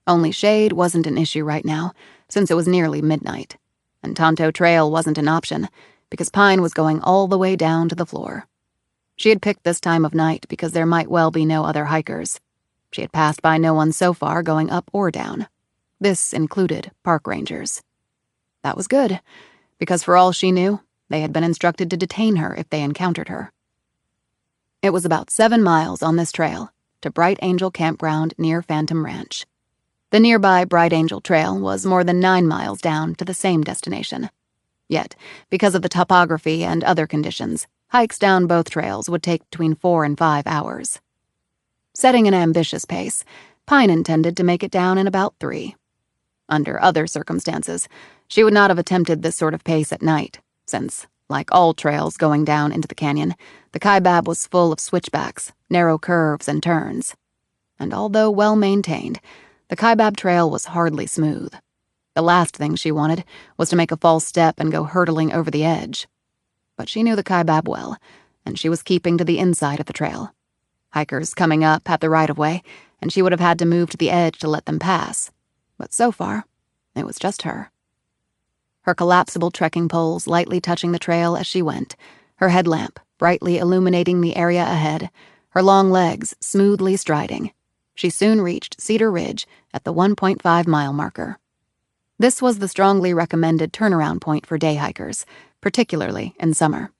Only shade wasn't an issue right now, since it was nearly midnight, and Tonto Trail wasn't an option, because Pine was going all the way down to the floor. She had picked this time of night because there might well be no other hikers. She had passed by no one so far going up or down. This included park rangers. That was good, because for all she knew, they had been instructed to detain her if they encountered her. It was about 7 miles on this trail, to Bright Angel Campground near Phantom Ranch. The nearby Bright Angel Trail was more than 9 miles down to the same destination. Yet, because of the topography and other conditions, hikes down both trails would take between 4 and 5 hours. Setting an ambitious pace, Pine intended to make it down in about 3. Under other circumstances, she would not have attempted this sort of pace at night, since, like all trails going down into the canyon, the Kaibab was full of switchbacks, narrow curves, and turns. And although well-maintained, the Kaibab Trail was hardly smooth. The last thing she wanted was to make a false step and go hurtling over the edge. But she knew the Kaibab well, and she was keeping to the inside of the trail. Hikers coming up had the right-of-way, and she would have had to move to the edge to let them pass. But so far, it was just her. Her collapsible trekking poles lightly touching the trail as she went, her headlamp brightly illuminating the area ahead, her long legs smoothly striding, she soon reached Cedar Ridge at the 1.5-mile marker. This was the strongly recommended turnaround point for day hikers, particularly in summer.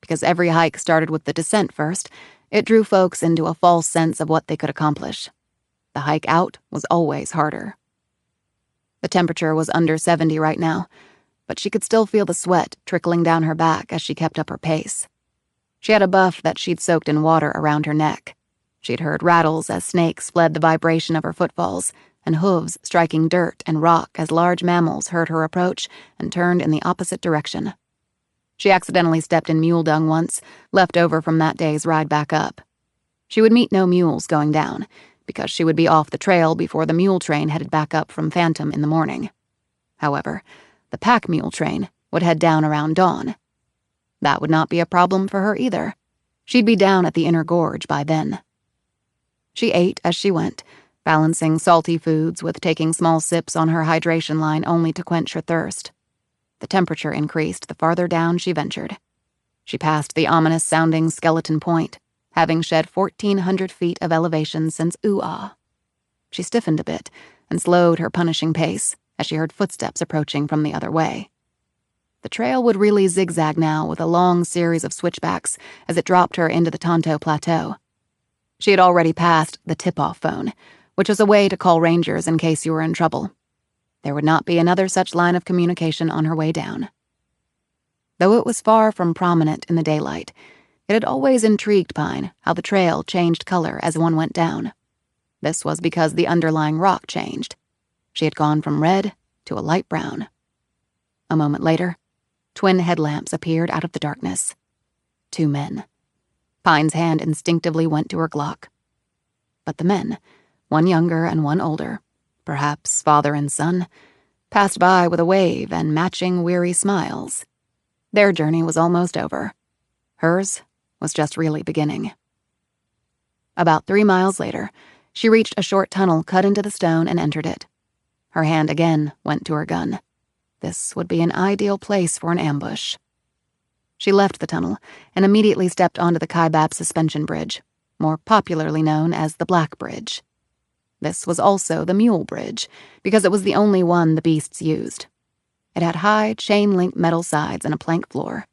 Because every hike started with the descent first, it drew folks into a false sense of what they could accomplish. The hike out was always harder. The temperature was under 70 right now, but she could still feel the sweat trickling down her back as she kept up her pace. She had a buff that she'd soaked in water around her neck. She'd heard rattles as snakes fled the vibration of her footfalls, and hooves striking dirt and rock as large mammals heard her approach and turned in the opposite direction. She accidentally stepped in mule dung once, left over from that day's ride back up. She would meet no mules going down, because she would be off the trail before the mule train headed back up from Phantom in the morning. However, the pack mule train would head down around dawn. That would not be a problem for her either. She'd be down at the inner gorge by then. She ate as she went, balancing salty foods with taking small sips on her hydration line only to quench her thirst. The temperature increased the farther down she ventured. She passed the ominous-sounding Skeleton Point, having shed 1,400 feet of elevation since Ooh-Ah. She stiffened a bit and slowed her punishing pace as she heard footsteps approaching from the other way. The trail would really zigzag now with a long series of switchbacks as it dropped her into the Tonto Plateau. She had already passed the tip-off phone, which was a way to call rangers in case you were in trouble. There would not be another such line of communication on her way down. Though it was far from prominent in the daylight, it had always intrigued Pine how the trail changed color as one went down. This was because the underlying rock changed. She had gone from red to a light brown. A moment later, twin headlamps appeared out of the darkness. 2 men. Pine's hand instinctively went to her Glock. But the men, one younger and one older, perhaps father and son, passed by with a wave and matching weary smiles. Their journey was almost over. Hers was just really beginning. About 3 miles later, she reached a short tunnel cut into the stone and entered it. Her hand again went to her gun. This would be an ideal place for an ambush. She left the tunnel and immediately stepped onto the Kaibab suspension bridge, more popularly known as the Black Bridge. This was also the Mule Bridge, because it was the only one the beasts used. It had high, chain-link metal sides and a plank floor.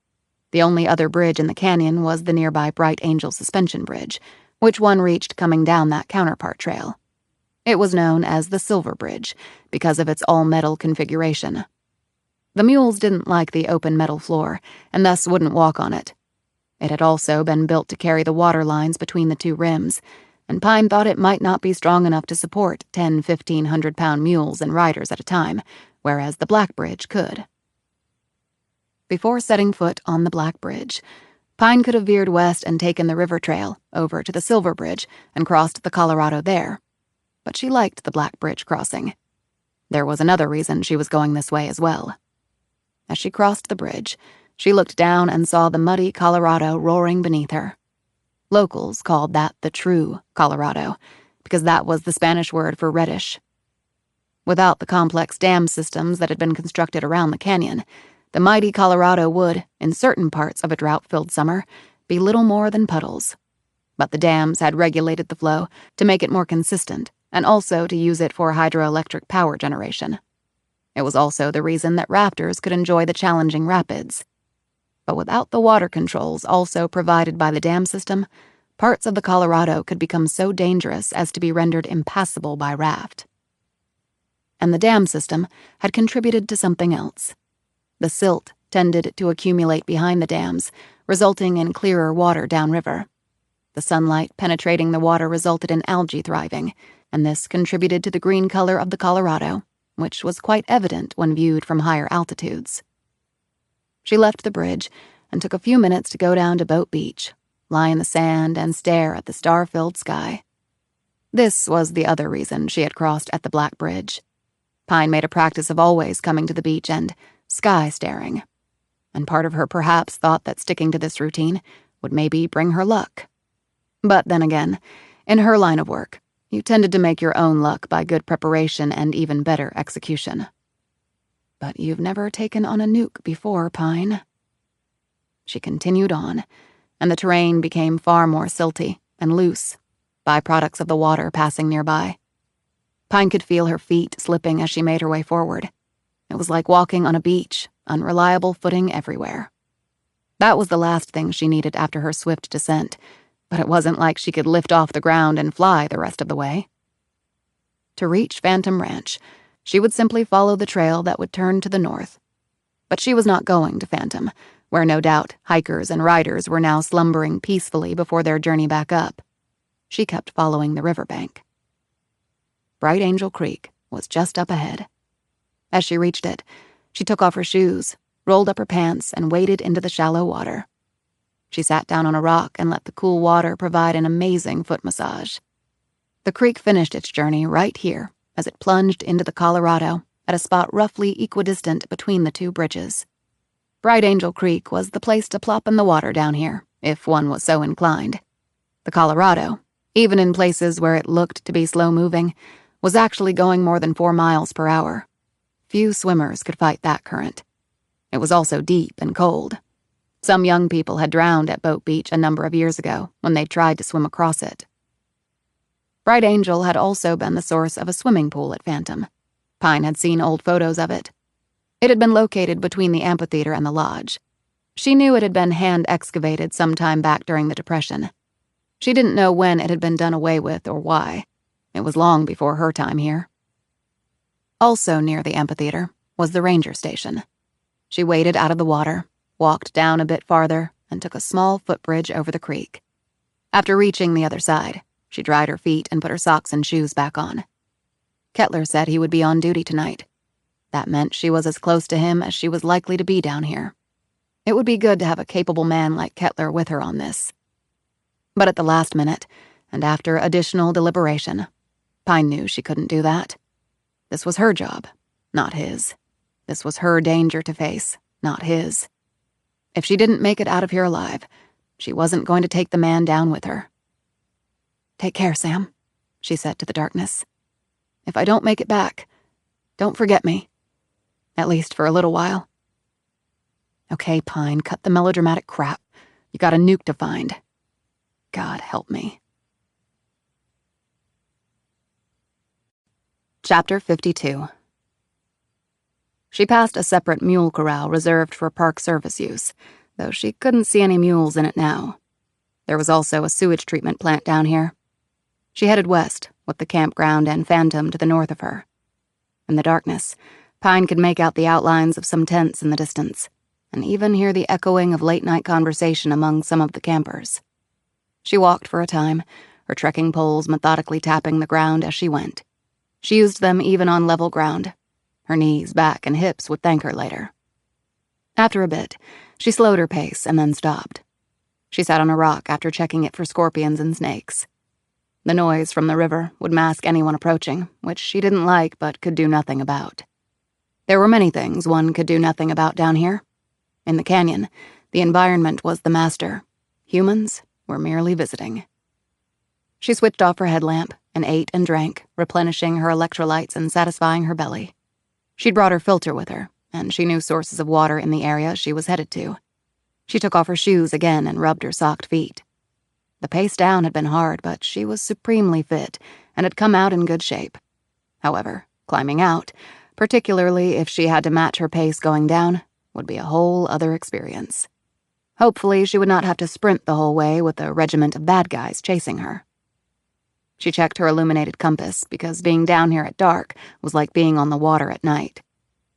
The only other bridge in the canyon was the nearby Bright Angel Suspension Bridge, which one reached coming down that counterpart trail. It was known as the Silver Bridge because of its all-metal configuration. The mules didn't like the open metal floor, and thus wouldn't walk on it. It had also been built to carry the water lines between the 2 rims, and Pine thought it might not be strong enough to support 1,500-pound mules and riders at a time, whereas the Black Bridge could. Before setting foot on the Black Bridge, Pine could have veered west and taken the river trail over to the Silver Bridge and crossed the Colorado there. But she liked the Black Bridge crossing. There was another reason she was going this way as well. As she crossed the bridge, she looked down and saw the muddy Colorado roaring beneath her. Locals called that the true Colorado, because that was the Spanish word for reddish. Without the complex dam systems that had been constructed around the canyon, the mighty Colorado would, in certain parts of a drought-filled summer, be little more than puddles. But the dams had regulated the flow to make it more consistent, and also to use it for hydroelectric power generation. It was also the reason that rafters could enjoy the challenging rapids. But without the water controls also provided by the dam system, Parts of the Colorado could become so dangerous as to be rendered impassable by raft. And the dam system had contributed to something else. The silt tended to accumulate behind the dams, resulting in clearer water downriver. The sunlight penetrating the water resulted in algae thriving, and this contributed to the green color of the Colorado, which was quite evident when viewed from higher altitudes. She left the bridge and took a few minutes to go down to Boat Beach, lie in the sand and stare at the star-filled sky. This was the other reason she had crossed at the Black Bridge. Pine made a practice of always coming to the beach and sky staring, and part of her perhaps thought that sticking to this routine would maybe bring her luck. But then again, in her line of work, you tended to make your own luck by good preparation and even better execution. But you've never taken on a nuke before, Pine. She continued on, and the terrain became far more silty and loose, byproducts of the water passing nearby. Pine could feel her feet slipping as she made her way forward. It was like walking on a beach, unreliable footing everywhere. That was the last thing she needed after her swift descent, but it wasn't like she could lift off the ground and fly the rest of the way. To reach Phantom Ranch, she would simply follow the trail that would turn to the north. But she was not going to Phantom, where no doubt hikers and riders were now slumbering peacefully before their journey back up. She kept following the riverbank. Bright Angel Creek was just up ahead. As she reached it, she took off her shoes, rolled up her pants, and waded into the shallow water. She sat down on a rock and let the cool water provide an amazing foot massage. The creek finished its journey right here as it plunged into the Colorado at a spot roughly equidistant between the two bridges. Bright Angel Creek was the place to plop in the water down here, if one was so inclined. The Colorado, even in places where it looked to be slow-moving, was actually going more than 4 miles per hour. Few swimmers could fight that current. It was also deep and cold. Some young people had drowned at Boat Beach a number of years ago when they tried to swim across it. Bright Angel had also been the source of a swimming pool at Phantom. Pine had seen old photos of it. It had been located between the amphitheater and the lodge. She knew it had been hand-excavated some time back during the Depression. She didn't know when it had been done away with or why. It was long before her time here. Also near the amphitheater was the ranger station. She waded out of the water, walked down a bit farther, and took a small footbridge over the creek. After reaching the other side, she dried her feet and put her socks and shoes back on. Kettler said he would be on duty tonight. That meant she was as close to him as she was likely to be down here. It would be good to have a capable man like Kettler with her on this. But at the last minute, and after additional deliberation, Pine knew she couldn't do that. This was her job, not his. This was her danger to face, not his. If she didn't make it out of here alive, she wasn't going to take the man down with her. "Take care, Sam," she said to the darkness. "If I don't make it back, don't forget me. At least for a little while." "Okay, Pine, cut the melodramatic crap. You got a nuke to find. God help me." Chapter 52. She passed a separate mule corral reserved for Park Service use, though she couldn't see any mules in it now. There was also a sewage treatment plant down here. She headed west, with the campground and Phantom to the north of her. In the darkness, Pine could make out the outlines of some tents in the distance, and even hear the echoing of late-night conversation among some of the campers. She walked for a time, her trekking poles methodically tapping the ground as she went. She used them even on level ground. Her knees, back, and hips would thank her later. After a bit, she slowed her pace and then stopped. She sat on a rock after checking it for scorpions and snakes. The noise from the river would mask anyone approaching, which she didn't like but could do nothing about. There were many things one could do nothing about down here. In the canyon, the environment was the master. Humans were merely visiting. She switched off her headlamp and ate and drank, replenishing her electrolytes and satisfying her belly. She'd brought her filter with her, and she knew sources of water in the area she was headed to. She took off her shoes again and rubbed her socked feet. The pace down had been hard, but she was supremely fit and had come out in good shape. However, climbing out, particularly if she had to match her pace going down, would be a whole other experience. Hopefully, she would not have to sprint the whole way with a regiment of bad guys chasing her. She checked her illuminated compass because being down here at dark was like being on the water at night.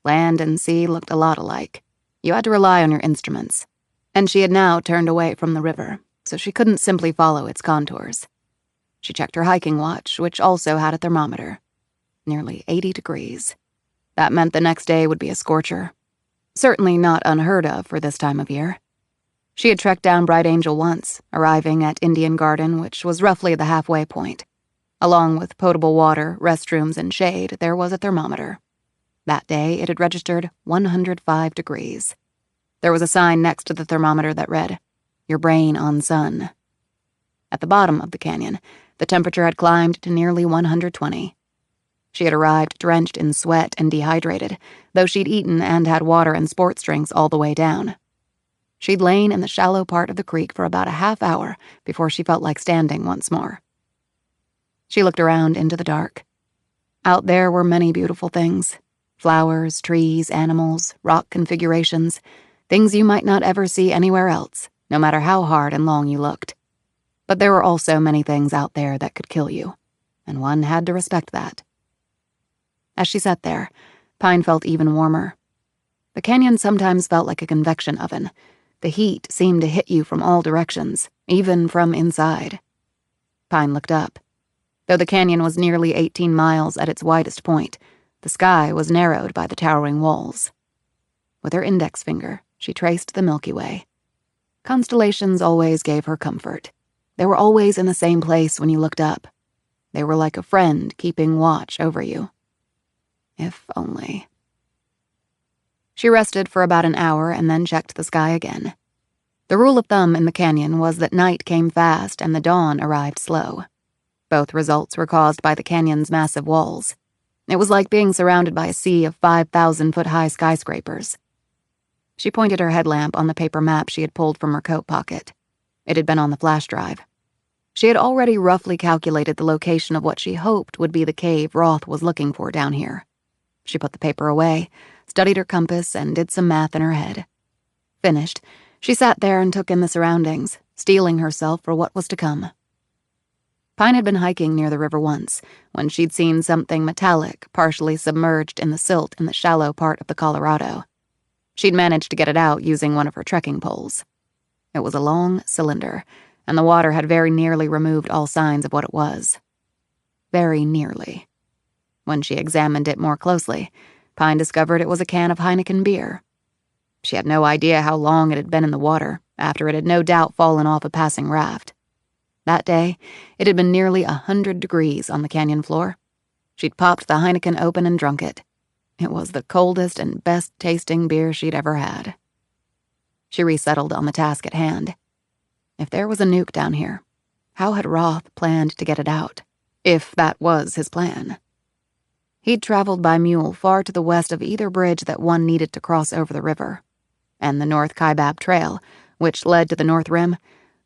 Land and sea looked a lot alike. You had to rely on your instruments. And she had now turned away from the river, so she couldn't simply follow its contours. She checked her hiking watch, which also had a thermometer. Nearly 80 degrees. That meant the next day would be a scorcher. Certainly not unheard of for this time of year. She had trekked down Bright Angel once, arriving at Indian Garden, which was roughly the halfway point. Along with potable water, restrooms, and shade, there was a thermometer. That day, it had registered 105 degrees. There was a sign next to the thermometer that read, "Your brain on sun." At the bottom of the canyon, the temperature had climbed to nearly 120. She had arrived drenched in sweat and dehydrated, though she'd eaten and had water and sports drinks all the way down. She'd lain in the shallow part of the creek for about a half hour before she felt like standing once more. She looked around into the dark. Out there were many beautiful things. Flowers, trees, animals, rock configurations, things you might not ever see anywhere else, no matter how hard and long you looked. But there were also many things out there that could kill you, and one had to respect that. As she sat there, Pine felt even warmer. The canyon sometimes felt like a convection oven. The heat seemed to hit you from all directions, even from inside. Pine looked up. Though the canyon was nearly 18 miles at its widest point, the sky was narrowed by the towering walls. With her index finger, she traced the Milky Way. Constellations always gave her comfort. They were always in the same place when you looked up. They were like a friend keeping watch over you. If only. She rested for about an hour and then checked the sky again. The rule of thumb in the canyon was that night came fast and the dawn arrived slow. Both results were caused by the canyon's massive walls. It was like being surrounded by a sea of 5,000-foot-high skyscrapers. She pointed her headlamp on the paper map she had pulled from her coat pocket. It had been on the flash drive. She had already roughly calculated the location of what she hoped would be the cave Roth was looking for down here. She put the paper away, studied her compass, and did some math in her head. Finished, she sat there and took in the surroundings, steeling herself for what was to come. Pine had been hiking near the river once, when she'd seen something metallic partially submerged in the silt in the shallow part of the Colorado. She'd managed to get it out using one of her trekking poles. It was a long cylinder, and the water had very nearly removed all signs of what it was. Very nearly. When she examined it more closely, Pine discovered it was a can of Heineken beer. She had no idea how long it had been in the water, after it had no doubt fallen off a passing raft. That day, it had been nearly 100 degrees on the canyon floor. She'd popped the Heineken open and drunk it. It was the coldest and best-tasting beer she'd ever had. She resettled on the task at hand. If there was a nuke down here, how had Roth planned to get it out? If that was his plan. He'd traveled by mule far to the west of either bridge that one needed to cross over the river. And the North Kaibab Trail, which led to the North Rim,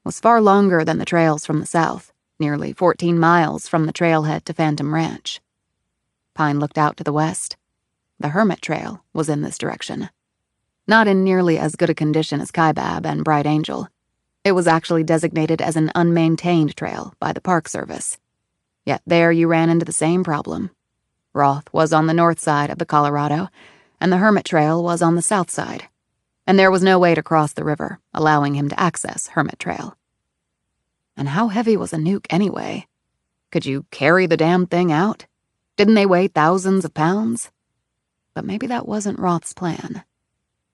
was far longer than the trails from the south, nearly 14 miles from the trailhead to Phantom Ranch. Pine looked out to the west. The Hermit Trail was in this direction. Not in nearly as good a condition as Kaibab and Bright Angel. It was actually designated as an unmaintained trail by the Park Service. Yet there you ran into the same problem. Roth was on the north side of the Colorado, and the Hermit Trail was on the south side. And there was no way to cross the river, allowing him to access Hermit Trail. And how heavy was a nuke anyway? Could you carry the damn thing out? Didn't they weigh thousands of pounds? But maybe that wasn't Roth's plan.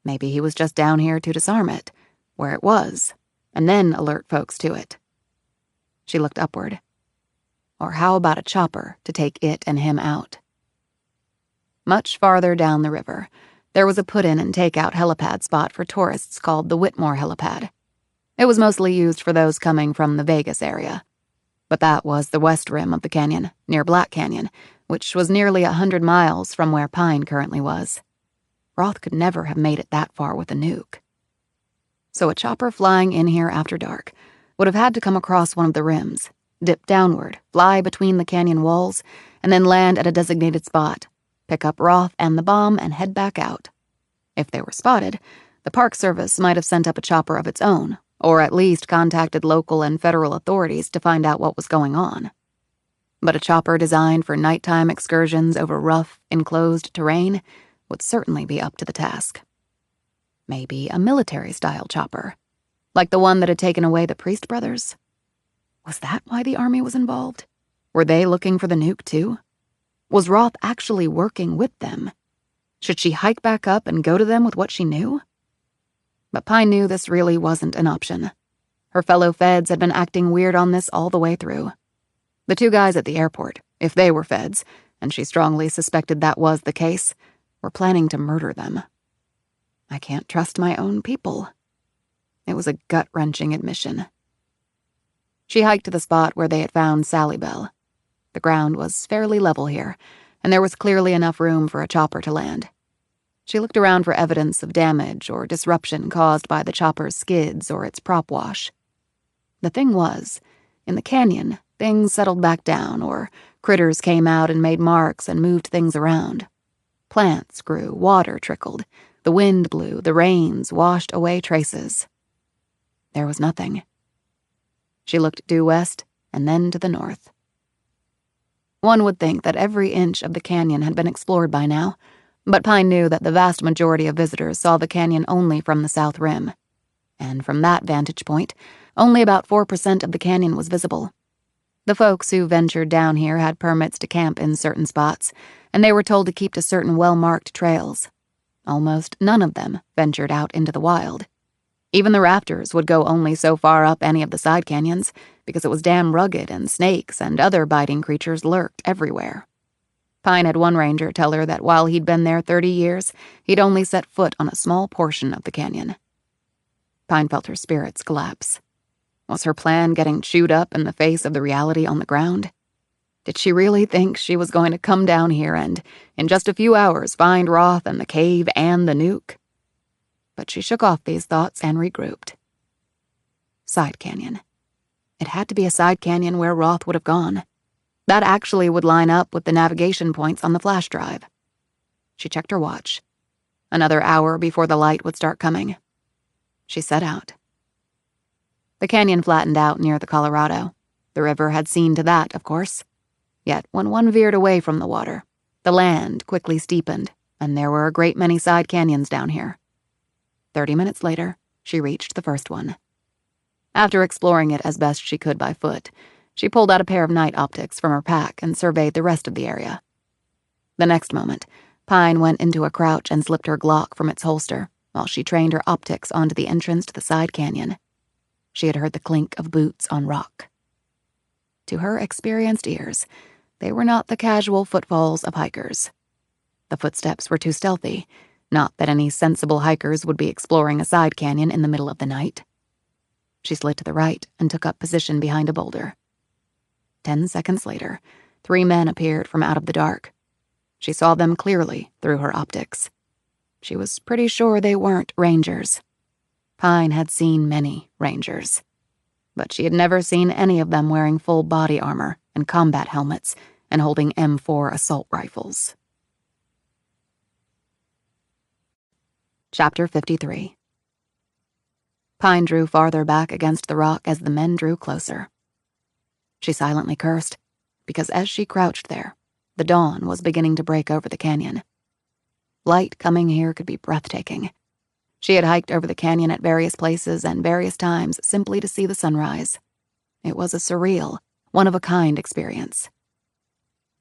Maybe he was just down here to disarm it, where it was, and then alert folks to it. She looked upward. Or how about a chopper to take it and him out? Much farther down the river, there was a put-in and take-out helipad spot for tourists called the Whitmore Helipad. It was mostly used for those coming from the Vegas area. But that was the west rim of the canyon, near Black Canyon, which was nearly 100 miles from where Pine currently was. Roth could never have made it that far with a nuke. So a chopper flying in here after dark would have had to come across one of the rims, dip downward, fly between the canyon walls, and then land at a designated spot, pick up Roth and the bomb, and head back out. If they were spotted, the Park Service might have sent up a chopper of its own, or at least contacted local and federal authorities to find out what was going on. But a chopper designed for nighttime excursions over rough, enclosed terrain would certainly be up to the task. Maybe a military-style chopper, like the one that had taken away the Priest brothers? Was that why the Army was involved? Were they looking for the nuke, too? Was Roth actually working with them? Should she hike back up and go to them with what she knew? But Pine knew this really wasn't an option. Her fellow feds had been acting weird on this all the way through. The two guys at the airport, if they were feds, and she strongly suspected that was the case, were planning to murder them. I can't trust my own people. It was a gut-wrenching admission. She hiked to the spot where they had found Sally Bell. The ground was fairly level here, and there was clearly enough room for a chopper to land. She looked around for evidence of damage or disruption caused by the chopper's skids or its prop wash. The thing was, in the canyon, things settled back down, or critters came out and made marks and moved things around. Plants grew, water trickled, the wind blew, the rains washed away traces. There was nothing. She looked due west and then to the north. One would think that every inch of the canyon had been explored by now, but Pine knew that the vast majority of visitors saw the canyon only from the south rim. And from that vantage point, only about 4% of the canyon was visible. The folks who ventured down here had permits to camp in certain spots, and they were told to keep to certain well-marked trails. Almost none of them ventured out into the wild. Even the rafters would go only so far up any of the side canyons, because it was damn rugged and snakes and other biting creatures lurked everywhere. Pine had one ranger tell her that while he'd been there 30 years, he'd only set foot on a small portion of the canyon. Pine felt her spirits collapse. Was her plan getting chewed up in the face of the reality on the ground? Did she really think she was going to come down here and, in just a few hours, find Roth and the cave and the nuke? But she shook off these thoughts and regrouped. Side canyon. It had to be a side canyon where Roth would have gone. That actually would line up with the navigation points on the flash drive. She checked her watch. Another hour before the light would start coming. She set out. The canyon flattened out near the Colorado. The river had seen to that, of course. Yet when one veered away from the water, the land quickly steepened, and there were a great many side canyons down here. 30 minutes later, she reached the first one. After exploring it as best she could by foot, she pulled out a pair of night optics from her pack and surveyed the rest of the area. The next moment, Pine went into a crouch and slipped her Glock from its holster while she trained her optics onto the entrance to the side canyon. She had heard the clink of boots on rock. To her experienced ears, they were not the casual footfalls of hikers. The footsteps were too stealthy, not that any sensible hikers would be exploring a side canyon in the middle of the night. She slid to the right and took up position behind a boulder. 10 seconds later, 3 men appeared from out of the dark. She saw them clearly through her optics. She was pretty sure they weren't rangers. Pine had seen many rangers, but she had never seen any of them wearing full body armor and combat helmets and holding M4 assault rifles. Chapter 53. Pine drew farther back against the rock as the men drew closer. She silently cursed, because as she crouched there, the dawn was beginning to break over the canyon. Light coming here could be breathtaking. She had hiked over the canyon at various places and various times simply to see the sunrise. It was a surreal, one-of-a-kind experience.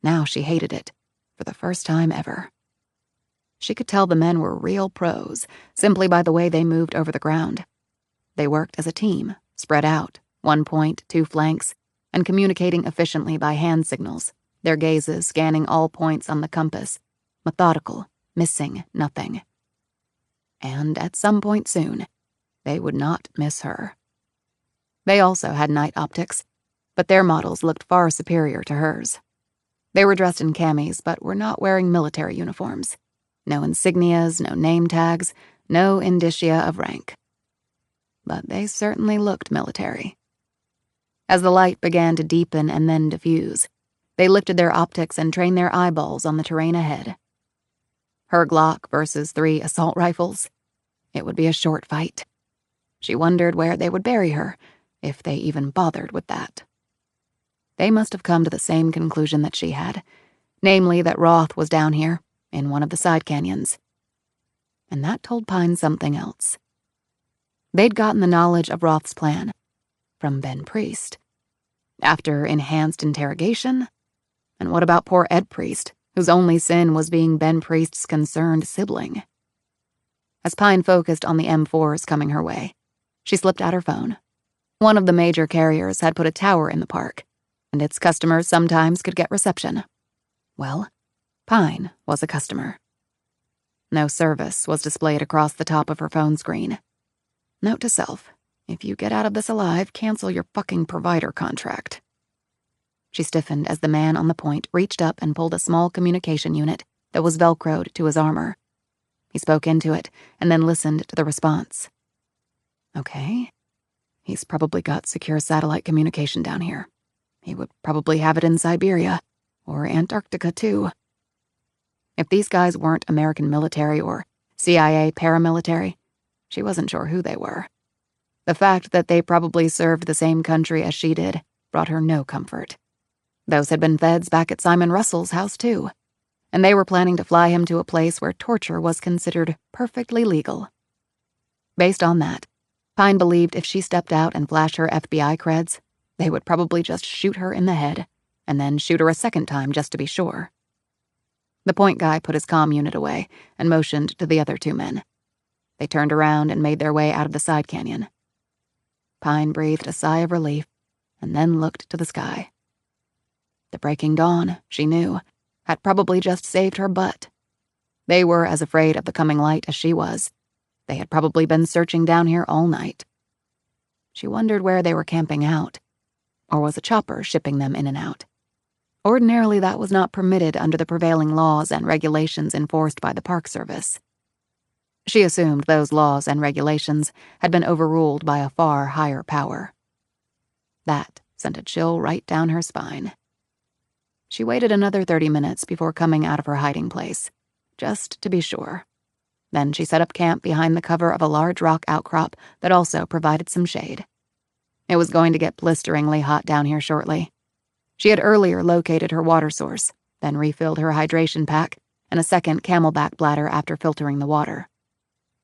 Now she hated it, for the first time ever. She could tell the men were real pros, simply by the way they moved over the ground. They worked as a team, spread out, 1 point, 2 flanks, and communicating efficiently by hand signals, their gazes scanning all points on the compass, methodical, missing nothing. And at some point soon, they would not miss her. They also had night optics, but their models looked far superior to hers. They were dressed in camis, but were not wearing military uniforms. No insignias, no name tags, no indicia of rank. But they certainly looked military. As the light began to deepen and then diffuse, they lifted their optics and trained their eyeballs on the terrain ahead. Her Glock versus 3 assault rifles. It would be a short fight. She wondered where they would bury her, if they even bothered with that. They must have come to the same conclusion that she had, namely that Roth was down here, in one of the side canyons. And that told Pine something else. They'd gotten the knowledge of Roth's plan from Ben Priest. After enhanced interrogation? And what about poor Ed Priest, whose only sin was being Ben Priest's concerned sibling? As Pine focused on the M4s coming her way, she slipped out her phone. One of the major carriers had put a tower in the park, and its customers sometimes could get reception. Well, Pine was a customer. No service was displayed across the top of her phone screen. Note to self, if you get out of this alive, cancel your fucking provider contract. She stiffened as the man on the point reached up and pulled a small communication unit that was velcroed to his armor. He spoke into it and then listened to the response. Okay. He's probably got secure satellite communication down here. He would probably have it in Siberia, or Antarctica too. If these guys weren't American military or CIA paramilitary, she wasn't sure who they were. The fact that they probably served the same country as she did brought her no comfort. Those had been feds back at Simon Russell's house too, and they were planning to fly him to a place where torture was considered perfectly legal. Based on that, Pine believed if she stepped out and flashed her FBI creds, they would probably just shoot her in the head, and then shoot her a second time just to be sure. The point guy put his comm unit away and motioned to the other two men. They turned around and made their way out of the side canyon. Pine breathed a sigh of relief and then looked to the sky. The breaking dawn, she knew, had probably just saved her butt. They were as afraid of the coming light as she was. They had probably been searching down here all night. She wondered where they were camping out. Or was a chopper shipping them in and out? Ordinarily, that was not permitted under the prevailing laws and regulations enforced by the Park Service. She assumed those laws and regulations had been overruled by a far higher power. That sent a chill right down her spine. She waited another 30 minutes before coming out of her hiding place, just to be sure. Then she set up camp behind the cover of a large rock outcrop that also provided some shade. It was going to get blisteringly hot down here shortly. She had earlier located her water source, then refilled her hydration pack and a second Camelback bladder after filtering the water.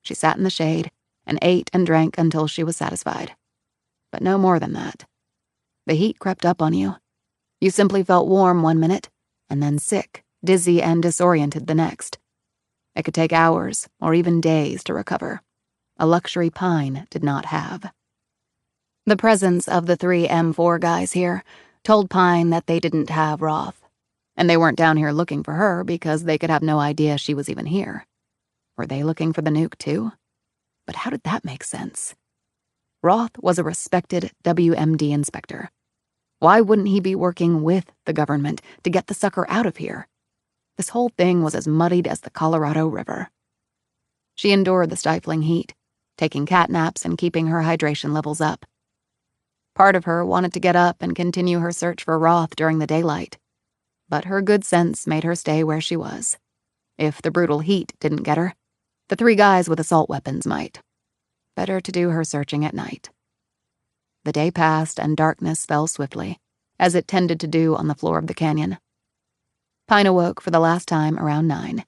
She sat in the shade and ate and drank until she was satisfied. But no more than that. The heat crept up on you. You simply felt warm one minute, and then sick, dizzy, and disoriented the next. It could take hours or even days to recover, a luxury Pine did not have. The presence of the 3 M4 guys here told Pine that they didn't have Roth, and they weren't down here looking for her because they could have no idea she was even here. Were they looking for the nuke too? But how did that make sense? Roth was a respected WMD inspector. Why wouldn't he be working with the government to get the sucker out of here? This whole thing was as muddied as the Colorado River. She endured the stifling heat, taking cat naps and keeping her hydration levels up. Part of her wanted to get up and continue her search for Roth during the daylight, but her good sense made her stay where she was. If the brutal heat didn't get her, the 3 guys with assault weapons might. Better to do her searching at night. The day passed and darkness fell swiftly, as it tended to do on the floor of the canyon. Pine awoke for the last time around 9.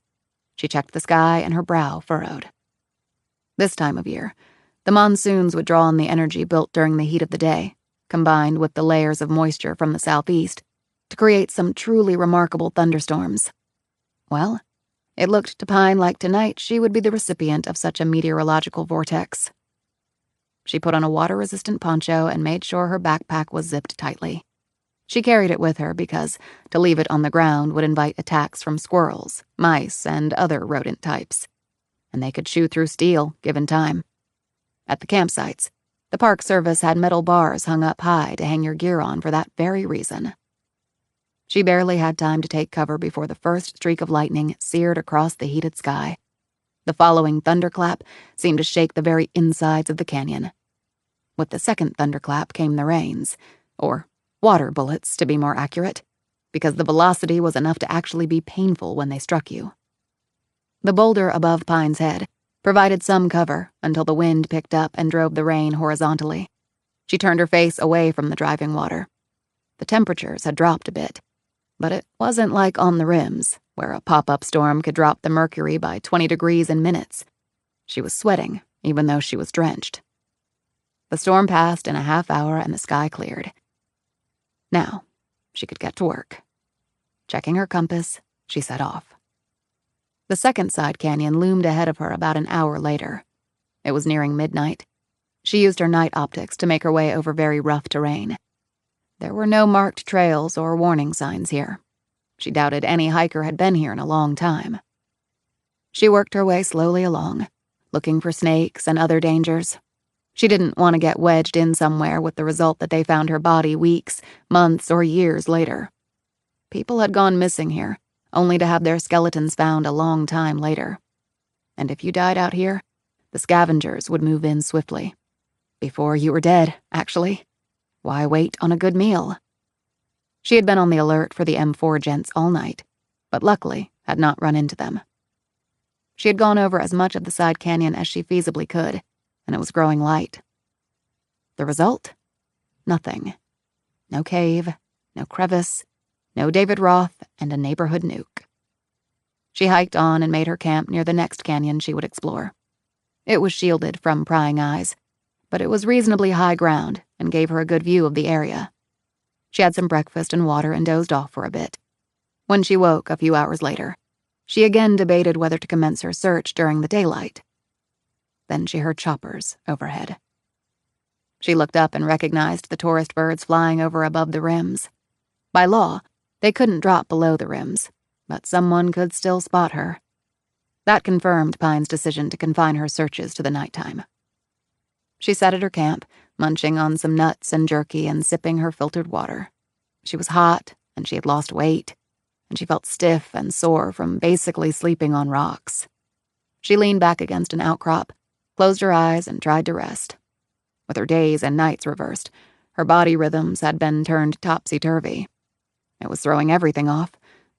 She checked the sky and her brow furrowed. This time of year, the monsoons would draw on the energy built during the heat of the day, combined with the layers of moisture from the southeast, to create some truly remarkable thunderstorms. Well, it looked to Pine like tonight she would be the recipient of such a meteorological vortex. She put on a water-resistant poncho and made sure her backpack was zipped tightly. She carried it with her because to leave it on the ground would invite attacks from squirrels, mice, and other rodent types. And they could chew through steel, given time. At the campsites, the Park Service had metal bars hung up high to hang your gear on for that very reason. She barely had time to take cover before the first streak of lightning seared across the heated sky. The following thunderclap seemed to shake the very insides of the canyon. With the second thunderclap came the rains, or water bullets to be more accurate, because the velocity was enough to actually be painful when they struck you. The boulder above Pine's head provided some cover until the wind picked up and drove the rain horizontally. She turned her face away from the driving water. The temperatures had dropped a bit, but it wasn't like on the rims, where a pop-up storm could drop the mercury by 20 degrees in minutes. She was sweating, even though she was drenched. The storm passed in a half hour and the sky cleared. Now, she could get to work. Checking her compass, she set off. The second side canyon loomed ahead of her about an hour later. It was nearing midnight. She used her night optics to make her way over very rough terrain. There were no marked trails or warning signs here. She doubted any hiker had been here in a long time. She worked her way slowly along, looking for snakes and other dangers. She didn't want to get wedged in somewhere with the result that they found her body weeks, months, or years later. People had gone missing here, only to have their skeletons found a long time later. And if you died out here, the scavengers would move in swiftly. Before you were dead, actually. Why wait on a good meal? She had been on the alert for the M4 gents all night, but luckily had not run into them. She had gone over as much of the side canyon as she feasibly could, and it was growing light. The result? Nothing. No cave, no crevice, no David Roth, and a neighborhood nuke. She hiked on and made her camp near the next canyon she would explore. It was shielded from prying eyes, but it was reasonably high ground and gave her a good view of the area. She had some breakfast and water and dozed off for a bit. When she woke a few hours later, she again debated whether to commence her search during the daylight. Then she heard choppers overhead. She looked up and recognized the tourist birds flying over above the rims. By law, they couldn't drop below the rims, but someone could still spot her. That confirmed Pine's decision to confine her searches to the nighttime. She sat at her camp, munching on some nuts and jerky and sipping her filtered water. She was hot, and she had lost weight, and she felt stiff and sore from basically sleeping on rocks. She leaned back against an outcrop, closed her eyes, and tried to rest. With her days and nights reversed, her body rhythms had been turned topsy-turvy. It was throwing everything off,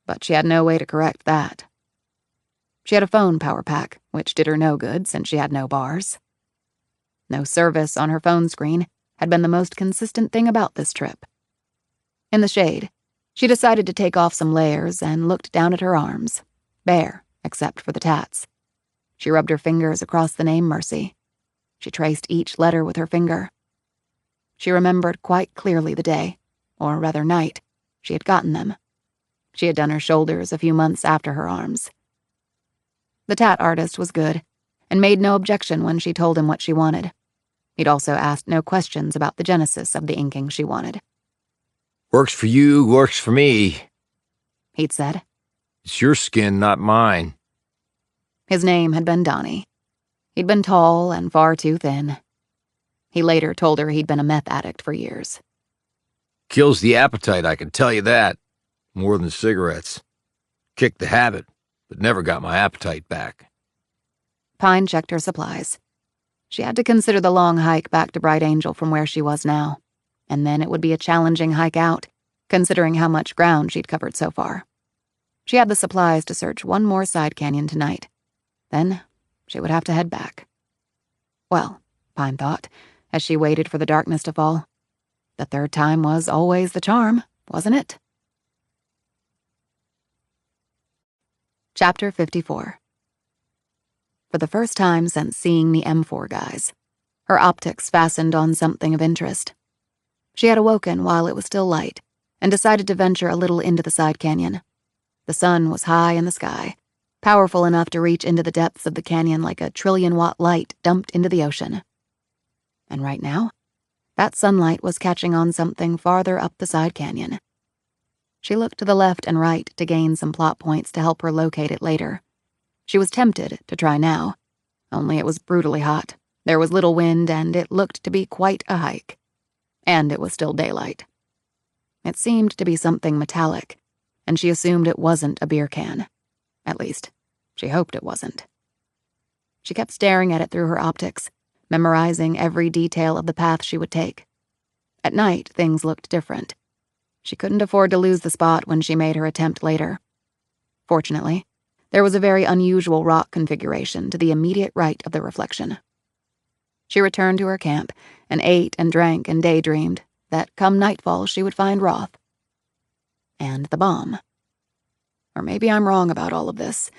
but she had no way to correct that. She had a phone power pack, which did her no good since she had no bars. No service on her phone screen had been the most consistent thing about this trip. In the shade, she decided to take off some layers and looked down at her arms, bare except for the tats. She rubbed her fingers across the name Mercy. She traced each letter with her finger. She remembered quite clearly the day, or rather night, she had gotten them. She had done her shoulders a few months after her arms. The tat artist was good, and made no objection when she told him what she wanted. He'd also asked no questions about the genesis of the inking she wanted. "Works for you, works for me," he'd said. "It's your skin, not mine." His name had been Donnie. He'd been tall and far too thin. He later told her he'd been a meth addict for years. "Kills the appetite, I can tell you that. More than cigarettes. Kicked the habit, but never got my appetite back." Pine checked her supplies. She had to consider the long hike back to Bright Angel from where she was now, and then it would be a challenging hike out, considering how much ground she'd covered so far. She had the supplies to search one more side canyon tonight. Then she would have to head back. Well, Pine thought, as she waited for the darkness to fall, the third time was always the charm, wasn't it? Chapter 54. For the first time since seeing the M4 guys, her optics fastened on something of interest. She had awoken while it was still light and decided to venture a little into the side canyon. The sun was high in the sky, powerful enough to reach into the depths of the canyon like a trillion-watt light dumped into the ocean. And right now, that sunlight was catching on something farther up the side canyon. She looked to the left and right to gain some plot points to help her locate it later. She was tempted to try now, only it was brutally hot. There was little wind, and it looked to be quite a hike. And it was still daylight. It seemed to be something metallic, and she assumed it wasn't a beer can. At least, she hoped it wasn't. She kept staring at it through her optics, memorizing every detail of the path she would take. At night, things looked different. She couldn't afford to lose the spot when she made her attempt later. Fortunately, There was a very unusual rock configuration to the immediate right of the reflection. She returned to her camp and ate and drank and daydreamed that come nightfall she would find Roth. And the bomb. Or maybe I'm wrong about all of this,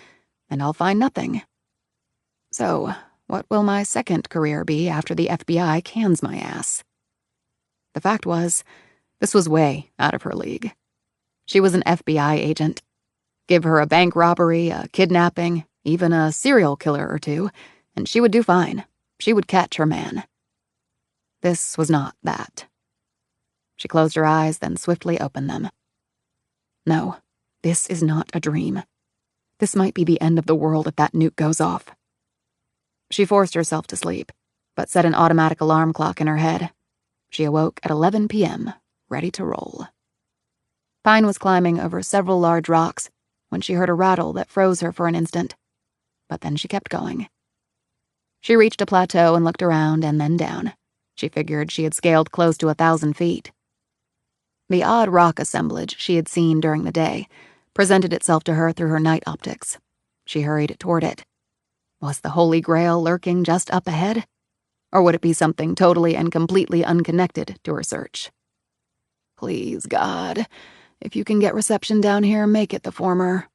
and I'll find nothing. So, what will my second career be after the FBI cans my ass? The fact was, this was way out of her league. She was an FBI agent. Give her a bank robbery, a kidnapping, even a serial killer or two, and she would do fine. She would catch her man. This was not that. She closed her eyes, then swiftly opened them. No, this is not a dream. This might be the end of the world if that nuke goes off. She forced herself to sleep, but set an automatic alarm clock in her head. She awoke at 11 p.m., ready to roll. Pine was climbing over several large rocks when she heard a rattle that froze her for an instant, but then she kept going. She reached a plateau and looked around and then down. She figured she had scaled close to 1,000 feet. The odd rock assemblage she had seen during the day presented itself to her through her night optics. She hurried toward it. Was the Holy Grail lurking just up ahead? Or would it be something totally and completely unconnected to her search? Please, God, if you can get reception down here, make it the former.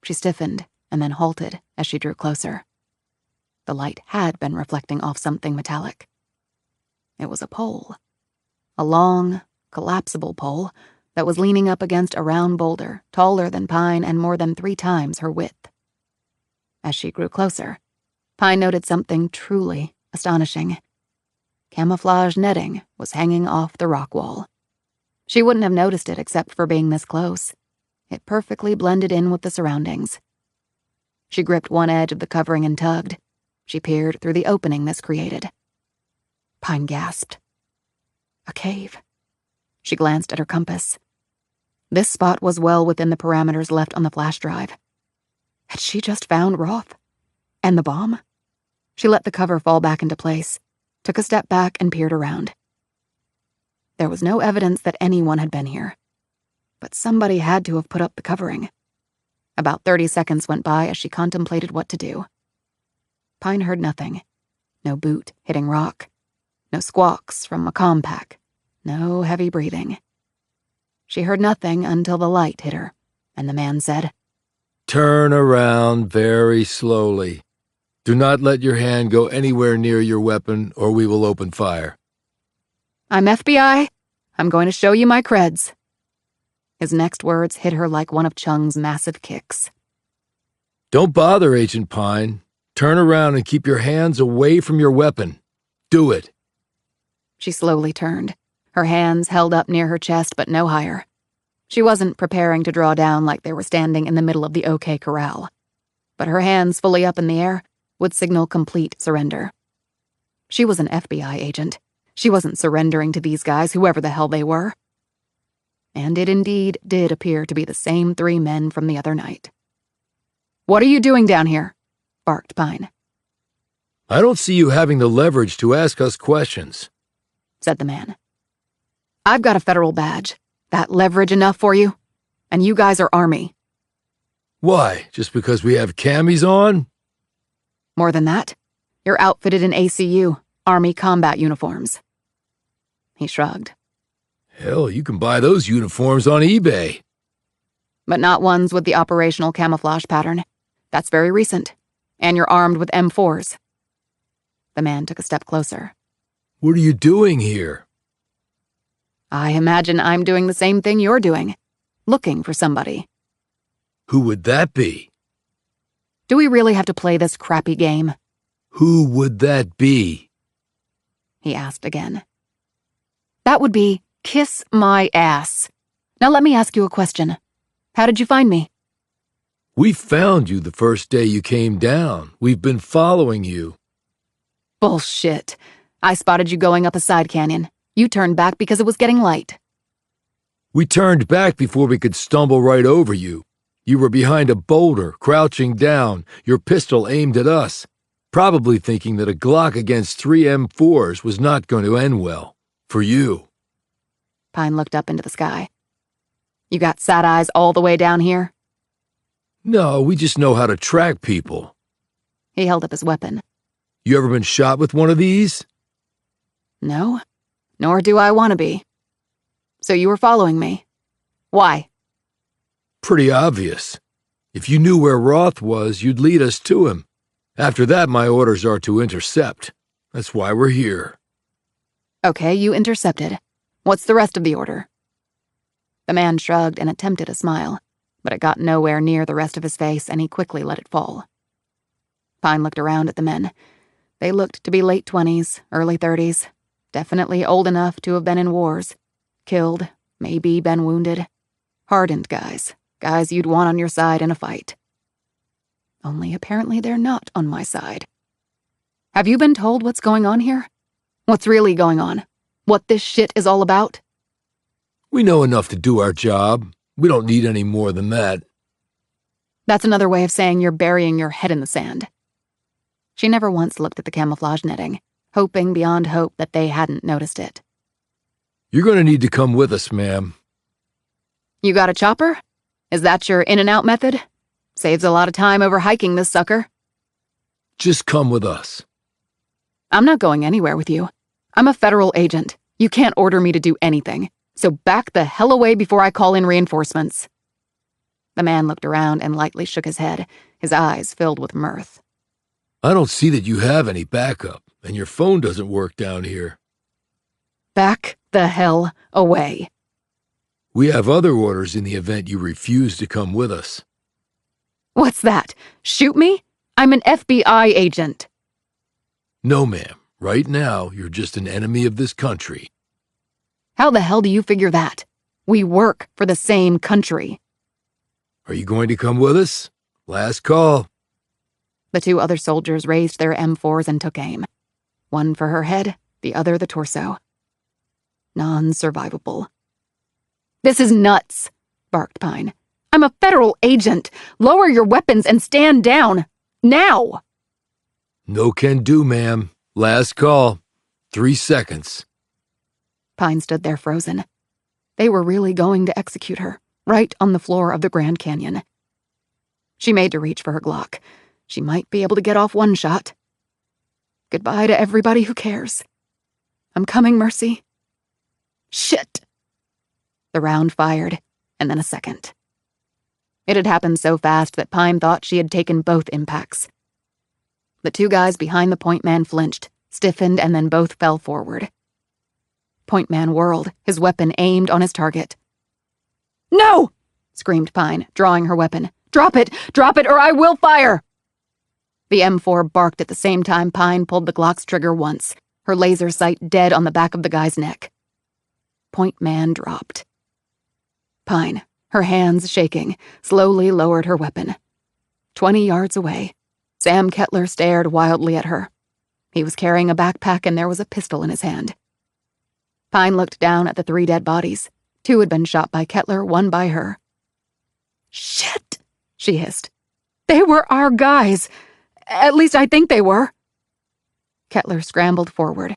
She stiffened and then halted as she drew closer. The light had been reflecting off something metallic. It was a pole. A long, collapsible pole that was leaning up against a round boulder, taller than Pine and more than 3 times her width. As she grew closer, Pine noted something truly astonishing. Camouflage netting was hanging off the rock wall. She wouldn't have noticed it except for being this close. It perfectly blended in with the surroundings. She gripped one edge of the covering and tugged. She peered through the opening this created. Pine gasped. A cave. She glanced at her compass. This spot was well within the parameters left on the flash drive. Had she just found Roth? And the bomb? She let the cover fall back into place, took a step back and peered around. There was no evidence that anyone had been here, but somebody had to have put up the covering. About 30 seconds went by as she contemplated what to do. Pine heard nothing. No boot hitting rock. No squawks from a compact. No heavy breathing. She heard nothing until the light hit her, and the man said, Turn around very slowly. Do not let your hand go anywhere near your weapon, or we will open fire. I'm FBI. I'm going to show you my creds. His next words hit her like one of Chung's massive kicks. Don't bother, Agent Pine. Turn around and keep your hands away from your weapon. Do it. She slowly turned, her hands held up near her chest but no higher. She wasn't preparing to draw down like they were standing in the middle of the OK Corral. But her hands fully up in the air would signal complete surrender. She was an FBI agent. She wasn't surrendering to these guys, whoever the hell they were. And it indeed did appear to be the same 3 men from the other night. What are you doing down here? Barked Pine. I don't see you having the leverage to ask us questions, said the man. I've got a federal badge. That leverage enough for you? And you guys are Army. Why? Just because we have camis on? More than that, you're outfitted in ACU, Army combat uniforms. He shrugged. Hell, you can buy those uniforms on eBay. But not ones with the operational camouflage pattern. That's very recent. And you're armed with M4s. The man took a step closer. What are you doing here? I imagine I'm doing the same thing you're doing. Looking for somebody. Who would that be? Do we really have to play this crappy game? Who would that be? He asked again. That would be kiss my ass. Now let me ask you a question. How did you find me? We found you the first day you came down. We've been following you. Bullshit. I spotted you going up a side canyon. You turned back because it was getting light. We turned back before we could stumble right over you. You were behind a boulder, crouching down, your pistol aimed at us, probably thinking that a Glock against 3 M4s was not going to end well. For you. Pine looked up into the sky. You got sad eyes all the way down here? No, we just know how to track people. He held up his weapon. You ever been shot with one of these? No, nor do I want to be. So you were following me. Why? Pretty obvious. If you knew where Roth was, you'd lead us to him. After that, my orders are to intercept. That's why we're here. Okay, you intercepted. What's the rest of the order? The man shrugged and attempted a smile, but it got nowhere near the rest of his face, and he quickly let it fall. Pine looked around at the men. They looked to be late 20s, early 30s, definitely old enough to have been in wars. Killed, maybe been wounded. Hardened guys you'd want on your side in a fight. Only apparently they're not on my side. Have you been told what's going on here? What's really going on? What this shit is all about? We know enough to do our job. We don't need any more than that. That's another way of saying you're burying your head in the sand. She never once looked at the camouflage netting, hoping beyond hope that they hadn't noticed it. You're gonna need to come with us, ma'am. You got a chopper? Is that your in-and-out method? Saves a lot of time over hiking this sucker. Just come with us. I'm not going anywhere with you. I'm a federal agent. You can't order me to do anything. So back the hell away before I call in reinforcements. The man looked around and lightly shook his head, his eyes filled with mirth. I don't see that you have any backup, and your phone doesn't work down here. Back the hell away. We have other orders in the event you refuse to come with us. What's that? Shoot me? I'm an FBI agent. No, ma'am. Right now, you're just an enemy of this country. How the hell do you figure that? We work for the same country. Are you going to come with us? Last call. The two other soldiers raised their M4s and took aim. One for her head, the other the torso. Non-survivable. This is nuts, barked Pine. I'm a federal agent. Lower your weapons and stand down. Now! No can do, ma'am. Last call. 3 seconds. Pine stood there frozen. They were really going to execute her, right on the floor of the Grand Canyon. She made to reach for her Glock. She might be able to get off one shot. Goodbye to everybody who cares. I'm coming, Mercy. Shit! The round fired, and then a second. It had happened so fast that Pine thought she had taken both impacts. The two guys behind the point man flinched, stiffened, and then both fell forward. Point man whirled, his weapon aimed on his target. No! Screamed Pine, drawing her weapon. Drop it, or I will fire! The M4 barked at the same time Pine pulled the Glock's trigger once, her laser sight dead on the back of the guy's neck. Point man dropped. Pine, her hands shaking, slowly lowered her weapon. 20 yards away, Sam Kettler stared wildly at her. He was carrying a backpack and there was a pistol in his hand. Pine looked down at the 3 dead bodies. 2 had been shot by Kettler, 1 by her. Shit, she hissed. They were our guys. At least I think they were. Kettler scrambled forward.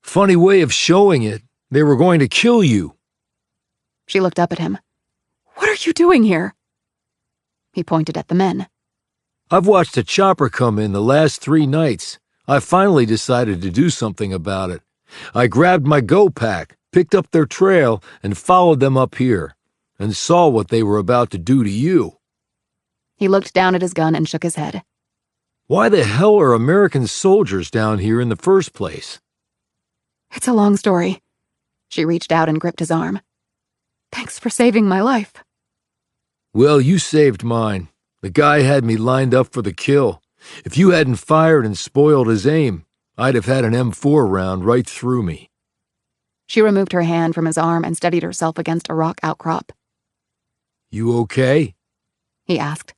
Funny way of showing it. They were going to kill you. She looked up at him. What are you doing here? He pointed at the men. I've watched a chopper come in the last 3 nights. I finally decided to do something about it. I grabbed my go pack, picked up their trail, and followed them up here, and saw what they were about to do to you. He looked down at his gun and shook his head. Why the hell are American soldiers down here in the first place? It's a long story. She reached out and gripped his arm. Thanks for saving my life. Well, you saved mine. The guy had me lined up for the kill. If you hadn't fired and spoiled his aim, I'd have had an M4 round right through me. She removed her hand from his arm and steadied herself against a rock outcrop. You okay? He asked.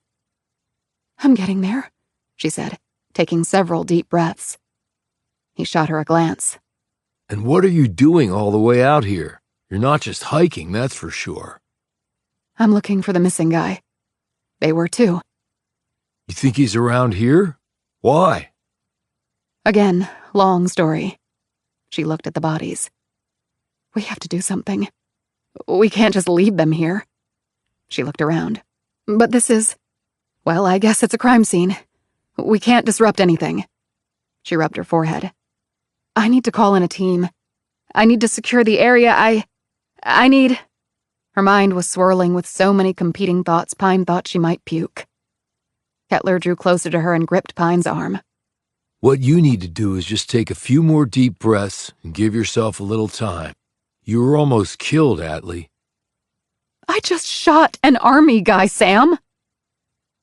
I'm getting there, she said, taking several deep breaths. He shot her a glance. And what are you doing all the way out here? You're not just hiking, that's for sure. I'm looking for the missing guy. They were too. You think he's around here? Why? Again, long story. She looked at the bodies. We have to do something. We can't just leave them here. She looked around. But this is... Well, I guess it's a crime scene. We can't disrupt anything. She rubbed her forehead. I need to call in a team. I need to secure the area. I need... Her mind was swirling with so many competing thoughts Pine thought she might puke. Kettler drew closer to her and gripped Pine's arm. What you need to do is just take a few more deep breaths and give yourself a little time. You were almost killed, Atlee. I just shot an army guy, Sam.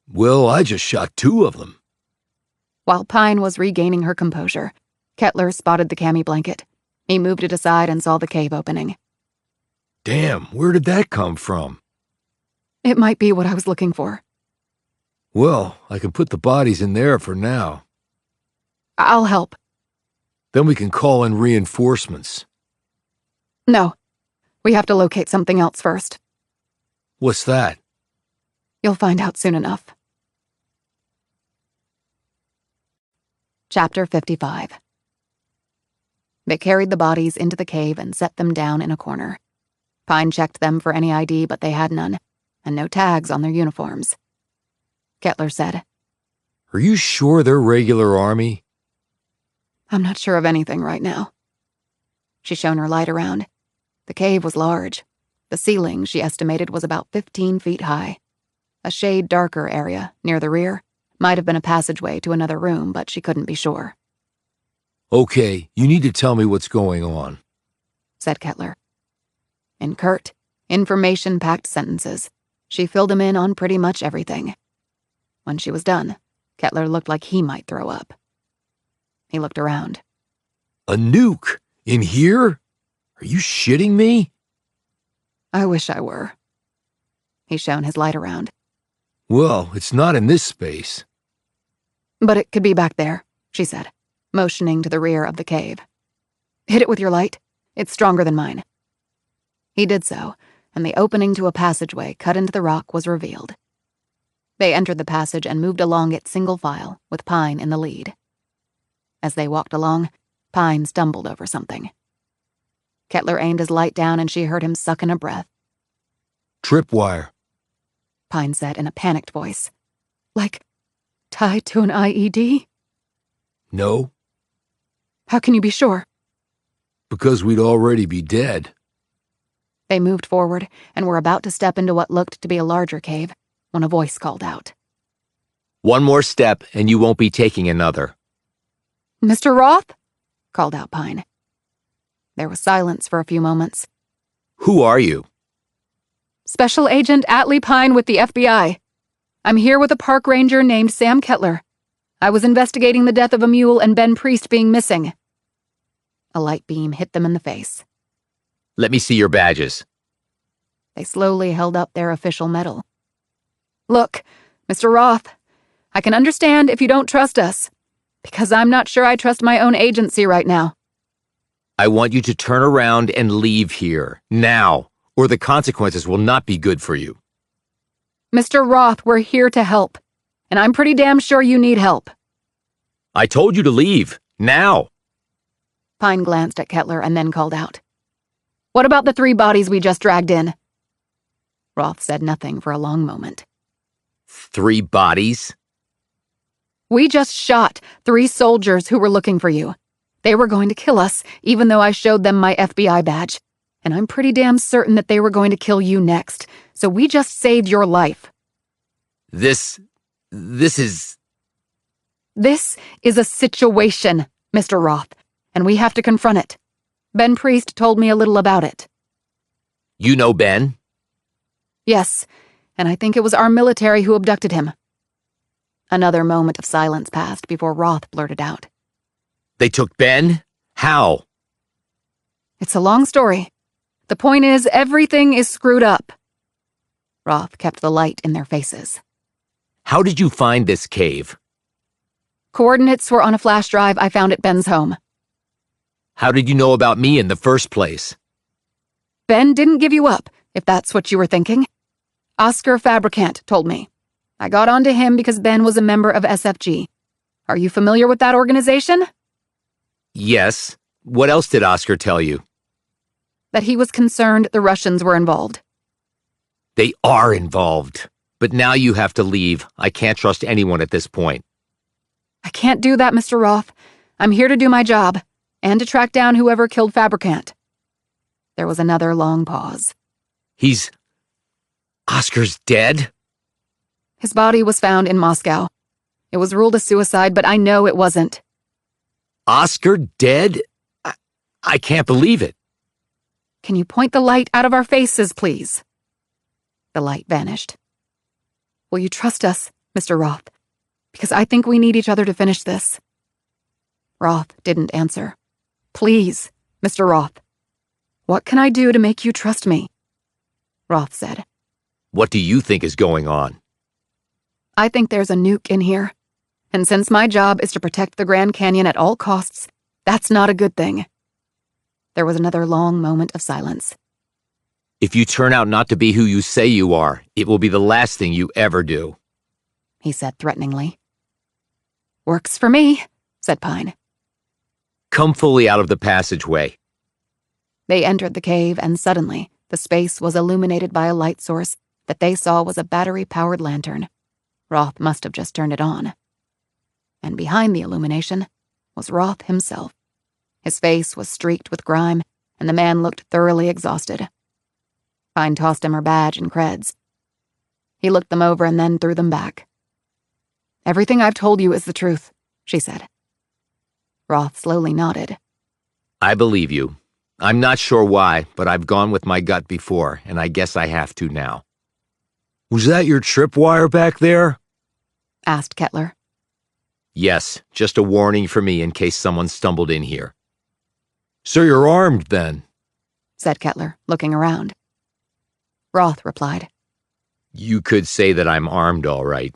Well, I just shot 2 of them. While Pine was regaining her composure, Kettler spotted the cami blanket. He moved it aside and saw the cave opening. Damn, where did that come from? It might be what I was looking for. Well, I can put the bodies in there for now. I'll help. Then we can call in reinforcements. No, we have to locate something else first. What's that? You'll find out soon enough. Chapter 55. They carried the bodies into the cave and set them down in a corner. Pine checked them for any ID, but they had none, and no tags on their uniforms. Kettler said, Are you sure they're regular army? I'm not sure of anything right now. She shone her light around. The cave was large. The ceiling, she estimated, was about 15 feet high. A shade darker area, near the rear, might have been a passageway to another room, but she couldn't be sure. Okay, you need to tell me what's going on, said Kettler. In curt, information-packed sentences, she filled him in on pretty much everything. When she was done, Kettler looked like he might throw up. He looked around. A nuke? In here? Are you shitting me? I wish I were. He shone his light around. Well, it's not in this space. But it could be back there, she said, motioning to the rear of the cave. Hit it with your light. It's stronger than mine. He did so, and the opening to a passageway cut into the rock was revealed. They entered the passage and moved along it single file, with Pine in the lead. As they walked along, Pine stumbled over something. Kettler aimed his light down and she heard him suck in a breath. Tripwire, Pine said in a panicked voice. Like, tied to an IED? No, How can you be sure? because we'd already be dead. They moved forward and were about to step into what looked to be a larger cave when a voice called out. One more step and you won't be taking another. Mr. Roth? Called out Pine. There was silence for a few moments. Who are you? Special Agent Atlee Pine with the FBI. I'm here with a park ranger named Sam Kettler. I was investigating the death of a mule and Ben Priest being missing. A light beam hit them in the face. Let me see your badges. They slowly held up their official medal. Look, Mr. Roth, I can understand if you don't trust us, because I'm not sure I trust my own agency right now. I want you to turn around and leave here, now, or the consequences will not be good for you. Mr. Roth, we're here to help, and I'm pretty damn sure you need help. I told you to leave, now. Pine glanced at Kettler and then called out. What about the 3 bodies we just dragged in? Roth said nothing for a long moment. 3 bodies? We just shot 3 soldiers who were looking for you. They were going to kill us, even though I showed them my FBI badge. And I'm pretty damn certain that they were going to kill you next, so we just saved your life. This is... This is a situation, Mr. Roth, and we have to confront it. Ben Priest told me a little about it. You know Ben? Yes, and I think it was our military who abducted him. Another moment of silence passed before Roth blurted out. They took Ben? How? It's a long story. The point is, everything is screwed up. Roth kept the light in their faces. How did you find this cave? Coordinates were on a flash drive I found at Ben's home. How did you know about me in the first place? Ben didn't give you up, if that's what you were thinking. Oscar Fabricant told me. I got onto him because Ben was a member of SFG. Are you familiar with that organization? Yes. What else did Oscar tell you? That he was concerned the Russians were involved. They are involved. But now you have to leave. I can't trust anyone at this point. I can't do that, Mr. Roth. I'm here to do my job, and to track down whoever killed Fabricant. There was another long pause. Oscar's dead? His body was found in Moscow. It was ruled a suicide, but I know it wasn't. Oscar dead? I can't believe it. Can you point the light out of our faces, please? The light vanished. Will you trust us, Mr. Roth? Because I think we need each other to finish this. Roth didn't answer. Please, Mr. Roth. What can I do to make you trust me? Roth said. What do you think is going on? I think there's a nuke in here. And since my job is to protect the Grand Canyon at all costs, that's not a good thing. There was another long moment of silence. If you turn out not to be who you say you are, it will be the last thing you ever do, he said threateningly. Works for me, said Pine. Come fully out of the passageway. They entered the cave, and suddenly the space was illuminated by a light source that they saw was a battery-powered lantern. Roth must have just turned it on. And behind the illumination was Roth himself. His face was streaked with grime, and the man looked thoroughly exhausted. Pine tossed him her badge and creds. He looked them over and then threw them back. Everything I've told you is the truth, she said. Roth slowly nodded. I believe you. I'm not sure why, but I've gone with my gut before, and I guess I have to now. Was that your tripwire back there? Asked Kettler. Yes, just a warning for me in case someone stumbled in here. So you're armed, then? Said Kettler, looking around. Roth replied. You could say that I'm armed, all right.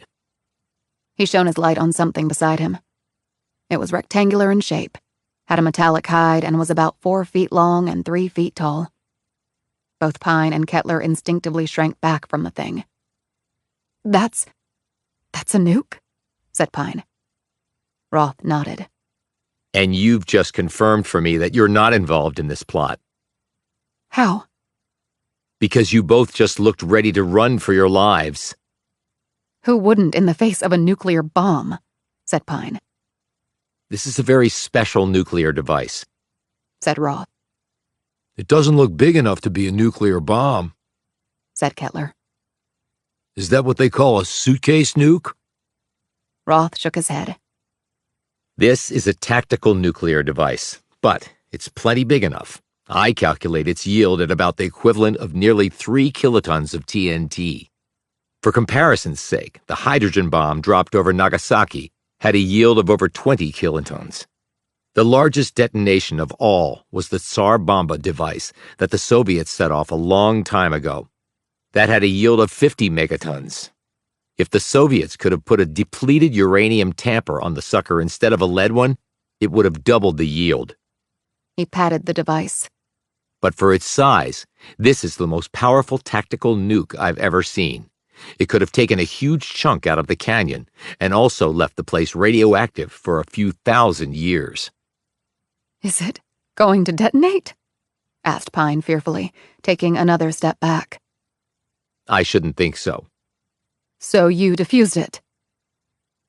He shone his light on something beside him. It was rectangular in shape, had a metallic hide, and was about 4 feet long and 3 feet tall. Both Pine and Kettler instinctively shrank back from the thing. That's a nuke, said Pine. Roth nodded. And you've just confirmed for me that you're not involved in this plot. How? Because you both just looked ready to run for your lives. Who wouldn't in the face of a nuclear bomb? Said Pine. This is a very special nuclear device, said Roth. It doesn't look big enough to be a nuclear bomb, said Kettler. Is that what they call a suitcase nuke? Roth shook his head. This is a tactical nuclear device, but it's plenty big enough. I calculate its yield at about the equivalent of nearly 3 kilotons of TNT. For comparison's sake, the hydrogen bomb dropped over Nagasaki had a yield of over 20 kilotons. The largest detonation of all was the Tsar Bomba device that the Soviets set off a long time ago. That had a yield of 50 megatons. If the Soviets could have put a depleted uranium tamper on the sucker instead of a lead one, it would have doubled the yield. He patted the device. But for its size, this is the most powerful tactical nuke I've ever seen. It could have taken a huge chunk out of the canyon and also left the place radioactive for a few thousand years. Is it going to detonate? Asked Pine fearfully, taking another step back. I shouldn't think so. So you defused it?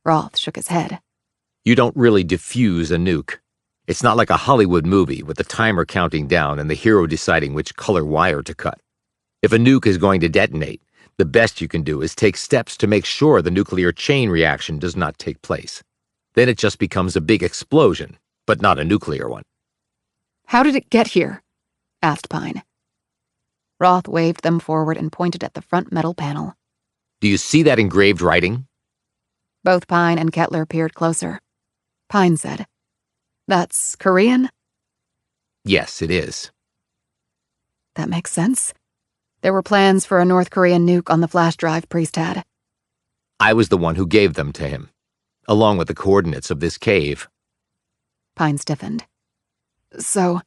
Roth shook his head. You don't really defuse a nuke. It's not like a Hollywood movie with the timer counting down and the hero deciding which color wire to cut. If a nuke is going to detonate, the best you can do is take steps to make sure the nuclear chain reaction does not take place. Then it just becomes a big explosion, but not a nuclear one. How did it get here? Asked Pine. Roth waved them forward and pointed at the front metal panel. Do you see that engraved writing? Both Pine and Kettler peered closer. Pine said, That's Korean? Yes, it is. That makes sense. There were plans for a North Korean nuke on the flash drive Priest had. I was the one who gave them to him, along with the coordinates of this cave. Pine stiffened. So,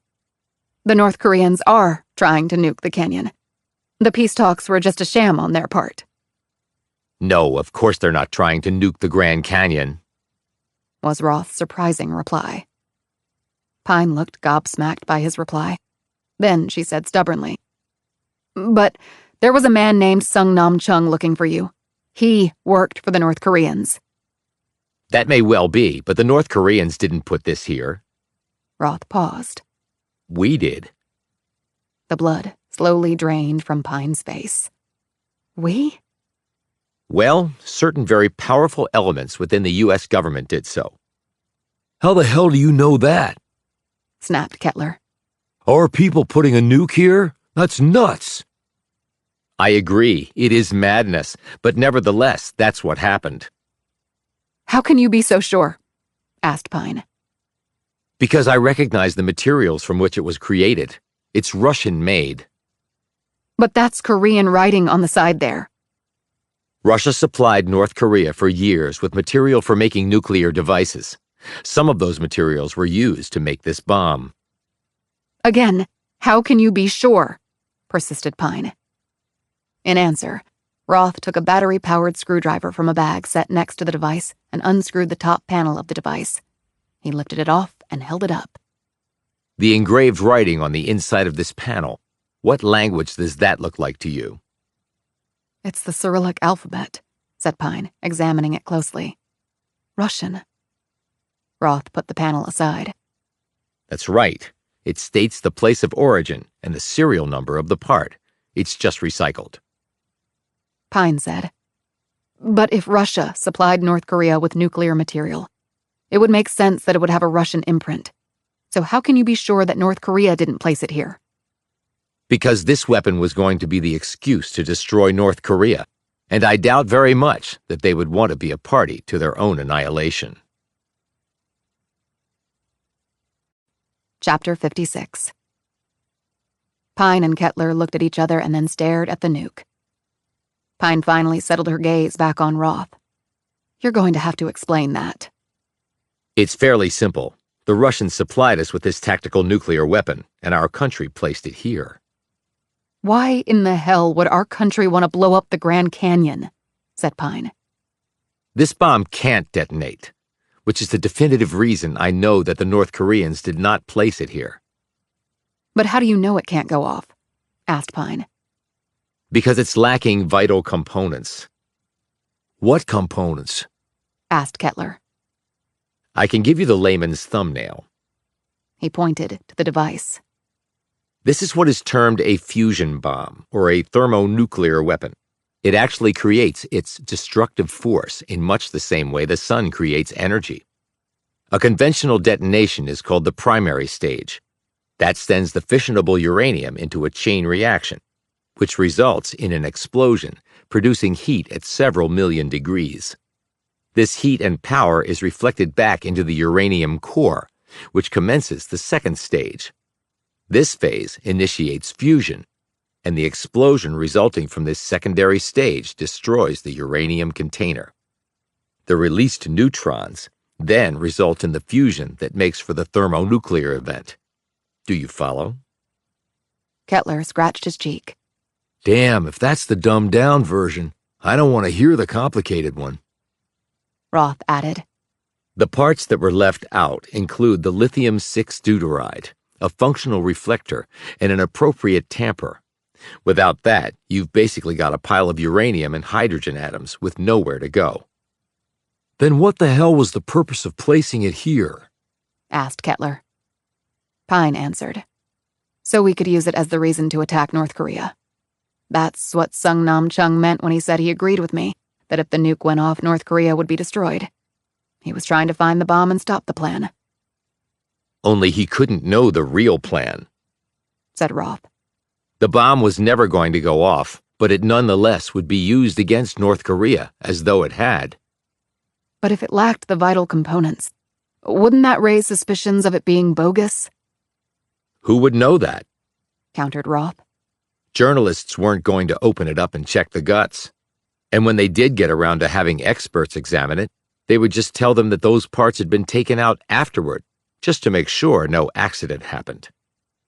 the North Koreans are trying to nuke the canyon. The peace talks were just a sham on their part. No, of course they're not trying to nuke the Grand Canyon, was Roth's surprising reply. Pine looked gobsmacked by his reply. Then she said stubbornly, But there was a man named Sung Nam Chung looking for you. He worked for the North Koreans. That may well be, but the North Koreans didn't put this here. Roth paused. We did. The blood slowly drained from Pine's face. We? Well, certain very powerful elements within the U.S. government did so. How the hell do you know that? Snapped Kettler. Are people putting a nuke here? That's nuts. I agree, it is madness, but nevertheless, that's what happened. How can you be so sure? Asked Pine. Because I recognize the materials from which it was created. It's Russian-made. But that's Korean writing on the side there. Russia supplied North Korea for years with material for making nuclear devices. Some of those materials were used to make this bomb. Again, how can you be sure? Persisted Pine. In answer, Roth took a battery-powered screwdriver from a bag set next to the device and unscrewed the top panel of the device. He lifted it off and held it up. The engraved writing on the inside of this panel, what language does that look like to you? It's the Cyrillic alphabet, said Pine, examining it closely. Russian. Roth put the panel aside. That's right. It states the place of origin and the serial number of the part. It's just recycled. Pine said. But if Russia supplied North Korea with nuclear material, it would make sense that it would have a Russian imprint. So how can you be sure that North Korea didn't place it here? Because this weapon was going to be the excuse to destroy North Korea, and I doubt very much that they would want to be a party to their own annihilation. Chapter 56. Pine and Kettler looked at each other and then stared at the nuke. Pine finally settled her gaze back on Roth. You're going to have to explain that. It's fairly simple. The Russians supplied us with this tactical nuclear weapon, and our country placed it here. Why in the hell would our country want to blow up the Grand Canyon? Said Pine. This bomb can't detonate, which is the definitive reason I know that the North Koreans did not place it here. But how do you know it can't go off? Asked Pine. Because it's lacking vital components. What components? Asked Kettler. I can give you the layman's thumbnail. He pointed to the device. This is what is termed a fusion bomb, or a thermonuclear weapon. It actually creates its destructive force in much the same way the sun creates energy. A conventional detonation is called the primary stage. That sends the fissionable uranium into a chain reaction, which results in an explosion, producing heat at several million degrees. This heat and power is reflected back into the uranium core, which commences the second stage. This phase initiates fusion, and the explosion resulting from this secondary stage destroys the uranium container. The released neutrons then result in the fusion that makes for the thermonuclear event. Do you follow? Kettler scratched his cheek. Damn, if that's the dumbed-down version, I don't want to hear the complicated one. Roth added. The parts that were left out include the lithium-6 deuteride, a functional reflector, and an appropriate tamper. Without that, you've basically got a pile of uranium and hydrogen atoms with nowhere to go. Then what the hell was the purpose of placing it here? Asked Kettler. Pine answered. So we could use it as the reason to attack North Korea. That's what Sung Nam Chung meant when he said he agreed with me, that if the nuke went off, North Korea would be destroyed. He was trying to find the bomb and stop the plan. Only he couldn't know the real plan, said Roth. The bomb was never going to go off, but it nonetheless would be used against North Korea as though it had. But if it lacked the vital components, wouldn't that raise suspicions of it being bogus? Who would know that? Countered Roth. Journalists weren't going to open it up and check the guts. And when they did get around to having experts examine it, they would just tell them that those parts had been taken out afterward, just to make sure no accident happened.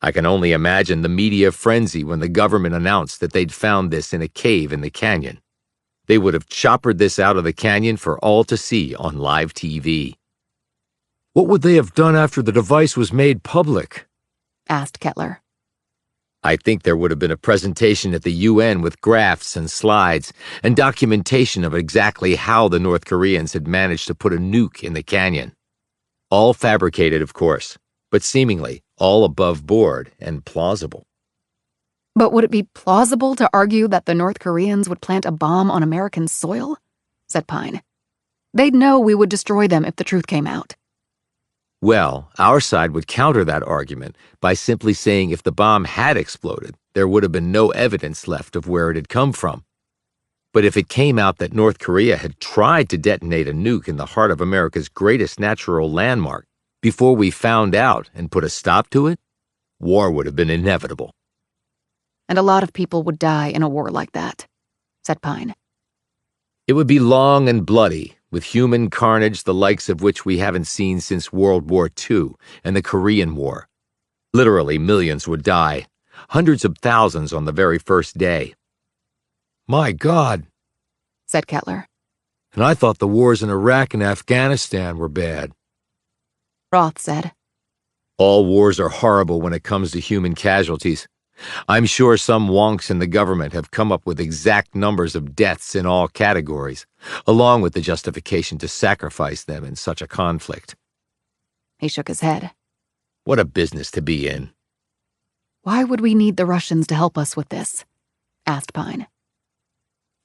I can only imagine the media frenzy when the government announced that they'd found this in a cave in the canyon. They would have choppered this out of the canyon for all to see on live TV. What would they have done after the device was made public? Asked Kettler. I think there would have been a presentation at the UN with graphs and slides and documentation of exactly how the North Koreans had managed to put a nuke in the canyon. All fabricated, of course, but seemingly all above board and plausible. But would it be plausible to argue that the North Koreans would plant a bomb on American soil? Said Pine. They'd know we would destroy them if the truth came out. Well, our side would counter that argument by simply saying if the bomb had exploded, there would have been no evidence left of where it had come from. But if it came out that North Korea had tried to detonate a nuke in the heart of America's greatest natural landmark before we found out and put a stop to it, war would have been inevitable. And a lot of people would die in a war like that, said Pine. It would be long and bloody, with human carnage the likes of which we haven't seen since World War II and the Korean War. Literally millions would die, hundreds of thousands on the very first day. My God, said Kettler. And I thought the wars in Iraq and Afghanistan were bad. Roth said. All wars are horrible when it comes to human casualties. I'm sure some wonks in the government have come up with exact numbers of deaths in all categories, along with the justification to sacrifice them in such a conflict. He shook his head. What a business to be in. Why would we need the Russians to help us with this? Asked Pine.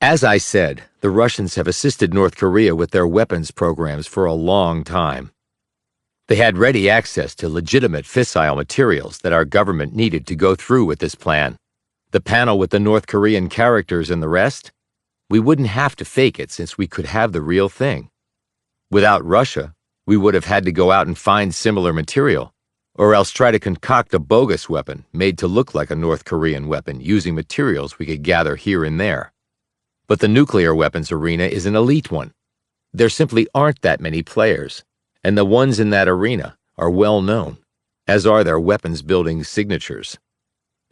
As I said, the Russians have assisted North Korea with their weapons programs for a long time. They had ready access to legitimate fissile materials that our government needed to go through with this plan. The panel with the North Korean characters and the rest? We wouldn't have to fake it since we could have the real thing. Without Russia, we would have had to go out and find similar material, or else try to concoct a bogus weapon made to look like a North Korean weapon using materials we could gather here and there. But the nuclear weapons arena is an elite one. There simply aren't that many players. And the ones in that arena are well known, as are their weapons-building signatures.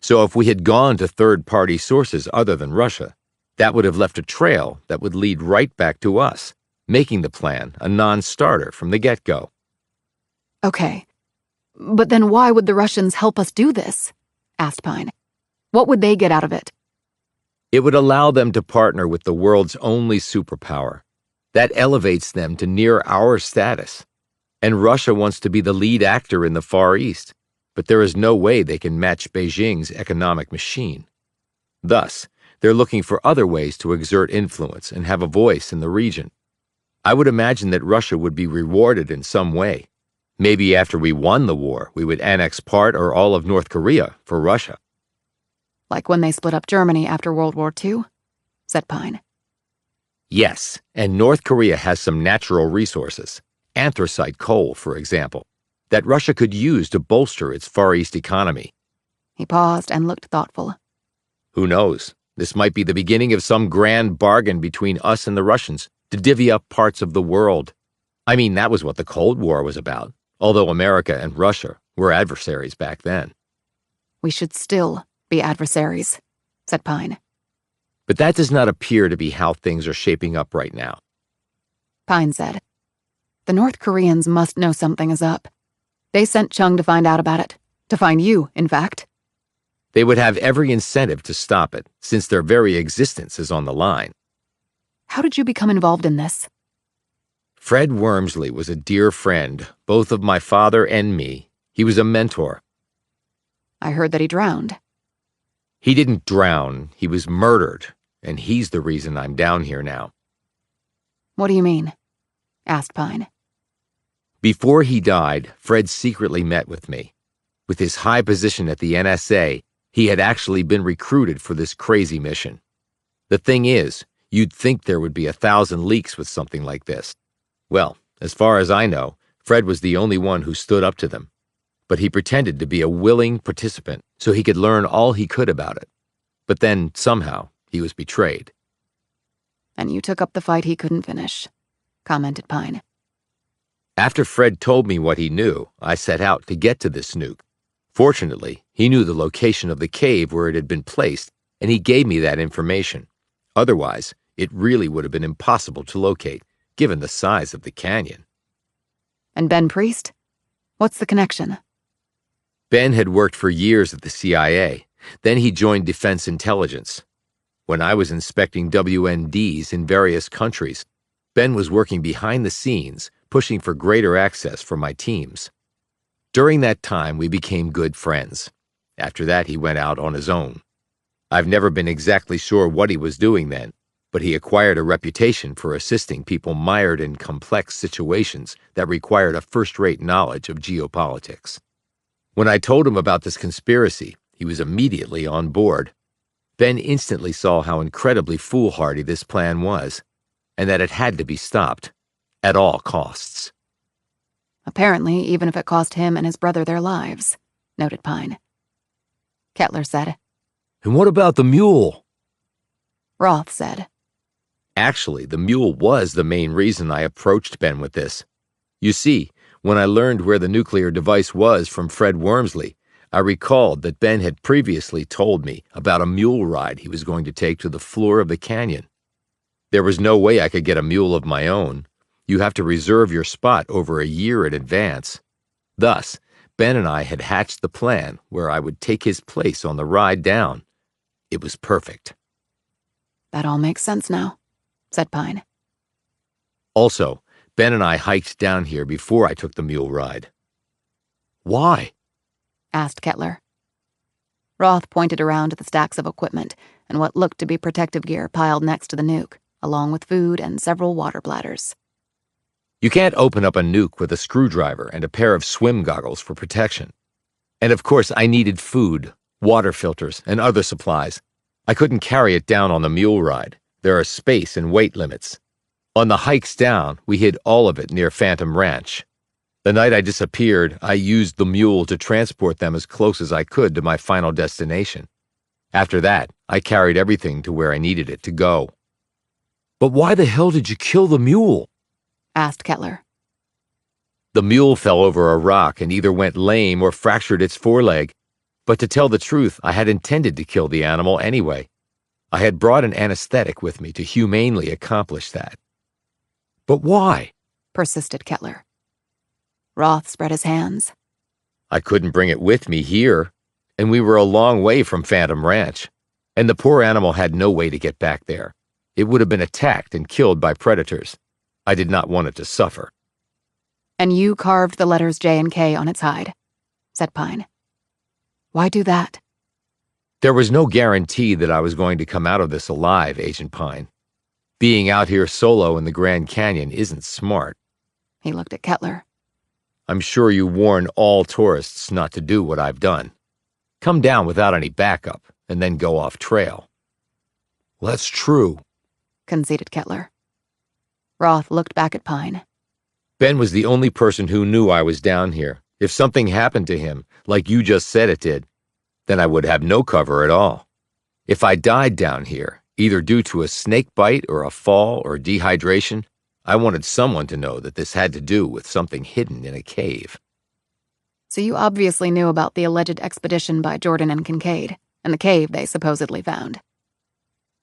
So if we had gone to third-party sources other than Russia, that would have left a trail that would lead right back to us, making the plan a non-starter from the get-go. Okay, but then why would the Russians help us do this? Asked Pine. What would they get out of it? It would allow them to partner with the world's only superpower. That elevates them to near our status. And Russia wants to be the lead actor in the Far East, but there is no way they can match Beijing's economic machine. Thus, they're looking for other ways to exert influence and have a voice in the region. I would imagine that Russia would be rewarded in some way. Maybe after we won the war, we would annex part or all of North Korea for Russia. Like when they split up Germany after World War II? Said Pine. Yes, and North Korea has some natural resources. Anthracite coal, for example, that Russia could use to bolster its Far East economy. He paused and looked thoughtful. Who knows? This might be the beginning of some grand bargain between us and the Russians to divvy up parts of the world. I mean, that was what the Cold War was about, although America and Russia were adversaries back then. We should still be adversaries, said Pine. But that does not appear to be how things are shaping up right now. Pine said. The North Koreans must know something is up. They sent Chung to find out about it. To find you, in fact. They would have every incentive to stop it, since their very existence is on the line. How did you become involved in this? Fred Wormsley was a dear friend, both of my father and me. He was a mentor. I heard that he drowned. He didn't drown, he was murdered, and he's the reason I'm down here now. What do you mean? Asked Pine. Before he died, Fred secretly met with me. With his high position at the NSA, he had actually been recruited for this crazy mission. The thing is, you'd think there would be 1,000 leaks with something like this. Well, as far as I know, Fred was the only one who stood up to them. But he pretended to be a willing participant so he could learn all he could about it. But then, somehow, he was betrayed. And you took up the fight he couldn't finish, commented Pine. After Fred told me what he knew, I set out to get to this nuke. Fortunately, he knew the location of the cave where it had been placed, and he gave me that information. Otherwise, it really would have been impossible to locate, given the size of the canyon. And Ben Priest? What's the connection? Ben had worked for years at the CIA, Then he joined Defense Intelligence. When I was inspecting WNDs in various countries, Ben was working behind the scenes, pushing for greater access for my teams. During that time, we became good friends. After that, he went out on his own. I've never been exactly sure what he was doing then, but he acquired a reputation for assisting people mired in complex situations that required a first-rate knowledge of geopolitics. When I told him about this conspiracy, he was immediately on board. Ben instantly saw how incredibly foolhardy this plan was, and that it had to be stopped, at all costs. Apparently, even if it cost him and his brother their lives, noted Pine. Kettler said. And what about the mule? Roth said. Actually, the mule was the main reason I approached Ben with this. You see, when I learned where the nuclear device was from Fred Wormsley, I recalled that Ben had previously told me about a mule ride he was going to take to the floor of the canyon. There was no way I could get a mule of my own. You have to reserve your spot over a year in advance. Thus, Ben and I had hatched the plan where I would take his place on the ride down. It was perfect. That all makes sense now, said Pine. Also, Ben and I hiked down here before I took the mule ride. Why? Asked Kettler. Roth pointed around at the stacks of equipment and what looked to be protective gear piled next to the nuke, along with food and several water bladders. You can't open up a nuke with a screwdriver and a pair of swim goggles for protection. And of course, I needed food, water filters, and other supplies. I couldn't carry it down on the mule ride. There are space and weight limits. On the hikes down, we hid all of it near Phantom Ranch. The night I disappeared, I used the mule to transport them as close as I could to my final destination. After that, I carried everything to where I needed it to go. But why the hell did you kill the mule? Asked Kettler. The mule fell over a rock and either went lame or fractured its foreleg. But to tell the truth, I had intended to kill the animal anyway. I had brought an anesthetic with me to humanely accomplish that. But why? Persisted Kettler. Roth spread his hands. I couldn't bring it with me here, and we were a long way from Phantom Ranch, and the poor animal had no way to get back there. It would have been attacked and killed by predators. I did not want it to suffer. And you carved the letters J and K on its hide, said Pine. Why do that? There was no guarantee that I was going to come out of this alive, Agent Pine. Being out here solo in the Grand Canyon isn't smart. He looked at Kettler. I'm sure you warn all tourists not to do what I've done. Come down without any backup, and then go off trail. Well, that's true, conceded Kettler. Roth looked back at Pine. Ben was the only person who knew I was down here. If something happened to him, like you just said it did, then I would have no cover at all. If I died down here, either due to a snake bite or a fall or dehydration, I wanted someone to know that this had to do with something hidden in a cave. So you obviously knew about the alleged expedition by Jordan and Kincaid, and the cave they supposedly found.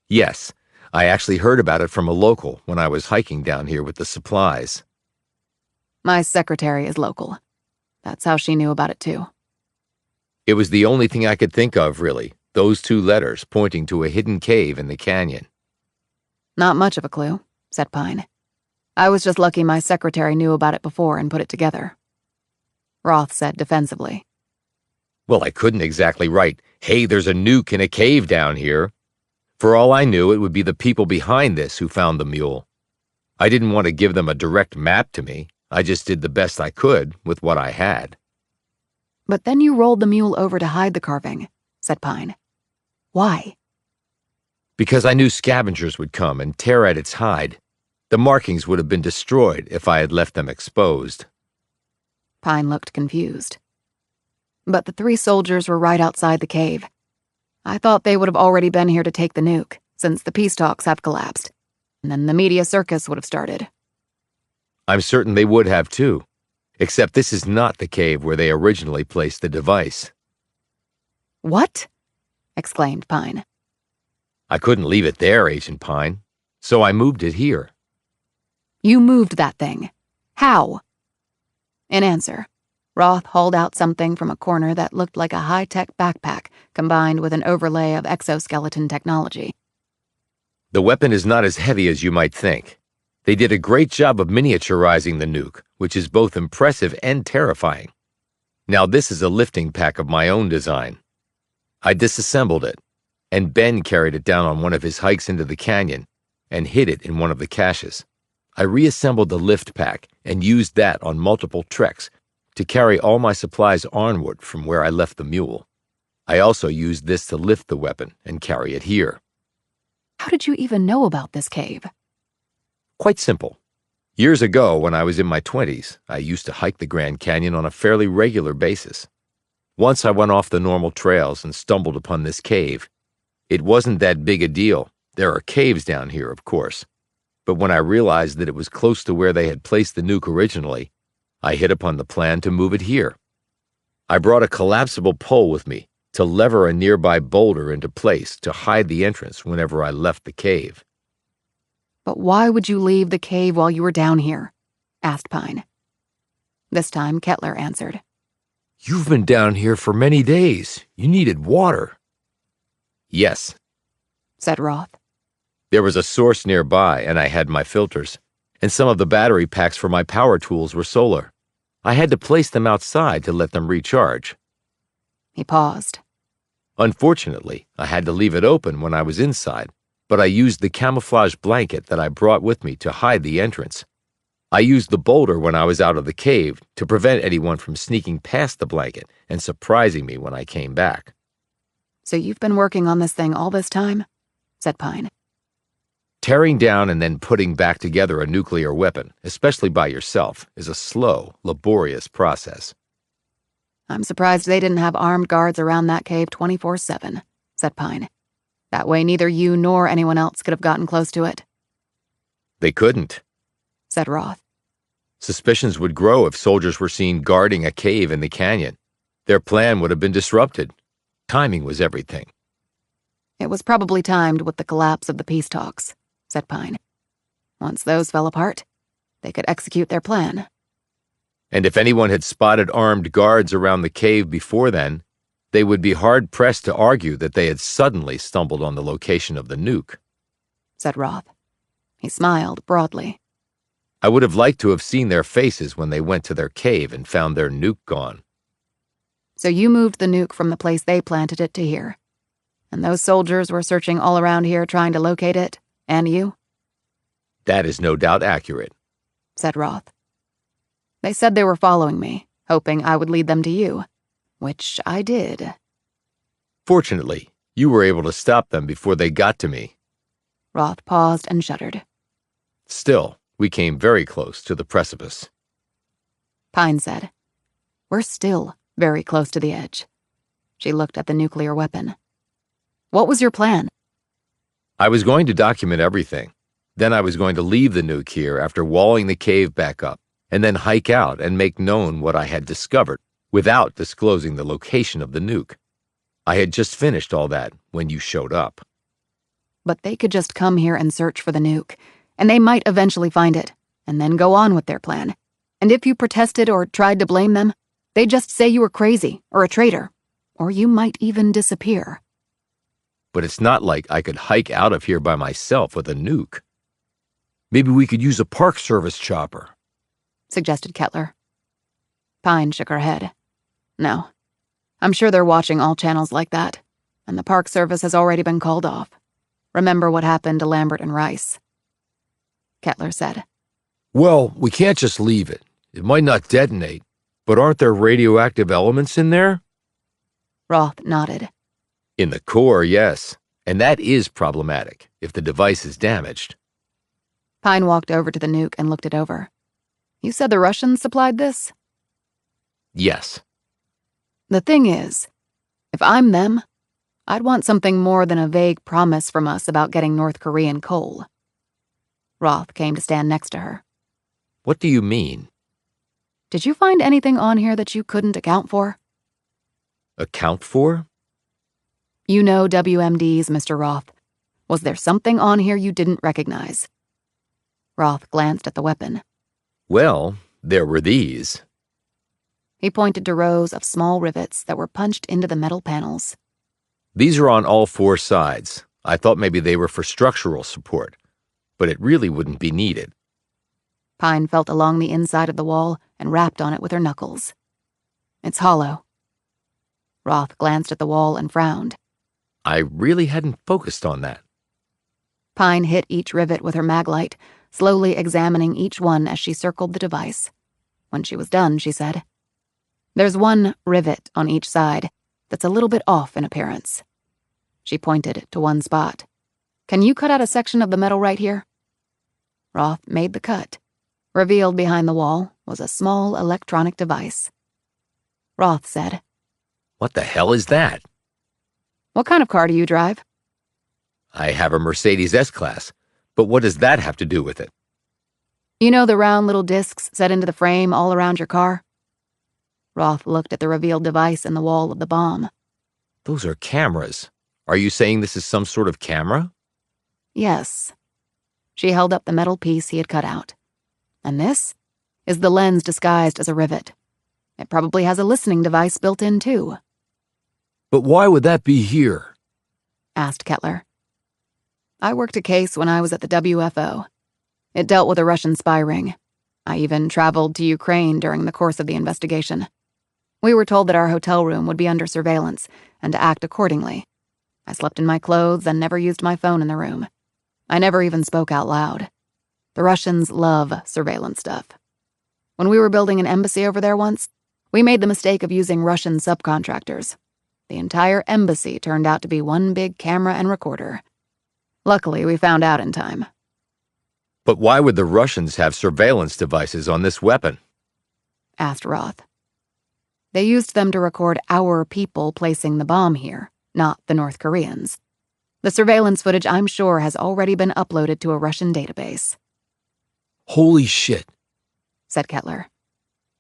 Yes, I actually heard about it from a local when I was hiking down here with the supplies. My secretary is local. That's how she knew about it too. It was the only thing I could think of, really, those two letters pointing to a hidden cave in the canyon. Not much of a clue, said Pine. I was just lucky my secretary knew about it before and put it together. Roth said defensively. Well, I couldn't exactly write, "Hey, there's a nuke in a cave down here." For all I knew, it would be the people behind this who found the mule. I didn't want to give them a direct map to me. I just did the best I could with what I had. But then you rolled the mule over to hide the carving, said Pine. Why? Because I knew scavengers would come and tear at its hide. The markings would have been destroyed if I had left them exposed. Pine looked confused. But the 3 soldiers were right outside the cave. I thought they would have already been here to take the nuke, since the peace talks have collapsed. And then the media circus would have started. I'm certain they would have too, except this is not the cave where they originally placed the device. What? Exclaimed Pine. I couldn't leave it there, Agent Pine, so I moved it here. You moved that thing. How? In answer, Roth hauled out something from a corner that looked like a high-tech backpack combined with an overlay of exoskeleton technology. The weapon is not as heavy as you might think. They did a great job of miniaturizing the nuke, which is both impressive and terrifying. Now this is a lifting pack of my own design. I disassembled it, and Ben carried it down on one of his hikes into the canyon and hid it in one of the caches. I reassembled the lift pack and used that on multiple treks to carry all my supplies onward from where I left the mule. I also used this to lift the weapon and carry it here. How did you even know about this cave? Quite simple. Years ago, when I was in my 20s, I used to hike the Grand Canyon on a fairly regular basis. Once I went off the normal trails and stumbled upon this cave. It wasn't that big a deal. There are caves down here, of course. But when I realized that it was close to where they had placed the nuke originally, I hit upon the plan to move it here. I brought a collapsible pole with me to lever a nearby boulder into place to hide the entrance whenever I left the cave. But why would you leave the cave while you were down here? Asked Pine. This time, Kettler answered. You've been down here for many days. You needed water. Yes, said Roth. there was a source nearby and I had my filters, and some of the battery packs for my power tools were solar. I had to place them outside to let them recharge. He paused. Unfortunately, I had to leave it open when I was inside, but I used the camouflage blanket that I brought with me to hide the entrance. I used the boulder when I was out of the cave to prevent anyone from sneaking past the blanket and surprising me when I came back. So you've been working on this thing all this time? Said Pine. Tearing down and then putting back together a nuclear weapon, especially by yourself, is a slow, laborious process. I'm surprised they didn't have armed guards around that cave 24/7, said Pine. That way neither you nor anyone else could have gotten close to it. They couldn't, said Roth. Suspicions would grow if soldiers were seen guarding a cave in the canyon. Their plan would have been disrupted. Timing was everything. It was probably timed with the collapse of the peace talks, said Pine. Once those fell apart, they could execute their plan. And if anyone had spotted armed guards around the cave before then, they would be hard-pressed to argue that they had suddenly stumbled on the location of the nuke, said Roth. He smiled broadly. I would have liked to have seen their faces when they went to their cave and found their nuke gone. So you moved the nuke from the place they planted it to here. And those soldiers were searching all around here trying to locate it, and you? That is no doubt accurate, said Roth. They said they were following me, hoping I would lead them to you, which I did. Fortunately, you were able to stop them before they got to me. Roth paused and shuddered. Still, we came very close to the precipice. Pine said, We're still very close to the edge. She looked at the nuclear weapon. What was your plan? I was going to document everything. Then I was going to leave the nuke here after walling the cave back up, and then hike out and make known what I had discovered without disclosing the location of the nuke. I had just finished all that when you showed up. But they could just come here and search for the nuke, and they might eventually find it, and then go on with their plan. And if you protested or tried to blame them, they'd just say you were crazy or a traitor, or you might even disappear. But it's not like I could hike out of here by myself with a nuke. Maybe we could use a Park Service chopper, suggested Kettler. Pine shook her head. No. I'm sure they're watching all channels like that, and the Park Service has already been called off. Remember what happened to Lambert and Rice. Kettler said. Well, we can't just leave it. It might not detonate, but aren't there radioactive elements in there? Roth nodded. In the core, yes, and that is problematic if the device is damaged. Pine walked over to the nuke and looked it over. You said the Russians supplied this? Yes. The thing is, if I'm them, I'd want something more than a vague promise from us about getting North Korean coal. Roth came to stand next to her. What do you mean? Did you find anything on here that you couldn't account for? Account for? You know WMDs, Mr. Roth. Was there something on here you didn't recognize? Roth glanced at the weapon. Well, there were these. He pointed to rows of small rivets that were punched into the metal panels. These are on all four sides. I thought maybe they were for structural support, but it really wouldn't be needed. Pine felt along the inside of the wall and rapped on it with her knuckles. It's hollow. Roth glanced at the wall and frowned. I really hadn't focused on that. Pine hit each rivet with her maglite, slowly examining each one as she circled the device. When she was done, she said, "There's one rivet on each side that's a little bit off in appearance." She pointed to one spot. "Can you cut out a section of the metal right here?" Roth made the cut. Revealed behind the wall was a small electronic device. Roth said, What the hell is that? "What kind of car do you drive?" I have a Mercedes S-Class, but what does that have to do with it? "You know the round little discs set into the frame all around your car?" Roth looked at the revealed device in the wall of the bomb. Those are cameras. Are you saying this is some sort of camera? "Yes." She held up the metal piece he had cut out. "And this is the lens disguised as a rivet. It probably has a listening device built in, too," But why would that be here? asked Kettler. "I worked a case when I was at the WFO. It dealt with a Russian spy ring. I even traveled to Ukraine during the course of the investigation. We were told that our hotel room would be under surveillance and to act accordingly. I slept in my clothes and never used my phone in the room. I never even spoke out loud. The Russians love surveillance stuff. When we were building an embassy over there once, we made the mistake of using Russian subcontractors. The entire embassy turned out to be one big camera and recorder. Luckily, we found out in time." But why would the Russians have surveillance devices on this weapon? asked Roth. "They used them to record our people placing the bomb here, not the North Koreans. The surveillance footage, I'm sure, has already been uploaded to a Russian database," Holy shit. said Kettler.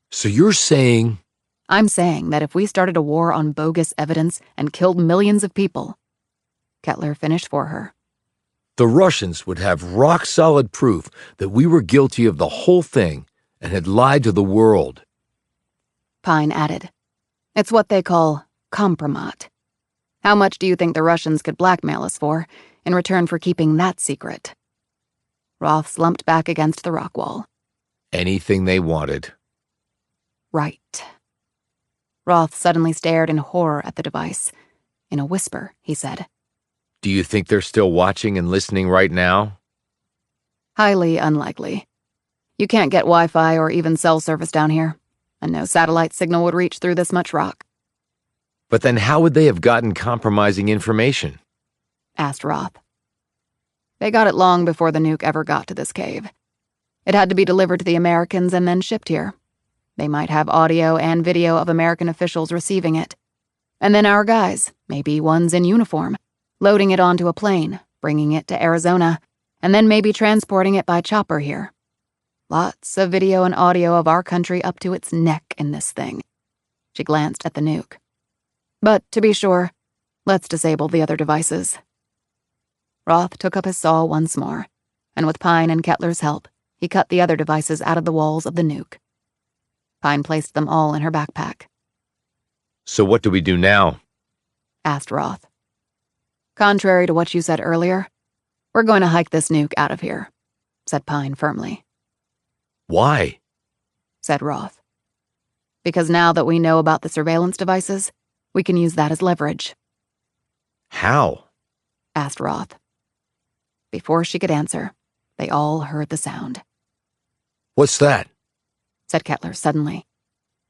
So you're saying... "I'm saying that if we started a war on bogus evidence and killed millions of people," Kettler finished for her, the Russians would have rock-solid proof that we were guilty of the whole thing and had lied to the world. Pine added, "It's what they call compromat. How much do you think the Russians could blackmail us for in return for keeping that secret?" Roth slumped back against the rock wall. Anything they wanted. "Right." Roth suddenly stared in horror at the device. In a whisper, he said, Do you think they're still watching and listening right now? "Highly unlikely. You can't get Wi-Fi or even cell service down here, and no satellite signal would reach through this much rock," But then how would they have gotten compromising information? asked Roth. "They got it long before the nuke ever got to this cave. It had to be delivered to the Americans and then shipped here. They might have audio and video of American officials receiving it. And then our guys, maybe ones in uniform, loading it onto a plane, bringing it to Arizona, and then maybe transporting it by chopper here. Lots of video and audio of our country up to its neck in this thing." She glanced at the nuke. "But to be sure, let's disable the other devices." Roth took up his saw once more, and with Pine and Kettler's help, he cut the other devices out of the walls of the nuke. Pine placed them all in her backpack. So what do we do now? Asked Roth. "Contrary to what you said earlier, we're going to hike this nuke out of here," said Pine firmly. Why? Said Roth. "Because now that we know about the surveillance devices, we can use that as leverage." How? Asked Roth. Before she could answer, they all heard the sound. What's that? Said Kettler suddenly.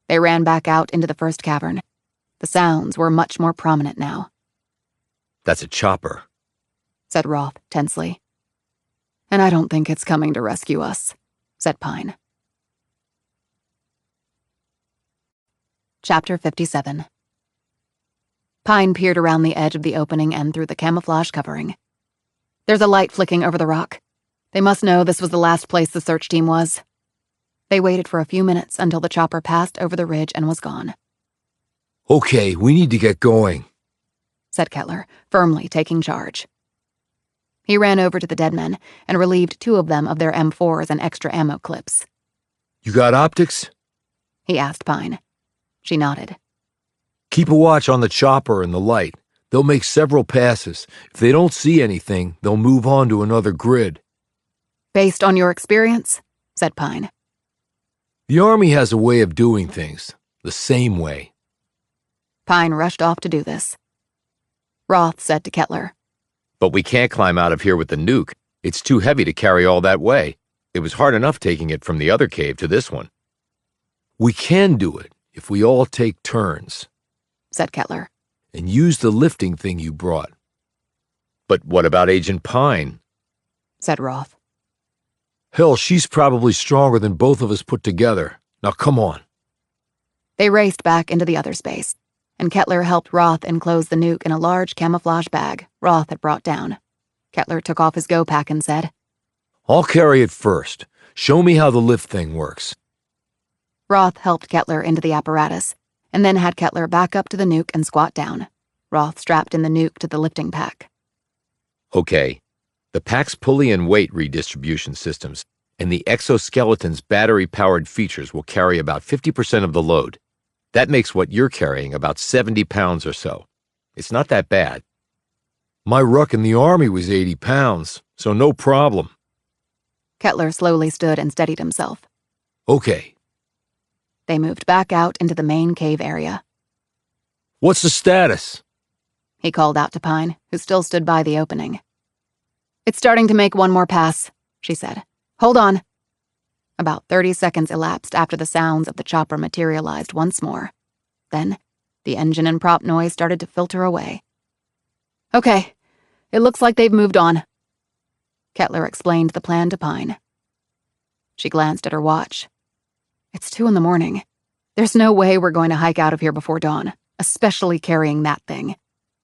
They ran back out into the first cavern. The sounds were much more prominent now. That's a chopper. Said Roth tensely. "And I don't think it's coming to rescue us," said Pine. Chapter 57. Pine peered around the edge of the opening and through the camouflage covering. "There's a light flicking over the rock. They must know this was the last place the search team was." They waited for a few minutes until the chopper passed over the ridge and was gone. Okay, we need to get going, said Kettler, firmly taking charge. He ran over to the dead men and relieved 2 of them of their M4s and extra ammo clips. You got optics? He asked Pine. She nodded. Keep a watch on the chopper and the light. They'll make several passes. If they don't see anything, they'll move on to another grid. Based on your experience? Said Pine. The Army has a way of doing things, the same way. Pine rushed off to do this. Roth said to Kettler, But we can't climb out of here with the nuke. It's too heavy to carry all that way. It was hard enough taking it from the other cave to this one. We can do it if we all take turns, said Kettler. and use the lifting thing you brought. But what about Agent Pine? Said Roth. Hell, she's probably stronger than both of us put together. Now come on. They raced back into the other space, and Kettler helped Roth enclose the nuke in a large camouflage bag Roth had brought down. Kettler took off his go-pack and said, I'll carry it first. Show me how the lift thing works. Roth helped Kettler into the apparatus, and then had Kettler back up to the nuke and squat down. Roth strapped in the nuke to the lifting pack. Okay. The pack's pulley and weight redistribution systems and the exoskeleton's battery-powered features will carry about 50% of the load. That makes what you're carrying about 70 pounds or so. It's not that bad. My ruck in the Army was 80 pounds, so no problem. Kettler slowly stood and steadied himself. Okay. They moved back out into the main cave area. What's the status? He called out to Pine, who still stood by the opening. It's starting to make one more pass, she said. Hold on. About 30 seconds elapsed after the sounds of the chopper materialized once more. Then, the engine and prop noise started to filter away. Okay, it looks like they've moved on. Kettler explained the plan to Pine. She glanced at her watch. It's 2 a.m. There's no way we're going to hike out of here before dawn, especially carrying that thing.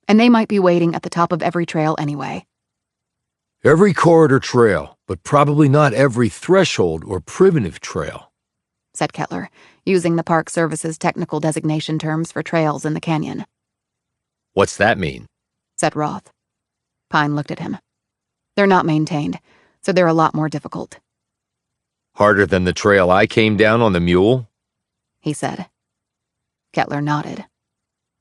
And they might be waiting at the top of every trail anyway. Every corridor trail, but probably not every threshold or primitive trail, said Kettler, using the Park Service's technical designation terms for trails in the canyon. What's that mean? Said Roth. Pine looked at him. They're not maintained, so they're a lot more difficult. Harder than the trail I came down on the mule? He said. Kettler nodded.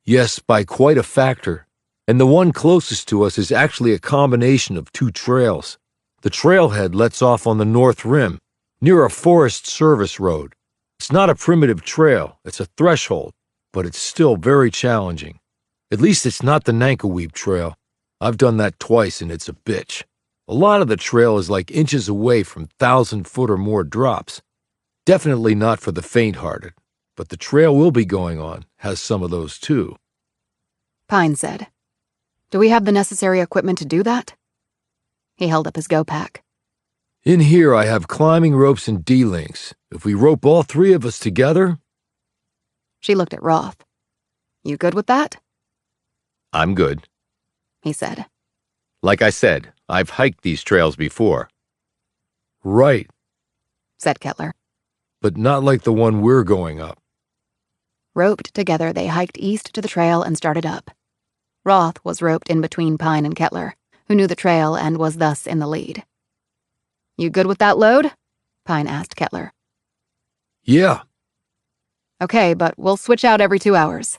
Yes, by quite a factor. And the one closest to us is actually a combination of 2 trails. The trailhead lets off on the north rim, near a Forest Service road. It's not a primitive trail, it's a threshold, but it's still very challenging. At least it's not the Nankoweap Trail. I've done that twice and it's a bitch. A lot of the trail is like inches away from 1,000-foot or more drops. Definitely not for the faint-hearted, but the trail we'll be going on has some of those too. Pine said, Do we have the necessary equipment to do that? He held up his go-pack. In here I have climbing ropes and D-links. If we rope all 3 of us together... She looked at Roth. You good with that? I'm good, he said. Like I said, I've hiked these trails before. Right, said Kettler. but not like the one we're going up. Roped together, they hiked east to the trail and started up. Roth was roped in between Pine and Kettler, who knew the trail and was thus in the lead. You good with that load? Pine asked Kettler. Yeah. Okay, but we'll switch out every 2 hours.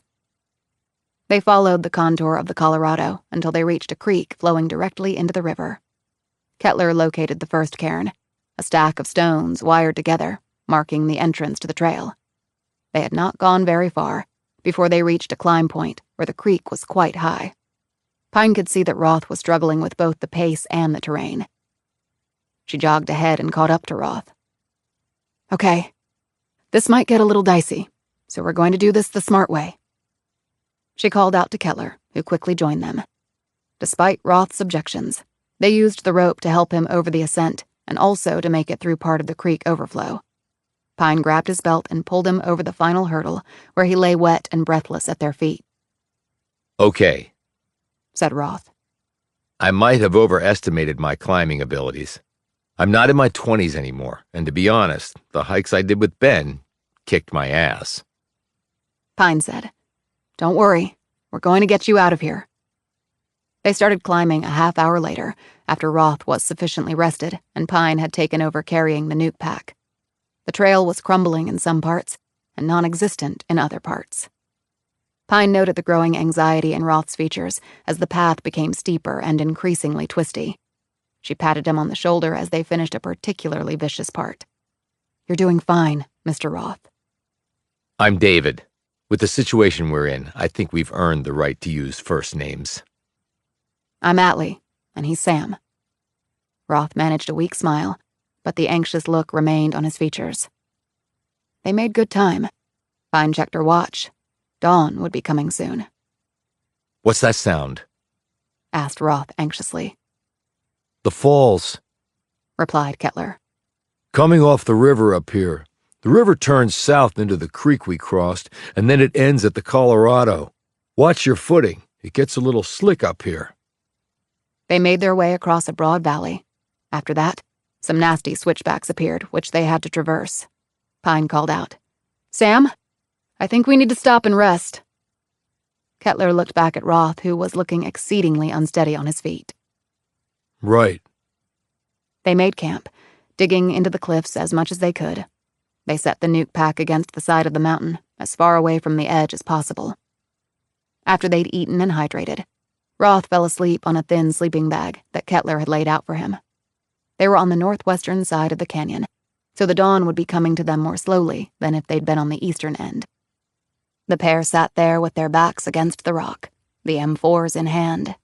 They followed the contour of the Colorado until they reached a creek flowing directly into the river. Kettler located the first cairn, a stack of stones wired together, marking the entrance to the trail. They had not gone very far before they reached a climb point where the creek was quite high. Pine could see that Roth was struggling with both the pace and the terrain. She jogged ahead and caught up to Roth. Okay, this might get a little dicey, so we're going to do this the smart way. She called out to Kettler, who quickly joined them. Despite Roth's objections, they used the rope to help him over the ascent and also to make it through part of the creek overflow. Pine grabbed his belt and pulled him over the final hurdle, where he lay wet and breathless at their feet. Okay, said Roth. I might have overestimated my climbing abilities. I'm not in my 20s anymore, and to be honest, the hikes I did with Ben kicked my ass. Pine said, Don't worry, we're going to get you out of here. They started climbing a half hour later, after Roth was sufficiently rested and Pine had taken over carrying the nuke pack. The trail was crumbling in some parts, and non-existent in other parts. Pine noted the growing anxiety in Roth's features as the path became steeper and increasingly twisty. She patted him on the shoulder as they finished a particularly vicious part. "You're doing fine, Mr. Roth." I'm David. With the situation we're in, I think we've earned the right to use first names. "I'm Atlee, and he's Sam." Roth managed a weak smile, but the anxious look remained on his features. They made good time. Pine checked her watch. Dawn would be coming soon. What's that sound? Asked Roth anxiously. The falls. Replied Kettler. Coming off the river up here. The river turns south into the creek we crossed, and then it ends at the Colorado. Watch your footing. It gets a little slick up here. They made their way across a broad valley. After that, some nasty switchbacks appeared, which they had to traverse. Pine called out, "Sam, I think we need to stop and rest." Kettler looked back at Roth, who was looking exceedingly unsteady on his feet. Right. They made camp, digging into the cliffs as much as they could. They set the nuke pack against the side of the mountain, as far away from the edge as possible. After they'd eaten and hydrated, Roth fell asleep on a thin sleeping bag that Kettler had laid out for him. They were on the northwestern side of the canyon, so the dawn would be coming to them more slowly than if they'd been on the eastern end. The pair sat there with their backs against the rock, the M4s in hand.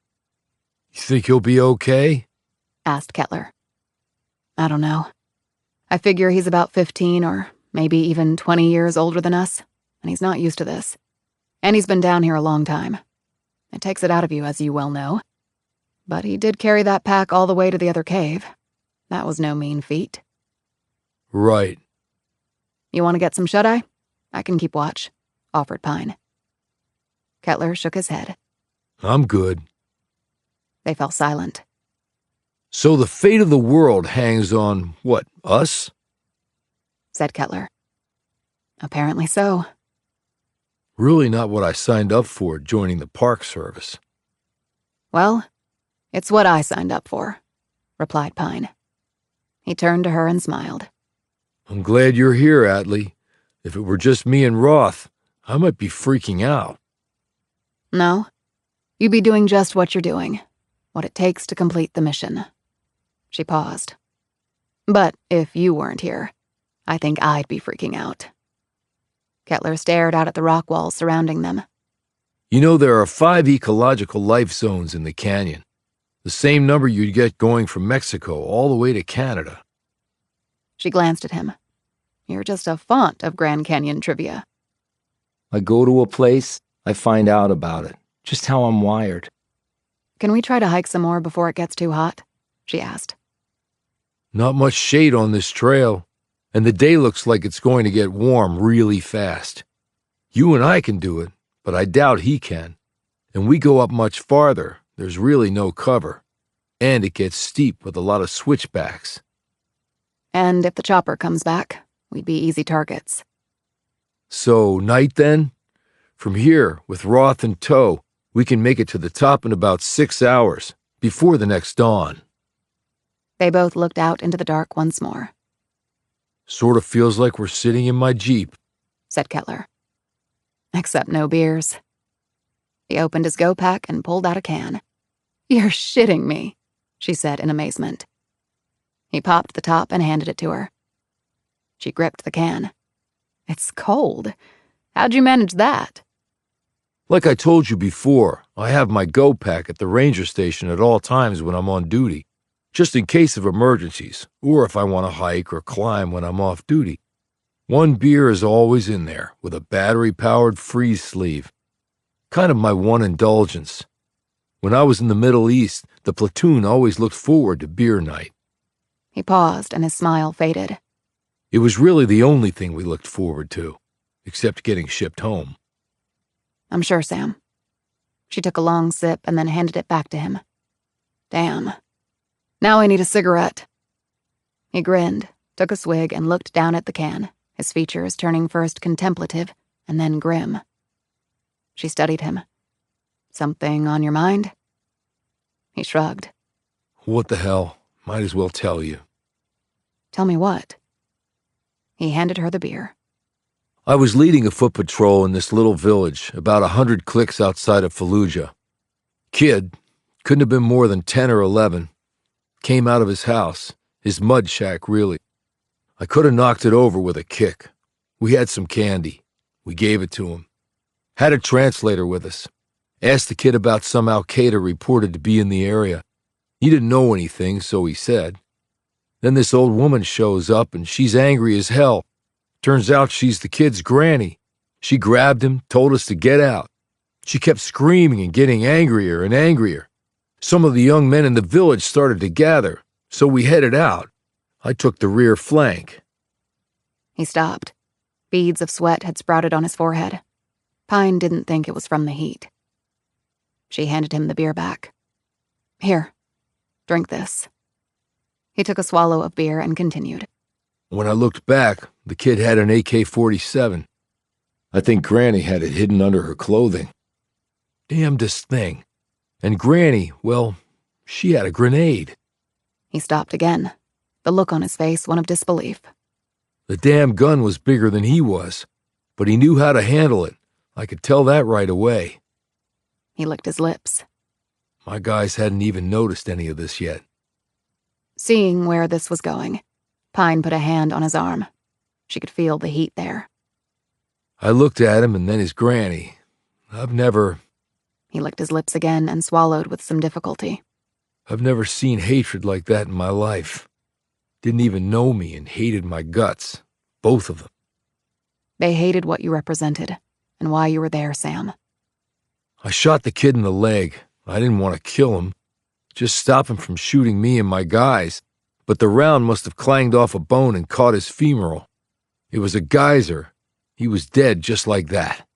You think he'll be okay? Asked Kettler. "I don't know. I figure he's about 15 or maybe even 20 years older than us, and he's not used to this. And he's been down here a long time. It takes it out of you, as you well know. But he did carry that pack all the way to the other cave. That was no mean feat." Right. "You want to get some shut-eye? I can keep watch," offered Pine. Kettler shook his head. I'm good. They fell silent. So the fate of the world hangs on, what, us? Said Kettler. "Apparently so." Really not what I signed up for joining the Park Service. "Well, it's what I signed up for," replied Pine. He turned to her and smiled. I'm glad you're here, Atlee. If it were just me and Roth, I might be freaking out. "No, you'd be doing just what you're doing, what it takes to complete the mission." She paused. "But if you weren't here, I think I'd be freaking out." Kettler stared out at the rock walls surrounding them. You know, there are 5 ecological life zones in the canyon. The same number you'd get going from Mexico all the way to Canada. She glanced at him. "You're just a font of Grand Canyon trivia." I go to a place, I find out about it. Just how I'm wired. "Can we try to hike some more before it gets too hot?" she asked. Not much shade on this trail, and the day looks like it's going to get warm really fast. You and I can do it, but I doubt he can. And we go up much farther, there's really no cover. And it gets steep with a lot of switchbacks. "And if the chopper comes back, we'd be easy targets." So, night then? From here, with Roth in tow, we can make it to the top in about 6 hours, before the next dawn. They both looked out into the dark once more. Sort of feels like we're sitting in my Jeep. Said Kettler. "Except no beers." He opened his go pack and pulled out a can. "You're shitting me," she said in amazement. He popped the top and handed it to her. She gripped the can. "It's cold. How'd you manage that?" Like I told you before, I have my go pack at the ranger station at all times when I'm on duty, just in case of emergencies, or if I want to hike or climb when I'm off duty. 1 beer is always in there, with a battery-powered freeze sleeve. Kind of my one indulgence. When I was in the Middle East, the platoon always looked forward to beer night. He paused and his smile faded. It was really the only thing we looked forward to, except getting shipped home. "I'm sure, Sam." She took a long sip and then handed it back to him. "Damn. Now I need a cigarette." He grinned, took a swig, and looked down at the can, his features turning first contemplative and then grim. She studied him. "Something on your mind?" He shrugged. What the hell? Might as well tell you. "Tell me what?" He handed her the beer. I was leading a foot patrol in this little village, about 100 clicks outside of Fallujah. Kid, couldn't have been more than 10 or 11, came out of his house, his mud shack really. I could have knocked it over with a kick. We had some candy. We gave it to him. Had a translator with us. Asked the kid about some Al-Qaeda reported to be in the area. He didn't know anything, so he said. Then this old woman shows up and she's angry as hell. Turns out she's the kid's granny. She grabbed him, told us to get out. She kept screaming and getting angrier and angrier. Some of the young men in the village started to gather, so we headed out. I took the rear flank. He stopped. Beads of sweat had sprouted on his forehead. Pine didn't think it was from the heat. She handed him the beer back. Here, drink this. He took a swallow of beer and continued. When I looked back, the kid had an AK-47. I think Granny had it hidden under her clothing. Damnedest thing. And Granny, well, she had a grenade. He stopped again, the look on his face one of disbelief. The damn gun was bigger than he was, but he knew how to handle it. I could tell that right away. He licked his lips. My guys hadn't even noticed any of this yet. Seeing where this was going, Pine put a hand on his arm. She could feel the heat there. I looked at him and then his granny. He licked his lips again and swallowed with some difficulty. I've never seen hatred like that in my life. Didn't even know me and hated my guts. Both of them. They hated what you represented and why you were there, Sam. I shot the kid in the leg. I didn't want to kill him. Just stop him from shooting me and my guys. But the round must have clanged off a bone and caught his femoral. It was a geyser. He was dead just like that.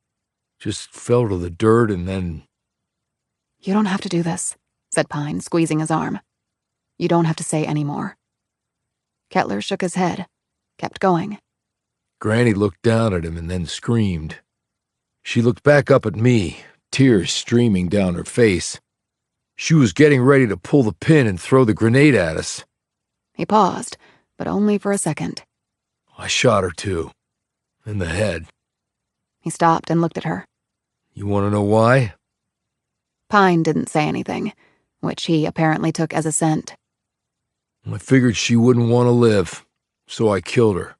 Just fell to the dirt and then... You don't have to do this, said Pine, squeezing his arm. You don't have to say any more. Kettler shook his head, kept going. Granny looked down at him and then screamed. She looked back up at me, tears streaming down her face. She was getting ready to pull the pin and throw the grenade at us. He paused, but only for a second. I shot her too. In the head. He stopped and looked at her. You want to know why? Pine didn't say anything, which he apparently took as assent. I figured she wouldn't want to live, so I killed her.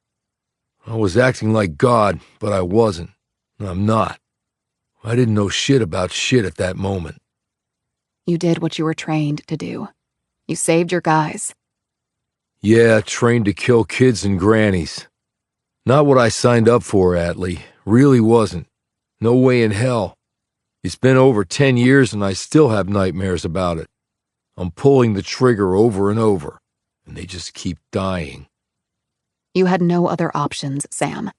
I was acting like God, but I wasn't. I'm not. I didn't know shit about shit at that moment. You did what you were trained to do. You saved your guys. Yeah, trained to kill kids and grannies. Not what I signed up for, Atlee. Really wasn't. No way in hell. It's been over 10 years and I still have nightmares about it. I'm pulling the trigger over and over, and they just keep dying. You had no other options, Sam.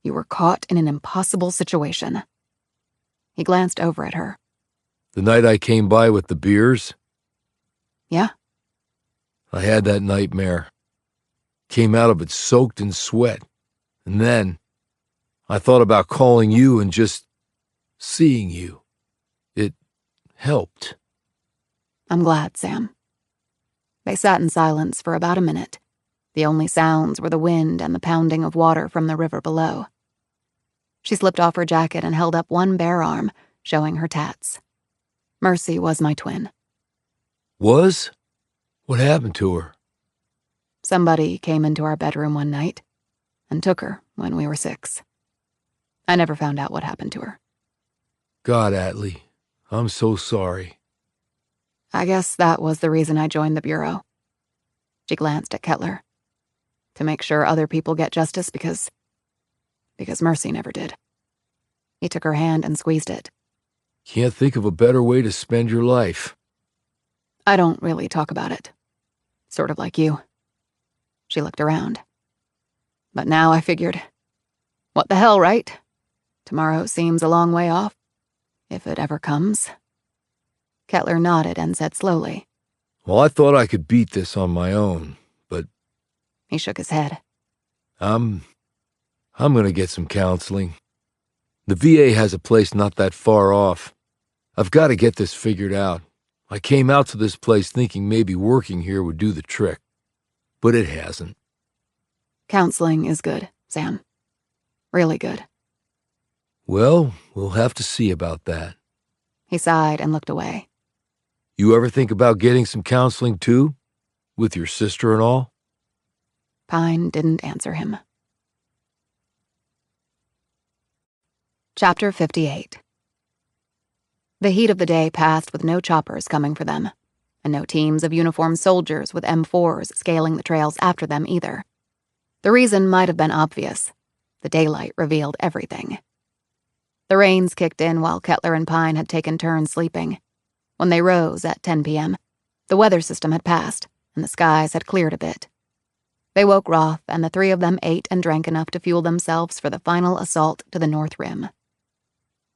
You were caught in an impossible situation. He glanced over at her. The night I came by with the beers? Yeah? I had that nightmare. Came out of it soaked in sweat. And then, I thought about calling you and just seeing you. It helped. I'm glad, Sam. They sat in silence for about a minute. The only sounds were the wind and the pounding of water from the river below. She slipped off her jacket and held up one bare arm, showing her tats. Mercy was my twin. Was? What happened to her? Somebody came into our bedroom one night and took her when we were 6. I never found out what happened to her. God, Atlee, I'm so sorry. I guess that was the reason I joined the Bureau. She glanced at Kettler. To make sure other people get justice because Mercy never did. He took her hand and squeezed it. Can't think of a better way to spend your life. I don't really talk about it. Sort of like you. She looked around. But now I figured, what the hell, right? Tomorrow seems a long way off, if it ever comes. Kettler nodded and said slowly, Well, I thought I could beat this on my own, but... He shook his head. I'm gonna get some counseling. The VA has a place not that far off. I've got to get this figured out. I came out to this place thinking maybe working here would do the trick, but it hasn't. Counseling is good, Sam. Really good. Well, we'll have to see about that. He sighed and looked away. You ever think about getting some counseling too? With your sister and all? Pine didn't answer him. Chapter 58. The heat of the day passed with no choppers coming for them, and no teams of uniformed soldiers with M4s scaling the trails after them either. The reason might have been obvious. The daylight revealed everything. The rains kicked in while Kettler and Pine had taken turns sleeping. When they rose at 10 p.m., the weather system had passed, and the skies had cleared a bit. They woke Roth, and the three of them ate and drank enough to fuel themselves for the final assault to the North Rim.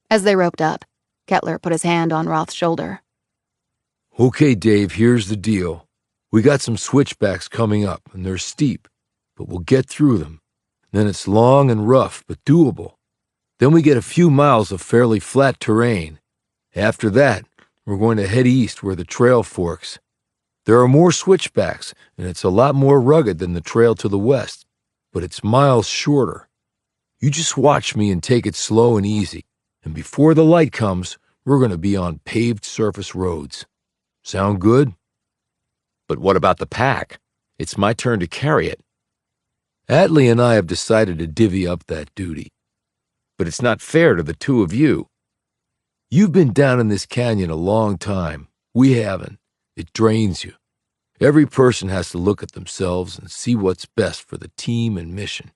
As they roped up, Kettler put his hand on Roth's shoulder. Okay, Dave, here's the deal. We got some switchbacks coming up, and they're steep, but we'll get through them. Then it's long and rough, but doable. Then we get a few miles of fairly flat terrain. After that, we're going to head east where the trail forks. There are more switchbacks, and it's a lot more rugged than the trail to the west, but it's miles shorter. You just watch me and take it slow and easy, and before the light comes, we're going to be on paved surface roads. Sound good? But what about the pack? It's my turn to carry it. Atlee and I have decided to divvy up that duty. But it's not fair to the two of you. You've been down in this canyon a long time. We haven't. It drains you. Every person has to look at themselves and see what's best for the team and mission.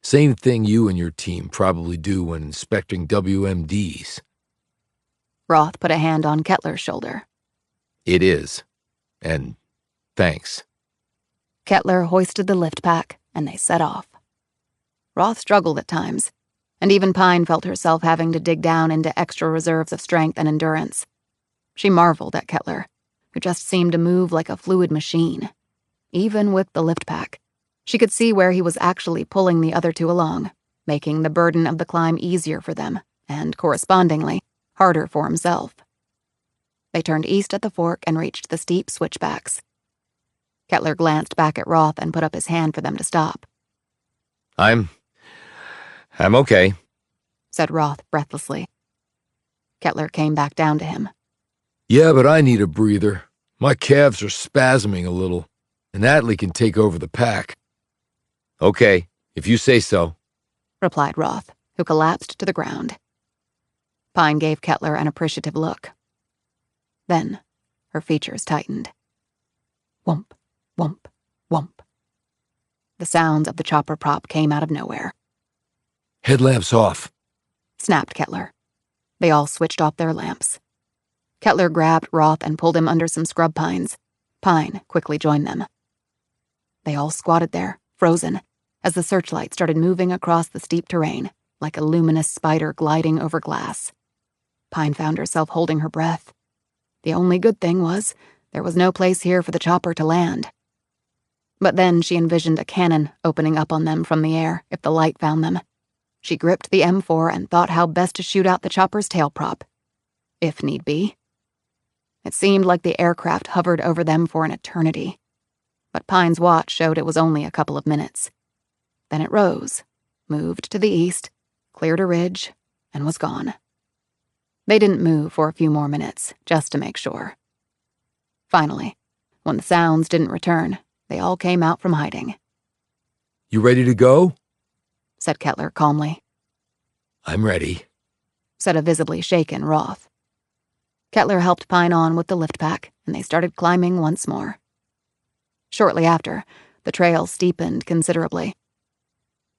Same thing you and your team probably do when inspecting WMDs. Roth put a hand on Kettler's shoulder. It is. And thanks. Kettler hoisted the lift pack, and they set off. Roth struggled at times, and even Pine felt herself having to dig down into extra reserves of strength and endurance. She marveled at Kettler, who just seemed to move like a fluid machine. Even with the lift pack, she could see where he was actually pulling the other two along, making the burden of the climb easier for them, and correspondingly, harder for himself. They turned east at the fork and reached the steep switchbacks. Kettler glanced back at Roth and put up his hand for them to stop. I'm okay, said Roth breathlessly. Kettler came back down to him. Yeah, but I need a breather. My calves are spasming a little, and Atlee can take over the pack. Okay, if you say so, replied Roth, who collapsed to the ground. Pine gave Kettler an appreciative look. Then, her features tightened. Whump, whump, whump. The sounds of the chopper prop came out of nowhere. Headlamps off, snapped Kettler. They all switched off their lamps. Kettler grabbed Roth and pulled him under some scrub pines. Pine quickly joined them. They all squatted there, frozen, as the searchlight started moving across the steep terrain, like a luminous spider gliding over glass. Pine found herself holding her breath. The only good thing was, there was no place here for the chopper to land. But then she envisioned a cannon opening up on them from the air if the light found them. She gripped the M4 and thought how best to shoot out the chopper's tail prop, if need be. It seemed like the aircraft hovered over them for an eternity. But Pine's watch showed it was only a couple of minutes. Then it rose, moved to the east, cleared a ridge, and was gone. They didn't move for a few more minutes, just to make sure. Finally, when the sounds didn't return, they all came out from hiding. You ready to go? Said Kettler calmly. I'm ready, said a visibly shaken Roth. Kettler helped Pine on with the lift pack, and they started climbing once more. Shortly after, the trail steepened considerably,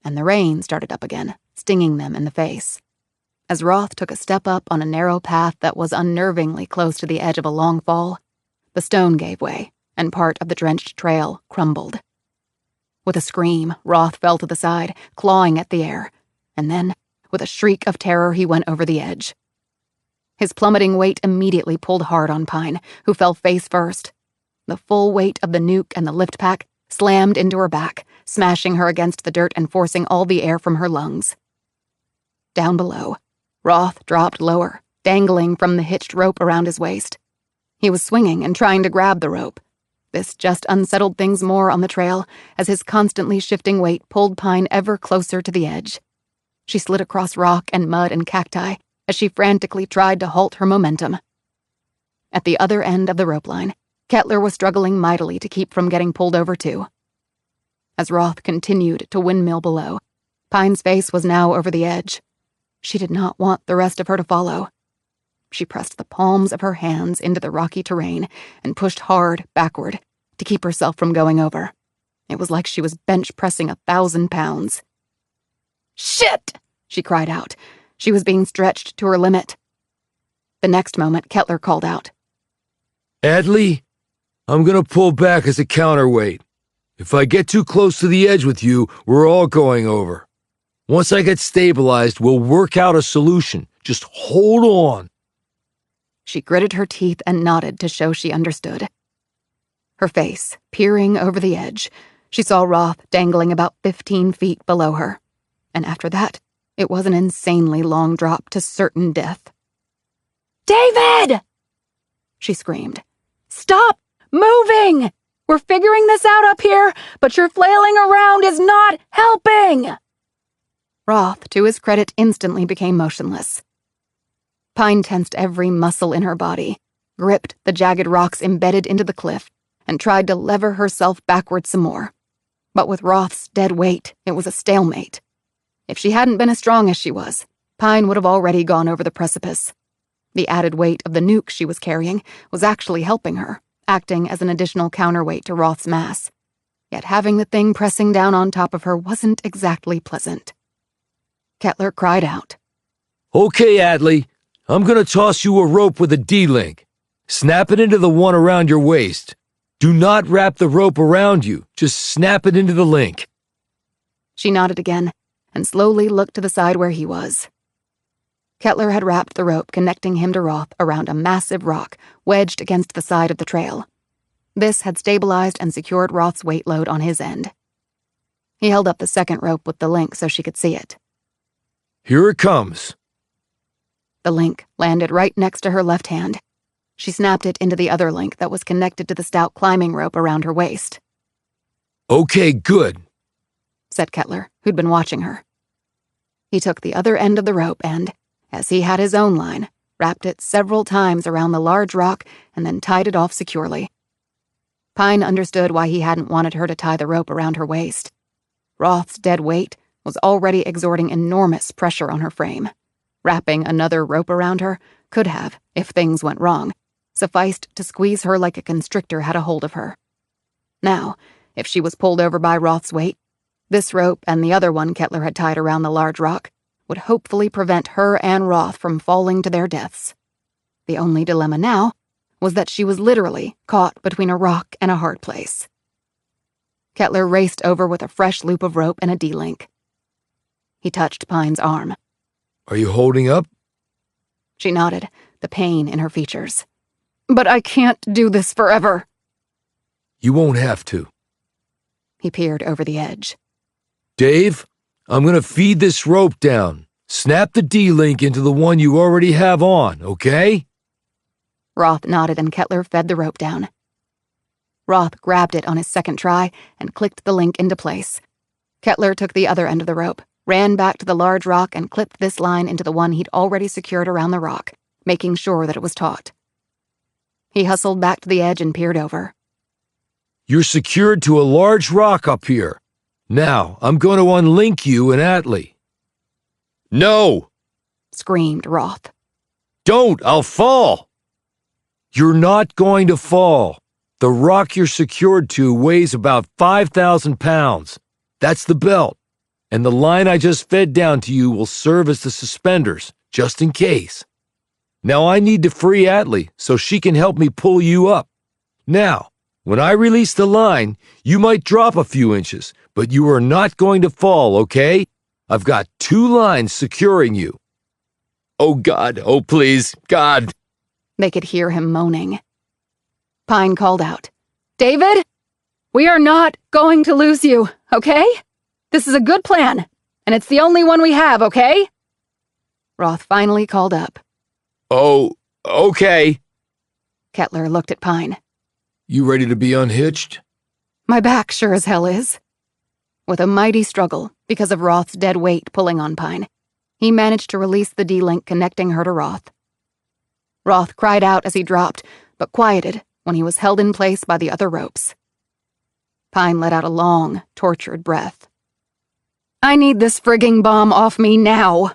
and the rain started up again, stinging them in the face. As Roth took a step up on a narrow path that was unnervingly close to the edge of a long fall, the stone gave way, and part of the drenched trail crumbled. With a scream, Roth fell to the side, clawing at the air, and then, with a shriek of terror, he went over the edge. His plummeting weight immediately pulled hard on Pine, who fell face first. The full weight of the nuke and the lift pack slammed into her back, smashing her against the dirt and forcing all the air from her lungs. Down below, Roth dropped lower, dangling from the hitched rope around his waist. He was swinging and trying to grab the rope. This just unsettled things more on the trail as his constantly shifting weight pulled Pine ever closer to the edge. She slid across rock and mud and cacti as she frantically tried to halt her momentum. At the other end of the rope line, Kettler was struggling mightily to keep from getting pulled over too. As Roth continued to windmill below, Pine's face was now over the edge. She did not want the rest of her to follow. She pressed the palms of her hands into the rocky terrain and pushed hard backward to keep herself from going over. It was like she was bench pressing 1,000 pounds. "Shit!" she cried out. She was being stretched to her limit. The next moment, Kettler called out, Atlee, I'm gonna pull back as a counterweight. If I get too close to the edge with you, we're all going over. Once I get stabilized, we'll work out a solution. Just hold on. She gritted her teeth and nodded to show she understood. Her face peering over the edge, she saw Roth dangling about 15 feet below her. And after that, it was an insanely long drop to certain death. "David!" she screamed. "Stop moving! We're figuring this out up here, but your flailing around is not helping!" Roth, to his credit, instantly became motionless. Pine tensed every muscle in her body, gripped the jagged rocks embedded into the cliff, and tried to lever herself backward some more. But with Roth's dead weight, it was a stalemate. If she hadn't been as strong as she was, Pine would have already gone over the precipice. The added weight of the nuke she was carrying was actually helping her, acting as an additional counterweight to Roth's mass. Yet having the thing pressing down on top of her wasn't exactly pleasant. Kettler cried out, Okay, Atlee, I'm gonna toss you a rope with a D-link. Snap it into the one around your waist. Do not wrap the rope around you, just snap it into the link. She nodded again and slowly looked to the side where he was. Kettler had wrapped the rope connecting him to Roth around a massive rock wedged against the side of the trail. This had stabilized and secured Roth's weight load on his end. He held up the second rope with the link so she could see it. Here it comes. The link landed right next to her left hand. She snapped it into the other link that was connected to the stout climbing rope around her waist. Okay, good, said Kettler, who'd been watching her. He took the other end of the rope and, as he had his own line, wrapped it several times around the large rock and then tied it off securely. Pine understood why he hadn't wanted her to tie the rope around her waist. Roth's dead weight was already exerting enormous pressure on her frame. Wrapping another rope around her could have, if things went wrong, sufficed to squeeze her like a constrictor had a hold of her. Now, if she was pulled over by Roth's weight, this rope and the other one Kettler had tied around the large rock would hopefully prevent her and Roth from falling to their deaths. The only dilemma now was that she was literally caught between a rock and a hard place. Kettler raced over with a fresh loop of rope and a D-link. He touched Pine's arm. Are you holding up? She nodded, the pain in her features. But I can't do this forever. You won't have to. He peered over the edge. Dave, I'm gonna feed this rope down. Snap the D-link into the one you already have on, okay? Roth nodded and Kettler fed the rope down. Roth grabbed it on his second try and clicked the link into place. Kettler took the other end of the rope, ran back to the large rock and clipped this line into the one he'd already secured around the rock, making sure that it was taut. He hustled back to the edge and peered over. You're secured to a large rock up here. Now, I'm going to unlink you and Atlee. No! Screamed Roth. Don't! I'll fall! You're not going to fall. The rock you're secured to weighs about 5,000 pounds. That's the belt. And the line I just fed down to you will serve as the suspenders, just in case. Now I need to free Atlee so she can help me pull you up. Now, when I release the line, you might drop a few inches, but you are not going to fall, okay? I've got 2 lines securing you. Oh God, oh please, God. They could hear him moaning. Pine called out, David, we are not going to lose you, okay? This is a good plan, and it's the only one we have, okay? Roth finally called up. Oh, okay. Kettler looked at Pine. You ready to be unhitched? My back sure as hell is. With a mighty struggle, because of Roth's dead weight pulling on Pine, He managed to release the D-link connecting her to Roth. Roth cried out as he dropped, but quieted when he was held in place by the other ropes. Pine let out a long, tortured breath. "I need this frigging bomb off me now!"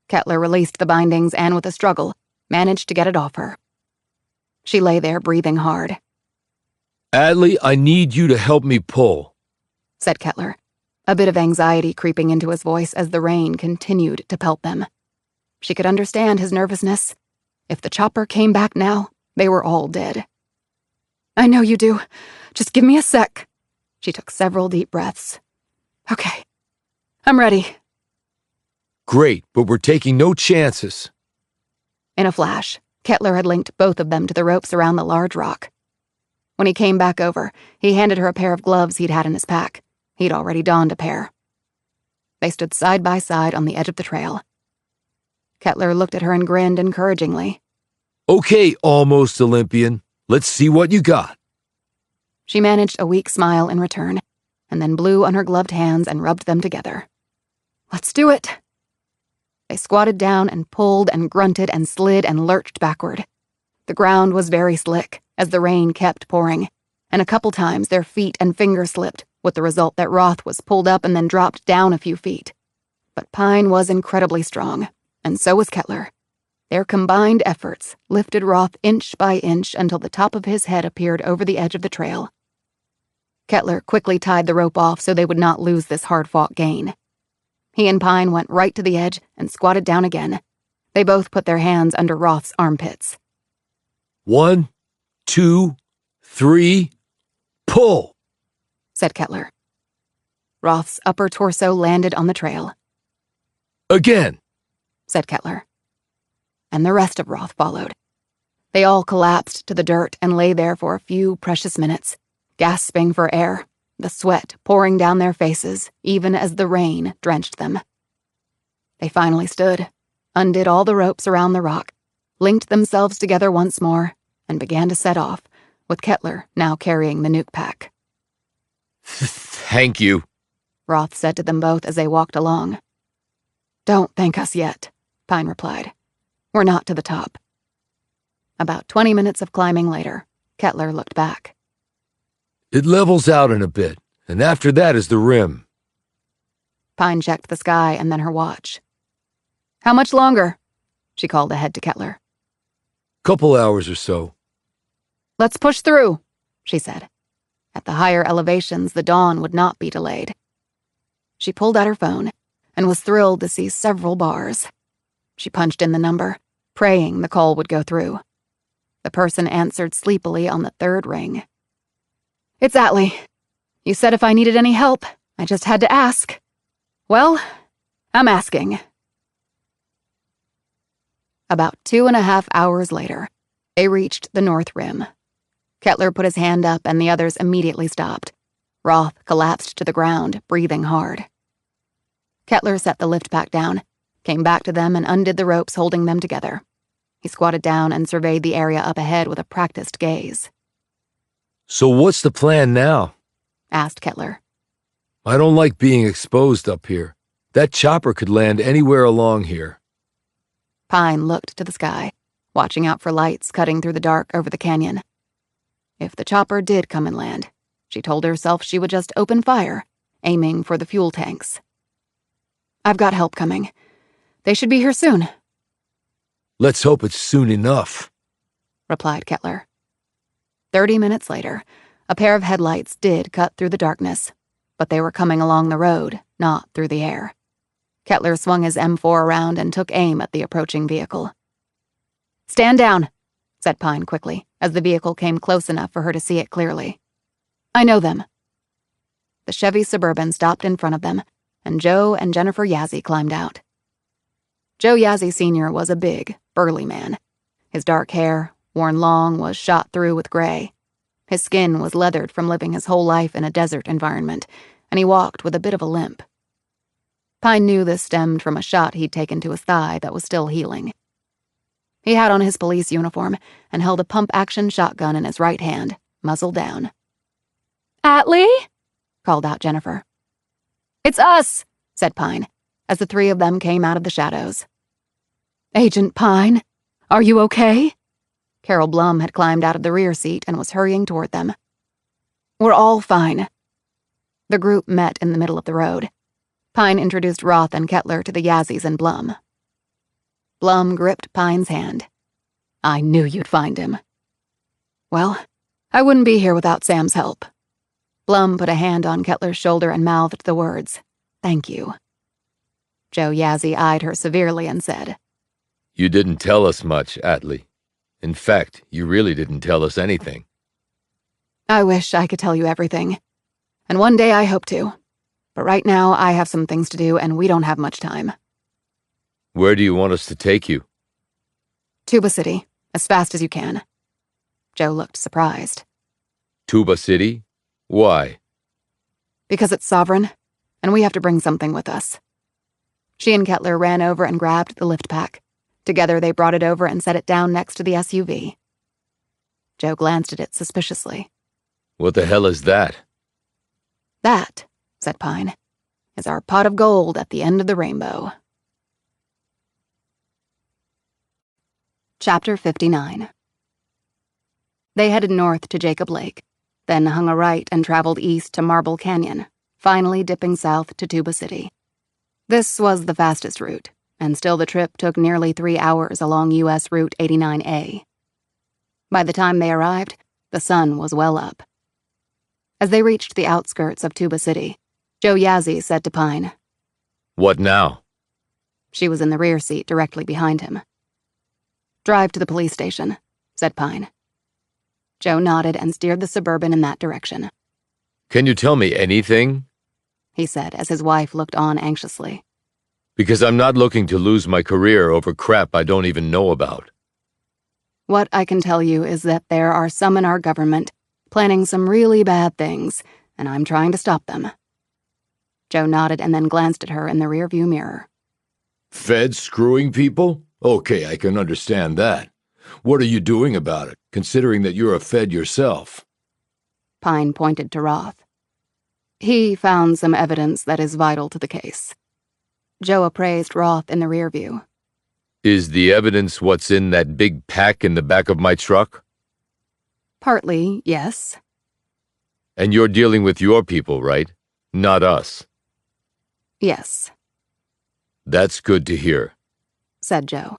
Kettler released the bindings and, with a struggle, managed to get it off her. She lay there breathing hard. Atlee, I need you to help me pull, said Kettler, a bit of anxiety creeping into his voice as the rain continued to pelt them. She could understand his nervousness. If the chopper came back now, they were all dead. "I know you do. Just give me a sec." She took several deep breaths. "Okay. I'm ready." Great, but we're taking no chances. In a flash, Kettler had linked both of them to the ropes around the large rock. When he came back over, he handed her a pair of gloves he'd had in his pack. He'd already donned a pair. They stood side by side on the edge of the trail. Kettler looked at her and grinned encouragingly. Okay, almost Olympian. Let's see what you got. She managed a weak smile in return, and then blew on her gloved hands and rubbed them together. "Let's do it." They squatted down and pulled and grunted and slid and lurched backward. The ground was very slick as the rain kept pouring, and a couple times their feet and fingers slipped, with the result that Roth was pulled up and then dropped down a few feet. But Pine was incredibly strong, and so was Kettler. Their combined efforts lifted Roth inch by inch until the top of his head appeared over the edge of the trail. Kettler quickly tied the rope off so they would not lose this hard-fought gain. He and Pine went right to the edge and squatted down again. They both put their hands under Roth's armpits. 1, 2, 3, pull, said Kettler. Roth's upper torso landed on the trail. Again, said Kettler. And the rest of Roth followed. They all collapsed to the dirt and lay there for a few precious minutes, gasping for air, the sweat pouring down their faces even as the rain drenched them. They finally stood, undid all the ropes around the rock, linked themselves together once more, and began to set off, with Kettler now carrying the nuke pack. Thank you, Roth said to them both as they walked along. "Don't thank us yet," Pine replied. "We're not to the top." About 20 minutes of climbing later, Kettler looked back. It levels out in a bit, and after that is the rim. Pine checked the sky and then her watch. "How much longer?" she called ahead to Kettler. Couple hours or so. "Let's push through," she said. At the higher elevations, the dawn would not be delayed. She pulled out her phone and was thrilled to see several bars. She punched in the number, praying the call would go through. The person answered sleepily on the third ring. "It's Atlee. You said if I needed any help, I just had to ask. Well, I'm asking." About 2.5 hours later, they reached the North Rim. Kettler put his hand up and the others immediately stopped. Roth collapsed to the ground, breathing hard. Kettler set the lift pack down, came back to them and undid the ropes holding them together. He squatted down and surveyed the area up ahead with a practiced gaze. So what's the plan now? Asked Kettler. I don't like being exposed up here. That chopper could land anywhere along here. Pine looked to the sky, watching out for lights cutting through the dark over the canyon. If the chopper did come and land, she told herself she would just open fire, aiming for the fuel tanks. "I've got help coming. They should be here soon." Let's hope it's soon enough, replied Kettler. 30 minutes later, a pair of headlights did cut through the darkness, but they were coming along the road, not through the air. Kettler swung his M4 around and took aim at the approaching vehicle. "Stand down," said Pine quickly, as the vehicle came close enough for her to see it clearly. "I know them." The Chevy Suburban stopped in front of them, and Joe and Jennifer Yazzie climbed out. Joe Yazzie Sr. was a big, burly man. His dark hair, worn long, was shot through with gray. His skin was leathered from living his whole life in a desert environment, and he walked with a bit of a limp. Pine knew this stemmed from a shot he'd taken to his thigh that was still healing. He had on his police uniform and held a pump-action shotgun in his right hand, muzzle down. "Atlee?" called out Jennifer. "It's us," said Pine, as the three of them came out of the shadows. "Agent Pine, are you okay?" Carol Blum had climbed out of the rear seat and was hurrying toward them. "We're all fine." The group met in the middle of the road. Pine introduced Roth and Kettler to the Yazzies and Blum. Blum gripped Pine's hand. "I knew you'd find him." "Well, I wouldn't be here without Sam's help." Blum put a hand on Kettler's shoulder and mouthed the words, "Thank you." Joe Yazzie eyed her severely and said, "You didn't tell us much, Atlee. In fact, you really didn't tell us anything." "I wish I could tell you everything. And one day I hope to. But right now I have some things to do and we don't have much time." "Where do you want us to take you?" "Tuba City, as fast as you can." Joe looked surprised. "Tuba City? Why?" "Because it's sovereign, and we have to bring something with us." She and Kettler ran over and grabbed the lift pack. Together they brought it over and set it down next to the SUV. Joe glanced at it suspiciously. "What the hell is that?" "That," said Pine, "is our pot of gold at the end of the rainbow." Chapter 59. They headed north to Jacob Lake, then hung a right and traveled east to Marble Canyon, finally dipping south to Tuba City. This was the fastest route, and still the trip took nearly 3 hours along U.S. Route 89A. By the time they arrived, the sun was well up. As they reached the outskirts of Tuba City, Joe Yazzie said to Pine, "What now?" She was in the rear seat directly behind him. "Drive to the police station," said Pine. Joe nodded and steered the Suburban in that direction. "Can you tell me anything?" he said as his wife looked on anxiously. "Because I'm not looking to lose my career over crap I don't even know about." "What I can tell you is that there are some in our government planning some really bad things, and I'm trying to stop them." Joe nodded and then glanced at her in the rearview mirror. Feds screwing people? Okay, I can understand that. What are you doing about it, considering that you're a Fed yourself? Pine pointed to Roth. "He found some evidence that is vital to the case." Joe appraised Roth in the rearview. "Is the evidence what's in that big pack in the back of my truck?" "Partly, yes." "And you're dealing with your people, right? Not us." "Yes," "That's good to hear, said Joe.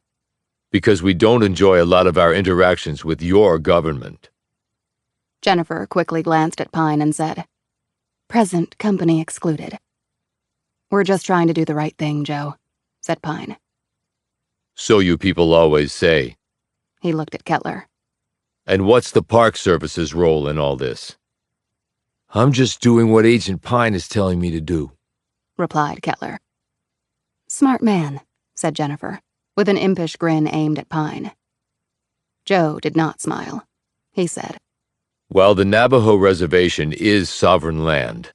because we don't enjoy a lot of our interactions with your government." Jennifer quickly glanced at Pine and said, "Present company excluded." "We're just trying to do the right thing, Joe," said Pine. "So you people always say." He looked at Kettler. "And what's the Park Service's role in all this?" I'm just doing what Agent Pine is telling me to do," replied Kettler. "Smart man," said Jennifer, with an impish grin aimed at Pine. Joe did not smile. He said, "While the Navajo Reservation is sovereign land,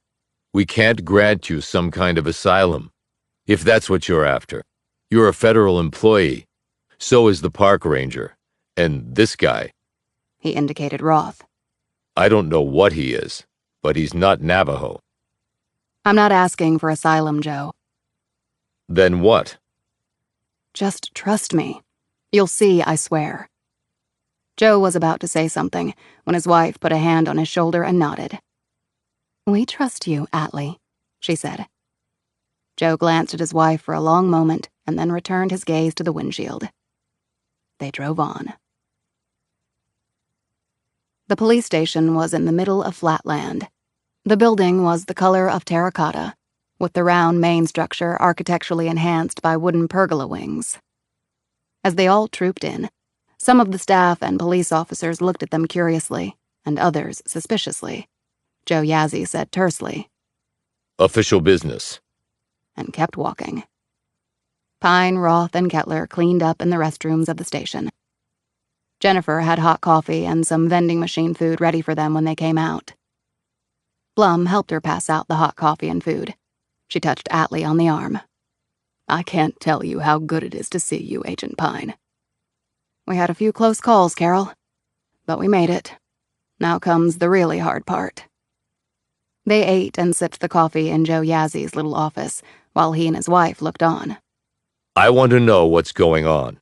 we can't grant you some kind of asylum, if that's what you're after. You're a federal employee. So is the park ranger. And this guy, he indicated Roth. I don't know what he is, but he's not Navajo." "I'm not asking for asylum, Joe." "Then what?" "Just trust me. You'll see, I swear." Joe was about to say something when his wife put a hand on his shoulder and nodded. "We trust you, Atlee," she said. Joe glanced at his wife for a long moment and then returned his gaze to the windshield. They drove on. The police station was in the middle of flat land. The building was the color of terracotta, with the round main structure architecturally enhanced by wooden pergola wings. As they all trooped in, some of the staff and police officers looked at them curiously, and others suspiciously. Joe Yazzie said tersely, "Official business." and kept walking. Pine, Roth, and Kettler cleaned up in the restrooms of the station. Jennifer had hot coffee and some vending machine food ready for them when they came out. Blum helped her pass out the hot coffee and food. She touched Atlee on the arm. "I can't tell you how good it is to see you, Agent Pine. We had a few close calls, Carol, but we made it. Now comes the really hard part." They ate and sipped the coffee in Joe Yazzie's little office, while he and his wife looked on. I want to know what's going on,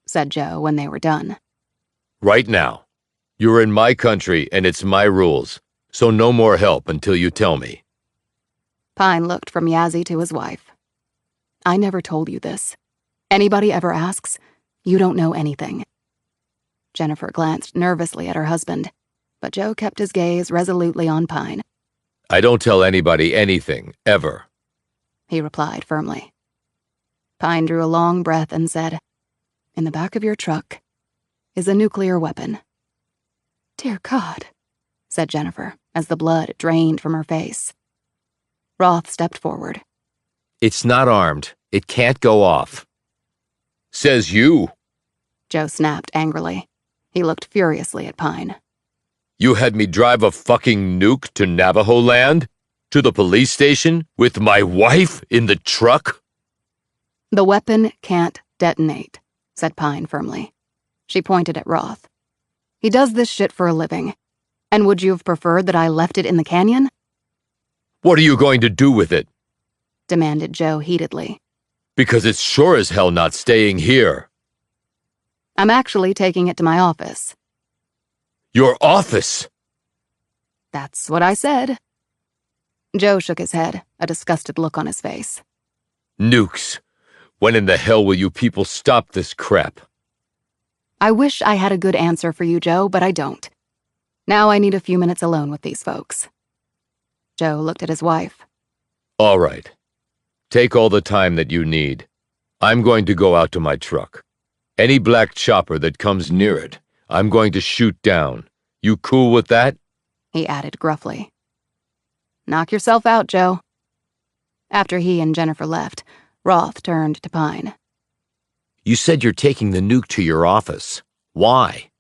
said Joe when they were done. right now. You're in my country and it's my rules, so no more help until you tell me. Pine looked from Yazzie to his wife. I never told you this. Anybody ever asks, you don't know anything. Jennifer glanced nervously at her husband, but Joe kept his gaze resolutely on Pine. I don't tell anybody anything, ever. He replied firmly. Pine drew a long breath and said, in the back of your truck is a nuclear weapon. Dear God, said Jennifer as the blood drained from her face. Roth stepped forward. It's not armed. It can't go off. Says you. Joe snapped angrily. He looked furiously at Pine. You had me drive a fucking nuke to Navajo land? To the police station? With my wife in the truck? The weapon can't detonate, said Pine firmly. She pointed at Roth. He does this shit for a living. And would you have preferred that I left it in the canyon? What are you going to do with it? Demanded Joe heatedly. Because it's sure as hell not staying here. I'm actually taking it to my office. Your office? That's what I said. Joe shook his head, a disgusted look on his face. Nukes. When in the hell will you people stop this crap? I wish I had a good answer for you, Joe, but I don't. Now I need a few minutes alone with these folks. Joe looked at his wife. All right. Take all the time that you need. I'm going to go out to my truck. Any black chopper that comes near it, I'm going to shoot down. You cool with that? He added gruffly. Knock yourself out, Joe. After he and Jennifer left, Roth turned to Pine. You said you're taking the nuke to your office. Why?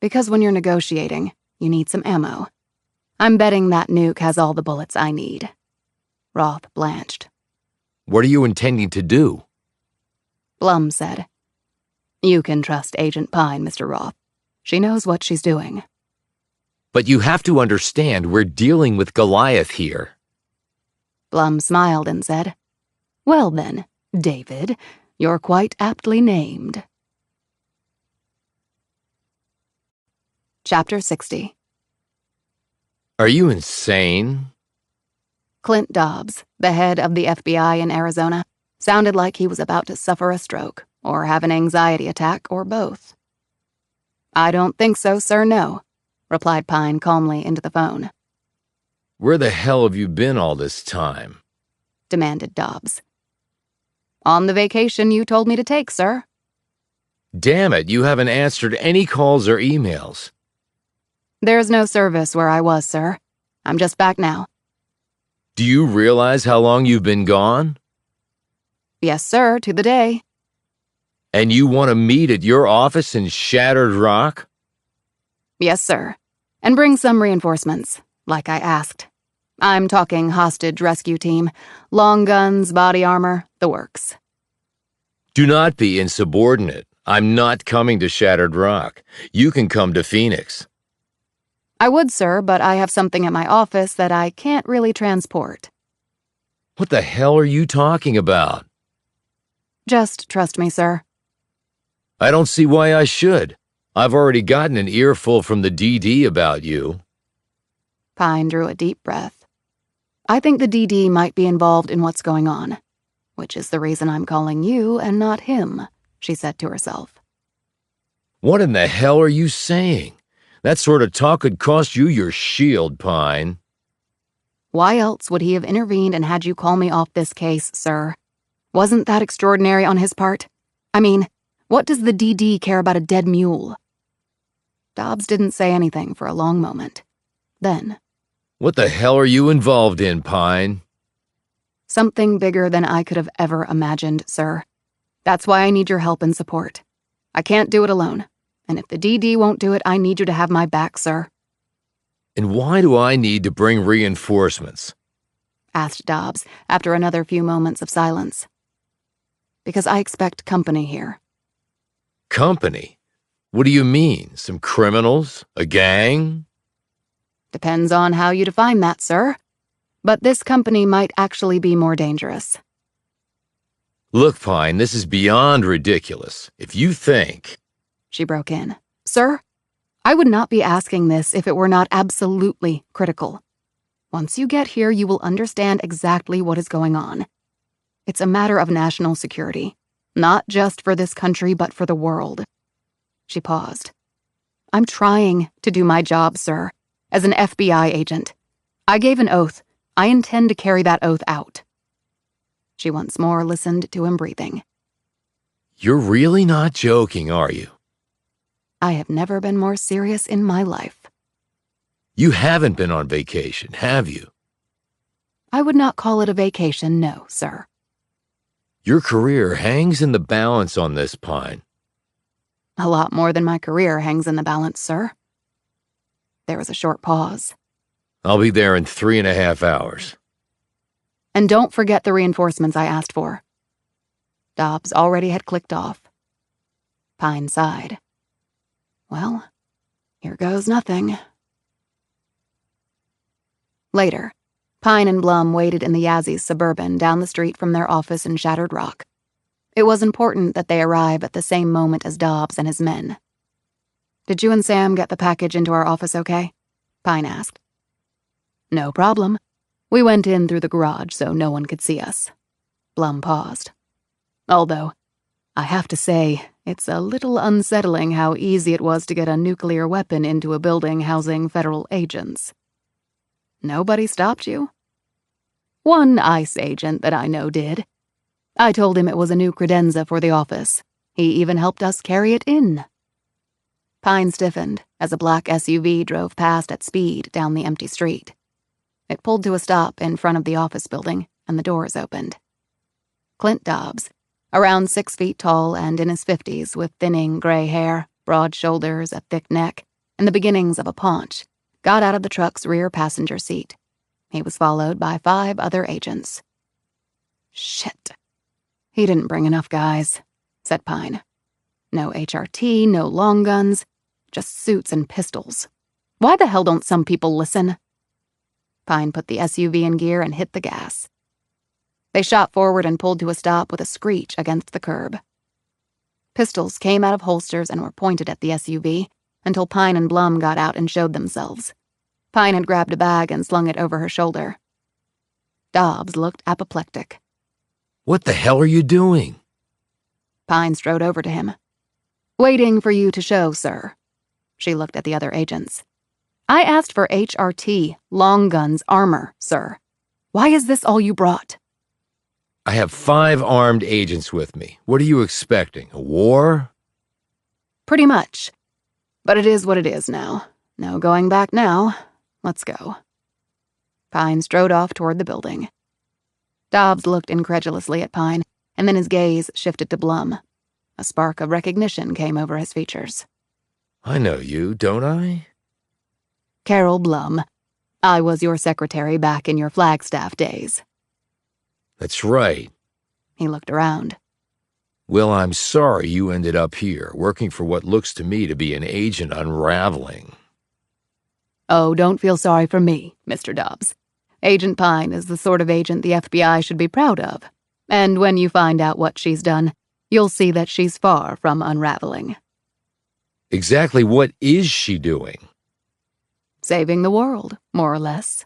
Because when you're negotiating, you need some ammo. I'm betting that nuke has all the bullets I need. Roth blanched. What are you intending to do? Blum said, You can trust Agent Pine, Mr. Roth. She knows what she's doing. But you have to understand we're dealing with Goliath here. Blum smiled and said, Well then, David, you're quite aptly named. Chapter 60. Are you insane? Clint Dobbs, the head of the FBI in Arizona, sounded like he was about to suffer a stroke or have an anxiety attack or both. I don't think so, sir, no, replied Pine calmly into the phone. Where the hell have you been all this time? Demanded Dobbs. On the vacation you told me to take, sir. Damn it, you haven't answered any calls or emails. There's no service where I was, sir. I'm just back now. Do you realize how long you've been gone? Yes, sir, to the day. And you want to meet at your office in Shattered Rock? Yes, sir. And bring some reinforcements, like I asked. I'm talking hostage rescue team, long guns, body armor, the works. Do not be insubordinate. I'm not coming to Shattered Rock. You can come to Phoenix. I would, sir, but I have something at my office that I can't really transport. What the hell are you talking about? Just trust me, sir. I don't see why I should. I've already gotten an earful from the DD about you. Pine drew a deep breath. I think the DD might be involved in what's going on, which is the reason I'm calling you and not him, she said to herself. What in the hell are you saying? That sort of talk could cost you your shield, Pine. Why else would he have intervened and had you call me off this case, sir? Wasn't that extraordinary on his part? I mean, what does the DD care about a dead mule? Dobbs didn't say anything for a long moment. Then, What the hell are you involved in, Pine? something bigger than I could have ever imagined, sir. That's why I need your help and support. I can't do it alone. And if the DD won't do it, I need you to have my back, sir. And why do I need to bring reinforcements? Asked Dobbs after another few moments of silence. Because I expect company here. Company? What do you mean? Some criminals? A gang? Depends on how you define that, sir. But this company might actually be more dangerous. Look, Pine, this is beyond ridiculous. If you think... She broke in. Sir, I would not be asking this if it were not absolutely critical. Once you get here, you will understand exactly what is going on. It's a matter of national security, not just for this country, but for the world. She paused. I'm trying to do my job, sir, as an FBI agent. I gave an oath. I intend to carry that oath out. She once more listened to him breathing. You're really not joking, are you? I have never been more serious in my life. You haven't been on vacation, have you? I would not call it a vacation, no, sir. Your career hangs in the balance on this, Pine. A lot more than my career hangs in the balance, sir. There was a short pause. I'll be there in 3.5 hours. And don't forget the reinforcements I asked for. Dobbs already had clicked off. Pine sighed. Well, here goes nothing. Later, Pine and Blum waited in the Yazzie Suburban down the street from their office in Shattered Rock. It was important that they arrive at the same moment as Dobbs and his men. Did you and Sam get the package into our office okay? Pine asked. No problem. We went in through the garage so no one could see us. Blum paused. Although, I have to say, it's a little unsettling how easy it was to get a nuclear weapon into a building housing federal agents. Nobody stopped you? One ICE agent that I know did. I told him it was a new credenza for the office. He even helped us carry it in. Pine stiffened as a black SUV drove past at speed down the empty street. It pulled to a stop in front of the office building, and the doors opened. Clint Dobbs, around 6 feet tall and in his 50s with thinning gray hair, broad shoulders, a thick neck, and the beginnings of a paunch, got out of the truck's rear passenger seat. He was followed by 5 other agents. Shit. He didn't bring enough guys, said Pine. No HRT, no long guns, just suits and pistols. Why the hell don't some people listen? Pine put the SUV in gear and hit the gas. They shot forward and pulled to a stop with a screech against the curb. Pistols came out of holsters and were pointed at the SUV until Pine and Blum got out and showed themselves. Pine had grabbed a bag and slung it over her shoulder. Dobbs looked apoplectic. What the hell are you doing? Pine strode over to him. Waiting for you to show, sir. She looked at the other agents. I asked for HRT, long guns, armor, sir. Why is this all you brought? I have 5 armed agents with me. What are you expecting, a war? Pretty much. But it is what it is now. No going back now. Let's go. Pine strode off toward the building. Dobbs looked incredulously at Pine, and then his gaze shifted to Blum. A spark of recognition came over his features. I know you, don't I? Carol Blum. I was your secretary back in your Flagstaff days. That's right. He looked around. Well, I'm sorry you ended up here, working for what looks to me to be an agent unraveling. Oh, don't feel sorry for me, Mr. Dobbs. Agent Pine is the sort of agent the FBI should be proud of. And when you find out what she's done, you'll see that she's far from unraveling. Exactly what is she doing? Saving the world, more or less.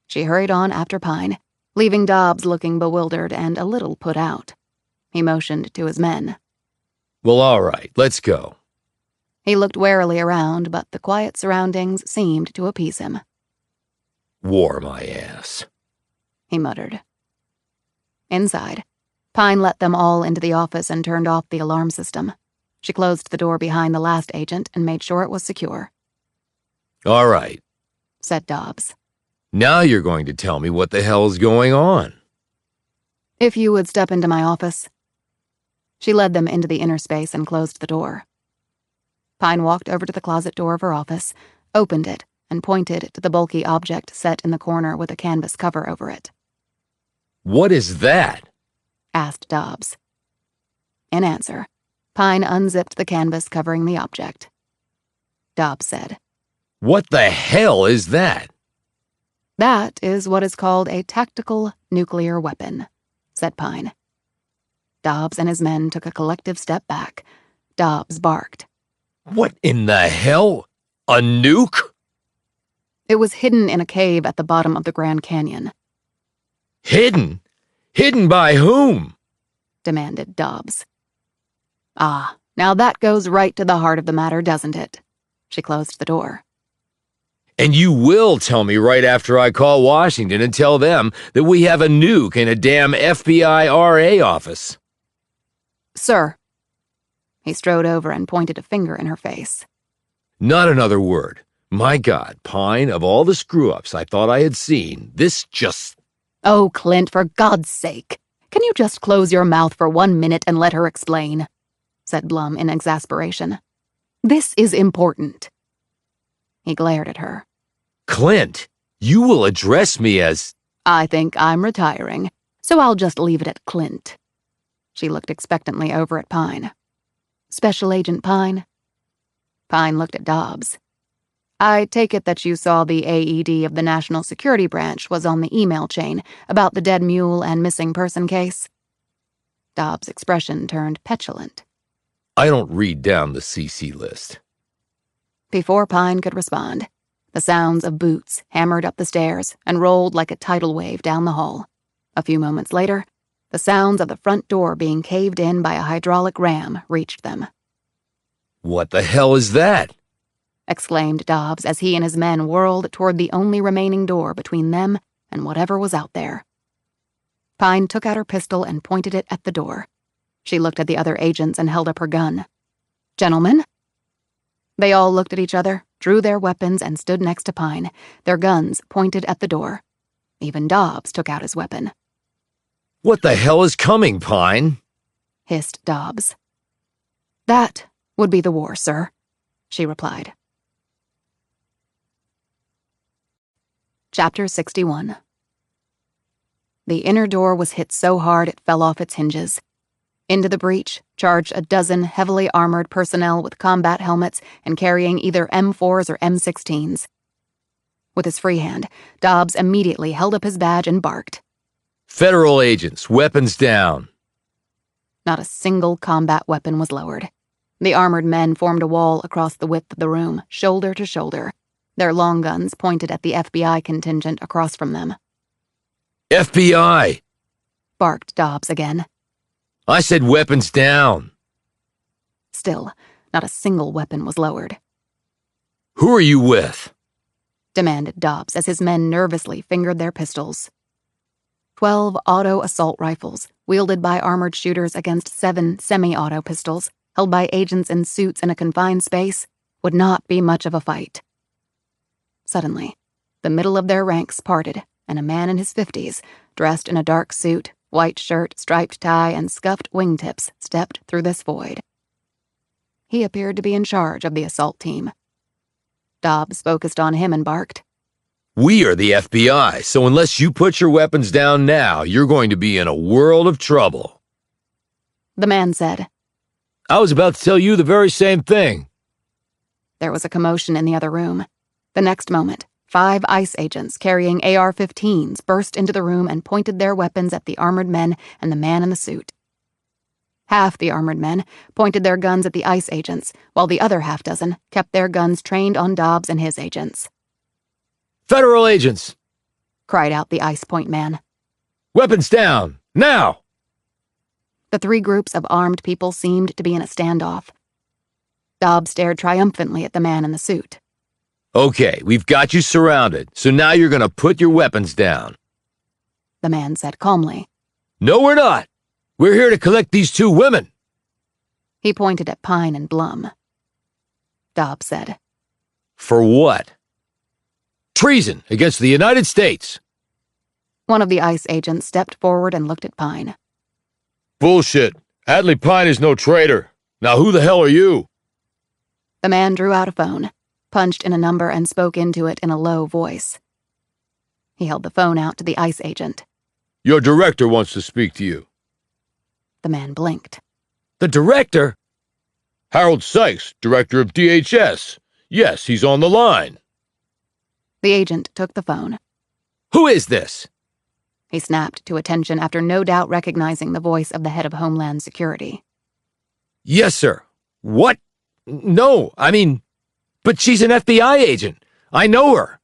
She hurried on after Pine, leaving Dobbs looking bewildered and a little put out. He motioned to his men. Well, all right, let's go. He looked warily around, but the quiet surroundings seemed to appease him. War my ass, he muttered. Inside, Pine let them all into the office and turned off the alarm system. She closed the door behind the last agent and made sure it was secure. All right, said Dobbs. Now you're going to tell me what the hell's going on. If you would step into my office. She led them into the inner space and closed the door. Pine walked over to the closet door of her office, opened it, and pointed to the bulky object set in the corner with a canvas cover over it. What is that? Asked Dobbs. In answer, Pine unzipped the canvas covering the object. Dobbs said, What the hell is that? That is what is called a tactical nuclear weapon, said Pine. Dobbs and his men took a collective step back. Dobbs barked. What in the hell? A nuke? It was hidden in a cave at the bottom of the Grand Canyon. Hidden? Hidden by whom? Demanded Dobbs. Ah, now that goes right to the heart of the matter, doesn't it? She closed the door. And you will tell me right after I call Washington and tell them that we have a nuke in a damn FBI RA office. Sir. He strode over and pointed a finger in her face. Not another word. My God, Pine, of all the screw-ups I thought I had seen, this just... Oh, Clint, for God's sake. Can you just close your mouth for 1 minute and let her explain? Said Blum in exasperation. This is important. He glared at her. Clint, you will address me as... I think I'm retiring, so I'll just leave it at Clint. She looked expectantly over at Pine. Special Agent Pine? Pine looked at Dobbs. I take it that you saw the AED of the National Security Branch was on the email chain about the dead mule and missing person case? Dobbs' expression turned petulant. I don't read down the CC list. Before Pine could respond, the sounds of boots hammered up the stairs and rolled like a tidal wave down the hall. A few moments later, the sounds of the front door being caved in by a hydraulic ram reached them. What the hell is that? Exclaimed Dobbs as he and his men whirled toward the only remaining door between them and whatever was out there. Pine took out her pistol and pointed it at the door. She looked at the other agents and held up her gun. Gentlemen? They all looked at each other, drew their weapons, and stood next to Pine, their guns pointed at the door. Even Dobbs took out his weapon. What the hell is coming, Pine? Hissed Dobbs. That would be the war, sir, she replied. Chapter 61. The inner door was hit so hard it fell off its hinges. Into the breach charged a dozen heavily armored personnel with combat helmets and carrying either M4s or M16s. With his free hand, Dobbs immediately held up his badge and barked. Federal agents, weapons down. Not a single combat weapon was lowered. The armored men formed a wall across the width of the room, shoulder to shoulder, their long guns pointed at the FBI contingent across from them. FBI! Barked Dobbs again. I said weapons down. Still, not a single weapon was lowered. Who are you with? Demanded Dobbs as his men nervously fingered their pistols. 12 auto assault rifles, wielded by armored shooters against 7 semi-auto pistols, held by agents in suits in a confined space, would not be much of a fight. Suddenly, the middle of their ranks parted, and a man in his 50s, dressed in a dark suit, white shirt, striped tie, and scuffed wingtips, stepped through this void. He appeared to be in charge of the assault team. Dobbs focused on him and barked. We are the FBI, so unless you put your weapons down now, you're going to be in a world of trouble. The man said. I was about to tell you the very same thing. There was a commotion in the other room. The next moment, 5 ICE agents carrying AR-15s burst into the room and pointed their weapons at the armored men and the man in the suit. Half the armored men pointed their guns at the ICE agents, while the other half dozen kept their guns trained on Dobbs and his agents. Federal agents! Cried out the ICE point man. Weapons down! Now! The 3 groups of armed people seemed to be in a standoff. Dobbs stared triumphantly at the man in the suit. Okay, we've got you surrounded, so now you're gonna put your weapons down. The man said calmly. No, we're not! We're here to collect these 2 women! He pointed at Pine and Blum. Dobbs said. For what? Treason against the United States! One of the ICE agents stepped forward and looked at Pine. Bullshit. Atlee Pine is no traitor. Now who the hell are you? The man drew out a phone, punched in a number, and spoke into it in a low voice. He held the phone out to the ICE agent. Your director wants to speak to you. The man blinked. The director? Harold Sykes, director of DHS. Yes, he's on the line. The agent took the phone. Who is this? He snapped to attention after no doubt recognizing the voice of the head of Homeland Security. Yes, sir. What? No, but she's an FBI agent. I know her.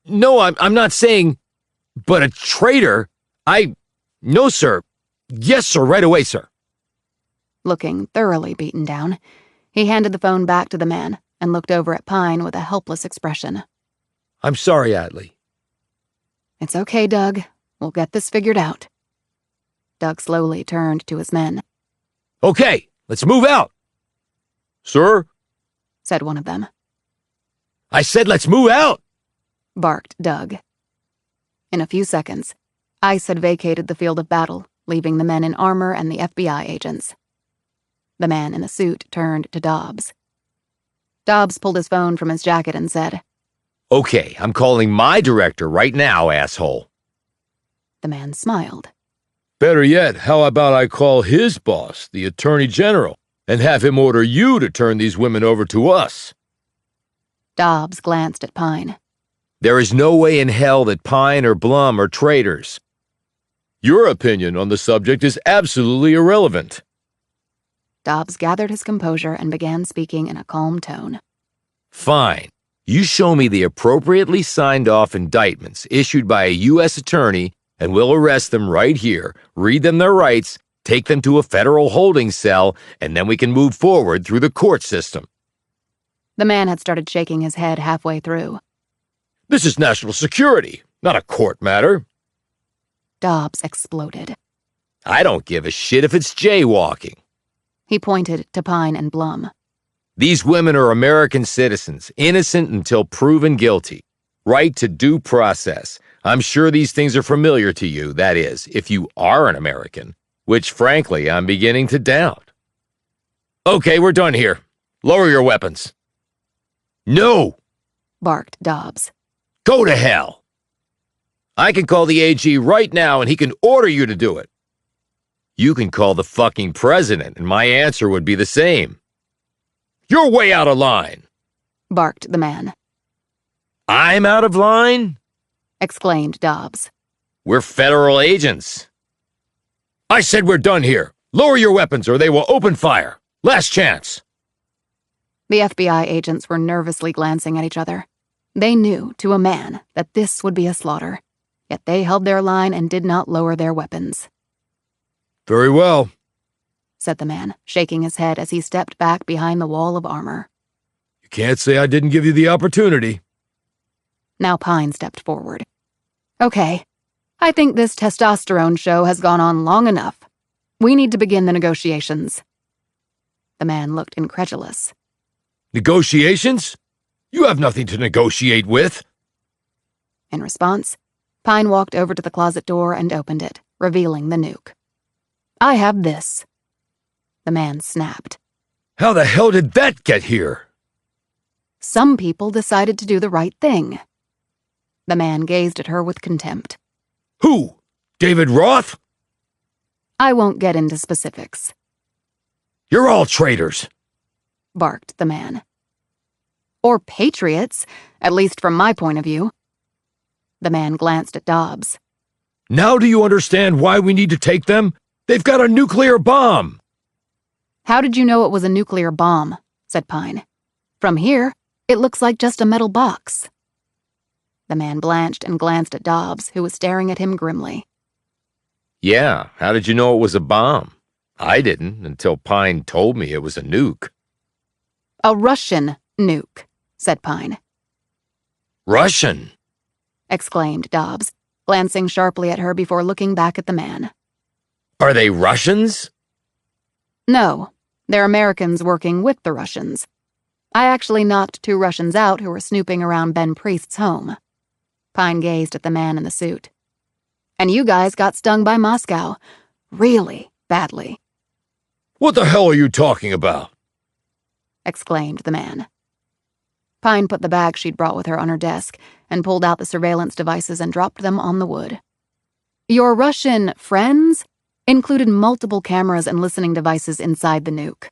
No, I'm not saying, but a traitor? No, sir. Yes, sir, right away, sir. Looking thoroughly beaten down, he handed the phone back to the man and looked over at Pine with a helpless expression. I'm sorry, Atlee. It's okay, Doug. We'll get this figured out. Doug slowly turned to his men. Okay, let's move out. Sir? Said one of them. I said let's move out! Barked Doug. In a few seconds, ICE had vacated the field of battle, leaving the men in armor and the FBI agents. The man in the suit turned to Dobbs. Dobbs pulled his phone from his jacket and said, Okay, I'm calling my director right now, asshole. The man smiled. Better yet, how about I call his boss, the Attorney General, and have him order you to turn these women over to us? Dobbs glanced at Pine. There is no way in hell that Pine or Blum are traitors. Your opinion on the subject is absolutely irrelevant. Dobbs gathered his composure and began speaking in a calm tone. Fine. You show me the appropriately signed-off indictments issued by a U.S. attorney, and we'll arrest them right here, read them their rights, take them to a federal holding cell, and then we can move forward through the court system. The man had started shaking his head halfway through. This is national security, not a court matter. Dobbs exploded. I don't give a shit if it's jaywalking. He pointed to Pine and Blum. These women are American citizens, innocent until proven guilty. Right to due process. I'm sure these things are familiar to you, that is, if you are an American, which frankly I'm beginning to doubt. Okay, we're done here. Lower your weapons. No! Barked Dobbs. Go to hell! I can call the AG right now and he can order you to do it. You can call the fucking president and my answer would be the same. You're way out of line! Barked the man. I'm out of line? Exclaimed Dobbs. We're federal agents. I said we're done here. Lower your weapons or they will open fire. Last chance. The FBI agents were nervously glancing at each other. They knew, to a man, that this would be a slaughter, yet they held their line and did not lower their weapons. Very well, said the man, shaking his head as he stepped back behind the wall of armor. You can't say I didn't give you the opportunity. Now Pine stepped forward. Okay, I think this testosterone show has gone on long enough. We need to begin the negotiations. The man looked incredulous. Negotiations? You have nothing to negotiate with. In response, Pine walked over to the closet door and opened it, revealing the nuke. I have this. The man snapped. How the hell did that get here? Some people decided to do the right thing. The man gazed at her with contempt. Who? David Roth? I won't get into specifics. You're all traitors, barked the man. Or patriots, at least from my point of view. The man glanced at Dobbs. Now do you understand why we need to take them? They've got a nuclear bomb. How did you know it was a nuclear bomb? Said Pine. From here, it looks like just a metal box. The man blanched and glanced at Dobbs, who was staring at him grimly. Yeah, how did you know it was a bomb? I didn't, until Pine told me it was a nuke. A Russian nuke, said Pine. Russian? Exclaimed Dobbs, glancing sharply at her before looking back at the man. Are they Russians? No, they're Americans working with the Russians. I actually knocked 2 Russians out who were snooping around Ben Priest's home. Pine gazed at the man in the suit. And you guys got stung by Moscow. Really badly. What the hell are you talking about? Exclaimed the man. Pine put the bag she'd brought with her on her desk and pulled out the surveillance devices and dropped them on the wood. Your Russian friends included multiple cameras and listening devices inside the nuke.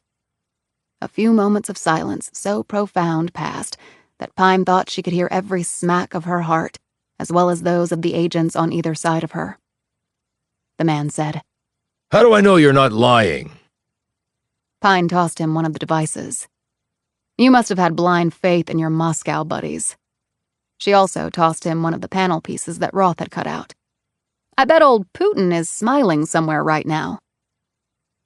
A few moments of silence so profound passed that Pine thought she could hear every smack of her heart as well as those of the agents on either side of her. The man said, How do I know you're not lying? Pine tossed him one of the devices. You must have had blind faith in your Moscow buddies. She also tossed him one of the panel pieces that Roth had cut out. I bet old Putin is smiling somewhere right now.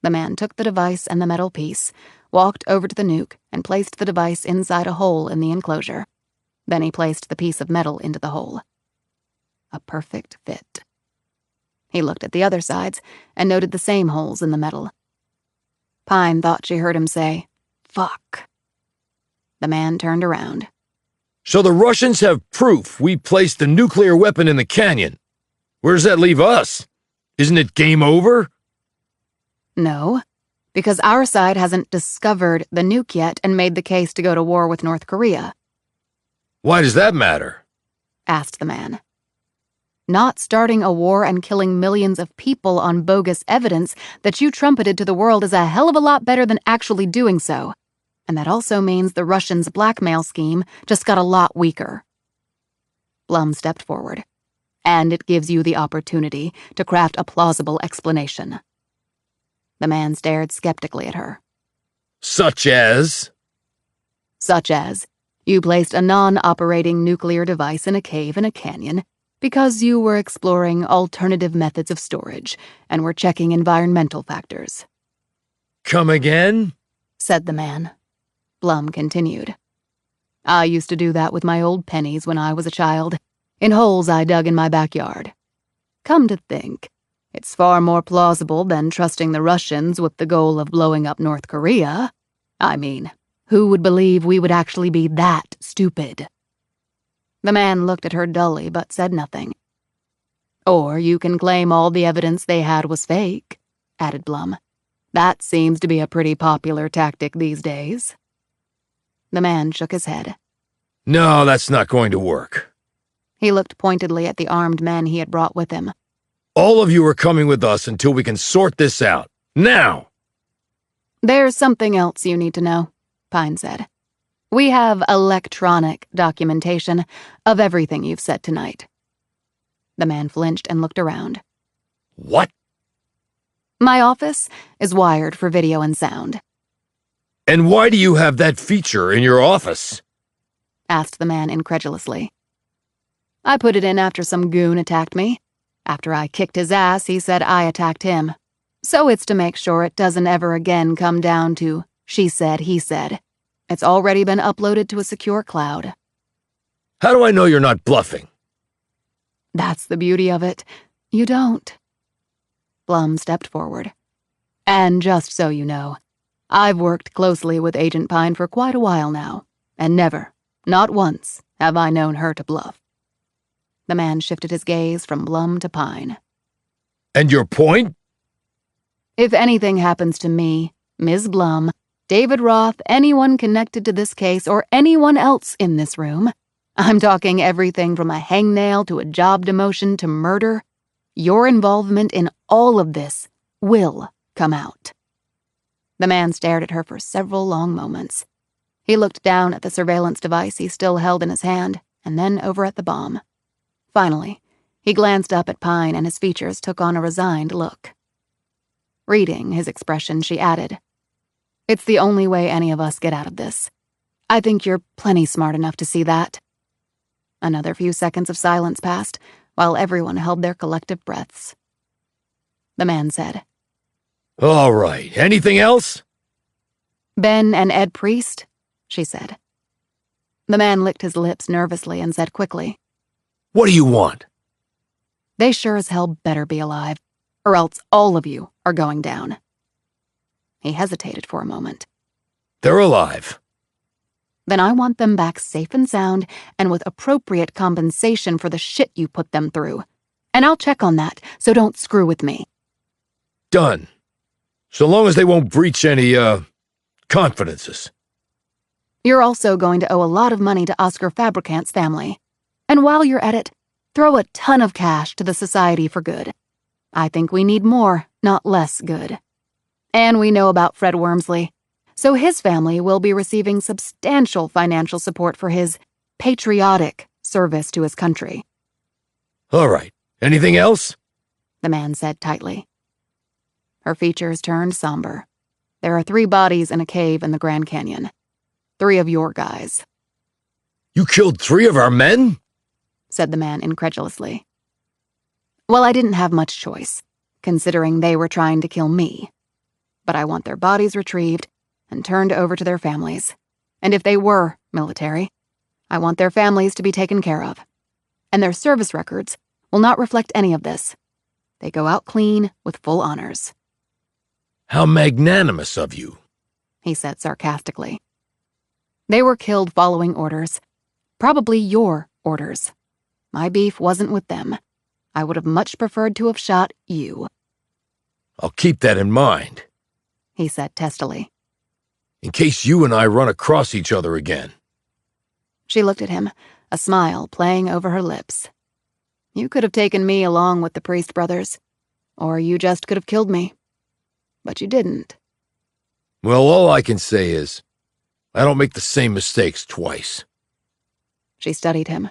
The man took the device and the metal piece, walked over to the nuke, and placed the device inside a hole in the enclosure. Then he placed the piece of metal into the hole. A perfect fit. He looked at the other sides and noted the same holes in the metal. Pine thought she heard him say, "Fuck." The man turned around. So the Russians have proof we placed the nuclear weapon in the canyon. Where does that leave us? Isn't it game over? No, because our side hasn't discovered the nuke yet and made the case to go to war with North Korea. Why does that matter? Asked the man. Not starting a war and killing millions of people on bogus evidence that you trumpeted to the world is a hell of a lot better than actually doing so. And that also means the Russians' blackmail scheme just got a lot weaker. Blum stepped forward. And it gives you the opportunity to craft a plausible explanation. The man stared skeptically at her. Such as? Such as, you placed a non-operating nuclear device in a cave in a canyon because you were exploring alternative methods of storage and were checking environmental factors. Come again? Said the man. Blum continued. I used to do that with my old pennies when I was a child, in holes I dug in my backyard. Come to think, it's far more plausible than trusting the Russians with the goal of blowing up North Korea. I mean, who would believe we would actually be that stupid? The man looked at her dully but said nothing. Or you can claim all the evidence they had was fake, added Blum. That seems to be a pretty popular tactic these days. The man shook his head. No, that's not going to work. He looked pointedly at the armed men he had brought with him. All of you are coming with us until we can sort this out. Now! There's something else you need to know, Pine said. We have electronic documentation of everything you've said tonight. The man flinched and looked around. What? My office is wired for video and sound. And why do you have that feature in your office? Asked the man incredulously. I put it in after some goon attacked me. After I kicked his ass, he said I attacked him. So it's to make sure it doesn't ever again come down to she said, he said. It's already been uploaded to a secure cloud. How do I know you're not bluffing? That's the beauty of it. You don't. Blum stepped forward. And just so you know, I've worked closely with Agent Pine for quite a while now, and never, not once, have I known her to bluff. The man shifted his gaze from Blum to Pine. And your point? If anything happens to me, Ms. Blum, David Roth, anyone connected to this case, or anyone else in this room, I'm talking everything from a hangnail to a job demotion to murder, your involvement in all of this will come out. The man stared at her for several long moments. He looked down at the surveillance device he still held in his hand, and then over at the bomb. Finally, he glanced up at Pine and his features took on a resigned look. Reading his expression, she added, It's the only way any of us get out of this. I think you're plenty smart enough to see that. Another few seconds of silence passed, while everyone held their collective breaths. The man said, All right, anything else? Ben and Ed Priest, she said. The man licked his lips nervously and said quickly, What do you want? They sure as hell better be alive, or else all of you are going down. He hesitated for a moment. They're alive. Then I want them back safe and sound and with appropriate compensation for the shit you put them through. And I'll check on that, so don't screw with me. Done. So long as they won't breach any, confidences. You're also going to owe a lot of money to Oscar Fabricant's family. And while you're at it, throw a ton of cash to the Society for Good. I think we need more, not less good. And we know about Fred Wormsley, so his family will be receiving substantial financial support for his patriotic service to his country. All right. Anything else? The man said tightly. Her features turned somber. There are 3 bodies in a cave in the Grand Canyon. 3 of your guys. You killed 3 of our men? Said the man incredulously. Well, I didn't have much choice, considering they were trying to kill me. But I want their bodies retrieved and turned over to their families. And if they were military, I want their families to be taken care of. And their service records will not reflect any of this. They go out clean with full honors. How magnanimous of you, he said sarcastically. They were killed following orders. Probably your orders. My beef wasn't with them. I would have much preferred to have shot you. I'll keep that in mind, he said testily. in case you and I run across each other again. She looked at him, a smile playing over her lips. You could have taken me along with the Priest brothers, or you just could have killed me. But you didn't. Well, all I can say is, I don't make the same mistakes twice. She studied him.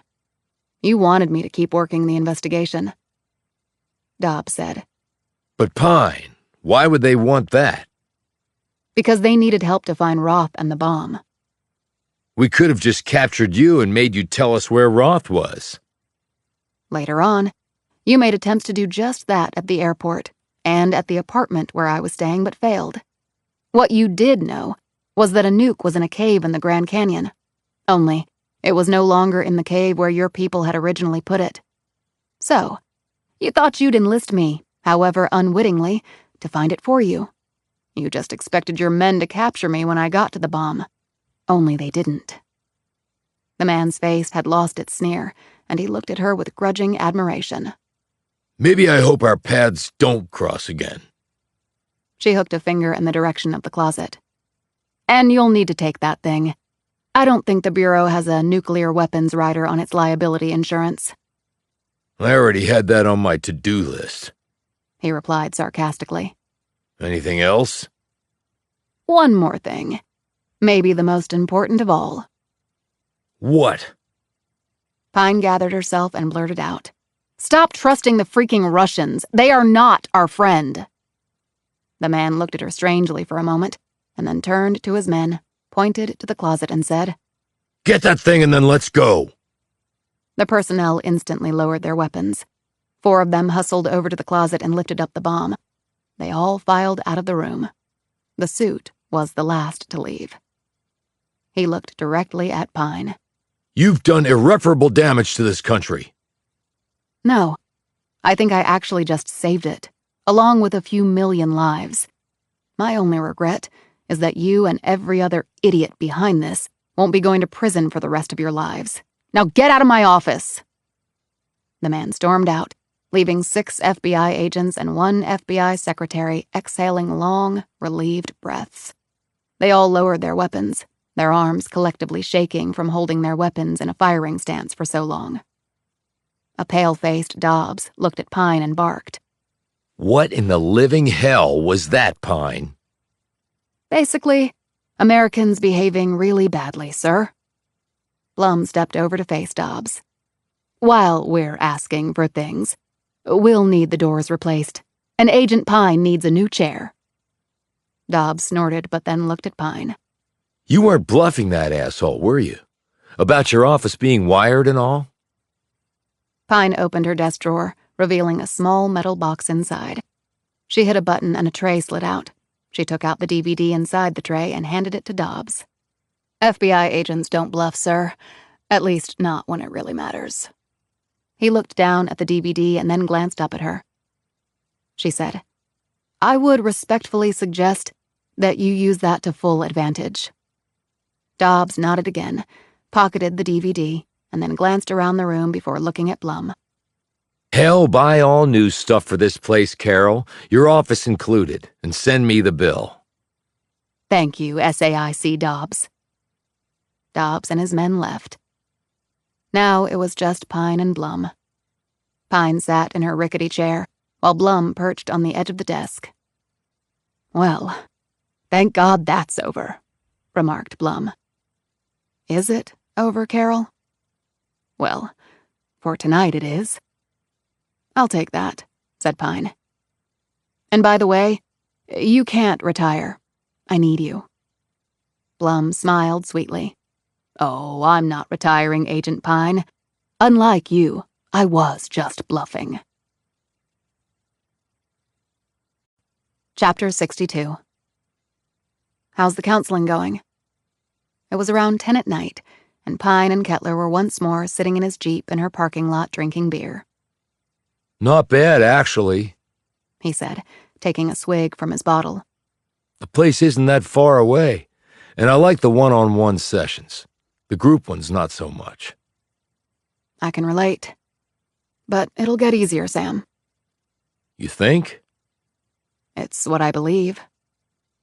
You wanted me to keep working the investigation. Dobbs said. But Pine, why would they want that? Because they needed help to find Roth and the bomb. We could have just captured you and made you tell us where Roth was. Later on, you made attempts to do just that at the airport and at the apartment where I was staying, but failed. What you did know was that a nuke was in a cave in the Grand Canyon. Only, it was no longer in the cave where your people had originally put it. So, you thought you'd enlist me, however unwittingly, to find it for you. You just expected your men to capture me when I got to the bomb. Only they didn't. The man's face had lost its sneer, and he looked at her with grudging admiration. Maybe I hope our paths don't cross again. She hooked a finger in the direction of the closet. And you'll need to take that thing. I don't think the Bureau has a nuclear weapons rider on its liability insurance. I already had that on my to-do list, he replied sarcastically. Anything else? One more thing. Maybe the most important of all. What? Pine gathered herself and blurted out. Stop trusting the freaking Russians. They are not our friend. The man looked at her strangely for a moment, and then turned to his men, pointed to the closet and said, Get that thing and then let's go. The personnel instantly lowered their weapons. 4 of them hustled over to the closet and lifted up the bomb. They all filed out of the room. The suit was the last to leave. He looked directly at Pine. You've done irreparable damage to this country. No, I think I actually just saved it, along with a few million lives. My only regret is that you and every other idiot behind this won't be going to prison for the rest of your lives. Now get out of my office! The man stormed out, leaving 6 FBI agents and 1 FBI secretary exhaling long, relieved breaths. They all lowered their weapons, their arms collectively shaking from holding their weapons in a firing stance for so long. A pale-faced Dobbs looked at Pine and barked. What in the living hell was that, Pine? Basically, Americans behaving really badly, sir. Blum stepped over to face Dobbs. While we're asking for things, we'll need the doors replaced, and Agent Pine needs a new chair. Dobbs snorted, but then looked at Pine. You weren't bluffing that asshole, were you? About your office being wired and all? Pine opened her desk drawer, revealing a small metal box inside. She hit a button and a tray slid out. She took out the DVD inside the tray and handed it to Dobbs. FBI agents don't bluff, sir. At least not when it really matters. He looked down at the DVD and then glanced up at her. She said, I would respectfully suggest that you use that to full advantage. Dobbs nodded again, pocketed the DVD, and then glanced around the room before looking at Blum. Hell, buy all new stuff for this place, Carol, your office included, and send me the bill. Thank you, SAIC Dobbs. Dobbs and his men left. Now it was just Pine and Blum. Pine sat in her rickety chair, while Blum perched on the edge of the desk. Well, thank God that's over, remarked Blum. Is it over, Carol? Well, for tonight it is. I'll take that, said Pine. And by the way, you can't retire. I need you. Blum smiled sweetly. Oh, I'm not retiring, Agent Pine. Unlike you, I was just bluffing. Chapter 62. How's the counseling going? It was around 10 at night, and Pine and Kettler were once more sitting in his Jeep in her parking lot drinking beer. Not bad, actually, He said, taking a swig from his bottle. The place isn't that far away, and I like the one-on-one sessions. The group ones, not so much. I can relate. But it'll get easier, Sam. You think? It's what I believe.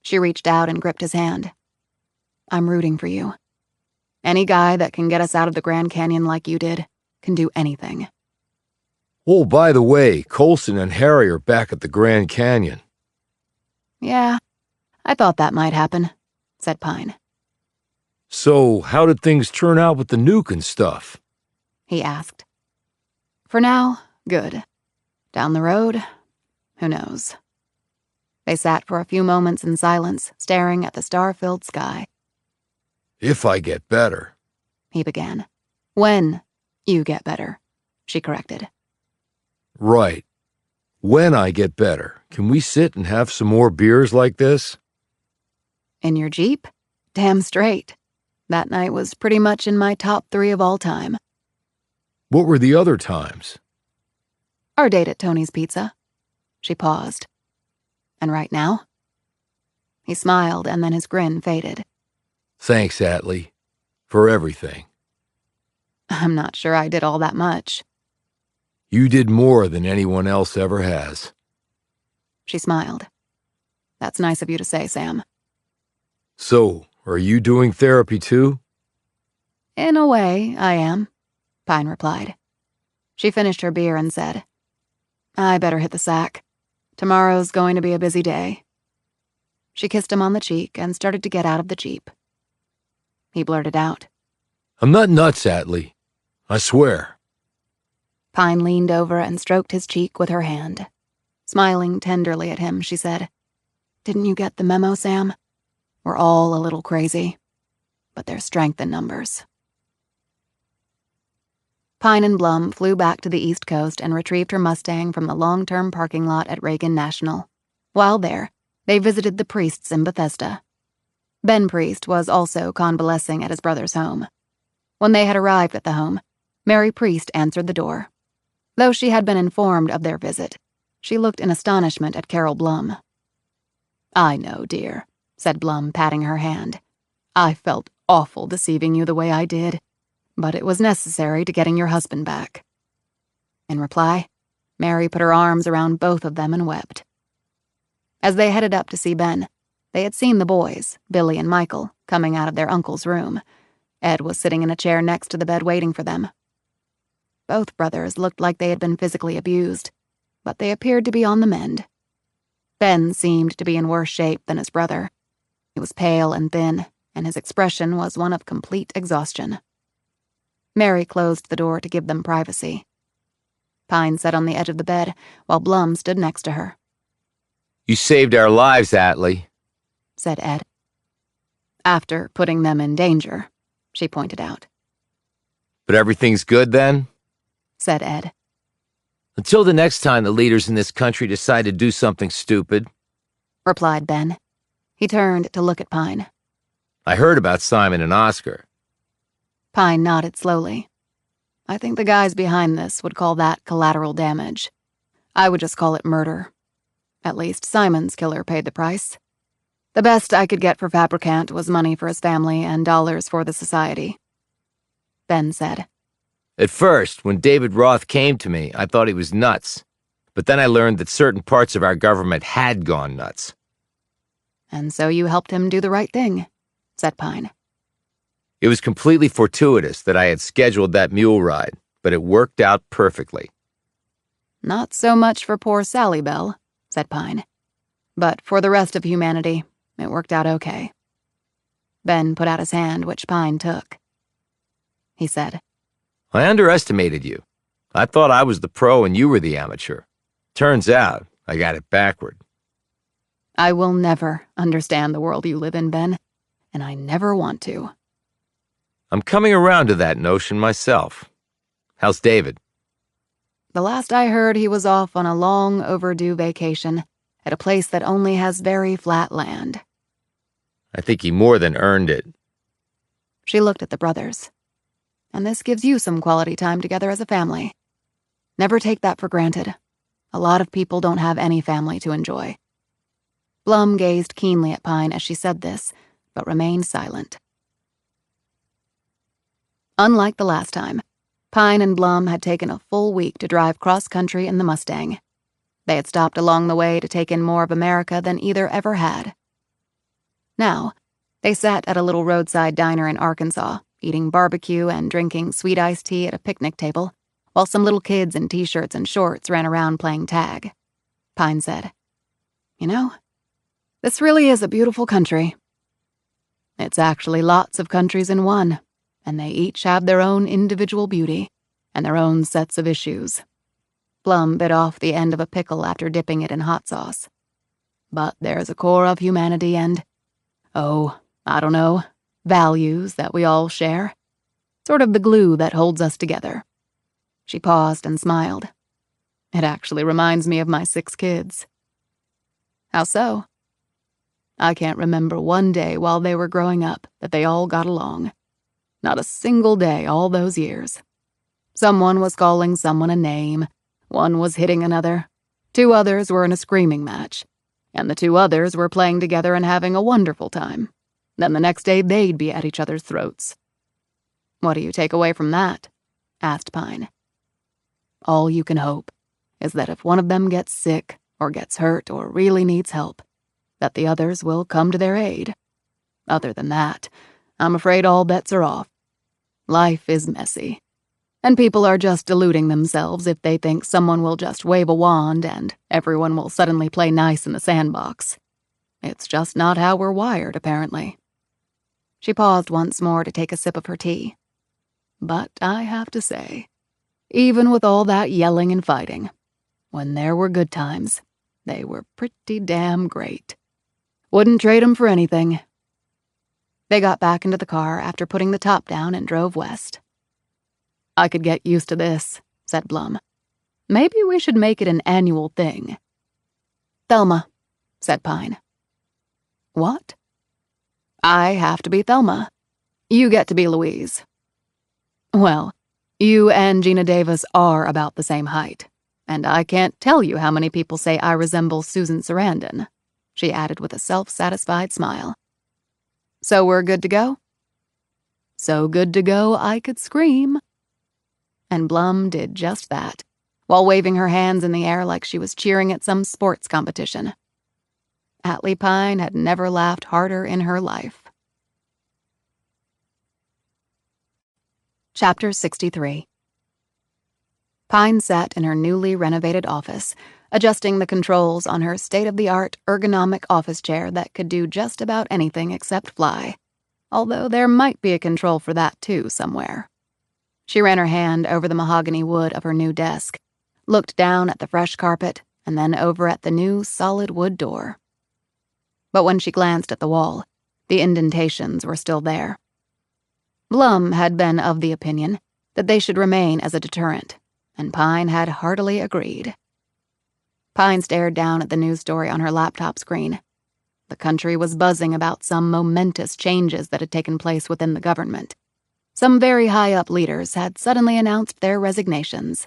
She reached out and gripped his hand. I'm rooting for you. Any guy that can get us out of the Grand Canyon like you did can do anything. Oh, by the way, Colson and Harry are back at the Grand Canyon. Yeah, I thought that might happen, said Pine. So, how did things turn out with the nuke and stuff? He asked. For now, good. Down the road, who knows? They sat for a few moments in silence, staring at the star-filled sky. If I get better, He began. When you get better, she corrected. Right. When I get better, can we sit and have some more beers like this? In your Jeep? Damn straight. That night was pretty much in my top 3 of all time. What were the other times? Our date at Tony's Pizza. She paused. And right now? He smiled, and then his grin faded. Thanks, Atlee, for everything. I'm not sure I did all that much. You did more than anyone else ever has. She smiled. That's nice of you to say, Sam. So, are you doing therapy too? In a way, I am, Pine replied. She finished her beer and said, I better hit the sack. Tomorrow's going to be a busy day. She kissed him on the cheek and started to get out of the Jeep. He blurted out, I'm not nuts, Atlee. I swear. Pine leaned over and stroked his cheek with her hand. Smiling tenderly at him, she said, Didn't you get the memo, Sam? We're all a little crazy, but there's strength in numbers. Pine and Blum flew back to the East Coast and retrieved her Mustang from the long-term parking lot at Reagan National. While there, they visited the priests in Bethesda. Ben Priest was also convalescing at his brother's home. When they had arrived at the home, Mary Priest answered the door. Though she had been informed of their visit, she looked in astonishment at Carol Blum. I know, dear, said Blum, patting her hand. I felt awful deceiving you the way I did, but it was necessary to getting your husband back. In reply, Mary put her arms around both of them and wept. As they headed up to see Ben, they had seen the boys, Billy and Michael, coming out of their uncle's room. Ed was sitting in a chair next to the bed waiting for them. Both brothers looked like they had been physically abused, but they appeared to be on the mend. Ben seemed to be in worse shape than his brother. He was pale and thin, and his expression was one of complete exhaustion. Mary closed the door to give them privacy. Pine sat on the edge of the bed, while Blum stood next to her. You saved our lives, Atlee, said Ed. After putting them in danger, she pointed out. But everything's good then? Said Ed. Until the next time the leaders in this country decide to do something stupid, replied Ben. He turned to look at Pine. I heard about Simon and Oscar. Pine nodded slowly. I think the guys behind this would call that collateral damage. I would just call it murder. At least Simon's killer paid the price. The best I could get for Fabricant was money for his family and dollars for the society. Ben said. At first, when David Roth came to me, I thought he was nuts. But then I learned that certain parts of our government had gone nuts. And so you helped him do the right thing, said Pine. It was completely fortuitous that I had scheduled that mule ride, but it worked out perfectly. Not so much for poor Sally Bell, said Pine. But for the rest of humanity, it worked out okay. Ben put out his hand, which Pine took. He said, I underestimated you. I thought I was the pro and you were the amateur. Turns out, I got it backward. I will never understand the world you live in, Ben, and I never want to. I'm coming around to that notion myself. How's David? The last I heard, he was off on a long overdue vacation at a place that only has very flat land. I think he more than earned it. She looked at the brothers. And this gives you some quality time together as a family. Never take that for granted. A lot of people don't have any family to enjoy. Blum gazed keenly at Pine as she said this, but remained silent. Unlike the last time, Pine and Blum had taken a full week to drive cross-country in the Mustang. They had stopped along the way to take in more of America than either ever had. Now, they sat at a little roadside diner in Arkansas, eating barbecue and drinking sweet iced tea at a picnic table, while some little kids in t-shirts and shorts ran around playing tag. Pine said, "You know, this really is a beautiful country. It's actually lots of countries in one, and they each have their own individual beauty and their own sets of issues." Blum bit off the end of a pickle after dipping it in hot sauce. "But there's a core of humanity and, I don't know, values that we all share. Sort of the glue that holds us together." She paused and smiled. "It actually reminds me of my 6 kids." "How so?" "I can't remember one day while they were growing up that they all got along. Not a single day all those years. Someone was calling someone a name, one was hitting another, 2 others were in a screaming match, and the 2 others were playing together and having a wonderful time. Then the next day they'd be at each other's throats." "What do you take away from that?" asked Pine. "All you can hope is that if one of them gets sick or gets hurt or really needs help, that the others will come to their aid. Other than that, I'm afraid all bets are off. Life is messy, and people are just deluding themselves if they think someone will just wave a wand and everyone will suddenly play nice in the sandbox. It's just not how we're wired, apparently." She paused once more to take a sip of her tea. "But I have to say, even with all that yelling and fighting, when there were good times, they were pretty damn great. Wouldn't trade 'em for anything." They got back into the car after putting the top down and drove west. "I could get used to this," said Blum. "Maybe we should make it an annual thing." "Thelma," said Pine. "What?" "I have to be Thelma. You get to be Louise." "Well, you and Gina Davis are about the same height, and I can't tell you how many people say I resemble Susan Sarandon," she added with a self-satisfied smile. "So we're good to go?" "So good to go I could scream." And Blum did just that, while waving her hands in the air like she was cheering at some sports competition. Atlee Pine had never laughed harder in her life. Chapter 63. Pine sat in her newly renovated office, adjusting the controls on her state-of-the-art ergonomic office chair that could do just about anything except fly, although there might be a control for that too somewhere. She ran her hand over the mahogany wood of her new desk, looked down at the fresh carpet, and then over at the new solid wood door. But when she glanced at the wall, the indentations were still there. Blum had been of the opinion that they should remain as a deterrent, and Pine had heartily agreed. Pine stared down at the news story on her laptop screen. The country was buzzing about some momentous changes that had taken place within the government. Some very high-up leaders had suddenly announced their resignations.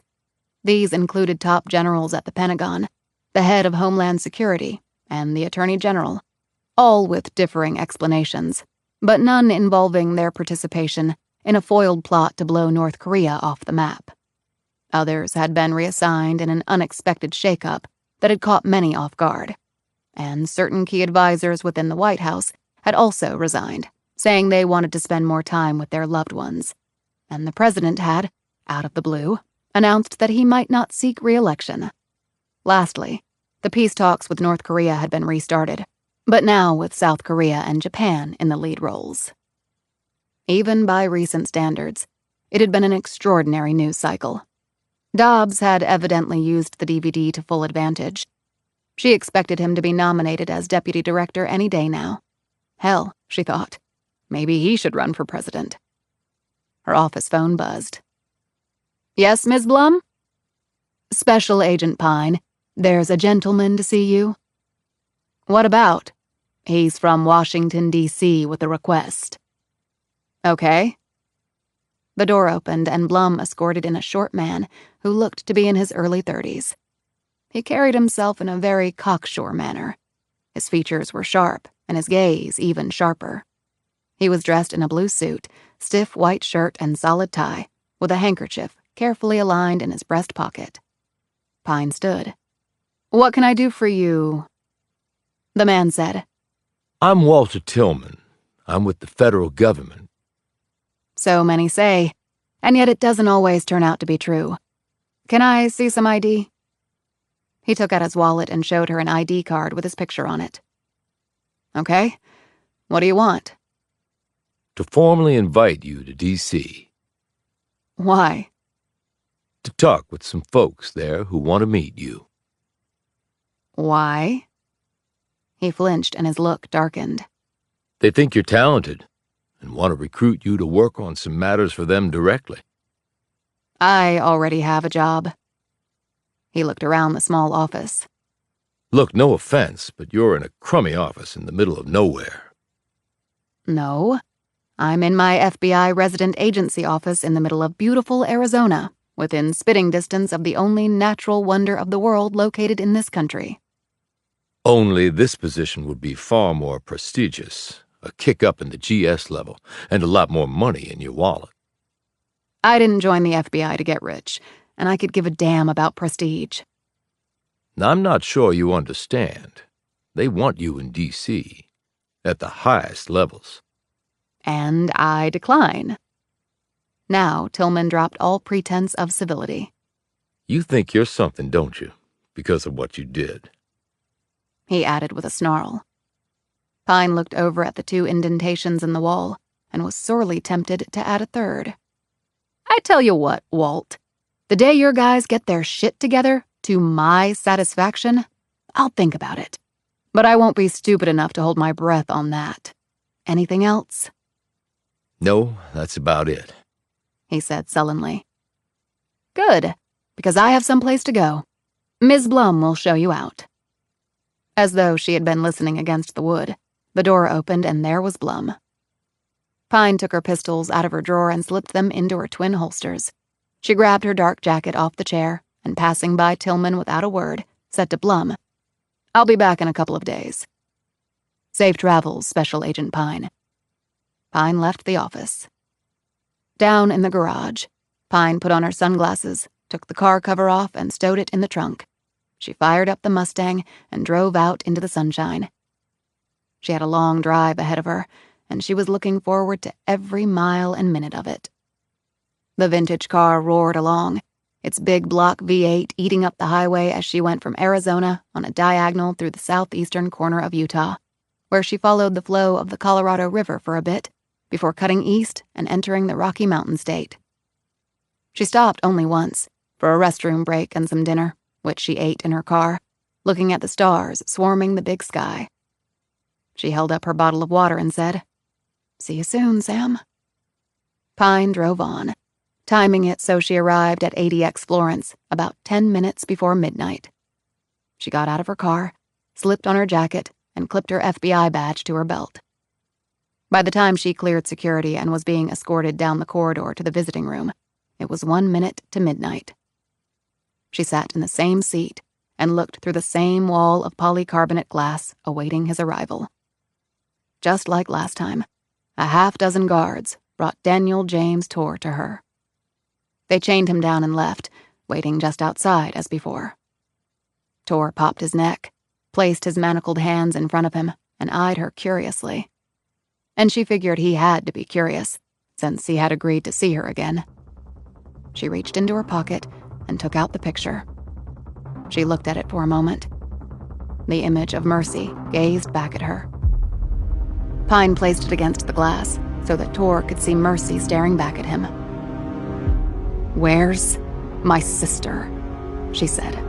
These included top generals at the Pentagon, the head of Homeland Security, and the Attorney General, all with differing explanations, but none involving their participation in a foiled plot to blow North Korea off the map. Others had been reassigned in an unexpected shakeup that had caught many off guard, and certain key advisors within the White House had also resigned, saying they wanted to spend more time with their loved ones. And the president had, out of the blue, announced that he might not seek re-election. Lastly, the peace talks with North Korea had been restarted, but now with South Korea and Japan in the lead roles. Even by recent standards, it had been an extraordinary news cycle. Dobbs had evidently used the DVD to full advantage. She expected him to be nominated as deputy director any day now. Hell, she thought, maybe he should run for president. Her office phone buzzed. Yes, Ms. Blum? Special Agent Pine, there's a gentleman to see you. What about? He's from Washington, D.C. with a request. Okay. The door opened and Blum escorted in a short man who looked to be in his early 30s. He carried himself in a very cocksure manner. His features were sharp and his gaze even sharper. He was dressed in a blue suit, stiff white shirt and solid tie, with a handkerchief carefully aligned in his breast pocket. Pine stood. What can I do for you? The man said, I'm Walter Tillman. I'm with the federal government. So many say, and yet it doesn't always turn out to be true. Can I see some ID? He took out his wallet and showed her an ID card with his picture on it. Okay, what do you want? To formally invite you to D.C. Why? To talk with some folks there who want to meet you. Why? He flinched and his look darkened. They think you're talented and want to recruit you to work on some matters for them directly. I already have a job. He looked around the small office. Look, no offense, but you're in a crummy office in the middle of nowhere. No, I'm in my FBI resident agency office in the middle of beautiful Arizona, within spitting distance of the only natural wonder of the world located in this country. Only this position would be far more prestigious, a kick up in the GS level, and a lot more money in your wallet. I didn't join the FBI to get rich, and I could give a damn about prestige. Now, I'm not sure you understand. They want you in D.C., at the highest levels. And I decline. Now, Tillman dropped all pretense of civility. You think you're something, don't you, because of what you did? He added with a snarl. Pine looked over at the 2 indentations in the wall and was sorely tempted to add a third. I tell you what, Walt, the day your guys get their shit together, to my satisfaction, I'll think about it. But I won't be stupid enough to hold my breath on that. Anything else? No, that's about it, He said sullenly. Good, because I have someplace to go. Ms. Blum will show you out. As though she had been listening against the wood, the door opened and there was Blum. Pine took her pistols out of her drawer and slipped them into her twin holsters. She grabbed her dark jacket off the chair and, passing by Tillman without a word, said to Blum, I'll be back in a couple of days. Safe travels, Special Agent Pine. Pine left the office. Down in the garage, Pine put on her sunglasses, took the car cover off, and stowed it in the trunk. She fired up the Mustang and drove out into the sunshine. She had a long drive ahead of her, and she was looking forward to every mile and minute of it. The vintage car roared along, its big block V8 eating up the highway as she went from Arizona on a diagonal through the southeastern corner of Utah, where she followed the flow of the Colorado River for a bit before cutting east and entering the Rocky Mountain State. She stopped only once, for a restroom break and some dinner, which she ate in her car, looking at the stars swarming the big sky. She held up her bottle of water and said, See you soon, Sam. Pine drove on, timing it so she arrived at ADX Florence about 10 minutes before midnight. She got out of her car, slipped on her jacket, and clipped her FBI badge to her belt. By the time she cleared security and was being escorted down the corridor to the visiting room, it was 1 minute to midnight. She sat in the same seat and looked through the same wall of polycarbonate glass awaiting his arrival. Just like last time, a half-dozen guards brought Daniel James Torr to her. They chained him down and left, waiting just outside as before. Torr popped his neck, placed his manacled hands in front of him, and eyed her curiously. And she figured he had to be curious, since he had agreed to see her again. She reached into her pocket and took out the picture. She looked at it for a moment. The image of Mercy gazed back at her. Pine placed it against the glass so that Torr could see Mercy staring back at him. Where's My sister, she said.